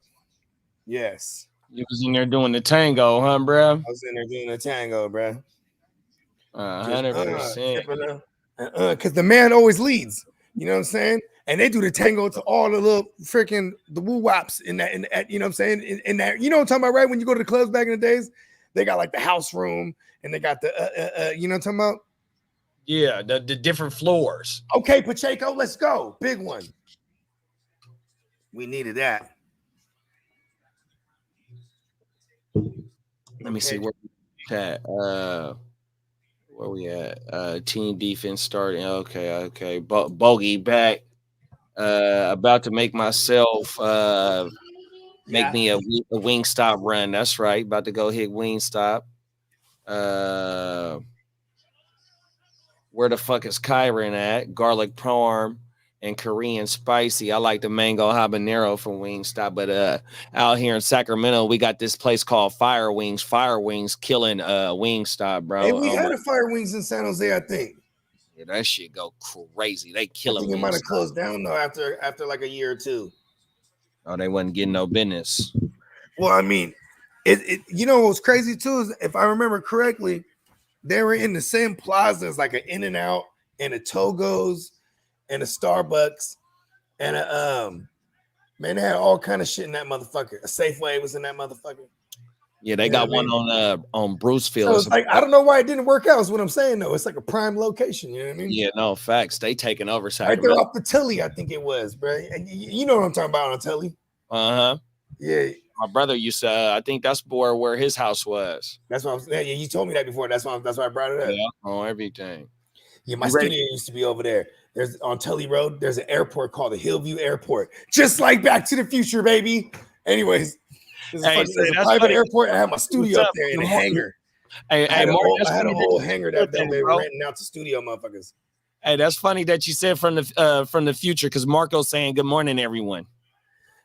Yes. You was in there doing the tango, huh, bro? I was in there doing the tango, bro. 100%. Because the man always leads. You know what I'm saying? And they do the tango to all the little freaking the woo wops in that, you know what I'm saying? In that, you know what I'm talking about, right? When you go to the clubs back in the days, they got like the house room and they got the you know what I'm talking about? Yeah, the different floors. Okay, Pacheco, let's go. Big one. We needed that. Let me see where we at. Team defense starting. Okay. Bogey back. About to make myself make me a wing stop run. That's right. About to go hit wing stop. Where the fuck is Kyron at? Garlic parm. and Korean spicy. I like the mango habanero from Wingstop. But out here in Sacramento, we got this place called Fire Wings. Fire Wings killing Wingstop, bro. Hey, we had a Fire Wings in San Jose, I think. Yeah, that shit go crazy. They killing. I think it might have closed down though after like a year or two. Oh, they wasn't getting no business. Well, I mean, it you know what's crazy too is if I remember correctly, they were in the same plaza as like an In-N-Out and a Togo's and a Starbucks and a man, they had all kind of shit in that motherfucker. A Safeway was in that motherfucker. Yeah, they got one on Brucefield. So it's like I don't know why it didn't work out. Is what I'm saying though. It's like a prime location. You know what I mean? Yeah, no facts. They taking over Right Sacramento. there off the Tilly, I think it was, bro. And you know what I'm talking about on Tilly. Yeah. My brother used to. I think that's where his house was. That's what I'm saying. Yeah, you told me that before. That's why I brought it up. Yeah, on everything. Yeah, my studio used to be over there. There's on Tully Road. There's an airport called the Hillview Airport, just like Back to the Future, baby. Anyways, there's a private airport. I had my studio up there in a hangar. I had a whole hangar that they were renting out to studio motherfuckers. Hey, that's funny that you said from the future because Marco's saying good morning, everyone.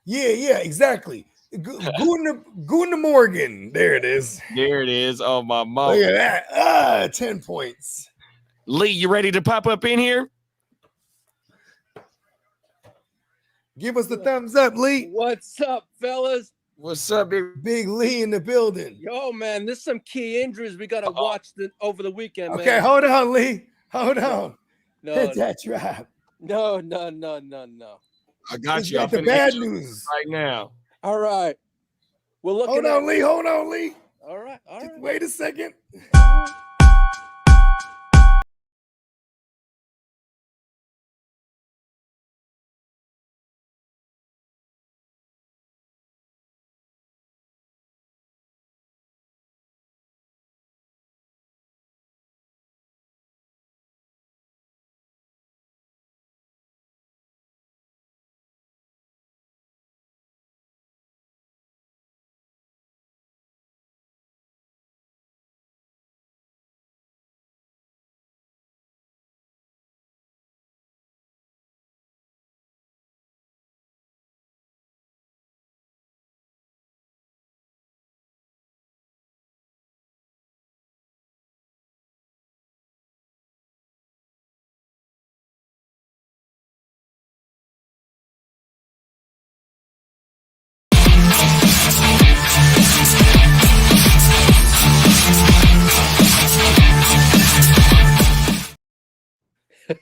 Yeah, exactly. Guten Morgan. There it is. There it is. Oh my mom. Look at that. 10 points. Lee, you ready to pop up in here? Give us the thumbs up, Lee. What's up, fellas? What's up, Big Lee in the building? Yo, man, there's some key injuries we gotta watch over the weekend, man. Okay, hold on, Lee. Hold on. No, Hit that trap. No. I got you. Got the bad news right now. All right. We're looking. Hold on, Lee. Hold on, Lee. All right. Wait a second.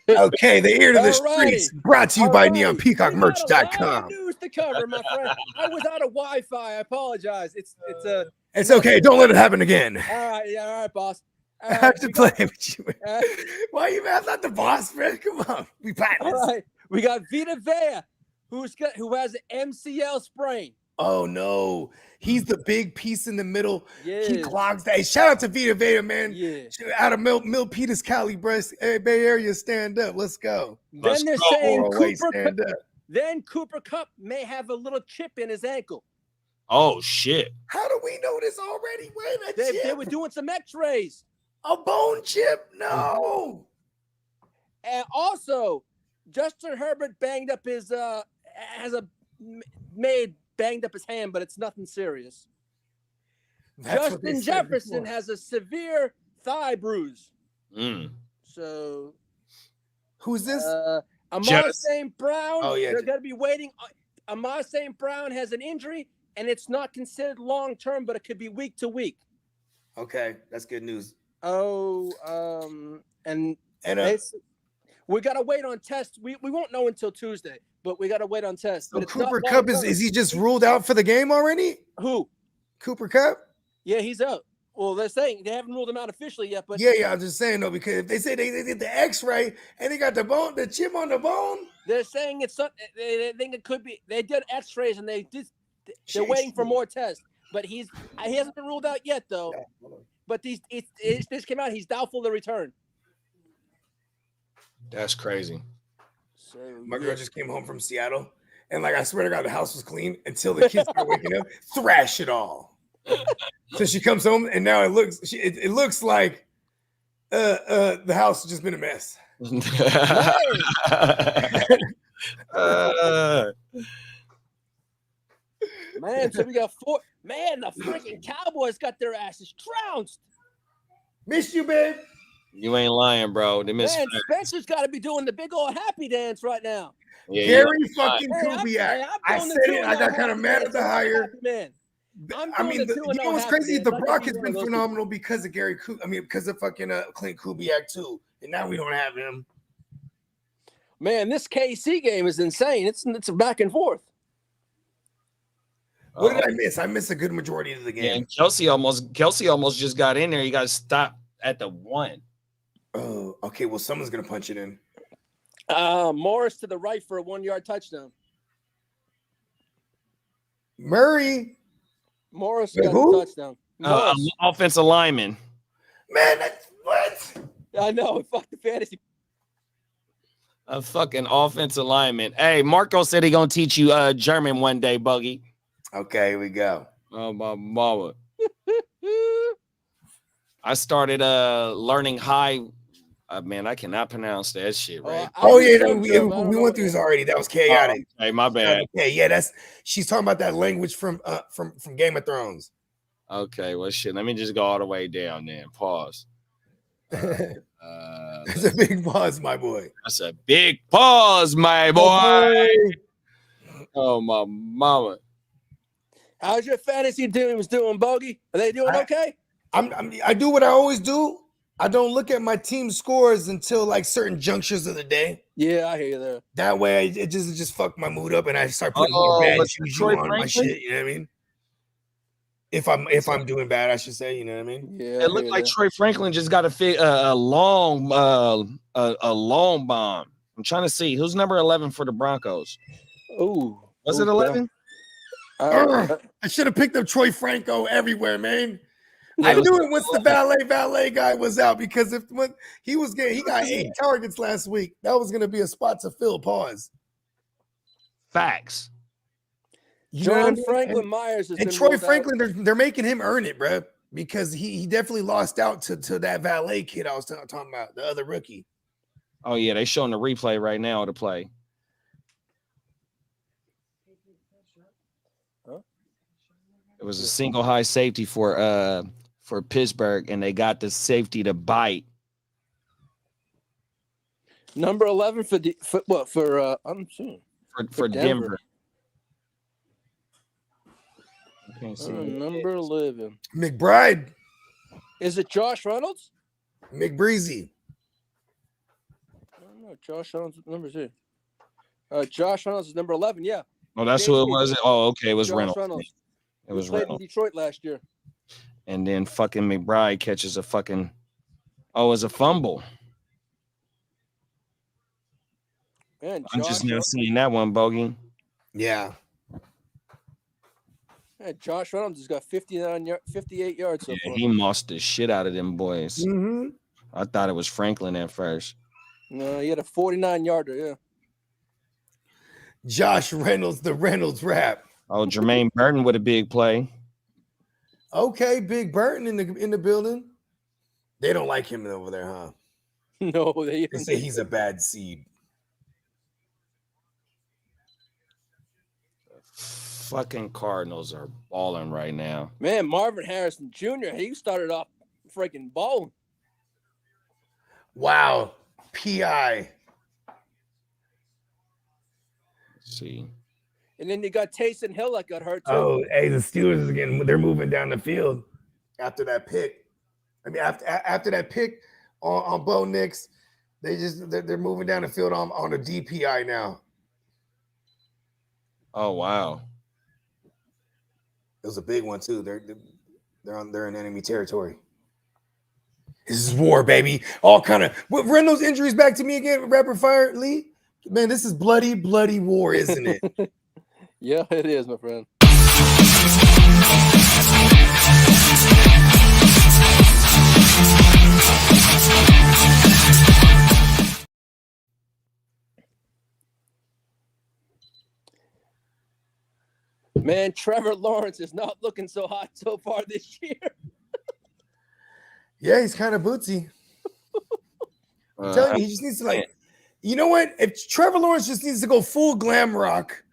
Okay, the ear to the streets, brought to you by NeonPeacockMerch.com. News to cover, my friend. I was out of Wi-Fi. I apologize. It's okay. Don't let it happen again. All right, boss. I have to play with you. Why are you mad? I'm not the boss, man. Come on, we partners. All right, we got Vita Vea, who has an MCL sprain. Oh no, he's the big piece in the middle. Yeah. He clogs that. Hey, shout out to Vita Vea, man. Yeah. Out of Milpitas, Cali, bro. Hey, Bay Area, stand up. Let's go. Then they're saying stand up. Then Cooper Kupp may have a little chip in his ankle. Oh shit! How do we know this already? They were doing some X-rays. A bone chip? No. And also, Justin Herbert banged up his banged up his hand, but it's nothing serious. Justin Jefferson has a severe thigh bruise. So, who's this? Amar St. Brown. Oh yeah, they're gonna be waiting. Amar St. Brown has an injury, and it's not considered long term, but it could be week to week. Okay, that's good news. And we gotta wait on tests. We won't know until Tuesday, but we gotta wait on tests. So Cooper Kupp is he just ruled out for the game already? Who? Cooper Kupp? Yeah, he's out. Well, they're saying they haven't ruled him out officially yet, but yeah, I'm just saying though, because if they say they did the X-ray and they got the chip on the bone, they're saying it's they think it could be. They did X-rays and they're waiting for more tests, but he hasn't been ruled out yet though. But this came out. He's doubtful to return. That's crazy. So, my girl just came home from Seattle, and like I swear to God, the house was clean until the kids start waking up. Thrash it all. So she comes home, and now it looks like the house has just been a mess. Man, so we got 4. Man, the freaking Cowboys got their asses trounced. Missed you, babe. You ain't lying, bro. They missed. Man, Spencer's got to be doing the big old happy dance right now. Yeah, Gary fucking Kubiak. I I'm said doing it. the I got 2-0 kind of mad at the hire. Man, I mean, the you know what's happy crazy? dance. The I Brock think has he's been one of those phenomenal because of Gary Kubiak. I mean, because of fucking Clint Kubiak too. And now we don't have him. Man, this KC game is insane. It's a back and forth. What did I miss? I missed a good majority of the game. Yeah, and Kelsey almost just got in there. He got stopped at the 1. Oh, okay. Well, someone's gonna punch it in. Morris to the right for a 1-yard touchdown. Murray. Morris Wait, got who? a touchdown. Morris. Offensive lineman. Man, what? I know. Fuck the fantasy. A fucking offensive lineman. Hey, Marco said he gonna teach you German one day, Buggy. Okay, here we go. Oh my mama. I started learning high. Man, I cannot pronounce that shit right. We went through this already. That was chaotic. Hey, my bad. Yeah, she's talking about that language from Game of Thrones. Okay, well shit. Let me just go all the way down then. Pause. That's a big pause, my boy. That's a big pause, my boy. Oh my mama. How's your fantasy teams doing, Bogey? Are they doing okay? I do what I always do. I don't look at my team scores until like certain junctures of the day. Yeah, I hear you there. That way, it just fuck my mood up, and I start putting more bad juju on my shit. You know what I mean? If I'm doing bad, I should say. You know what I mean? Yeah. It looked like Troy Franklin just got a long bomb. I'm trying to see who's number 11 for the Broncos. Oh, was it 11? I should have picked up Troy Franco everywhere, man. I knew it once the valet guy was out, because when he got 8 targets last week. That was going to be a spot to fill. Pause. Facts. John Franklin Myers and Troy Franklin, they're making him earn it, bro, because he definitely lost out to that valet kid I was talking about, the other rookie. Oh yeah, they showing the replay right now of the play. It was a single high safety for Pittsburgh, and they got the safety to bite. Number 11 I'm assuming for Denver. Can't see number 11. McBride. Is it Josh Reynolds? McBreezy. I don't know. Josh Reynolds number 2. Josh Reynolds is number 11. Yeah. Oh, that's who it was. Oh, okay. It was Josh Reynolds. It was played Reynolds. in Detroit last year. And then fucking McBride catches a fucking. Oh, it's a fumble. Man, I'm just not seeing that one, Bogey. Yeah. Yeah, Josh Reynolds has got 58 yards so far. He mossed the shit out of them boys. Mm-hmm. I thought it was Franklin at first. No, he had a 49-yarder, yeah. Josh Reynolds, the Reynolds rap. Oh, Jermaine Burton with a big play. Okay, Big Burton in the building. They don't like him over there, huh? No, they say he's a bad seed. Fucking Cardinals are balling right now. Man, Marvin Harrison Jr., he started off freaking balling. Wow. PI. Let's see. And then you got Taysom Hill that got hurt too. Oh, hey, the Steelers they're moving down the field after that pick. I mean, after that pick on Bo Nix, they're moving down the field on a DPI now. Oh wow. It was a big one too. They're in enemy territory. This is war, baby. All kind of run those injuries back to me again, rapid fire, Lee. Man, this is bloody war, isn't it? Yeah, it is, my friend. Man, Trevor Lawrence is not looking so hot so far this year. Yeah, he's kind of bootsy. I'm telling you, he just needs to You know what? If Trevor Lawrence just needs to go full glam rock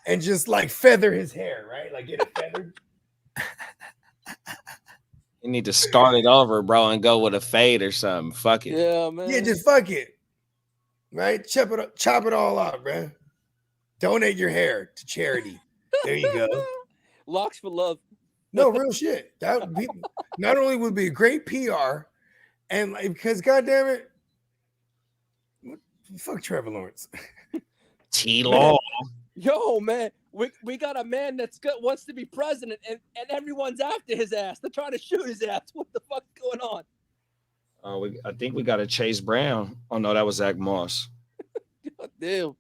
and just like feather his hair, right? Like get it feathered. You need to start it over, bro, and go with a fade or something. Fuck it. Yeah, man. Yeah, just fuck it. Right? Chop it all out, bro. Donate your hair to charity. There you go. Locks for love. No, real shit. That would be not only would be a great PR, and like, because goddamn it, fuck Trevor Lawrence. T-Law. Yo, man, we got a man wants to be president, and everyone's after his ass. They're trying to shoot his ass. What the fuck's going on? I think we got a Chase Brown. Oh no, that was Zach Moss. God damn.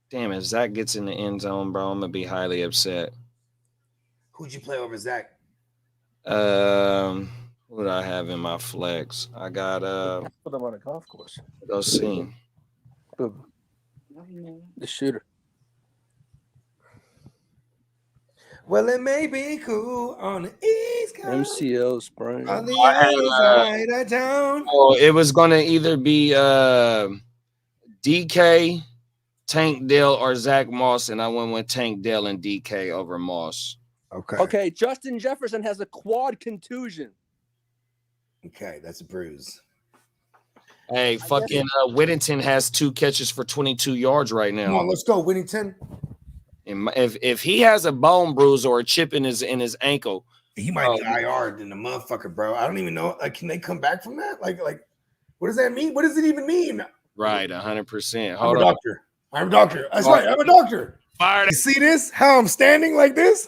Damn, if Zach gets in the end zone, bro, I'm gonna be highly upset. Who'd you play over Zach? Who did I have in my flex? I got Put them on a golf course. Go see. The shooter. Well, it may be cool on the East Coast. MCL Spring. On the outside of town. Oh, it was gonna either be DK, Tank Dell, or Zach Moss, and I went with Tank Dell and DK over Moss. Okay, Justin Jefferson has a quad contusion. Okay, that's a bruise. Hey, fucking Whittington has 2 catches for 22 yards right now. Come on, let's go, Whittington. If he has a bone bruise or a chip in his ankle, He might be IR'd in the motherfucker, bro. I don't even know. Like, can they come back from that? Like, what does that mean? What does it even mean? right, 100%. I'm Hold a on. doctor. I'm a doctor. That's right. I'm a doctor. You see this? How I'm standing like this?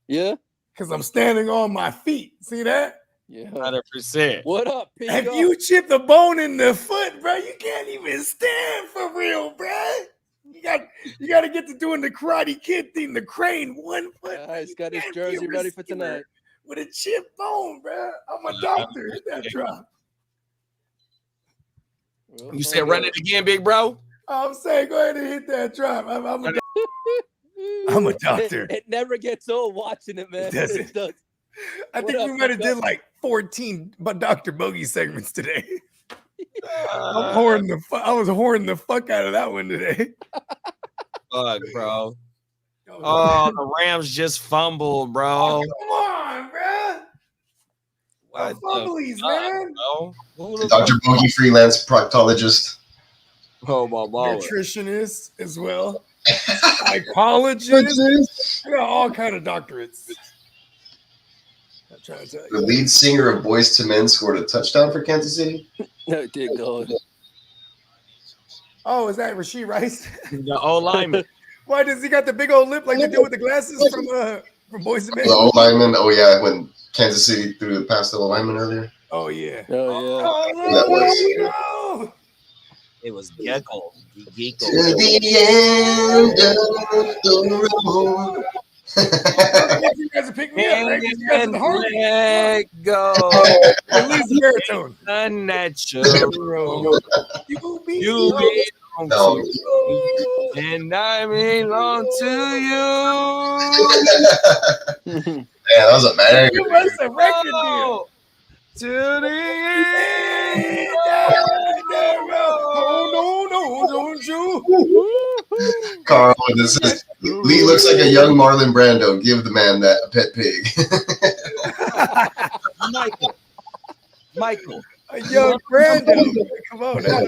Yeah. Because I'm standing on my feet. See that? Yeah. 100%. What up, P? If you chip the bone in the foot, bro, you can't even stand for real, bro. You got to get to doing the Karate Kid thing, the crane 1 foot. He's got his jersey ready for tonight. With a chip bone, bro. I'm a doctor. Hit that drop. You said run it again, big bro? I'm saying go ahead and hit that drop. I'm a doctor. It never gets old watching it, man. It doesn't. does. I think we might have did like 14 Dr. Bogey segments today. I was whoring the fuck out of that one today. Fuck, bro. Oh, the Rams just fumbled, bro. Come on, bro. What fumblies, man. Dr. Bogey, freelance proctologist. Oh, my God. Nutritionist as well. Psychologist. I got all kind of doctorates. I'm trying to tell you. The lead singer of Boyz II Men scored a touchdown for Kansas City. No, dear God. Oh, is that Rashee Rice? The old lineman. Why does he got the big old lip like the dude with the glasses from Boyz II Men? The old lineman. Oh yeah, when Kansas City threw the pass to the lineman earlier. Oh yeah. Oh yeah. That was. No. It was Gecko. To the end of the road. You guys are picking me up, right? You guys are the heart. Let go. Release the baritone. Unnatural. You belong to me, and I belong to you. Yeah, that was a banger. That's a record deal. To the end. Oh no, don't you? Carl, Lee looks like a young Marlon Brando. Give the man that pet pig. Michael. A young Brando. Come on now.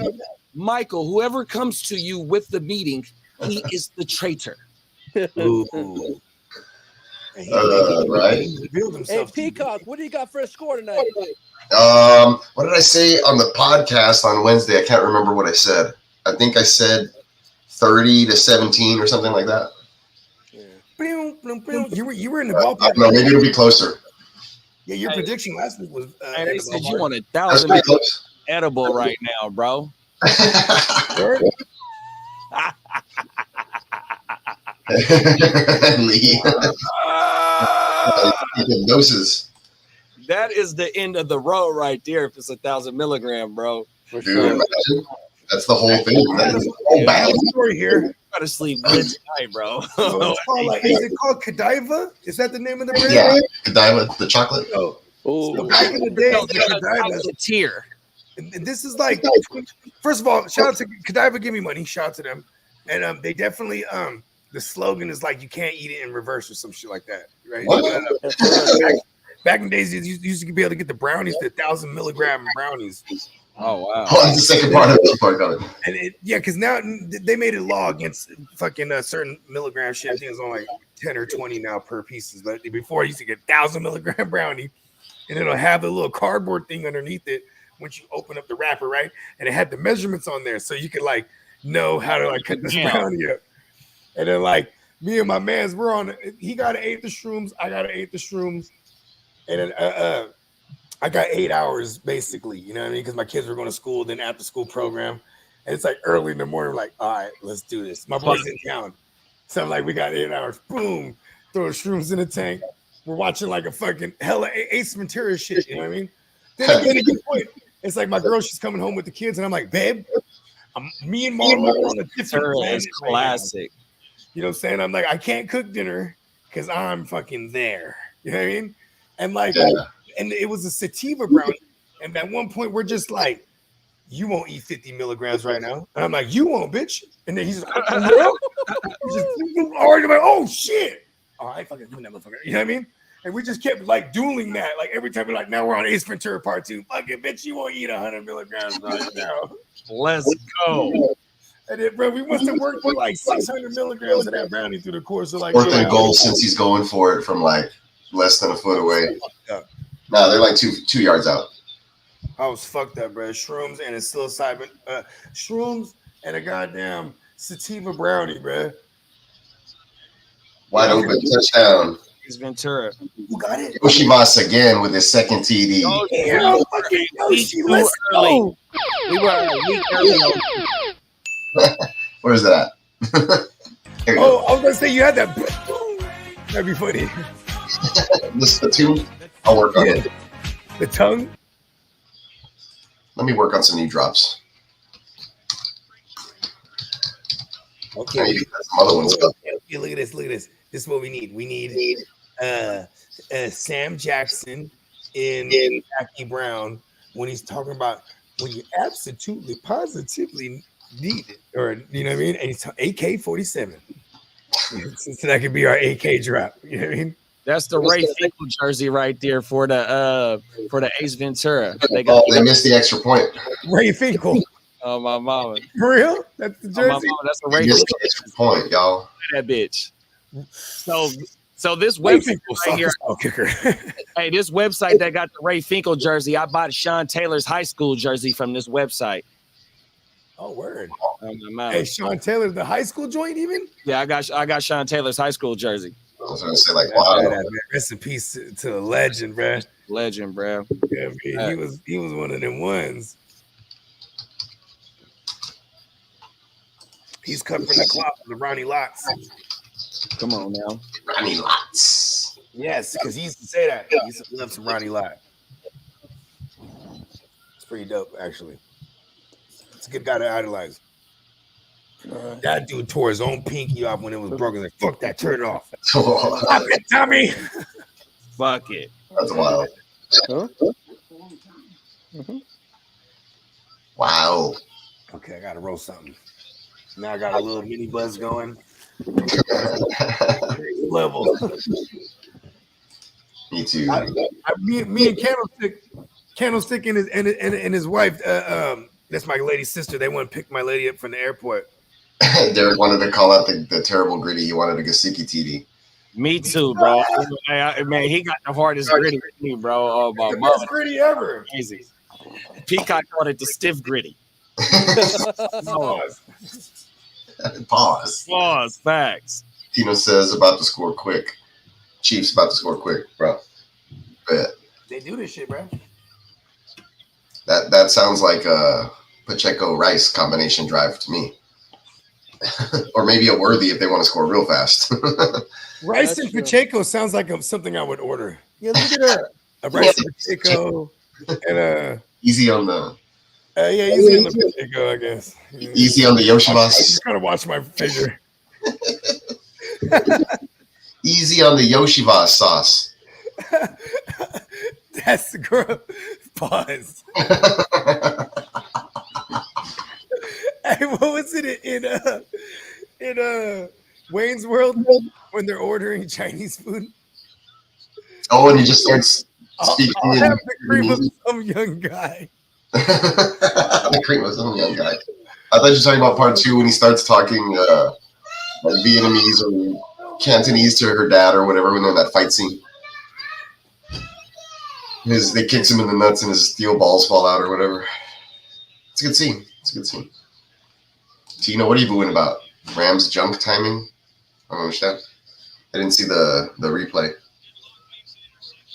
Michael, whoever comes to you with the beating, he is the traitor. Ooh. Right. Hey, Peacock, what do you got for a score tonight? What did I say on the podcast on Wednesday? I can't remember what I said. I think I said 30-17 or something like that. You were in the ballpark. No, maybe it'll be closer. Yeah, your prediction last week was. And they said you want That's 1,000 pretty close. edible right now, bro. Lee. Doses. That is the end of the road right there. If it's 1,000 milligram, bro. Dude, imagine. That's the whole thing. That is the whole battle. Story here. You gotta sleep good tonight, bro. So it's called, is it called Godiva? Is that the name of the brand? Yeah, Godiva, the chocolate. So back in the day, Godiva. Tier. And this is like, first of all, shout out to Godiva Give Me Money. Shout out to them. And they definitely the slogan is like you can't eat it in reverse or some shit like that, right? Back in the days, you used to be able to get the brownies, the 1,000 milligram brownies. Oh wow! Oh, that's the second part of it. And because now they made it law against fucking certain milligram shit. I think it's on like 10 or 20 now per pieces. But before, you used to get 1,000 milligram brownie, and it'll have a little cardboard thing underneath it once you open up the wrapper, right? And it had the measurements on there, so you could like know how to like cut this brownie up. And then like me and my mans, we're on. He got to 8 the shrooms. I got to 8 the shrooms, and then I got 8 hours basically, you know what I mean? Because my kids were going to school, then after school program. And it's like early in the morning, like, all right, let's do this. My boy's in town. So I'm like, we got 8 hours. Boom. Throw the shrooms in the tank. We're watching like a fucking hella Ace Ventura shit, you know what I mean? Then a good point. It's like my girl, she's coming home with the kids, and I'm like, babe, me and mom are on a different planet. It's classic. You know what I'm saying? I'm like, I can't cook dinner because I'm fucking there. You know what I mean? And like, and it was a sativa brownie. And at one point, we're just like, you won't eat 50 milligrams right now. And I'm like, you won't, bitch. And then he's like, already like, oh shit. All right, fucking doing that motherfucker. You know what I mean? And we just kept like dueling that. Like every time we're like, now we're on Ace Ventura Part 2. Fuck it, bitch, you won't eat 100 milligrams right now. Let's go. And then, bro, we must have worked for like 600 milligrams of that brownie through the course of like. Fourth and goal since he's going for it from like less than a foot away. No, they're like two yards out. I was fucked up, bro. Shrooms and a psilocybin, shrooms and a goddamn sativa brownie, bro. Wide open touchdown. It's Ventura. Who got it? Yoshivas again with his second TD. Yeah, fucking Yoshi, let's go. We were a week early. Where's that? Oh, I was gonna say you had that. That'd be funny. This the two. I'll work on it. The tongue. Let me work on some new drops. Okay. Some other ones. Okay, look at this. Look at this. This is what we need. We need Sam Jackson in Jackie Brown when he's talking about when you absolutely positively need it, or you know what I mean. And he's AK-47. So that could be our AK drop. You know what I mean? That's the Ray Finkel jersey right there for the Ace Ventura. They missed the extra point. Ray Finkel. Oh my mama. For real? That's the jersey. Oh, my mama, that's the Ray Finkel extra point, y'all. That bitch. So this website right here. Hey, this website that got the Ray Finkel jersey, I bought Sean Taylor's high school jersey from this website. Oh, word. Oh, my mama. Hey, Sean Taylor, the high school joint even? Yeah, I got Sean Taylor's high school jersey. I was gonna say like, wow. Rest in peace to a legend, bro. Legend, bro. Yeah, man, he was one of them ones. He's cut from the cloth of the Ronnie Lotts. Come on now, Ronnie Lotts. Yes, because he used to say that. He used to love some Ronnie Lott. It's pretty dope, actually. It's a good guy to idolize. That dude tore his own pinky off when it was broken. Like, fuck that, turn it off. Stop it, Tommy. Fuck it. That's wild. Huh? Mm-hmm. Wow. Okay, I gotta roll something. Now I got a little mini buzz going. Level. Me too. Me and Candlestick and his wife. That's my lady's sister. They went and pick my lady up from the airport. Derek wanted to call out the terrible gritty. He wanted a Gasicki TD. Me too, bro. Man, he got the hardest gritty with me, bro. Oh, my mama. Best gritty ever. Crazy. Peacock called it the stiff gritty. Pause. Facts. Tino says about to score quick. Chiefs about to score quick, bro. Bet. They do this shit, bro. That sounds like a Pacheco Rice combination drive to me. Or maybe a Worthy if they want to score real fast. Rice and Pacheco sounds like something I would order. Yeah, look at that. A Rice and Pacheco and easy on the easy on the Pacheco, I guess. Yeah. Easy on the Yoshivas. I just gotta watch my figure. Easy on the Yoshivas sauce. That's the girl. Pause. did it in Wayne's World when they're ordering Chinese food. Oh, and he just starts speaking. I'll have the cream of some young guy. The cream of some young guy. I thought you were talking about part 2 when he starts talking like Vietnamese or Cantonese to her dad or whatever when they're in that fight scene. They kicks him in the nuts and his steel balls fall out or whatever. It's a good scene. Tino, what are you booing about? Rams junk timing? I don't understand. I didn't see the replay.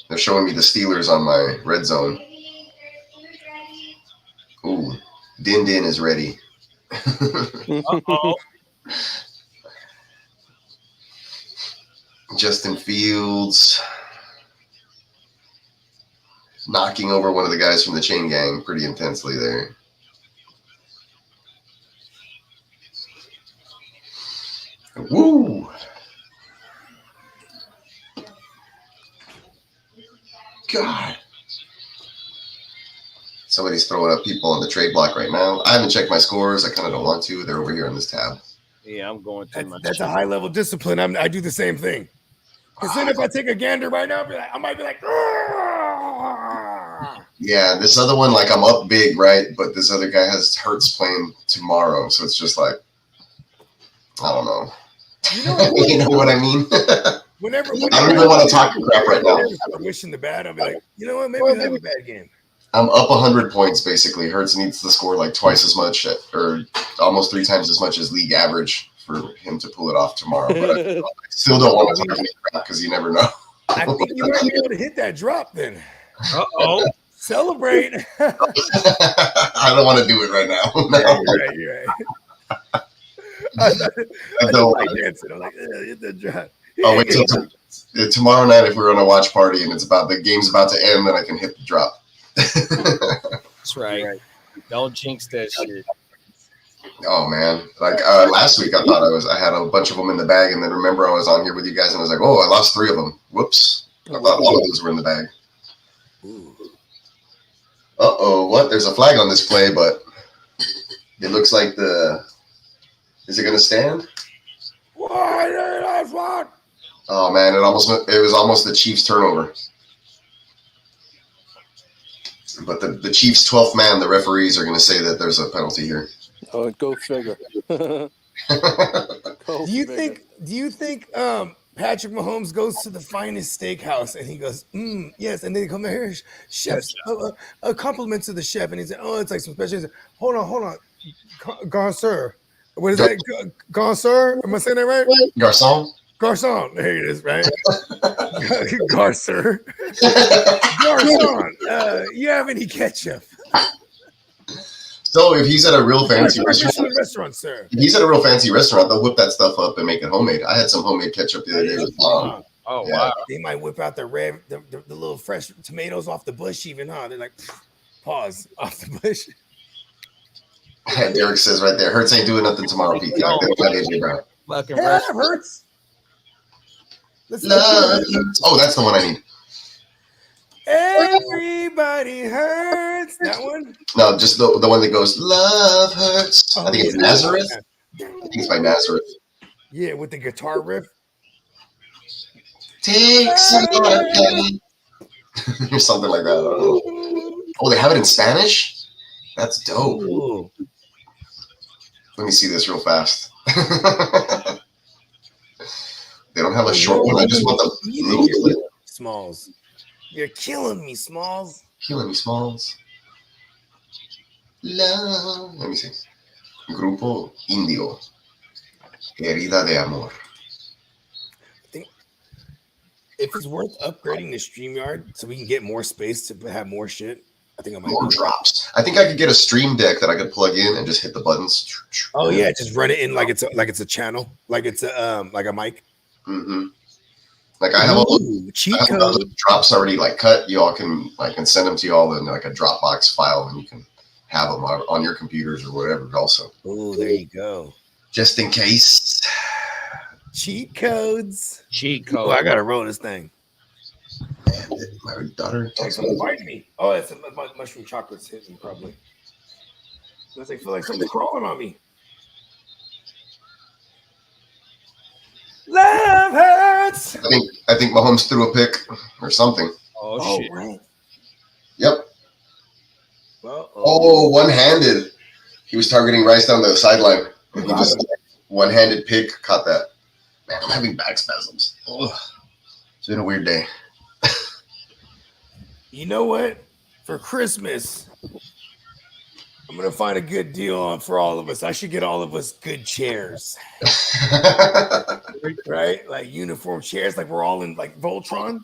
They're showing me the Steelers on my red zone. Ooh, Din Din is ready. Uh-oh. Justin Fields knocking over one of the guys from the chain gang pretty intensely there. Woo! God. Somebody's throwing up people on the trade block right now. I haven't checked my scores. I kind of don't want to. They're over here on this tab. Yeah, I'm going through my. That's a high level discipline. I do the same thing. Because then if I take a gander right now, I might be like, yeah, this other one, like I'm up big, right? But this other guy has Hurts playing tomorrow. So it's just like, I don't know. You know what I mean? Whenever I don't even want to talk crap right now. I'm wishing the bad. I'll be like, you know what? Maybe we'll have a bad game. I'm up 100 points, basically. Hurts needs to score like twice as much or almost 3 times as much as league average for him to pull it off tomorrow. But I still don't want to talk any crap because you never know. I think you might be able to hit that drop then. Uh-oh. Celebrate. I don't want to do it right now. No. You're right. I don't like dancing. I'm like, hit that drop. Oh, wait till tomorrow night if we're on a watch party and the game's about to end, then I can hit the drop. That's right. Don't jinx that shit. Oh man, like last week I thought I had a bunch of them in the bag, and then remember I was on here with you guys, and I was like, oh, I lost 3 of them. Whoops! I thought all of those were in the bag. What? There's a flag on this play, but it looks like is it gonna stand? Oh man, it was almost the Chiefs' turnover. But the Chiefs' 12th man, the referees are going to say that there's a penalty here. Oh, go figure. Do you think Patrick Mahomes goes to the finest steakhouse and he goes, yes, and then he comes here, chefs, a compliment to the chef, and he said, oh, it's like some special. Said, hold on, Garçon. What is that? Garçon? Am I saying that right? Garçon. There it is, right? Garçon. Garçon. You have any ketchup? So if he's at a real fancy restaurant, sir. If he's at a real fancy restaurant, they'll whip that stuff up and make it homemade. I had some homemade ketchup the other day with mom. Oh wow! They might whip out the little fresh tomatoes off the bush, even, huh? They're like, pause off the bush. Derek says right there, Hurts ain't doing nothing tomorrow, Pete. They don't have AJ Brown. Hurts. Oh, that's the one I need. Everybody hurts. That one? No, just the one that goes, love hurts. I think it's Nazareth. I think it's by Nazareth. Yeah, with the guitar riff. Take some pain. Or something like that. I don't know. Oh, they have it in Spanish? That's dope. Ooh. Let me see this real fast. They don't have a short one. I just want the little Smalls. You're killing me, Smalls. Let me see. Grupo Indio. Herida de Amor. I think if it's worth upgrading the StreamYard so we can get more space to have more shit, I think I might. More drops. I think I could get a stream deck that I could plug in and just hit the buttons. Oh yeah, just run it in like it's a channel, like it's a mic. Mm-hmm. Like I have all the drops already like cut. You all can send them to you all in like a Dropbox file, and you can have them on your computers or whatever. Also. Oh, there you go. Just in case. Cheat codes. Oh, I gotta roll this thing. And my daughter texted me. Bite me. Oh, it's mushroom chocolate's hitting probably. I feel like something's crawling on me. Love hurts. I think Mahomes threw a pick or something. Oh shit. Right. Yep. Uh-oh. One-handed. He was targeting Rice down the sideline. He just one-handed pick, caught that. Man, I'm having back spasms. Ugh. It's been a weird day. You know what? For Christmas, I'm gonna find a good deal on for all of us. I should get all of us good chairs. Right? Like uniform chairs, like we're all in like Voltron.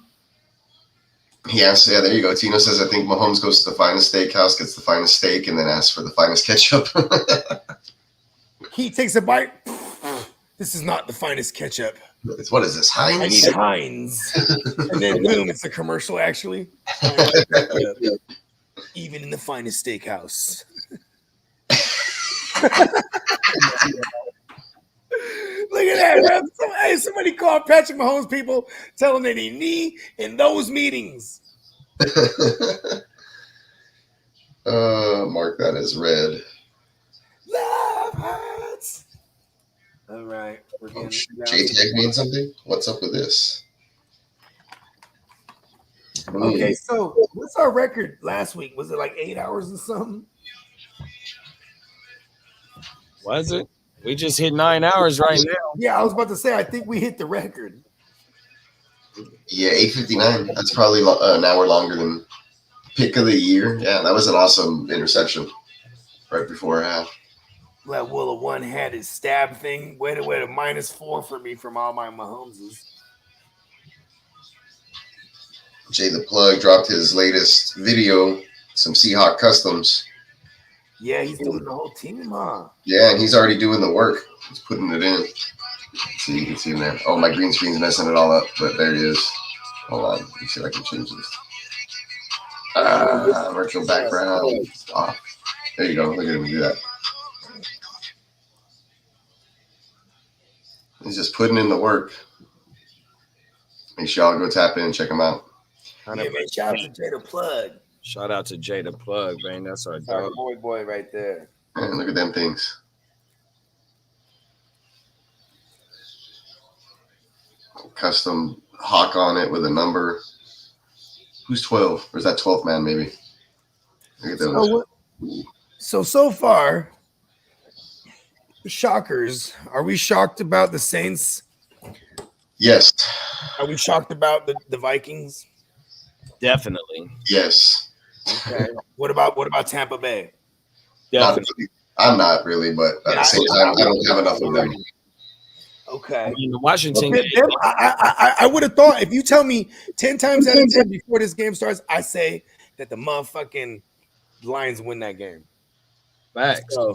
Yes, yeah, there you go. Tino says, I think Mahomes goes to the finest steakhouse, gets the finest steak, and then asks for the finest ketchup. He takes a bite. This is not the finest ketchup. What is this, Heinz? I need Heinz. And then boom, it's a commercial actually. Even in the finest steakhouse. Look at that, bro. Hey, somebody called Patrick Mahomes people, tell him that he need in those meetings. Mark that as red. Love hurts. All right. We're getting JTAG means something? What's up with this? Okay, so what's our record last week? Was it like 8 hours or something? Was it? We just hit 9 hours right now. Yeah, I was about to say, I think we hit the record. Yeah, 8:59. That's probably an hour longer than pick of the year. Yeah, that was an awesome interception right before half. That will a one-handed stab thing. Way to -4 for me from all my Mahomeses. Jay the Plug dropped his latest video, some Seahawk customs. Yeah, he's doing the whole team, huh? Yeah, and he's already doing the work. He's putting it in. So you can see him there. Oh, my green screen's messing it all up, but there he is. Hold on. Let me see if I can change this. Virtual background off. There you go. Look at him do that. He's just putting in the work. Make sure y'all go tap in and check him out. Yeah, man, shout out to Jay the Plug. Shout out to Jay the Plug, man. That's our dog. Boy right there. Man, look at them things. Custom hawk on it with a number. Who's 12? Or is that 12th man, maybe? Look at those. So far, shockers. Are we shocked about the Saints? Yes. Are we shocked about the Vikings? Definitely. Yes. Okay. What about Tampa Bay? Definitely. I'm not really, but at the same time, I don't have enough of them. Okay. I mean, the Washington game. I would have thought if you tell me 10 times out of 10 before this game starts, I say that the motherfucking Lions win that game. Facts. So,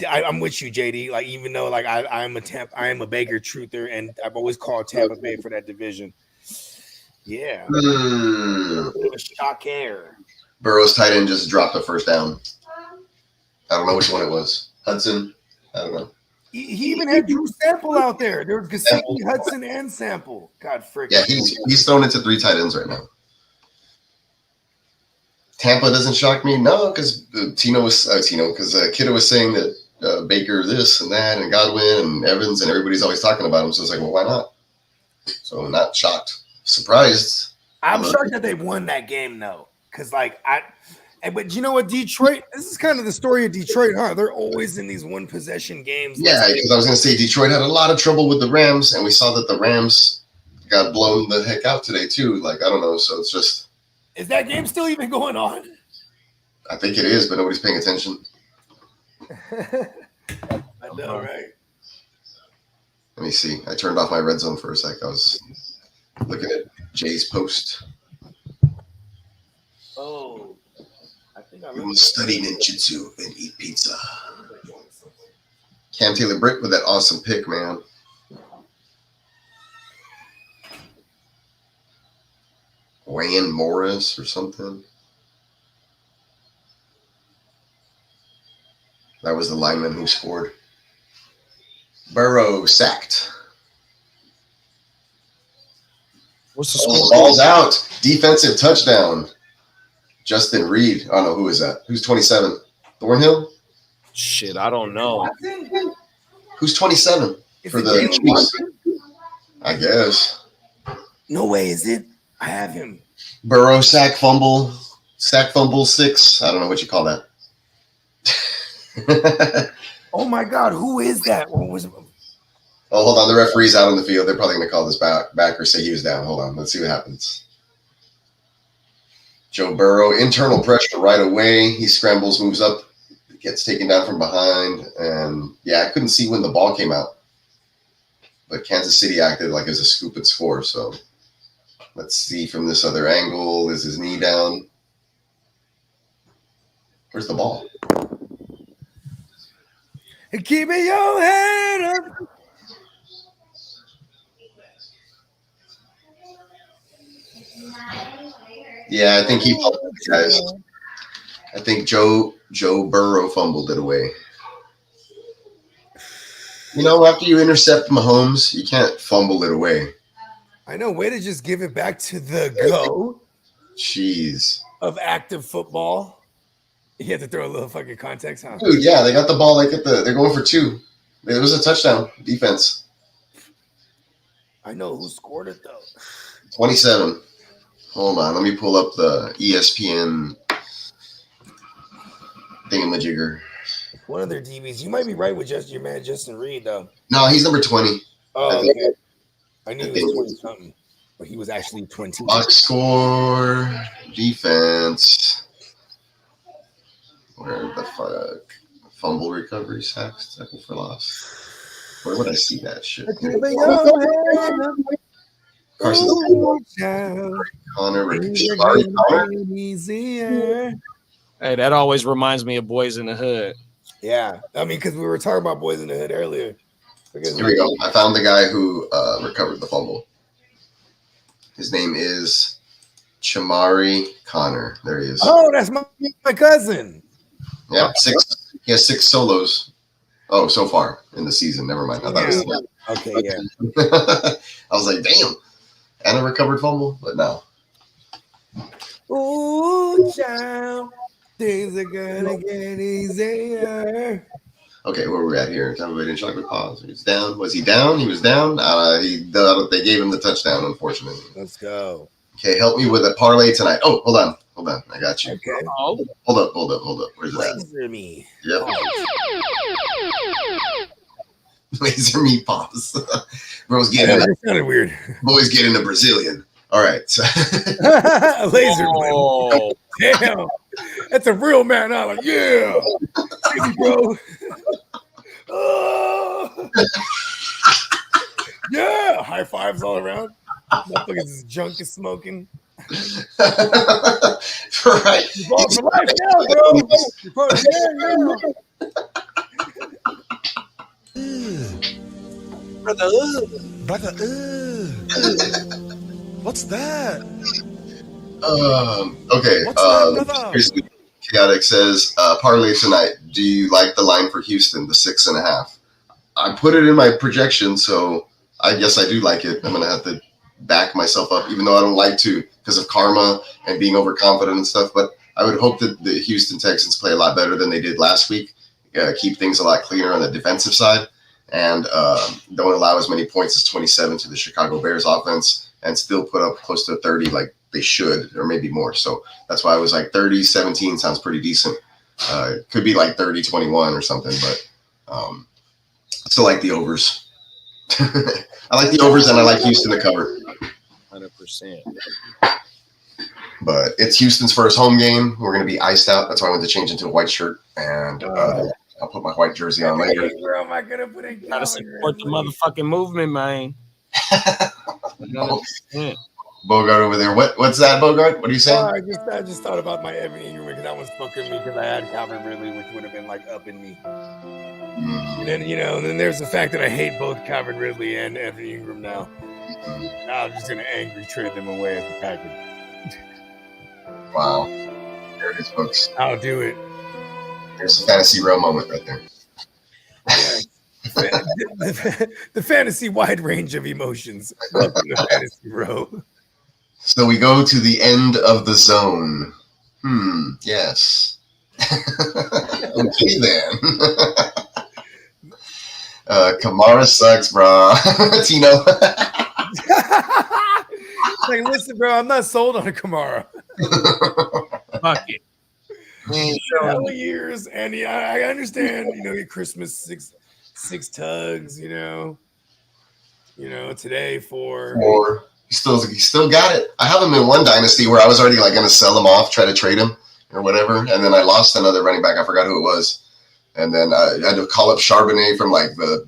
I'm with you, JD. Like, even though like I am a Baker truther, and I've always called Tampa Bay for that division. Yeah. Shocker. Burrow's tight end just dropped a first down. I don't know which one it was. Hudson. I don't know. He even had Drew Sample out there. There was Gesicki, Hudson, and Sample. God frick. Yeah, he's thrown into 3 tight ends right now. Tampa doesn't shock me, no, because Kiddo was saying that Baker this and that and Godwin and Evans and everybody's always talking about him. So it's like, well, why not? So I'm not shocked, surprised. I'm shocked that they won that game though, because but you know what, Detroit? This is kind of the story of Detroit, huh? They're always in these one possession games. Yeah, because I was going to say Detroit had a lot of trouble with the Rams, and we saw that the Rams got blown the heck out today too. Like, I don't know. So it's just. Is that game still even going on? I think it is, but nobody's paying attention. I know, right? Let me see. I turned off my red zone for a sec. I was looking at Jay's post. Oh, I think I We will study ninjutsu and eat pizza. Cam Taylor Britt with that awesome pick, man. Wayne Morris or something. That was the lineman who scored. Burrow sacked. What's the score? Ball's out. Defensive touchdown. Justin Reed. Oh no, who is that? Who's 27? Thornhill? Shit, I don't know. Who's 27 for the Chiefs? I guess. No way, is it? I have him. Burrow sack fumble 6. I don't know what you call that. Oh my God, who is that? What was? Oh, hold on. The referee's out on the field. They're probably going to call this back or say he was down. Hold on. Let's see what happens. Joe Burrow, internal pressure right away. He scrambles, moves up, gets taken down from behind. And, yeah, I couldn't see when the ball came out. But Kansas City acted like it was a scoop and score. So let's see from this other angle. Is his knee down? Where's the ball? Keep your head up. Yeah, I think he fumbled it, guys. I think Joe Burrow fumbled it away. You know, after you intercept Mahomes, you can't fumble it away. I know. Way to just give it back to the GOAT. Jeez. Of active football. You had to throw a little fucking context, huh? Dude, yeah, they got the ball like they're going for 2. It was a touchdown defense. I know who scored it though. 27. Hold on, let me pull up the ESPN thingamajigger. One of their DBs. You might be right with just your man Justin Reed though. No, he's number 20. Oh, okay. I knew he was 20 something, but he was actually 20. Box score, defense. Where the fuck? Fumble recovery, sacks, tackle for loss. Where would I see that shit? Carson Connor. Hey, that always reminds me of Boys in the Hood. Yeah, I mean, because we were talking about Boys in the Hood earlier. Here we go. I found the guy who recovered the fumble. His name is Chamari Connor. There he is. Oh, that's my cousin. Yeah, 6. He has 6 solos. Oh, so far in the season. Never mind. I thought it was okay, yeah. I was like, damn. And a recovered fumble, but no. Ooh, child. Things are gonna get easier. Okay, where we're at here. Everybody in chocolate pause. He's down. Was he down? He was down. They gave him the touchdown, unfortunately. Let's go. Okay, help me with a parlay tonight. Oh, hold on. I got you. Okay. Hold up. Where's that? Laser me. Yep. Laser me pause. Bro's getting that sounded weird. Boys getting the Brazilian. All right. So. Laser me. Damn. That's a real man. I'm like, yeah. Baby, bro. Yeah. High fives all around. Motherfuckers junk is smoking. Right. You're going for life now, bro. You're going for Brother, what's that? Okay. Here's Chaotic says, parlay tonight. Do you like the line for Houston, the 6.5? I put it in my projection, so I guess I do like it. I'm gonna have to back myself up, even though I don't like to, because of karma and being overconfident and stuff. But I would hope that the Houston Texans play a lot better than they did last week. Keep things a lot cleaner on the defensive side, and don't allow as many points as 27 to the Chicago Bears offense, and still put up close to 30 like they should, or maybe more. So that's why I was like 30-17 sounds pretty decent. Could be like 30-21 or something, but I still like the overs. I like the overs, and I like Houston to cover. 100%. But it's Houston's first home game. We're going to be iced out. That's why I went to change into a white shirt, and I'll put my white jersey on later. Where am I going to put it? Gotta support the motherfucking movement, man. Bogart over there. What's that, Bogart? What are you saying? I just thought about my Evan Ingram because that was fucking me because I had Calvin Ridley, which would have been like up in me. And then, then there's the fact that I hate both Calvin Ridley and Evan Ingram now. Now I'm just going to angry trade them away as a package. Wow. There it is, folks. I'll do it. There's a fantasy row moment right there. The fantasy wide range of emotions. Welcome to Fantasy Row. So we go to the end of the zone. Yes. Okay, then. Kamara sucks, bro. Tino. like, listen, bro, I'm not sold on a Kamara. Fuck it. Hell of years, and yeah, I understand. Your Christmas six tugs. Today for he still got it. I have him in one dynasty where I was already like gonna sell him off, try to trade him or whatever, and then I lost another running back. I forgot who it was, and then I had to call up Charbonnet from like the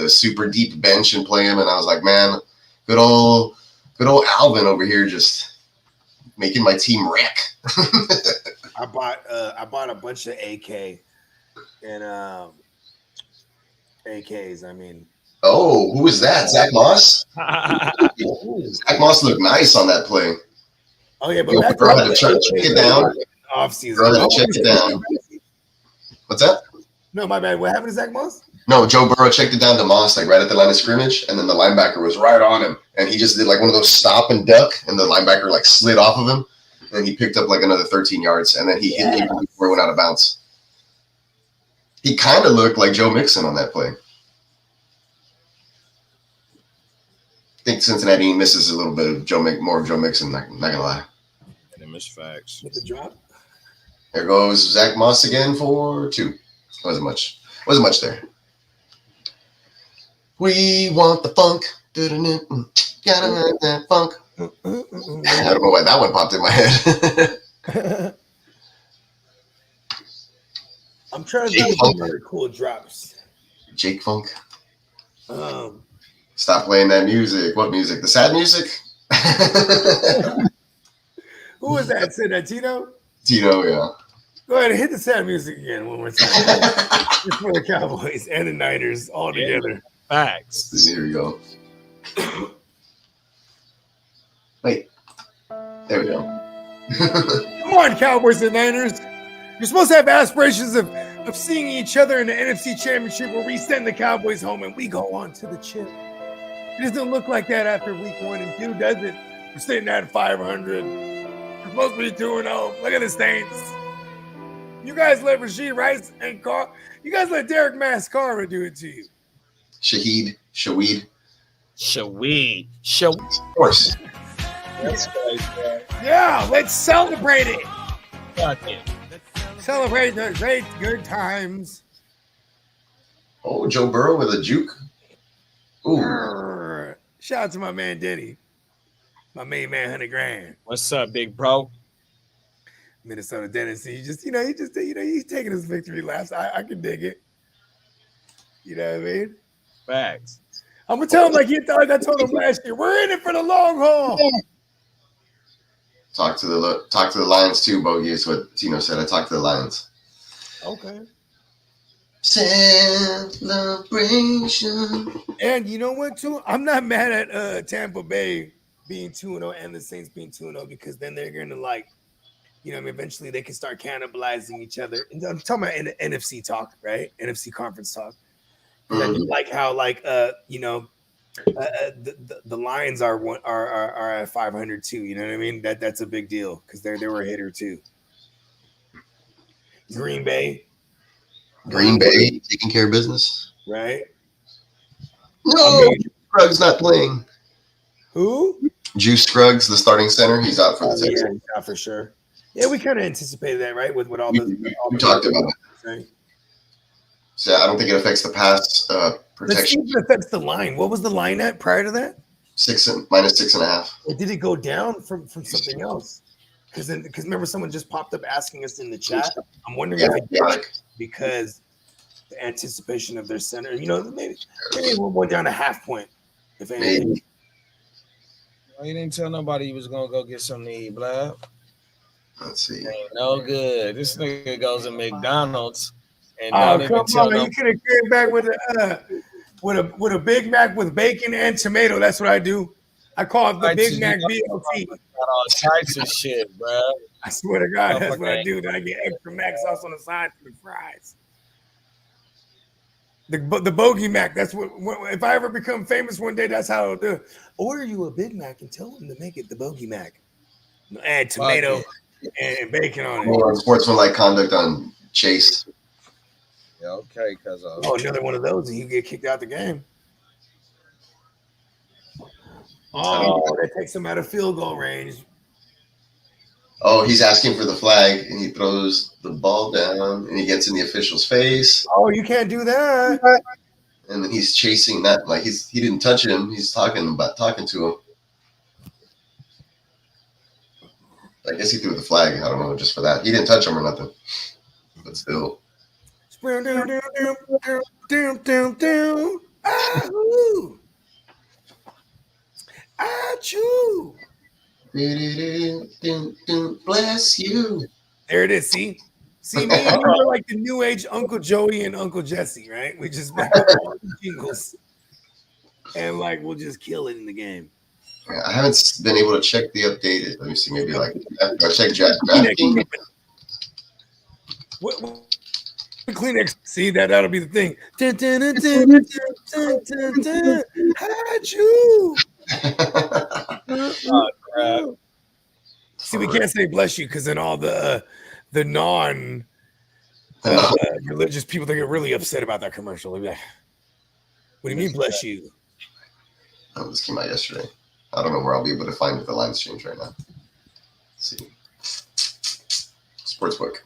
super deep bench and play him, and I was like, man, good old Alvin over here just making my team wreck. I bought a bunch of AK and AKs. I mean, oh, who is that? Zach Moss. Zach Moss looked nice on that play. Oh yeah, but Burrow had to check it down. Off season. Burrow had to check it down. What's that? No, my bad. What happened to Zach Moss? No, Joe Burrow checked it down to Moss, like right at the line of scrimmage, and then the linebacker was right on him, and he just did like one of those stop and duck, and the linebacker like slid off of him, and he picked up like another 13 yards, and then he hit him before he went out of bounds. He kind of looked like Joe Mixon on that play. I think Cincinnati misses a little bit of more of Joe Mixon, not gonna lie. They miss facts. With the drop. There goes Zach Moss again for 2. Wasn't much there. We want the funk. Gotta have that funk. I don't know why that one popped in my head. I'm trying to think of very cool drops. Jake Funk. Stop playing that music. What music? The sad music? Who was that? Said that Tito? Tito, yeah. Go ahead and hit the sad music again one more time. It's for the Cowboys and the Niners all together. Facts. Here we go. Wait. There we go. Come on, Cowboys and Niners. You're supposed to have aspirations of seeing each other in the NFC Championship where we send the Cowboys home and we go on to the chip. It doesn't look like that after week 1 and 2, does it? We're sitting at 500. We're supposed to be 2-0. Look at the Saints. You guys let Rashid Rice and you guys let Derek Mascara do it to you. Shaweed. Of course. That's right. Yeah, let's celebrate it. Fuck it. Celebrate the great good times. Oh, Joe Burrow with a juke. Ooh. Shout out to my man Denny. My main man, 100 grand. What's up, big bro? Minnesota Dennis. He's taking his victory laps. I can dig it. You know what I mean? Facts. I'm gonna tell him like I told him last year. We're in it for the long haul. Talk to the Lions too, Bogey. Is what Tino said. I talked to the Lions. Okay. Celebration. And you know what, too? I'm not mad at Tampa Bay being 2-0 and the Saints being 2-0 because then they're gonna eventually they can start cannibalizing each other. And I'm talking about NFC talk, right? NFC conference talk. I do like how the Lions are at 500 too. You know what I mean? That's a big deal because they were a hitter too. Green Bay taking care of business, right? No, Scruggs not playing. Who? Juice Scruggs, the starting center, he's out for the Texans. Yeah, he's out for sure. Yeah, we kind of anticipated that, right? With all we the talked about it. Right? So I don't think it affects the pass protection. It affects the line. What was the line at prior to that? -6.5. Or did it go down from something else? Because remember someone just popped up asking us in the chat. I'm wondering if it did because the anticipation of their center. Maybe we'll go down a half point. If anything. Maybe. Well, you didn't tell nobody he was gonna go get something to eat, Blab. Let's see. Ain't no good. This nigga goes to McDonald's and Oh, don't even come tell on! no. You could have came back with a Big Mac with bacon and tomato. That's what I do. I call it the Big Mac BLT. All types of shit, bro. I swear to God, that's what I do. Then I get extra mac sauce on the side for the fries. The Bogey Mac. That's what. If I ever become famous one day, that's how I'll do it. Order you a Big Mac and tell them to make it the Bogey Mac. Add tomato and bacon on it. More sportsmanlike conduct on Chase. Yeah, okay, cause another one of those, and you get kicked out the game. Oh, that takes him out of field goal range. Oh, he's asking for the flag, and he throws the ball down, and he gets in the official's face. Oh, you can't do that. And then he's chasing that, like he didn't touch him. He's talking to him. I guess he threw the flag. I don't know, just for that. He didn't touch him or nothing, but still. Achoo! Bless you. There it is. See, me and you were like the new age Uncle Joey and Uncle Jesse, right? We just make up all the jingles, and like we'll just kill it in the game. Yeah, I haven't been able to check the updated. Let me see. Maybe like I check DraftKings. What Kleenex? See that'll be the thing. Achoo! See, we can't say bless you because then all the non religious people, they get really upset about that commercial. They'll be like, what do you mean bless you? Oh, this came out yesterday. I don't know where I'll be able to find the lines change right now. Let's see. Sportsbook.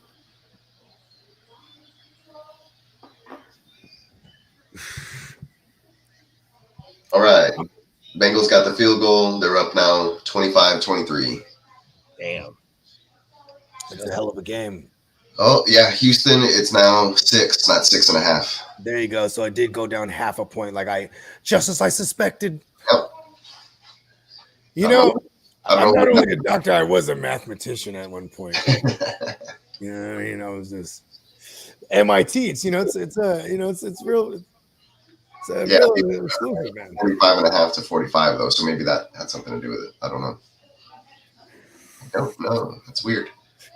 All right. Bengals got the field goal. They're up now 25-23. Damn. That's a hell of a game. Oh, yeah. Houston, it's now 6, not 6.5. There you go. So I did go down half a point, just as I suspected. Yep. You know, I'm not only a doctor, I was a mathematician at one point. You know, it was this MIT. It's real. It's a real exclusive, man. 45.5 to 45 though, so maybe that had something to do with it. I don't know. I don't know. That's weird.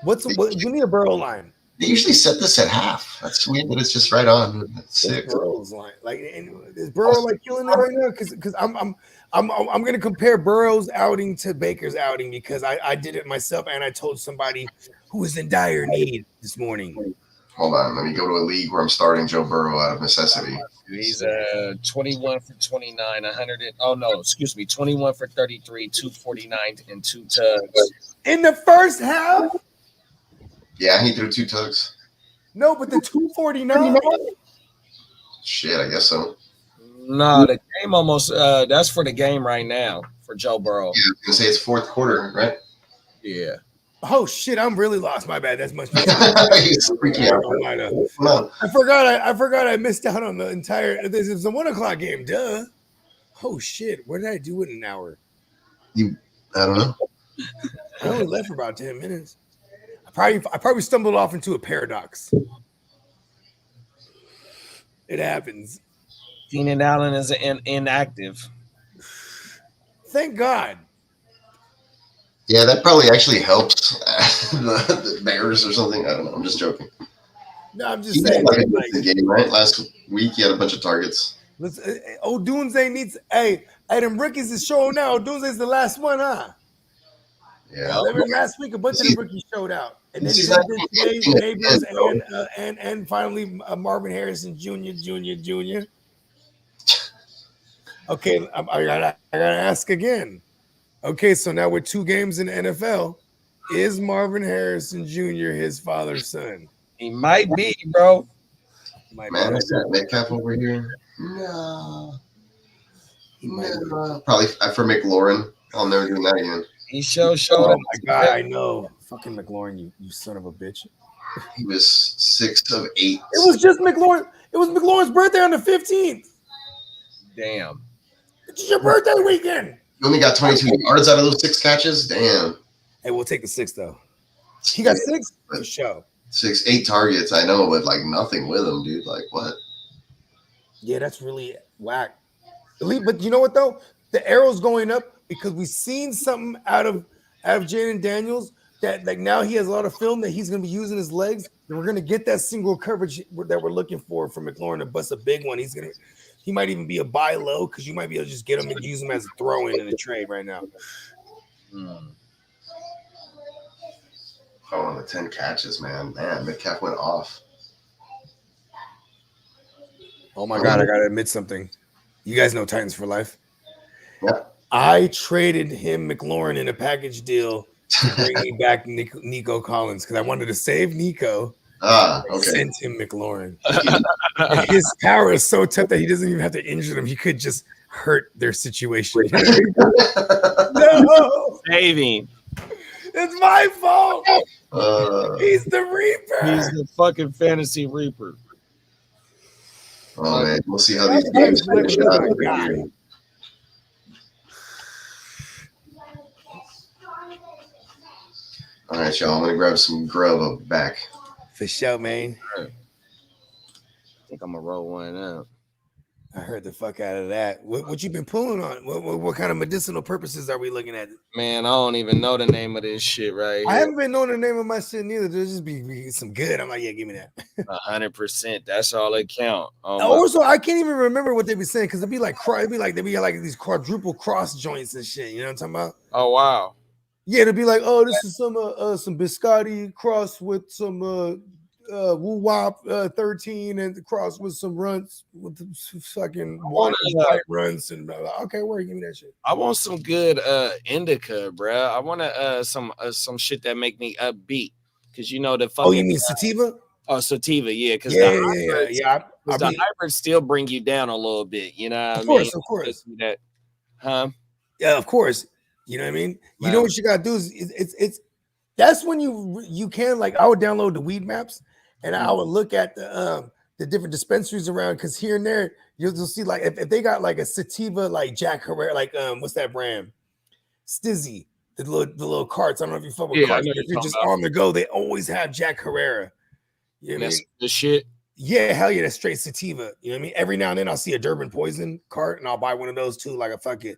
Give me a Burrow line. They usually set this at half. That's weird that it's just right on. That's 6. Burrow's line. Is Burrow killing it right now? Because I'm gonna compare Burrow's outing to Baker's outing because I did it myself and I told somebody who was in dire need this morning. Hold on, let me go to a league where I'm starting Joe Burrow out of necessity. He's 21 for 29, 21 for 33, 249 and 2 tugs. In the first half? Yeah, he threw 2 tugs. No, but the 249. Shit, I guess so. No, the game almost that's for the game right now for Joe Burrow. Yeah, I was gonna say it's fourth quarter, right? Yeah. Oh shit, I'm really lost. My bad. That's much. He's freaking out. I forgot I missed out on the entire. This is a 1 o'clock game. Duh. Oh shit, what did I do in an hour? I don't know. I only left for about 10 minutes. I probably stumbled off into a paradox. It happens. Keenan Allen is inactive. Thank God. Yeah, that probably actually helps the Bears or something. I don't know. I'm just joking. No, I'm just saying. The game, right? Last week, he had a bunch of targets. Odunze needs. Hey, them rookies is showing now. Odunze's the last one, huh? Yeah. Last week, a bunch of the rookies showed out, and then Neighbors and finally Marvin Harrison Jr. Okay, I gotta ask again. Okay, so now with 2 games in the NFL, is Marvin Harrison Jr. his father's son? He might be, bro. Man, is that Metcalf over here? No. Probably for McLaurin. I'll never do that again. He showed Oh up. my God, I know. Fucking McLaurin, you son of a bitch. He was 6 of 8. It was just McLaurin. It was McLaurin's birthday on the 15th. Damn. It's your birthday weekend. He only got 22 yards out of those 6 catches. Damn. Hey, we'll take the 6 though. He got 6 for sure. 8 targets. I know, but nothing with him, dude. What? Yeah, that's really whack. But you know what though? The arrow's going up because we've seen something out of Jaden Daniels that now he has a lot of film that he's going to be using his legs. And we're going to get that single coverage that we're looking for McLaurin to bust a big one. He might even be a buy low because you might be able to just get him and use him as a throw in a trade right now. Oh, the 10 catches, man. Metcalf went off. Oh my God, I gotta admit something. You guys know Titans for life. Yeah. I traded him McLaurin in a package deal to bring me back Nico Collins because I wanted to save Nico. Okay. Sent him McLaurin. His power is so tough that he doesn't even have to injure them. He could just hurt their situation. No, Saving. It's my fault. He's the Reaper. He's the fucking fantasy Reaper. Oh man, we'll see how these games finish out. All right, y'all. I'm gonna grab some grub up back. For sure, man. I think I'm gonna roll one up. I heard the fuck out of that. What you been pulling on? What kind of medicinal purposes are we looking at? Man, I don't even know the name of this shit right here. I haven't been knowing the name of my shit neither. There'll just be some good. I'm like, yeah, give me that. 100%. That's all it count. Also, I can't even remember what they be saying because it'd be like these quadruple cross joints and shit. You know what I'm talking about? Oh wow. Yeah, it'd be like, oh, this is some biscotti cross with some woo wop 13 and cross with some runs with the fucking white runs and blah, blah. Okay, where give me that shit. I want some good indica, bro. I want some shit that make me upbeat because you know the fucking. Oh, you mean sativa? Oh, sativa, yeah. Because the hybrids still bring you down a little bit. You know what I mean? Of course. That, huh? Yeah, of course. You know what I mean? You know what you gotta do is it's that's when you can, like, I would download the weed maps and I would look at the different dispensaries around because here and there you'll see like if they got like a sativa like Jack Herrera, like what's that brand? Stizzy, the little carts. I don't know if you fuck with carts, but if you're just on the go, they always have Jack Herrera. You know what I mean? The shit. Yeah, hell yeah, that's straight sativa. You know what I mean? Every now and then I'll see a Durban Poison cart and I'll buy one of those too, like a fuck it.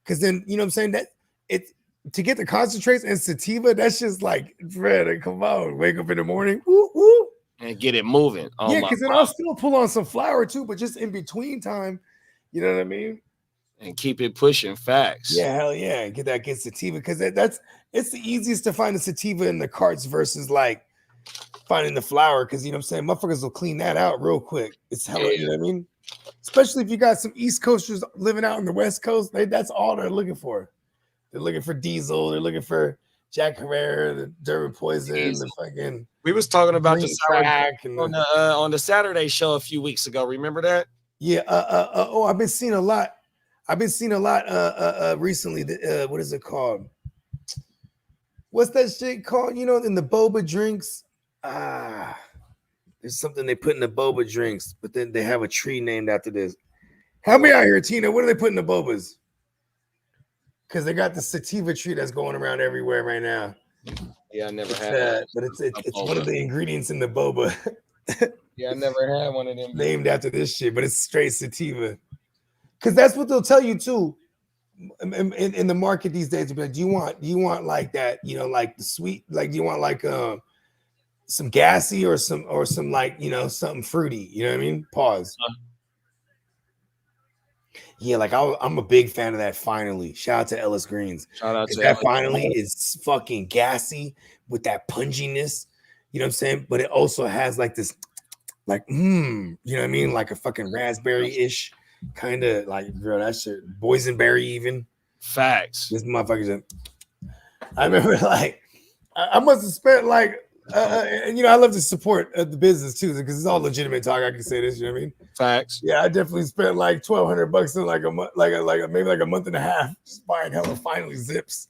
Because then you know what I'm saying, that it's to get the concentrates and sativa, that's just like, Fred, come on, wake up in the morning, woo, woo, and get it moving. Oh, yeah, because then I'll still pull on some flour too, but just in between time, you know what I mean? And keep it pushing. Facts. Yeah, hell yeah, get sativa because it's the easiest to find the sativa in the carts versus like finding the flour because you know what I'm saying, motherfuckers will clean that out real quick. It's hella, you know what I mean? Especially if you got some East Coasters living out on the West Coast, that's all they're looking for. They're looking for Diesel. They're looking for Jack Herrera, the Durban Poison, the fucking. We was talking about the track on the Saturday show a few weeks ago. Remember that? Yeah. I've been seeing a lot. Recently. What is it called? What's that shit called? You know, in the boba drinks. There's something they put in the boba drinks, but then they have a tree named after this. Help me out here, Tina. What do they put in the bobas? Because they got the sativa tree that's going around everywhere right now. Yeah, I never had that. But it's one of the ingredients in the boba. Yeah, I never had one of them. Named after this shit, but it's straight sativa. Because that's what they'll tell you too. In the market these days, be like, do you want like that, you know, like the sweet, like do you want like some gassy or some like, you know, something fruity, you know what I mean? Pause. Yeah, like I'm a big fan of that. Finally, shout out to Ellis Greens. Shout out to that. Finally is fucking gassy with that punginess. You know what I'm saying? But it also has like this, like you know what I mean? Like a fucking raspberry-ish kind of like, bro, that shit, boysenberry even. Facts. This motherfucker's. I remember like I must have spent like. And you know, I love to support the business too because it's all legitimate talk. I can say this, you know what I mean? Facts. Yeah, I definitely spent like $1,200 in like a month, maybe like a month and a half, just buying hella finally zips,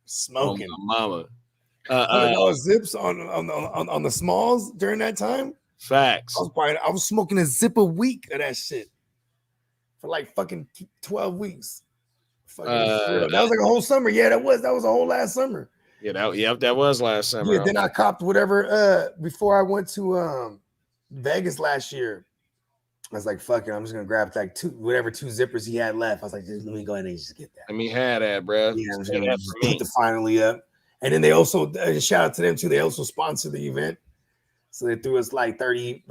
smoking. Oh, mama. $100 zips on the smalls during that time. Facts. I was smoking a zip a week of that shit for like fucking 12 weeks. That was like a whole summer. Yeah, that was a whole last summer. Yeah, that was last summer. Yeah, then I copped whatever before I went to Vegas last year. I was like, fuck it, I'm just gonna grab like two zippers he had left. I was like, let me go ahead and just get that. Let me have that, bro. Yeah, I'm just gonna put the finally up. And then they also shout out to them too. They also sponsored the event. So they threw us like 30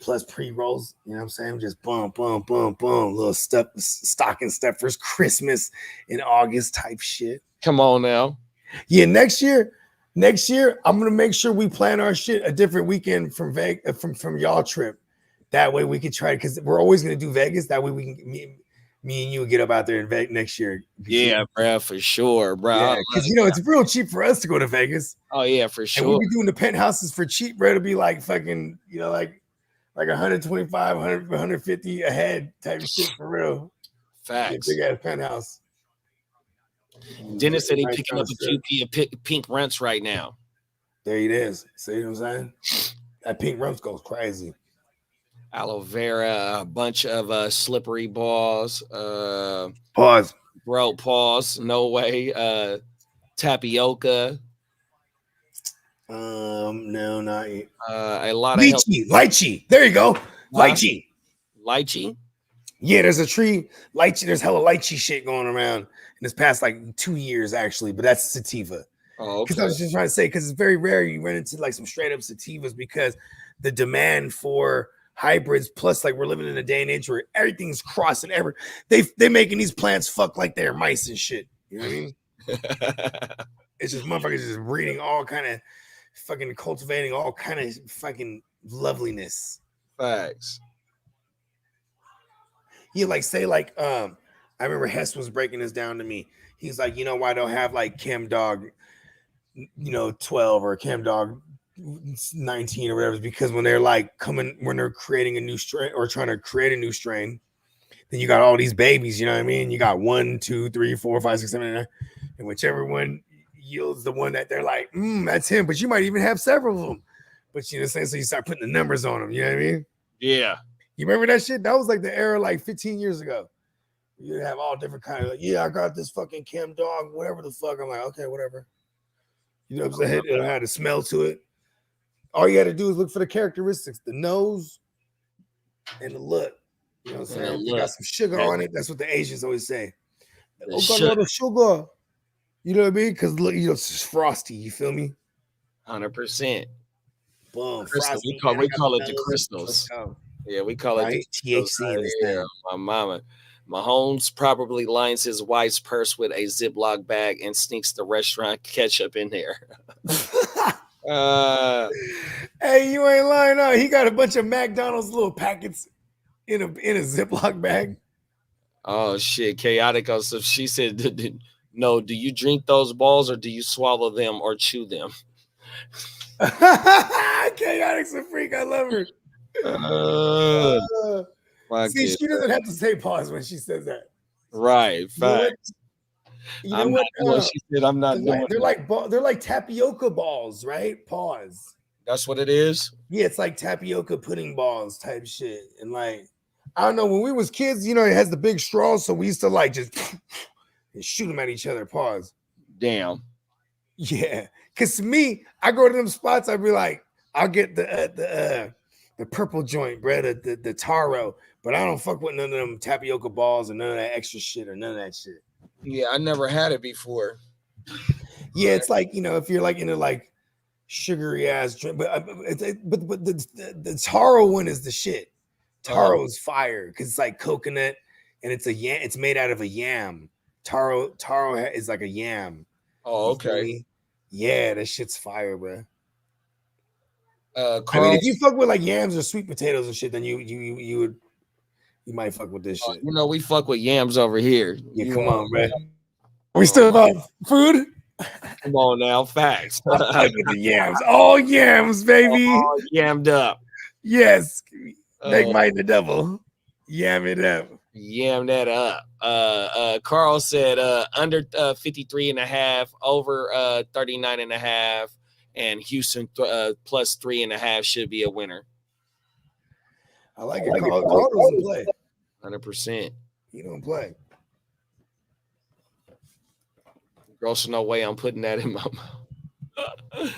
plus pre-rolls. You know what I'm saying? Just boom, little stocking stuffers, Christmas in August type shit. Come on now. Yeah, next year, I'm gonna make sure we plan our shit a different weekend from from y'all trip. That way we can try because we're always gonna do Vegas. That way we can me and you get up out there in Vegas next year. Yeah, bro, for sure, bro. Yeah, because it's real cheap for us to go to Vegas. Oh yeah, for sure. And we'll be doing the penthouses for cheap, bro. It'll be like fucking, like 125, 100, 150 a head type shit for real. Facts. Big ass penthouse. Dennis said he's picking up a QP of pink rents right now. There it is. See what I'm saying? That pink rents goes crazy. Aloe vera, a bunch of slippery balls. Pause. Bro, pause. No way. Tapioca. No, not yet. A lot of lychee. There you go. Lychee. Lychee? Yeah, there's a tree. Lychee. There's hella lychee shit going around in this past like 2 years, actually, but that's sativa. Oh, because I was just trying to say, because it's very rare you run into like some straight up sativas because the demand for hybrids, plus like we're living in a day and age where everything's crossing they making these plants fuck like they're mice and shit. You know what I mean? It's just motherfuckers just breeding all kind of fucking cultivating all kind of fucking loveliness. Facts. Yeah, like say like I remember Hess was breaking this down to me. He's like, you know why they'll have like Chem Dog 12 or Chem Dog 19 or whatever, is because when they're creating a new strain or trying to create a new strain, then you got all these babies, you know what I mean? You got 1, 2, 3, 4, 5, 6, 7, 8, 9, and whichever one yields the one that they're like, that's him, but you might even have several of them. But you know what I'm saying? So you start putting the numbers on them, you know what I mean? Yeah. You remember that shit? That was like the era like 15 years ago. You have all different kinds of like, I got this fucking Chem Dog, whatever the fuck. I'm like, okay, whatever. You know what I'm saying? It had a smell to it. All you had to do is look for the characteristics, the nose and the look. You know what I'm saying? You got some sugar on it. That's what the Asians always say. Oh, got a lot of sugar. You know what I mean? Because look, it's just frosty. You feel me? 100%. Boom. We call it the crystals. Yeah, we call it the THC in this thing. My mama. Mahomes probably lines his wife's purse with a Ziploc bag and sneaks the restaurant ketchup in there. Hey, you ain't lying out. He got a bunch of McDonald's little packets in a Ziploc bag. Oh shit, chaotic. So she said, "No, do you drink those balls or do you swallow them or chew them?" Chaotic's a freak. I love her. See, she doesn't have to say pause when she says that. Right. Fact. I'm not doing. She said, "I'm not doing." They're like tapioca balls, right? Pause. That's what it is. Yeah, it's like tapioca pudding balls type shit. And like, I don't know, when we was kids, it has the big straws, so we used to like just and shoot them at each other. Pause. Damn. Yeah, because to me, I go to them spots. I'd be like, I'll get the purple joint, bro, the taro, but I don't fuck with none of them tapioca balls and none of that extra shit or none of that shit. Yeah, I never had it before. Yeah, it's like, if you're like into like sugary ass drink, but the taro one is the shit. Taro's fire because it's like coconut and it's made out of a yam. Taro is like a yam. Oh, okay. Yeah, that shit's fire, bro. Carl, I mean, if you fuck with like yams or sweet potatoes and shit, then you might fuck with this shit. We fuck with yams over here. Yeah, come on, bro. We still about food? Come on now, facts. I fuck with the yams. All yams, baby. All yammed up. Yes. Make mine the devil. Yam it up. Yam that up. Carl said under 53.5, over 39.5, and Houston plus 3.5 should be a winner. I like it. Carl doesn't play. 100%. He don't play. Gross, no way I'm putting that in my mouth.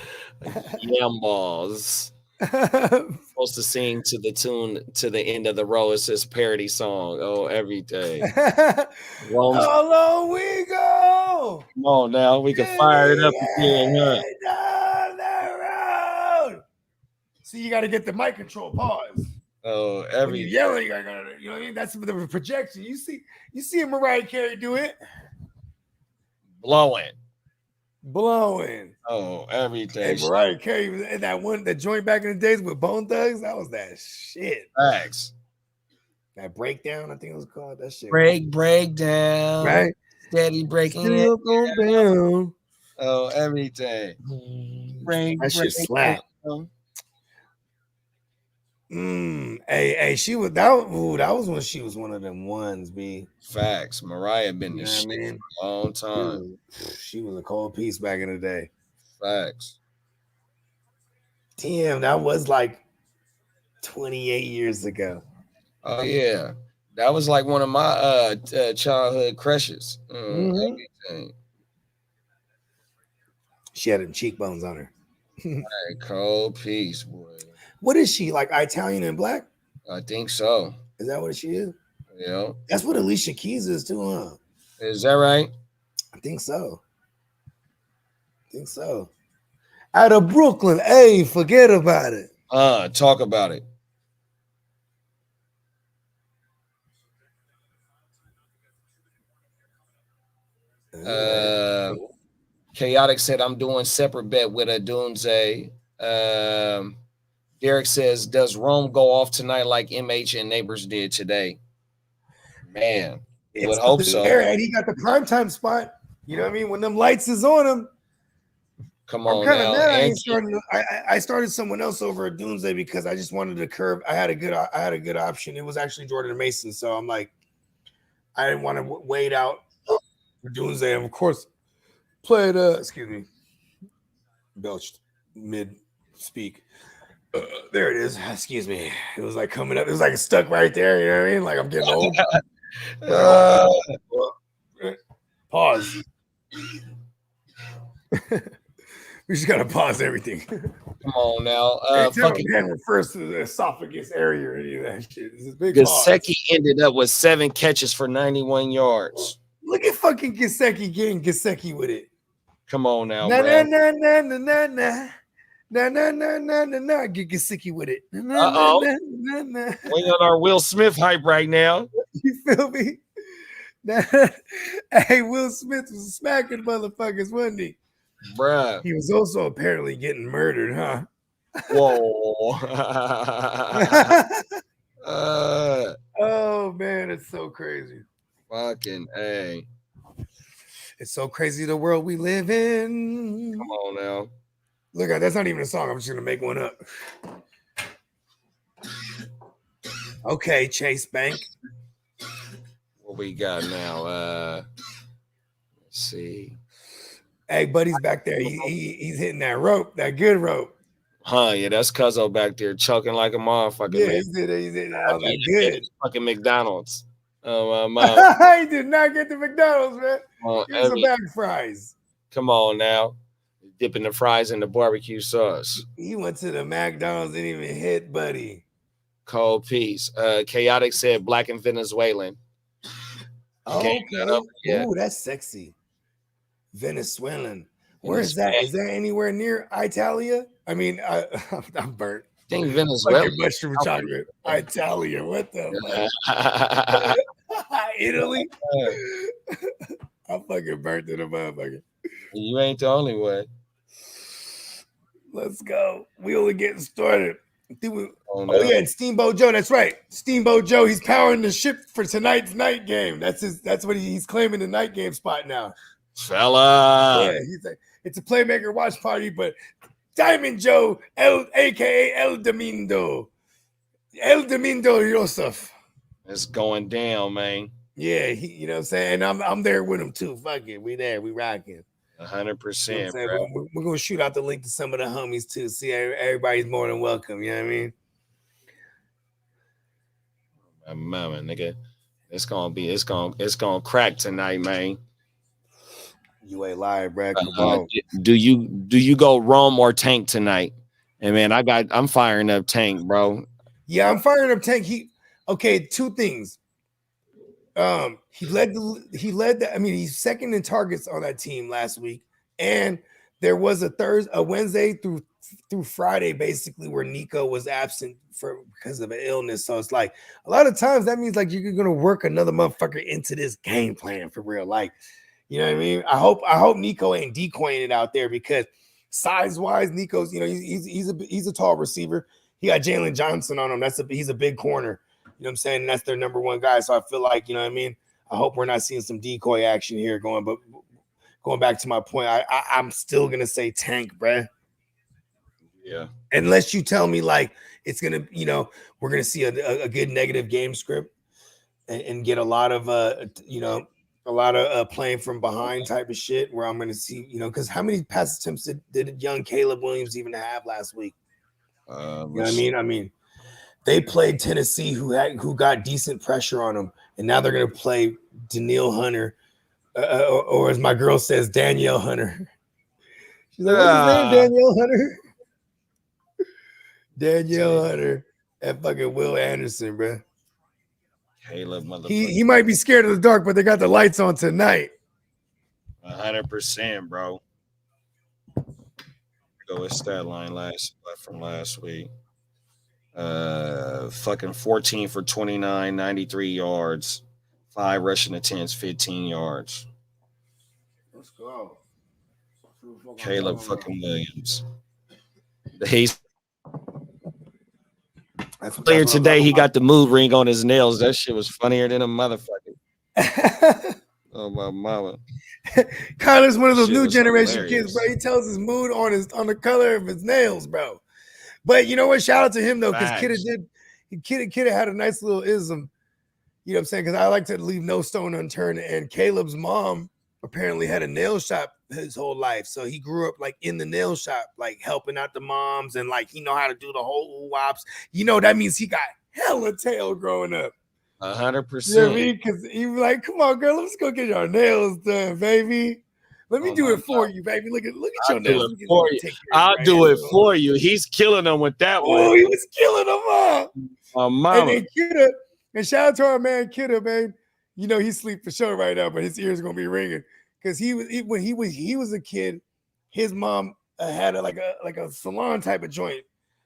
Yam balls. Supposed to sing to the tune to the end of the row. It's this parody song. Oh, every day. How long we go? Come on now, we can fire it up again. Huh? Down the road. See, you got to get the mic control. Pause. Oh, when you yelling, you know what I mean? That's the projection. You see Mariah Carey do it. Blowing. Oh, every day. Hey, Mariah Carey was in that joint back in the days with Bone Thugs. That was that shit. Facts. That breakdown, I think it was called. That shit. Breakdown. Right? Steady breaking Still it going down. Oh, everything. That shit slap. Hey, she was that was when she was one of them ones, B. Facts. Mariah been the You know shit what I mean? for a long time. She was a cold piece back in the day. Facts. Damn, that was like 28 years ago. Oh yeah. That was like one of my childhood crushes. Everything. She had them cheekbones on her. Hey, cold piece, boy. What is she, like Italian and black? I think so. Is that what she is? Yeah. That's what Alicia Keys is too, huh? Is that right? I think so. Out of Brooklyn, hey, forget about it. Talk about it. Chaotic said, I'm doing separate bet with a Dunze. Derek says, does Rome go off tonight like MH and Neighbors did today? Man, would hope so. And he got the primetime spot. You know what I mean? When them lights is on him. Come on I'm kind of now. mad. I started someone else over at Doomsday because I just wanted to curve. I had a good option. It was actually Jordan Mason. So I'm like, I didn't want to wait out for Doomsday. And of course, played excuse me, belched mid speak. There it is. Excuse me. It was like coming up. It was like stuck right there. You know what I mean? Like I'm getting old. Pause. We just gotta pause everything. Come on now. Fucking refers to the esophagus area or any of that shit. This is big. Gesicki ended up with 7 catches for 91 yards. Look at fucking Gesicki getting Gesicki with it. Come on now, nah, bro. nah, nah, nah, nah, nah. Nah, nah, nah, nah, nah, nah. Get Gesicki with it. Nah, nah, Uh-oh. nah, nah, nah. We on our Will Smith hype right now. You feel me? Hey, Will Smith was smacking motherfuckers, wasn't he? Bruh. He was also apparently getting murdered, huh? Whoa. Oh man, it's so crazy. Fucking A. It's so crazy the world we live in. Come on now. Look, that's not even a song. I'm just gonna make one up. Okay, Chase Bank. What we got now? Let's see. Hey, buddy's back there. He's hitting that rope, that good rope. Yeah, that's Cuzzo back there choking like a motherfucker. Yeah, man. he's hitting that like good. Fucking McDonald's. Oh my. He did not get the McDonald's, man. Here's a bag of fries. Come on now. Dipping the fries in the barbecue sauce. He went to the McDonald's, didn't even hit, buddy. Cold piece. Chaotic said black and Venezuelan. Okay. Yeah. Ooh, that's sexy. Venezuelan. Where is that? Is that anywhere near Italia? I mean, I'm burnt. I think Venezuela. Fucking mushroom chocolate. Italia. What the fuck? Italy? I'm fucking burnt to the motherfucker. You ain't the only one. Let's go. We only getting started. Oh yeah, and Steamboat Joe. That's right. Steamboat Joe. He's powering the ship for tonight's night game. That's what he's claiming the night game spot now. Fella. Yeah, he's like, it's a playmaker watch party, but Diamond Joe, aka El Domingo Yosef. It's going down, man. Yeah, you know what I'm saying? And I'm there with him too. Fuck it. We there. We rocking. 100%, bro. We're gonna shoot out the link to some of the homies too. See, everybody's more than welcome. You know what I mean? My mama, nigga. It's gonna crack tonight, man. You ain't lying, bro. Do you go Rome or Tank tonight? And man, I'm firing up Tank, bro. Yeah, I'm firing up Tank. Okay, two things. He led I mean, he's second in targets on that team last week, and there was a Wednesday through Friday basically where Nico was absent because of an illness. So it's like a lot of times that means like you're gonna work another motherfucker into this game plan for real. Like, you know what I mean? I hope Nico ain't decoying it out there because size wise, Nico's he's a tall receiver. He got Jalen Johnson on him. He's a big corner. know what I'm saying? And that's their number one guy. So I feel like, you know what I mean? I hope we're not seeing some decoy action here going back to my point. I'm still gonna say Tank, bruh. Yeah. Unless you tell me like it's gonna, you know, we're gonna see a good negative game script and get a lot of playing from behind type of shit where I'm gonna see, you know, because how many pass attempts did young Caleb Williams even have last week? You know what I mean? I mean, they played Tennessee, who got decent pressure on them, and now they're gonna play Danielle Hunter, or as my girl says, Danielle Hunter. She's like, what's his name? Danielle Hunter. Danielle Hunter and fucking Will Anderson, bro. Caleb, motherfucker. He might be scared of the dark, but they got the lights on tonight. 100%, bro. Go with stat line from last week. Fucking 14 for 29, 93 yards, 5 rushing attempts, 15 yards. Let's go. Caleb fucking Williams. He's player today. He got the mood ring on his nails. That shit was funnier than a motherfucker. Oh my mama. Kyler's one of those new generation kids, bro. He tells his mood on the color of his nails, bro. But you know what? Shout out to him though, because Kidda had a nice little ism. You know what I'm saying? Because I like to leave no stone unturned. And Caleb's mom apparently had a nail shop his whole life, so he grew up like in the nail shop, like helping out the moms, and like he know how to do the whole wops. You know that means he got hella tail growing up. 100%. You know what I mean? Because he was like, "Come on, girl, let's go get your nails done, baby. Let me do it for you, baby. Look at your nails. I'll do it for you. He's killing them with that one. Oh, he was killing them up. Oh, mama. And then Kidda, and shout out to our man Kidda, man. You know he's asleep for sure right now, but his ears gonna be ringing. Because when he was a kid, his mom had like a salon type of joint,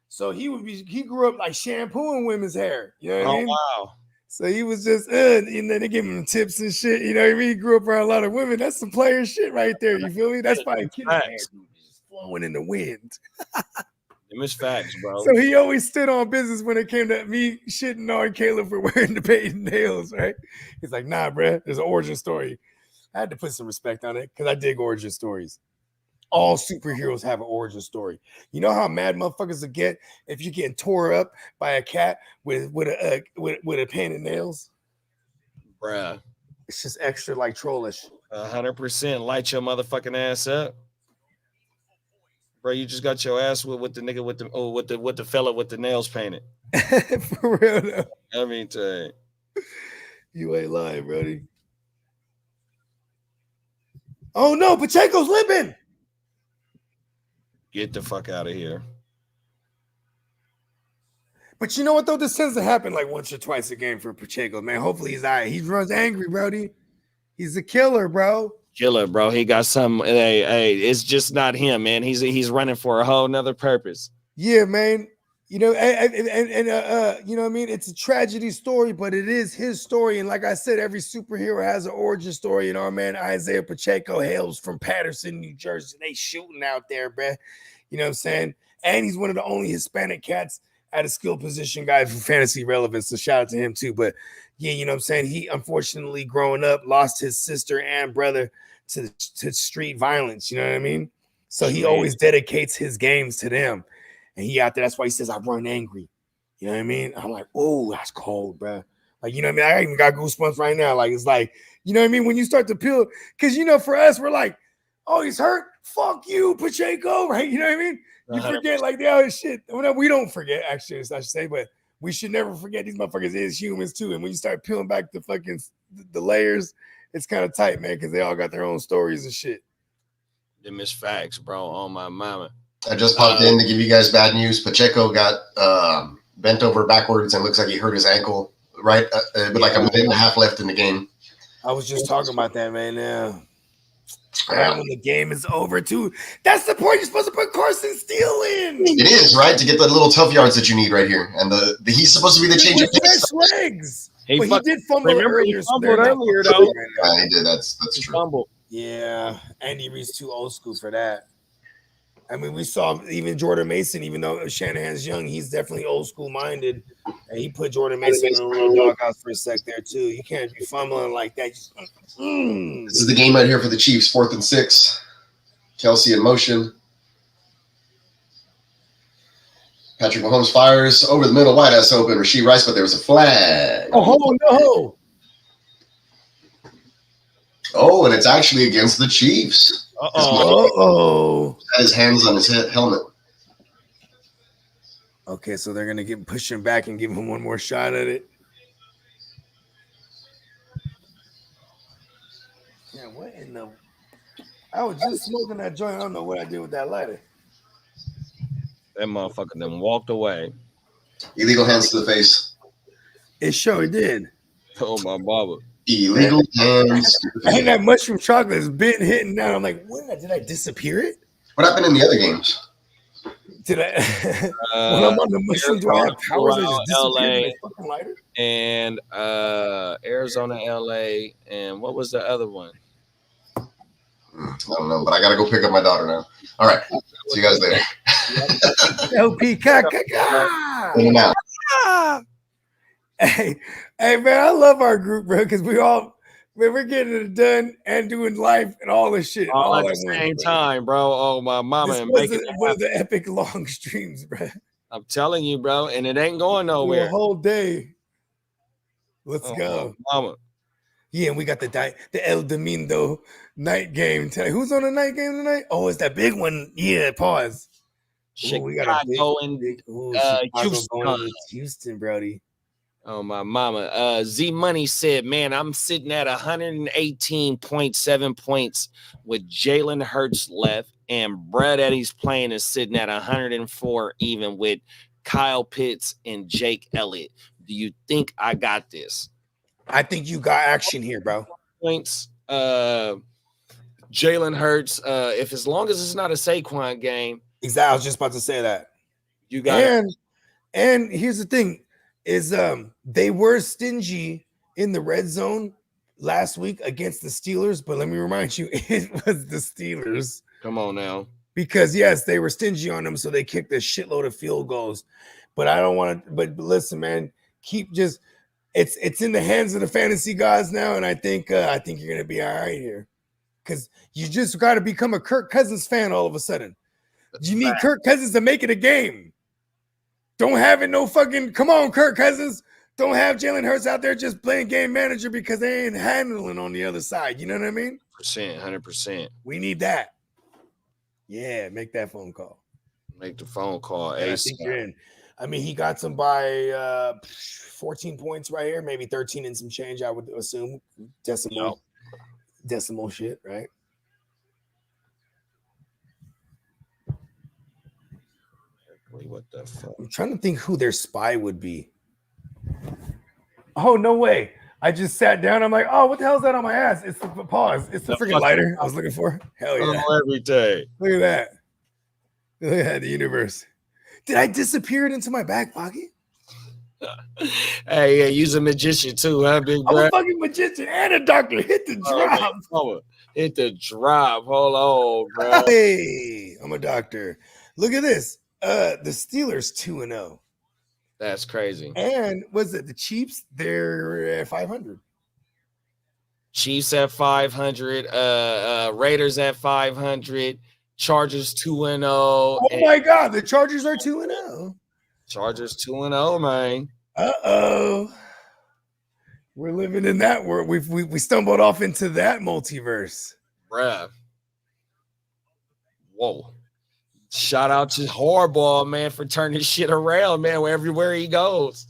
so he grew up like shampooing women's hair. You know what I mean? Wow! So he was just, and then they give him tips and shit. You know what I mean? He grew up around a lot of women. That's some player shit right there. You feel me? That's why a kid just flowing in the wind. Them is facts, bro. So he always stood on business when it came to me shitting on Caleb for wearing the painted nails. Right? He's like, nah, bro. There's an origin story. I had to put some respect on it because I dig origin stories. All superheroes have an origin story. You know how mad motherfuckers will get if you're getting tore up by a cat with a painted nails? Bruh. It's just extra like trollish. 100%. Light your motherfucking ass up. Bro, you just got your ass with the nigga with the fella with the nails painted. For real though. I mean, you ain't lying, brody. Oh no, Pacheco's limping. Get the fuck out of here. But you know what though? This tends to happen like once or twice a game for Pacheco, man. Hopefully he's all right. He runs angry, brody. He's a killer, bro. Killer, bro. He got some. Hey, it's just not him, man. He's running for a whole nother purpose. Yeah, man. You know, and you know what I mean? It's a tragedy story, but it is his story. And like I said, every superhero has an origin story. And our man Isaiah Pacheco hails from Patterson, New Jersey. They shooting out there, bruh. You know what I'm saying? And he's one of the only Hispanic cats at a skill position guy for fantasy relevance. So shout out to him too. But yeah, you know what I'm saying? He unfortunately growing up lost his sister and brother to street violence. You know what I mean? So he always dedicates his games to them. And he out there, that's why he says, I run angry. You know what I mean? I'm like, oh, that's cold, bro. Like, you know what I mean? I even got goosebumps right now. Like, it's like, you know what I mean? When you start to peel, because, you know, for us, we're like, oh, he's hurt. Fuck you, Pacheco, right? You know what I mean? You forget, like, oh, shit. Well, we don't forget, actually, I should say, but we should never forget these motherfuckers is humans, too. And when you start peeling back the fucking the layers, it's kind of tight, man, because they all got their own stories and shit. Them is facts, bro, on my mama. I just popped in to give you guys bad news. Pacheco got bent over backwards and looks like he hurt his ankle right with like a minute and a half left in the game. I was just talking about that, man. Now, when the game is over, too. That's the point. You're supposed to put Carson Steele in. It is, right? To get the little tough yards that you need right here. And the he's supposed to be the change of pace. Legs. But he did fumble earlier. He fumbled earlier, though. Yeah, he did. That's true. Fumble. Yeah. Andy Reid's too old school for that. I mean, we saw even Jordan Mason, even though Shanahan's young, he's definitely old school minded. And he put Jordan Mason in a little doghouse for a sec there, too. You can't be fumbling like that. Just, This is the game right here for the Chiefs, 4th and 6. Kelsey in motion. Patrick Mahomes fires over the middle, wide ass open. Rashee Rice, but there was a flag. Oh, no. Oh, and it's actually against the Chiefs. Uh-oh. Had his hands on his helmet. Okay, so they're going to push him back and give him one more shot at it. Yeah, what in the... I was just smoking that joint. I don't know what I did with that lighter. That motherfucker then walked away. Illegal hands to the face. It sure did. Oh, my baba. Illegal hands. And that mushroom chocolate is been hitting down. I'm like, what? Did I disappear it? What happened in the other games? Did I? When I'm on the mushroom, do I have powers? I just disappeared my fucking lighter? And Arizona, LA, and what was the other one? I don't know, but I gotta go pick up my daughter now. All right, see you guys later. LP, Now. Hey, man, I love our group, bro, because we're getting it done and doing life and all this shit all at the same time, bro. Oh, my mama. This was one of the epic long streams, bro. I'm telling you, bro, and it ain't going For nowhere. a whole day. Let's go. Mama. Yeah, and we got the El Domingo night game tonight. Who's on the night game tonight? Oh, it's that big one. Yeah, pause. Chicago we got a and Houston. Houston, Brody. Oh, my mama. Z Money said, man, I'm sitting at 118.7 points with Jalen Hurts left, and Brad Eddie's playing is sitting at 104 even with Kyle Pitts and Jake Elliott. Do you think I got this? I think you got action here, bro. Points. Jalen Hurts, if as long as it's not a Saquon game. Exactly. I was just about to say that. You got and here's the thing is they were stingy in the red zone last week against the Steelers, but let me remind you, it was the Steelers. Come on now. Because yes, they were stingy on them, so they kicked a shitload of field goals. But I don't want to, but listen, man, it's in the hands of the fantasy guys now, and I think you're gonna be all right here. Because you just got to become a Kirk Cousins fan all of a sudden. You need Kirk Cousins to make it a game. Don't have it no fucking, come on, Kirk Cousins. Don't have Jalen Hurts out there just playing game manager because they ain't handling on the other side. You know what I mean? 100%. We need that. Yeah, make that phone call. Make the phone call. I think you're in. I mean, he got some by 14 points right here, maybe 13 and some change, I would assume. Decimal shit, right? What the fuck? I'm trying to think who their spy would be. Oh, no way. I just sat down. I'm like, oh, what the hell is that on my ass? It's the pause. It's the freaking lighter I was looking for. Hell yeah. Every day. Look at that. Look at that, the universe. Did I disappear it into my back pocket? Hey, yeah, use a magician too, huh, big bro? I'm a fucking magician and a doctor. Hit the drop. Hit the drop. Hold on, bro. Hey, I'm a doctor. Look at this. The Steelers 2-0. That's crazy. And was it the Chiefs? They're at 500. Chiefs at 500. Raiders at 500. Chargers 2-0. Oh my God, the Chargers are 2-0. Chargers 2-0, man. Uh-oh. We're living in that world. We stumbled off into that multiverse. Bruh. Whoa. Shout out to Harbaugh, man, for turning shit around, man, everywhere he goes.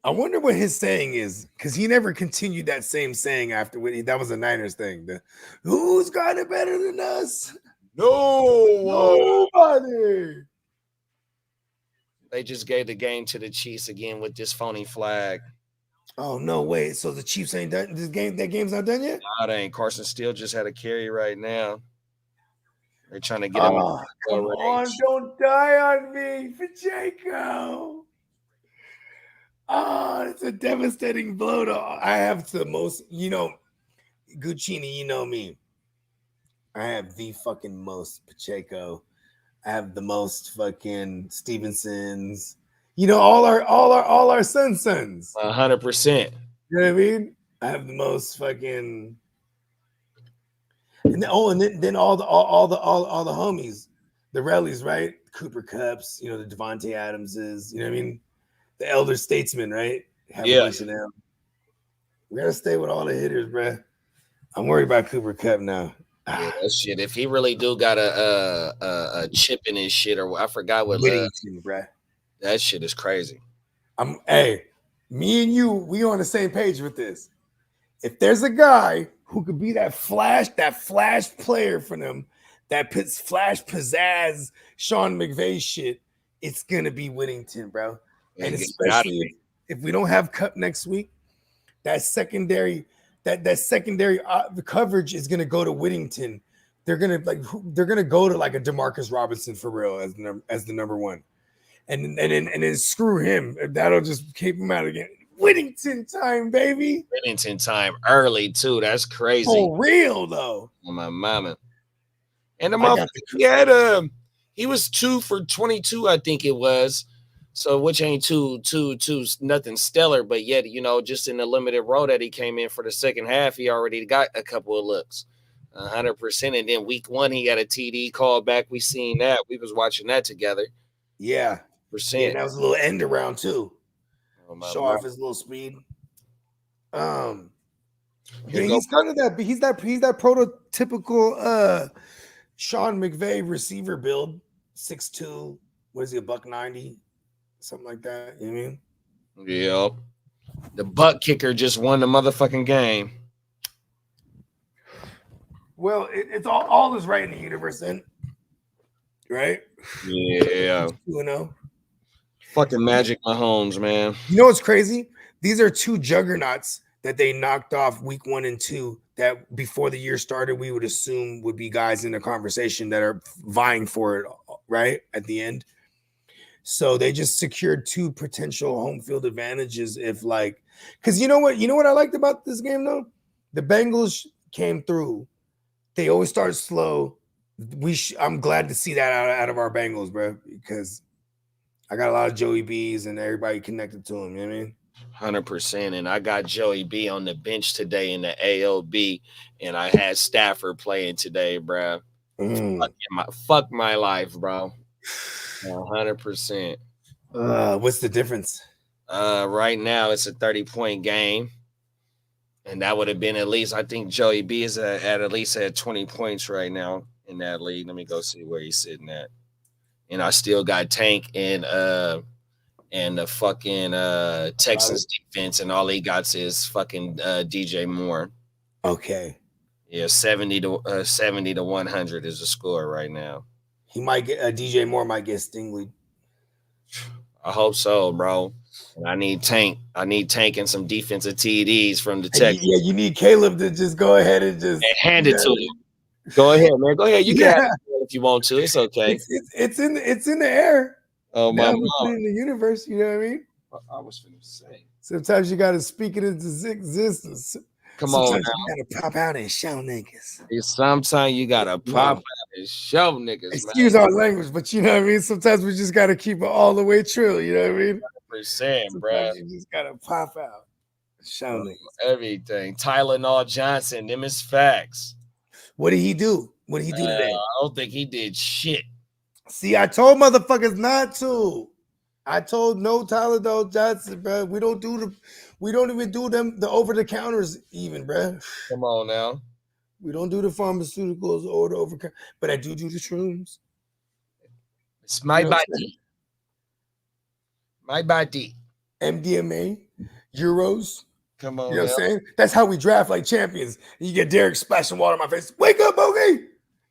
I wonder what his saying is, because he never continued that same saying after that was a Niners thing. Who's got it better than us? Nobody. They just gave the game to the Chiefs again with this phony flag. Oh, no way. So the Chiefs ain't done that game's not done yet? No, it ain't. Carson Steele just had a carry right now. They're trying to get him. Come on, don't die on me, Pacheco. Oh, it's a devastating blow to I have the most, Guccini, you know me. I have the fucking most Pacheco I have the most fucking Stevensons. You know, all our sons. 100%. You know what I mean? I have the most fucking, and then all the homies, the Rellies, right? Cooper Cups, you know, the Devontae Adamses, you know what I mean? The elder statesmen, right? Have a bunch of them. We gotta stay with all the hitters, bro. I'm worried about Cooper Cup now. Yeah, that shit. If he really do got a chip in his shit, or I forgot what. Bro. That shit is crazy. Hey, me and you, we on the same page with this. If there's a guy who could be that flash player for them, that puts flash pizzazz, Sean McVay shit, it's gonna be Whittington, bro. And especially if we don't have Cup next week, that secondary the coverage is gonna go to Whittington. They're gonna go to like a DeMarcus Robinson for real as the number one, and then screw him. That'll just keep him out again. Whittington time, baby. Whittington time early too. That's crazy. For real though. My mama. And the motherfucker he was 2 for 22, I think it was. So which ain't too nothing stellar, but yet, you know, just in the limited role that he came in for the second half, he already got a couple of looks. 100%. And then week 1, he got a TD call back. We seen that. We was watching that together. Yeah. And that was a little end around too. Show off his little speed. He's kind of that. He's that prototypical Sean McVay receiver build. 6'2". What is he? $190, something like that. You know what I mean? Yeah. The butt kicker just won the motherfucking game. Well, it's all is right in the universe, then. Right? Yeah. 2-0. Fucking Magic Mahomes, man. You know what's crazy? These are two juggernauts that they knocked off week 1 and 2 that before the year started, we would assume would be guys in the conversation that are vying for it, right? At the end. So they just secured 2 potential home field advantages because you know what I liked about this game though? The Bengals came through. They always start slow. I'm glad to see that out of our Bengals, bro, because I got a lot of Joey B's and everybody connected to him. You know what I mean? 100%. And I got Joey B on the bench today in the AOB, and I had Stafford playing today, bro. Fuck my life, bro. 100%. What's the difference? Right now it's a 30-point game, and that would have been at least. I think Joey B is at least 20 points right now in that league. Let me go see where he's sitting at. And I still got Tank and the fucking Texans defense, and all he got is fucking DJ Moore. Okay. Yeah, 70 to 100 is the score right now. He might get DJ Moore might get Stingley. I hope so, bro. And I need Tank. I need Tank and some defensive TDs from the Texans. Yeah, you need Caleb to just go ahead and just hand it to him. Go ahead, man. Go ahead. You can have it if you want to. It's okay. It's in the air. Oh my God. In the universe, you know what I mean? I was finna say. Sometimes you gotta speak it into existence. Come on, you gotta pop out and show niggas. Sometimes you gotta pop out and show niggas. Excuse our language, but you know what I mean. Sometimes we just gotta keep it all the way true. You know what I mean? 100%, bro. You just gotta pop out, show niggas everything. Tylenol Johnson, them is facts. What did he do? What did he do today? I don't think he did shit. See, I told motherfuckers not to. I told no Tylenol Johnson, bro. We don't even do them the over the counters, even, bro. Come on now. We don't do the pharmaceuticals or the over counter, but I do the shrooms. It's my body. My body. MDMA, Euros. Come on. You know what I'm saying? That's how we draft like champions. And you get Derek splashing water on my face. Wake up, Bogey.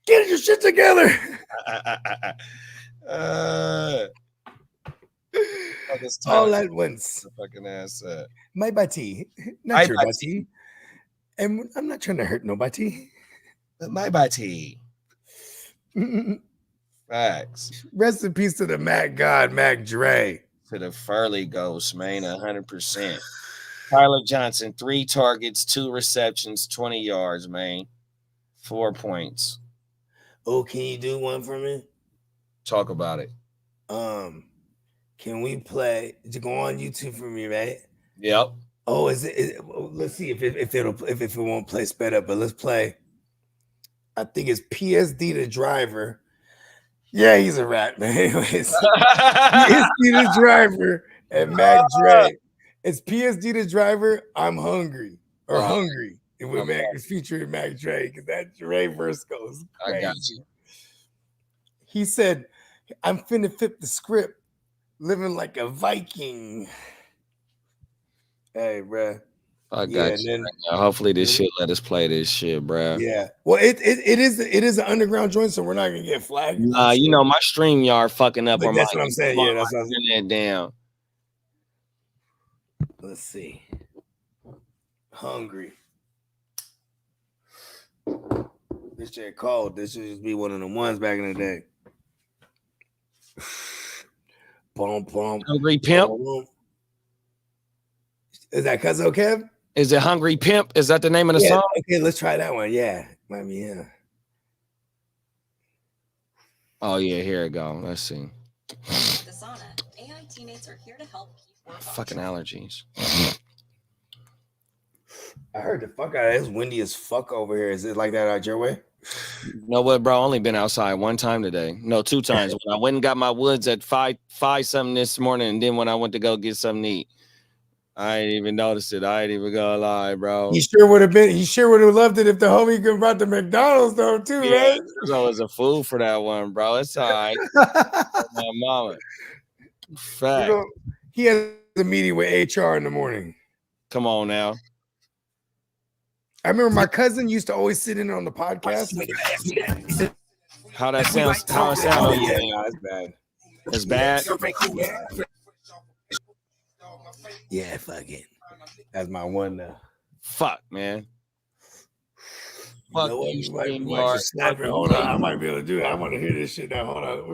Get your shit together. All at once. Fucking ass. My body. Not your body. And I'm not trying to hurt nobody. But my body. Facts. Rest in peace to the Mac God, Mac Dre. To the Furley Ghost, man, 100%. Tyler Johnson, 3 targets, 2 receptions, 20 yards, man. 4 points. Oh, can you do one for me? Talk about it. Can we play? To go on YouTube for me, right? Yep. Oh, let's see if it won't play sped up, but let's play. I think it's PSD the driver. Yeah, he's a rat, man. Anyways, PSD the driver and Mac Dre. It's PSD the driver. I'm hungry or hungry. And with Mac is featuring Mac Dre because that Dre verse goes crazy. I got you. He said, "I'm finna flip the script, living like a Viking." Hey, bruh. I got you. Right now. Hopefully this shit let us play this shit, bruh. Yeah. Well, it is an underground joint, so we're not gonna get flagged. Nah, you know my StreamYard fucking up. Like, that's what I'm saying. Yeah, that's what I'm saying. Down. Let's see. Hungry. This shit cold. This should just be one of the ones back in the day. Boom, boom. Hungry Pimp. Boom. Is that Cuzzo Kev? Is it Hungry Pimp? Is that the name of the song? Okay, let's try that one. Yeah. Might be, yeah. Oh, yeah, here it go. Let's see. The sauna. AI teammates are here to help keep fucking allergies. I heard the fuck out of it. It's windy as fuck over here. Is it like that out your way? You know what, bro? I only been outside one time today. No, 2 times. When I went and got my woods at 5 something this morning, and then when I went to go get something to eat. I ain't even noticed it. I ain't even gonna lie, bro. He sure would have loved it if the homie could brought the McDonald's though, too, right? There's always a fool for that one, bro. It's all right. My mama. Fact. You know, he has a meeting with HR in the morning. Come on now. I remember my cousin used to always sit in on the podcast. How that sounds? How it sounds? Yeah, no, it's bad. It's bad. Yeah, fuck it. That's my one. Fuck, man. Fuck you, Hold on, I might be able to do it. I want to hear this shit now. Hold on,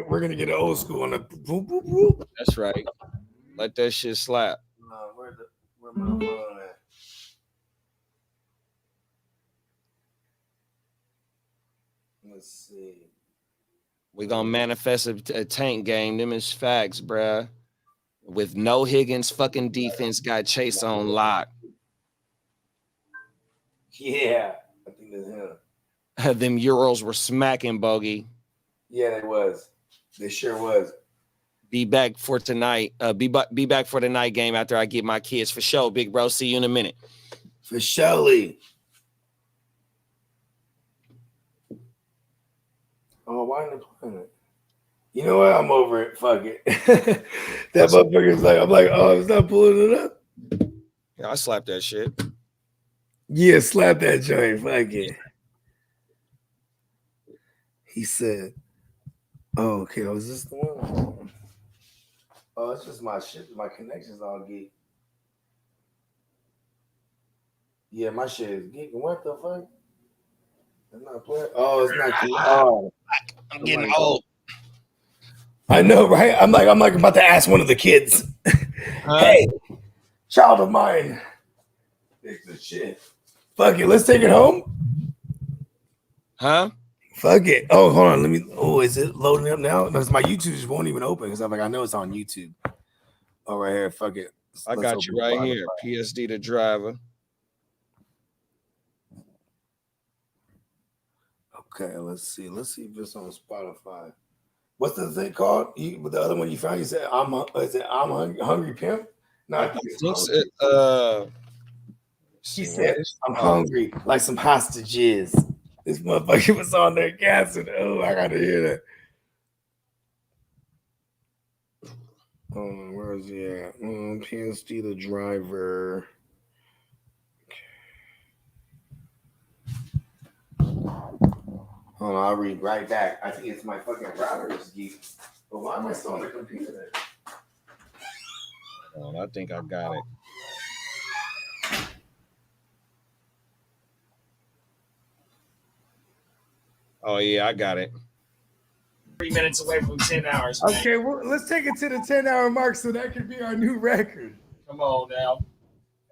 we're gonna get an old school on the boop boop boop. That's right. Let that shit slap. Where my phone at? Let's see. We gonna manifest a tank game. Them is facts, bruh. With no Higgins fucking defense, got Chase on lock. Yeah, I think that's him. Them Euros were smacking, Bogey. Yeah, they was. They sure was. Be back for tonight. Be back for the night game after I get my kids for sure, big bro. See you in a minute. For surely. Oh, why are they playing it? You know what? I'm over it. Fuck it. That motherfucker's like, I'm like, oh, it's not pulling it up. Yeah, I slapped that shit. Yeah, slap that joint. Fuck it. He said, oh, okay. Was this the one? Oh, it's just my shit. My connection's all geek. Yeah, my shit is geek. What the fuck? It's not playing. Oh, it's not geek. Oh, I'm getting old. I know, right? I'm like about to ask one of the kids. Hey, child of mine. Fix the shit. Fuck it. Let's take it home. Huh? Fuck it. Oh, hold on. Let me. Oh, is it loading up now? No, my YouTube just won't even open because I'm like, I know it's on YouTube. Oh, right here. Fuck it. I got you right here. PSD the driver. Okay, let's see. Let's see if it's on Spotify. What's the thing called? The other one you found? You said I'm hungry pimp. No, I think she said I'm hungry like some hostages. This motherfucker was on there gassing. Oh, I gotta hear that. Where is he at? PSD the driver. Hold on, I'll read right back. I think it's my fucking router is geek. But why am I still on the computer? I think I got it. Oh yeah, I got it. 3 minutes away from 10 hours. Man. Okay, well, let's take it to the 10-hour mark so that could be our new record. Come on now.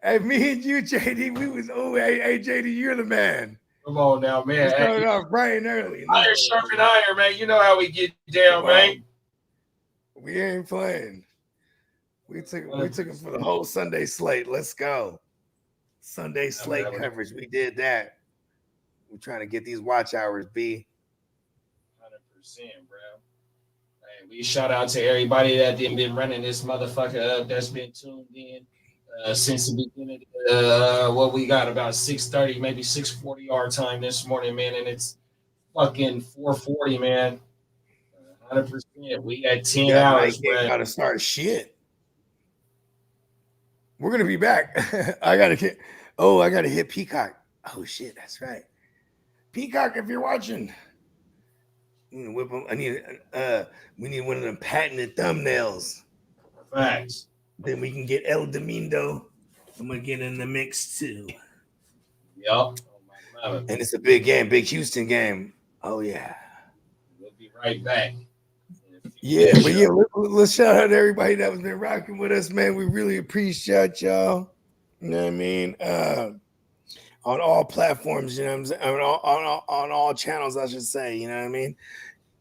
Hey, me and you, JD, we was hey JD, you're the man. Come on now, man. We started off bright and early. Iron sharpen iron, man. You know how we get down, man. We ain't playing. We took it for the whole Sunday slate. Let's go. Sunday slate coverage. We did that. We're trying to get these watch hours, B. 100%, bro. Hey, we shout out to everybody that didn't been running this motherfucker up, that's been tuned in since the beginning. What we got about 6:30, maybe 6:40 our time this morning, man, and it's fucking 4:40, man. 100%. We got 10 hours, bro. Gotta start shit. We're gonna be back. I gotta hit Peacock. Oh shit, that's right. Peacock, if you're watching, we need one of them patented thumbnails. Facts. Then we can get El Domingo. I'm gonna get in the mix too. Yup. And it's a big game, big Houston game. Oh yeah. We'll be right back. Yeah, but yeah, let's shout out to everybody that was been rocking with us, man. We really appreciate y'all. You know what I mean? On all platforms, you know what I'm saying? On all channels, I should say, you know what I mean?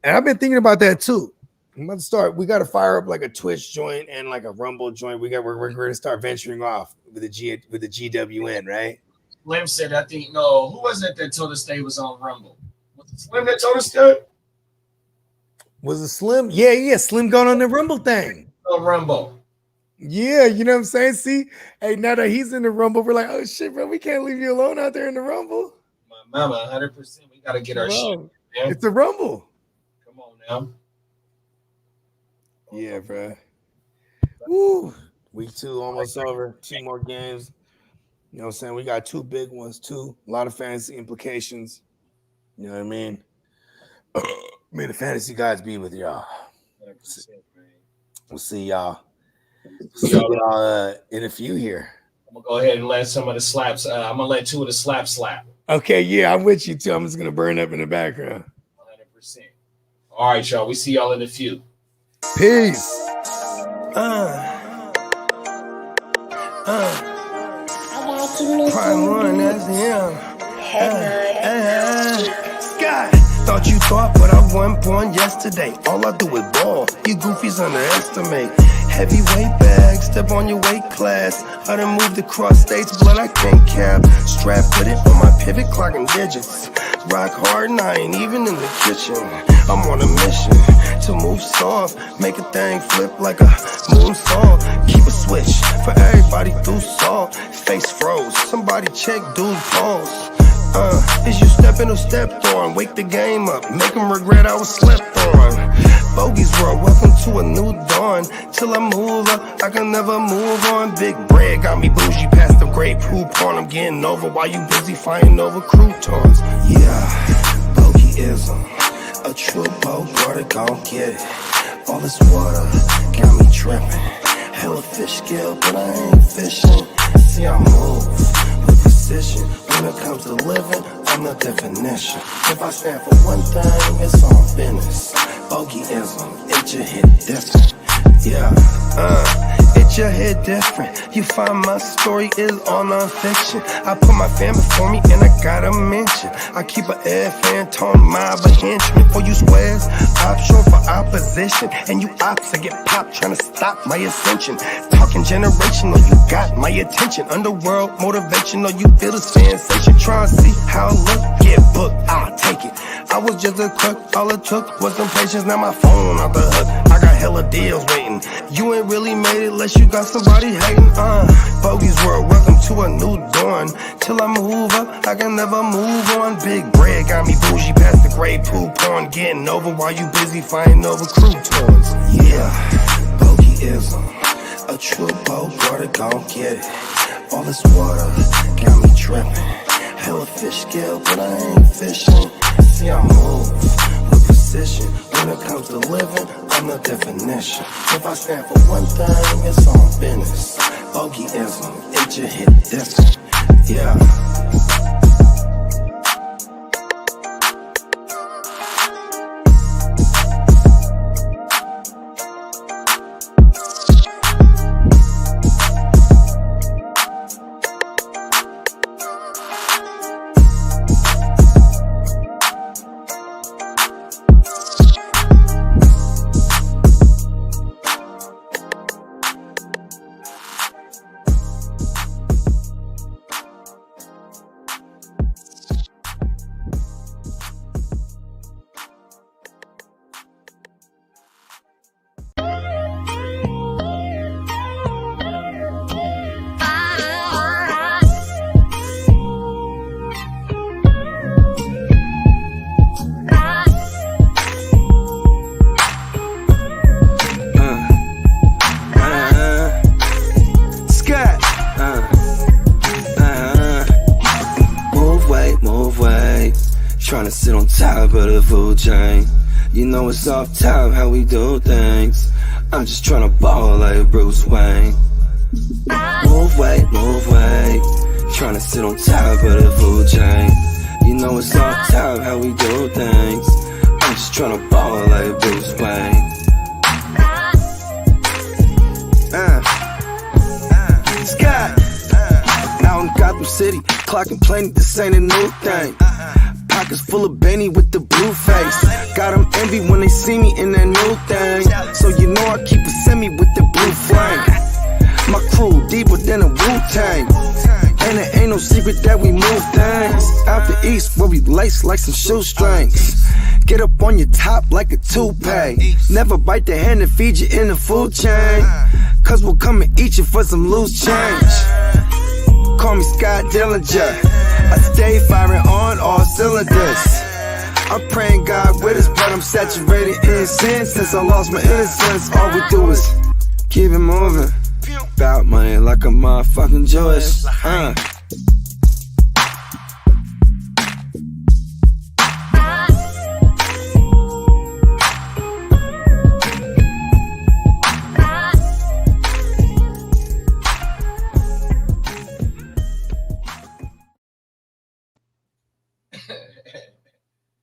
And I've been thinking about that too. I'm about to start. We got to fire up like a Twitch joint and like a Rumble joint. We're going to start venturing off with the GWN, right? Slim said, I think, no, who was it that told us they was on Rumble? Was it Slim that told us that? Was it Slim? Yeah, Slim going on the Rumble thing. On Rumble. Yeah, you know what I'm saying? See, hey, now that he's in the Rumble, we're like, oh shit, bro, we can't leave you alone out there in the Rumble. My mama, 100%. We got to get our shit. Man. It's a Rumble. Come on now. Yeah, bro. Woo. Week 2 almost over. 2 more games. You know what I'm saying? We got 2 big ones, too. A lot of fantasy implications. You know what I mean? May the fantasy guys be with y'all. 100%, man. We'll see y'all. In a few here. I'm going to go ahead and let some of the slaps. I'm going to let 2 of the slap. Okay, yeah, I'm with you, too. I'm just going to burn up in the background. 100%. All right, y'all. We see y'all in a few. Peace. Prime one, that's him. God, thought you thought, but I wasn't born yesterday. All I do is ball. You goofies underestimate. Heavyweight bag, step on your weight class. I done moved across states, blood I can't cap. Strap with it on my pivot, clocking digits. Rock hard and I ain't even in the kitchen. I'm on a mission to move soft, make a thing flip like a moonsault. Keep a switch for everybody through salt. Face froze, somebody check dude's pulse. Is you stepping or stepped on? Wake the game up, make them regret I was slept on. Bogies world, welcome to a new dawn. Till I move up, I can never move on. Big bread got me bougie past the great poop on. I'm getting over while you busy fighting over croutons. Yeah, bogeyism, a true boat, brother, gon' get it. All this water got me tripping. Hella fish skill, but I ain't fishing. See, I move with precision. When it comes to living, I'm the definition. If I stand for one thing, it's on business. Bogeyism, it just hit different. Yeah, it just hit different. You find my story is all non-fiction. I put my fam before me and I gotta mention. I keep an air fan tone mob a henchman for you squares. Option for opposition. And you ops that get popped trying to stop my ascension. Talking generational, you got my attention. Underworld motivational, you feel the sensation. Try and see how I look, get booked, I'll take it. I was just a cook, all it took was some patience. Now my phone off the hook, I got hella deals waiting. You ain't really made it unless you got somebody hating. Bogies world, welcome to a new dawn. Till I move up, I can never move on. Big bread got me bougie past the gray poop on. Getting over while you busy fighting over croutons. Yeah, bogeyism, a true boat, brother, gon' get it. All this water got me tripping. Hella fish skill, but I ain't fishing. See, I move with precision. When it comes to living, I'm the definition. If I stand for one thing, it's on business. Bogeyism, it just hit different. Yeah. Tryna sit on top of the food chain. You know it's off top how we do things. I'm just tryna ball like Bruce Wayne. Move weight, tryna sit on top of the food chain. You know it's off top how we do things. I'm just tryna ball like Bruce Wayne. Scott, out in Gotham City, clocking plenty, this ain't a new thing. Pockets full of Benny with the blue face. Got them envy when they see me in that new thing. So you know I keep a semi with the blue flame. My crew deeper than a Wu-Tang. And it ain't no secret that we move things. Out the east where we lace like some shoestrings. Get up on your top like a toupee. Never bite the hand that feed you in the food chain. Cause we'll come and eat you for some loose change. Call me Scott Dillinger. I stay firing on all cylinders. I'm praying God with us, but I'm saturated in sin. Since I lost my innocence, all we do is keep it moving. About money like a motherfucking Jewish.